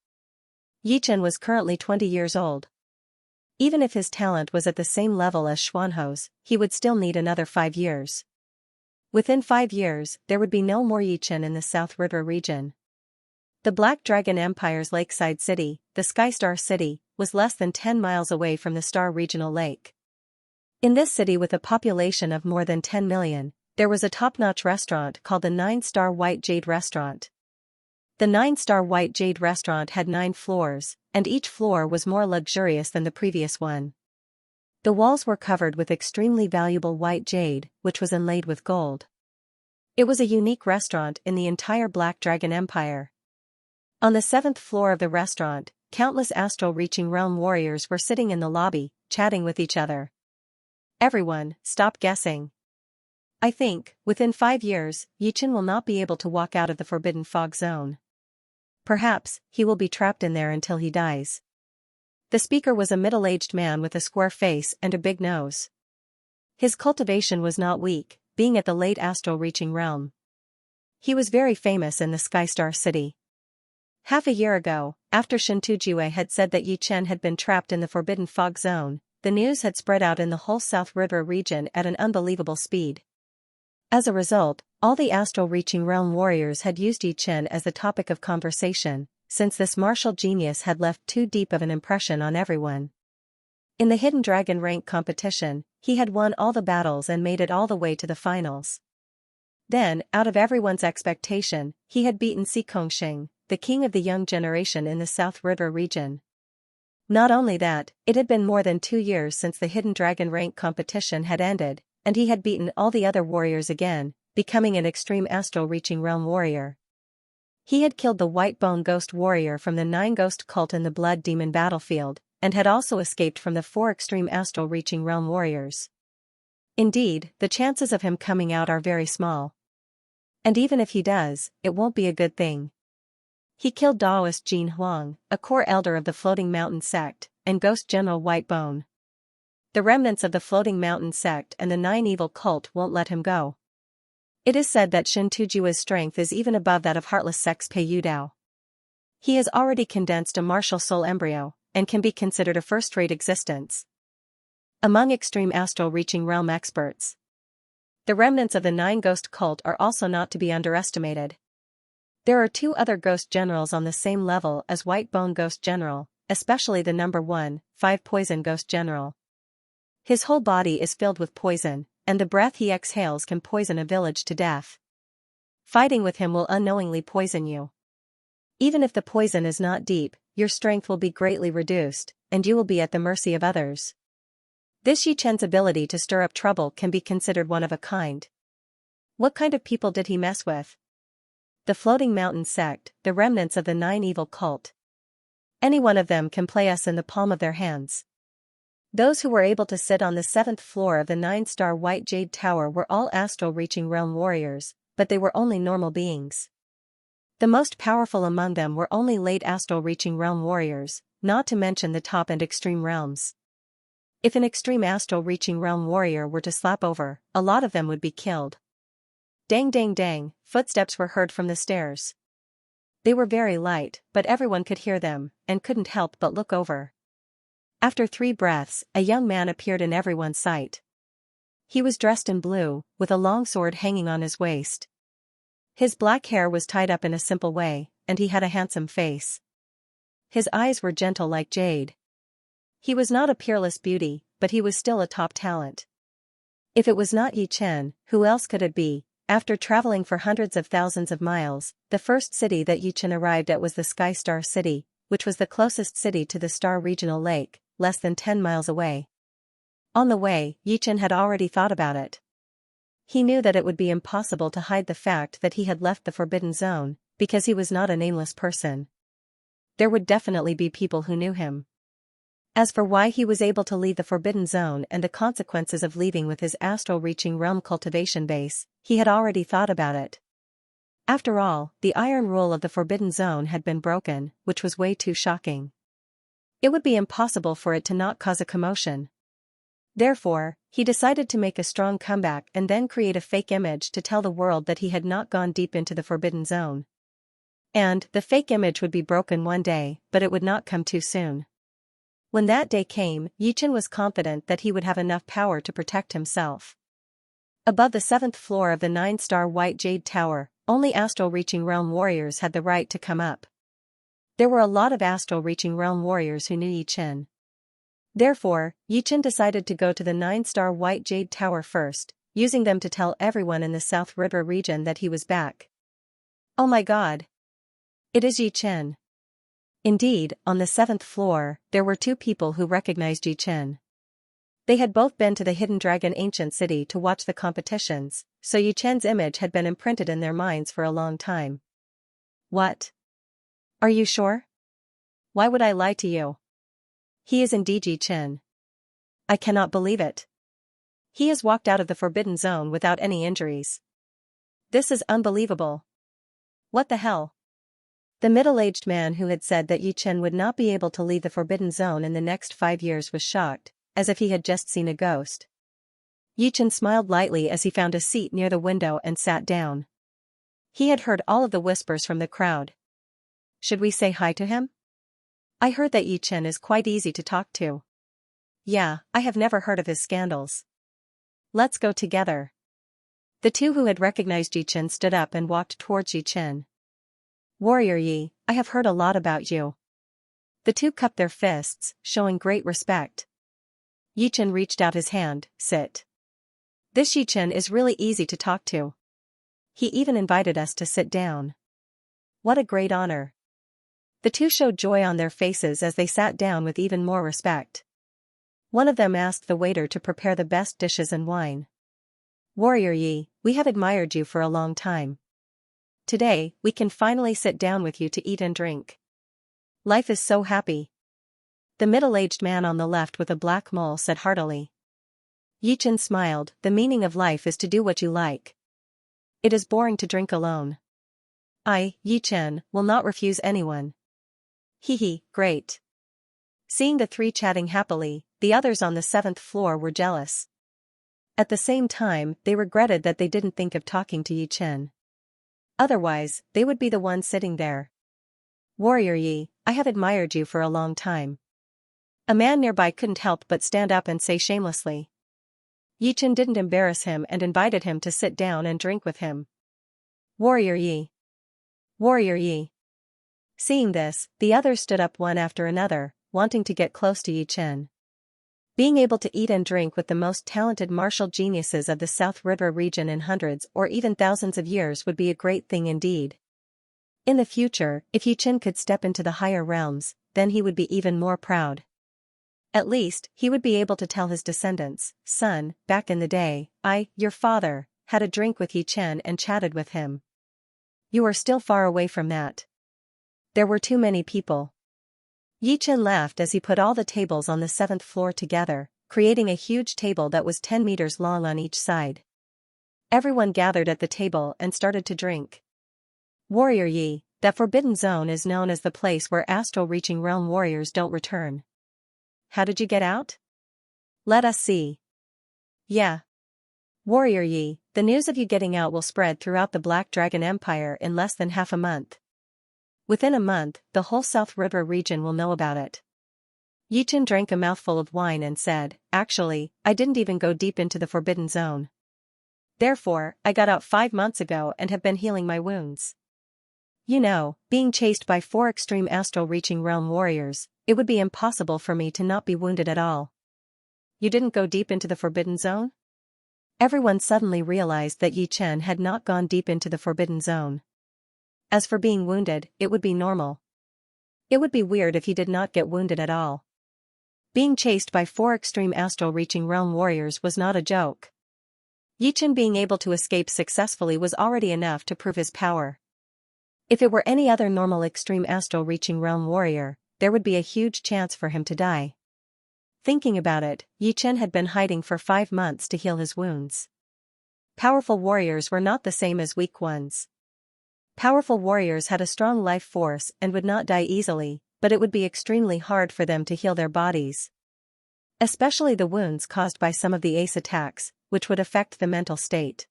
Yichen was currently 20 years old. Even if his talent was at the same level as Xuanho's, he would still need another 5 years. Within 5 years, there would be no more Yichen in the South River region. The Black Dragon Empire's lakeside city, the Skystar City, was less than 10 miles away from the Star Regional Lake. In this city with a population of more than 10 million, there was a top-notch restaurant called the 9-Star White Jade Restaurant. The 9-Star White Jade Restaurant had 9 floors, and each floor was more luxurious than the previous one. The walls were covered with extremely valuable white jade, which was inlaid with gold. It was a unique restaurant in the entire Black Dragon Empire. On the 7th floor of the restaurant, countless astral-reaching realm warriors were sitting in the lobby, chatting with each other. Everyone, stop guessing. I think, within 5 years, Yichen will not be able to walk out of the Forbidden Fog Zone. Perhaps, he will be trapped in there until he dies. The speaker was a middle-aged man with a square face and a big nose. His cultivation was not weak, being at the late astral-reaching realm. He was very famous in the Skystar City. Half a year ago, after Shintujue had said that Yichen had been trapped in the Forbidden Fog Zone, the news had spread out in the whole South River region at an unbelievable speed. As a result, all the astral-reaching realm warriors had used Yichen as the topic of conversation, since this martial genius had left too deep of an impression on everyone. In the Hidden Dragon rank competition, he had won all the battles and made it all the way to the finals. Then, out of everyone's expectation, he had beaten Xikongxing, the king of the young generation in the South River region. Not only that, it had been more than 2 years since the Hidden Dragon rank competition had ended, and he had beaten all the other warriors again, becoming an extreme astral-reaching realm warrior. He had killed the White Bone Ghost warrior from the 9 Ghost cult in the Blood Demon battlefield, and had also escaped from the 4 extreme astral-reaching realm warriors. Indeed, the chances of him coming out are very small. And even if he does, it won't be a good thing. He killed Daoist Jin Huang, a core elder of the Floating Mountain sect, and Ghost General Whitebone. The remnants of the Floating Mountain sect and the 9 Evil cult won't let him go. It is said that Shintujua's strength is even above that of Heartless Sect's Pei Yudao. He has already condensed a martial soul embryo, and can be considered a first-rate existence among extreme astral-reaching realm experts. The remnants of the 9 Ghost cult are also not to be underestimated. There are 2 other Ghost Generals on the same level as Whitebone Ghost General, especially the number 1, 5 Poison Ghost General. His whole body is filled with poison, and the breath he exhales can poison a village to death. Fighting with him will unknowingly poison you. Even if the poison is not deep, your strength will be greatly reduced, and you will be at the mercy of others. This Yichen's ability to stir up trouble can be considered one of a kind. What kind of people did he mess with? The Floating Mountain sect, the remnants of the 9 Evil cult. Any one of them can play us in the palm of their hands. Those who were able to sit on the 7th floor of the 9-star White Jade Tower were all astral-reaching realm warriors, but they were only normal beings. The most powerful among them were only late astral-reaching realm warriors, not to mention the top and extreme realms. If an extreme astral-reaching realm warrior were to slap over, a lot of them would be killed. Dang dang dang, footsteps were heard from the stairs. They were very light, but everyone could hear them, and couldn't help but look over. After 3 breaths, a young man appeared in everyone's sight. He was dressed in blue, with a long sword hanging on his waist. His black hair was tied up in a simple way, and he had a handsome face. His eyes were gentle like jade. He was not a peerless beauty, but he was still a top talent. If it was not Yi Chen, who else could it be? After traveling for hundreds of thousands of miles, the first city that Yi Chen arrived at was the Sky Star City, which was the closest city to the Star Regional Lake, less than 10 miles away. On the way, Yi Chen had already thought about it. He knew that it would be impossible to hide the fact that he had left the Forbidden Zone, because he was not a nameless person. There would definitely be people who knew him. As for why he was able to leave the Forbidden Zone and the consequences of leaving with his astral-reaching realm cultivation base, he had already thought about it. After all, the iron rule of the Forbidden Zone had been broken, which was way too shocking. It would be impossible for it to not cause a commotion. Therefore, he decided to make a strong comeback and then create a fake image to tell the world that he had not gone deep into the Forbidden Zone. And the fake image would be broken one day, but it would not come too soon. When that day came, Yi Chen was confident that he would have enough power to protect himself. Above the 7th floor of the 9-star White Jade Tower, only astral-reaching realm warriors had the right to come up. There were a lot of astral-reaching realm warriors who knew Yi Chen. Therefore, Yi Chen decided to go to the 9-star White Jade Tower first, using them to tell everyone in the South River region that he was back. Oh my god! It is Yi Chen. Indeed, on the 7th floor, there were 2 people who recognized Yi Chen. They had both been to the Hidden Dragon Ancient City to watch the competitions, so Yi Chen's image had been imprinted in their minds for a long time. What? Are you sure? Why would I lie to you? He is indeed Yi Chen. I cannot believe it. He has walked out of the Forbidden Zone without any injuries. This is unbelievable. What the hell? The middle-aged man who had said that Yi Chen would not be able to leave the Forbidden Zone in the next 5 years was shocked, as if he had just seen a ghost. Yi Chen smiled lightly as he found a seat near the window and sat down. He had heard all of the whispers from the crowd. Should we say hi to him? I heard that Yi Chen is quite easy to talk to. Yeah, I have never heard of his scandals. Let's go together. The 2 who had recognized Yi Chen stood up and walked towards Yi Chen. Warrior Yi, I have heard a lot about you. The 2 cupped their fists, showing great respect. Yi Chen reached out his hand. Sit. This Yi Chen is really easy to talk to. He even invited us to sit down. What a great honor. The 2 showed joy on their faces as they sat down with even more respect. One of them asked the waiter to prepare the best dishes and wine. Warrior Yi, we have admired you for a long time. Today, we can finally sit down with you to eat and drink. Life is so happy. The middle-aged man on the left with a black mole said heartily. Yi Chen smiled. The meaning of life is to do what you like. It is boring to drink alone. I, Yi Chen, will not refuse anyone. Hee, great. Seeing the 3 chatting happily, the others on the 7th floor were jealous. At the same time, they regretted that they didn't think of talking to Yi Chen. Otherwise, they would be the ones sitting there. Warrior Yi, I have admired you for a long time. A man nearby couldn't help but stand up and say shamelessly. Yi Chen didn't embarrass him and invited him to sit down and drink with him. Warrior Yi. Warrior Yi. Seeing this, the others stood up one after another, wanting to get close to Yi Chen. Being able to eat and drink with the most talented martial geniuses of the South River region in hundreds or even thousands of years would be a great thing indeed. In the future, if Yi Chen could step into the higher realms, then he would be even more proud. At least, he would be able to tell his descendants, son, back in the day, I, your father, had a drink with Yi Chen and chatted with him. You are still far away from that. There were too many people. Yi Chen laughed as he put all the tables on the 7th floor together, creating a huge table that was 10 meters long on each side. Everyone gathered at the table and started to drink. Warrior Yi, that Forbidden Zone is known as the place where astral-reaching realm warriors don't return. How did you get out? Let us see. Yeah. Warrior Yi, the news of you getting out will spread throughout the Black Dragon Empire in less than half a month. Within a month, the whole South River region will know about it. Yichen drank a mouthful of wine and said, "Actually, I didn't even go deep into the Forbidden Zone. Therefore, I got out 5 months ago and have been healing my wounds. You know, being chased by 4 extreme astral-reaching realm warriors, it would be impossible for me to not be wounded at all." "You didn't go deep into the Forbidden Zone?" Everyone suddenly realized that Yichen had not gone deep into the Forbidden Zone. As for being wounded, it would be normal. It would be weird if he did not get wounded at all. Being chased by 4 extreme astral-reaching realm warriors was not a joke. Yichen being able to escape successfully was already enough to prove his power. If it were any other normal extreme astral-reaching realm warrior, there would be a huge chance for him to die. Thinking about it, Yichen had been hiding for 5 months to heal his wounds. Powerful warriors were not the same as weak ones. Powerful warriors had a strong life force and would not die easily, but it would be extremely hard for them to heal their bodies. Especially the wounds caused by some of the ace attacks, which would affect the mental state.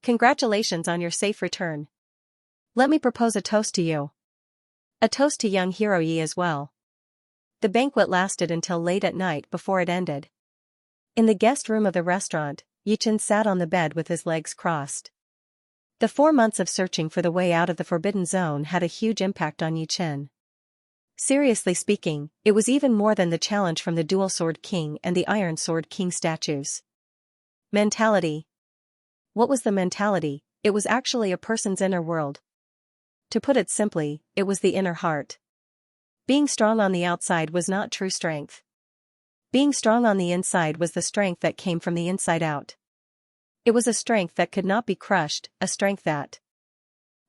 "Congratulations on your safe return. Let me propose a toast to you. A toast to young hero Yi as well." The banquet lasted until late at night before it ended. In the guest room of the restaurant, Yichen sat on the bed with his legs crossed. The 4 months of searching for the way out of the Forbidden Zone had a huge impact on Yichen. Seriously speaking, it was even more than the challenge from the Dual Sword King and the Iron Sword King statues. Mentality. What was the mentality? It was actually a person's inner world. To put it simply, it was the inner heart. Being strong on the outside was not true strength. Being strong on the inside was the strength that came from the inside out. It was a strength that could not be crushed, a strength that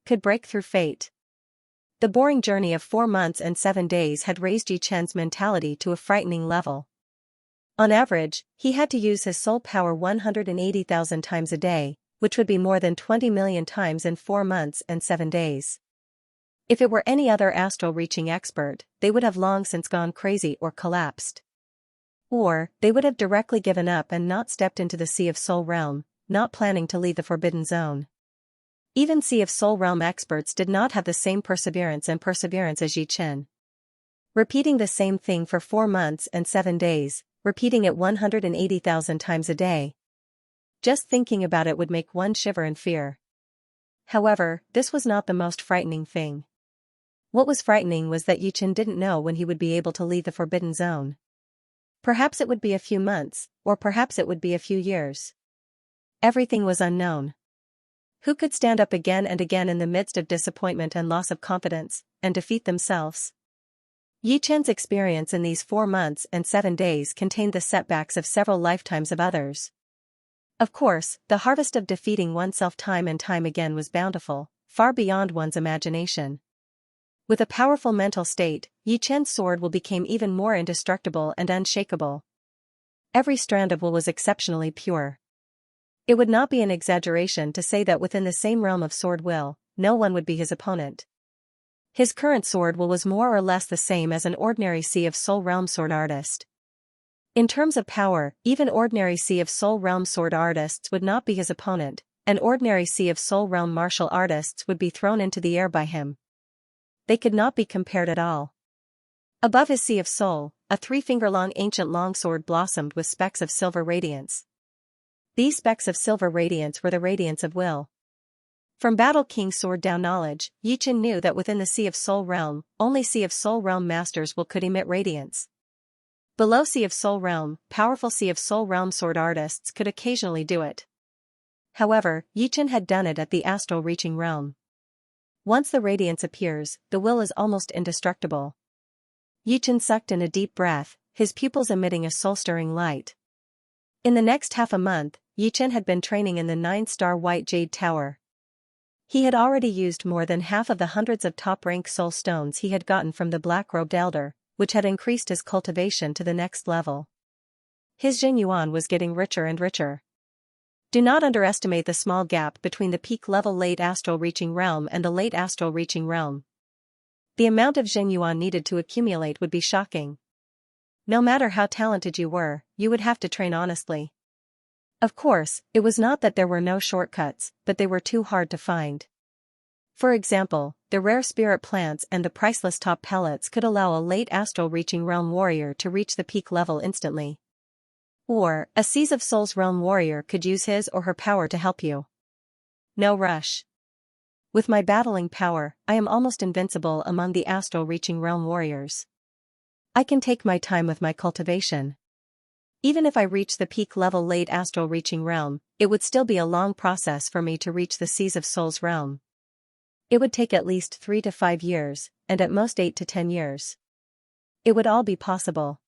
could break through fate. The boring journey of 4 months and 7 days had raised Yichen's mentality to a frightening level. On average, he had to use his soul power 180,000 times a day, which would be more than 20 million times in 4 months and 7 days. If it were any other astral-reaching expert, they would have long since gone crazy or collapsed. Or, they would have directly given up and not stepped into the Sea of Soul realm, not planning to leave the Forbidden Zone. Even Sea of Soul realm experts did not have the same perseverance as Yichen. Repeating the same thing for 4 months and 7 days, repeating it 180,000 times a day. Just thinking about it would make one shiver in fear. However, this was not the most frightening thing. What was frightening was that Yichen didn't know when he would be able to leave the Forbidden Zone. Perhaps it would be a few months, or perhaps it would be a few years. Everything was unknown. Who could stand up again and again in the midst of disappointment and loss of confidence, and defeat themselves? Yichen's experience in these 4 months and 7 days contained the setbacks of several lifetimes of others. Of course, the harvest of defeating oneself time and time again was bountiful, far beyond one's imagination. With a powerful mental state, Yichen's sword will become even more indestructible and unshakable. Every strand of will was exceptionally pure. It would not be an exaggeration to say that within the same realm of sword will, no one would be his opponent. His current sword will was more or less the same as an ordinary Sea of Soul realm sword artist. In terms of power, even ordinary Sea of Soul realm sword artists would not be his opponent, and ordinary Sea of Soul realm martial artists would be thrown into the air by him. They could not be compared at all. Above his Sea of Soul, a 3-finger-long ancient longsword blossomed with specks of silver radiance. These specks of silver radiance were the radiance of will. From Battle King's sword down knowledge, Yichen knew that within the Sea of Soul realm, only Sea of Soul realm masters will could emit radiance. Below Sea of Soul realm, powerful Sea of Soul realm sword artists could occasionally do it. However, Yichen had done it at the astral reaching realm. Once the radiance appears, the will is almost indestructible. Yichen sucked in a deep breath, his pupils emitting a soul-stirring light. In the next half a month, Yichen had been training in the 9-star White Jade Tower. He had already used more than half of the hundreds of top-rank soul stones he had gotten from the Black-Robed Elder, which had increased his cultivation to the next level. His Xianxia was getting richer and richer. Do not underestimate the small gap between the peak-level late astral reaching realm and the late astral reaching realm. The amount of Xianxia needed to accumulate would be shocking. No matter how talented you were, you would have to train honestly. Of course, it was not that there were no shortcuts, but they were too hard to find. For example, the rare spirit plants and the priceless top pellets could allow a late astral reaching realm warrior to reach the peak level instantly. Or, a Seas of Souls realm warrior could use his or her power to help you. No rush. With my battling power, I am almost invincible among the astral reaching realm warriors. I can take my time with my cultivation. Even if I reach the peak level late astral reaching realm, it would still be a long process for me to reach the Seas of Souls realm. It would take at least 3 to 5 years, and at most 8 to 10 years. It would all be possible.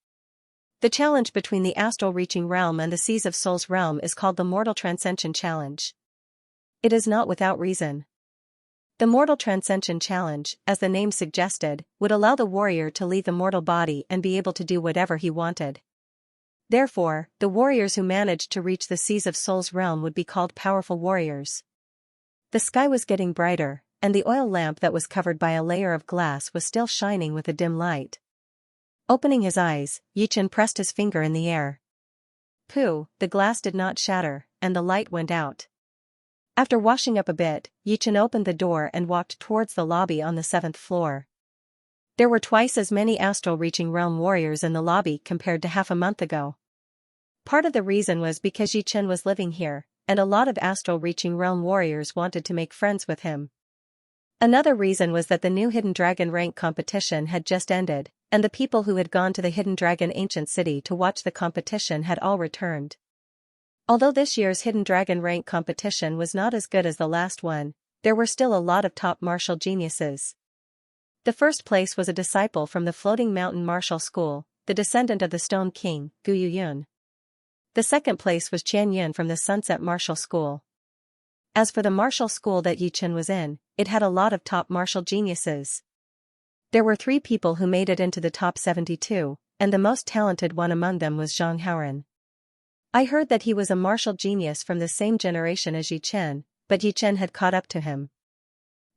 The challenge between the astral reaching realm and the Seas of Souls realm is called the Mortal Transcension Challenge. It is not without reason. The Mortal Transcension Challenge, as the name suggested, would allow the warrior to leave the mortal body and be able to do whatever he wanted. Therefore, the warriors who managed to reach the Seas of Souls realm would be called powerful warriors. The sky was getting brighter, and the oil lamp that was covered by a layer of glass was still shining with a dim light. Opening his eyes, Yichen pressed his finger in the air. Pooh, the glass did not shatter, and the light went out. After washing up a bit, Yichen opened the door and walked towards the lobby on the 7th floor. There were twice as many astral reaching realm warriors in the lobby compared to half a month ago. Part of the reason was because Yichen was living here, and a lot of astral reaching realm warriors wanted to make friends with him. Another reason was that the new Hidden Dragon rank competition had just ended, and the people who had gone to the Hidden Dragon ancient city to watch the competition had all returned. Although this year's Hidden Dragon rank competition was not as good as the last one, there were still a lot of top martial geniuses. The first place was a disciple from the Floating Mountain Martial School, the descendant of the Stone King, Gu Yuyun. The second place was Qian Yun from the Sunset Martial School. As for the martial school that Yichen was in, it had a lot of top martial geniuses. There were 3 people who made it into the top 72, and the most talented one among them was Zhang Haoran. I heard that he was a martial genius from the same generation as Yichen, but Yichen had caught up to him.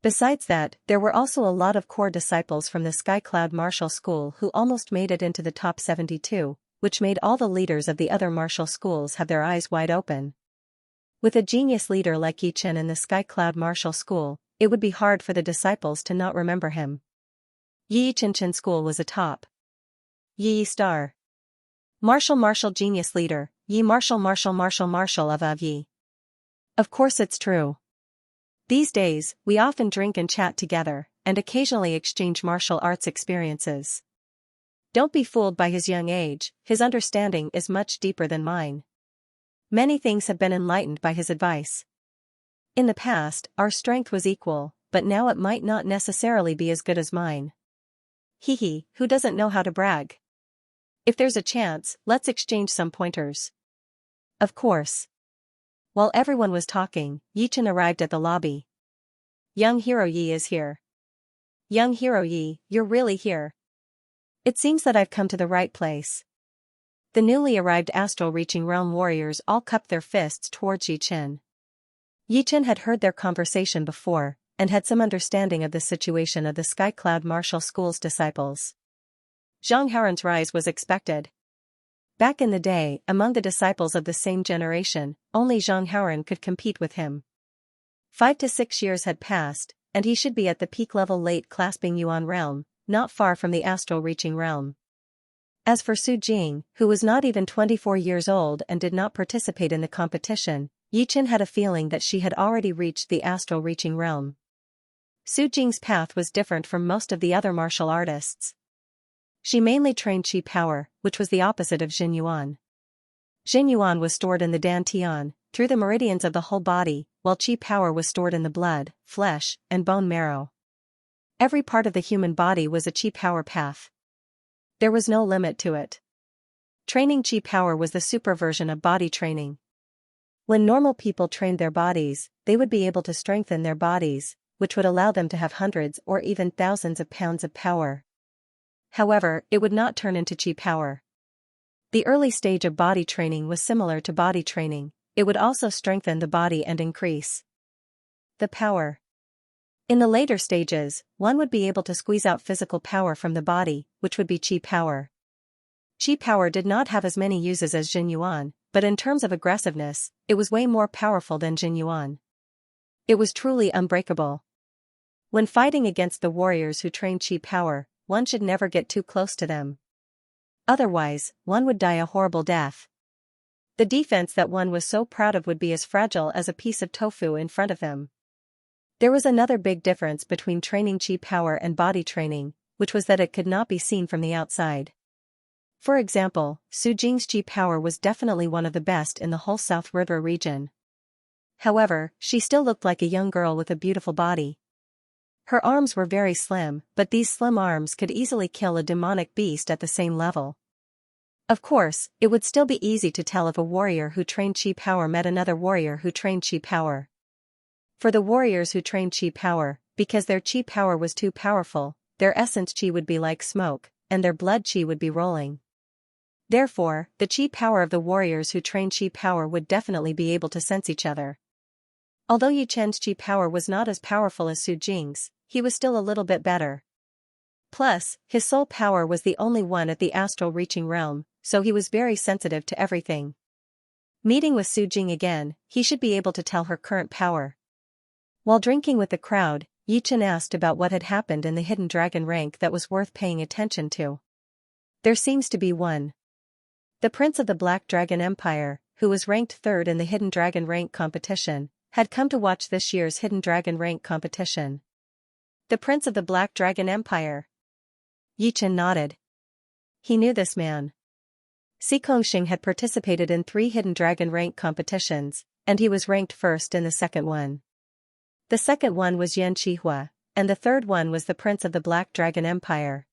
Besides that, there were also a lot of core disciples from the Sky Cloud Martial School who almost made it into the top 72, which made all the leaders of the other martial schools have their eyes wide open. With a genius leader like Yichen in the Sky Cloud Martial School, it would be hard for the disciples to not remember him. Yi Chen School was a top. Yi Star. Martial genius leader, Yi Martial of Yi. Of course it's true. These days, we often drink and chat together, and occasionally exchange martial arts experiences. Don't be fooled by his young age, his understanding is much deeper than mine. Many things have been enlightened by his advice. In the past, our strength was equal, but now it might not necessarily be as good as mine. Hee, who doesn't know how to brag? If there's a chance, let's exchange some pointers. Of course. While everyone was talking, Yichen arrived at the lobby. Young Hero Yi is here. Young Hero Yi, you're really here. It seems that I've come to the right place. The newly arrived astral reaching realm warriors all cupped their fists towards Yichen. Yichen had heard their conversation before, and had some understanding of the situation of the Sky Cloud Martial School's disciples. Zhang Haoran's rise was expected. Back in the day, among the disciples of the same generation, only Zhang Haoran could compete with him. 5 to 6 years had passed, and he should be at the peak level late clasping Yuan realm, not far from the astral reaching realm. As for Su Jing, who was not even 24 years old and did not participate in the competition, Yichen had a feeling that she had already reached the astral reaching realm. Su Jing's path was different from most of the other martial artists. She mainly trained Qi power, which was the opposite of Jin Yuan. Jin Yuan was stored in the dantian, through the meridians of the whole body, while Qi power was stored in the blood, flesh, and bone marrow. Every part of the human body was a Qi power path. There was no limit to it. Training Qi power was the super version of body training. When normal people trained their bodies, they would be able to strengthen their bodies, which would allow them to have hundreds or even thousands of pounds of power. However, it would not turn into Qi power. The early stage of body training was similar to body training, it would also strengthen the body and increase the power. In the later stages, one would be able to squeeze out physical power from the body, which would be Qi power. Qi power did not have as many uses as Jin Yuan, but in terms of aggressiveness, it was way more powerful than Jin Yuan. It was truly unbreakable. When fighting against the warriors who train chi power, one should never get too close to them. Otherwise, one would die a horrible death. The defense that one was so proud of would be as fragile as a piece of tofu in front of him. There was another big difference between training chi power and body training, which was that it could not be seen from the outside. For example, Su Jing's chi power was definitely one of the best in the whole South River region. However, she still looked like a young girl with a beautiful body. Her arms were very slim, but these slim arms could easily kill a demonic beast at the same level. Of course, it would still be easy to tell if a warrior who trained chi power met another warrior who trained chi power. For the warriors who trained chi power, because their chi power was too powerful, their essence chi would be like smoke, and their blood chi would be rolling. Therefore, the chi power of the warriors who trained chi power would definitely be able to sense each other. Although Yi Chen's chi power was not as powerful as Su Jing's, he was still a little bit better. Plus, his soul power was the only one at the astral reaching realm, so he was very sensitive to everything. Meeting with Su Jing again, he should be able to tell her current power. While drinking with the crowd, Yi Chen asked about what had happened in the hidden dragon rank that was worth paying attention to. There seems to be one. The Prince of the Black Dragon Empire, who was ranked third in the hidden dragon rank competition, had come to watch this year's hidden dragon rank competition. The Prince of the Black Dragon Empire. Yi Chen nodded. He knew this man. Si Kongxing had participated in 3 hidden dragon rank competitions, and he was ranked first in the second one. The second one was Yan Qihua, and the third one was the Prince of the Black Dragon Empire.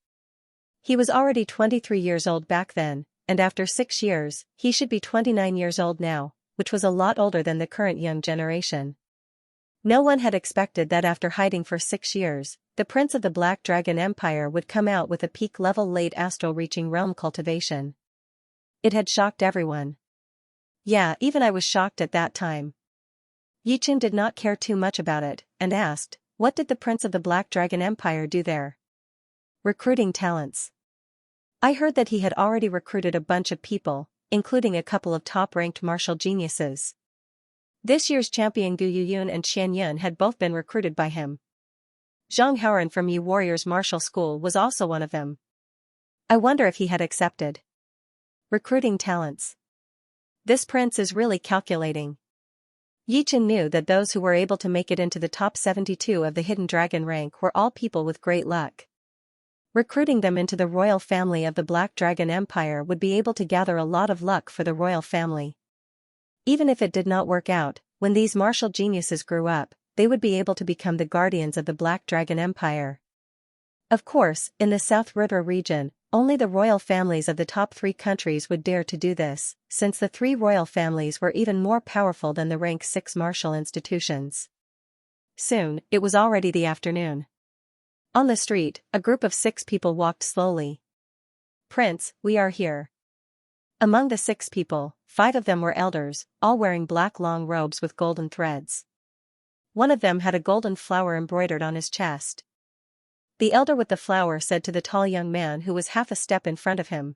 He was already 23 years old back then, and after 6 years, he should be 29 years old now, which was a lot older than the current young generation. No one had expected that after hiding for 6 years, the Prince of the Black Dragon Empire would come out with a peak-level late astral reaching realm cultivation. It had shocked everyone. Yeah, even I was shocked at that time. Yi Chen did not care too much about it, and asked, what did the Prince of the Black Dragon Empire do there? Recruiting talents. I heard that he had already recruited a bunch of people, including a couple of top-ranked martial geniuses. This year's champion Gu Yuyun and Xian Yun had both been recruited by him. Zhang Haoran from Yi Warriors Martial School was also one of them. I wonder if he had accepted. Recruiting talents. This prince is really calculating. Yi Chen knew that those who were able to make it into the top 72 of the hidden dragon rank were all people with great luck. Recruiting them into the royal family of the Black Dragon Empire would be able to gather a lot of luck for the royal family. Even if it did not work out, when these martial geniuses grew up, they would be able to become the guardians of the Black Dragon Empire. Of course, in the South River region, only the royal families of the top 3 countries would dare to do this, since the 3 royal families were even more powerful than the rank 6 martial institutions. Soon, it was already the afternoon. On the street, a group of 6 people walked slowly. Prince, we are here. Among the 6 people, 5 of them were elders, all wearing black long robes with golden threads. One of them had a golden flower embroidered on his chest. The elder with the flower said to the tall young man who was half a step in front of him.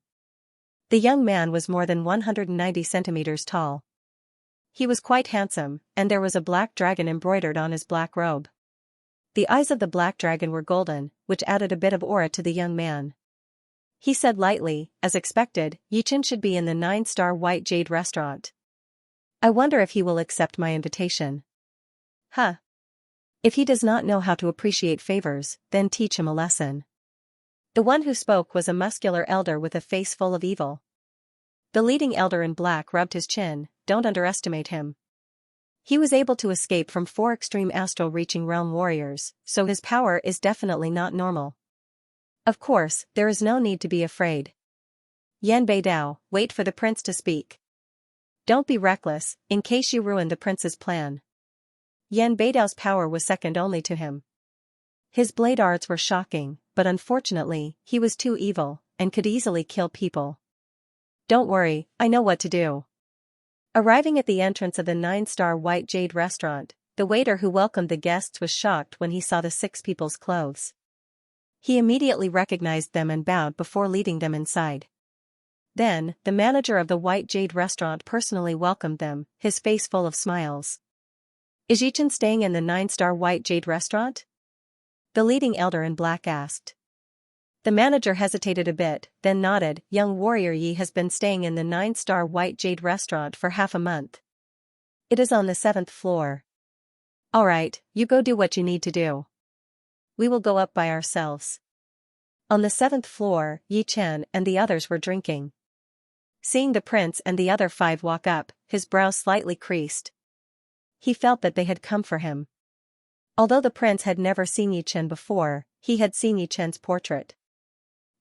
The young man was more than 190 centimeters tall. He was quite handsome, and there was a black dragon embroidered on his black robe. The eyes of the black dragon were golden, which added a bit of aura to the young man. He said lightly, as expected, Yi Chen should be in the 9-star White Jade restaurant. I wonder if he will accept my invitation. Huh. If he does not know how to appreciate favors, then teach him a lesson. The one who spoke was a muscular elder with a face full of evil. The leading elder in black rubbed his chin. Don't underestimate him. He was able to escape from 4 extreme astral reaching realm warriors, so his power is definitely not normal. Of course, there is no need to be afraid. Yan Beidao, wait for the prince to speak. Don't be reckless, in case you ruin the prince's plan. Yan Beidao's power was second only to him. His blade arts were shocking, but unfortunately, he was too evil, and could easily kill people. Don't worry, I know what to do. Arriving at the entrance of the 9-star White Jade restaurant, the waiter who welcomed the guests was shocked when he saw the 6 people's clothes. He immediately recognized them and bowed before leading them inside. Then, the manager of the White Jade restaurant personally welcomed them, his face full of smiles. Is Yi Chen staying in the 9-star White Jade restaurant? The leading elder in black asked. The manager hesitated a bit, then nodded. Young warrior Yi has been staying in the 9-star White Jade restaurant for half a month. It is on the 7th floor. Alright, you go do what you need to do. We will go up by ourselves. On the 7th floor, Yi Chen and the others were drinking. Seeing the prince and the other 5 walk up, his brows slightly creased. He felt that they had come for him. Although the prince had never seen Yi Chen before, he had seen Yi Chen's portrait.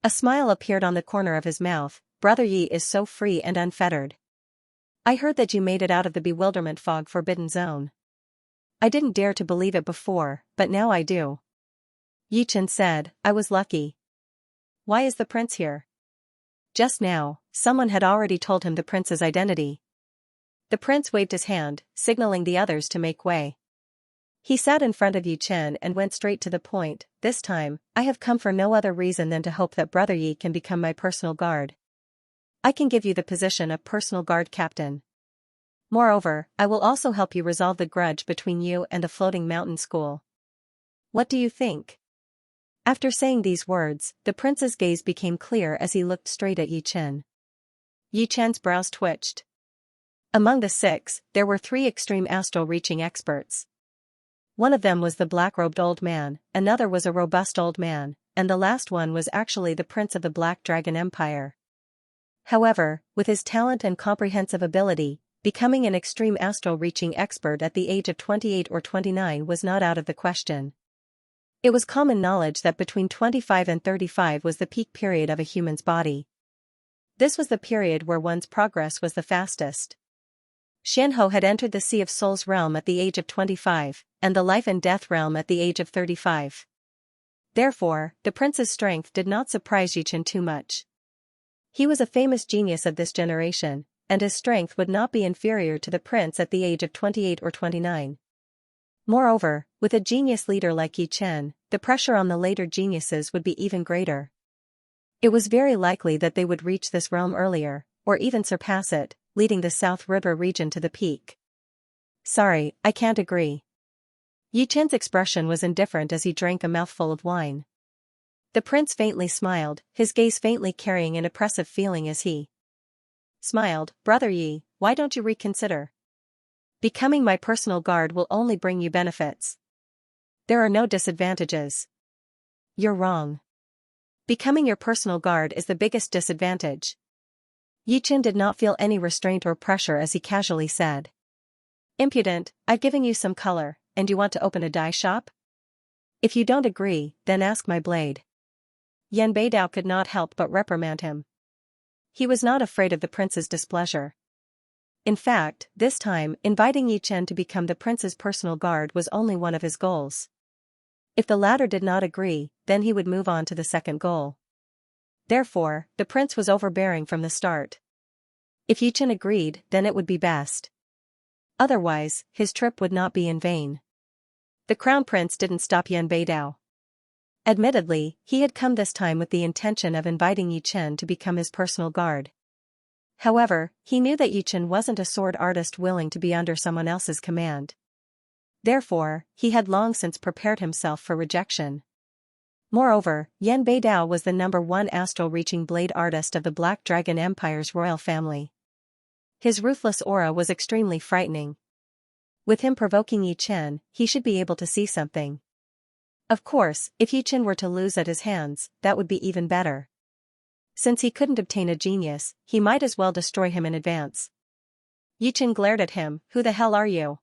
A smile appeared on the corner of his mouth. Brother Yi is so free and unfettered. I heard that you made it out of the bewilderment fog forbidden zone. I didn't dare to believe it before, but now I do. Yi Chen said, I was lucky. Why is the prince here? Just now, someone had already told him the prince's identity. The prince waved his hand, signaling the others to make way. He sat in front of Yi Chen and went straight to the point. This time, I have come for no other reason than to hope that Brother Yi can become my personal guard. I can give you the position of personal guard captain. Moreover, I will also help you resolve the grudge between you and the Floating Mountain School. What do you think? After saying these words, the prince's gaze became clear as he looked straight at Yi Chen. Yi Chen's brows twitched. Among the 6, there were 3 extreme astral reaching experts. One of them was the black-robed old man, another was a robust old man, and the last one was actually the prince of the Black Dragon Empire. However, with his talent and comprehensive ability, becoming an extreme astral reaching expert at the age of 28 or 29 was not out of the question. It was common knowledge that between 25 and 35 was the peak period of a human's body. This was the period where one's progress was the fastest. Xianxia had entered the Sea of Souls realm at the age of 25, and the Life and Death realm at the age of 35. Therefore, the prince's strength did not surprise Yi Chen too much. He was a famous genius of this generation, and his strength would not be inferior to the prince at the age of 28 or 29. Moreover, with a genius leader like Yi Chen, the pressure on the later geniuses would be even greater. It was very likely that they would reach this realm earlier, or even surpass it, leading the South River region to the peak. Sorry, I can't agree. Yi Chen's expression was indifferent as he drank a mouthful of wine. The prince faintly smiled, his gaze faintly carrying an oppressive feeling as he smiled. Brother Yi, why don't you reconsider? Becoming my personal guard will only bring you benefits. There are no disadvantages. You're wrong. Becoming your personal guard is the biggest disadvantage. Yi Chen did not feel any restraint or pressure as he casually said. Impudent, I've given you some color, and you want to open a dye shop? If you don't agree, then ask my blade. Yan Beidao could not help but reprimand him. He was not afraid of the prince's displeasure. In fact, this time, inviting Yi Chen to become the prince's personal guard was only one of his goals. If the latter did not agree, then he would move on to the second goal. Therefore, the prince was overbearing from the start. If Yi Chen agreed, then it would be best. Otherwise, his trip would not be in vain. The crown prince didn't stop Yan Beidao. Admittedly, he had come this time with the intention of inviting Yi Chen to become his personal guard. However, he knew that Yi Chen wasn't a sword artist willing to be under someone else's command. Therefore, he had long since prepared himself for rejection. Moreover, Yan Beidao was the #1 astral-reaching blade artist of the Black Dragon Empire's royal family. His ruthless aura was extremely frightening. With him provoking Yi Chen, he should be able to see something. Of course, if Yi Chen were to lose at his hands, that would be even better. Since he couldn't obtain a genius, he might as well destroy him in advance. Yi Chen glared at him, who the hell are you?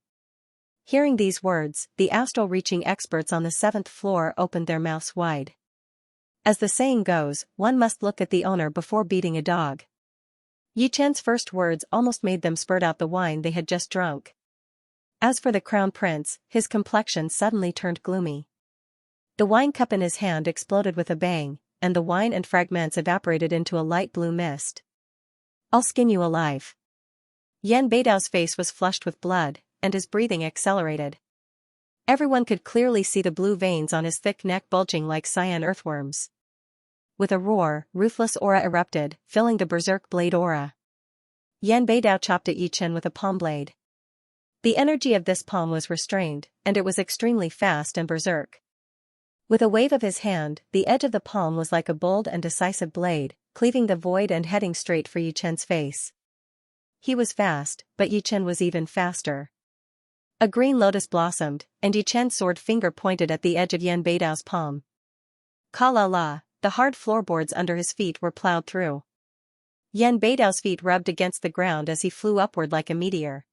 Hearing these words, the astral-reaching experts on the 7th floor opened their mouths wide. As the saying goes, one must look at the owner before beating a dog. Yi Chen's first words almost made them spurt out the wine they had just drunk. As for the crown prince, his complexion suddenly turned gloomy. The wine cup in his hand exploded with a bang, and the wine and fragments evaporated into a light blue mist. I'll skin you alive. Yan Beidao's face was flushed with blood, and his breathing accelerated. Everyone could clearly see the blue veins on his thick neck bulging like cyan earthworms. With a roar, ruthless aura erupted, filling the berserk blade aura. Yan Beidao chopped at Yi Chen with a palm blade. The energy of this palm was restrained, and it was extremely fast and berserk. With a wave of his hand, the edge of the palm was like a bold and decisive blade, cleaving the void and heading straight for Yi Chen's face. He was fast, but Yi Chen was even faster. A green lotus blossomed, and Yi Chen's sword finger pointed at the edge of Yan Beidao's palm. Ka la la, the hard floorboards under his feet were plowed through. Yan Beidao's feet rubbed against the ground as he flew upward like a meteor.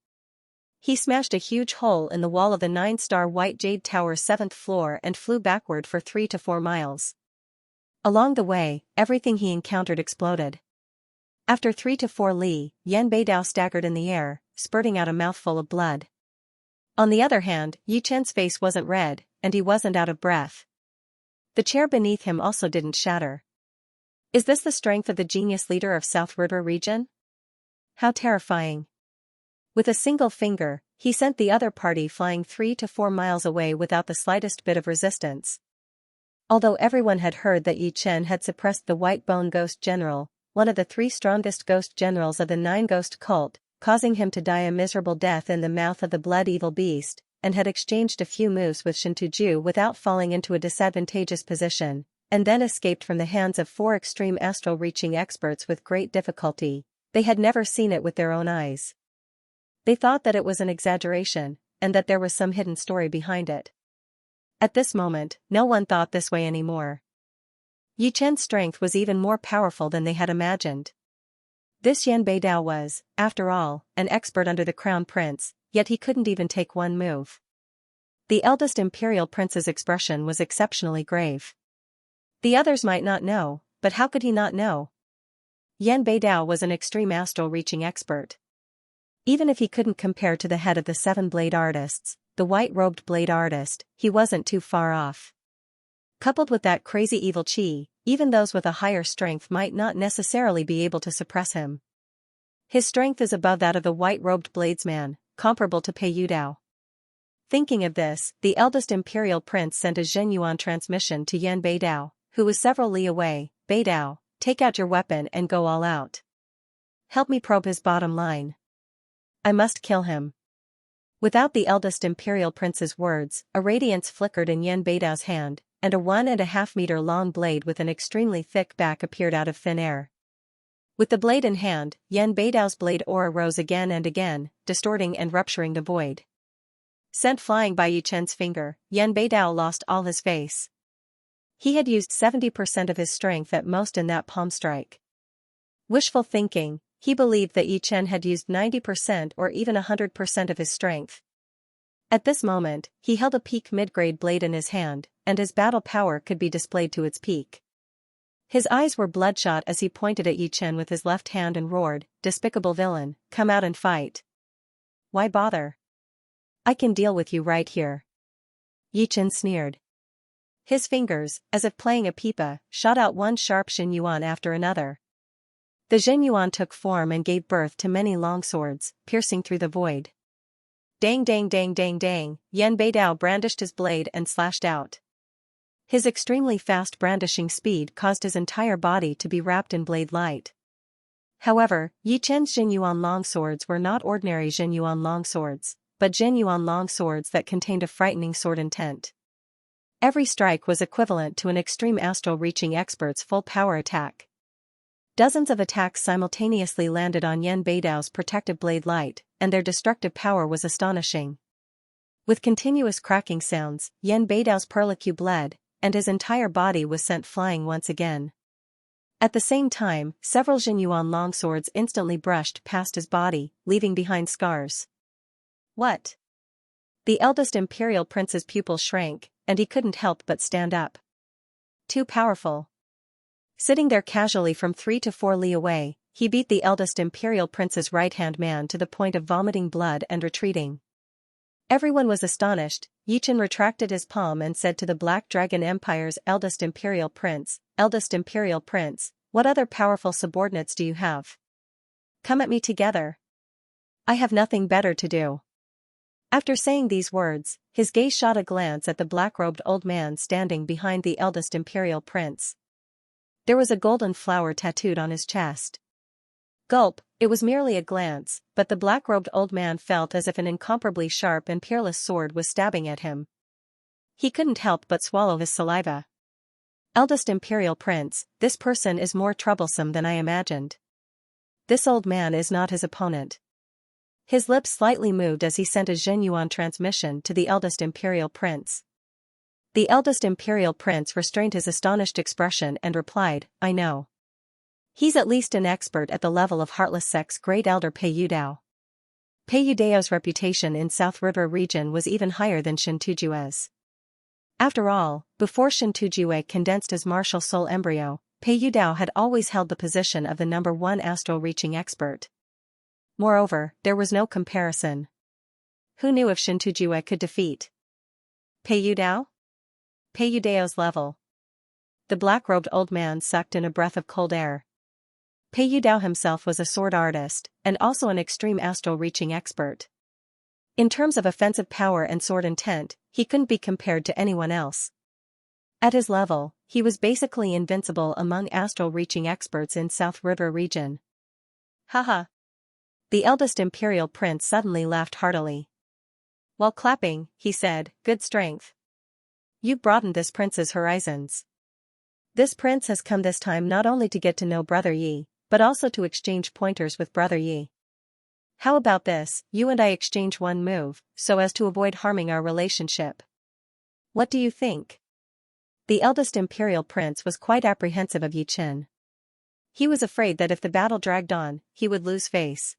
He smashed a huge hole in the wall of the 9-star White Jade Tower's 7th floor and flew backward for 3 to 4 miles. Along the way, everything he encountered exploded. After 3 to 4 li, Yan Beidao staggered in the air, spurting out a mouthful of blood. On the other hand, Yi Chen's face wasn't red, and he wasn't out of breath. The chair beneath him also didn't shatter. Is this the strength of the genius leader of South River region? How terrifying. With a single finger, he sent the other party flying 3 to 4 miles away without the slightest bit of resistance. Although everyone had heard that Yi Chen had suppressed the White Bone Ghost General, one of the 3 strongest ghost generals of the 9 Ghost cult, causing him to die a miserable death in the mouth of the blood evil beast, and had exchanged a few moves with Shintuju without falling into a disadvantageous position, and then escaped from the hands of 4 extreme astral-reaching experts with great difficulty, they had never seen it with their own eyes. They thought that it was an exaggeration, and that there was some hidden story behind it. At this moment, no one thought this way anymore. Yi Chen's strength was even more powerful than they had imagined. This Yan Beidao was, after all, an expert under the Crown Prince, yet he couldn't even take one move. The eldest Imperial Prince's expression was exceptionally grave. The others might not know, but how could he not know? Yan Beidao was an extreme astral-reaching expert. Even if he couldn't compare to the head of the 7 blade artists, the white-robed blade artist, he wasn't too far off. Coupled with that crazy evil chi, even those with a higher strength might not necessarily be able to suppress him. His strength is above that of the white-robed bladesman, comparable to Pei Yudao. Thinking of this, the eldest Imperial Prince sent a Zhenyuan transmission to Yan Beidao, who was several li away. Beidao, take out your weapon and go all out. Help me probe his bottom line. I must kill him. Without the eldest Imperial Prince's words, a radiance flickered in Yan Beidao's hand, and a 1.5 meter long blade with an extremely thick back appeared out of thin air. With the blade in hand, Yan Beidao's blade aura rose again and again, distorting and rupturing the void. Sent flying by Yi Chen's finger, Yan Beidao lost all his face. He had used 70% of his strength at most in that palm strike. Wishful thinking, he believed that Yi Chen had used 90% or even 100% of his strength. At this moment, he held a peak mid-grade blade in his hand, and his battle power could be displayed to its peak. His eyes were bloodshot as he pointed at Yi Chen with his left hand and roared, "Despicable villain, come out and fight. Why bother? I can deal with you right here." Yi Chen sneered. His fingers, as if playing a pipa, shot out one sharp Xinyuan after another. The Zhenyuan took form and gave birth to many longswords, piercing through the void. Dang dang dang dang dang, Yan Beidao brandished his blade and slashed out. His extremely fast brandishing speed caused his entire body to be wrapped in blade light. However, Yi Chen's Zhenyuan longswords were not ordinary Zhenyuan longswords, but Zhenyuan longswords that contained a frightening sword intent. Every strike was equivalent to an extreme astral-reaching expert's full-power attack. Dozens of attacks simultaneously landed on Yan Beidao's protective blade light, and their destructive power was astonishing. With continuous cracking sounds, Yan Beidao's perlicue bled, and his entire body was sent flying once again. At the same time, several Zhenyuan longswords instantly brushed past his body, leaving behind scars. What? The eldest Imperial Prince's pupil shrank, and he couldn't help but stand up. Too powerful. Sitting there casually from 3 to 4 li away, he beat the eldest Imperial Prince's right-hand man to the point of vomiting blood and retreating. Everyone was astonished. Yi Chen retracted his palm and said to the Black Dragon Empire's eldest Imperial Prince, what other powerful subordinates do you have? Come at me together. I have nothing better to do." After saying these words, his gaze shot a glance at the black-robed old man standing behind the eldest Imperial Prince. There was a golden flower tattooed on his chest. Gulp, it was merely a glance, but the black-robed old man felt as if an incomparably sharp and peerless sword was stabbing at him. He couldn't help but swallow his saliva. Eldest Imperial Prince, this person is more troublesome than I imagined. This old man is not his opponent. His lips slightly moved as he sent a Zhenyuan transmission to the eldest Imperial Prince. The eldest Imperial Prince restrained his astonished expression and replied, I know. He's at least an expert at the level of Heartless Sect's Great Elder Pei Yudao. Pei Yudao's reputation in South River region was even higher than Shintujue's. After all, before Shintujue condensed his martial soul embryo, Pei Yudao had always held the position of the #1 astral-reaching expert. Moreover, there was no comparison. Who knew if Shintujue could defeat Pei Yudao? Pei Yudao's level. The black-robed old man sucked in a breath of cold air. Pei Yudao himself was a sword artist, and also an extreme astral-reaching expert. In terms of offensive power and sword intent, he couldn't be compared to anyone else. At his level, he was basically invincible among astral-reaching experts in South River region. Haha. The eldest Imperial Prince suddenly laughed heartily. While clapping, he said, Good strength. You've broadened this prince's horizons. This prince has come this time not only to get to know Brother Yi, but also to exchange pointers with Brother Yi. How about this, you and I exchange one move, so as to avoid harming our relationship? What do you think? The eldest Imperial Prince was quite apprehensive of Yi Qin. He was afraid that if the battle dragged on, he would lose face.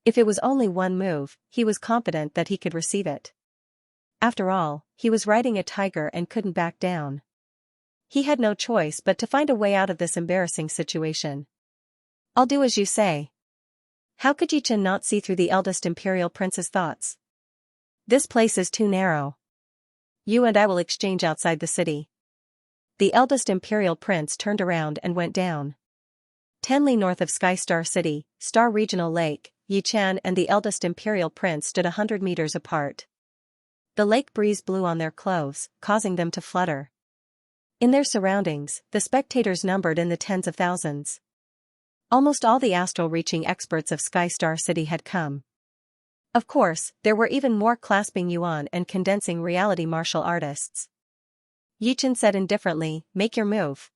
If it was only one move, he was confident that he could receive it. After all, he was riding a tiger and couldn't back down. He had no choice but to find a way out of this embarrassing situation. I'll do as you say. How could Yi Qin not see through the eldest Imperial Prince's thoughts? This place is too narrow. You and I will exchange outside the city. The eldest Imperial Prince turned around and went down. 10 li north of Sky Star City, Star Regional Lake, Yi Qin and the eldest Imperial Prince stood 100 meters apart. The lake breeze blew on their clothes, causing them to flutter. In their surroundings, the spectators numbered in the tens of thousands. Almost all the astral-reaching experts of Sky Star City had come. Of course, there were even more clasping yuan and condensing reality martial artists. Yi Qin said indifferently, Make your move.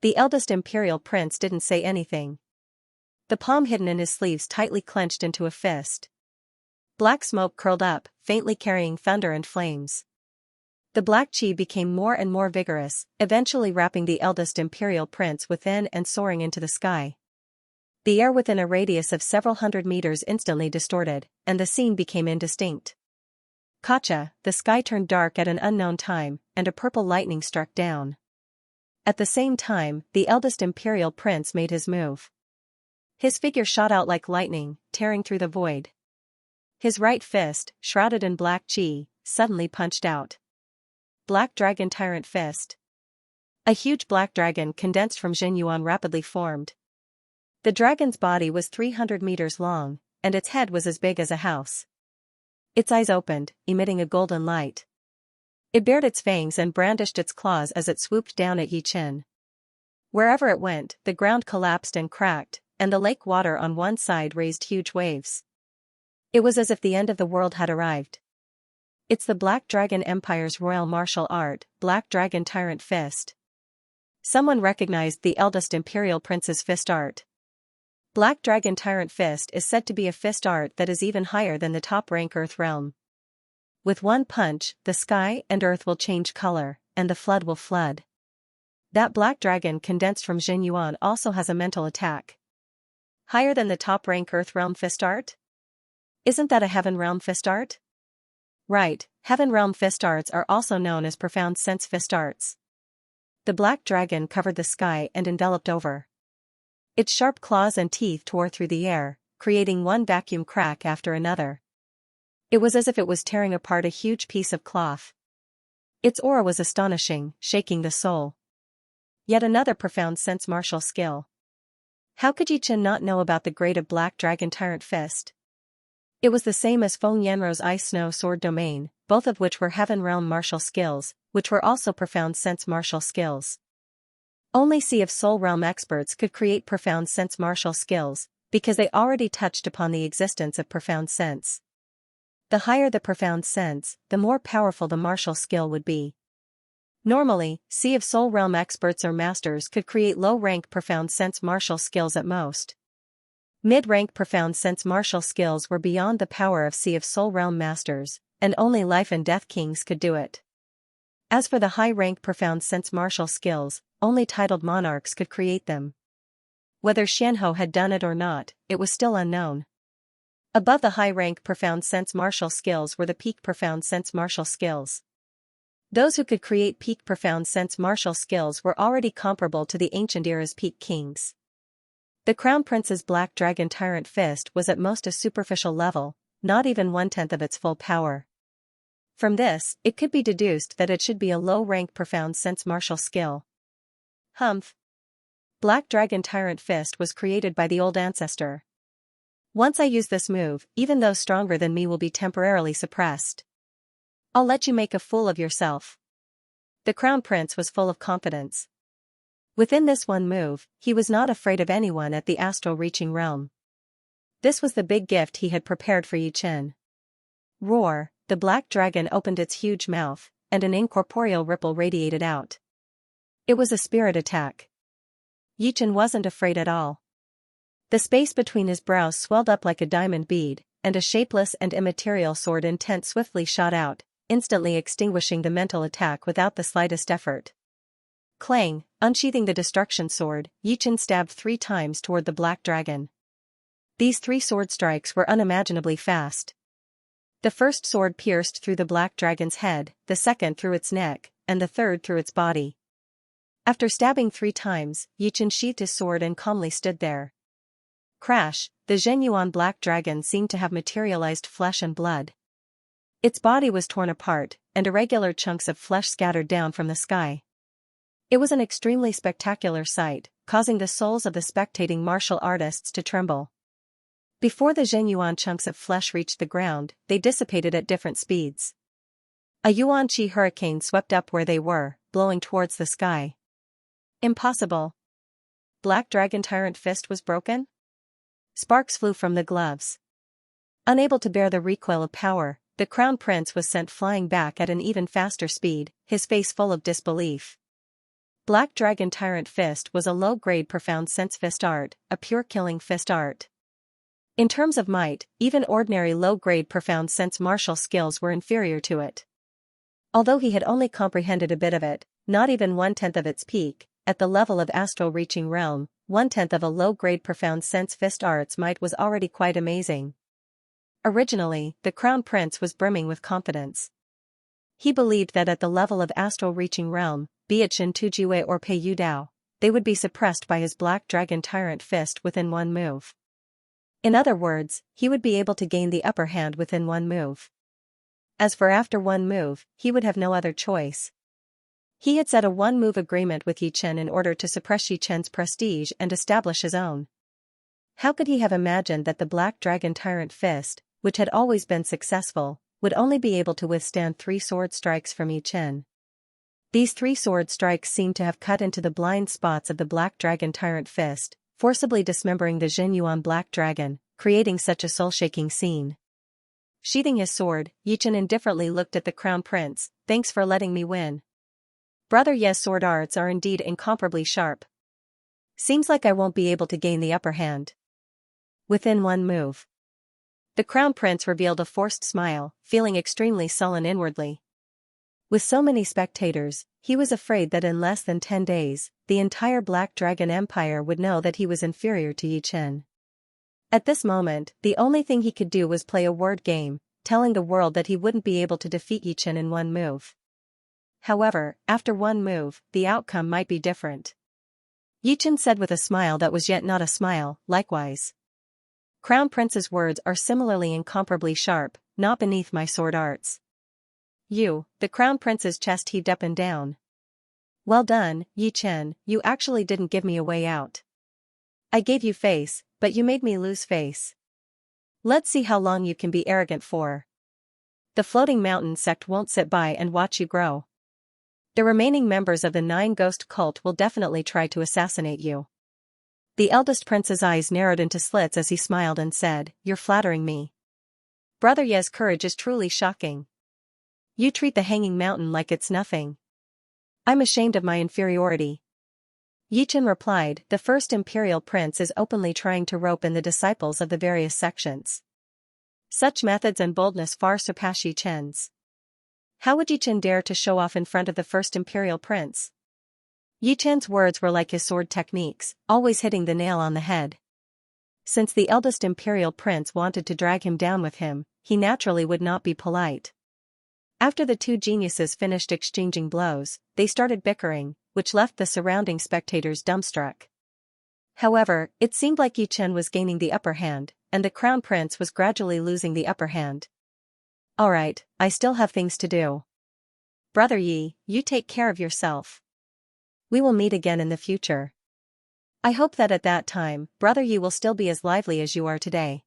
The eldest Imperial Prince didn't say anything. The palm hidden in his sleeves tightly clenched into a fist. Black smoke curled up, faintly carrying thunder and flames. The black chi became more and more vigorous, eventually wrapping the eldest Imperial Prince within and soaring into the sky. The air within a radius of several hundred meters instantly distorted, and the scene became indistinct. Kacha, the sky turned dark at an unknown time, and a purple lightning struck down. At the same time, the eldest Imperial Prince made his move. His figure shot out like lightning, tearing through the void. His right fist, shrouded in black chi, suddenly punched out. Black Dragon Tyrant Fist. A huge black dragon condensed from Zhenyuan rapidly formed. The dragon's body was 300 meters long, and its head was as big as a house. Its eyes opened, emitting a golden light. It bared its fangs and brandished its claws as it swooped down at Yi Qin. Wherever it went, the ground collapsed and cracked, and the lake water on one side raised huge waves. It was as if the end of the world had arrived. It's the Black Dragon Empire's royal martial art, Black Dragon Tyrant Fist. Someone recognized the eldest Imperial Prince's fist art. Black Dragon Tyrant Fist is said to be a fist art that is even higher than the top-rank Earth realm. With one punch, the sky and earth will change color, and the flood will flood. That black dragon condensed from Zhenyuan also has a mental attack. Higher than the top-rank Earth realm fist art? Isn't that a Heaven realm fist art? Right, Heaven realm fist arts are also known as profound sense fist arts. The black dragon covered the sky and enveloped over. Its sharp claws and teeth tore through the air, creating one vacuum crack after another. It was as if it was tearing apart a huge piece of cloth. Its aura was astonishing, shaking the soul. Yet another profound sense martial skill. How could Yi Qin not know about the grade of Black Dragon Tyrant Fist? It was the same as Feng Yanrou's Ice Snow Sword Domain, both of which were Heaven realm martial skills, which were also profound sense martial skills. Only Sea of Soul realm experts could create profound sense martial skills, because they already touched upon the existence of profound sense. The higher the profound sense, the more powerful the martial skill would be. Normally, Sea of Soul realm experts or masters could create low-rank profound sense martial skills at most. Mid-rank profound sense martial skills were beyond the power of Sea of Soul realm masters, and only life and death kings could do it. As for the high-rank profound sense martial skills, only titled monarchs could create them. Whether Xianxia had done it or not, it was still unknown. Above the high-rank profound sense martial skills were the peak profound sense martial skills. Those who could create peak profound sense martial skills were already comparable to the ancient era's peak kings. The Crown Prince's Black Dragon Tyrant Fist was at most a superficial level, not even 1/10 of its full power. From this, it could be deduced that it should be a low-rank profound sense martial skill. Humph. Black Dragon Tyrant Fist was created by the old ancestor. Once I use this move, even those stronger than me will be temporarily suppressed. I'll let you make a fool of yourself. The Crown Prince was full of confidence. Within this one move, he was not afraid of anyone at the astral reaching realm. This was the big gift he had prepared for Yi Chen. Roar, the black dragon opened its huge mouth, and an incorporeal ripple radiated out. It was a spirit attack. Yi Chen wasn't afraid at all. The space between his brows swelled up like a diamond bead, and a shapeless and immaterial sword intent swiftly shot out, instantly extinguishing the mental attack without the slightest effort. Clang, unsheathing the destruction sword, Yi Chen stabbed 3 times toward the black dragon. These 3 sword strikes were unimaginably fast. The first sword pierced through the black dragon's head, the second through its neck, and the third through its body. After stabbing 3 times, Yi Chen sheathed his sword and calmly stood there. Crash, the Zhenyuan black dragon seemed to have materialized flesh and blood. Its body was torn apart, and irregular chunks of flesh scattered down from the sky. It was an extremely spectacular sight, causing the souls of the spectating martial artists to tremble. Before the Zhenyuan chunks of flesh reached the ground, they dissipated at different speeds. A Yuan Qi hurricane swept up where they were, blowing towards the sky. Impossible. Black Dragon Tyrant Fist was broken? Sparks flew from the gloves. Unable to bear the recoil of power, the Crown Prince was sent flying back at an even faster speed, his face full of disbelief. Black Dragon Tyrant Fist was a low-grade profound sense fist art, a pure killing fist art. In terms of might, even ordinary low-grade profound sense martial skills were inferior to it. Although he had only comprehended a bit of it, not even 1/10 of its peak, at the level of astral reaching realm, 1/10 of a low-grade profound sense fist art's might was already quite amazing. Originally, the Crown Prince was brimming with confidence. He believed that at the level of astral reaching realm, be it Shin Tujiwei or Pei Yu Dao, they would be suppressed by his Black Dragon Tyrant Fist within one move. In other words, he would be able to gain the upper hand within one move. As for after one move, he would have no other choice. He had set a one-move agreement with Yi Chen in order to suppress Yi Chen's prestige and establish his own. How could he have imagined that the Black Dragon Tyrant Fist, which had always been successful, would only be able to withstand 3 sword strikes from Yi Chen? These 3 sword strikes seemed to have cut into the blind spots of the Black Dragon Tyrant Fist, forcibly dismembering the Zhenyuan Black Dragon, creating such a soul-shaking scene. Sheathing his sword, Yi Chen indifferently looked at the Crown Prince. "Thanks for letting me win. Brother, yes, sword arts are indeed incomparably sharp. Seems like I won't be able to gain the upper hand within one move." The Crown Prince revealed a forced smile, feeling extremely sullen inwardly. With so many spectators, he was afraid that in less than 10 days, the entire Black Dragon Empire would know that he was inferior to Yi Chen. At this moment, the only thing he could do was play a word game, telling the world that he wouldn't be able to defeat Yi Chen in one move. However, after one move, the outcome might be different. Yi Chen said with a smile that was yet not a smile, "Likewise. Crown Prince's words are similarly incomparably sharp, not beneath my sword arts." The Crown Prince's chest heaved up and down. "Well done, Yi Chen, you actually didn't give me a way out. I gave you face, but you made me lose face. Let's see how long you can be arrogant for. The floating mountain sect won't sit by and watch you grow. The remaining members of the 9 Ghost cult will definitely try to assassinate you." The eldest prince's eyes narrowed into slits as he smiled and said, "You're flattering me. Brother Ye's courage is truly shocking. You treat the hanging mountain like it's nothing. I'm ashamed of my inferiority. Yichen replied, the first imperial prince is openly trying to rope in the disciples of the various sections. Such methods and boldness far surpass Yichen's. How would Yichen dare to show off in front of the first imperial prince? Yichen's words were like his sword techniques, always hitting the nail on the head. Since the eldest imperial prince wanted to drag him down with him, he naturally would not be polite. After the two geniuses finished exchanging blows, they started bickering, which left the surrounding spectators dumbstruck. However, it seemed like Yichen was gaining the upper hand, and the crown prince was gradually losing the upper hand. Alright, I still have things to do. Brother Yi, you take care of yourself. We will meet again in the future. I hope that at that time, Brother Yi will still be as lively as you are today.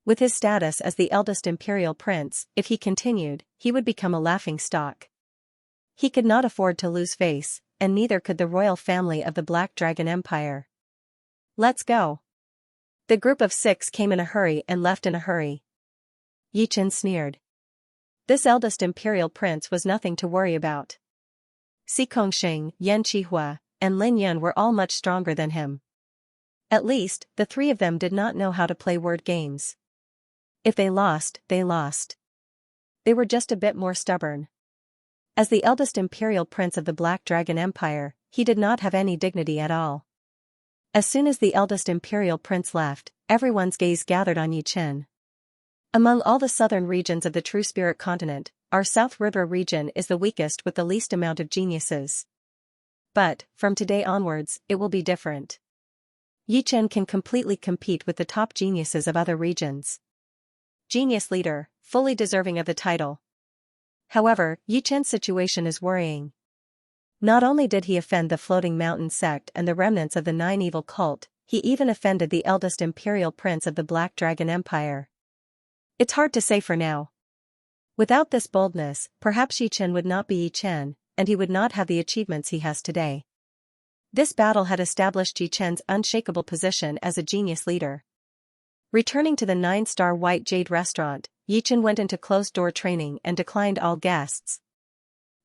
With his status as the eldest imperial prince, if he continued, he would become a laughing stock. He could not afford to lose face, and neither could the royal family of the Black Dragon Empire. Let's go. The group of 6 came in a hurry and left in a hurry. Yichen sneered. This eldest imperial prince was nothing to worry about. Si Kongxing, Yan Qihua, and Lin Yun were all much stronger than him. At least, the 3 of them did not know how to play word games. If they lost, they lost. They were just a bit more stubborn. As the eldest imperial prince of the Black Dragon Empire, he did not have any dignity at all. As soon as the eldest imperial prince left, everyone's gaze gathered on Yichen. Among all the southern regions of the True Spirit continent, our South River region is the weakest with the least amount of geniuses. But, from today onwards, it will be different. Yichen can completely compete with the top geniuses of other regions. Genius leader, fully deserving of the title. However, Yichen's situation is worrying. Not only did he offend the Floating Mountain sect and the remnants of the Nine Evil cult, he even offended the eldest imperial prince of the Black Dragon Empire. It's hard to say for now. Without this boldness, perhaps Yichen would not be Yichen, and he would not have the achievements he has today. This battle had established Yichen's unshakable position as a genius leader. Returning to the 9-star White Jade restaurant, Yichen went into closed-door training and declined all guests.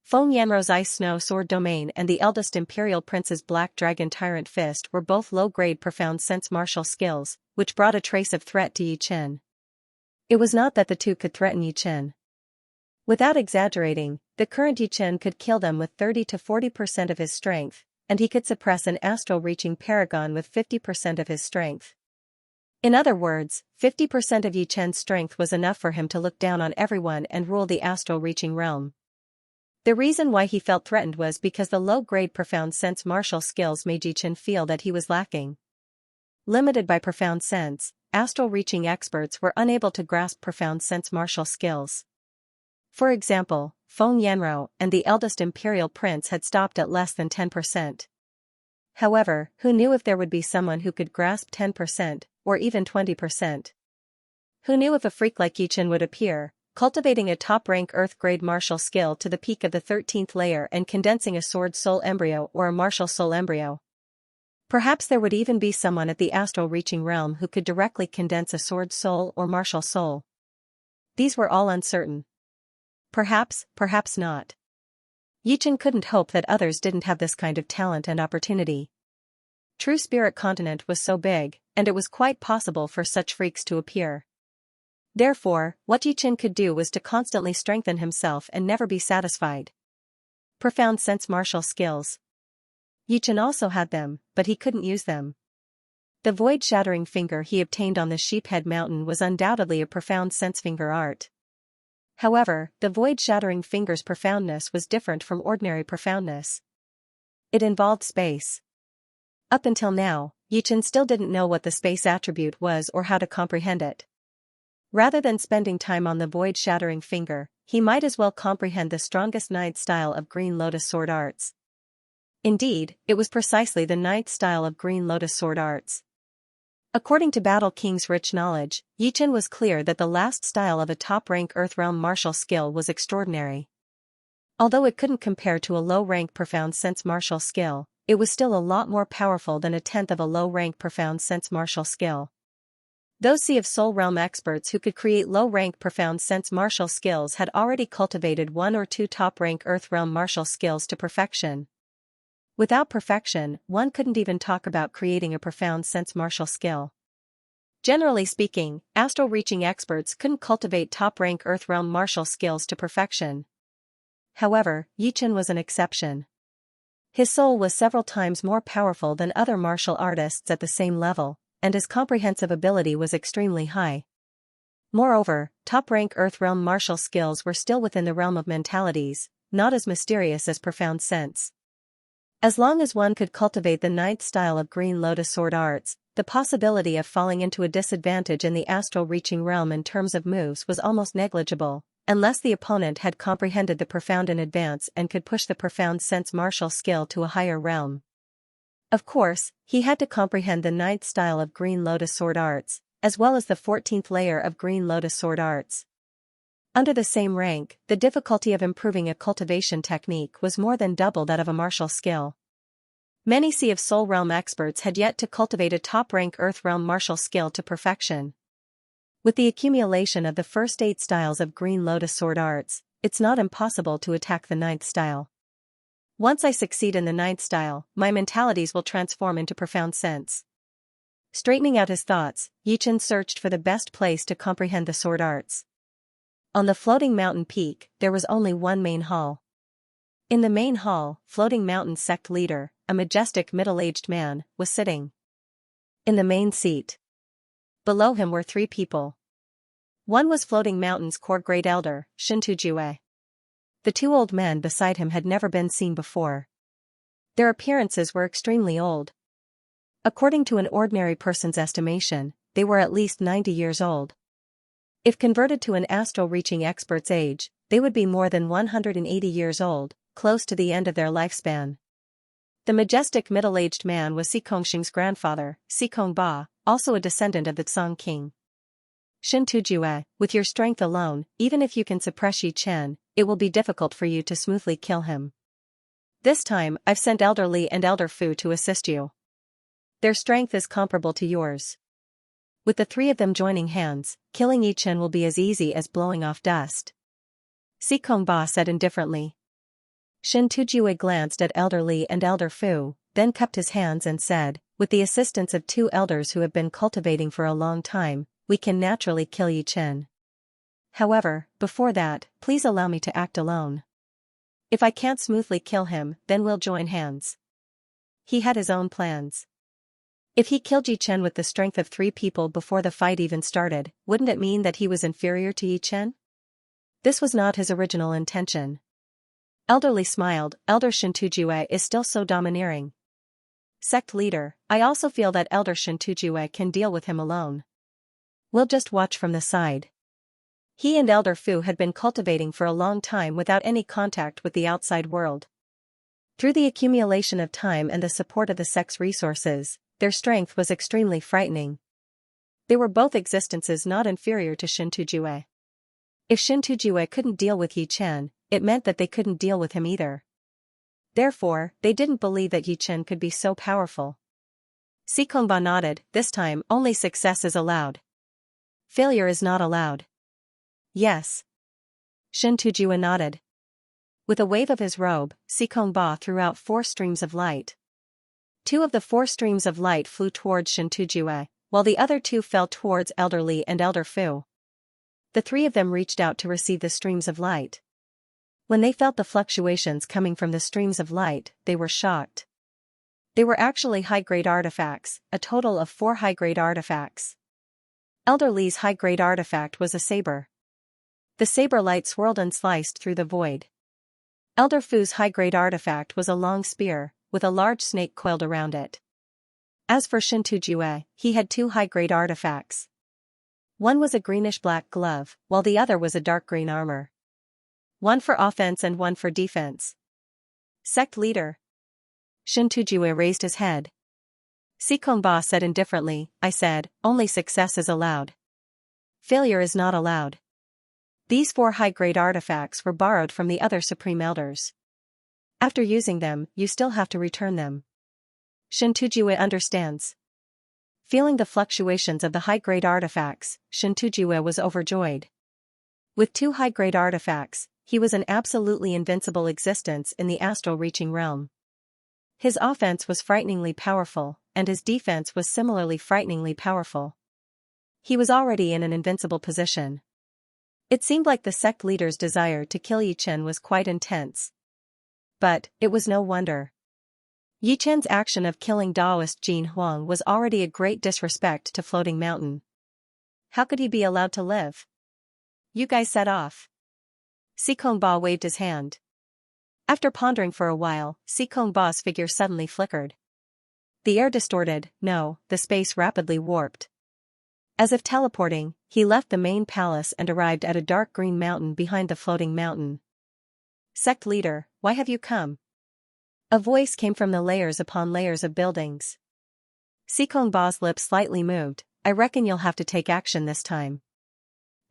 Feng Yanro's Ice Snow Sword Domain and the eldest imperial prince's Black Dragon Tyrant Fist were both low-grade profound sense martial skills, which brought a trace of threat to Yichen. It was not that the two could threaten Yichen. Without exaggerating, the current Yichen could kill them with 30 to 40% of his strength, and he could suppress an astral-reaching paragon with 50% of his strength. In other words, 50% of Yichen's strength was enough for him to look down on everyone and rule the astral-reaching realm. The reason why he felt threatened was because the low-grade profound sense martial skills made Yichen feel that he was lacking. Limited by profound sense, astral-reaching experts were unable to grasp profound sense martial skills. For example, Feng Yanro and the eldest imperial prince had stopped at less than 10%. However, who knew if there would be someone who could grasp 10%, or even 20%? Who knew if a freak like Yichen would appear, cultivating a top-rank Earth-grade martial skill to the peak of the 13th layer and condensing a sword soul embryo or a martial soul embryo? Perhaps there would even be someone at the astral-reaching realm who could directly condense a sword soul or martial soul. These were all uncertain. Perhaps, perhaps not. Yichen couldn't hope that others didn't have this kind of talent and opportunity. True Spirit Continent was so big, and it was quite possible for such freaks to appear. Therefore, what Yichen could do was to constantly strengthen himself and never be satisfied. Profound sense martial skills. Yichen also had them, but he couldn't use them. The void-shattering finger he obtained on the Sheephead Mountain was undoubtedly a profound sense finger art. However, the void-shattering finger's profoundness was different from ordinary profoundness. It involved space. Up until now, Yichen still didn't know what the space attribute was or how to comprehend it. Rather than spending time on the void-shattering finger, he might as well comprehend the strongest ninth style of Green Lotus sword arts. Indeed, it was precisely the ninth style of Green Lotus sword arts. According to Battle King's rich knowledge, Yichen was clear that the last style of a top-rank Earthrealm martial skill was extraordinary. Although it couldn't compare to a low-rank profound sense martial skill, it was still a lot more powerful than a tenth of a low-rank profound sense martial skill. Those Sea of Soul realm experts who could create low-rank profound sense martial skills had already cultivated one or two top-rank Earth realm martial skills to perfection. Without perfection, one couldn't even talk about creating a profound sense martial skill. Generally speaking, astral-reaching experts couldn't cultivate top-rank Earth realm martial skills to perfection. However, Yichen was an exception. His soul was several times more powerful than other martial artists at the same level, and his comprehensive ability was extremely high. Moreover, top-rank Earth realm martial skills were still within the realm of mentalities, not as mysterious as profound sense. As long as one could cultivate the ninth style of Green Lotus Sword arts, the possibility of falling into a disadvantage in the astral-reaching realm in terms of moves was almost negligible, unless the opponent had comprehended the profound in advance and could push the profound sense martial skill to a higher realm. Of course, he had to comprehend the ninth style of Green Lotus Sword arts, as well as the 14th layer of Green Lotus Sword arts. Under the same rank, the difficulty of improving a cultivation technique was more than double that of a martial skill. Many Sea of Soul realm experts had yet to cultivate a top-rank Earth realm martial skill to perfection. With the accumulation of the first 8 styles of Green Lotus Sword arts, it's not impossible to attack the 9th style. Once I succeed in the 9th style, my mentalities will transform into profound sense. Straightening out his thoughts, Yichen searched for the best place to comprehend the sword arts. On the floating mountain peak, there was only one main hall. In the main hall, Floating Mountain sect leader, a majestic middle-aged man, was sitting in the main seat. Below him were 3 people. One was Floating Mountain's core great elder, Shintujue. The 2 old men beside him had never been seen before. Their appearances were extremely old. According to an ordinary person's estimation, they were at least 90 years old. If converted to an astral-reaching expert's age, they would be more than 180 years old, close to the end of their lifespan. The majestic middle-aged man was Xing's grandfather, Ba, also a descendant of the Song king. Shintujue, with your strength alone, even if you can suppress Yi Chen, it will be difficult for you to smoothly kill him. This time, I've sent Elder Li and Elder Fu to assist you. Their strength is comparable to yours. With the 3 of them joining hands, killing Yi Chen will be as easy as blowing off dust. Ba said indifferently. Shintujue glanced at Elder Li and Elder Fu, then cupped his hands and said, with the assistance of 2 elders who have been cultivating for a long time, we can naturally kill Yi Chen. However, before that, please allow me to act alone. If I can't smoothly kill him, then we'll join hands. He had his own plans. If he killed Yi Chen with the strength of 3 people before the fight even started, wouldn't it mean that he was inferior to Yi Chen? This was not his original intention. Elder Li smiled. Elder Shintujue is still so domineering. Sect leader, I also feel that Elder Shintujue can deal with him alone. We'll just watch from the side. He and Elder Fu had been cultivating for a long time without any contact with the outside world. Through the accumulation of time and the support of the sect's resources, their strength was extremely frightening. They were both existences not inferior to Shintujue. If Shintujue couldn't deal with Yi Chen, it meant that they couldn't deal with him either. Therefore, they didn't believe that Yi Chen could be so powerful. Ba nodded. This time, only success is allowed. Failure is not allowed. Yes. Shintujue nodded. With a wave of his robe, Ba threw out 4 streams of light. 2 of the 4 streams of light flew towards Shintujue, while the other 2 fell towards Elder Li and Elder Fu. The 3 of them reached out to receive the streams of light. When they felt the fluctuations coming from the streams of light, they were shocked. They were actually high-grade artifacts, a total of 4 high-grade artifacts. Elder Li's high-grade artifact was a saber. The saber light swirled and sliced through the void. Elder Fu's high-grade artifact was a long spear, with a large snake coiled around it. As for Shintujue, he had 2 high-grade artifacts. One was a greenish-black glove, while the other was a dark green armor. One for offense and one for defense. Sect leader. Shintujue raised his head. Ba said indifferently, I said, only success is allowed. Failure is not allowed. These 4 high-grade artifacts were borrowed from the other Supreme Elders. After using them, you still have to return them. Shintujue understands. Feeling the fluctuations of the high-grade artifacts, Xianxia was overjoyed. With 2 high-grade artifacts, he was an absolutely invincible existence in the astral-reaching realm. His offense was frighteningly powerful, and his defense was similarly frighteningly powerful. He was already in an invincible position. It seemed like the sect leader's desire to kill Yi Chen was quite intense. But it was no wonder. Yi Chen's action of killing Daoist Jin Huang was already a great disrespect to Floating Mountain. How could he be allowed to live? You guys set off. Si Kongba waved his hand. After pondering for a while, Si Kongba's figure suddenly flickered. The air distorted, no, the space rapidly warped. As if teleporting, he left the main palace and arrived at a dark green mountain behind the Floating Mountain. Sect leader, why have you come? A voice came from the layers upon layers of buildings. Si Kongba's lips slightly moved. I reckon you'll have to take action this time.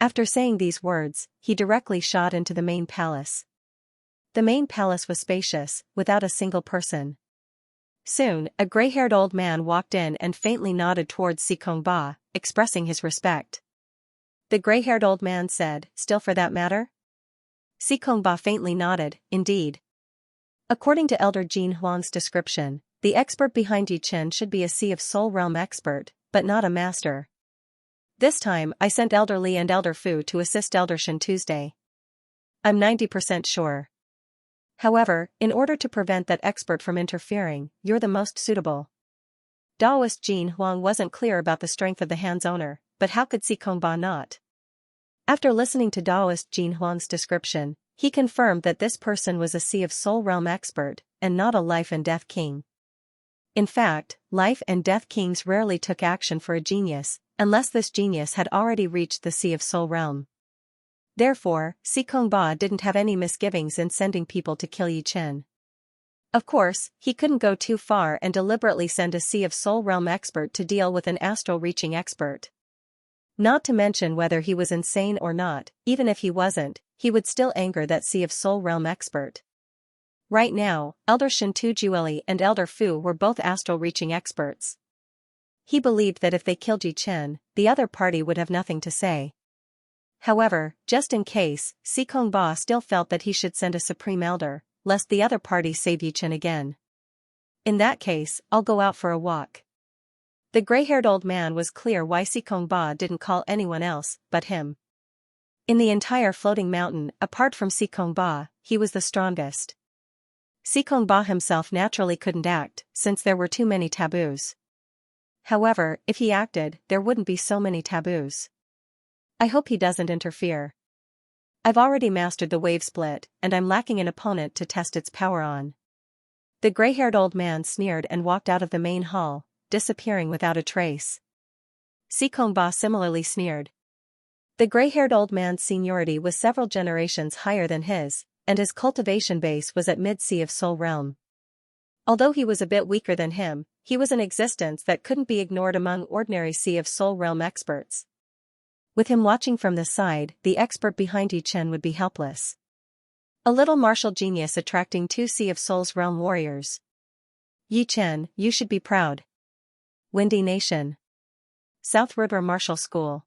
After saying these words, he directly shot into the main palace. The main palace was spacious, without a single person. Soon, a gray-haired old man walked in and faintly nodded towards Si Kongba, expressing his respect. The gray-haired old man said, still for that matter? Si Kongba faintly nodded, indeed. According to Elder Jin Huang's description, the expert behind Yi Chen should be a Sea of Soul Realm expert, but not a master. This time I sent Elder Li and Elder Fu to assist Elder Shen Tuesday. I'm 90% sure. However, in order to prevent that expert from interfering, you're the most suitable. Daoist Jin Huang wasn't clear about the strength of the hand's owner, but how could Si Kongba not? After listening to Daoist Jin Huang's description, he confirmed that this person was a Sea of Soul Realm expert, and not a Life and Death King. In fact, Life and Death Kings rarely took action for a genius, unless this genius had already reached the Sea of Soul Realm. Therefore, Si Kongba didn't have any misgivings in sending people to kill Yi Chen. Of course, he couldn't go too far and deliberately send a Sea of Soul Realm expert to deal with an astral-reaching expert. Not to mention whether he was insane or not, even if he wasn't, he would still anger that Sea of Soul Realm expert. Right now, Elder Shintujueli and Elder Fu were both astral-reaching experts. He believed that if they killed Yi Chen, the other party would have nothing to say. However, just in case, Si Kongba still felt that he should send a Supreme Elder, lest the other party save Yi Chen again. In that case, I'll go out for a walk. The gray-haired old man was clear why Si Kongba didn't call anyone else but him. In the entire Floating Mountain, apart from Si Kongba, he was the strongest. Si Kongba himself naturally couldn't act, since there were too many taboos. However, if he acted, there wouldn't be so many taboos. I hope he doesn't interfere. I've already mastered the wave split, and I'm lacking an opponent to test its power on. The gray-haired old man sneered and walked out of the main hall, disappearing without a trace. Si Kongba similarly sneered. The gray-haired old man's seniority was several generations higher than his, and his cultivation base was at mid-Sea of Soul Realm. Although he was a bit weaker than him, he was an existence that couldn't be ignored among ordinary Sea of Soul Realm experts. With him watching from the side, the expert behind Yi Chen would be helpless. A little martial genius attracting 2 Sea of Souls Realm warriors. Yi Chen, you should be proud. Windy Nation. South River Martial School.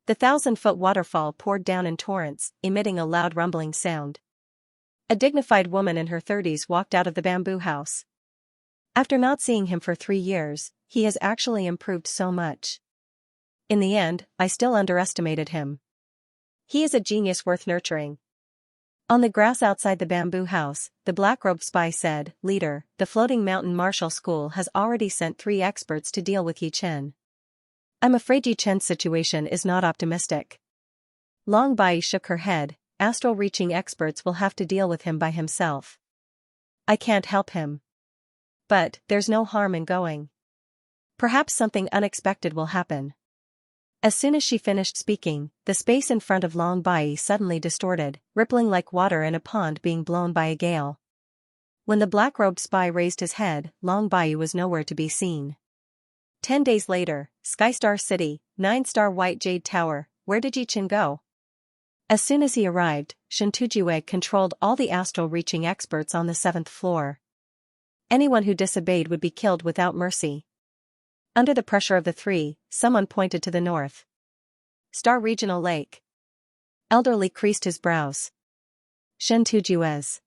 The 1,000-foot waterfall poured down in torrents, emitting a loud rumbling sound. A dignified woman in her 30s walked out of the bamboo house. After not seeing him for 3 years, he has actually improved so much. In the end, I still underestimated him. He is a genius worth nurturing. On the grass outside the bamboo house, the black-robed spy said, Leader, the Floating Mountain Martial School has already sent 3 experts to deal with Yi Chen. I'm afraid Yi Chen's situation is not optimistic. Long Bai shook her head. Astral-reaching experts will have to deal with him by himself. I can't help him. But, there's no harm in going. Perhaps something unexpected will happen. As soon as she finished speaking, the space in front of Long Bai suddenly distorted, rippling like water in a pond being blown by a gale. When the black-robed spy raised his head, Long Bai was nowhere to be seen. 10 days later, Skystar City, 9-star White Jade Tower, where did Yi Chen go? As soon as he arrived, Shintujuei controlled all the astral-reaching experts on the 7th floor. Anyone who disobeyed would be killed without mercy. Under the pressure of the three, someone pointed to the north. Star Regional Lake. Elderly creased his brows. Shentujue's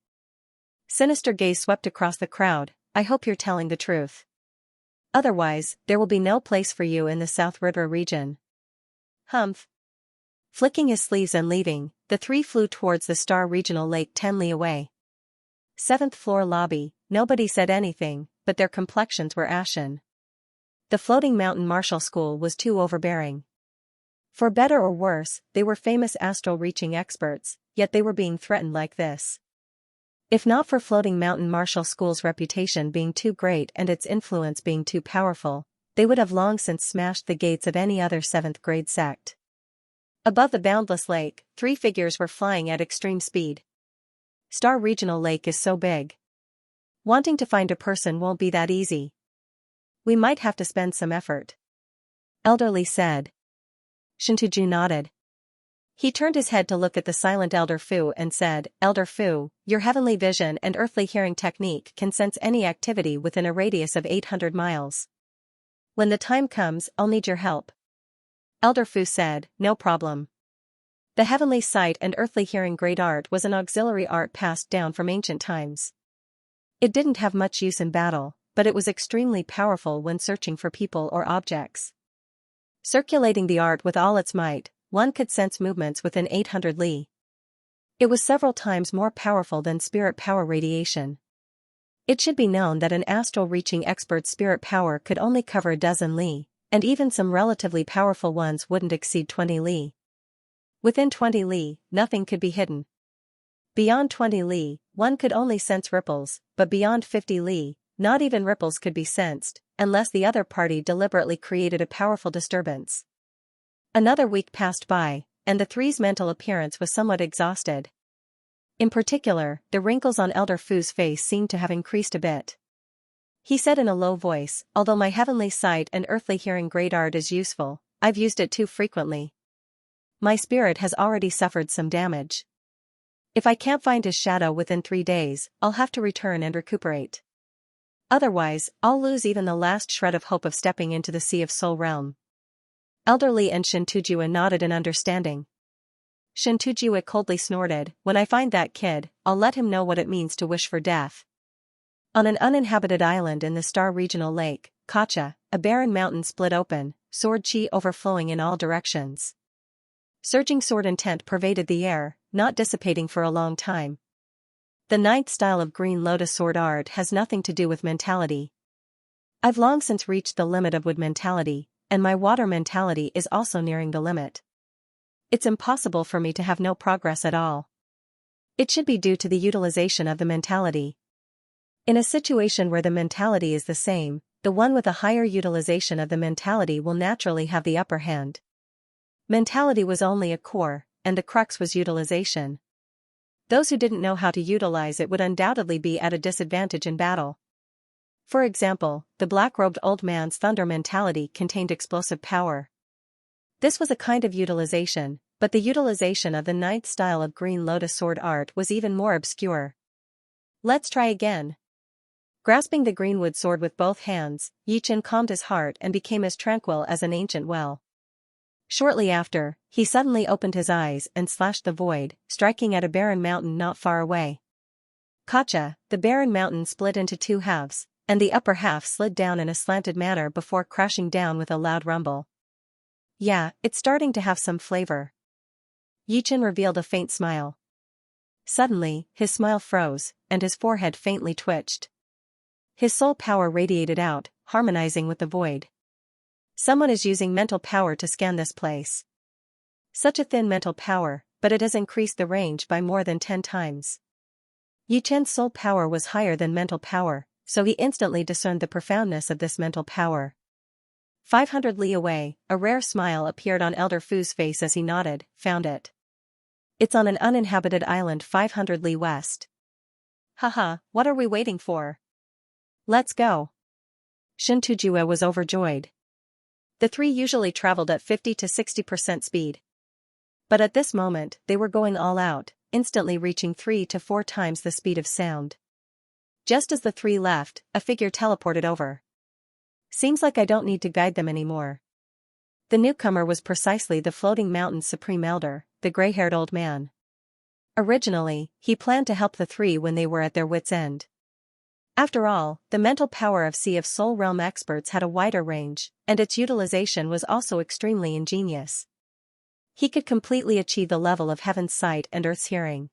sinister gaze swept across the crowd. I hope you're telling the truth. Otherwise, there will be no place for you in the South River region. Humph. Flicking his sleeves and leaving, the three flew towards the Star Regional Lake 10 li away. 7th floor lobby. Nobody said anything, but their complexions were ashen. The floating mountain martial school was too overbearing. For better or worse, they were famous astral reaching experts, yet they were being threatened like this. If not for floating mountain martial school's reputation being too great and its influence being too powerful, they would have long since smashed the gates of any other 7th grade sect. Above the boundless lake, three figures were flying at extreme speed. Star Regional Lake is so big. Wanting to find a person won't be that easy. We might have to spend some effort. Elderly said. Shintujue nodded. He turned his head to look at the silent Elder Fu and said, Elder Fu, your heavenly vision and earthly hearing technique can sense any activity within a radius of 800 miles. When the time comes, I'll need your help. Elder Fu said, no problem. The heavenly sight and earthly hearing great art was an auxiliary art passed down from ancient times. It didn't have much use in battle, but it was extremely powerful when searching for people or objects. Circulating the art with all its might, one could sense movements within 800 li. It was several times more powerful than spirit power radiation. It should be known that an astral reaching expert's spirit power could only cover a dozen li, and even some relatively powerful ones wouldn't exceed 20 li. Within 20 li, nothing could be hidden. Beyond 20 li, one could only sense ripples, but beyond 50 li, not even ripples could be sensed, unless the other party deliberately created a powerful disturbance. Another week passed by, and the three's mental appearance was somewhat exhausted. In particular, the wrinkles on Elder Fu's face seemed to have increased a bit. He said in a low voice, although my heavenly sight and earthly hearing great art is useful, I've used it too frequently. My spirit has already suffered some damage. If I can't find his shadow within 3 days, I'll have to return and recuperate. Otherwise, I'll lose even the last shred of hope of stepping into the Sea of Soul realm. Elderly and Shintujue nodded in understanding. Shintujue coldly snorted, when I find that kid, I'll let him know what it means to wish for death. On an uninhabited island in the Star Regional Lake, Kacha, a barren mountain split open, sword chi overflowing in all directions. Surging sword intent pervaded the air, not dissipating for a long time. The 9th style of green lotus sword art has nothing to do with mentality. I've long since reached the limit of wood mentality, and my water mentality is also nearing the limit. It's impossible for me to have no progress at all. It should be due to the utilization of the mentality. In a situation where the mentality is the same, the one with a higher utilization of the mentality will naturally have the upper hand. Mentality was only a core, and the crux was utilization. Those who didn't know how to utilize it would undoubtedly be at a disadvantage in battle. For example, the black-robed old man's thunder mentality contained explosive power. This was a kind of utilization, but the utilization of the 9th style of green lotus sword art was even more obscure. Let's try again. Grasping the greenwood sword with both hands, Yichen calmed his heart and became as tranquil as an ancient well. Shortly after, he suddenly opened his eyes and slashed the void, striking at a barren mountain not far away. Kacha, the barren mountain split into 2 halves, and the upper half slid down in a slanted manner before crashing down with a loud rumble. Yeah, it's starting to have some flavor. Yichen revealed a faint smile. Suddenly, his smile froze, and his forehead faintly twitched. His soul power radiated out, harmonizing with the void. Someone is using mental power to scan this place. Such a thin mental power, but it has increased the range by more than 10 times. Yichen's soul power was higher than mental power, so he instantly discerned the profoundness of this mental power. 500 li away, a rare smile appeared on Elder Fu's face as he nodded, found it. It's on an uninhabited island 500 li west. Haha, what are we waiting for? Let's go. Shintujue was overjoyed. The three usually traveled at 50 to 60% speed. But at this moment, they were going all out, instantly reaching 3 to 4 times the speed of sound. Just as the three left, a figure teleported over. Seems like I don't need to guide them anymore. The newcomer was precisely the Floating Mountain's supreme elder, the gray-haired old man. Originally, he planned to help the three when they were at their wits' end. After all, the mental power of Sea of Soul Realm experts had a wider range, and its utilization was also extremely ingenious. He could completely achieve the level of Heaven's sight and Earth's hearing.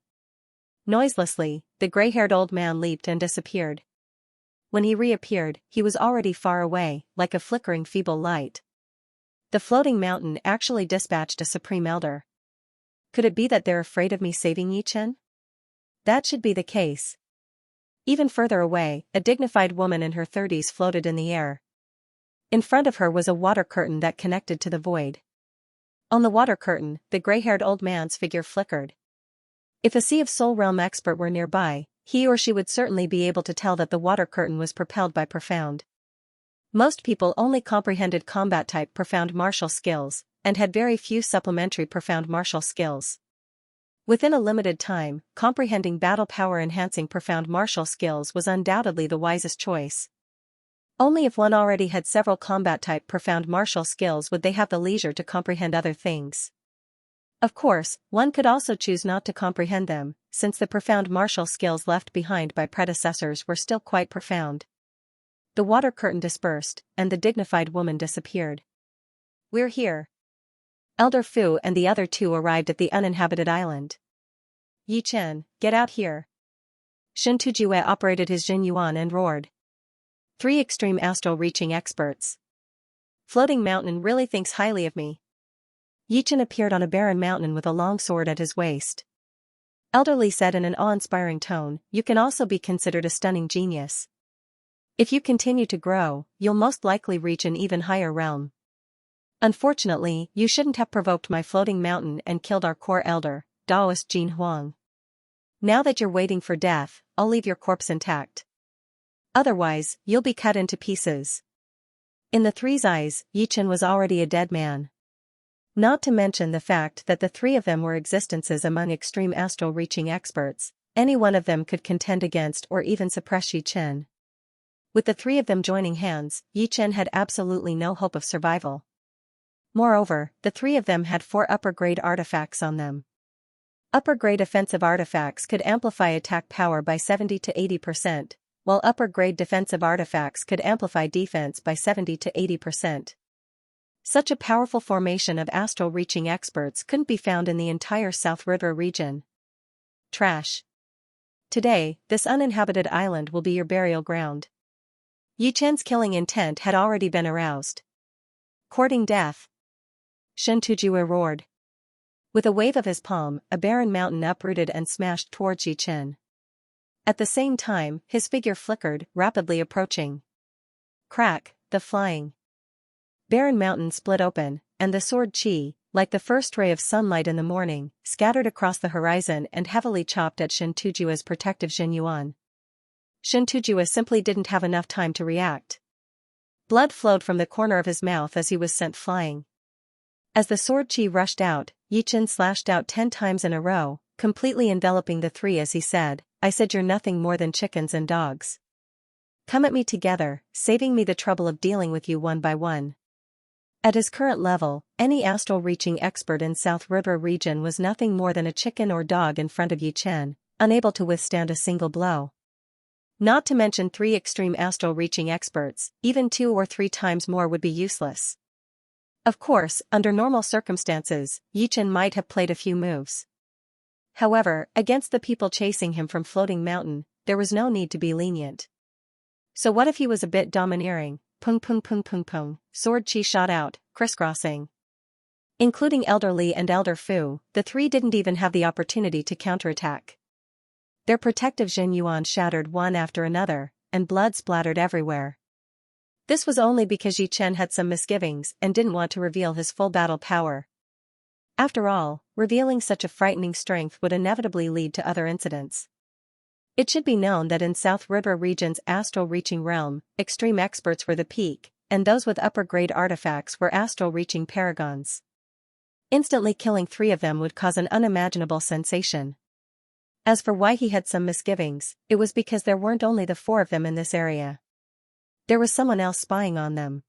Noiselessly, the gray-haired old man leaped and disappeared. When he reappeared, he was already far away, like a flickering feeble light. The Floating Mountain actually dispatched a supreme elder. Could it be that they're afraid of me saving Yichen? That should be the case. Even further away, a dignified woman in her 30s floated in the air. In front of her was a water curtain that connected to the void. On the water curtain, the gray-haired old man's figure flickered. If a Sea of Soul Realm expert were nearby, he or she would certainly be able to tell that the water curtain was propelled by profound. Most people only comprehended combat-type profound martial skills, and had very few supplementary profound martial skills. Within a limited time, comprehending battle power-enhancing profound martial skills was undoubtedly the wisest choice. Only if one already had several combat-type profound martial skills would they have the leisure to comprehend other things. Of course, one could also choose not to comprehend them, since the profound martial skills left behind by predecessors were still quite profound. The water curtain dispersed, and the dignified woman disappeared. "We're here." Elder Fu and the other two arrived at the uninhabited island. "Yichen, get out here." Shen Tujue operated his Jin Yuan and roared. 3 extreme astral reaching experts. Floating Mountain really thinks highly of me. Yichen appeared on a barren mountain with a long sword at his waist. Elder Li said in an awe-inspiring tone, "You can also be considered a stunning genius. If you continue to grow, you'll most likely reach an even higher realm. Unfortunately, you shouldn't have provoked my Floating Mountain and killed our core elder, Daoist Jin Huang. Now that you're waiting for death, I'll leave your corpse intact. Otherwise, you'll be cut into pieces." In the three's eyes, Yichen was already a dead man. Not to mention the fact that the three of them were existences among extreme astral reaching experts, any one of them could contend against or even suppress Yichen. With the three of them joining hands, Yichen had absolutely no hope of survival. Moreover, the three of them had 4 upper-grade artifacts on them. Upper-grade offensive artifacts could amplify attack power by 70 to 80%, while upper-grade defensive artifacts could amplify defense by 70 to 80%. Such a powerful formation of astral-reaching experts couldn't be found in the entire South River region. Trash. Today, this uninhabited island will be your burial ground. Yichen's killing intent had already been aroused. Courting death. Shen Tujue roared. With a wave of his palm, a barren mountain uprooted and smashed towards Yichen. At the same time, his figure flickered, rapidly approaching. Crack, the flying barren mountain split open, and the sword chi, like the first ray of sunlight in the morning, scattered across the horizon and heavily chopped at Shen Tujue's protective Jin Yuan. Shen Tujue simply didn't have enough time to react. Blood flowed from the corner of his mouth as he was sent flying. As the sword chi rushed out, Yichen slashed out 10 times in a row, completely enveloping the three as he said, "I said you're nothing more than chickens and dogs. Come at me together, saving me the trouble of dealing with you one by one." At his current level, any astral-reaching expert in South River region was nothing more than a chicken or dog in front of Yichen, unable to withstand a single blow. Not to mention 3 extreme astral-reaching experts, even 2 or 3 times more would be useless. Of course, under normal circumstances, Yichen might have played a few moves. However, against the people chasing him from Floating Mountain, there was no need to be lenient. So what if he was a bit domineering? Pung pung pung pung pung, sword chi shot out, crisscrossing. Including Elder Li and Elder Fu, the three didn't even have the opportunity to counterattack. Their protective Jin Yuan shattered one after another, and blood splattered everywhere. This was only because Yichen had some misgivings and didn't want to reveal his full battle power. After all, revealing such a frightening strength would inevitably lead to other incidents. It should be known that in South River region's astral-reaching realm, extreme experts were the peak, and those with upper-grade artifacts were astral-reaching paragons. Instantly killing 3 of them would cause an unimaginable sensation. As for why he had some misgivings, it was because there weren't only the 4 of them in this area. There was someone else spying on them.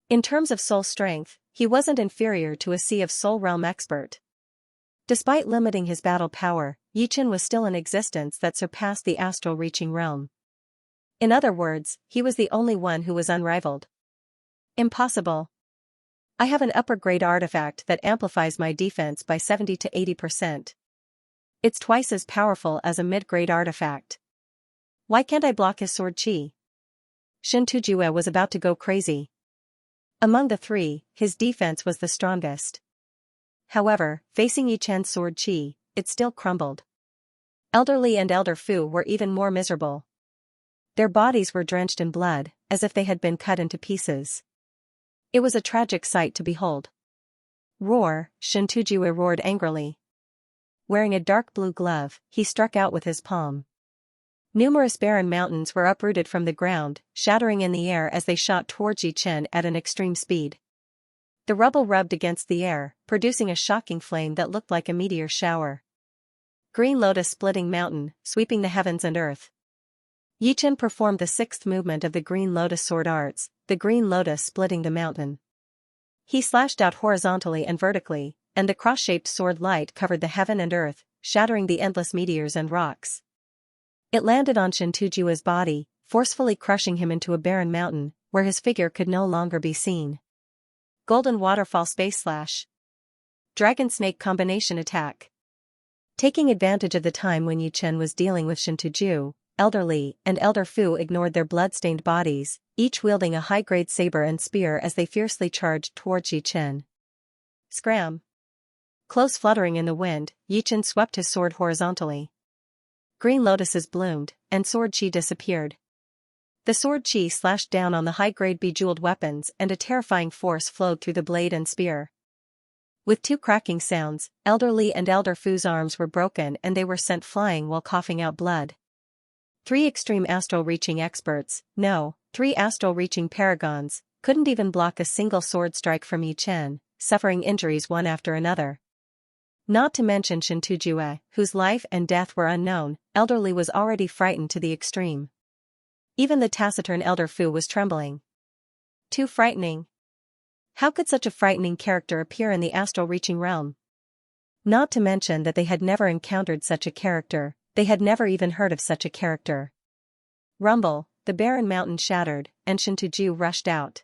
In terms of soul strength, he wasn't inferior to a Sea of Soul realm expert. Despite limiting his battle power, Yichen was still an existence that surpassed the astral reaching realm. In other words, he was the only one who was unrivaled. Impossible. I have an upper-grade artifact that amplifies my defense by 70 to 80%. It's twice as powerful as a mid-grade artifact. Why can't I block his sword chi? Xintujue was about to go crazy. Among the three, his defense was the strongest. However, facing Yichen's sword chi, it still crumbled. Elder Li and Elder Fu were even more miserable. Their bodies were drenched in blood, as if they had been cut into pieces. It was a tragic sight to behold. Roar, Xintujue roared angrily. Wearing a dark blue glove, he struck out with his palm. Numerous barren mountains were uprooted from the ground, shattering in the air as they shot towards Yichen at an extreme speed. The rubble rubbed against the air, producing a shocking flame that looked like a meteor shower. Green Lotus splitting mountain, sweeping the heavens and earth. Yichen performed the sixth movement of the Green Lotus sword arts, the Green Lotus splitting the mountain. He slashed out horizontally and vertically, and the cross-shaped sword light covered the heaven and earth, shattering the endless meteors and rocks. It landed on Xintujue's body, forcefully crushing him into a barren mountain, where his figure could no longer be seen. Golden Waterfall Space Slash. Dragon Snake Combination Attack. Taking advantage of the time when Yichen was dealing with Xintujue, Elder Li and Elder Fu ignored their blood-stained bodies, each wielding a high-grade saber and spear as they fiercely charged towards Yichen. Scram! Close fluttering in the wind, Yichen swept his sword horizontally. Green lotuses bloomed, and sword chi disappeared. The sword chi slashed down on the high-grade bejeweled weapons and a terrifying force flowed through the blade and spear. With two cracking sounds, Elder Li and Elder Fu's arms were broken and they were sent flying while coughing out blood. Three extreme astral-reaching experts, no, three astral-reaching paragons, couldn't even block a single sword strike from Yichen, suffering injuries one after another. Not to mention Xintujue, whose life and death were unknown, Elder Li was already frightened to the extreme. Even the taciturn Elder Fu was trembling. Too frightening. How could such a frightening character appear in the astral-reaching realm? Not to mention that they had never encountered such a character, they had never even heard of such a character. Rumble, the barren mountain shattered, and Xintujue rushed out.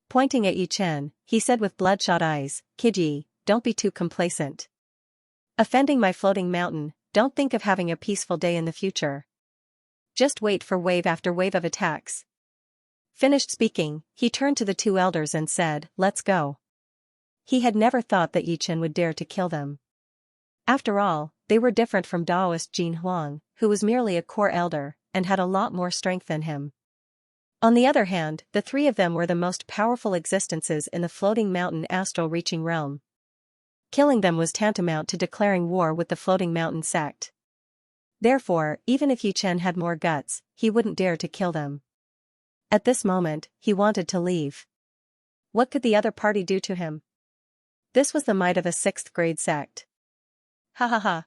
Pointing at Yichen, he said with bloodshot eyes, "Kid Yi, don't be too complacent. Offending my floating mountain, don't think of having a peaceful day in the future. Just wait for wave after wave of attacks." Finished speaking, he turned to the two elders and said, "Let's go." He had never thought that Yichen would dare to kill them. After all, they were different from Daoist Jin Huang, who was merely a core elder, and had a lot more strength than him. On the other hand, the three of them were the most powerful existences in the floating mountain astral-reaching realm. Killing them was tantamount to declaring war with the floating mountain sect. Therefore, even if Yichen had more guts, he wouldn't dare to kill them. At this moment, he wanted to leave. What could the other party do to him? This was the might of a sixth-grade sect. Ha ha ha.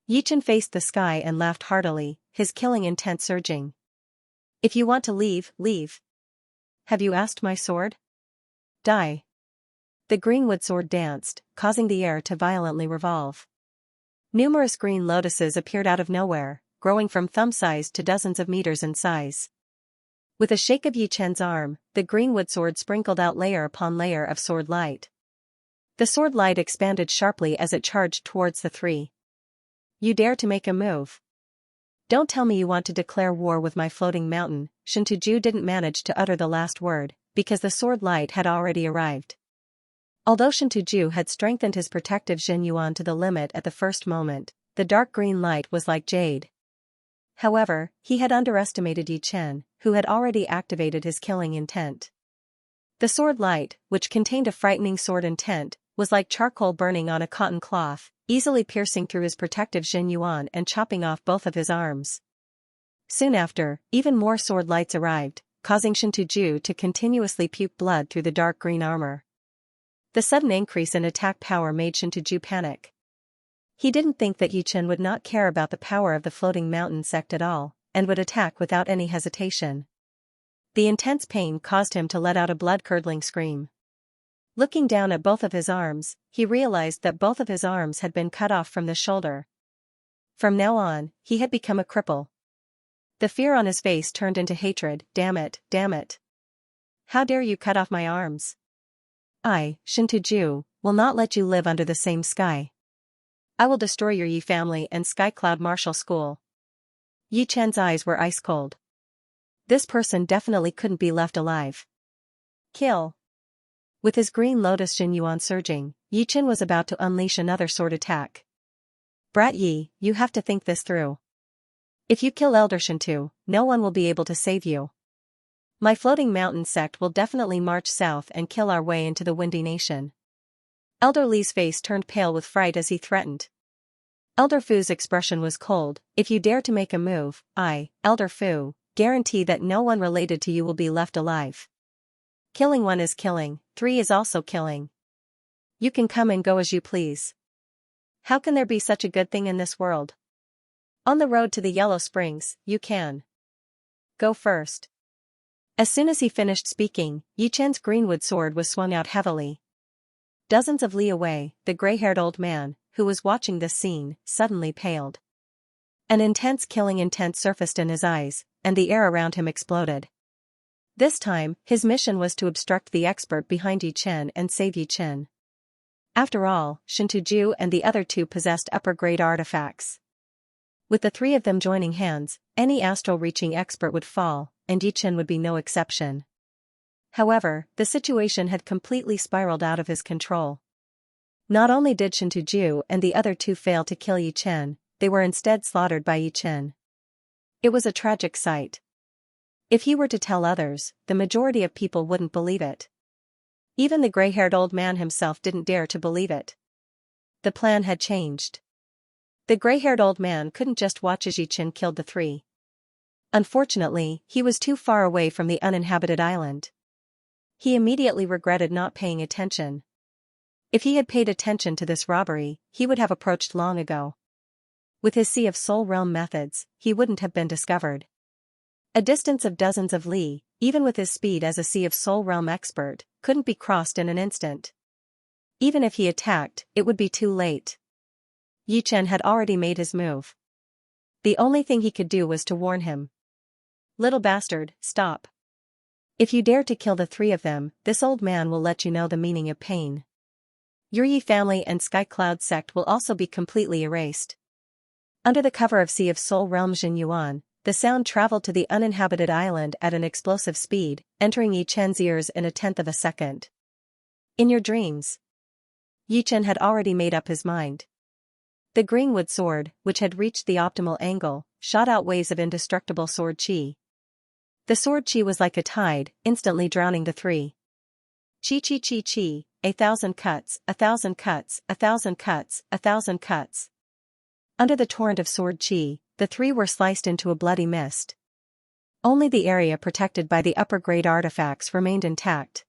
Yichen faced the sky and laughed heartily, his killing intent surging. If you want to leave, leave. Have you asked my sword? Die. The greenwood sword danced, causing the air to violently revolve. Numerous green lotuses appeared out of nowhere, growing from thumb-size to dozens of meters in size. With a shake of Yichen's arm, the greenwood sword sprinkled out layer upon layer of sword light. The sword light expanded sharply as it charged towards the three. You dare to make a move? Don't tell me you want to declare war with my floating mountain. Xintujue didn't manage to utter the last word, because the sword light had already arrived. Although Xintujue had strengthened his protective Xianyuan to the limit at the first moment, the dark green light was like jade. However, he had underestimated Yichen, who had already activated his killing intent. The sword light, which contained a frightening sword intent, was like charcoal burning on a cotton cloth, easily piercing through his protective Xianyuan and chopping off both of his arms. Soon after, even more sword lights arrived, causing Xintujue to continuously puke blood through the dark green armor. The sudden increase in attack power made Xintujue panic. He didn't think that Yichen would not care about the power of the floating mountain sect at all, and would attack without any hesitation. The intense pain caused him to let out a blood-curdling scream. Looking down at both of his arms, he realized that both of his arms had been cut off from the shoulder. From now on, he had become a cripple. The fear on his face turned into hatred. Damn it, damn it. How dare you cut off my arms? I, Shintuju, will not let you live under the same sky. I will destroy your Yi family and Sky Cloud Martial School. Yi Chen's eyes were ice cold. This person definitely couldn't be left alive. Kill. With his green lotus Jin Yuan surging, Yi Chen was about to unleash another sword attack. Brat Yi, you have to think this through. If you kill Elder Shintu, no one will be able to save you. My floating mountain sect will definitely march south and kill our way into the Windy Nation. Elder Li's face turned pale with fright as he threatened. Elder Fu's expression was cold. If you dare to make a move, I, Elder Fu, guarantee that no one related to you will be left alive. Killing one is killing, 3 is also killing. You can come and go as you please. How can there be such a good thing in this world? On the road to the Yellow Springs, you can go first. As soon as he finished speaking, Yi Chen's greenwood sword was swung out heavily. Dozens of li away, the gray-haired old man, who was watching this scene, suddenly paled. An intense killing intent surfaced in his eyes, and the air around him exploded. This time, his mission was to obstruct the expert behind Yi Chen and save Yi Chen. After all, Shintuju and the other 2 possessed upper-grade artifacts. With the 3 of them joining hands, any astral-reaching expert would fall, and Yi Chen would be no exception. However, the situation had completely spiraled out of his control. Not only did Shintuju and the other 2 fail to kill Yi Chen, they were instead slaughtered by Yi Chen. It was a tragic sight. If he were to tell others, the majority of people wouldn't believe it. Even the gray-haired old man himself didn't dare to believe it. The plan had changed. The gray-haired old man couldn't just watch as Yi Chen killed the 3. Unfortunately, he was too far away from the uninhabited island. He immediately regretted not paying attention. If he had paid attention to this robbery, he would have approached long ago. With his Sea of Soul Realm methods, he wouldn't have been discovered. A distance of dozens of li, even with his speed as a Sea of Soul Realm expert, couldn't be crossed in an instant. Even if he attacked, it would be too late. Yi Chen had already made his move. The only thing he could do was to warn him. Little bastard, stop. If you dare to kill the 3 of them, this old man will let you know the meaning of pain. Your Yi family and Sky Cloud sect will also be completely erased. Under the cover of Sea of Soul Realm Jin Yuan, the sound traveled to the uninhabited island at an explosive speed, entering Yi Chen's ears in a tenth of a second. In your dreams. Yi Chen had already made up his mind. The greenwood sword, which had reached the optimal angle, shot out waves of indestructible sword chi. The sword chi was like a tide, instantly drowning the 3. Chi chi chi chi, 1,000 cuts, 1,000 cuts, 1,000 cuts, 1,000 cuts. Under the torrent of sword chi, the 3 were sliced into a bloody mist. Only the area protected by the upper-grade artifacts remained intact.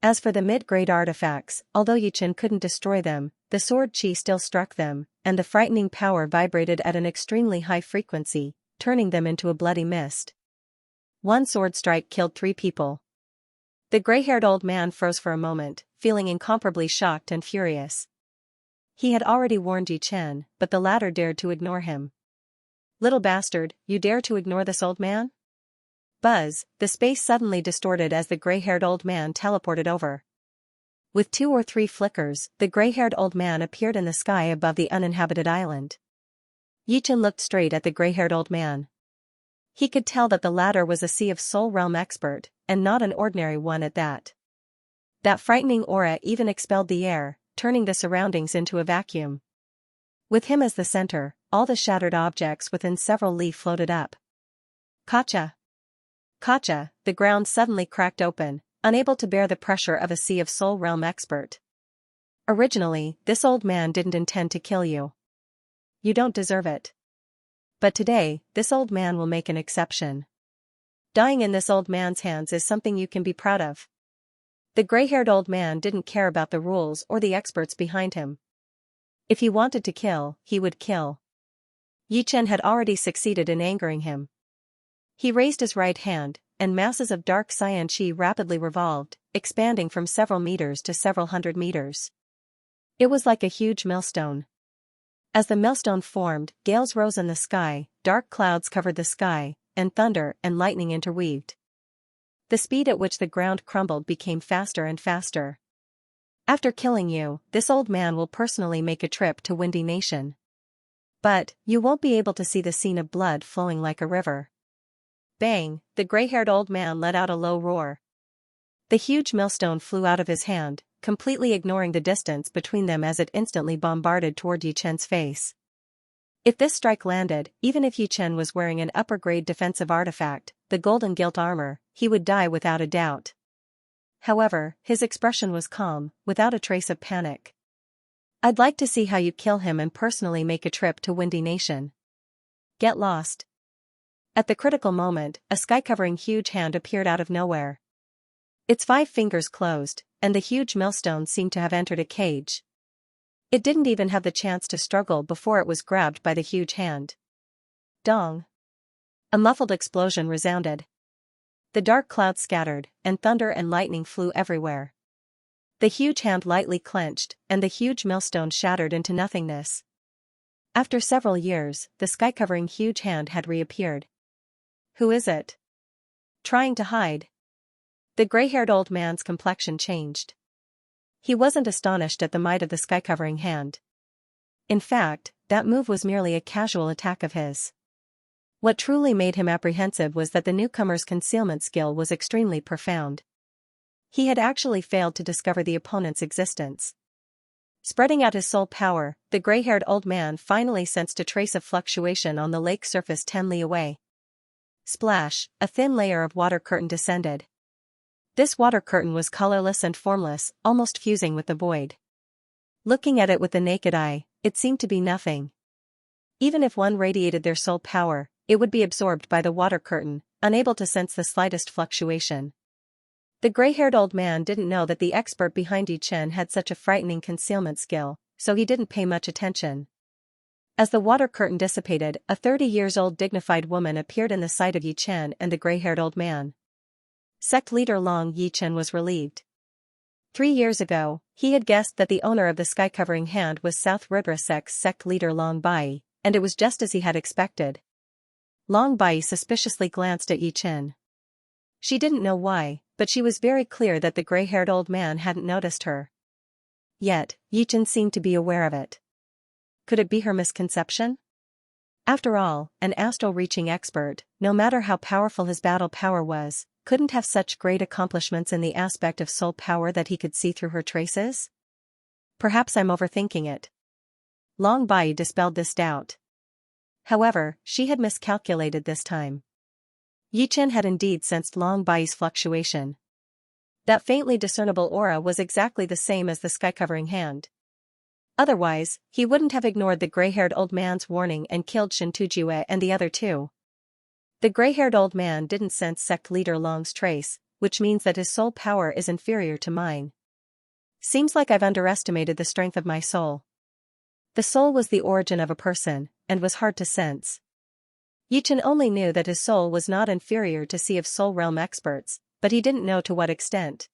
As for the mid-grade artifacts, although Yi Chen couldn't destroy them, the sword chi still struck them, and the frightening power vibrated at an extremely high frequency, turning them into a bloody mist. One sword strike killed 3 people. The gray-haired old man froze for a moment, feeling incomparably shocked and furious. He had already warned Yi Chen, but the latter dared to ignore him. Little bastard, you dare to ignore this old man? Buzz, the space suddenly distorted as the gray-haired old man teleported over. With 2 or 3 flickers, the gray-haired old man appeared in the sky above the uninhabited island. Yi Chen looked straight at the gray-haired old man. He could tell that the latter was a Sea of Soul Realm expert, and not an ordinary one at that. That frightening aura even expelled the air, turning the surroundings into a vacuum. With him as the center, all the shattered objects within several li floated up. Kacha! Kacha! The ground suddenly cracked open, unable to bear the pressure of a Sea of Soul Realm expert. Originally, this old man didn't intend to kill you. You don't deserve it. But today, this old man will make an exception. Dying in this old man's hands is something you can be proud of. The gray-haired old man didn't care about the rules or the experts behind him. If he wanted to kill, he would kill. Yi Chen had already succeeded in angering him. He raised his right hand, and masses of dark Xianxia rapidly revolved, expanding from several meters to several hundred meters. It was like a huge millstone. As the millstone formed, gales rose in the sky, dark clouds covered the sky, and thunder and lightning interweaved. The speed at which the ground crumbled became faster and faster. After killing you, this old man will personally make a trip to Windy Nation. But, you won't be able to see the scene of blood flowing like a river. Bang, the gray-haired old man let out a low roar. The huge millstone flew out of his hand, completely ignoring the distance between them as it instantly bombarded toward Yi Chen's face. If this strike landed, even if Yi Chen was wearing an upper-grade defensive artifact, the golden gilt armor, he would die without a doubt. However, his expression was calm, without a trace of panic. I'd like to see how you kill him and personally make a trip to Windy Nation. Get lost. At the critical moment, a sky-covering huge hand appeared out of nowhere. Its 5 fingers closed, and the huge millstone seemed to have entered a cage. It didn't even have the chance to struggle before it was grabbed by the huge hand. Dong! A muffled explosion resounded. The dark clouds scattered, and thunder and lightning flew everywhere. The huge hand lightly clenched, and the huge millstone shattered into nothingness. After several years, the sky-covering huge hand had reappeared. Who is it? Trying to hide. The gray-haired old man's complexion changed. He wasn't astonished at the might of the sky-covering hand. In fact, that move was merely a casual attack of his. What truly made him apprehensive was that the newcomer's concealment skill was extremely profound. He had actually failed to discover the opponent's existence. Spreading out his soul power, the gray-haired old man finally sensed a trace of fluctuation on the lake surface 10 li away. Splash, a thin layer of water curtain descended. This water curtain was colorless and formless, almost fusing with the void. Looking at it with the naked eye, it seemed to be nothing. Even if one radiated their soul power, it would be absorbed by the water curtain, unable to sense the slightest fluctuation. The gray-haired old man didn't know that the expert behind Yi Chen had such a frightening concealment skill, so he didn't pay much attention. As the water curtain dissipated, a 30-years-old dignified woman appeared in the sight of Yi Chen and the gray-haired old man. Sect leader Long Yi Chen was relieved. 3 years ago, he had guessed that the owner of the sky-covering hand was South Rudra Sect's sect leader Long Bai, and it was just as he had expected. Long Bai suspiciously glanced at Yi Chen. She didn't know why, but she was very clear that the gray-haired old man hadn't noticed her. Yet, Yi Chen seemed to be aware of it. Could it be her misconception? After all, an astral-reaching expert, no matter how powerful his battle power was, couldn't have such great accomplishments in the aspect of soul power that he could see through her traces? Perhaps I'm overthinking it. Long Bai dispelled this doubt. However, she had miscalculated this time. Yi Chen had indeed sensed Long Bai's fluctuation. That faintly discernible aura was exactly the same as the sky-covering hand. Otherwise, he wouldn't have ignored the gray-haired old man's warning and killed Shin Tujue and the other 2. The gray-haired old man didn't sense sect leader Long's trace, which means that his soul power is inferior to mine. Seems like I've underestimated the strength of my soul. The soul was the origin of a person, and was hard to sense. Yi Chen only knew that his soul was not inferior to Sea of Soul realm experts, but he didn't know to what extent.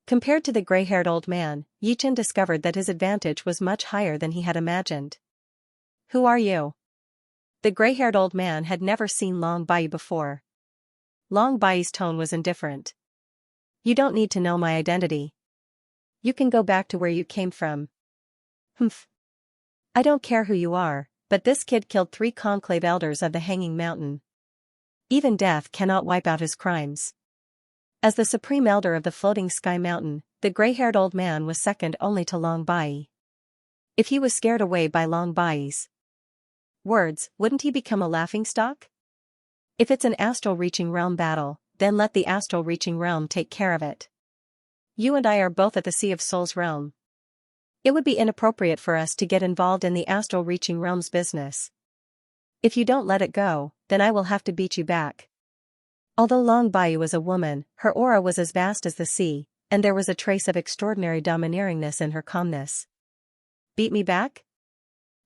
Compared to the gray-haired old man, Yi Chen discovered that his advantage was much higher than he had imagined. Who are you? The gray-haired old man had never seen Long Bai before. Long Bai's tone was indifferent. You don't need to know my identity. You can go back to where you came from. Humph. I don't care who you are, but this kid killed 3 conclave elders of the Hanging Mountain. Even death cannot wipe out his crimes. As the supreme elder of the Floating Sky Mountain, the gray-haired old man was second only to Long Bai. If he was scared away by Long Bai's words, wouldn't he become a laughingstock? If it's an astral-reaching realm battle, then let the astral-reaching realm take care of it. You and I are both at the Sea of Souls realm. It would be inappropriate for us to get involved in the astral-reaching realm's business. If you don't let it go, then I will have to beat you back. Although Long Bai was a woman, her aura was as vast as the sea, and there was a trace of extraordinary domineeringness in her calmness. Beat me back?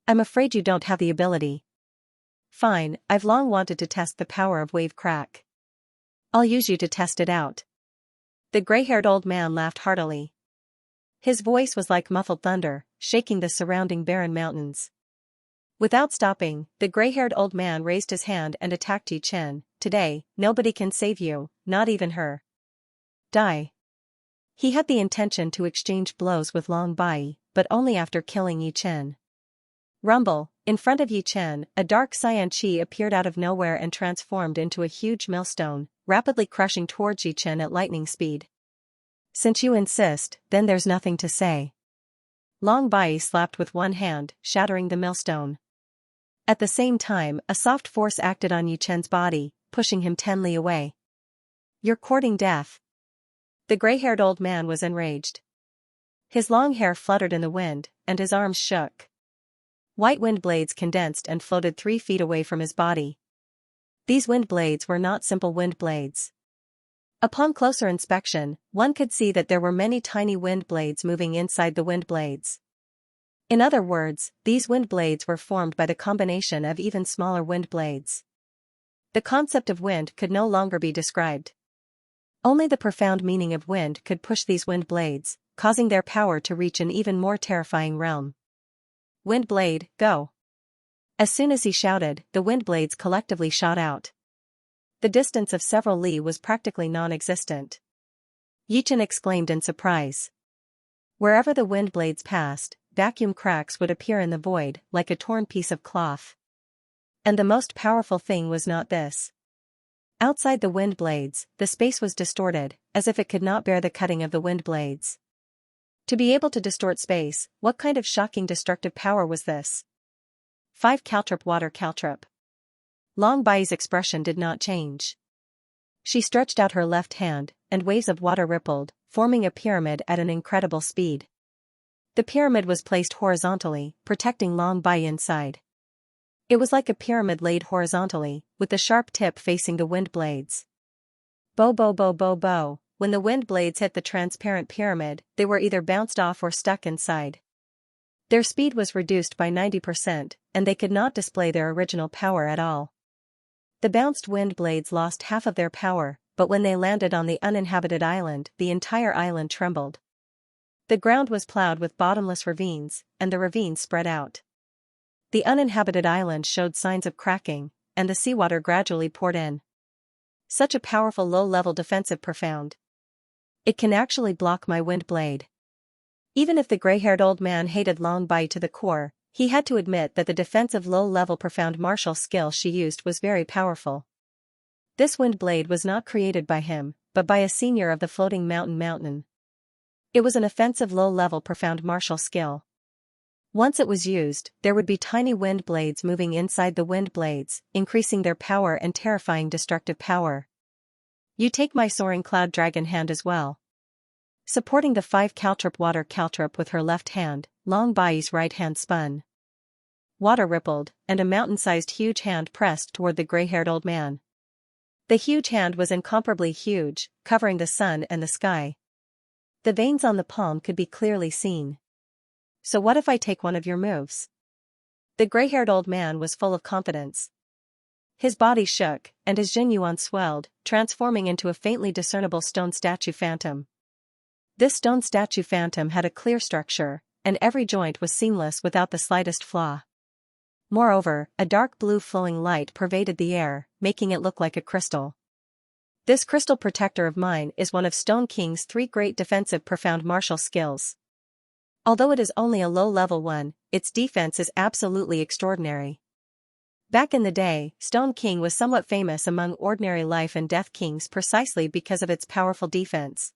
I'm afraid you don't have the ability. Fine, I've long wanted to test the power of wave crack. I'll use you to test it out. The gray-haired old man laughed heartily. His voice was like muffled thunder, shaking the surrounding barren mountains. Without stopping, the gray-haired old man raised his hand and attacked Yi Chen. Today, nobody can save you, not even her. Die. He had the intention to exchange blows with Long Bai, but only after killing Yi Chen. Rumble, in front of Yi Chen, a dark Xianxia appeared out of nowhere and transformed into a huge millstone, rapidly crushing towards Yi Chen at lightning speed. Since you insist, then there's nothing to say. Long Bai slapped with one hand, shattering the millstone. At the same time, a soft force acted on Yi Chen's body, pushing him 10 li away. You're courting death. The gray-haired old man was enraged. His long hair fluttered in the wind, and his arms shook. White wind blades condensed and floated 3 feet away from his body. These wind blades were not simple wind blades. Upon closer inspection, one could see that there were many tiny wind blades moving inside the wind blades. In other words, these wind blades were formed by the combination of even smaller wind blades. The concept of wind could no longer be described. Only the profound meaning of wind could push these wind blades, causing their power to reach an even more terrifying realm. Wind blade, go. As soon as he shouted, the wind blades collectively shot out. The distance of several li was practically non-existent. Yi Chen exclaimed in surprise. Wherever the wind blades passed, vacuum cracks would appear in the void, like a torn piece of cloth. And the most powerful thing was not this. Outside the wind blades, the space was distorted, as if it could not bear the cutting of the wind blades. To be able to distort space, what kind of shocking destructive power was this? 5 caltrip water caltrip. Long Bai's expression did not change. She stretched out her left hand, and waves of water rippled, forming a pyramid at an incredible speed. The pyramid was placed horizontally, protecting Long Bai inside. It was like a pyramid laid horizontally, with the sharp tip facing the wind blades. Bo bo bo bo bo, when the wind blades hit the transparent pyramid, they were either bounced off or stuck inside. Their speed was reduced by 90%, and they could not display their original power at all. The bounced wind blades lost half of their power, but when they landed on the uninhabited island, the entire island trembled. The ground was plowed with bottomless ravines, and the ravines spread out. The uninhabited island showed signs of cracking, and the seawater gradually poured in. Such a powerful low-level defensive profound. It can actually block my wind blade. Even if the gray-haired old man hated Long Bai to the core, he had to admit that the defensive low-level profound martial skill she used was very powerful. This wind blade was not created by him, but by a senior of the floating mountain. It was an offensive low-level profound martial skill. Once it was used, there would be tiny wind blades moving inside the wind blades, increasing their power and terrifying destructive power. You take my soaring cloud dragon hand as well. Supporting the 5 caltrip water caltrip with her left hand, Long Bai's right hand spun. Water rippled, and a mountain-sized huge hand pressed toward the gray-haired old man. The huge hand was incomparably huge, covering the sun and the sky. The veins on the palm could be clearly seen. So what if I take one of your moves? The gray-haired old man was full of confidence. His body shook, and his jinyuan swelled, transforming into a faintly discernible stone statue phantom. This stone statue phantom had a clear structure, and every joint was seamless without the slightest flaw. Moreover, a dark blue flowing light pervaded the air, making it look like a crystal. This crystal protector of mine is one of Stone King's 3 great defensive profound martial skills. Although it is only a low-level one, its defense is absolutely extraordinary. Back in the day, Stone King was somewhat famous among ordinary life and death kings precisely because of its powerful defense.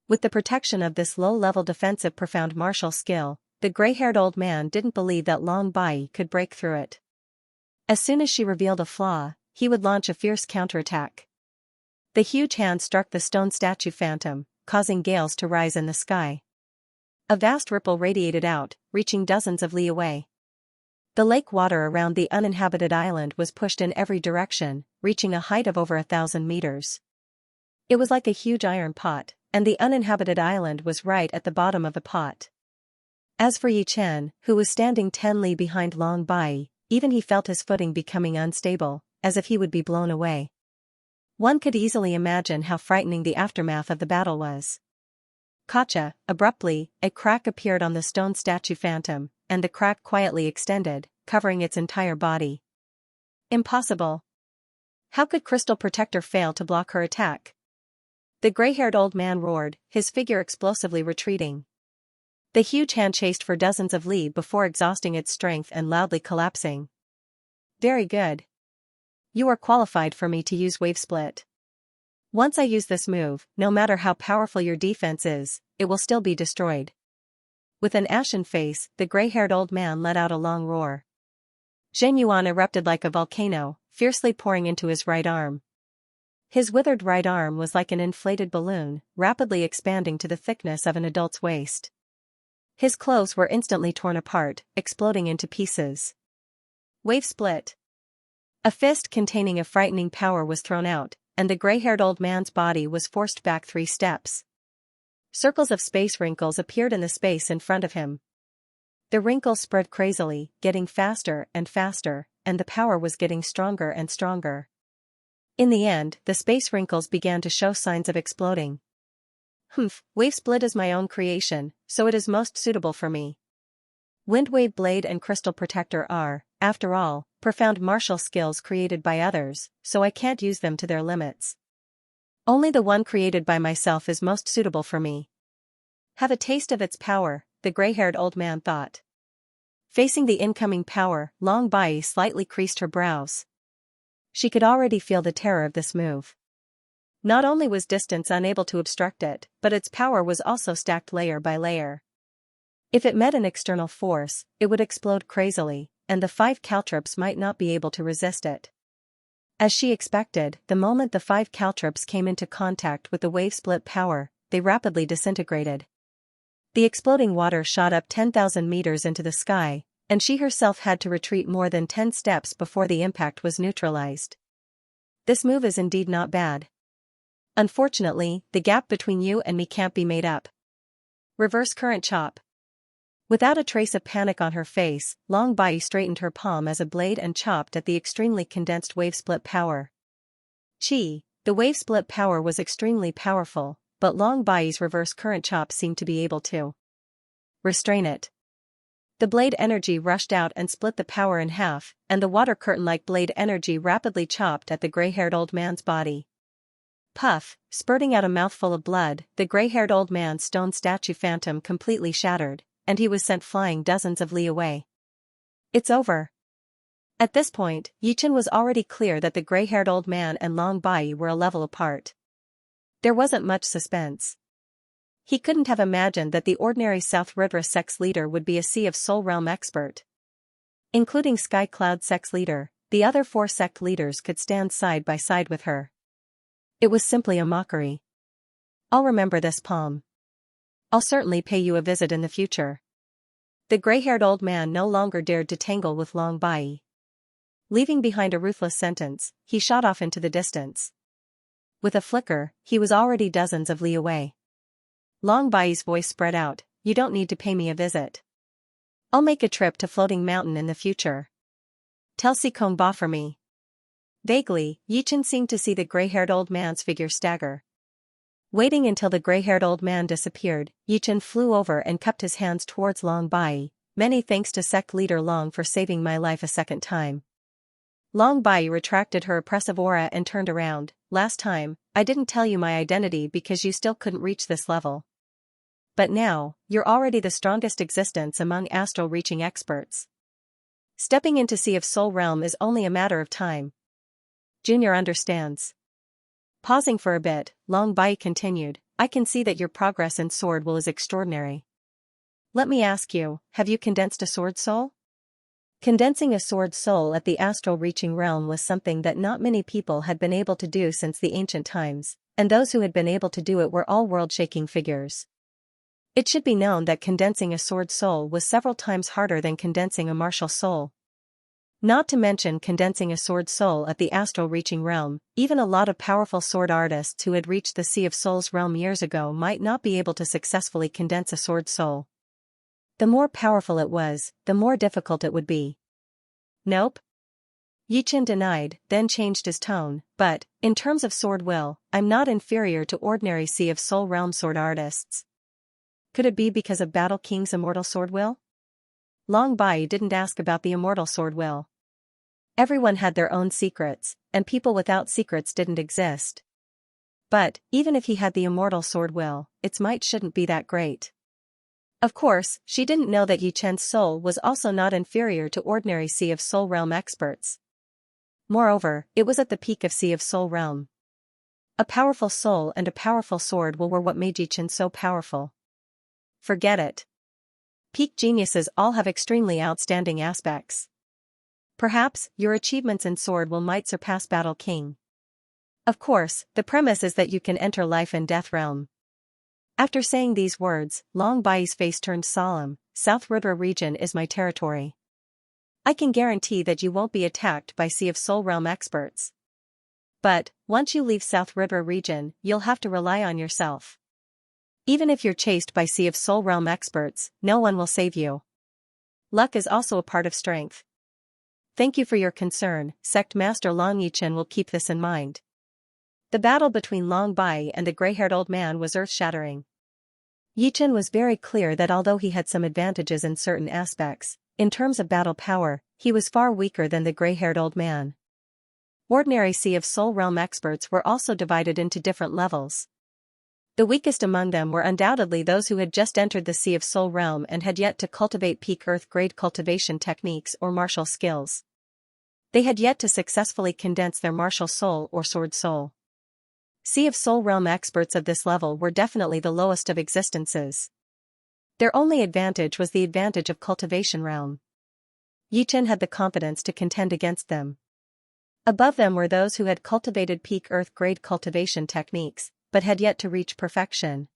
With the protection of this low-level defensive profound martial skill, the gray-haired old man didn't believe that Long Bai could break through it. As soon as she revealed a flaw, he would launch a fierce counterattack. The huge hand struck the stone statue phantom, causing gales to rise in the sky. A vast ripple radiated out, reaching dozens of li away. The lake water around the uninhabited island was pushed in every direction, reaching a height of over 1,000 meters. It was like a huge iron pot, and the uninhabited island was right at the bottom of the pot. As for Yi Chen, who was standing 10 li behind Long Bai, even he felt his footing becoming unstable, as if he would be blown away. One could easily imagine how frightening the aftermath of the battle was. Gotcha! Abruptly, a crack appeared on the stone statue phantom, and the crack quietly extended, covering its entire body. Impossible! How could Crystal Protector fail to block her attack? The gray-haired old man roared, his figure explosively retreating. The huge hand chased for dozens of li before exhausting its strength and loudly collapsing. Very good. You are qualified for me to use Wave Split. Once I use this move, no matter how powerful your defense is, it will still be destroyed. With an ashen face, the gray-haired old man let out a long roar. Zheng Yuan erupted like a volcano, fiercely pouring into his right arm. His withered right arm was like an inflated balloon, rapidly expanding to the thickness of an adult's waist. His clothes were instantly torn apart, exploding into pieces. Wave Split. A fist containing a frightening power was thrown out, and the gray-haired old man's body was forced back 3 steps. Circles of space wrinkles appeared in the space in front of him. The wrinkles spread crazily, getting faster and faster, and the power was getting stronger and stronger. In the end, the space wrinkles began to show signs of exploding. Wave Split is my own creation, so it is most suitable for me. Wind Wave Blade and Crystal Protector are, after all, profound martial skills created by others, so I can't use them to their limits. Only the one created by myself is most suitable for me. Have a taste of its power, the gray-haired old man thought. Facing the incoming power, Long Bai slightly creased her brows. She could already feel the terror of this move. Not only was distance unable to obstruct it, but its power was also stacked layer by layer. If it met an external force, it would explode crazily, and the 5 caltrops might not be able to resist it. As she expected, the moment the 5 caltrops came into contact with the wave split power, they rapidly disintegrated. The exploding water shot up 10,000 meters into the sky, and she herself had to retreat more than 10 steps before the impact was neutralized. This move is indeed not bad. Unfortunately, the gap between you and me can't be made up. Reverse current chop. Without a trace of panic on her face, Long Bai straightened her palm as a blade and chopped at the extremely condensed wave split power. The wave split power was extremely powerful, but Long Bai's reverse current chop seemed to be able to restrain it. The blade energy rushed out and split the power in half, and the water curtain-like blade energy rapidly chopped at the gray-haired old man's body. Puff, spurting out a mouthful of blood, the gray-haired old man's stone statue phantom completely shattered, and he was sent flying dozens of li away. It's over. At this point, Yichen was already clear that the gray-haired old man and Long Bai were a level apart. There wasn't much suspense. He couldn't have imagined that the ordinary South Rudra sex leader would be a Sea of Soul realm expert. Including Sky Cloud sex leader, the other 4 sect leaders could stand side by side with her. It was simply a mockery. I'll remember this, Palm. I'll certainly pay you a visit in the future. The gray-haired old man no longer dared to tangle with Long Bai. Leaving behind a ruthless sentence, he shot off into the distance. With a flicker, he was already dozens of li away. Long Bai's voice spread out, you don't need to pay me a visit. I'll make a trip to Floating Mountain in the future. Tell Si Kong Ba for me. Vaguely, Yichen seemed to see the gray-haired old man's figure stagger. Waiting until the gray-haired old man disappeared, Yichen flew over and cupped his hands towards Long Bai. Many thanks to sect leader Long for saving my life a second time. Long Bai retracted her oppressive aura and turned around. Last time, I didn't tell you my identity because you still couldn't reach this level. But now, you're already the strongest existence among astral-reaching experts. Stepping into Sea of Soul realm is only a matter of time. Junior understands. Pausing for a bit, Long Bai continued, I can see that your progress in Sword Will is extraordinary. Let me ask you, have you condensed a Sword Soul? Condensing a Sword Soul at the astral-reaching realm was something that not many people had been able to do since the ancient times, and those who had been able to do it were all world-shaking figures. It should be known that condensing a Sword Soul was several times harder than condensing a martial soul. Not to mention condensing a Sword Soul at the astral-reaching realm, even a lot of powerful sword artists who had reached the Sea of Souls realm years ago might not be able to successfully condense a Sword Soul. The more powerful it was, the more difficult it would be. Nope. Yi Chen denied, then changed his tone, but, in terms of sword will, I'm not inferior to ordinary Sea of Soul Realm sword artists. Could it be because of Battle King's immortal sword will? Long Bai didn't ask about the immortal sword will. Everyone had their own secrets, and people without secrets didn't exist. But, even if he had the immortal sword will, its might shouldn't be that great. Of course, she didn't know that Yi Chen's soul was also not inferior to ordinary Sea of Soul Realm experts. Moreover, it was at the peak of Sea of Soul Realm. A powerful soul and a powerful sword will were what made Yi Chen so powerful. Forget it. Peak geniuses all have extremely outstanding aspects. Perhaps, your achievements in sword will might surpass Battle King. Of course, the premise is that you can enter life and death realm. After saying these words, Long Bai's face turned solemn. South River region is my territory. I can guarantee that you won't be attacked by Sea of Soul Realm experts. But, once you leave South River region, you'll have to rely on yourself. Even if you're chased by Sea of Soul Realm experts, no one will save you. Luck is also a part of strength. Thank you for your concern, Sect Master Long. Yi Chen will keep this in mind. The battle between Long Bai and the gray-haired old man was earth-shattering. Yi Chen was very clear that although he had some advantages in certain aspects, in terms of battle power, he was far weaker than the gray-haired old man. Ordinary Sea of Soul Realm experts were also divided into different levels. The weakest among them were undoubtedly those who had just entered the Sea of Soul Realm and had yet to cultivate peak earth-grade cultivation techniques or martial skills. They had yet to successfully condense their martial soul or sword soul. Sea of Soul Realm experts of this level were definitely the lowest of existences. Their only advantage was the advantage of Cultivation Realm. Yi Chen had the confidence to contend against them. Above them were those who had cultivated peak earth-grade cultivation techniques, but had yet to reach perfection.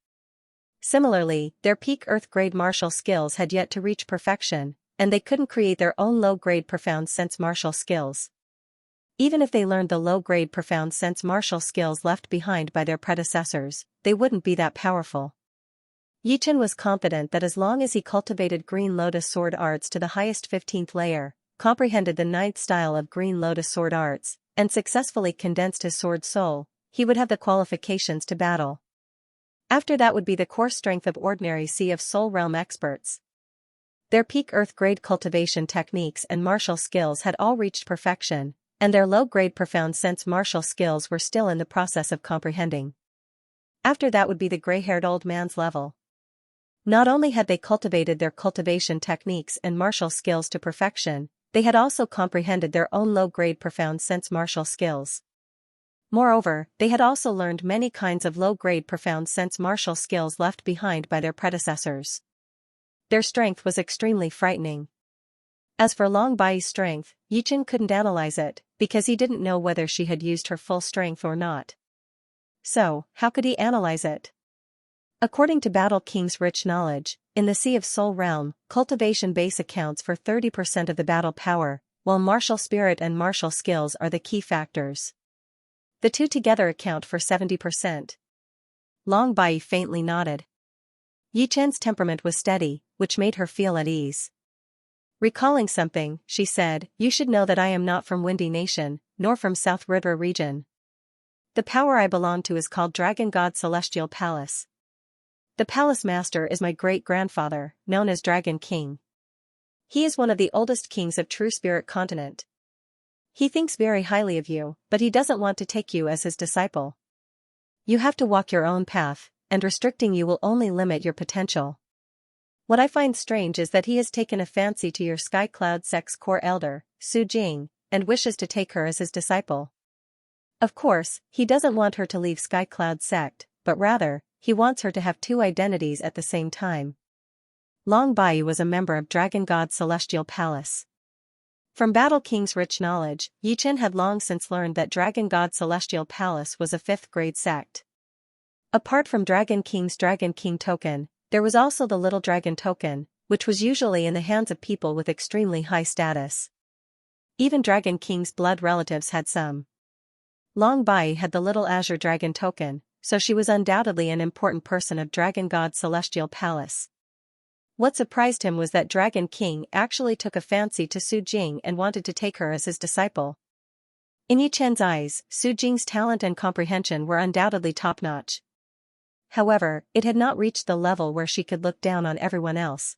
Similarly, their peak earth-grade martial skills had yet to reach perfection, and they couldn't create their own low-grade profound sense martial skills. Even if they learned the low-grade profound sense martial skills left behind by their predecessors, they wouldn't be that powerful. Yi Chen was confident that as long as he cultivated Green Lotus sword arts to the highest 15th layer, comprehended the 9th style of Green Lotus sword arts, and successfully condensed his sword soul, he would have the qualifications to battle. After that would be the core strength of ordinary Sea of Soul Realm experts. Their peak earth-grade cultivation techniques and martial skills had all reached perfection, and their low-grade profound sense martial skills were still in the process of comprehending. After that would be the gray-haired old man's level. Not only had they cultivated their cultivation techniques and martial skills to perfection, they had also comprehended their own low-grade profound sense martial skills. Moreover, they had also learned many kinds of low-grade profound sense martial skills left behind by their predecessors. Their strength was extremely frightening. As for Long Bai's strength, Yi Chen couldn't analyze it, because he didn't know whether she had used her full strength or not. So, how could he analyze it? According to Battle King's rich knowledge, in the Sea of Soul Realm, cultivation base accounts for 30% of the battle power, while martial spirit and martial skills are the key factors. The two together account for 70%. Long Bai faintly nodded. Yi Chen's temperament was steady, which made her feel at ease. Recalling something, she said, "You should know that I am not from Windy Nation, nor from South River region. The power I belong to is called Dragon God Celestial Palace. The palace master is my great-grandfather, known as Dragon King. He is one of the oldest kings of True Spirit Continent. He thinks very highly of you, but he doesn't want to take you as his disciple. You have to walk your own path, and restricting you will only limit your potential. What I find strange is that he has taken a fancy to your Sky Cloud Sect's core elder, Su Jing, and wishes to take her as his disciple. Of course, he doesn't want her to leave Sky Cloud Sect, but rather, he wants her to have two identities at the same time." Long Bai was a member of Dragon God Celestial Palace. From Battle King's rich knowledge, Yi Chen had long since learned that Dragon God Celestial Palace was a 5th-grade sect. Apart from Dragon King's Dragon King token, there was also the Little Dragon token, which was usually in the hands of people with extremely high status. Even Dragon King's blood relatives had some. Long Bai had the Little Azure Dragon token, so she was undoubtedly an important person of Dragon God Celestial Palace. What surprised him was that Dragon King actually took a fancy to Su Jing and wanted to take her as his disciple. In Yi Chen's eyes, Su Jing's talent and comprehension were undoubtedly top-notch. However, it had not reached the level where she could look down on everyone else.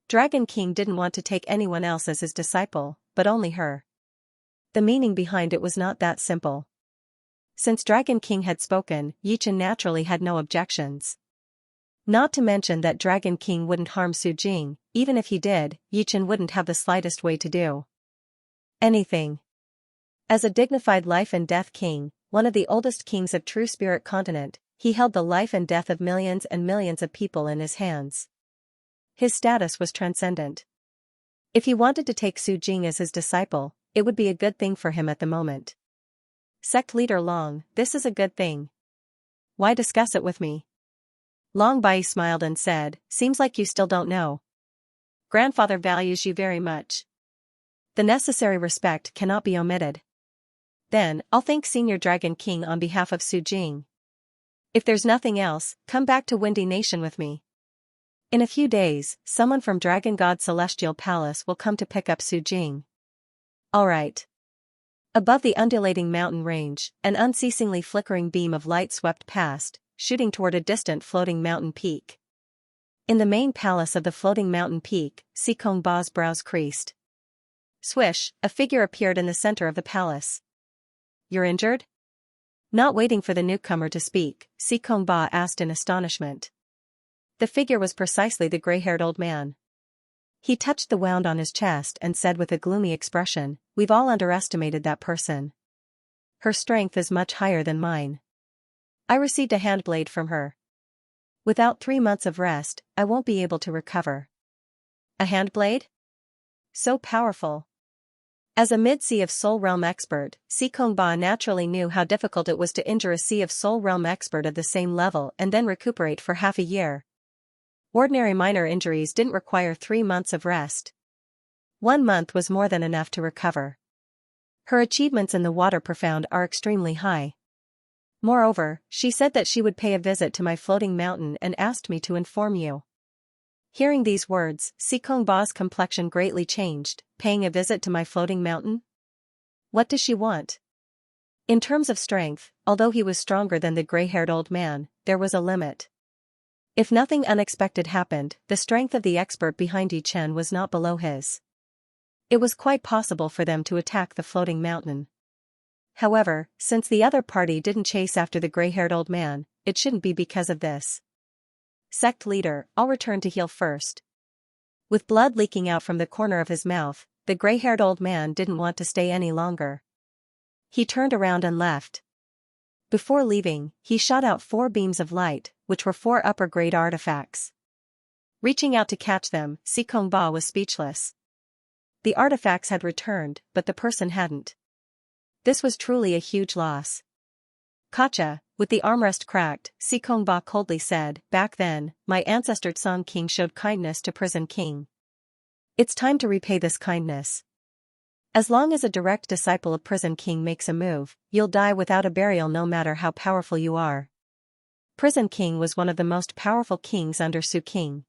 Dragon King didn't want to take anyone else as his disciple, but only her. The meaning behind it was not that simple. Since Dragon King had spoken, Yi Chen naturally had no objections. Not to mention that Dragon King wouldn't harm Su Jing, even if he did, Yi Chen wouldn't have the slightest way to do anything. As a dignified life and death king, one of the oldest kings of True Spirit continent, he held the life and death of millions and millions of people in his hands. His status was transcendent. If he wanted to take Su Jing as his disciple, it would be a good thing for him at the moment. Sect leader Long, this is a good thing. Why discuss it with me? Long Bai smiled and said, seems like you still don't know. Grandfather values you very much. The necessary respect cannot be omitted. Then, I'll thank Senior Dragon King on behalf of Su Jing. If there's nothing else, come back to Windy Nation with me. In a few days, someone from Dragon God Celestial Palace will come to pick up Su Jing. Alright. Above the undulating mountain range, an unceasingly flickering beam of light swept past, shooting toward a distant floating mountain peak. In the main palace of the floating mountain peak, Si Kong Ba's brows creased. Swish, a figure appeared in the center of the palace. You're injured? Not waiting for the newcomer to speak, Si Kong Ba asked in astonishment. The figure was precisely the gray-haired old man. He touched the wound on his chest and said with a gloomy expression, we've all underestimated that person. Her strength is much higher than mine. I received a handblade from her. Without 3 months of rest, I won't be able to recover. A handblade? So powerful. As a mid-Sea of Soul Realm expert, Si Kong Ba naturally knew how difficult it was to injure a Sea of Soul Realm expert of the same level and then recuperate for half a year. Ordinary minor injuries didn't require 3 months of rest. 1 month was more than enough to recover. Her achievements in the water profound are extremely high. Moreover, she said that she would pay a visit to my floating mountain and asked me to inform you. Hearing these words, Si Kong Ba's complexion greatly changed, paying a visit to my floating mountain? What does she want? In terms of strength, although he was stronger than the gray-haired old man, there was a limit. If nothing unexpected happened, the strength of the expert behind Yi Chen was not below his. It was quite possible for them to attack the floating mountain. However, since the other party didn't chase after the gray-haired old man, it shouldn't be because of this. Sect leader, I'll return to heal first. With blood leaking out from the corner of his mouth, the gray-haired old man didn't want to stay any longer. He turned around and left. Before leaving, he shot out 4 beams of light, which were 4 upper-grade artifacts. Reaching out to catch them, Si Kong Ba was speechless. The artifacts had returned, but the person hadn't. This was truly a huge loss. Gotcha. With the armrest cracked, Si Kong Ba coldly said, back then, my ancestor Song King showed kindness to Prison King. It's time to repay this kindness. As long as a direct disciple of Prison King makes a move, you'll die without a burial no matter how powerful you are. Prison King was one of the most powerful kings under Su King.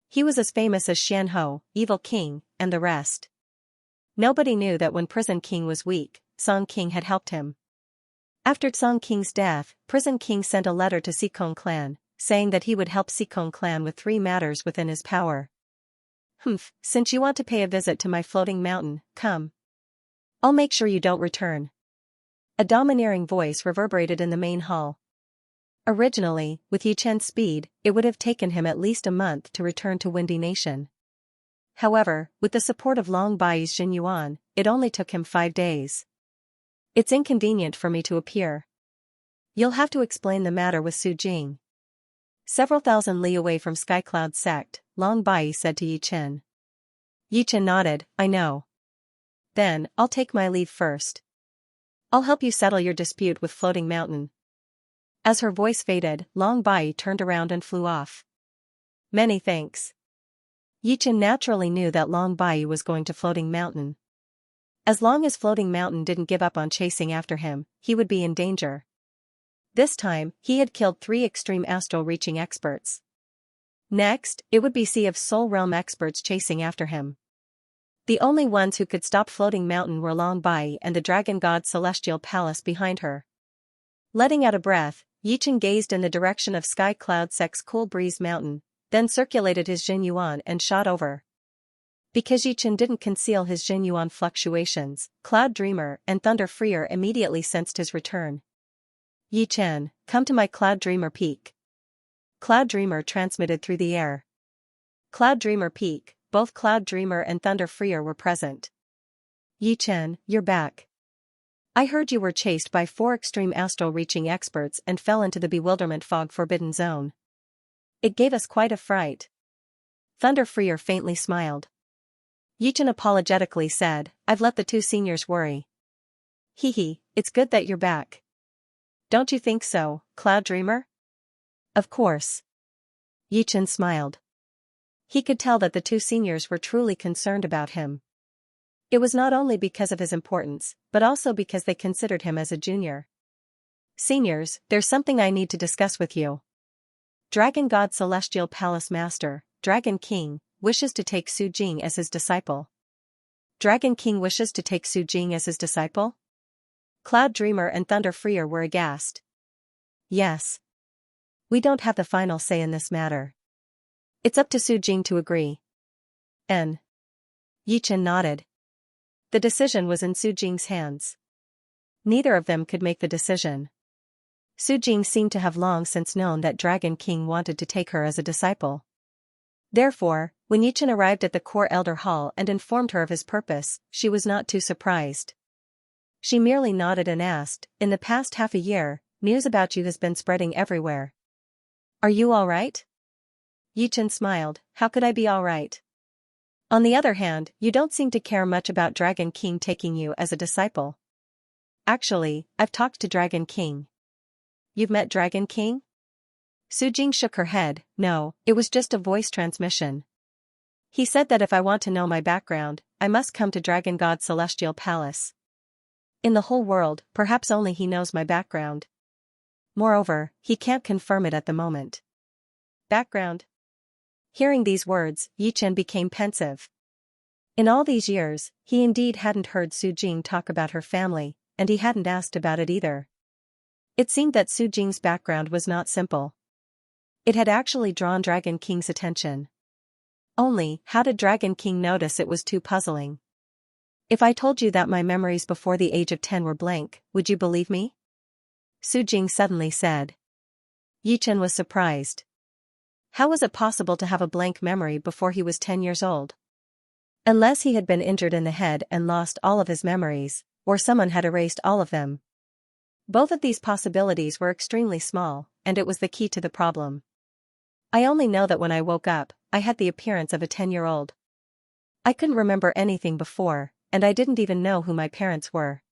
He was as famous as Xianxia, Evil King, and the rest. Nobody knew that when Prison King was weak, Song King had helped him. After Song King's death, Prison King sent a letter to Si Kong clan, saying that he would help Si Kong clan with 3 matters within his power. Since you want to pay a visit to my floating mountain, come. I'll make sure you don't return. A domineering voice reverberated in the main hall. Originally, with Yi Chen's speed, it would have taken him at least a month to return to Windy Nation. However, with the support of Long Bai's Jin Yuan, it only took him 5 days. It's inconvenient for me to appear. You'll have to explain the matter with Su Jing. Several thousand li away from Skycloud sect, Long Bai said to Yi Chen. Yi Chen nodded, I know. Then, I'll take my leave first. I'll help you settle your dispute with Floating Mountain. As her voice faded, Long Bai turned around and flew off. Many thanks. Yi Chen naturally knew that Long Bai was going to Floating Mountain. As long as Floating Mountain didn't give up on chasing after him, he would be in danger. This time, he had killed 3 extreme astral reaching experts. Next, it would be Sea of Soul Realm experts chasing after him. The only ones who could stop floating mountain were Long Bai and the dragon god's celestial palace behind her. Letting out a breath, Yichen gazed in the direction of Sky Cloud Sec's Cool Breeze Mountain, then circulated his Jinyuan and shot over. Because Yichen didn't conceal his Jinyuan fluctuations, Cloud Dreamer and Thunder Freer immediately sensed his return. Yichen, come to my Cloud Dreamer Peak. Cloud Dreamer transmitted through the air. Cloud Dreamer Peak, both Cloud Dreamer and Thunder Freer were present. Yichen, you're back. I heard you were chased by 4 extreme astral reaching experts and fell into the bewilderment fog forbidden zone. It gave us quite a fright. Thunder Freer faintly smiled. Yichen apologetically said, I've let the 2 seniors worry. Hee, it's good that you're back. Don't you think so, Cloud Dreamer? Of course. Yichen smiled. He could tell that the 2 seniors were truly concerned about him. It was not only because of his importance, but also because they considered him as a junior. Seniors, there's something I need to discuss with you. Dragon God Celestial Palace Master, Dragon King, wishes to take Su Jing as his disciple. Dragon King wishes to take Su Jing as his disciple? Cloud Dreamer and Thunder Freer were aghast. Yes. We don't have the final say in this matter. It's up to Su Jing to agree. Yichen nodded. The decision was in Su Jing's hands. Neither of them could make the decision. Su Jing seemed to have long since known that Dragon King wanted to take her as a disciple. Therefore, when Yichen arrived at the Core Elder Hall and informed her of his purpose, she was not too surprised. She merely nodded and asked, in the past half a year, news about you has been spreading everywhere. Are you all right? Yichen smiled, how could I be all right? On the other hand, you don't seem to care much about Dragon King taking you as a disciple. Actually, I've talked to Dragon King. You've met Dragon King? Su Jing shook her head, no, it was just a voice transmission. He said that if I want to know my background, I must come to Dragon God Celestial Palace. In the whole world, perhaps only he knows my background. Moreover, he can't confirm it at the moment. Background? Hearing these words, Yichen became pensive. In all these years, he indeed hadn't heard Su Jing talk about her family, and he hadn't asked about it either. It seemed that Su Jing's background was not simple. It had actually drawn Dragon King's attention. Only, how did Dragon King notice it was too puzzling? If I told you that my memories before the age of 10 were blank, would you believe me? Su Jing suddenly said. Yichen was surprised. How was it possible to have a blank memory before he was 10 years old? Unless he had been injured in the head and lost all of his memories, or someone had erased all of them. Both of these possibilities were extremely small, and it was the key to the problem. I only know that when I woke up, I had the appearance of a 10-year-old. I couldn't remember anything before, and I didn't even know who my parents were.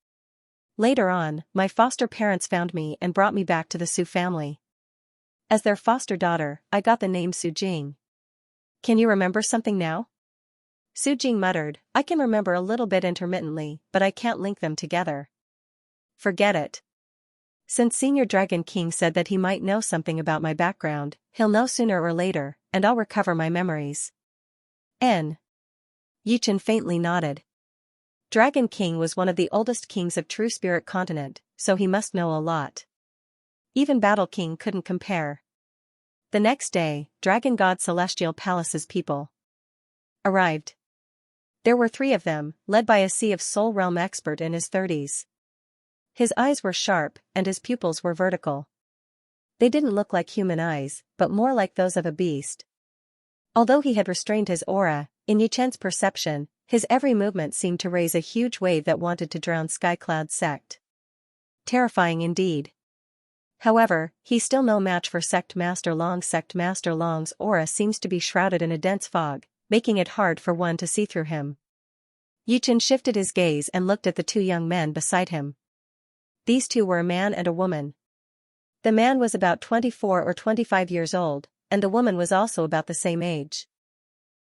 Later on, my foster parents found me and brought me back to the Su family. As their foster daughter, I got the name Su Jing. Can you remember something now? Su Jing muttered, I can remember a little bit intermittently, but I can't link them together. Forget it. Since Senior Dragon King said that he might know something about my background, he'll know sooner or later, and I'll recover my memories. Yichen faintly nodded. Dragon King was one of the oldest kings of True Spirit Continent, so he must know a lot. Even Battle King couldn't compare. The next day, Dragon God Celestial Palace's people arrived. There were 3 of them, led by a Sea of Soul Realm expert in his 30s. His eyes were sharp, and his pupils were vertical. They didn't look like human eyes, but more like those of a beast. Although he had restrained his aura, in Yichen's perception, his every movement seemed to raise a huge wave that wanted to drown Skycloud Sect. Terrifying indeed. However, he's still no match for Sect Master Long. Sect Master Long's aura seems to be shrouded in a dense fog, making it hard for one to see through him. Yichen shifted his gaze and looked at the 2 young men beside him. These 2 were a man and a woman. The man was about 24 or 25 years old, and the woman was also about the same age.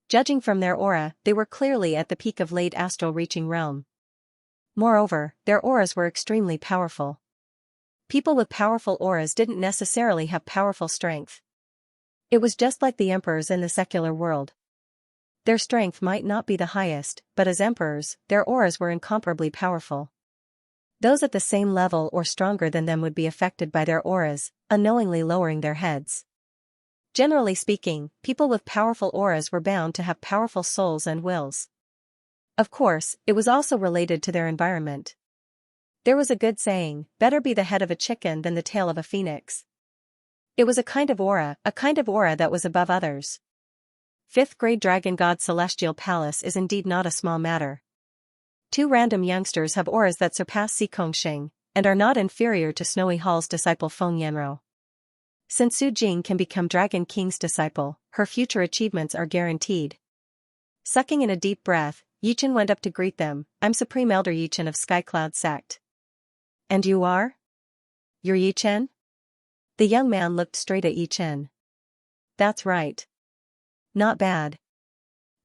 Judging from their aura, they were clearly at the peak of late astral reaching realm. Moreover, their auras were extremely powerful. People with powerful auras didn't necessarily have powerful strength. It was just like the emperors in the secular world. Their strength might not be the highest, but as emperors, their auras were incomparably powerful. Those at the same level or stronger than them would be affected by their auras, unknowingly lowering their heads. Generally speaking, people with powerful auras were bound to have powerful souls and wills. Of course, it was also related to their environment. There was a good saying, better be the head of a chicken than the tail of a phoenix. It was a kind of aura that was above others. 5th grade Dragon God Celestial Palace is indeed not a small matter. 2 random youngsters have auras that surpass Xianxia, and are not inferior to Snowy Hall's disciple Feng Yanro. Since Su Jing can become Dragon King's disciple, her future achievements are guaranteed. Sucking in a deep breath, Yichen went up to greet them. I'm Supreme Elder Yichen of Skycloud Sect. And you are? You're Yichen? The young man looked straight at Yichen. That's right. Not bad.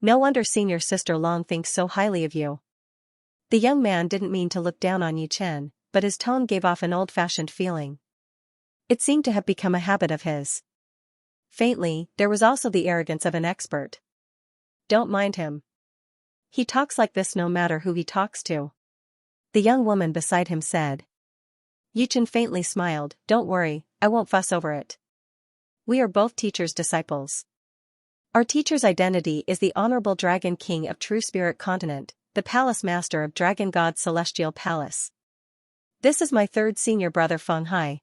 No wonder senior sister Long thinks so highly of you. The young man didn't mean to look down on Yichen, but his tone gave off an old-fashioned feeling. It seemed to have become a habit of his. Faintly, there was also the arrogance of an expert. Don't mind him. He talks like this no matter who he talks to. The young woman beside him said. Yichen faintly smiled. Don't worry, I won't fuss over it. We are both teachers' disciples. Our teacher's identity is the Honorable Dragon King of True Spirit Continent, the Palace Master of Dragon God Celestial Palace. This is my 3rd senior brother Feng Hai.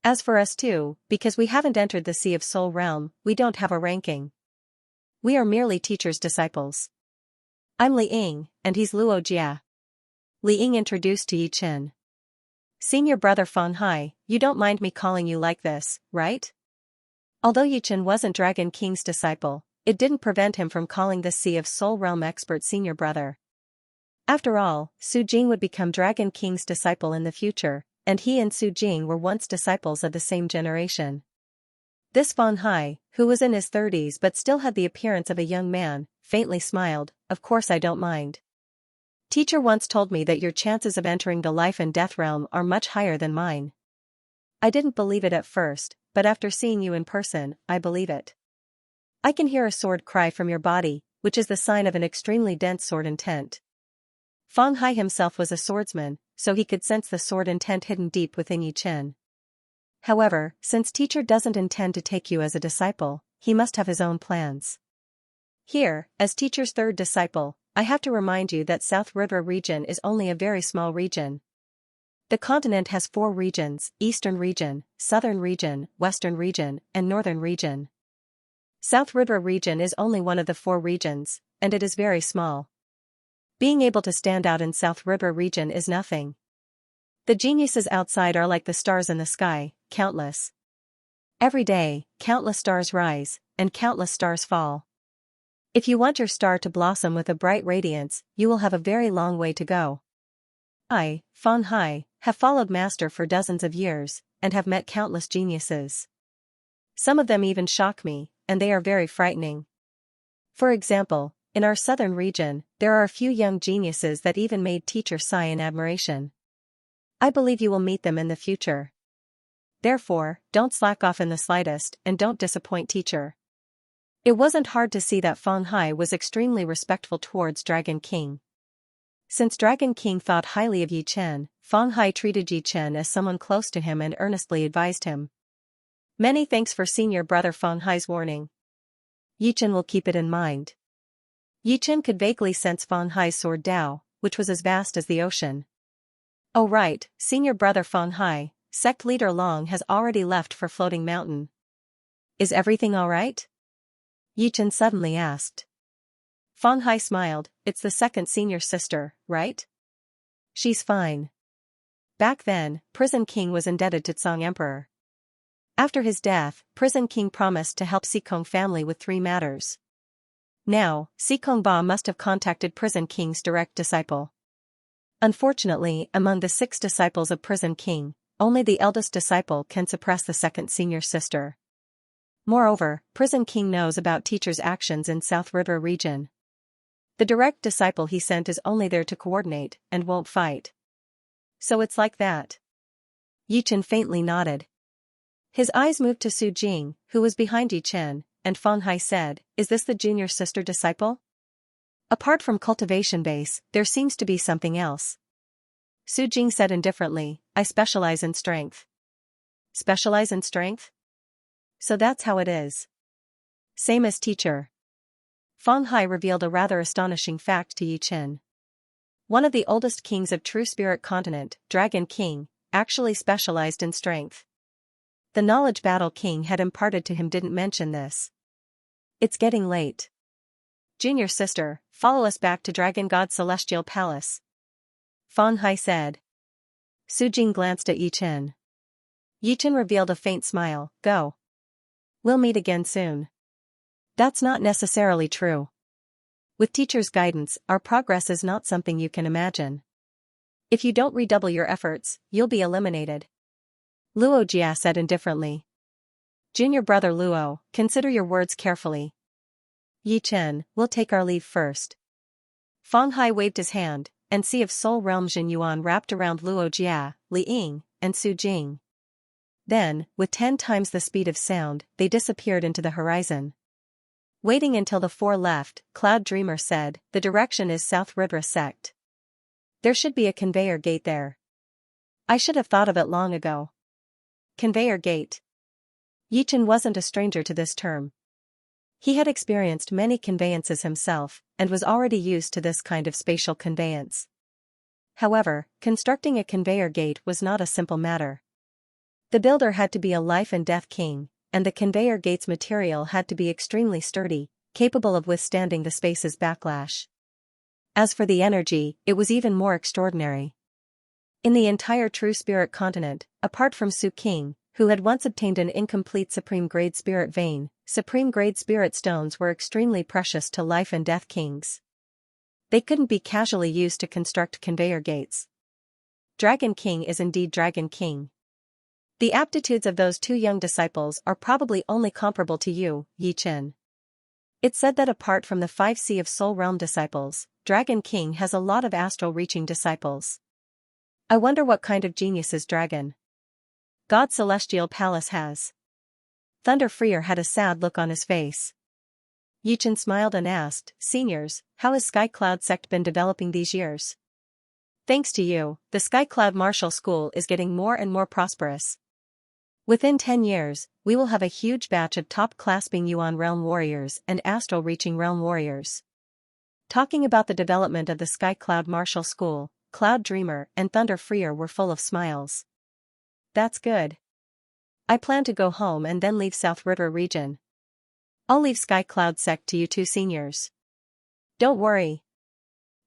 As for us two, because we haven't entered the Sea of Soul Realm, we don't have a ranking. We are merely teacher's disciples. I'm Li Ying, and he's Luo Jia. Li Ying introduced to Yichen. Senior brother Feng Hai, you don't mind me calling you like this, right? Although Yichen wasn't Dragon King's disciple, it didn't prevent him from calling the Sea of Soul Realm expert senior brother. After all, Su Jing would become Dragon King's disciple in the future, and he and Su Jing were once disciples of the same generation. This Feng Hai, who was in his 30s but still had the appearance of a young man, faintly smiled. Of course I don't mind. Teacher once told me that your chances of entering the life and death realm are much higher than mine. I didn't believe it at first, but after seeing you in person, I believe it. I can hear a sword cry from your body, which is the sign of an extremely dense sword intent. Feng Hai himself was a swordsman, so he could sense the sword intent hidden deep within Yichen. However, since teacher doesn't intend to take you as a disciple, he must have his own plans. Here, as teacher's 3rd disciple, I have to remind you that South River region is only a very small region. The continent has 4 regions: Eastern region, Southern region, Western region, and Northern region. South River region is only one of the 4 regions, and it is very small. Being able to stand out in South River region is nothing. The geniuses outside are like the stars in the sky, countless. Every day, countless stars rise, and countless stars fall. If you want your star to blossom with a bright radiance, you will have a very long way to go. I, Feng Hai, have followed Master for dozens of years, and have met countless geniuses. Some of them even shock me, and they are very frightening. For example, in our southern region, there are a few young geniuses that even made teacher sigh in admiration. I believe you will meet them in the future. Therefore, don't slack off in the slightest, and don't disappoint teacher. It wasn't hard to see that Feng Hai was extremely respectful towards Dragon King. Since Dragon King thought highly of Yichen, Feng Hai treated Yichen as someone close to him and earnestly advised him. Many thanks for senior brother Feng Hai's warning. Yichen will keep it in mind. Yichen could vaguely sense Feng Hai's sword Dao, which was as vast as the ocean. Oh right, senior brother Feng Hai, sect leader Long has already left for Floating Mountain. Is everything alright? Yichen suddenly asked. Feng Hai smiled. It's the 2nd senior sister, right? She's fine. Back then, Prison King was indebted to Tsang Emperor. After his death, Prison King promised to help Sikong family with 3 matters. Now, Sikong Ba must have contacted Prison King's direct disciple. Unfortunately, among the 6 disciples of Prison King, only the eldest disciple can suppress the 2nd senior sister. Moreover, Prison King knows about teacher's actions in South River region. The direct disciple he sent is only there to coordinate, and won't fight. So it's like that. Yichen faintly nodded. His eyes moved to Su Jing, who was behind Yichen, and Feng Hai said, "Is this the junior sister disciple?" "Apart from cultivation base, there seems to be something else." Su Jing said indifferently, "I specialize in strength." "Specialize in strength? So that's how it is. Same as teacher." Feng Hai revealed a rather astonishing fact to Yi Chen. One of the oldest kings of True Spirit Continent, Dragon King, actually specialized in strength. The knowledge Battle King had imparted to him didn't mention this. "It's getting late. Junior sister, follow us back to Dragon God's Celestial Palace," Feng Hai said. Su Jing glanced at Yi Chen. Yi Chen revealed a faint smile. "Go. We'll meet again soon." "That's not necessarily true. With teacher's guidance, our progress is not something you can imagine. If you don't redouble your efforts, you'll be eliminated," Luo Jia said indifferently. "Junior brother Luo, consider your words carefully. Yi Chen, we'll take our leave first." Feng Hai waved his hand, and Sea of Soul Realm Jin Yuan wrapped around Luo Jia, Li Ying, and Su Jing. Then, with 10 times the speed of sound, they disappeared into the horizon. Waiting until the four left, Cloud Dreamer said, "The direction is South Ridra Sect. There should be a conveyor gate there. I should have thought of it long ago." Conveyor gate. Yi Chen wasn't a stranger to this term. He had experienced many conveyances himself, and was already used to this kind of spatial conveyance. However, constructing a conveyor gate was not a simple matter. The builder had to be a life and death king, and the conveyor gate's material had to be extremely sturdy, capable of withstanding the space's backlash. As for the energy, it was even more extraordinary. In the entire True Spirit Continent, apart from Su King, who had once obtained an incomplete supreme-grade spirit vein, supreme-grade spirit stones were extremely precious to life and death kings. They couldn't be casually used to construct conveyor gates. Dragon King is indeed Dragon King. The aptitudes of those two young disciples are probably only comparable to you, Yi Chen. It's said that apart from the 5 Sea of Soul Realm disciples, Dragon King has a lot of astral-reaching disciples. I wonder what kind of geniuses Dragon God's Celestial Palace has. Thunder Freer had a sad look on his face. Yi Chen smiled and asked, "Seniors, how has Sky Cloud Sect been developing these years?" "Thanks to you, the Sky Cloud Martial School is getting more and more prosperous. Within 10 years, we will have a huge batch of top-class Bing Yuan Realm Warriors and Astral-Reaching Realm Warriors." Talking about the development of the Sky Cloud Martial School, Cloud Dreamer and Thunder Freer were full of smiles. "That's good. I plan to go home and then leave South River region. I'll leave Sky Cloud Sect to you two seniors. Don't worry.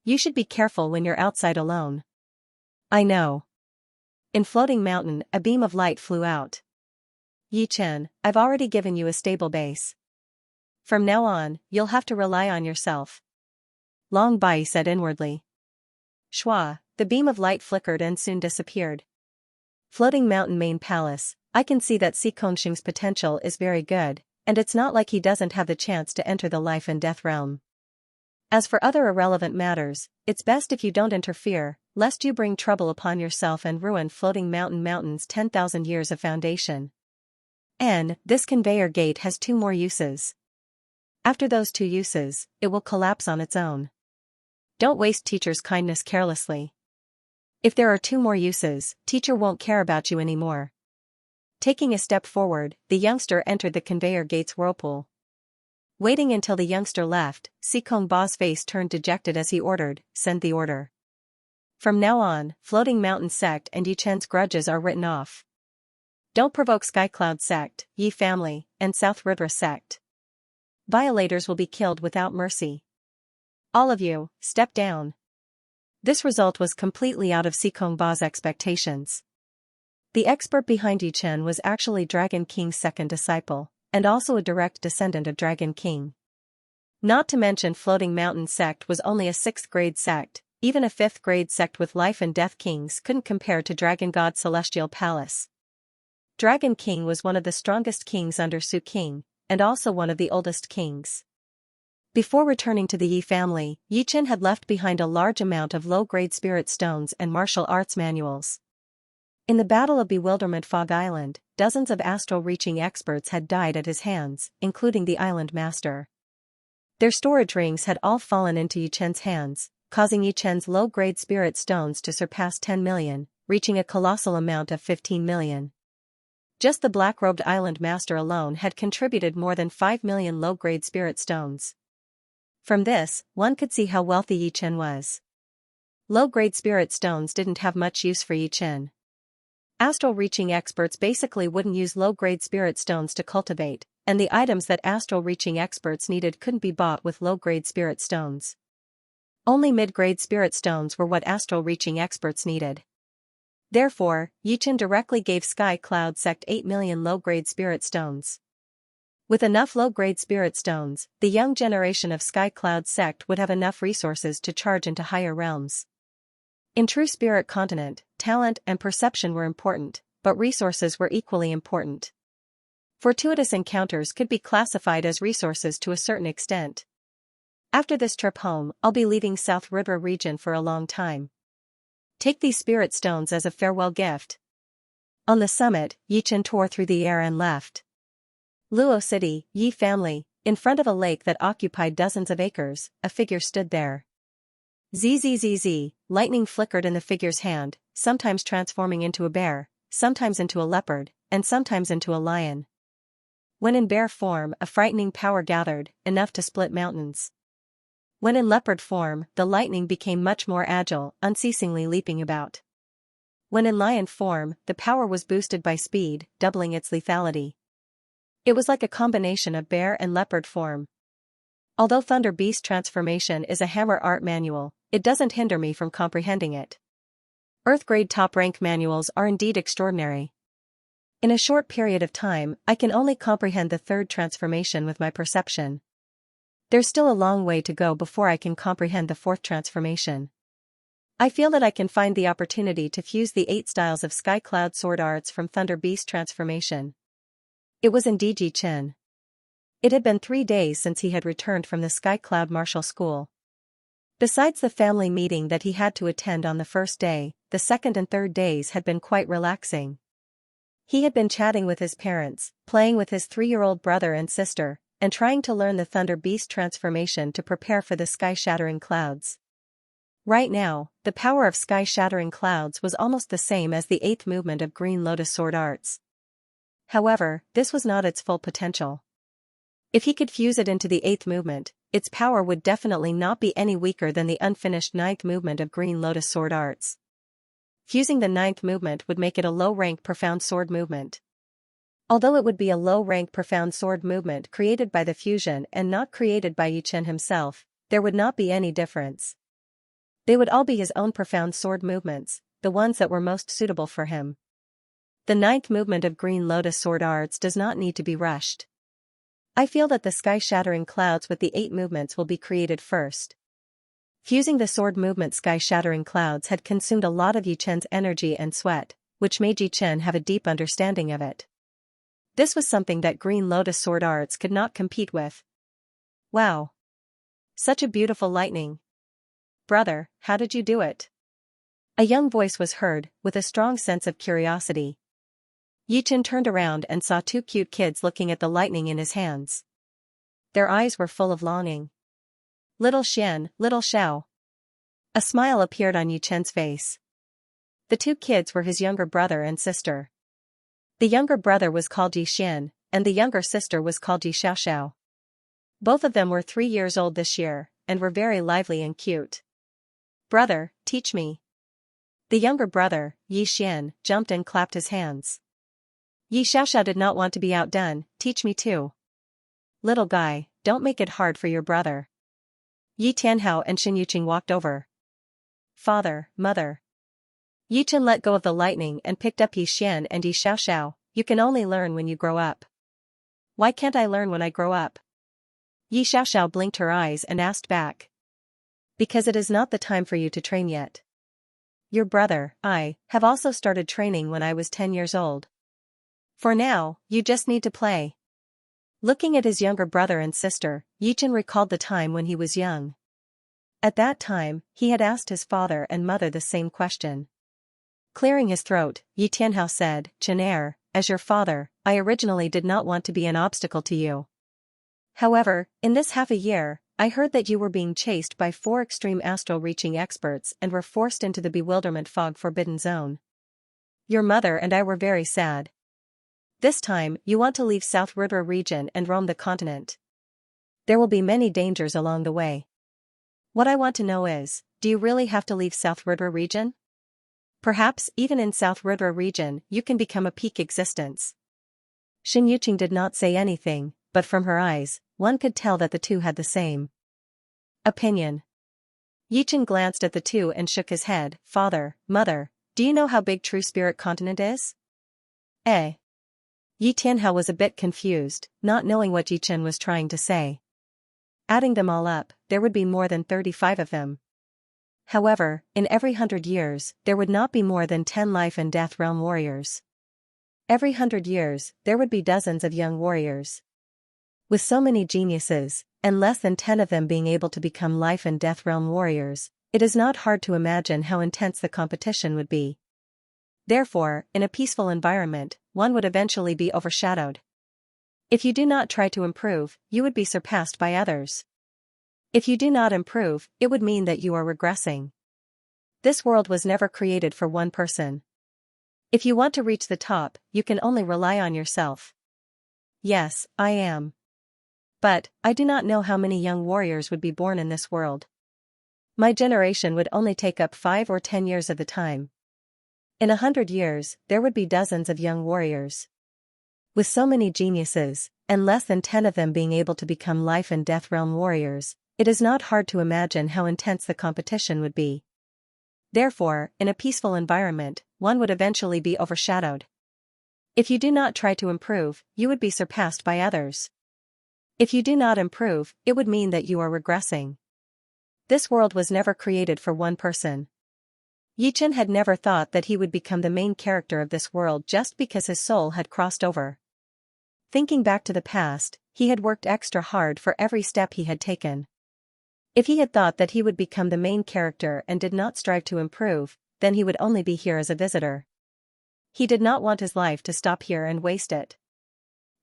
You should be careful when you're outside alone." "I know." In Floating Mountain, a beam of light flew out. "Yi Chen, I've already given you a stable base. From now on, you'll have to rely on yourself," Long Bai said inwardly. Shua, the beam of light flickered and soon disappeared. Floating Mountain Main Palace, I can see that Si Kongxing's potential is very good, and it's not like he doesn't have the chance to enter the life and death realm. As for other irrelevant matters, it's best if you don't interfere, lest you bring trouble upon yourself and ruin Floating Mountain's 10,000 years of foundation. And this conveyor gate has 2 more uses. After those 2 uses, it will collapse on its own. Don't waste teacher's kindness carelessly. If there are 2 more uses, teacher won't care about you anymore. Taking a step forward, the youngster entered the conveyor gate's whirlpool. Waiting until the youngster left, Si Kong Ba's face turned dejected as he ordered, "Send the order." From now on, Floating Mountain Sect and Yi Chen's grudges are written off. Don't provoke Sky Cloud Sect, Yi Family, and South River Sect. Violators will be killed without mercy. All of you, step down. This result was completely out of Si Kong Ba's expectations. The expert behind Yi Chen was actually Dragon King's second disciple, and also a direct descendant of Dragon King. Not to mention Floating Mountain Sect was only a 6th-grade sect, even a 5th-grade sect with life and death kings couldn't compare to Dragon God's Celestial Palace. Dragon King was one of the strongest kings under Su King, and also one of the oldest kings. Before returning to the Yi family, Yi Chen had left behind a large amount of low-grade spirit stones and martial arts manuals. In the Battle of Bewilderment Fog Island, dozens of astral-reaching experts had died at his hands, including the island master. Their storage rings had all fallen into Yichen's hands, causing Yichen's low-grade spirit stones to surpass 10 million, reaching a colossal amount of 15 million. Just the black-robed island master alone had contributed more than 5 million low-grade spirit stones. From this, one could see how wealthy Yichen was. Low-grade spirit stones didn't have much use for Yichen. Astral-reaching experts basically wouldn't use low-grade spirit stones to cultivate, and the items that astral-reaching experts needed couldn't be bought with low-grade spirit stones. Only mid-grade spirit stones were what astral-reaching experts needed. Therefore, Yichen directly gave Sky Cloud Sect 8 million low-grade spirit stones. With enough low-grade spirit stones, the young generation of Sky Cloud Sect would have enough resources to charge into higher realms. In true spirit continent, talent and perception were important, but resources were equally important. Fortuitous encounters could be classified as resources to a certain extent. After this trip home, I'll be leaving South River region for a long time. Take these spirit stones as a farewell gift. On the summit, Yichen tore through the air and left. Luo City, Yi family, in front of a lake that occupied dozens of acres, a figure stood there. Zzz, lightning flickered in the figure's hand, sometimes transforming into a bear, sometimes into a leopard, and sometimes into a lion. When in bear form, a frightening power gathered, enough to split mountains. When in leopard form, the lightning became much more agile, unceasingly leaping about. When in lion form, the power was boosted by speed, doubling its lethality. It was like a combination of bear and leopard form. Although Thunder Beast transformation is a hammer art manual, it doesn't hinder me from comprehending it. Earth-grade top-rank manuals are indeed extraordinary. In a short period of time, I can only comprehend the third transformation with my perception. There's still a long way to go before I can comprehend the fourth transformation. I feel that I can find the opportunity to fuse the 8 styles of Sky Cloud sword arts from Thunder Beast transformation. It was indeed Yichen. It had been 3 days since he had returned from the Sky Cloud Martial School. Besides the family meeting that he had to attend on the first day, the second and third days had been quite relaxing. He had been chatting with his parents, playing with his 3-year-old brother and sister, and trying to learn the Thunder Beast transformation to prepare for the sky-shattering clouds. Right now, the power of sky-shattering clouds was almost the same as the 8th movement of Green Lotus sword arts. However, this was not its full potential. If he could fuse it into the 8th movement, its power would definitely not be any weaker than the unfinished 9th movement of Green Lotus sword arts. Fusing the 9th movement would make it a low-rank profound sword movement. Although it would be a low-rank profound sword movement created by the fusion and not created by Yichen himself, there would not be any difference. They would all be his own profound sword movements, the ones that were most suitable for him. The 9th movement of Green Lotus sword arts does not need to be rushed. I feel that the sky-shattering clouds with the 8 movements will be created first. Fusing the sword movement sky-shattering clouds had consumed a lot of Yichen's energy and sweat, which made Yichen have a deep understanding of it. This was something that Green Lotus sword arts could not compete with. Wow! Such a beautiful lightning. Brother, how did you do it? A young voice was heard, with a strong sense of curiosity. Yichen turned around and saw 2 cute kids looking at the lightning in his hands. Their eyes were full of longing. Little Xian, little Xiao. A smile appeared on Yichen's face. The 2 kids were his younger brother and sister. The younger brother was called Yi Xian, and the younger sister was called Yi Xiaoxiao. Both of them were 3 years old this year, and were very lively and cute. Brother, teach me. The younger brother, Yi Xian, jumped and clapped his hands. Yi Xiaoxiao did not want to be outdone, teach me too. Little guy, don't make it hard for your brother. Yi Tianhao and Xin Yuqing walked over. Father, mother. Yichen let go of the lightning and picked up Yi Xian and Yi Xiaoxiao. You can only learn when you grow up. Why can't I learn when I grow up? Yi Xiaoxiao blinked her eyes and asked back. Because it is not the time for you to train yet. Your brother, I, have also started training when I was 10 years old. For now, you just need to play. Looking at his younger brother and sister, Yichen recalled the time when he was young. At that time, he had asked his father and mother the same question. Clearing his throat, Yi Tianhao said, Chen, as your father, I originally did not want to be an obstacle to you. However, in this half a year, I heard that you were being chased by 4 extreme astral-reaching experts and were forced into the bewilderment fog forbidden zone. Your mother and I were very sad. This time, you want to leave South River region and roam the continent. There will be many dangers along the way. What I want to know is, do you really have to leave South River region? Perhaps even in South River region you can become a peak existence. Xin Yuqing did not say anything, but from her eyes, one could tell that the two had the same opinion. Yichen glanced at the two and shook his head. Father, mother, do you know how big True Spirit continent is? Yi Tianhao was a bit confused, not knowing what Yichen was trying to say. Adding them all up, there would be more than 35 of them. However, in every 100 years, there would not be more than 10 life and death realm warriors. Every 100 years, there would be dozens of young warriors. With so many geniuses, and less than 10 of them being able to become life and death realm warriors, it is not hard to imagine how intense the competition would be. Therefore, in a peaceful environment, one would eventually be overshadowed. If you do not try to improve, you would be surpassed by others. If you do not improve, it would mean that you are regressing. This world was never created for one person. If you want to reach the top, you can only rely on yourself. Yes, I am. But, I do not know how many young warriors would be born in this world. My generation would only take up 5 or 10 years of the time. In 100 years, there would be dozens of young warriors. With so many geniuses, and less than 10 of them being able to become life and death realm warriors, it is not hard to imagine how intense the competition would be. Therefore, in a peaceful environment, one would eventually be overshadowed. If you do not try to improve, you would be surpassed by others. If you do not improve, it would mean that you are regressing. This world was never created for one person. Yichen had never thought that he would become the main character of this world just because his soul had crossed over. Thinking back to the past, he had worked extra hard for every step he had taken. If he had thought that he would become the main character and did not strive to improve, then he would only be here as a visitor. He did not want his life to stop here and waste it.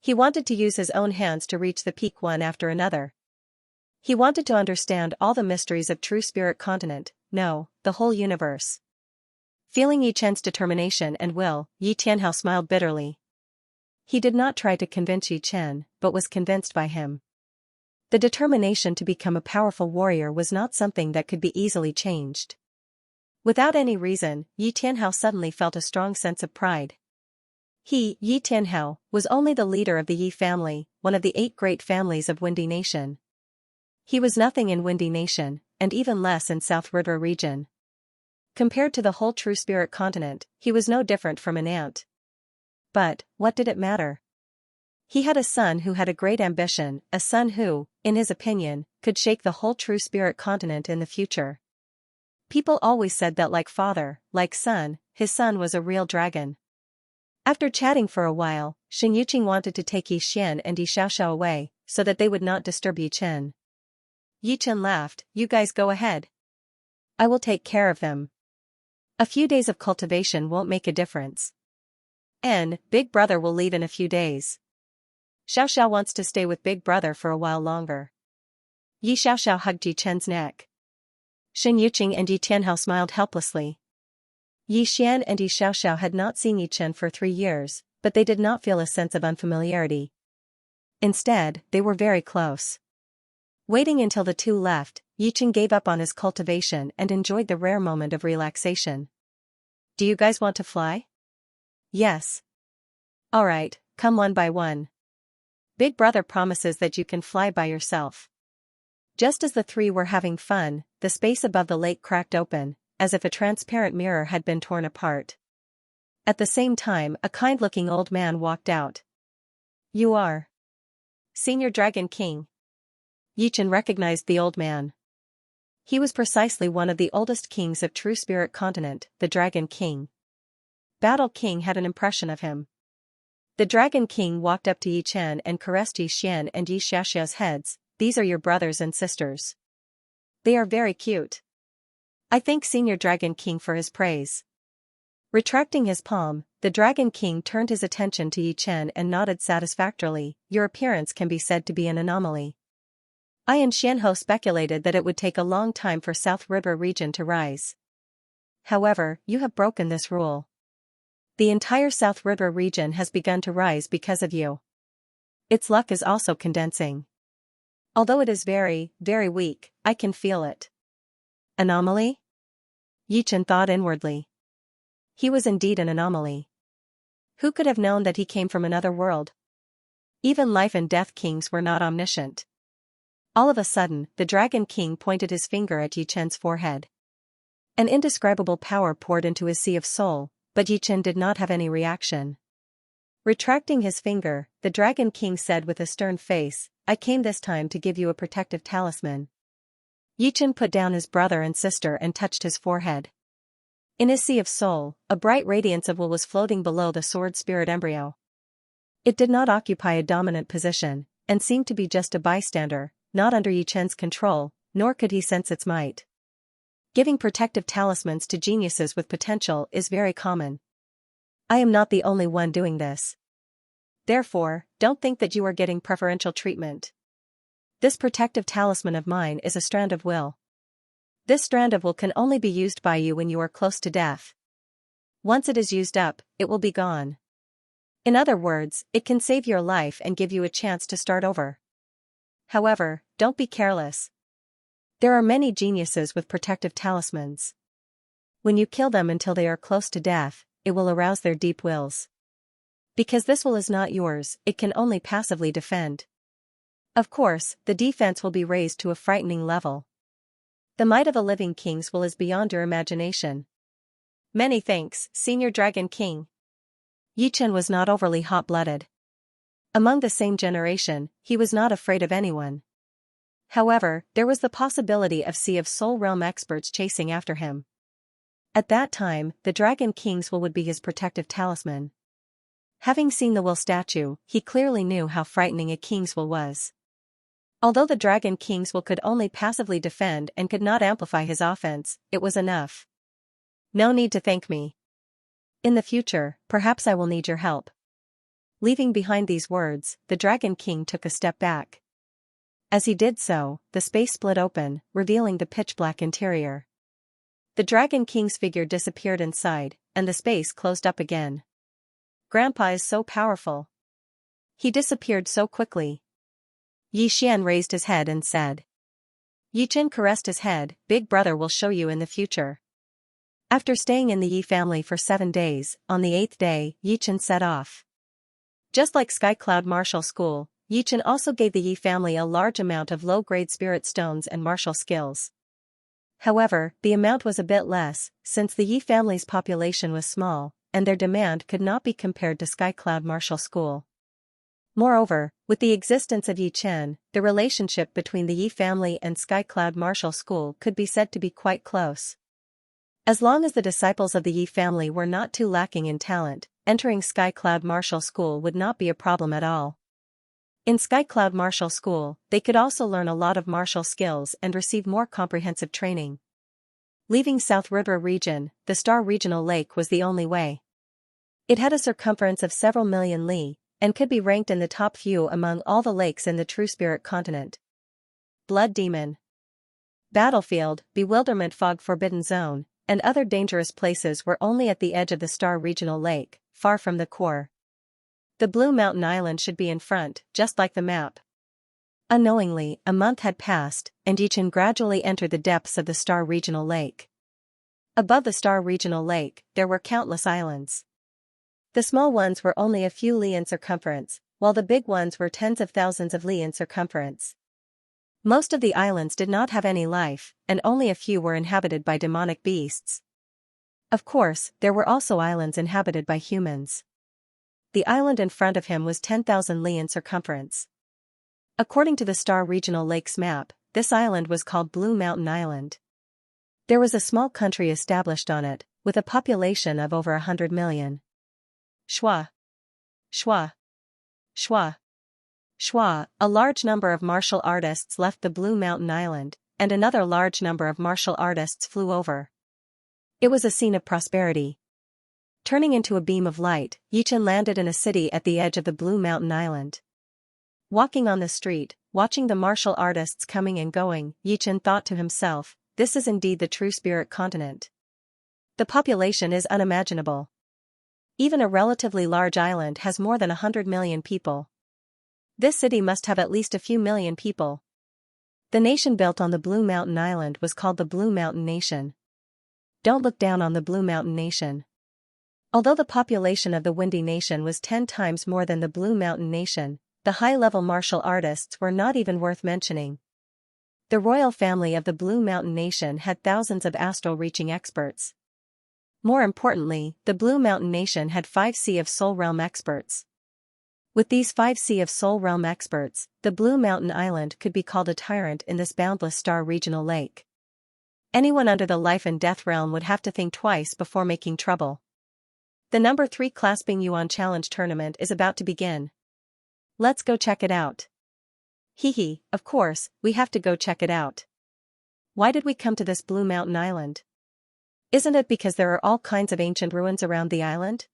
He wanted to use his own hands to reach the peak one after another. He wanted to understand all the mysteries of True Spirit continent, no, the whole universe. Feeling Yi Chen's determination and will, Yi Tianhao smiled bitterly. He did not try to convince Yi Chen, but was convinced by him. The determination to become a powerful warrior was not something that could be easily changed. Without any reason, Yi Tianhao suddenly felt a strong sense of pride. He, Yi Tianhao, was only the leader of the Yi family, one of the 8 great families of Windy Nation. He was nothing in Windy Nation, and even less in South River region. Compared to the whole True Spirit continent, he was no different from an ant. But, what did it matter? He had a son who had a great ambition, a son who, in his opinion, could shake the whole True Spirit continent in the future. People always said that like father, like son, his son was a real dragon. After chatting for a while, Xin Yuqing wanted to take Yi Xian and Yi Xiaoxiao away, so that they would not disturb Yi Chen. Yi Chen laughed, you guys go ahead. I will take care of them. A few days of cultivation won't make a difference. Big brother will leave in a few days. Xiaoxiao wants to stay with big brother for a while longer. Yi Xiaoxiao hugged Yi Chen's neck. Xin Yuqing and Yi Tianhao smiled helplessly. Yi Xian and Yi Xiaoxiao had not seen Yi Chen for 3 years, but they did not feel a sense of unfamiliarity. Instead, they were very close. Waiting until the two left, Yi Chen gave up on his cultivation and enjoyed the rare moment of relaxation. Do you guys want to fly? Yes. Alright, come one by one. Big brother promises that you can fly by yourself. Just as the 3 were having fun, the space above the lake cracked open, as if a transparent mirror had been torn apart. At the same time, a kind-looking old man walked out. You are Senior Dragon King. Yi Chen recognized the old man. He was precisely one of the oldest kings of True Spirit continent, the Dragon King. Battle King had an impression of him. The Dragon King walked up to Yi Chen and caressed Yi Xian and Yi Xiaoxiao's heads. These are your brothers and sisters. They are very cute. I thank Senior Dragon King for his praise. Retracting his palm, the Dragon King turned his attention to Yi Chen and nodded satisfactorily. Your appearance can be said to be an anomaly. I and Xianho speculated that it would take a long time for South River region to rise. However, you have broken this rule. The entire South River region has begun to rise because of you. Its luck is also condensing. Although it is very, very weak, I can feel it. Anomaly? Yi Chen thought inwardly. He was indeed an anomaly. Who could have known that he came from another world? Even life and death kings were not omniscient. All of a sudden, the Dragon King pointed his finger at Yi Chen's forehead. An indescribable power poured into his sea of soul, but Yi Chen did not have any reaction. Retracting his finger, the Dragon King said with a stern face, I came this time to give you a protective talisman. Yi Chen put down his brother and sister and touched his forehead. In his sea of soul, a bright radiance of will was floating below the sword spirit embryo. It did not occupy a dominant position, and seemed to be just a bystander, not under Yi Chen's control, nor could he sense its might. Giving protective talismans to geniuses with potential is very common. I am not the only one doing this. Therefore, don't think that you are getting preferential treatment. This protective talisman of mine is a strand of will. This strand of will can only be used by you when you are close to death. Once it is used up, it will be gone. In other words, it can save your life and give you a chance to start over. However, don't be careless. There are many geniuses with protective talismans. When you kill them until they are close to death, it will arouse their deep wills. Because this will is not yours, it can only passively defend. Of course, the defense will be raised to a frightening level. The might of a living king's will is beyond your imagination. Many thanks, Senior Dragon King. Yi Chen was not overly hot-blooded. Among the same generation, he was not afraid of anyone. However, there was the possibility of Sea of Soul Realm experts chasing after him. At that time, the Dragon King's will would be his protective talisman. Having seen the will statue, he clearly knew how frightening a king's will was. Although the Dragon King's will could only passively defend and could not amplify his offense, it was enough. No need to thank me. In the future, perhaps I will need your help. Leaving behind these words, the Dragon King took a step back. As he did so, the space split open, revealing the pitch-black interior. The Dragon King's figure disappeared inside, and the space closed up again. Grandpa is so powerful. He disappeared so quickly. Yi Xian raised his head and said. Yi Chen caressed his head, Big brother will show you in the future. After staying in the Yi family for 7 days, on the 8th day, Yi Chen set off. Just like Sky Cloud Martial School, Yi Chen also gave the Yi family a large amount of low-grade spirit stones and martial skills. However, the amount was a bit less, since the Yi family's population was small, and their demand could not be compared to Sky Cloud Martial School. Moreover, with the existence of Yi Chen, the relationship between the Yi family and Sky Cloud Martial School could be said to be quite close. As long as the disciples of the Yi family were not too lacking in talent, entering Sky Cloud Martial School would not be a problem at all. In Sky Cloud Martial School, they could also learn a lot of martial skills and receive more comprehensive training. Leaving South River region, the Star Regional Lake was the only way. It had a circumference of several million li, and could be ranked in the top few among all the lakes in the True Spirit continent. Blood Demon, Battlefield, Bewilderment Fog Forbidden Zone, and other dangerous places were only at the edge of the Star Regional Lake, far from the core. The Blue Mountain Island should be in front, just like the map. Unknowingly, a month had passed, and Yi Chen gradually entered the depths of the Star Regional Lake. Above the Star Regional Lake, there were countless islands. The small ones were only a few li in circumference, while the big ones were tens of thousands of li in circumference. Most of the islands did not have any life, and only a few were inhabited by demonic beasts. Of course, there were also islands inhabited by humans. The island in front of him was 10,000 li in circumference. According to the Star Regional Lakes map, this island was called Blue Mountain Island. There was a small country established on it, with a population of over 100 million. Shua. Shua. Shua. Shua, a large number of martial artists left the Blue Mountain Island, and another large number of martial artists flew over. It was a scene of prosperity. Turning into a beam of light, Yichen landed in a city at the edge of the Blue Mountain Island. Walking on the street, watching the martial artists coming and going, Yichen thought to himself, this is indeed the true spirit continent. The population is unimaginable. Even a relatively large island has more than 100 million people. This city must have at least a few million people. The nation built on the Blue Mountain Island was called the Blue Mountain Nation. Don't look down on the Blue Mountain Nation. Although the population of the Windy Nation was 10 times more than the Blue Mountain Nation, the high-level martial artists were not even worth mentioning. The royal family of the Blue Mountain Nation had thousands of astral-reaching experts. More importantly, the Blue Mountain Nation had 5 Sea of Soul Realm experts. With these 5 Sea of Soul Realm experts, the Blue Mountain Island could be called a tyrant in this boundless star regional lake. Anyone under the life and death realm would have to think twice before making trouble. The number 3 Clasping Yuan Challenge tournament is about to begin. Let's go check it out. Hee, of course, we have to go check it out. Why did we come to this Blue Mountain Island? Isn't it because there are all kinds of ancient ruins around the island?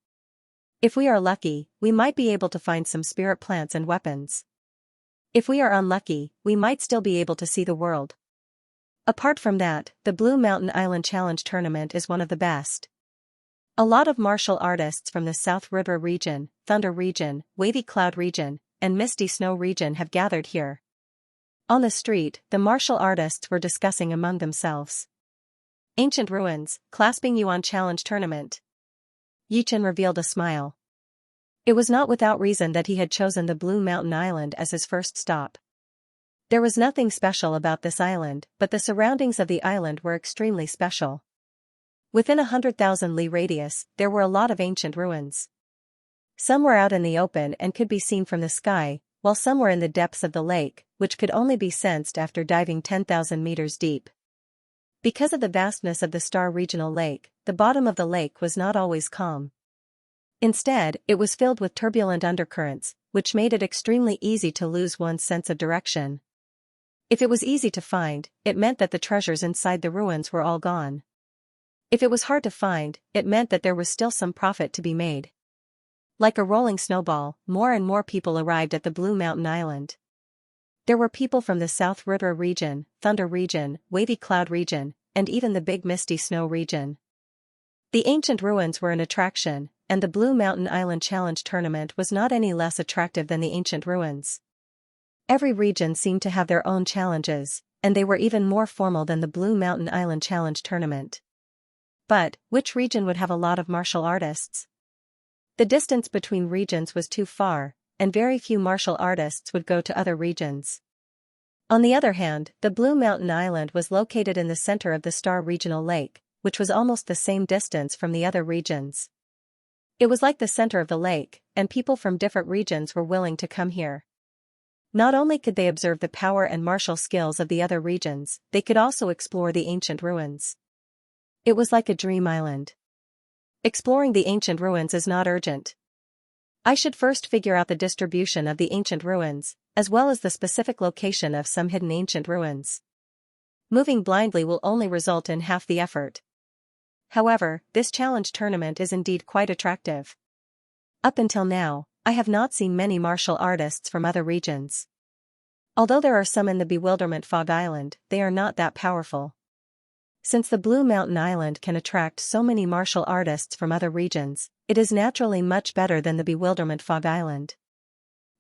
If we are lucky, we might be able to find some spirit plants and weapons. If we are unlucky, we might still be able to see the world. Apart from that, the Blue Mountain Island Challenge tournament is one of the best. A lot of martial artists from the South River region, Thunder region, Wavy Cloud region, and Misty Snow region have gathered here. On the street, the martial artists were discussing among themselves. Ancient ruins, Clasping Yuan Challenge tournament. Yichen revealed a smile. It was not without reason that he had chosen the Blue Mountain Island as his first stop. There was nothing special about this island, but the surroundings of the island were extremely special. Within 100,000 li radius, there were a lot of ancient ruins. Some were out in the open and could be seen from the sky, while some were in the depths of the lake, which could only be sensed after diving 10,000 meters deep. Because of the vastness of the Star Regional Lake, the bottom of the lake was not always calm. Instead, it was filled with turbulent undercurrents, which made it extremely easy to lose one's sense of direction. If it was easy to find, it meant that the treasures inside the ruins were all gone. If it was hard to find, it meant that there was still some profit to be made. Like a rolling snowball, more and more people arrived at the Blue Mountain Island. There were people from the South River region, Thunder region, Wavy Cloud region, and even the Big Misty Snow region. The ancient ruins were an attraction, and the Blue Mountain Island Challenge tournament was not any less attractive than the ancient ruins. Every region seemed to have their own challenges, and they were even more formal than the Blue Mountain Island Challenge tournament. But, which region would have a lot of martial artists? The distance between regions was too far, and very few martial artists would go to other regions. On the other hand, the Blue Mountain Island was located in the center of the Star Regional Lake, which was almost the same distance from the other regions. It was like the center of the lake, and people from different regions were willing to come here. Not only could they observe the power and martial skills of the other regions, they could also explore the ancient ruins. It was like a dream island. Exploring the ancient ruins is not urgent. I should first figure out the distribution of the ancient ruins, as well as the specific location of some hidden ancient ruins. Moving blindly will only result in half the effort. However, this challenge tournament is indeed quite attractive. Up until now, I have not seen many martial artists from other regions. Although there are some in the Bewilderment Fog Island, they are not that powerful. Since the Blue Mountain Island can attract so many martial artists from other regions, it is naturally much better than the Bewilderment Fog Island.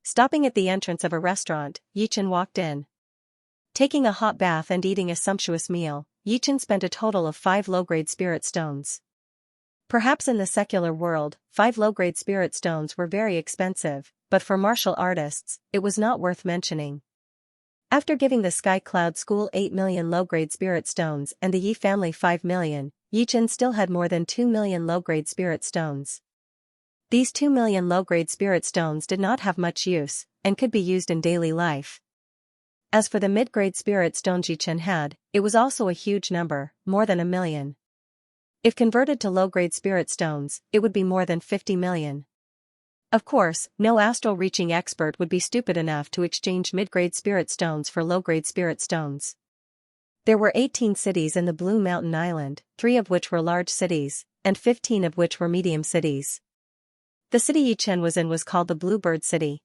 Stopping at the entrance of a restaurant, Yichen walked in. Taking a hot bath and eating a sumptuous meal, Yichen spent a total of 5 low-grade spirit stones. Perhaps in the secular world, 5 low-grade spirit stones were very expensive, but for martial artists, it was not worth mentioning. After giving the Sky Cloud School 8 million low-grade spirit stones and the Yi family 5 million, Yichen still had more than 2 million low-grade spirit stones. These 2 million low-grade spirit stones did not have much use, and could be used in daily life. As for the mid-grade spirit stones Yichen had, it was also a huge number, more than 1 million. If converted to low-grade spirit stones, it would be more than 50 million. Of course, no astral-reaching expert would be stupid enough to exchange mid-grade spirit stones for low-grade spirit stones. There were 18 cities in the Blue Mountain Island, 3 of which were large cities, and 15 of which were medium cities. The city Yichen was in was called the Bluebird City.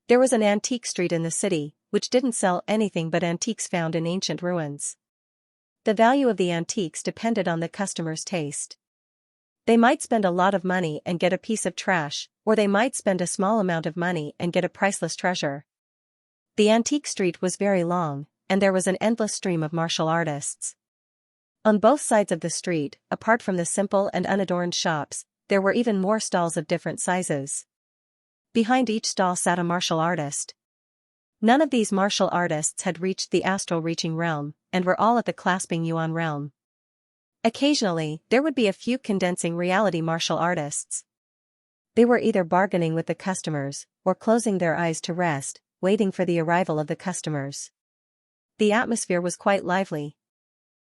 There was an antique street in the city, which didn't sell anything but antiques found in ancient ruins. The value of the antiques depended on the customer's taste. They might spend a lot of money and get a piece of trash, or they might spend a small amount of money and get a priceless treasure. The antique street was very long, and there was an endless stream of martial artists. On both sides of the street, apart from the simple and unadorned shops, there were even more stalls of different sizes. Behind each stall sat a martial artist. None of these martial artists had reached the astral reaching realm, and were all at the clasping yuan realm. Occasionally, there would be a few condensing reality martial artists. They were either bargaining with the customers, or closing their eyes to rest, waiting for the arrival of the customers. The atmosphere was quite lively.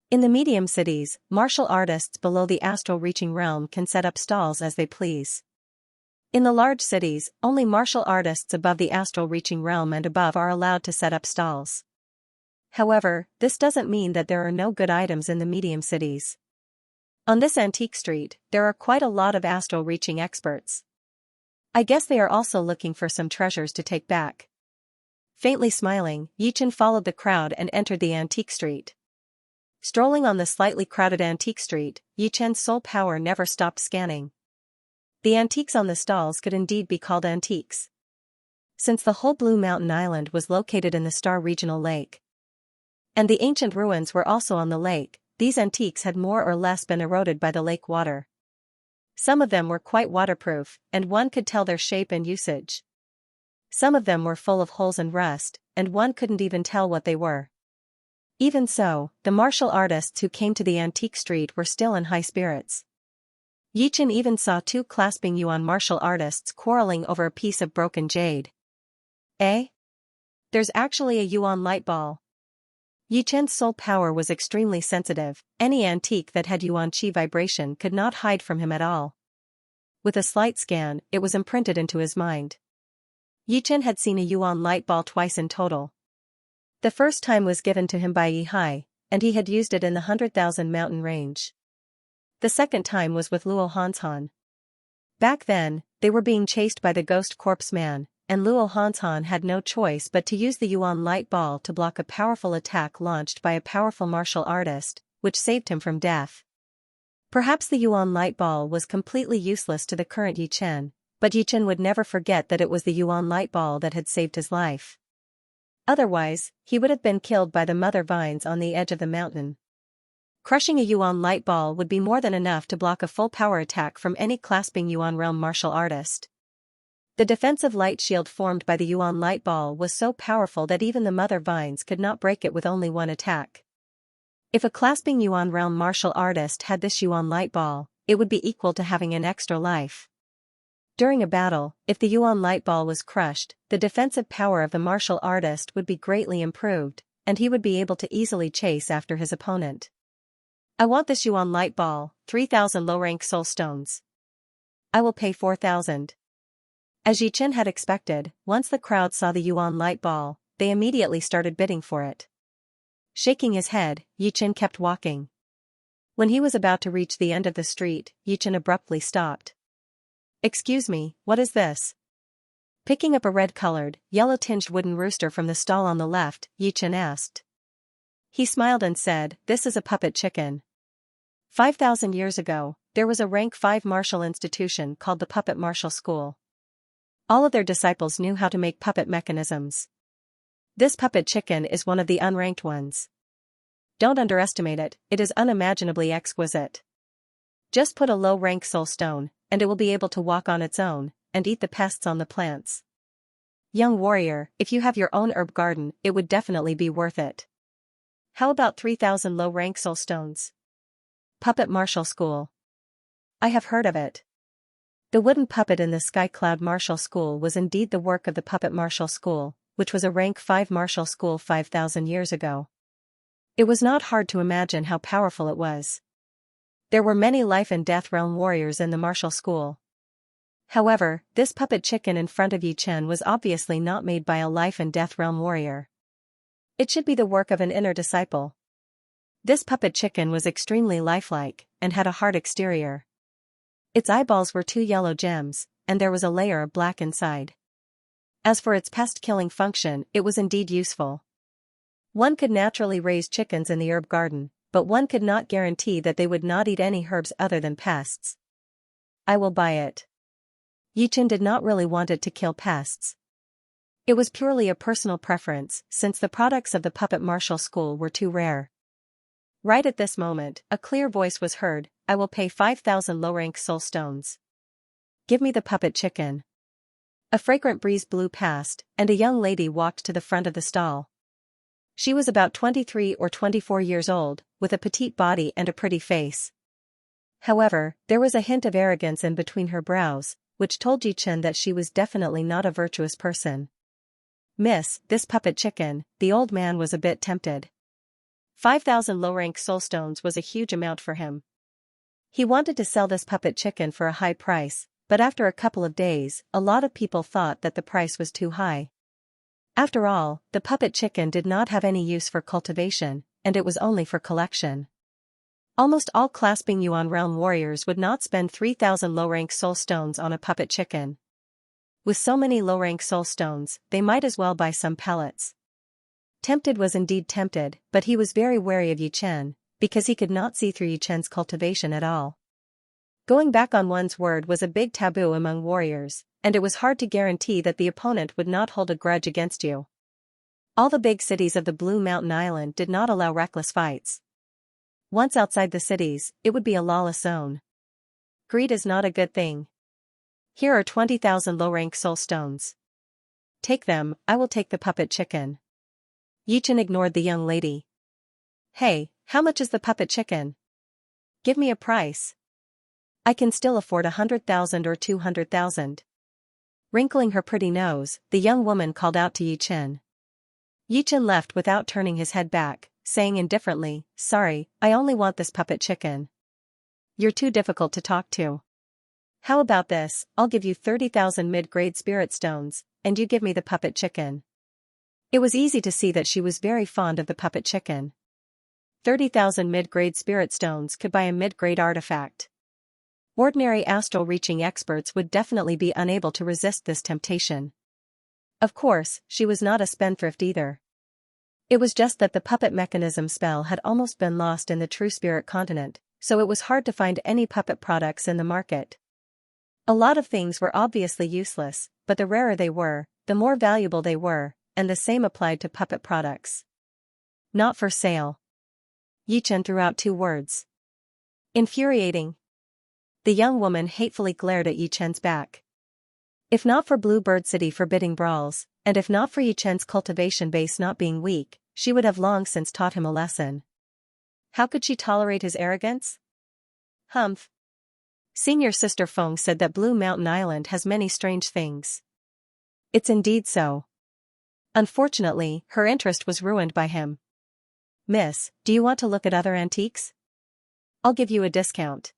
In the medium cities, martial artists below the astral reaching realm can set up stalls as they please. In the large cities, only martial artists above the astral reaching realm and above are allowed to set up stalls. However, this doesn't mean that there are no good items in the medium cities. On this antique street, there are quite a lot of astral reaching experts. I guess they are also looking for some treasures to take back. Faintly smiling, Yichen followed the crowd and entered the antique street. Strolling on the slightly crowded antique street, Yichen's soul power never stopped scanning. The antiques on the stalls could indeed be called antiques. Since the whole Blue Mountain Island was located in the Star Regional Lake, and the ancient ruins were also on the lake, these antiques had more or less been eroded by the lake water. Some of them were quite waterproof, and one could tell their shape and usage. Some of them were full of holes and rust, and one couldn't even tell what they were. Even so, the martial artists who came to the antique street were still in high spirits. Yichen even saw two clasping yuan martial artists quarreling over a piece of broken jade. Eh? There's actually a yuan light ball. Yichen's soul power was extremely sensitive. Any antique that had yuan qi vibration could not hide from him at all. With a slight scan, it was imprinted into his mind. Yichen had seen a yuan light ball twice in total. The first time was given to him by Yihai, and he had used it in the 100,000 mountain range. The second time was with Luo Hanshan. Back then, they were being chased by the ghost corpse man, and Luo Hanshan had no choice but to use the yuan light ball to block a powerful attack launched by a powerful martial artist, which saved him from death. Perhaps the yuan light ball was completely useless to the current Yichen, but Yichen would never forget that it was the yuan light ball that had saved his life. Otherwise, he would have been killed by the mother vines on the edge of the mountain. Crushing a yuan light ball would be more than enough to block a full power attack from any clasping yuan realm martial artist. The defensive light shield formed by the yuan light ball was so powerful that even the mother vines could not break it with only one attack. If a clasping yuan realm martial artist had this yuan light ball, it would be equal to having an extra life. During a battle, if the yuan light ball was crushed, the defensive power of the martial artist would be greatly improved, and he would be able to easily chase after his opponent. I want this yuan light ball, 3,000 low-rank soul stones. I will pay 4,000. As Yichen had expected, once the crowd saw the yuan light ball, they immediately started bidding for it. Shaking his head, Yichen kept walking. When he was about to reach the end of the street, Yichen abruptly stopped. Excuse me, what is this? Picking up a red-colored, yellow-tinged wooden rooster from the stall on the left, Yichen asked. He smiled and said, "This is a puppet chicken." 5,000 years ago, there was a rank 5 martial institution called the Puppet Martial School. All of their disciples knew how to make puppet mechanisms. This puppet chicken is one of the unranked ones. Don't underestimate it, it is unimaginably exquisite. Just put a low-rank soul stone, and it will be able to walk on its own, and eat the pests on the plants. Young warrior, if you have your own herb garden, it would definitely be worth it. How about 3,000 low-rank soul stones? Puppet Martial School. I have heard of it. The wooden puppet in the Sky Cloud Martial School was indeed the work of the Puppet Martial School, which was a rank 5 martial school 5,000 years ago. It was not hard to imagine how powerful it was. There were many life and death realm warriors in the martial school. However, this puppet chicken in front of Yichen was obviously not made by a life and death realm warrior. It should be the work of an inner disciple. This puppet chicken was extremely lifelike, and had a hard exterior. Its eyeballs were two yellow gems, and there was a layer of black inside. As for its pest-killing function, it was indeed useful. One could naturally raise chickens in the herb garden, but one could not guarantee that they would not eat any herbs other than pests. I will buy it. Yichen did not really want it to kill pests. It was purely a personal preference, since the products of the puppet martial school were too rare. Right at this moment, a clear voice was heard, I will pay 5,000 low-rank soul stones. Give me the puppet chicken. A fragrant breeze blew past, and a young lady walked to the front of the stall. She was about 23 or 24 years old, with a petite body and a pretty face. However, there was a hint of arrogance in between her brows, which told Yichen that she was definitely not a virtuous person. Miss, this puppet chicken, the old man was a bit tempted. 5,000 low-rank soul stones was a huge amount for him. He wanted to sell this puppet chicken for a high price, but after a couple of days, a lot of people thought that the price was too high. After all, the puppet chicken did not have any use for cultivation, and it was only for collection. Almost all clasping Yuan realm warriors would not spend 3,000 low-rank soul stones on a puppet chicken. With so many low-rank soul stones, they might as well buy some pellets. Tempted was indeed tempted, but he was very wary of Yichen, because he could not see through Yichen's cultivation at all. Going back on one's word was a big taboo among warriors, and it was hard to guarantee that the opponent would not hold a grudge against you. All the big cities of the Blue Mountain Island did not allow reckless fights. Once outside the cities, it would be a lawless zone. Greed is not a good thing. Here are 20,000 low-rank soul stones. Take them, I will take the puppet chicken. Yichen ignored the young lady. Hey, how much is the puppet chicken? Give me a price. I can still afford 100,000 or 200,000. Wrinkling her pretty nose, the young woman called out to Yichen. Yichen left without turning his head back, saying indifferently, sorry, I only want this puppet chicken. You're too difficult to talk to. How about this, I'll give you 30,000 mid-grade spirit stones, and you give me the puppet chicken. It was easy to see that she was very fond of the puppet chicken. 30,000 mid-grade spirit stones could buy a mid-grade artifact. Ordinary astral-reaching experts would definitely be unable to resist this temptation. Of course, she was not a spendthrift either. It was just that the puppet mechanism spell had almost been lost in the true spirit continent, so it was hard to find any puppet products in the market. A lot of things were obviously useless, but the rarer they were, the more valuable they were, and the same applied to puppet products. Not for sale. Yichen threw out two words. Infuriating. The young woman hatefully glared at Yichen's back. If not for Bluebird City forbidding brawls, and if not for Yichen's cultivation base not being weak, she would have long since taught him a lesson. How could she tolerate his arrogance? Humph. Senior Sister Feng said that Blue Mountain Island has many strange things. It's indeed so. Unfortunately, her interest was ruined by him. Miss, do you want to look at other antiques? I'll give you a discount.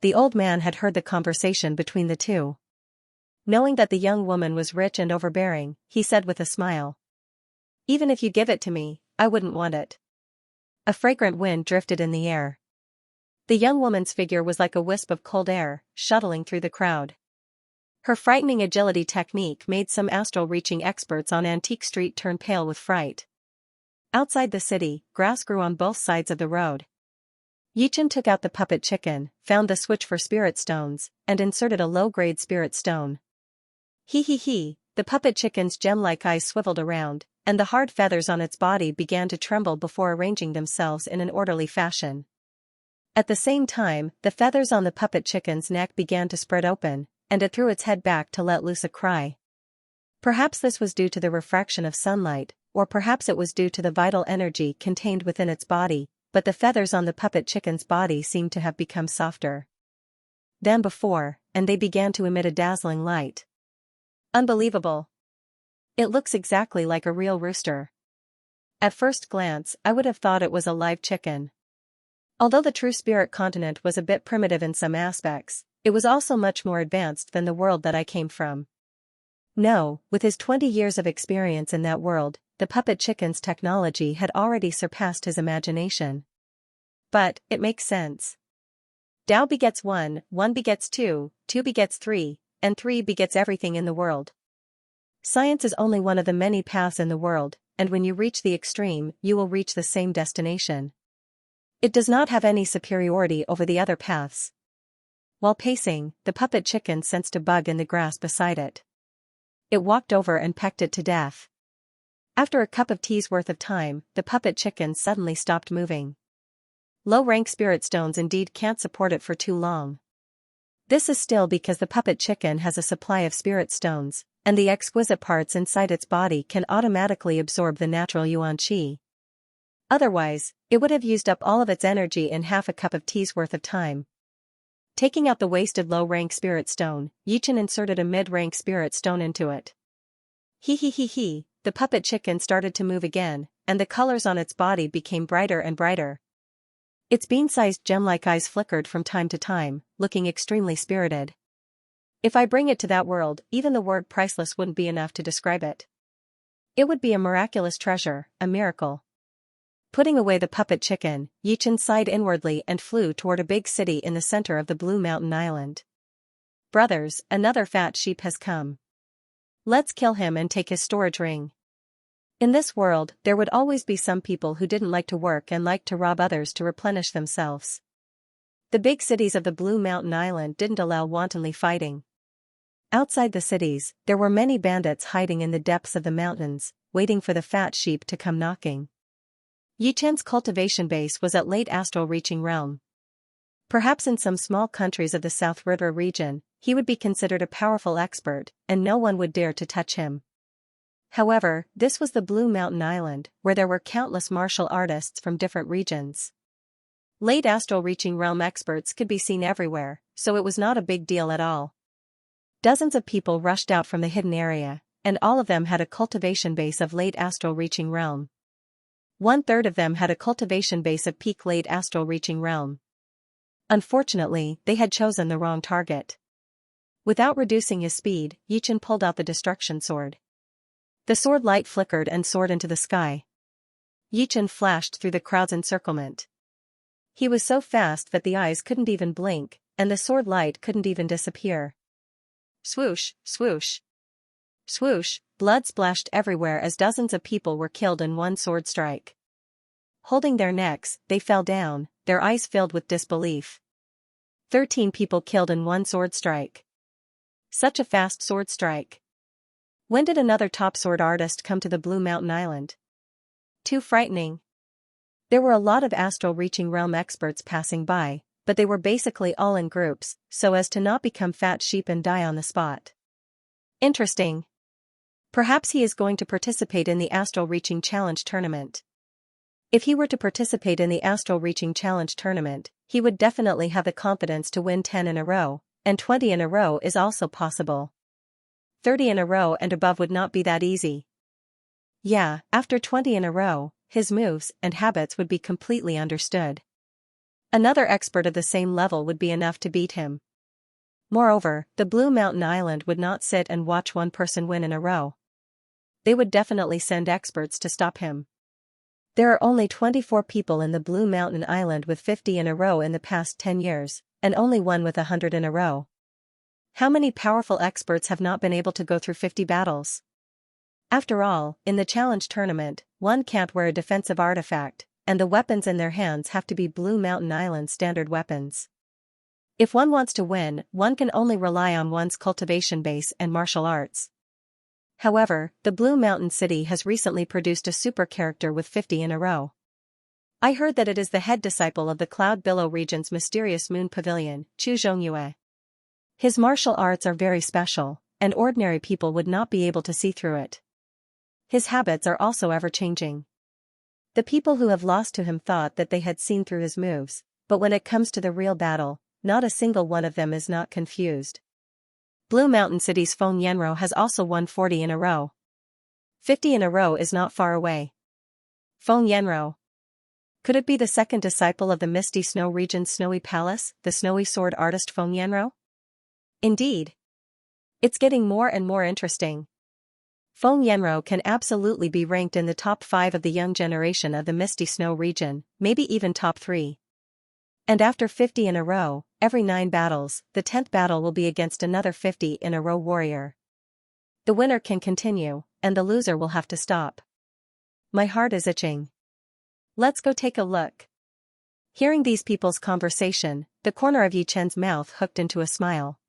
The old man had heard the conversation between the two. Knowing that the young woman was rich and overbearing, he said with a smile. Even if you give it to me, I wouldn't want it. A fragrant wind drifted in the air. The young woman's figure was like a wisp of cold air, shuttling through the crowd. Her frightening agility technique made some astral-reaching experts on Antique Street turn pale with fright. Outside the city, grass grew on both sides of the road. Yichen took out the puppet chicken, found the switch for spirit stones, and inserted a low-grade spirit stone. He, the puppet chicken's gem-like eyes swiveled around, and the hard feathers on its body began to tremble before arranging themselves in an orderly fashion. At the same time, the feathers on the puppet chicken's neck began to spread open, and it threw its head back to let loose a cry. Perhaps this was due to the refraction of sunlight, or perhaps it was due to the vital energy contained within its body, but the feathers on the puppet chicken's body seemed to have become softer than before, and they began to emit a dazzling light. Unbelievable. It looks exactly like a real rooster. At first glance, I would have thought it was a live chicken. Although the true spirit continent was a bit primitive in some aspects, it was also much more advanced than the world that I came from. No, with his 20 years of experience in that world, the puppet chicken's technology had already surpassed his imagination. But, it makes sense. Tao begets 1, 1 begets 2, 2 begets 3, and 3 begets everything in the world. Science is only one of the many paths in the world, and when you reach the extreme, you will reach the same destination. It does not have any superiority over the other paths. While pacing, the puppet chicken sensed a bug in the grass beside it. It walked over and pecked it to death. After a cup of tea's worth of time, the puppet chicken suddenly stopped moving. Low-rank spirit stones indeed can't support it for too long. This is still because the puppet chicken has a supply of spirit stones, and the exquisite parts inside its body can automatically absorb the natural yuan qi. Otherwise, it would have used up all of its energy in half a cup of tea's worth of time. Taking out the wasted low-rank spirit stone, Yichen inserted a mid-rank spirit stone into it. He, the puppet chicken started to move again, and the colors on its body became brighter and brighter. Its bean-sized gem-like eyes flickered from time to time, looking extremely spirited. If I bring it to that world, even the word priceless wouldn't be enough to describe it. It would be a miraculous treasure, a miracle. Putting away the puppet chicken, Yichen sighed inwardly and flew toward a big city in the center of the Blue Mountain Island. Brothers, another fat sheep has come. Let's kill him and take his storage ring. In this world, there would always be some people who didn't like to work and liked to rob others to replenish themselves. The big cities of the Blue Mountain Island didn't allow wantonly fighting. Outside the cities, there were many bandits hiding in the depths of the mountains, waiting for the fat sheep to come knocking. Yichen's cultivation base was at late astral reaching realm. Perhaps in some small countries of the South River region, he would be considered a powerful expert, and no one would dare to touch him. However, this was the Blue Mountain Island, where there were countless martial artists from different regions. Late astral reaching realm experts could be seen everywhere, so it was not a big deal at all. Dozens of people rushed out from the hidden area, and all of them had a cultivation base of late astral reaching realm. 1/3 of them had a cultivation base of peak late astral reaching realm. Unfortunately, they had chosen the wrong target. Without reducing his speed, Yichen pulled out the destruction sword. The sword light flickered and soared into the sky. Yichen flashed through the crowd's encirclement. He was so fast that the eyes couldn't even blink, and the sword light couldn't even disappear. Swoosh, swoosh. Swoosh, blood splashed everywhere as dozens of people were killed in one sword strike. Holding their necks, they fell down, their eyes filled with disbelief. 13 people killed in one sword strike. Such a fast sword strike. When did another top sword artist come to the Blue Mountain Island? Too frightening. There were a lot of astral reaching realm experts passing by, but they were basically all in groups, so as to not become fat sheep and die on the spot. Interesting. Perhaps he is going to participate in the Astral Reaching Challenge tournament. If he were to participate in the Astral Reaching Challenge tournament, he would definitely have the confidence to win 10 in a row, and 20 in a row is also possible. 30 in a row and above would not be that easy. Yeah, after 20 in a row, his moves and habits would be completely understood. Another expert of the same level would be enough to beat him. Moreover, the Blue Mountain Island would not sit and watch one person win in a row. They would definitely send experts to stop him. There are only 24 people in the Blue Mountain Island with 50 in a row in the past 10 years, and only one with 100 in a row. How many powerful experts have not been able to go through 50 battles? After all, in the challenge tournament, one can't wear a defensive artifact, and the weapons in their hands have to be Blue Mountain Island standard weapons. If one wants to win, one can only rely on one's cultivation base and martial arts. However, the Blue Mountain City has recently produced a super character with 50 in a row. I heard that it is the head disciple of the Cloud Billow region's mysterious moon pavilion, Chu Zhongyue. His martial arts are very special, and ordinary people would not be able to see through it. His habits are also ever-changing. The people who have lost to him thought that they had seen through his moves, but when it comes to the real battle, not a single one of them is not confused. Blue Mountain City's Feng Yanro has also won 40 in a row. 50 in a row is not far away. Feng Yanro. Could it be the second disciple of the Misty Snow region's Snowy Palace, the snowy sword artist Feng Yanro? Indeed. It's getting more and more interesting. Feng Yanro can absolutely be ranked in the top 5 of the young generation of the Misty Snow region, maybe even top 3. And after 50 in a row, every 9 battles, the 10th battle will be against another 50 in a row warrior. The winner can continue, and the loser will have to stop. My heart is itching. Let's go take a look. Hearing these people's conversation, the corner of Yi Chen's mouth hooked into a smile.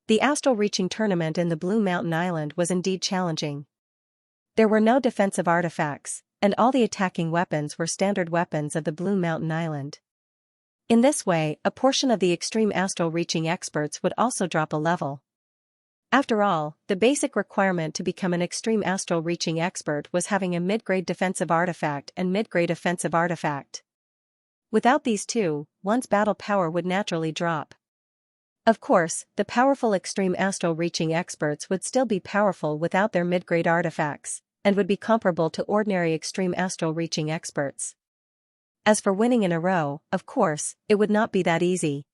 The astral reaching tournament in the Blue Mountain Island was indeed challenging. There were no defensive artifacts, and all the attacking weapons were standard weapons of the Blue Mountain Island. In this way, a portion of the extreme astral reaching experts would also drop a level. After all, the basic requirement to become an extreme astral reaching expert was having a mid-grade defensive artifact and mid-grade offensive artifact. Without these two, one's battle power would naturally drop. Of course, the powerful extreme astral reaching experts would still be powerful without their mid-grade artifacts, and would be comparable to ordinary extreme astral reaching experts. As for winning in a row, of course, it would not be that easy.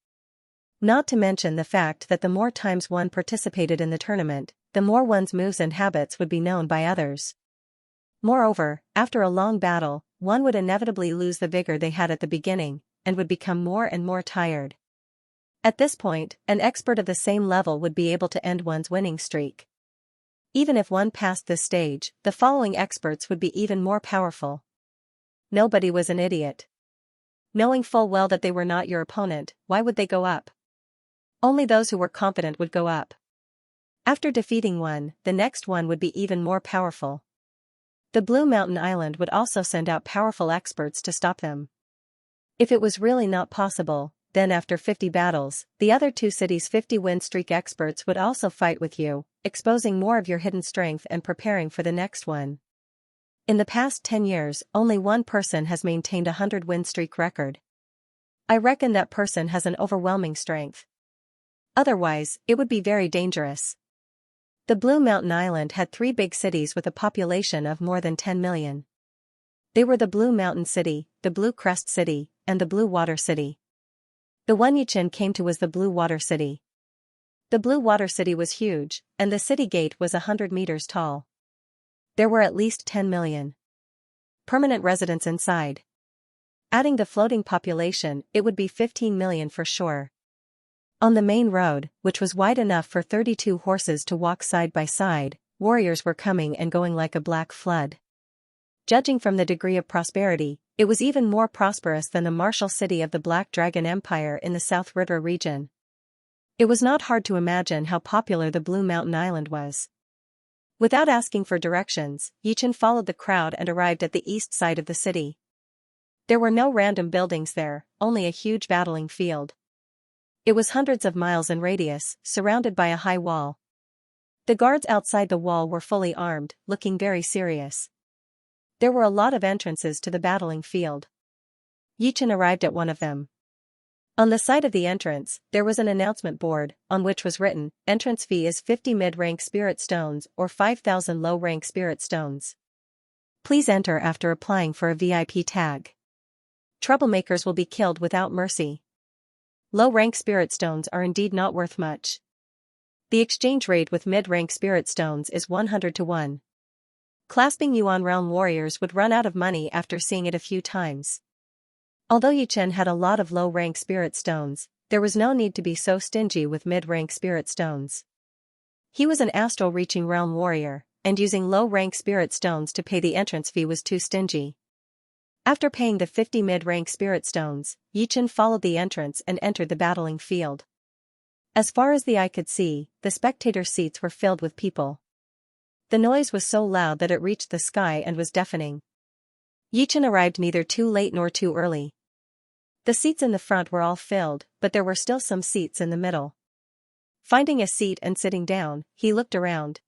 Not to mention the fact that the more times one participated in the tournament, the more one's moves and habits would be known by others. Moreover, after a long battle, one would inevitably lose the vigor they had at the beginning, and would become more and more tired. At this point, an expert of the same level would be able to end one's winning streak. Even if one passed this stage, the following experts would be even more powerful. Nobody was an idiot. Knowing full well that they were not your opponent, why would they go up? Only those who were confident would go up. After defeating one, the next one would be even more powerful. The Blue Mountain Island would also send out powerful experts to stop them. If it was really not possible, then after 50 battles, the other two cities' 50-win streak experts would also fight with you, exposing more of your hidden strength and preparing for the next one. In the past 10 years, only one person has maintained a 100-win streak record. I reckon that person has an overwhelming strength. Otherwise, it would be very dangerous. The Blue Mountain Island had 3 big cities with a population of more than 10 million. They were the Blue Mountain City, the Blue Crest City, and the Blue Water City. The one Yi Chen came to was the Blue Water City. The Blue Water City was huge, and the city gate was 100 meters tall. There were at least 10 million permanent residents inside. Adding the floating population, it would be 15 million for sure. On the main road, which was wide enough for 32 horses to walk side by side, warriors were coming and going like a black flood. Judging from the degree of prosperity, it was even more prosperous than the martial city of the Black Dragon Empire in the South River region. It was not hard to imagine how popular the Blue Mountain Island was. Without asking for directions, Yi Chen followed the crowd and arrived at the east side of the city. There were no random buildings there, only a huge battling field. It was hundreds of miles in radius, surrounded by a high wall. The guards outside the wall were fully armed, looking very serious. There were a lot of entrances to the battling field. Yi Chen arrived at one of them. On the side of the entrance, there was an announcement board, on which was written, "Entrance fee is 50 mid-rank spirit stones or 5,000 low-rank spirit stones. Please enter after applying for a VIP tag. Troublemakers will be killed without mercy." Low-rank spirit stones are indeed not worth much. The exchange rate with mid-rank spirit stones is 100 to 1. Clasping Yuan realm warriors would run out of money after seeing it a few times. Although Yi Chen had a lot of low-rank spirit stones, there was no need to be so stingy with mid-rank spirit stones. He was an astral-reaching realm warrior, and using low-rank spirit stones to pay the entrance fee was too stingy. After paying the 50 mid-rank spirit stones, Yi Chen followed the entrance and entered the battling field. As far as the eye could see, the spectator seats were filled with people. The noise was so loud that it reached the sky and was deafening. Yi Chen arrived neither too late nor too early. The seats in the front were all filled, but there were still some seats in the middle. Finding a seat and sitting down, he looked around.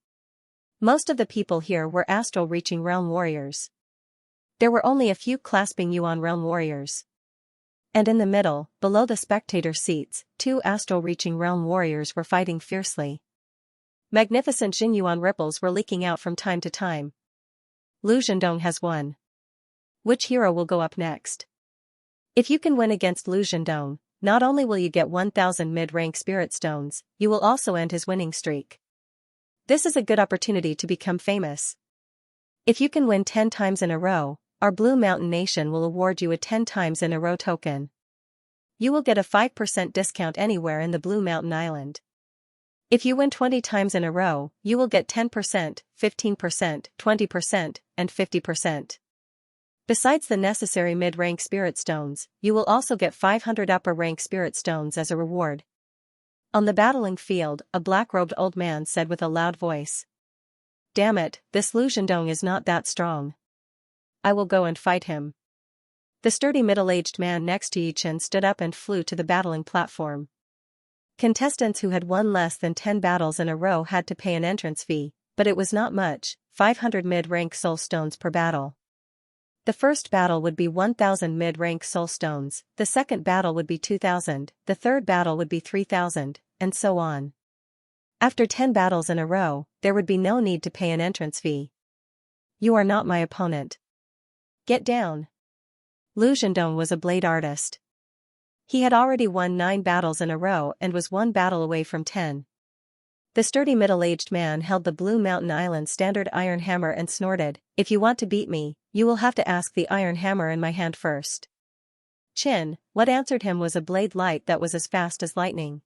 Most of the people here were astral-reaching realm warriors. There were only a few clasping Yuan realm warriors. And in the middle, below the spectator seats, 2 astral-reaching realm warriors were fighting fiercely. Magnificent Jin Yuan ripples were leaking out from time to time. Lu Zhendong has won. Which hero will go up next? If you can win against Lu Zhendong, not only will you get 1,000 mid-rank spirit stones, you will also end his winning streak. This is a good opportunity to become famous. If you can win 10 times in a row, our Blue Mountain Nation will award you a 10 times in a row token. you will get a 5% discount anywhere in the Blue Mountain Island. If you win 20 times in a row, you will get 10%, 15%, 20%, and 50%. Besides the necessary mid-rank spirit stones, you will also get 500 upper-rank spirit stones as a reward. On the battling field, a black-robed old man said with a loud voice. Damn it, this Lu Zhendong is not that strong. I will go and fight him. The sturdy middle-aged man next to Yichen stood up and flew to the battling platform. Contestants who had won less than 10 battles in a row had to pay an entrance fee, but it was not much, 500 mid-rank soul stones per battle. The first battle would be 1,000 mid-rank soul stones, the second battle would be 2,000, the third battle would be 3,000, and so on. After 10 battles in a row, there would be no need to pay an entrance fee. You are not my opponent. Get down. Lu Zhendong was a blade artist. He had already won 9 battles in a row and was 1 battle away from 10. The sturdy middle-aged man held the Blue Mountain Island standard iron hammer and snorted, if you want to beat me, you will have to ask the iron hammer in my hand first. Chin, what answered him was a blade light that was as fast as lightning.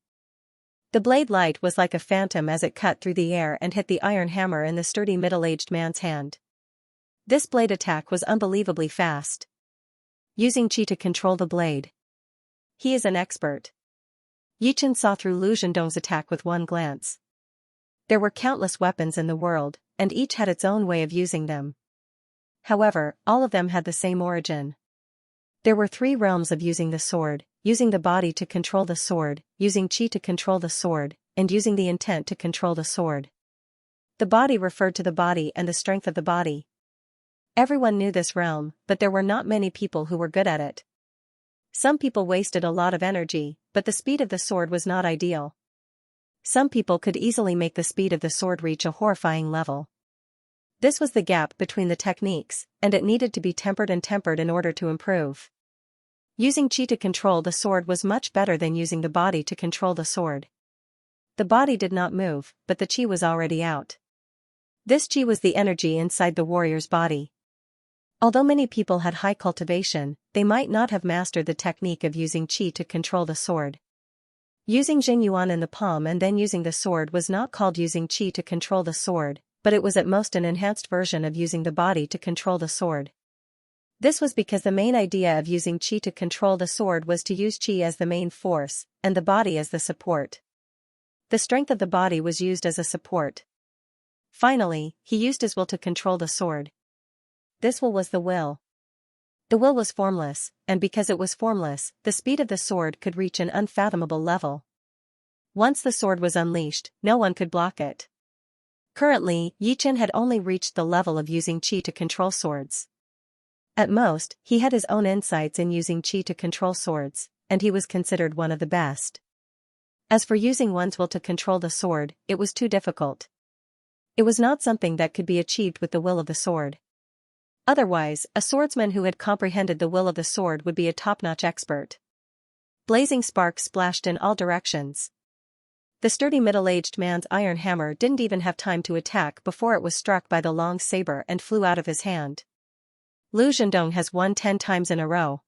The blade light was like a phantom as it cut through the air and hit the iron hammer in the sturdy middle-aged man's hand. This blade attack was unbelievably fast. Using qi to control the blade. He is an expert. Yichen saw through Lu Zhendong's attack with one glance. There were countless weapons in the world, and each had its own way of using them. However, all of them had the same origin. There were 3 realms of using the sword, using the body to control the sword, using qi to control the sword, and using the intent to control the sword. The body referred to the body and the strength of the body. Everyone knew this realm, but there were not many people who were good at it. Some people wasted a lot of energy, but the speed of the sword was not ideal. Some people could easily make the speed of the sword reach a horrifying level. This was the gap between the techniques, and it needed to be tempered in order to improve. Using qi to control the sword was much better than using the body to control the sword. The body did not move, but the qi was already out. This qi was the energy inside the warrior's body. Although many people had high cultivation, they might not have mastered the technique of using qi to control the sword. Using Jingyuan in the palm and then using the sword was not called using qi to control the sword, but it was at most an enhanced version of using the body to control the sword. This was because the main idea of using qi to control the sword was to use qi as the main force, and the body as the support. The strength of the body was used as a support. Finally, he used his will to control the sword. This will was the will. The will was formless, and because it was formless, the speed of the sword could reach an unfathomable level. Once the sword was unleashed, no one could block it. Currently, Yichen had only reached the level of using qi to control swords. At most, he had his own insights in using qi to control swords, and he was considered one of the best. As for using one's will to control the sword, it was too difficult. It was not something that could be achieved with the will of the sword. Otherwise, a swordsman who had comprehended the will of the sword would be a top-notch expert. Blazing sparks splashed in all directions. The sturdy middle-aged man's iron hammer didn't even have time to attack before it was struck by the long saber and flew out of his hand. Lu Zhendong has won 10 times in a row.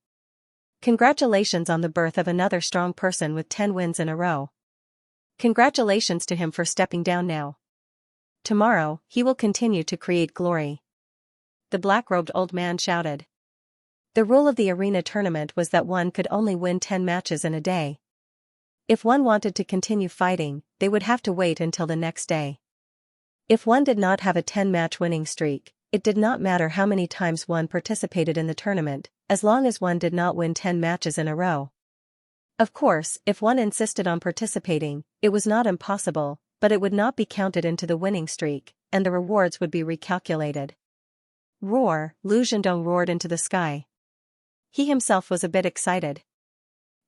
Congratulations on the birth of another strong person with 10 wins in a row. Congratulations to him for stepping down now. Tomorrow, he will continue to create glory. The black-robed old man shouted. The rule of the arena tournament was that one could only win 10 matches in a day. If one wanted to continue fighting, they would have to wait until the next day. If one did not have a 10-match winning streak, it did not matter how many times one participated in the tournament, as long as one did not win 10 matches in a row. Of course, if one insisted on participating, it was not impossible, but it would not be counted into the winning streak, and the rewards would be recalculated. Roar, Lu Zhendong roared into the sky. He himself was a bit excited.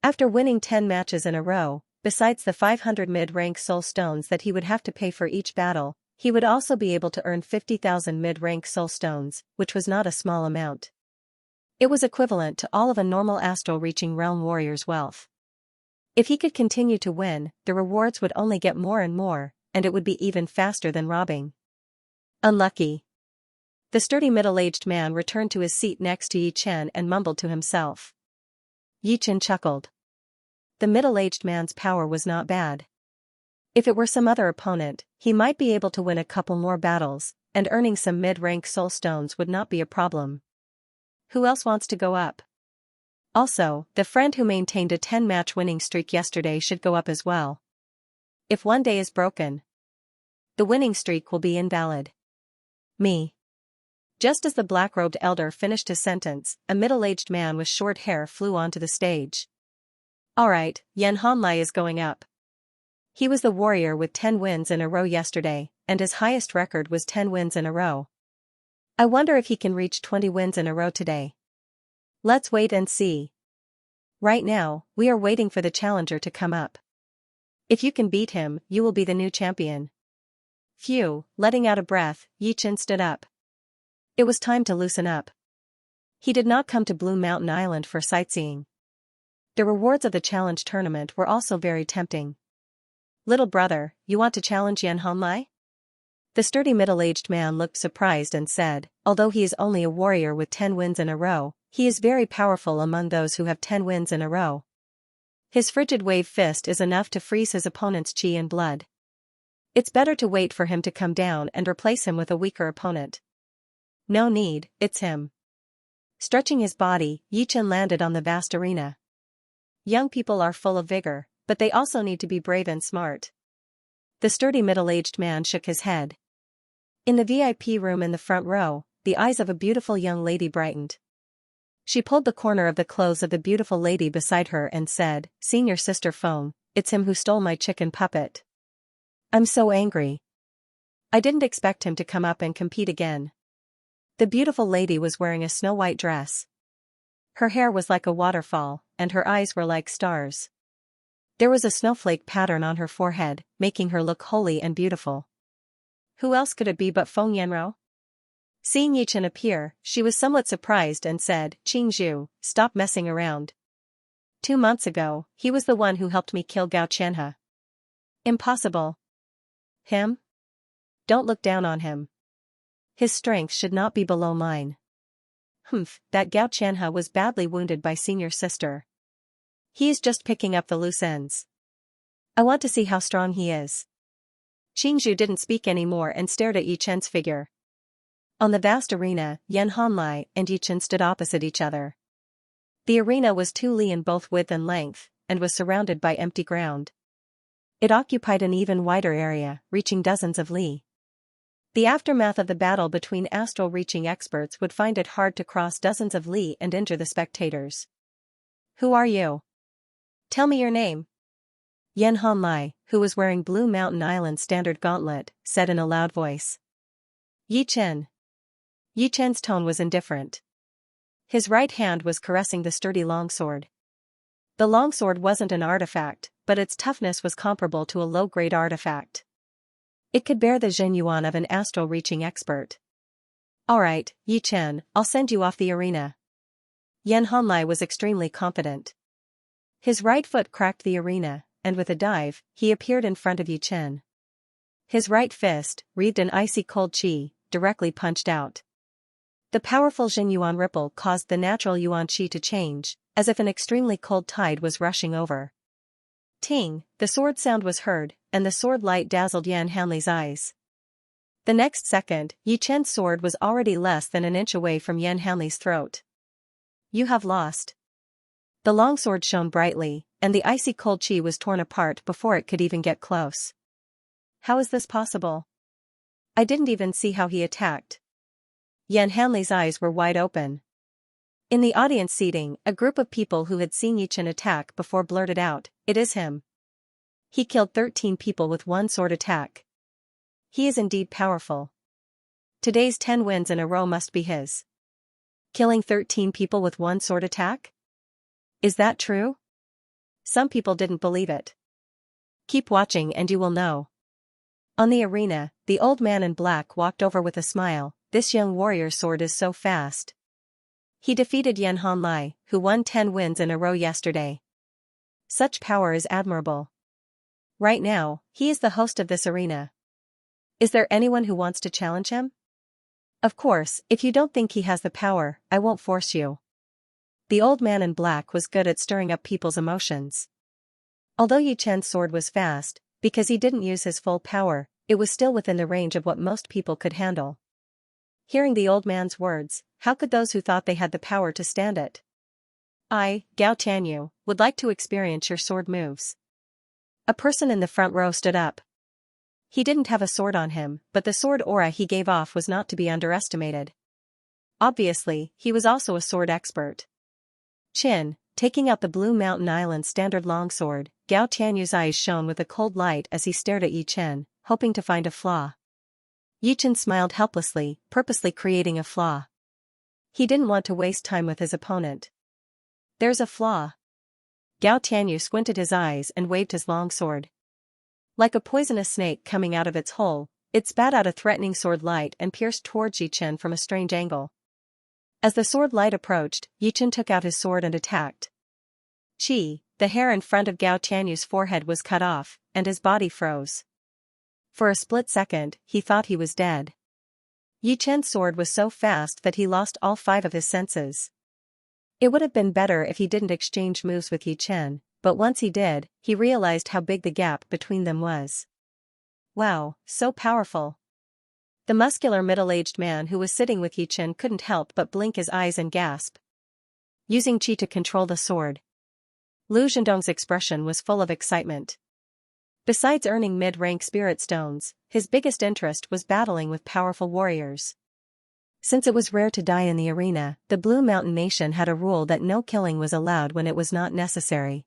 After winning 10 matches in a row, besides the 500 mid-rank soul stones that he would have to pay for each battle, he would also be able to earn 50,000 mid-rank soul stones, which was not a small amount. It was equivalent to all of a normal astral-reaching realm warrior's wealth. If he could continue to win, the rewards would only get more and more, and it would be even faster than robbing. Unlucky. The sturdy middle-aged man returned to his seat next to Yi Chen and mumbled to himself. Yi Chen chuckled. the middle-aged man's power was not bad. If it were some other opponent, he might be able to win a couple more battles, and earning some mid-rank soul stones would not be a problem. Who else wants to go up? Also, the friend who maintained a 10-match winning streak yesterday should go up as well. If one day is broken, the winning streak will be invalid. Me. Just as the black-robed elder finished his sentence, a middle-aged man with short hair flew onto the stage. Alright, Xianxia is going up. He was the warrior with 10 wins in a row yesterday, and his highest record was 10 wins in a row. I wonder if he can reach 20 wins in a row today. Let's wait and see. Right now, we are waiting for the challenger to come up. If you can beat him, you will be the new champion. Phew, letting out a breath, Yichen stood up. It was time to loosen up. He did not come to Blue Mountain Island for sightseeing. The rewards of the challenge tournament were also very tempting. Little brother, you want to challenge Xianxia? The sturdy middle-aged man looked surprised and said, although he is only a warrior with 10 wins in a row, he is very powerful among those who have 10 wins in a row. His frigid wave fist is enough to freeze his opponent's chi and blood. It's better to wait for him to come down and replace him with a weaker opponent. No need, it's him. Stretching his body, Yichen landed on the vast arena. Young people are full of vigor, but they also need to be brave and smart. The sturdy middle-aged man shook his head. In the VIP room in the front row, the eyes of a beautiful young lady brightened. She pulled the corner of the clothes of the beautiful lady beside her and said, "Seeing your sister Feng, it's him who stole my chicken puppet. I'm so angry. I didn't expect him to come up and compete again." The beautiful lady was wearing a snow-white dress. Her hair was like a waterfall, and her eyes were like stars. There was a snowflake pattern on her forehead, making her look holy and beautiful. Who else could it be but Feng Yanrou? Seeing Yichen appear, she was somewhat surprised and said, "Qingzhu, stop messing around. 2 months ago, he was the one who helped me kill Gao Qianhe." Impossible. Him? Don't look down on him. His strength should not be below mine. That Gao Qianhe was badly wounded by senior sister. He is just picking up the loose ends. I want to see how strong he is. Qingzhu didn't speak anymore and stared at Yichen's figure. On the vast arena, Xianxia and Yichen stood opposite each other. The arena was 2 li in both width and length, and was surrounded by empty ground. It occupied an even wider area, reaching dozens of li. The aftermath of the battle between astral-reaching experts would find it hard to cross dozens of li and injure the spectators. Who are you? Tell me your name. Xianxia, who was wearing Blue Mountain Island standard gauntlet, said in a loud voice. Yichen. Yichen's tone was indifferent. His right hand was caressing the sturdy longsword. The longsword wasn't an artifact, but its toughness was comparable to a low-grade artifact. It could bear the zhenyuan of an astral-reaching expert. Alright, Yichen, I'll send you off the arena. Xianxia was extremely confident. His right foot cracked the arena, and with a dive, he appeared in front of Yichen. His right fist, wreathed in icy cold qi, directly punched out. The powerful zhenyuan ripple caused the natural yuan qi to change, as if an extremely cold tide was rushing over. Ting, the sword sound was heard, and the sword light dazzled Xianxia's eyes. The next second, Yichen's sword was already less than an inch away from Xianxia's throat. You have lost. The longsword shone brightly, and the icy cold qi was torn apart before it could even get close. How is this possible? I didn't even see how he attacked. Xianxia's eyes were wide open. In the audience seating, a group of people who had seen Yichen attack before blurted out, "It is him. He killed 13 people with one sword attack. He is indeed powerful. Today's 10 wins in a row must be his. Killing 13 people with one sword attack? Is that true?" Some people didn't believe it. Keep watching and you will know. On the arena, the old man in black walked over with a smile. This young warrior's sword is so fast. He defeated Xianxia, who won 10 wins in a row yesterday. Such power is admirable. Right now, he is the host of this arena. Is there anyone who wants to challenge him? Of course, if you don't think he has the power, I won't force you. The old man in black was good at stirring up people's emotions. Although Yi Chen's sword was fast, because he didn't use his full power, it was still within the range of what most people could handle. Hearing the old man's words, how could those who thought they had the power to stand it? I, Gao Tianyu, would like to experience your sword moves. A person in the front row stood up. He didn't have a sword on him, but the sword aura he gave off was not to be underestimated. Obviously, he was also a sword expert. Chin, taking out the Blue Mountain Island standard longsword, Gao Tianyu's eyes shone with a cold light as he stared at Yi Chen, hoping to find a flaw. Yi Chen smiled helplessly, purposely creating a flaw. He didn't want to waste time with his opponent. There's a flaw. Gao Tianyu squinted his eyes and waved his longsword. Like a poisonous snake coming out of its hole, it spat out a threatening sword light and pierced towards Yi Chen from a strange angle. As the sword light approached, Yi Chen took out his sword and attacked. Chi, the hair in front of Gao Tianyu's forehead was cut off, and his body froze. For a split second, he thought he was dead. Yi Chen's sword was so fast that he lost all 5 of his senses. It would have been better if he didn't exchange moves with Yi Chen, but once he did, he realized how big the gap between them was. Wow, so powerful. The muscular middle-aged man who was sitting with Yi Chen couldn't help but blink his eyes and gasp. Using Qi to control the sword. Lu Zhendong's expression was full of excitement. Besides earning mid-rank spirit stones, his biggest interest was battling with powerful warriors. Since it was rare to die in the arena, the Blue Mountain Nation had a rule that no killing was allowed when it was not necessary.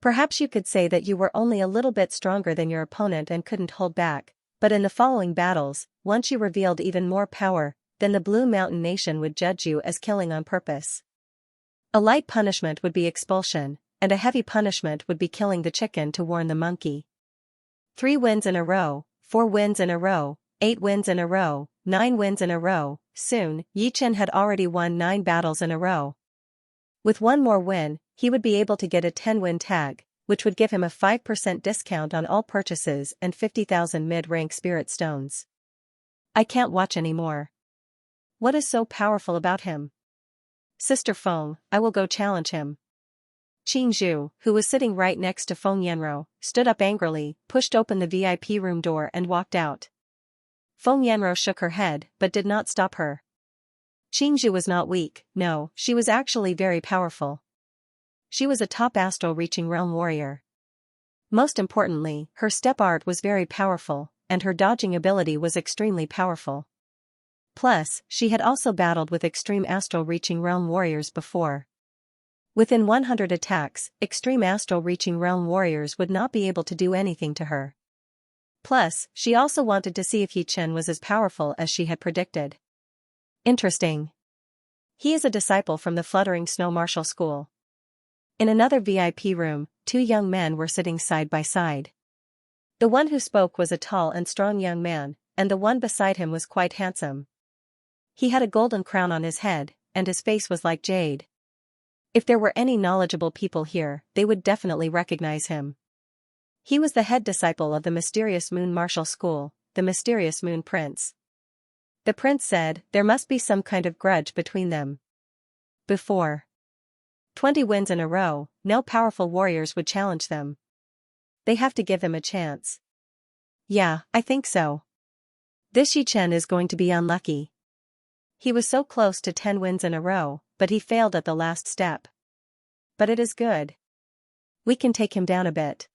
Perhaps you could say that you were only a little bit stronger than your opponent and couldn't hold back, but in the following battles, once you revealed even more power, then the Blue Mountain Nation would judge you as killing on purpose. A light punishment would be expulsion, and a heavy punishment would be killing the chicken to warn the monkey. 3 wins in a row, 4 wins in a row, 8 wins in a row, 9 wins in a row. Soon, Yi Chen had already won 9 battles in a row. With one more win, he would be able to get a 10-win tag, which would give him a 5% discount on all purchases and 50,000 mid-rank spirit stones. I can't watch anymore. What is so powerful about him? Sister Feng, I will go challenge him. Qing Zhu, who was sitting right next to Feng Yanro, stood up angrily, pushed open the VIP room door and walked out. Feng Yanro shook her head, but did not stop her. Qing Zhu was not weak, no, she was actually very powerful. She was a top astral-reaching realm warrior. Most importantly, her step art was very powerful, and her dodging ability was extremely powerful. Plus, she had also battled with extreme astral-reaching realm warriors before. Within 100 attacks, extreme astral-reaching realm warriors would not be able to do anything to her. Plus, she also wanted to see if Yi Chen was as powerful as she had predicted. Interesting. He is a disciple from the Fluttering Snow Martial School. In another VIP room, 2 young men were sitting side by side. The one who spoke was a tall and strong young man, and the one beside him was quite handsome. He had a golden crown on his head, and his face was like jade. If there were any knowledgeable people here, they would definitely recognize him. He was the head disciple of the Mysterious Moon Martial School, the Mysterious Moon Prince. The prince said there must be some kind of grudge between them. Before 20 wins in a row, no powerful warriors would challenge them. They have to give them a chance. Yeah, I think so. This Yi Chen is going to be unlucky. He was so close to 10 wins in a row, but he failed at the last step. But it is good. We can take him down a bit.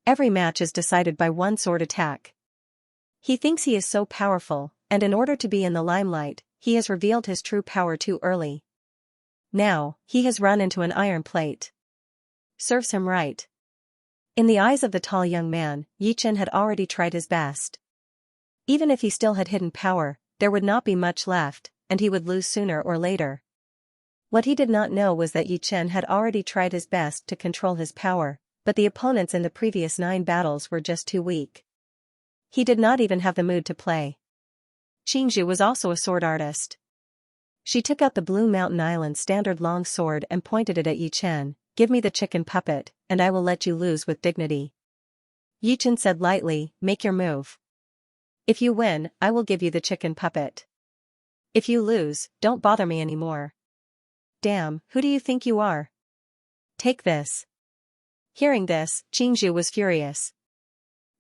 Every match is decided by one sword attack. He thinks he is so powerful, and in order to be in the limelight, he has revealed his true power too early. Now, he has run into an iron plate. Serves him right. In the eyes of the tall young man, Yi Chen had already tried his best. Even if he still had hidden power, there would not be much left, and he would lose sooner or later. What he did not know was that Yi Chen had already tried his best to control his power, but the opponents in the previous 9 battles were just too weak. He did not even have the mood to play. Qingzhu was also a sword artist. She took out the Blue Mountain Island standard long sword and pointed it at Yi Chen. Give me the chicken puppet, and I will let you lose with dignity. Yi Chen said lightly, make your move. If you win, I will give you the chicken puppet. If you lose, don't bother me anymore. Damn, who do you think you are? Take this. Hearing this, Xianxia was furious.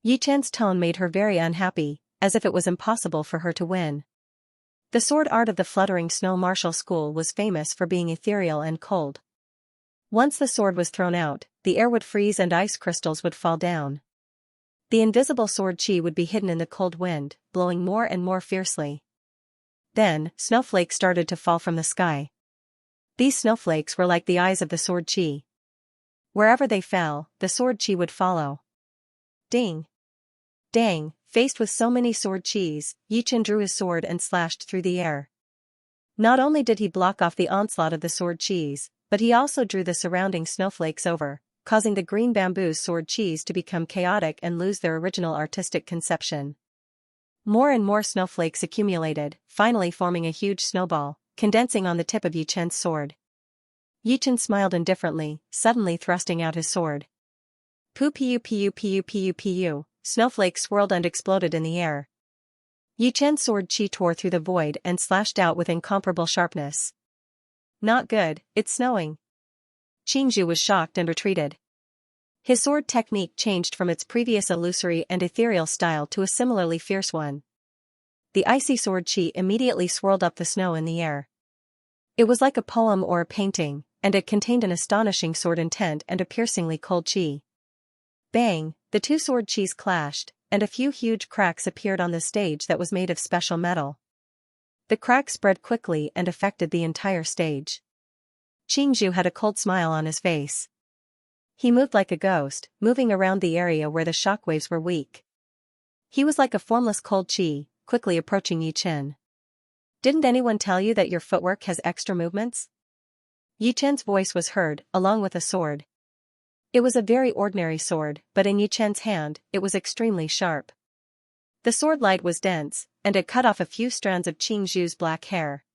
Yi Chen's tone made her very unhappy, as if it was impossible for her to win. The sword art of the Fluttering Snow Martial School was famous for being ethereal and cold. Once the sword was thrown out, the air would freeze and ice crystals would fall down. The invisible sword chi would be hidden in the cold wind, blowing more and more fiercely. Then, snowflakes started to fall from the sky. These snowflakes were like the eyes of the sword chi. Wherever they fell, the sword chi would follow. Ding! Dang! Faced with so many sword chis, Yi Chen drew his sword and slashed through the air. Not only did he block off the onslaught of the sword chis, but he also drew the surrounding snowflakes over, causing the green bamboo's sword chis to become chaotic and lose their original artistic conception. More and more snowflakes accumulated, finally forming a huge snowball, condensing on the tip of Yi Chen's sword. Yi Chen smiled indifferently, suddenly thrusting out his sword. Pu pu pu pu pu pu, snowflakes swirled and exploded in the air. Yi Chen's sword chi tore through the void and slashed out with incomparable sharpness. Not good, it's snowing. Xianxia was shocked and retreated. His sword technique changed from its previous illusory and ethereal style to a similarly fierce one. The icy sword chi immediately swirled up the snow in the air. It was like a poem or a painting, and it contained an astonishing sword intent and a piercingly cold chi. Bang! The two sword chis clashed, and a few huge cracks appeared on the stage that was made of special metal. The cracks spread quickly and affected the entire stage. Xianxia had a cold smile on his face. He moved like a ghost, moving around the area where the shockwaves were weak. He was like a formless cold chi, quickly approaching Yi Chen. Didn't anyone tell you that your footwork has extra movements? Yi Chen's voice was heard, along with a sword. It was a very ordinary sword, but in Yi Chen's hand, it was extremely sharp. The sword light was dense, and it cut off a few strands of Xianxia's black hair.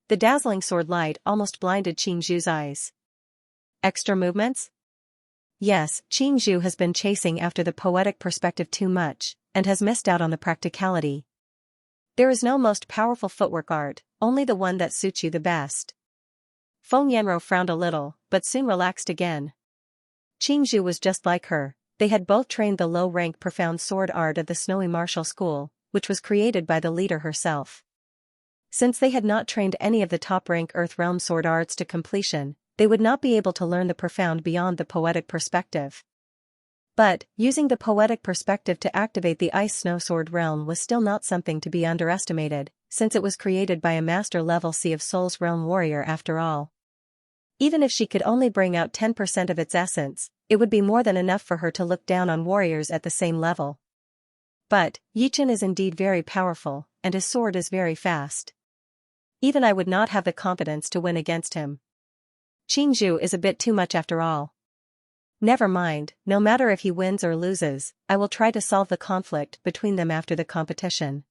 The dazzling sword light almost blinded Xianxia's eyes. Extra movements? Yes, Xianxia has been chasing after the poetic perspective too much, and has missed out on the practicality. There is no most powerful footwork art, only the one that suits you the best. Feng Yanro frowned a little, but soon relaxed again. Xianxia was just like her, they had both trained the low-rank profound sword art of the Snowy Martial School, which was created by the leader herself. Since they had not trained any of the top-rank Earth Realm sword arts to completion, they would not be able to learn the profound beyond the poetic perspective. But, using the poetic perspective to activate the Ice Snow Sword realm was still not something to be underestimated, since it was created by a master-level Sea of Souls realm warrior after all. Even if she could only bring out 10% of its essence, it would be more than enough for her to look down on warriors at the same level. But, Yi Chen is indeed very powerful, and his sword is very fast. Even I would not have the confidence to win against him. Xianxia is a bit too much after all. Never mind, no matter if he wins or loses, I will try to solve the conflict between them after the competition.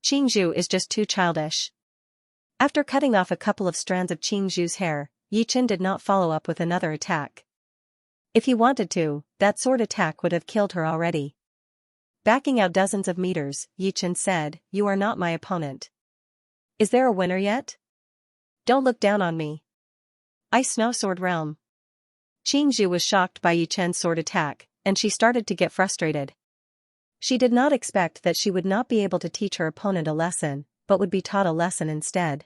Xianxia is just too childish. After cutting off a couple of strands of Xianxia's hair, Yi Chen did not follow up with another attack. If he wanted to, that sword attack would have killed her already. Backing out dozens of meters, Yi Chen said, "You are not my opponent. Is there a winner yet? Don't look down on me." Ice Snow Sword Realm. Xianxia was shocked by Yi Chen's sword attack, and she started to get frustrated. She did not expect that she would not be able to teach her opponent a lesson, but would be taught a lesson instead.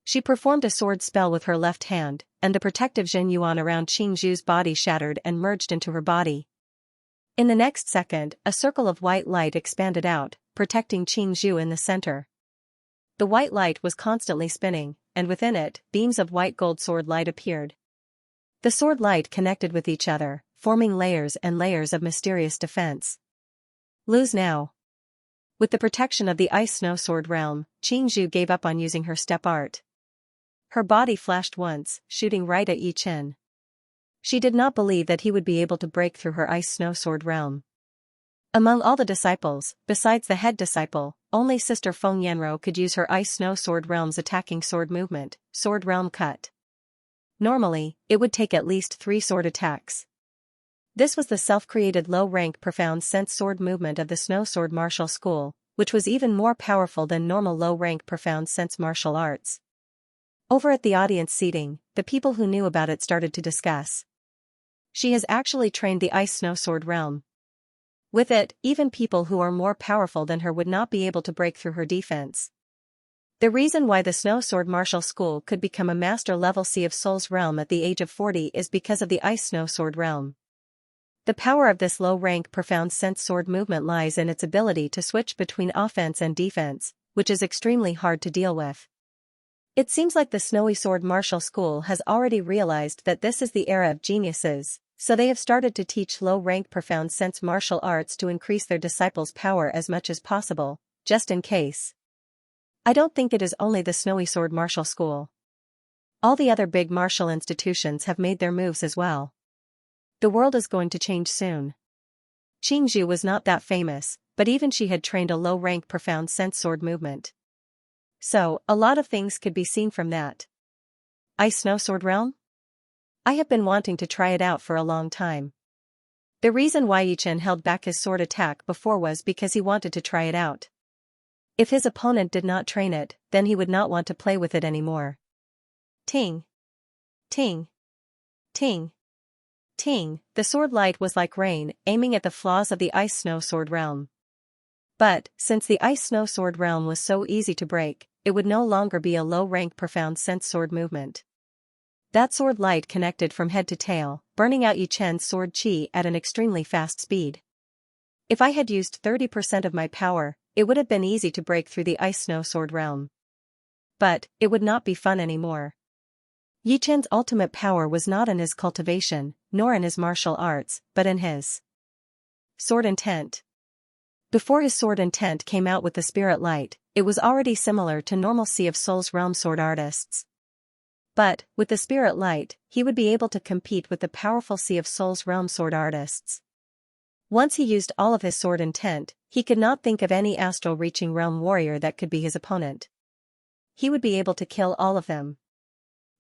She performed a sword spell with her left hand, and the protective Zhen Yuan around Xianxia's body shattered and merged into her body. In the next second, a circle of white light expanded out, protecting Xianxia in the center. The white light was constantly spinning, and within it, beams of white gold sword light appeared. The sword light connected with each other, forming layers and layers of mysterious defense. Lose now. With the protection of the Ice Snow Sword realm, Xianxia gave up on using her step art. Her body flashed once, shooting right at Yi Chen. She did not believe that he would be able to break through her Ice Snow Sword realm. Among all the disciples, besides the head disciple, only Sister Feng Yanro could use her Ice Snow Sword realm's attacking sword movement, Sword Realm Cut. Normally, it would take at least 3 sword attacks. This was the self-created low-rank profound sense sword movement of the Snow Sword Martial School, which was even more powerful than normal low-rank profound sense martial arts. Over at the audience seating, the people who knew about it started to discuss. She has actually trained the Ice Snow Sword realm. With it, even people who are more powerful than her would not be able to break through her defense. The reason why the Snow Sword Martial School could become a master-level Sea of Souls realm at the age of 40 is because of the Ice Snow Sword realm. The power of this low-rank profound sense sword movement lies in its ability to switch between offense and defense, which is extremely hard to deal with. It seems like the Snowy Sword Martial School has already realized that this is the era of geniuses, so they have started to teach low-rank profound sense martial arts to increase their disciples' power as much as possible, just in case. I don't think it is only the Snowy Sword Martial School. All the other big martial institutions have made their moves as well. The world is going to change soon. Xianxia was not that famous, but even she had trained a low-rank profound sense sword movement. So, a lot of things could be seen from that. Ice Snow Sword Realm? I have been wanting to try it out for a long time. The reason why Yichen held back his sword attack before was because he wanted to try it out. If his opponent did not train it, then he would not want to play with it anymore. Ting! Ting! Ting! Ting! The sword light was like rain, aiming at the flaws of the Ice Snow Sword realm. But, since the Ice Snow Sword realm was so easy to break, it would no longer be a low-rank profound sense sword movement. That sword light connected from head to tail, burning out Yichen's sword chi at an extremely fast speed. If I had used 30% of my power, it would have been easy to break through the Ice Snow Sword realm. But, it would not be fun anymore. Yichen's ultimate power was not in his cultivation, nor in his martial arts, but in his sword intent. Before his sword intent came out with the spirit light, it was already similar to normal Sea of Souls realm sword artists. But, with the spirit light, he would be able to compete with the powerful Sea of Souls realm sword artists. Once he used all of his sword intent, he could not think of any astral-reaching realm warrior that could be his opponent. He would be able to kill all of them.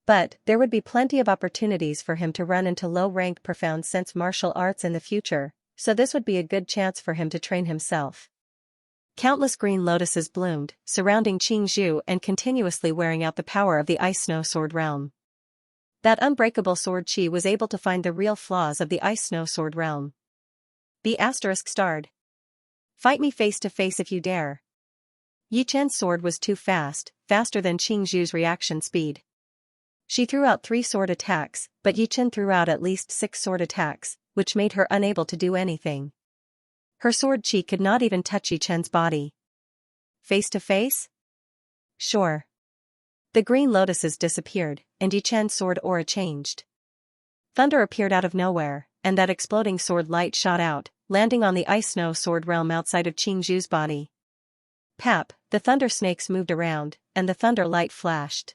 But, there would be plenty of opportunities for him to run into low-ranked profound sense martial arts in the future, so this would be a good chance for him to train himself. Countless green lotuses bloomed, surrounding Xianxia and continuously wearing out the power of the Ice Snow Sword realm. That unbreakable sword chi was able to find the real flaws of the Ice Snow Sword realm. Be *****. Fight me face to face if you dare. Yichen's sword was too fast, faster than Xianxia's reaction speed. She threw out 3 sword attacks, but Yichen threw out at least 6 sword attacks, which made her unable to do anything. Her sword chi could not even touch Yichen's body. Face to face? Sure. The green lotuses disappeared, and Yichen's sword aura changed. Thunder appeared out of nowhere, and that exploding sword light shot out, landing on the Ice Snow Sword realm outside of Xianxia's body. Pap, the thunder snakes moved around, and the thunder light flashed.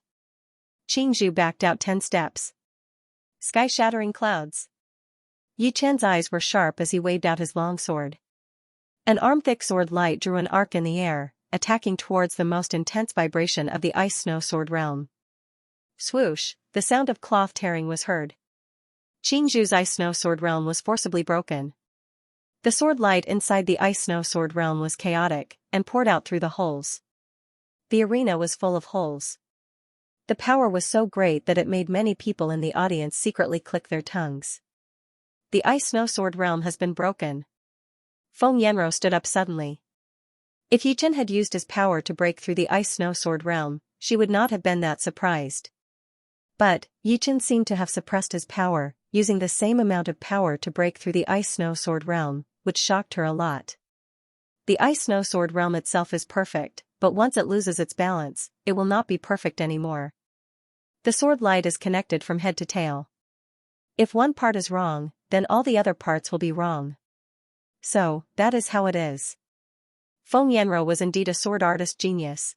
Xianxia backed out 10 steps. Sky-shattering clouds. Yichen's eyes were sharp as he waved out his long sword. An arm-thick sword light drew an arc in the air, attacking towards the most intense vibration of the Ice Snow Sword realm. Swoosh, the sound of cloth tearing was heard. Xianxia's Ice Snow Sword realm was forcibly broken. The sword light inside the Ice Snow Sword realm was chaotic, and poured out through the holes. The arena was full of holes. The power was so great that it made many people in the audience secretly click their tongues. The Ice Snow Sword realm has been broken. Feng Yanro stood up suddenly. If Yichen had used his power to break through the Ice Snow Sword realm, she would not have been that surprised. But, Yichen seemed to have suppressed his power, using the same amount of power to break through the Ice Snow Sword realm, which shocked her a lot. The Ice Snow Sword realm itself is perfect, but once it loses its balance, it will not be perfect anymore. The sword light is connected from head to tail. If one part is wrong, then all the other parts will be wrong. So, that is how it is. Feng Yanro was indeed a sword artist genius.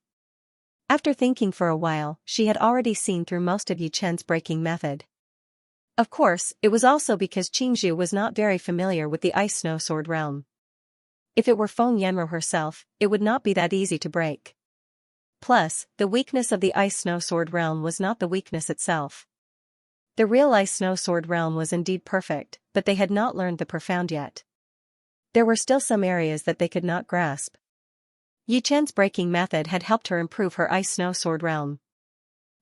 After thinking for a while, she had already seen through most of Yichen's breaking method. Of course, it was also because Xianxia was not very familiar with the Ice Snow Sword realm. If it were Feng Yanro herself, it would not be that easy to break. Plus, the weakness of the Ice Snow Sword realm was not the weakness itself. The real Ice Snow Sword realm was indeed perfect, but they had not learned the profound yet. There were still some areas that they could not grasp. Yichen's breaking method had helped her improve her Ice Snow Sword realm.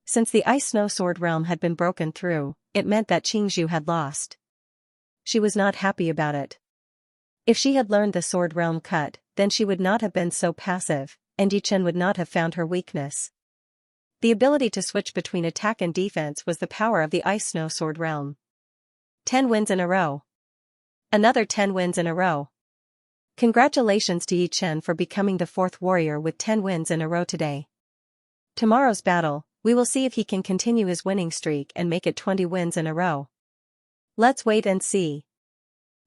Since the Ice Snow Sword realm had been broken through, it meant that Xianxia had lost. she was not happy about it. If she had learned the sword realm cut, then she would not have been so passive, and Yichen would not have found her weakness. The ability to switch between attack and defense was the power of the Ice Snow Sword realm. 10 wins in a row. Another 10 wins in a row. Congratulations to Yichen for becoming the 4th warrior with 10 wins in a row today. Tomorrow's battle, we will see if he can continue his winning streak and make it 20 wins in a row. Let's wait and see.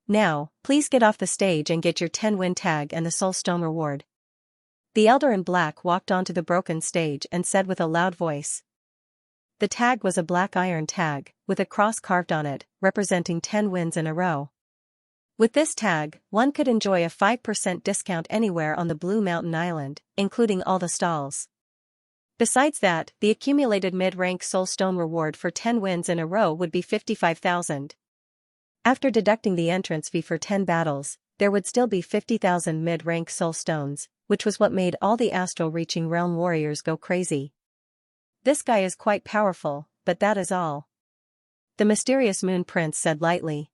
Now, please get off the stage and get your 10-win tag and the Soul Stone reward. The elder in black walked onto the broken stage and said with a loud voice. The tag was a black iron tag, with a cross carved on it, representing 10 wins in a row. With this tag, one could enjoy a 5% discount anywhere on the Blue Mountain Island, including all the stalls. Besides that, the accumulated mid-rank Soul Stone reward for 10 wins in a row would be 55,000. After deducting the entrance fee for 10 battles, there would still be 50,000 mid-rank Soul Stones, which was what made all the astral-reaching realm warriors go crazy. This guy is quite powerful, but that is all. The mysterious Moon Prince said lightly.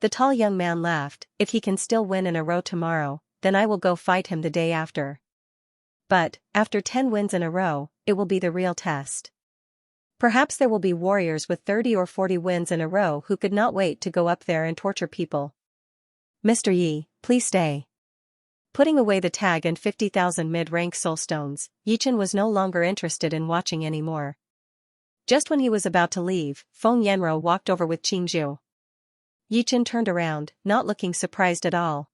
The tall young man laughed. If he can still win in a row tomorrow, then I will go fight him the day after. But, after 10 wins in a row, it will be the real test. Perhaps there will be warriors with 30 or 40 wins in a row who could not wait to go up there and torture people. Mr. Yi, please stay. Putting away the tag and 50,000 mid-rank soul stones, Yichen was no longer interested in watching anymore. Just when he was about to leave, Feng Yanro walked over with Qingzhu. Yichen turned around, not looking surprised at all.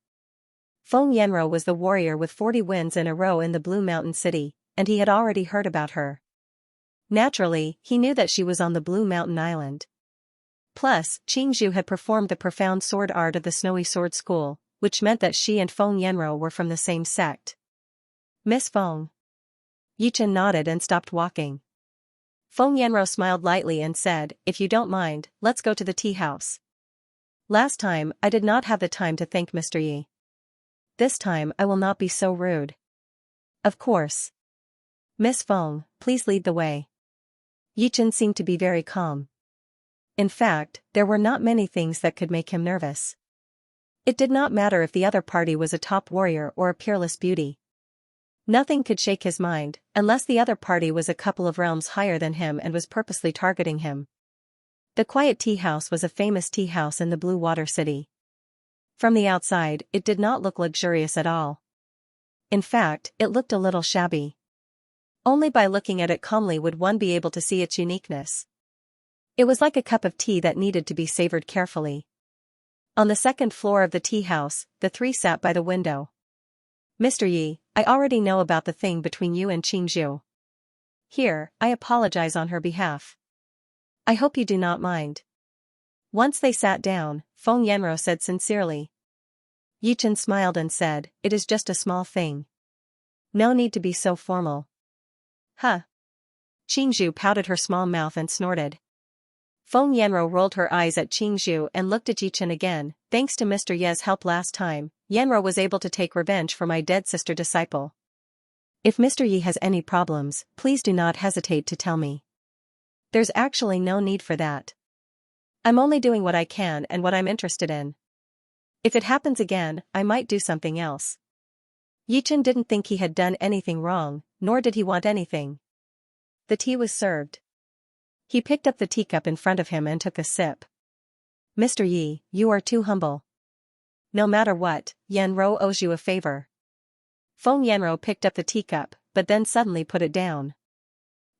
Feng Yanro was the warrior with 40 wins in a row in the Blue Mountain City, and he had already heard about her. Naturally, he knew that she was on the Blue Mountain Island. Plus, Qingzhu had performed the profound sword art of the Snowy Sword School, which meant that she and Feng Yanro were from the same sect. Miss Feng. Yichen nodded and stopped walking. Feng Yanro smiled lightly and said, if you don't mind, let's go to the tea house. Last time, I did not have the time to thank Mr. Yi. This time I will not be so rude. Of course. Miss Feng, please lead the way. Yichen seemed to be very calm. In fact, there were not many things that could make him nervous. It did not matter if the other party was a top warrior or a peerless beauty. Nothing could shake his mind, unless the other party was a couple of realms higher than him and was purposely targeting him. The Quiet Tea House was a famous tea house in the Blue Water City. From the outside, it did not look luxurious at all. In fact, it looked a little shabby. Only by looking at it calmly would one be able to see its uniqueness. It was like a cup of tea that needed to be savored carefully. On the second floor of the tea house, the three sat by the window. Mr. Yi, I already know about the thing between you and Qingzhu. Here, I apologize on her behalf. I hope you do not mind. Once they sat down, Feng Yanro said sincerely. Yichen smiled and said, it is just a small thing. No need to be so formal. Huh. Qingzhu pouted her small mouth and snorted. Feng Yanro rolled her eyes at Qingzhu and looked at Yichen again. Thanks to Mr. Ye's help last time, Yanro was able to take revenge for my dead sister disciple. If Mr. Yi has any problems, please do not hesitate to tell me. There's actually no need for that. I'm only doing what I can and what I'm interested in. If it happens again, I might do something else. Yichen didn't think he had done anything wrong, nor did he want anything. The tea was served. He picked up the teacup in front of him and took a sip. Mr. Yi, you are too humble. No matter what, Yanro owes you a favor. Feng Yanro picked up the teacup, but then suddenly put it down.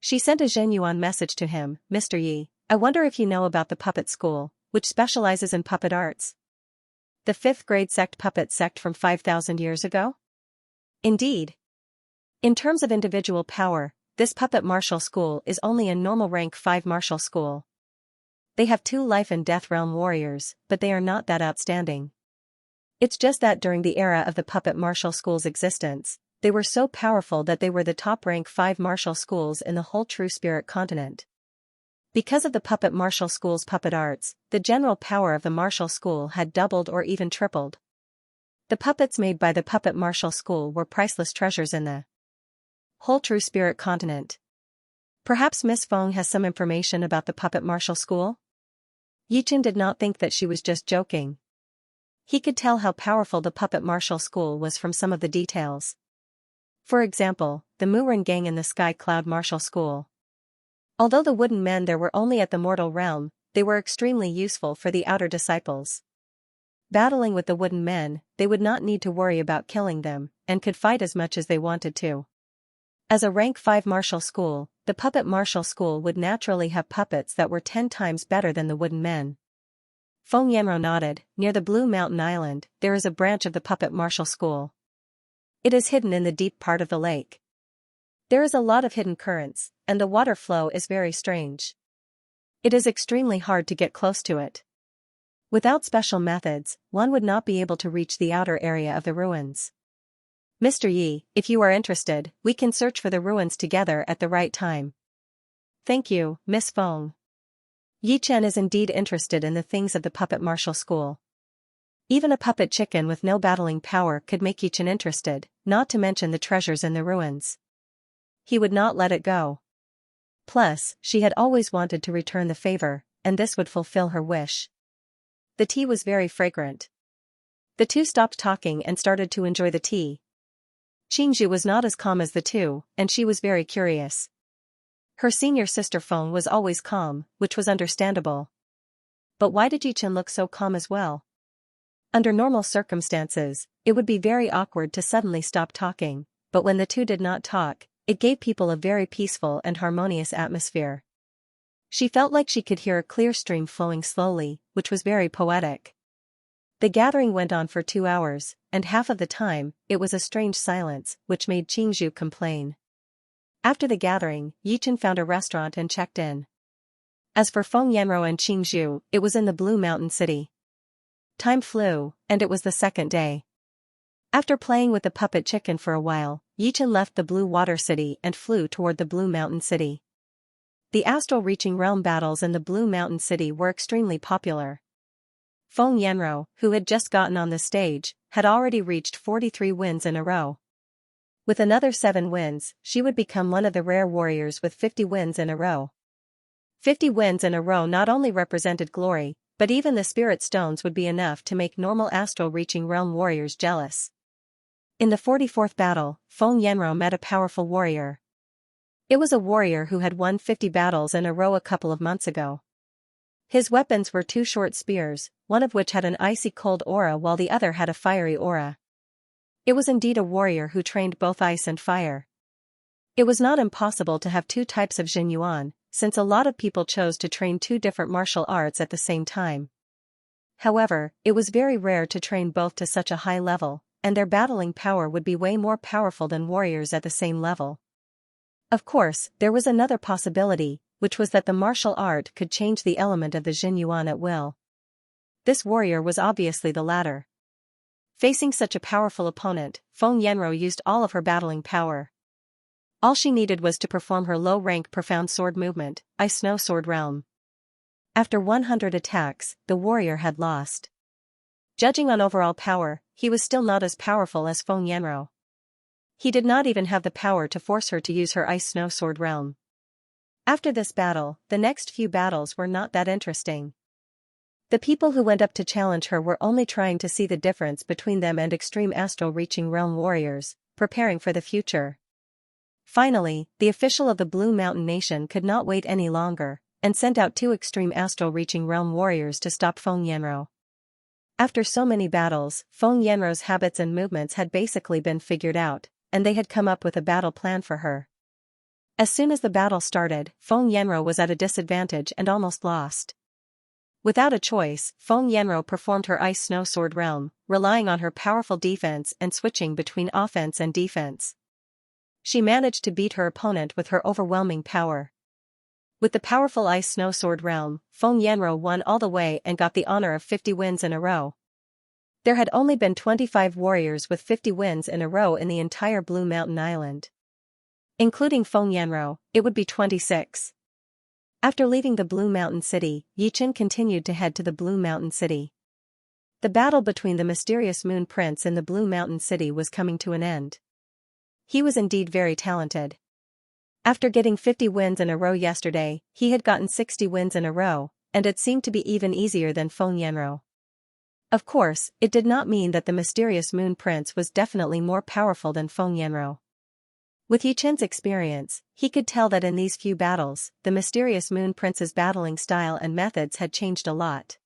She sent a Zhenyuan message to him, Mr. Yi, I wonder if you know about the puppet school, which specializes in puppet arts. The 5th grade sect puppet sect from 5,000 years ago? Indeed. In terms of individual power, this puppet martial school is only a normal rank 5 martial school. They have 2 life and death realm warriors, but they are not that outstanding. It's just that during the era of the puppet martial school's existence, they were so powerful that they were the top rank 5 martial schools in the whole True Spirit continent. Because of the puppet martial school's puppet arts, the general power of the martial school had doubled or even tripled. The puppets made by the puppet martial school were priceless treasures in the whole True Spirit continent. Perhaps Miss Feng has some information about the puppet martial school? Yichen did not think that she was just joking. He could tell how powerful the puppet martial school was from some of the details. For example, the Muren gang in the Sky Cloud martial school. Although the wooden men there were only at the mortal realm, they were extremely useful for the outer disciples. Battling with the wooden men, they would not need to worry about killing them, and could fight as much as they wanted to. As a rank 5 martial school, the puppet martial school would naturally have puppets that were 10 times better than the wooden men. Feng Yanro nodded. Near the Blue Mountain Island, there is a branch of the puppet martial school. It is hidden in the deep part of the lake. There is a lot of hidden currents, and the water flow is very strange. It is extremely hard to get close to it. Without special methods, one would not be able to reach the outer area of the ruins. Mr. Yi, if you are interested, we can search for the ruins together at the right time. Thank you, Miss Feng. Yi Chen is indeed interested in the things of the puppet martial school. Even a puppet chicken with no battling power could make Yi Chen interested, not to mention the treasures in the ruins. He would not let it go. Plus, she had always wanted to return the favor, and this would fulfill her wish. The tea was very fragrant. The two stopped talking and started to enjoy the tea. Xianxia was not as calm as the two, and she was very curious. Her senior sister Feng was always calm, which was understandable. But why did Yichen look so calm as well? Under normal circumstances, it would be very awkward to suddenly stop talking, but when the two did not talk, it gave people a very peaceful and harmonious atmosphere. She felt like she could hear a clear stream flowing slowly, which was very poetic. The gathering went on for 2 hours, and half of the time, it was a strange silence, which made Qingzhu complain. After the gathering, Yichen found a restaurant and checked in. As for Feng Yanro and Qingzhu, it was in the Blue Mountain City. Time flew, and it was the second day. After playing with the puppet chicken for a while, Yichen left the Blue Water City and flew toward the Blue Mountain City. The astral reaching realm battles in the Blue Mountain City were extremely popular. Feng Yanro, who had just gotten on the stage, had already reached 43 wins in a row. With another 7 wins, she would become one of the rare warriors with 50 wins in a row. 50 wins in a row not only represented glory, but even the spirit stones would be enough to make normal astral reaching realm warriors jealous. In the 44th battle, Feng Yanro met a powerful warrior. It was a warrior who had won 50 battles in a row a couple of months ago. His weapons were 2 short spears, one of which had an icy cold aura while the other had a fiery aura. It was indeed a warrior who trained both ice and fire. It was not impossible to have 2 types of Jin Yuan, since a lot of people chose to train 2 different martial arts at the same time. However, it was very rare to train both to such a high level, and their battling power would be way more powerful than warriors at the same level. Of course, there was another possibility, which was that the martial art could change the element of the Jin Yuan at will. This warrior was obviously the latter. Facing such a powerful opponent, Feng Yanro used all of her battling power. All she needed was to perform her low-rank profound sword movement, Ice Snow Sword Realm. After 100 attacks, the warrior had lost. Judging on overall power, he was still not as powerful as Feng Yanro. He did not even have the power to force her to use her Ice Snow Sword Realm. After this battle, the next few battles were not that interesting. The people who went up to challenge her were only trying to see the difference between them and extreme astral reaching realm warriors, preparing for the future. Finally, the official of the Blue Mountain Nation could not wait any longer, and sent out 2 extreme astral reaching realm warriors to stop Feng Yanro. After so many battles, Feng Yanro's habits and movements had basically been figured out, and they had come up with a battle plan for her. As soon as the battle started, Feng Yanro was at a disadvantage and almost lost. Without a choice, Feng Yanro performed her Ice Snow Sword Realm, relying on her powerful defense and switching between offense and defense. She managed to beat her opponent with her overwhelming power. With the powerful Ice Snow Sword Realm, Feng Yanro won all the way and got the honor of 50 wins in a row. There had only been 25 warriors with 50 wins in a row in the entire Blue Mountain Island. Including Feng Yanro, it would be 26. After leaving the Blue Mountain City, Yichen continued to head to the Blue Mountain City. The battle between the mysterious Moon Prince and the Blue Mountain City was coming to an end. He was indeed very talented. After getting 50 wins in a row yesterday, he had gotten 60 wins in a row, and it seemed to be even easier than Feng Yanro. Of course, it did not mean that the mysterious Moon Prince was definitely more powerful than Feng Yanro. With Yi Chen's experience, he could tell that in these few battles, the mysterious Moon Prince's battling style and methods had changed a lot.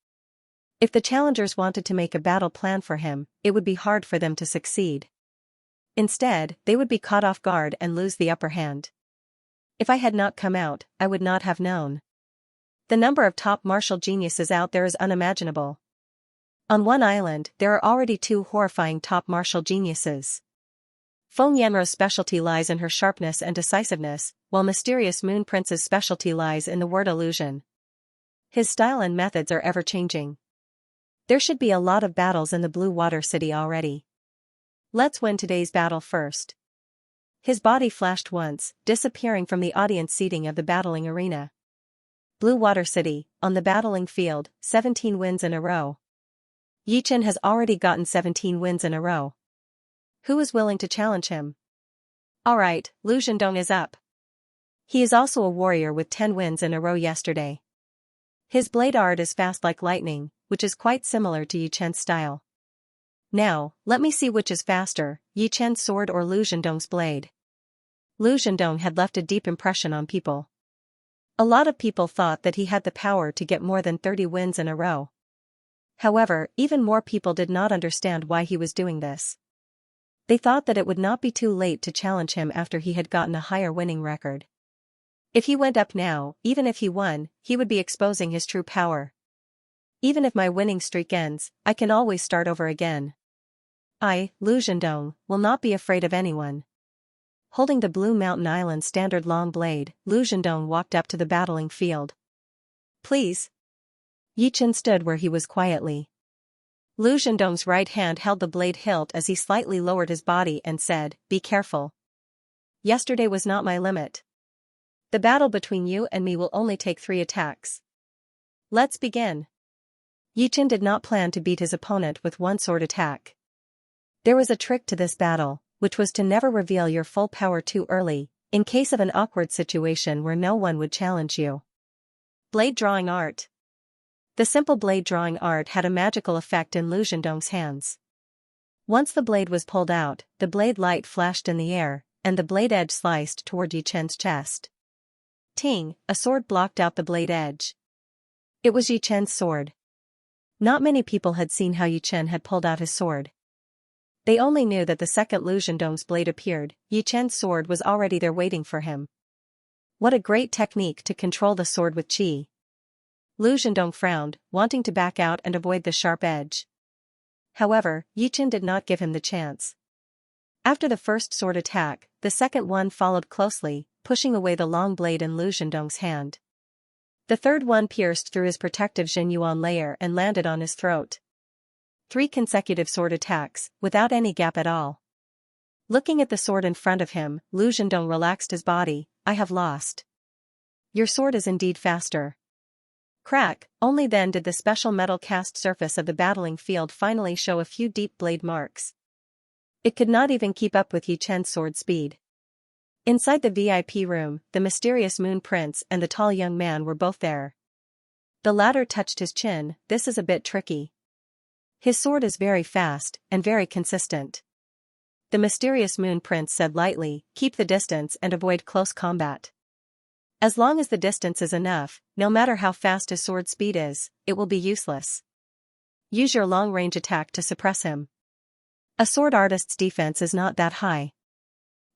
If the challengers wanted to make a battle plan for him, it would be hard for them to succeed. Instead, they would be caught off guard and lose the upper hand. If I had not come out, I would not have known. The number of top martial geniuses out there is unimaginable. On one island, there are already 2 horrifying top martial geniuses. Feng Yanro's specialty lies in her sharpness and decisiveness, while mysterious Moon Prince's specialty lies in the word illusion. His style and methods are ever-changing. There should be a lot of battles in the Blue Water City already. Let's win today's battle first. His body flashed once, disappearing from the audience seating of the battling arena. Blue Water City, on the battling field, 17 wins in a row. Yi Chen has already gotten 17 wins in a row. Who is willing to challenge him? Alright, Lu Zhendong is up. He is also a warrior with 10 wins in a row yesterday. His blade art is fast like lightning, which is quite similar to Yi Chen's style. Now, let me see which is faster, Yi Chen's sword or Lu Zhendong's blade. Lu Zhendong had left a deep impression on people. A lot of people thought that he had the power to get more than 30 wins in a row. However, even more people did not understand why he was doing this. They thought that it would not be too late to challenge him after he had gotten a higher winning record. If he went up now, even if he won, he would be exposing his true power. Even if my winning streak ends, I can always start over again. I, Lu Zhendong, will not be afraid of anyone. Holding the Blue Mountain Island standard long blade, Lu Zhendong walked up to the battling field. Please. Yi Chen stood where he was quietly. Lu Zhendong's right hand held the blade hilt as he slightly lowered his body and said, "Be careful. Yesterday was not my limit. The battle between you and me will only take 3 attacks. Let's begin." Yi Chen did not plan to beat his opponent with one sword attack. There was a trick to this battle, which was to never reveal your full power too early, in case of an awkward situation where no one would challenge you. Blade drawing art. The simple blade drawing art had a magical effect in Lu Zhendong's hands. Once the blade was pulled out, the blade light flashed in the air, and the blade edge sliced toward Yi Chen's chest. Ting, a sword blocked out the blade edge. It was Yi Chen's sword. Not many people had seen how Yi Chen had pulled out his sword. They only knew that the second Lu Zhendong's blade appeared, Yi Chen's sword was already there waiting for him. What a great technique to control the sword with qi. Lu Zhendong frowned, wanting to back out and avoid the sharp edge. However, Yi Chen did not give him the chance. After the first sword attack, the second one followed closely, pushing away the long blade in Lu Zhendong's hand. The third one pierced through his protective Jinyuan layer and landed on his throat. 3 consecutive sword attacks, without any gap at all. Looking at the sword in front of him, Lu Zhendong relaxed his body. "I have lost. Your sword is indeed faster." Crack, only then did the special metal cast surface of the battling field finally show a few deep blade marks. It could not even keep up with Yi Chen's sword speed. Inside the VIP room, the mysterious Moon Prince and the tall young man were both there. The latter touched his chin. "This is a bit tricky. His sword is very fast, and very consistent." The mysterious Moon Prince said lightly, "Keep the distance and avoid close combat. As long as the distance is enough, no matter how fast his sword speed is, it will be useless. Use your long-range attack to suppress him. A sword artist's defense is not that high.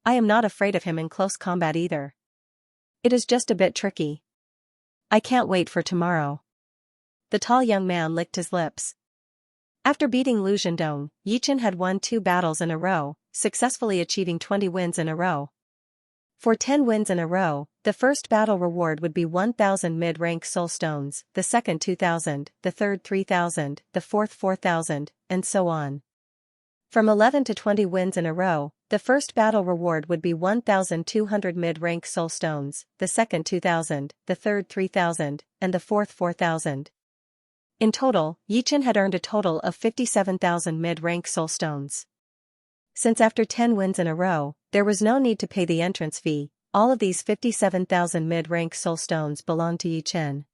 I am not afraid of him in close combat either. It is just a bit tricky. I can't wait for tomorrow." The tall young man licked his lips. After beating Lu Zhendong, Yi Chen had won 2 battles in a row, successfully achieving 20 wins in a row. For 10 wins in a row, the first battle reward would be 1,000 mid-rank soul stones, the second 2,000, the third 3,000, the fourth 4,000, and so on. From 11 to 20 wins in a row, the first battle reward would be 1,200 mid-rank soul stones, the second 2,000, the third 3,000, and the fourth 4,000. In total, Yi Chen had earned a total of 57,000 mid-rank soul stones. Since after 10 wins in a row, there was no need to pay the entrance fee, all of these 57,000 mid-rank soul stones belonged to Yi Chen.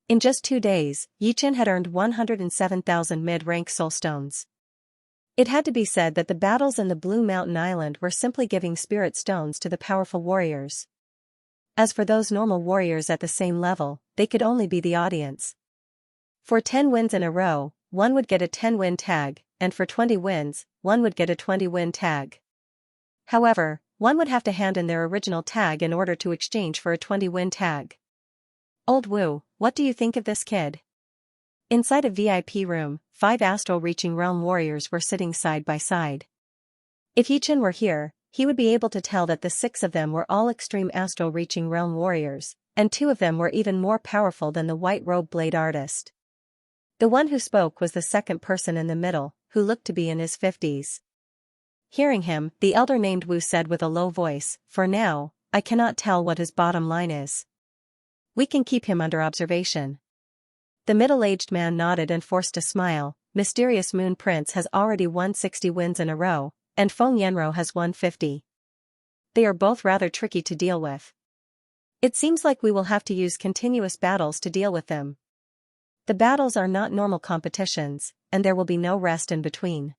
In just 2 days, Yichen had earned 107,000 mid-rank soul stones. It had to be said that the battles in the Blue Mountain Island were simply giving spirit stones to the powerful warriors. As for those normal warriors at the same level, they could only be the audience. For 10 wins in a row, one would get a 10-win tag, and for 20 wins, one would get a 20-win tag. However, one would have to hand in their original tag in order to exchange for a 20-win tag. Old Wu, what do you think of this kid? Inside a VIP room, 5 astral-reaching realm warriors were sitting side by side. If Yichen were here, he would be able to tell that the 6 of them were all extreme astral-reaching realm warriors, and 2 of them were even more powerful than the white robe blade artist. The one who spoke was the second person in the middle, who looked to be in his 50s. Hearing him, the elder named Wu said with a low voice, "For now, I cannot tell what his bottom line is. We can keep him under observation." The middle-aged man nodded and forced a smile. Mysterious Moon Prince has already won 60 wins in a row, and Feng Yanro has won 50. They are both rather tricky to deal with. It seems like we will have to use continuous battles to deal with them. The battles are not normal competitions, and there will be no rest in between.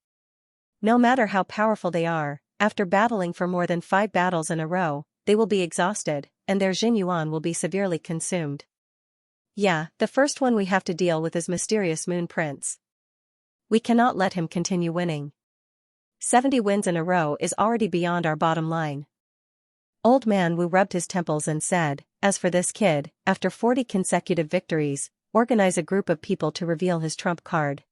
No matter how powerful they are, after battling for more than 5 battles in a row, they will be exhausted, and their Jinyuan will be severely consumed. Yeah, the first one we have to deal with is Mysterious Moon Prince. We cannot let him continue winning. 70 wins in a row is already beyond our bottom line. Old Man Wu rubbed his temples and said, "As for this kid, after 40 consecutive victories, organize a group of people to reveal his trump card."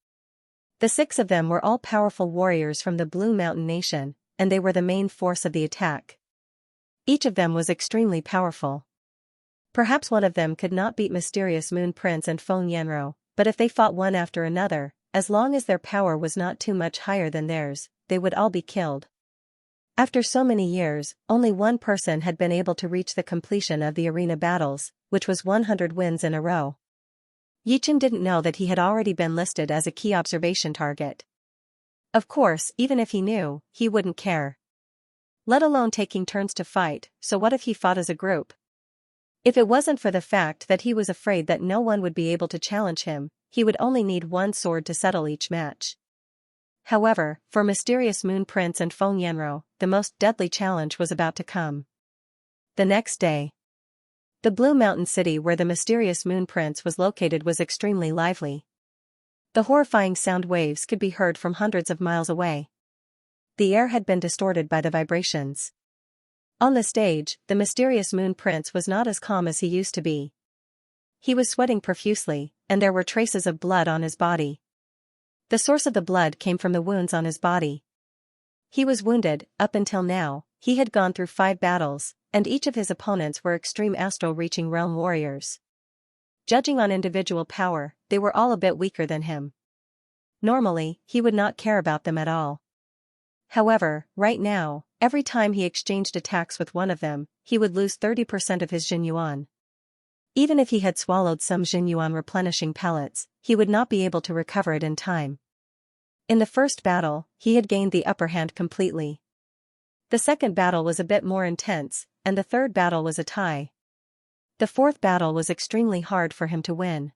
The 6 of them were all powerful warriors from the Blue Mountain Nation, and they were the main force of the attack. Each of them was extremely powerful. Perhaps one of them could not beat Mysterious Moon Prince and Feng Yanro, but if they fought one after another, as long as their power was not too much higher than theirs, they would all be killed. After so many years, only one person had been able to reach the completion of the arena battles, which was 100 wins in a row. Yichen didn't know that he had already been listed as a key observation target. Of course, even if he knew, he wouldn't care. Let alone taking turns to fight, so what if he fought as a group? If it wasn't for the fact that he was afraid that no one would be able to challenge him, he would only need one sword to settle each match. However, for Mysterious Moon Prince and Feng Yanro, the most deadly challenge was about to come. The next day, the Blue Mountain City where the Mysterious Moon Prince was located was extremely lively. The horrifying sound waves could be heard from hundreds of miles away. The air had been distorted by the vibrations. On the stage, the Mysterious Moon Prince was not as calm as he used to be. He was sweating profusely, and there were traces of blood on his body. The source of the blood came from the wounds on his body. He was wounded. Up until now, he had gone through 5 battles, and each of his opponents were extreme astral-reaching realm warriors. Judging on individual power, they were all a bit weaker than him. Normally, he would not care about them at all. However, right now, every time he exchanged attacks with one of them, he would lose 30% of his Jinyuan. Even if he had swallowed some Jinyuan replenishing pellets, he would not be able to recover it in time. In the first battle, he had gained the upper hand completely. The second battle was a bit more intense, and the third battle was a tie. The fourth battle was extremely hard for him to win.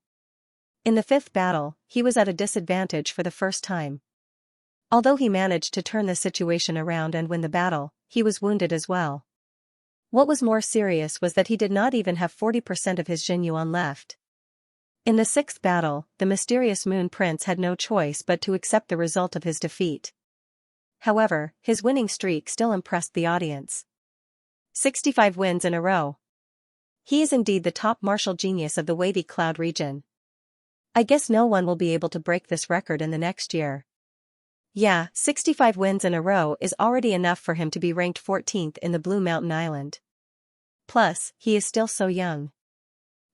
In the fifth battle, he was at a disadvantage for the first time. Although he managed to turn the situation around and win the battle, he was wounded as well. What was more serious was that he did not even have 40% of his Jinyuan left. In the sixth battle, the Mysterious Moon Prince had no choice but to accept the result of his defeat. However, his winning streak still impressed the audience. 65 wins in a row. He is indeed the top martial genius of the Wavy Cloud region. I guess no one will be able to break this record in the next year. Yeah, 65 wins in a row is already enough for him to be ranked 14th in the Blue Mountain Island. Plus, he is still so young.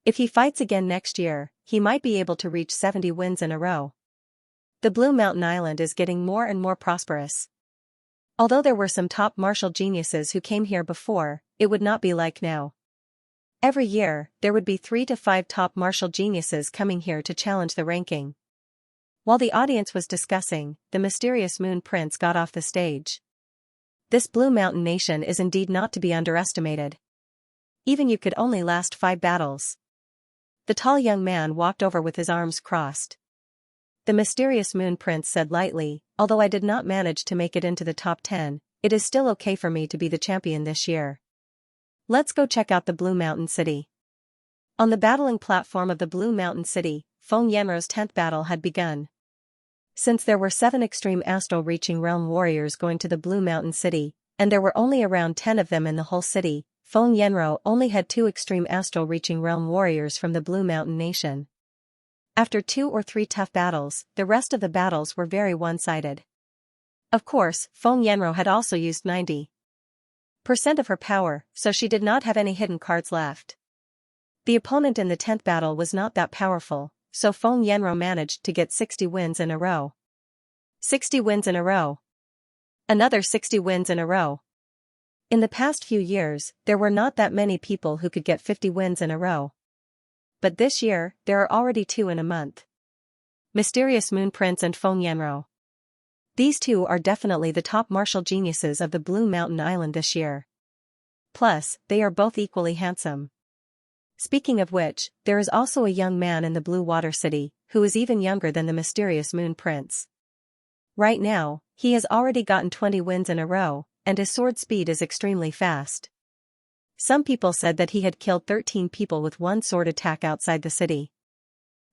If he fights again next year, he might be able to reach 70 wins in a row. The Blue Mountain Island is getting more and more prosperous. Although there were some top martial geniuses who came here before, it would not be like now. Every year, there would be 3 to 5 top martial geniuses coming here to challenge the ranking. While the audience was discussing, the Mysterious Moon Prince got off the stage. This Blue Mountain Nation is indeed not to be underestimated. Even you could only last 5 battles. The tall young man walked over with his arms crossed. The mysterious Moon Prince said lightly, although I did not manage to make it into the top 10, it is still okay for me to be the champion this year. Let's go check out the Blue Mountain City. On the battling platform of the Blue Mountain City, Feng Yanrou's 10th battle had begun. Since there were 7 extreme astral reaching realm warriors going to the Blue Mountain City, and there were only around 10 of them in the whole city, Feng Yanrou only had 2 extreme astral reaching realm warriors from the Blue Mountain Nation. After 2 or 3 tough battles, the rest of the battles were very one-sided. Of course, Feng Yanrou had also used 90% of her power, so she did not have any hidden cards left. The opponent in the 10th battle was not that powerful, so Feng Yanrou managed to get 60 wins in a row. 60 wins in a row. Another 60 wins in a row. In the past few years, there were not that many people who could get 50 wins in a row. But this year, there are already 2 in a month. Mysterious Moon Prince and Feng Yanrou. These 2 are definitely the top martial geniuses of the Blue Mountain Island this year. Plus, they are both equally handsome. Speaking of which, there is also a young man in the Blue Water City, who is even younger than the mysterious Moon Prince. Right now, he has already gotten 20 wins in a row, and his sword speed is extremely fast. Some people said that he had killed 13 people with one sword attack outside the city.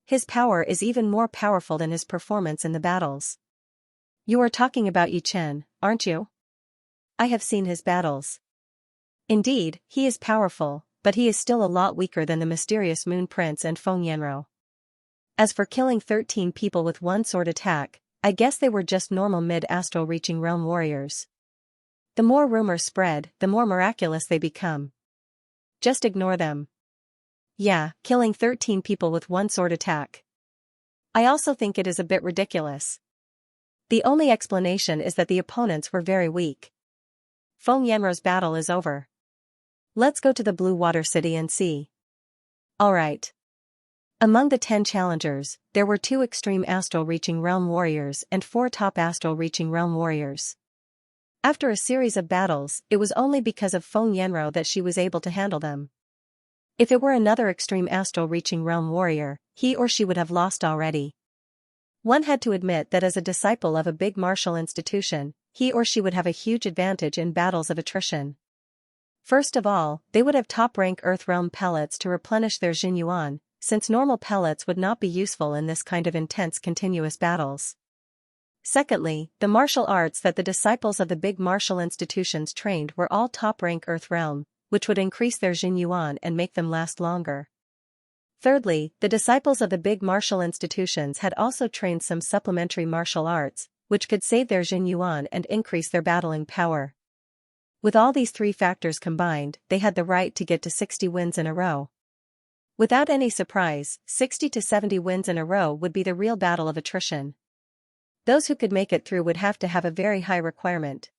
His power is even more powerful than his performance in the battles. You are talking about Yi Chen, aren't you? I have seen his battles. Indeed, he is powerful, but he is still a lot weaker than the mysterious Moon Prince and Feng Yanrou. As for killing 13 people with one sword attack, I guess they were just normal mid-astral reaching realm warriors. The more rumors spread, the more miraculous they become. Just ignore them. Yeah, killing 13 people with one sword attack. I also think it is a bit ridiculous. The only explanation is that the opponents were very weak. Feng Yanrou's battle is over. Let's go to the Blue Water City and see. Alright. Among the 10 challengers, there were 2 extreme astral reaching realm warriors and 4 top astral reaching realm warriors. After a series of battles, it was only because of Feng Yanrou that she was able to handle them. If it were another extreme astral reaching realm warrior, he or she would have lost already. One had to admit that as a disciple of a big martial institution, he or she would have a huge advantage in battles of attrition. First of all, they would have top-rank Earth Realm pellets to replenish their Jinyuan, since normal pellets would not be useful in this kind of intense continuous battles. Secondly, the martial arts that the disciples of the big martial institutions trained were all top-rank Earth Realm, which would increase their Jinyuan and make them last longer. Thirdly, the disciples of the big martial institutions had also trained some supplementary martial arts, which could save their Jinyuan and increase their battling power. With all these 3 factors combined, they had the right to get to 60 wins in a row. Without any surprise, 60 to 70 wins in a row would be the real battle of attrition. Those who could make it through would have to have a very high requirement.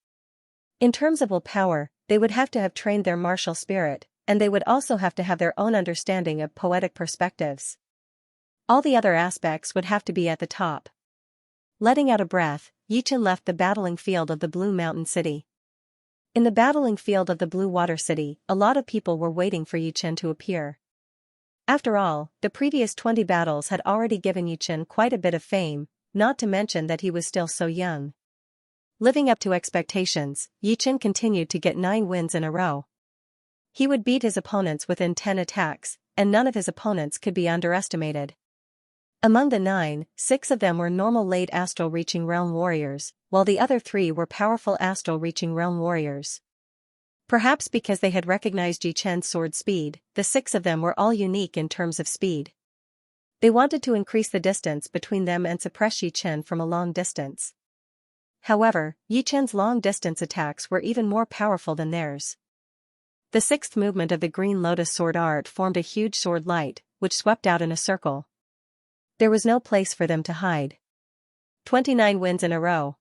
In terms of willpower, they would have to have trained their martial spirit, and they would also have to have their own understanding of poetic perspectives. All the other aspects would have to be at the top. Letting out a breath, Yi Chen left the battling field of the Blue Mountain City. In the battling field of the Blue Water City, a lot of people were waiting for Yi Chen to appear. After all, the previous 20 battles had already given Yi Chen quite a bit of fame, not to mention that he was still so young. Living up to expectations, Yi Chen continued to get 9 wins in a row. He would beat his opponents within 10 attacks, and none of his opponents could be underestimated. Among the 9, 6 of them were normal late astral reaching realm warriors, while the other 3 were powerful astral reaching realm warriors. Perhaps because they had recognized Yi Chen's sword speed, the 6 of them were all unique in terms of speed. They wanted to increase the distance between them and suppress Yi Chen from a long distance. However, Yi Chen's long-distance attacks were even more powerful than theirs. The 6th movement of the Green Lotus sword art formed a huge sword light, which swept out in a circle. There was no place for them to hide. 29 wins in a row.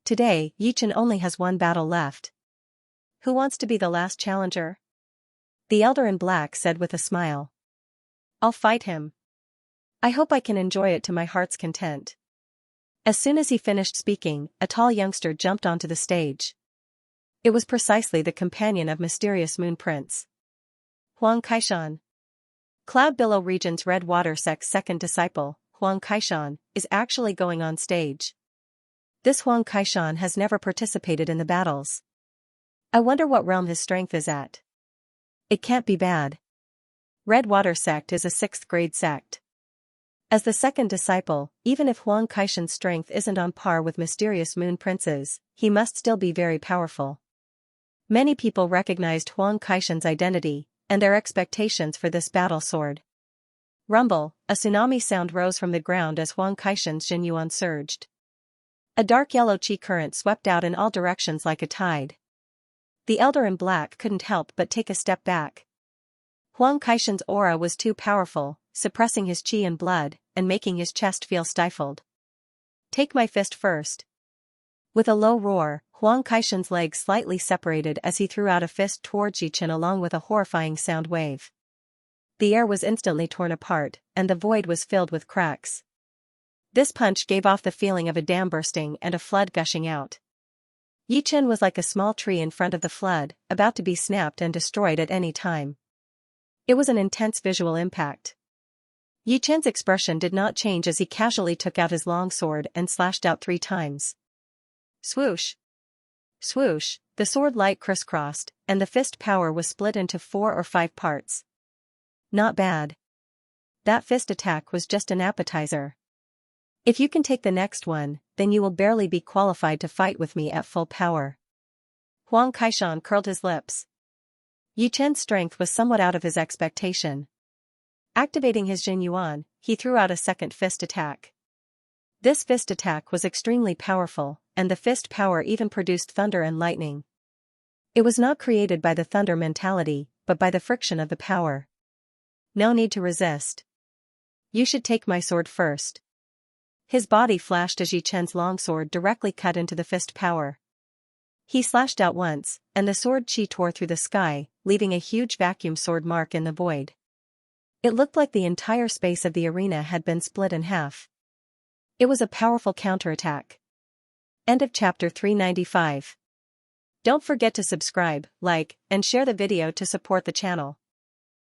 Today, Yi Chen only has 1 battle left. Who wants to be the last challenger? The Elder in Black said with a smile. I'll fight him. I hope I can enjoy it to my heart's content. As soon as he finished speaking, a tall youngster jumped onto the stage. It was precisely the companion of mysterious Moon Prince. Huang Kaishan. Cloud Billow Region's Red Water Sect's second disciple, Huang Kaishan, is actually going on stage. This Huang Kaishan has never participated in the battles. I wonder what realm his strength is at. It can't be bad. Red Water Sect is a 6th grade sect. As the second disciple, even if Huang Kaishan's strength isn't on par with mysterious moon princes, he must still be very powerful. Many people recognized Huang Kaishan's identity and their expectations for this battle sword. Rumble, a tsunami sound rose from the ground as Huang Kaishan's Jinyuan surged. A dark yellow qi current swept out in all directions like a tide. The elder in black couldn't help but take a step back. Huang Kaishan's aura was too powerful, suppressing his qi and blood, and making his chest feel stifled. Take my fist first. With a low roar, Huang Kaishan's legs slightly separated as he threw out a fist toward Jichen along with a horrifying sound wave. The air was instantly torn apart, and the void was filled with cracks. This punch gave off the feeling of a dam bursting and a flood gushing out. Yichen was like a small tree in front of the flood, about to be snapped and destroyed at any time. It was an intense visual impact. Yichen's expression did not change as he casually took out his long sword and slashed out 3 times. Swoosh! Swoosh! The sword light crisscrossed, and the fist power was split into 4 or 5 parts. Not bad. That fist attack was just an appetizer. If you can take the next one, then you will barely be qualified to fight with me at full power. Huang Kaishan curled his lips. Yichen's strength was somewhat out of his expectation. Activating his Jinyuan, he threw out a second fist attack. This fist attack was extremely powerful, and the fist power even produced thunder and lightning. It was not created by the thunder mentality, but by the friction of the power. No need to resist. You should take my sword first. His body flashed as Yichen's longsword directly cut into the fist power. He slashed out once, and the sword qi tore through the sky, leaving a huge vacuum sword mark in the void. It looked like the entire space of the arena had been split in half. It was a powerful counterattack. End of chapter 395. Don't forget to subscribe, like, and share the video to support the channel.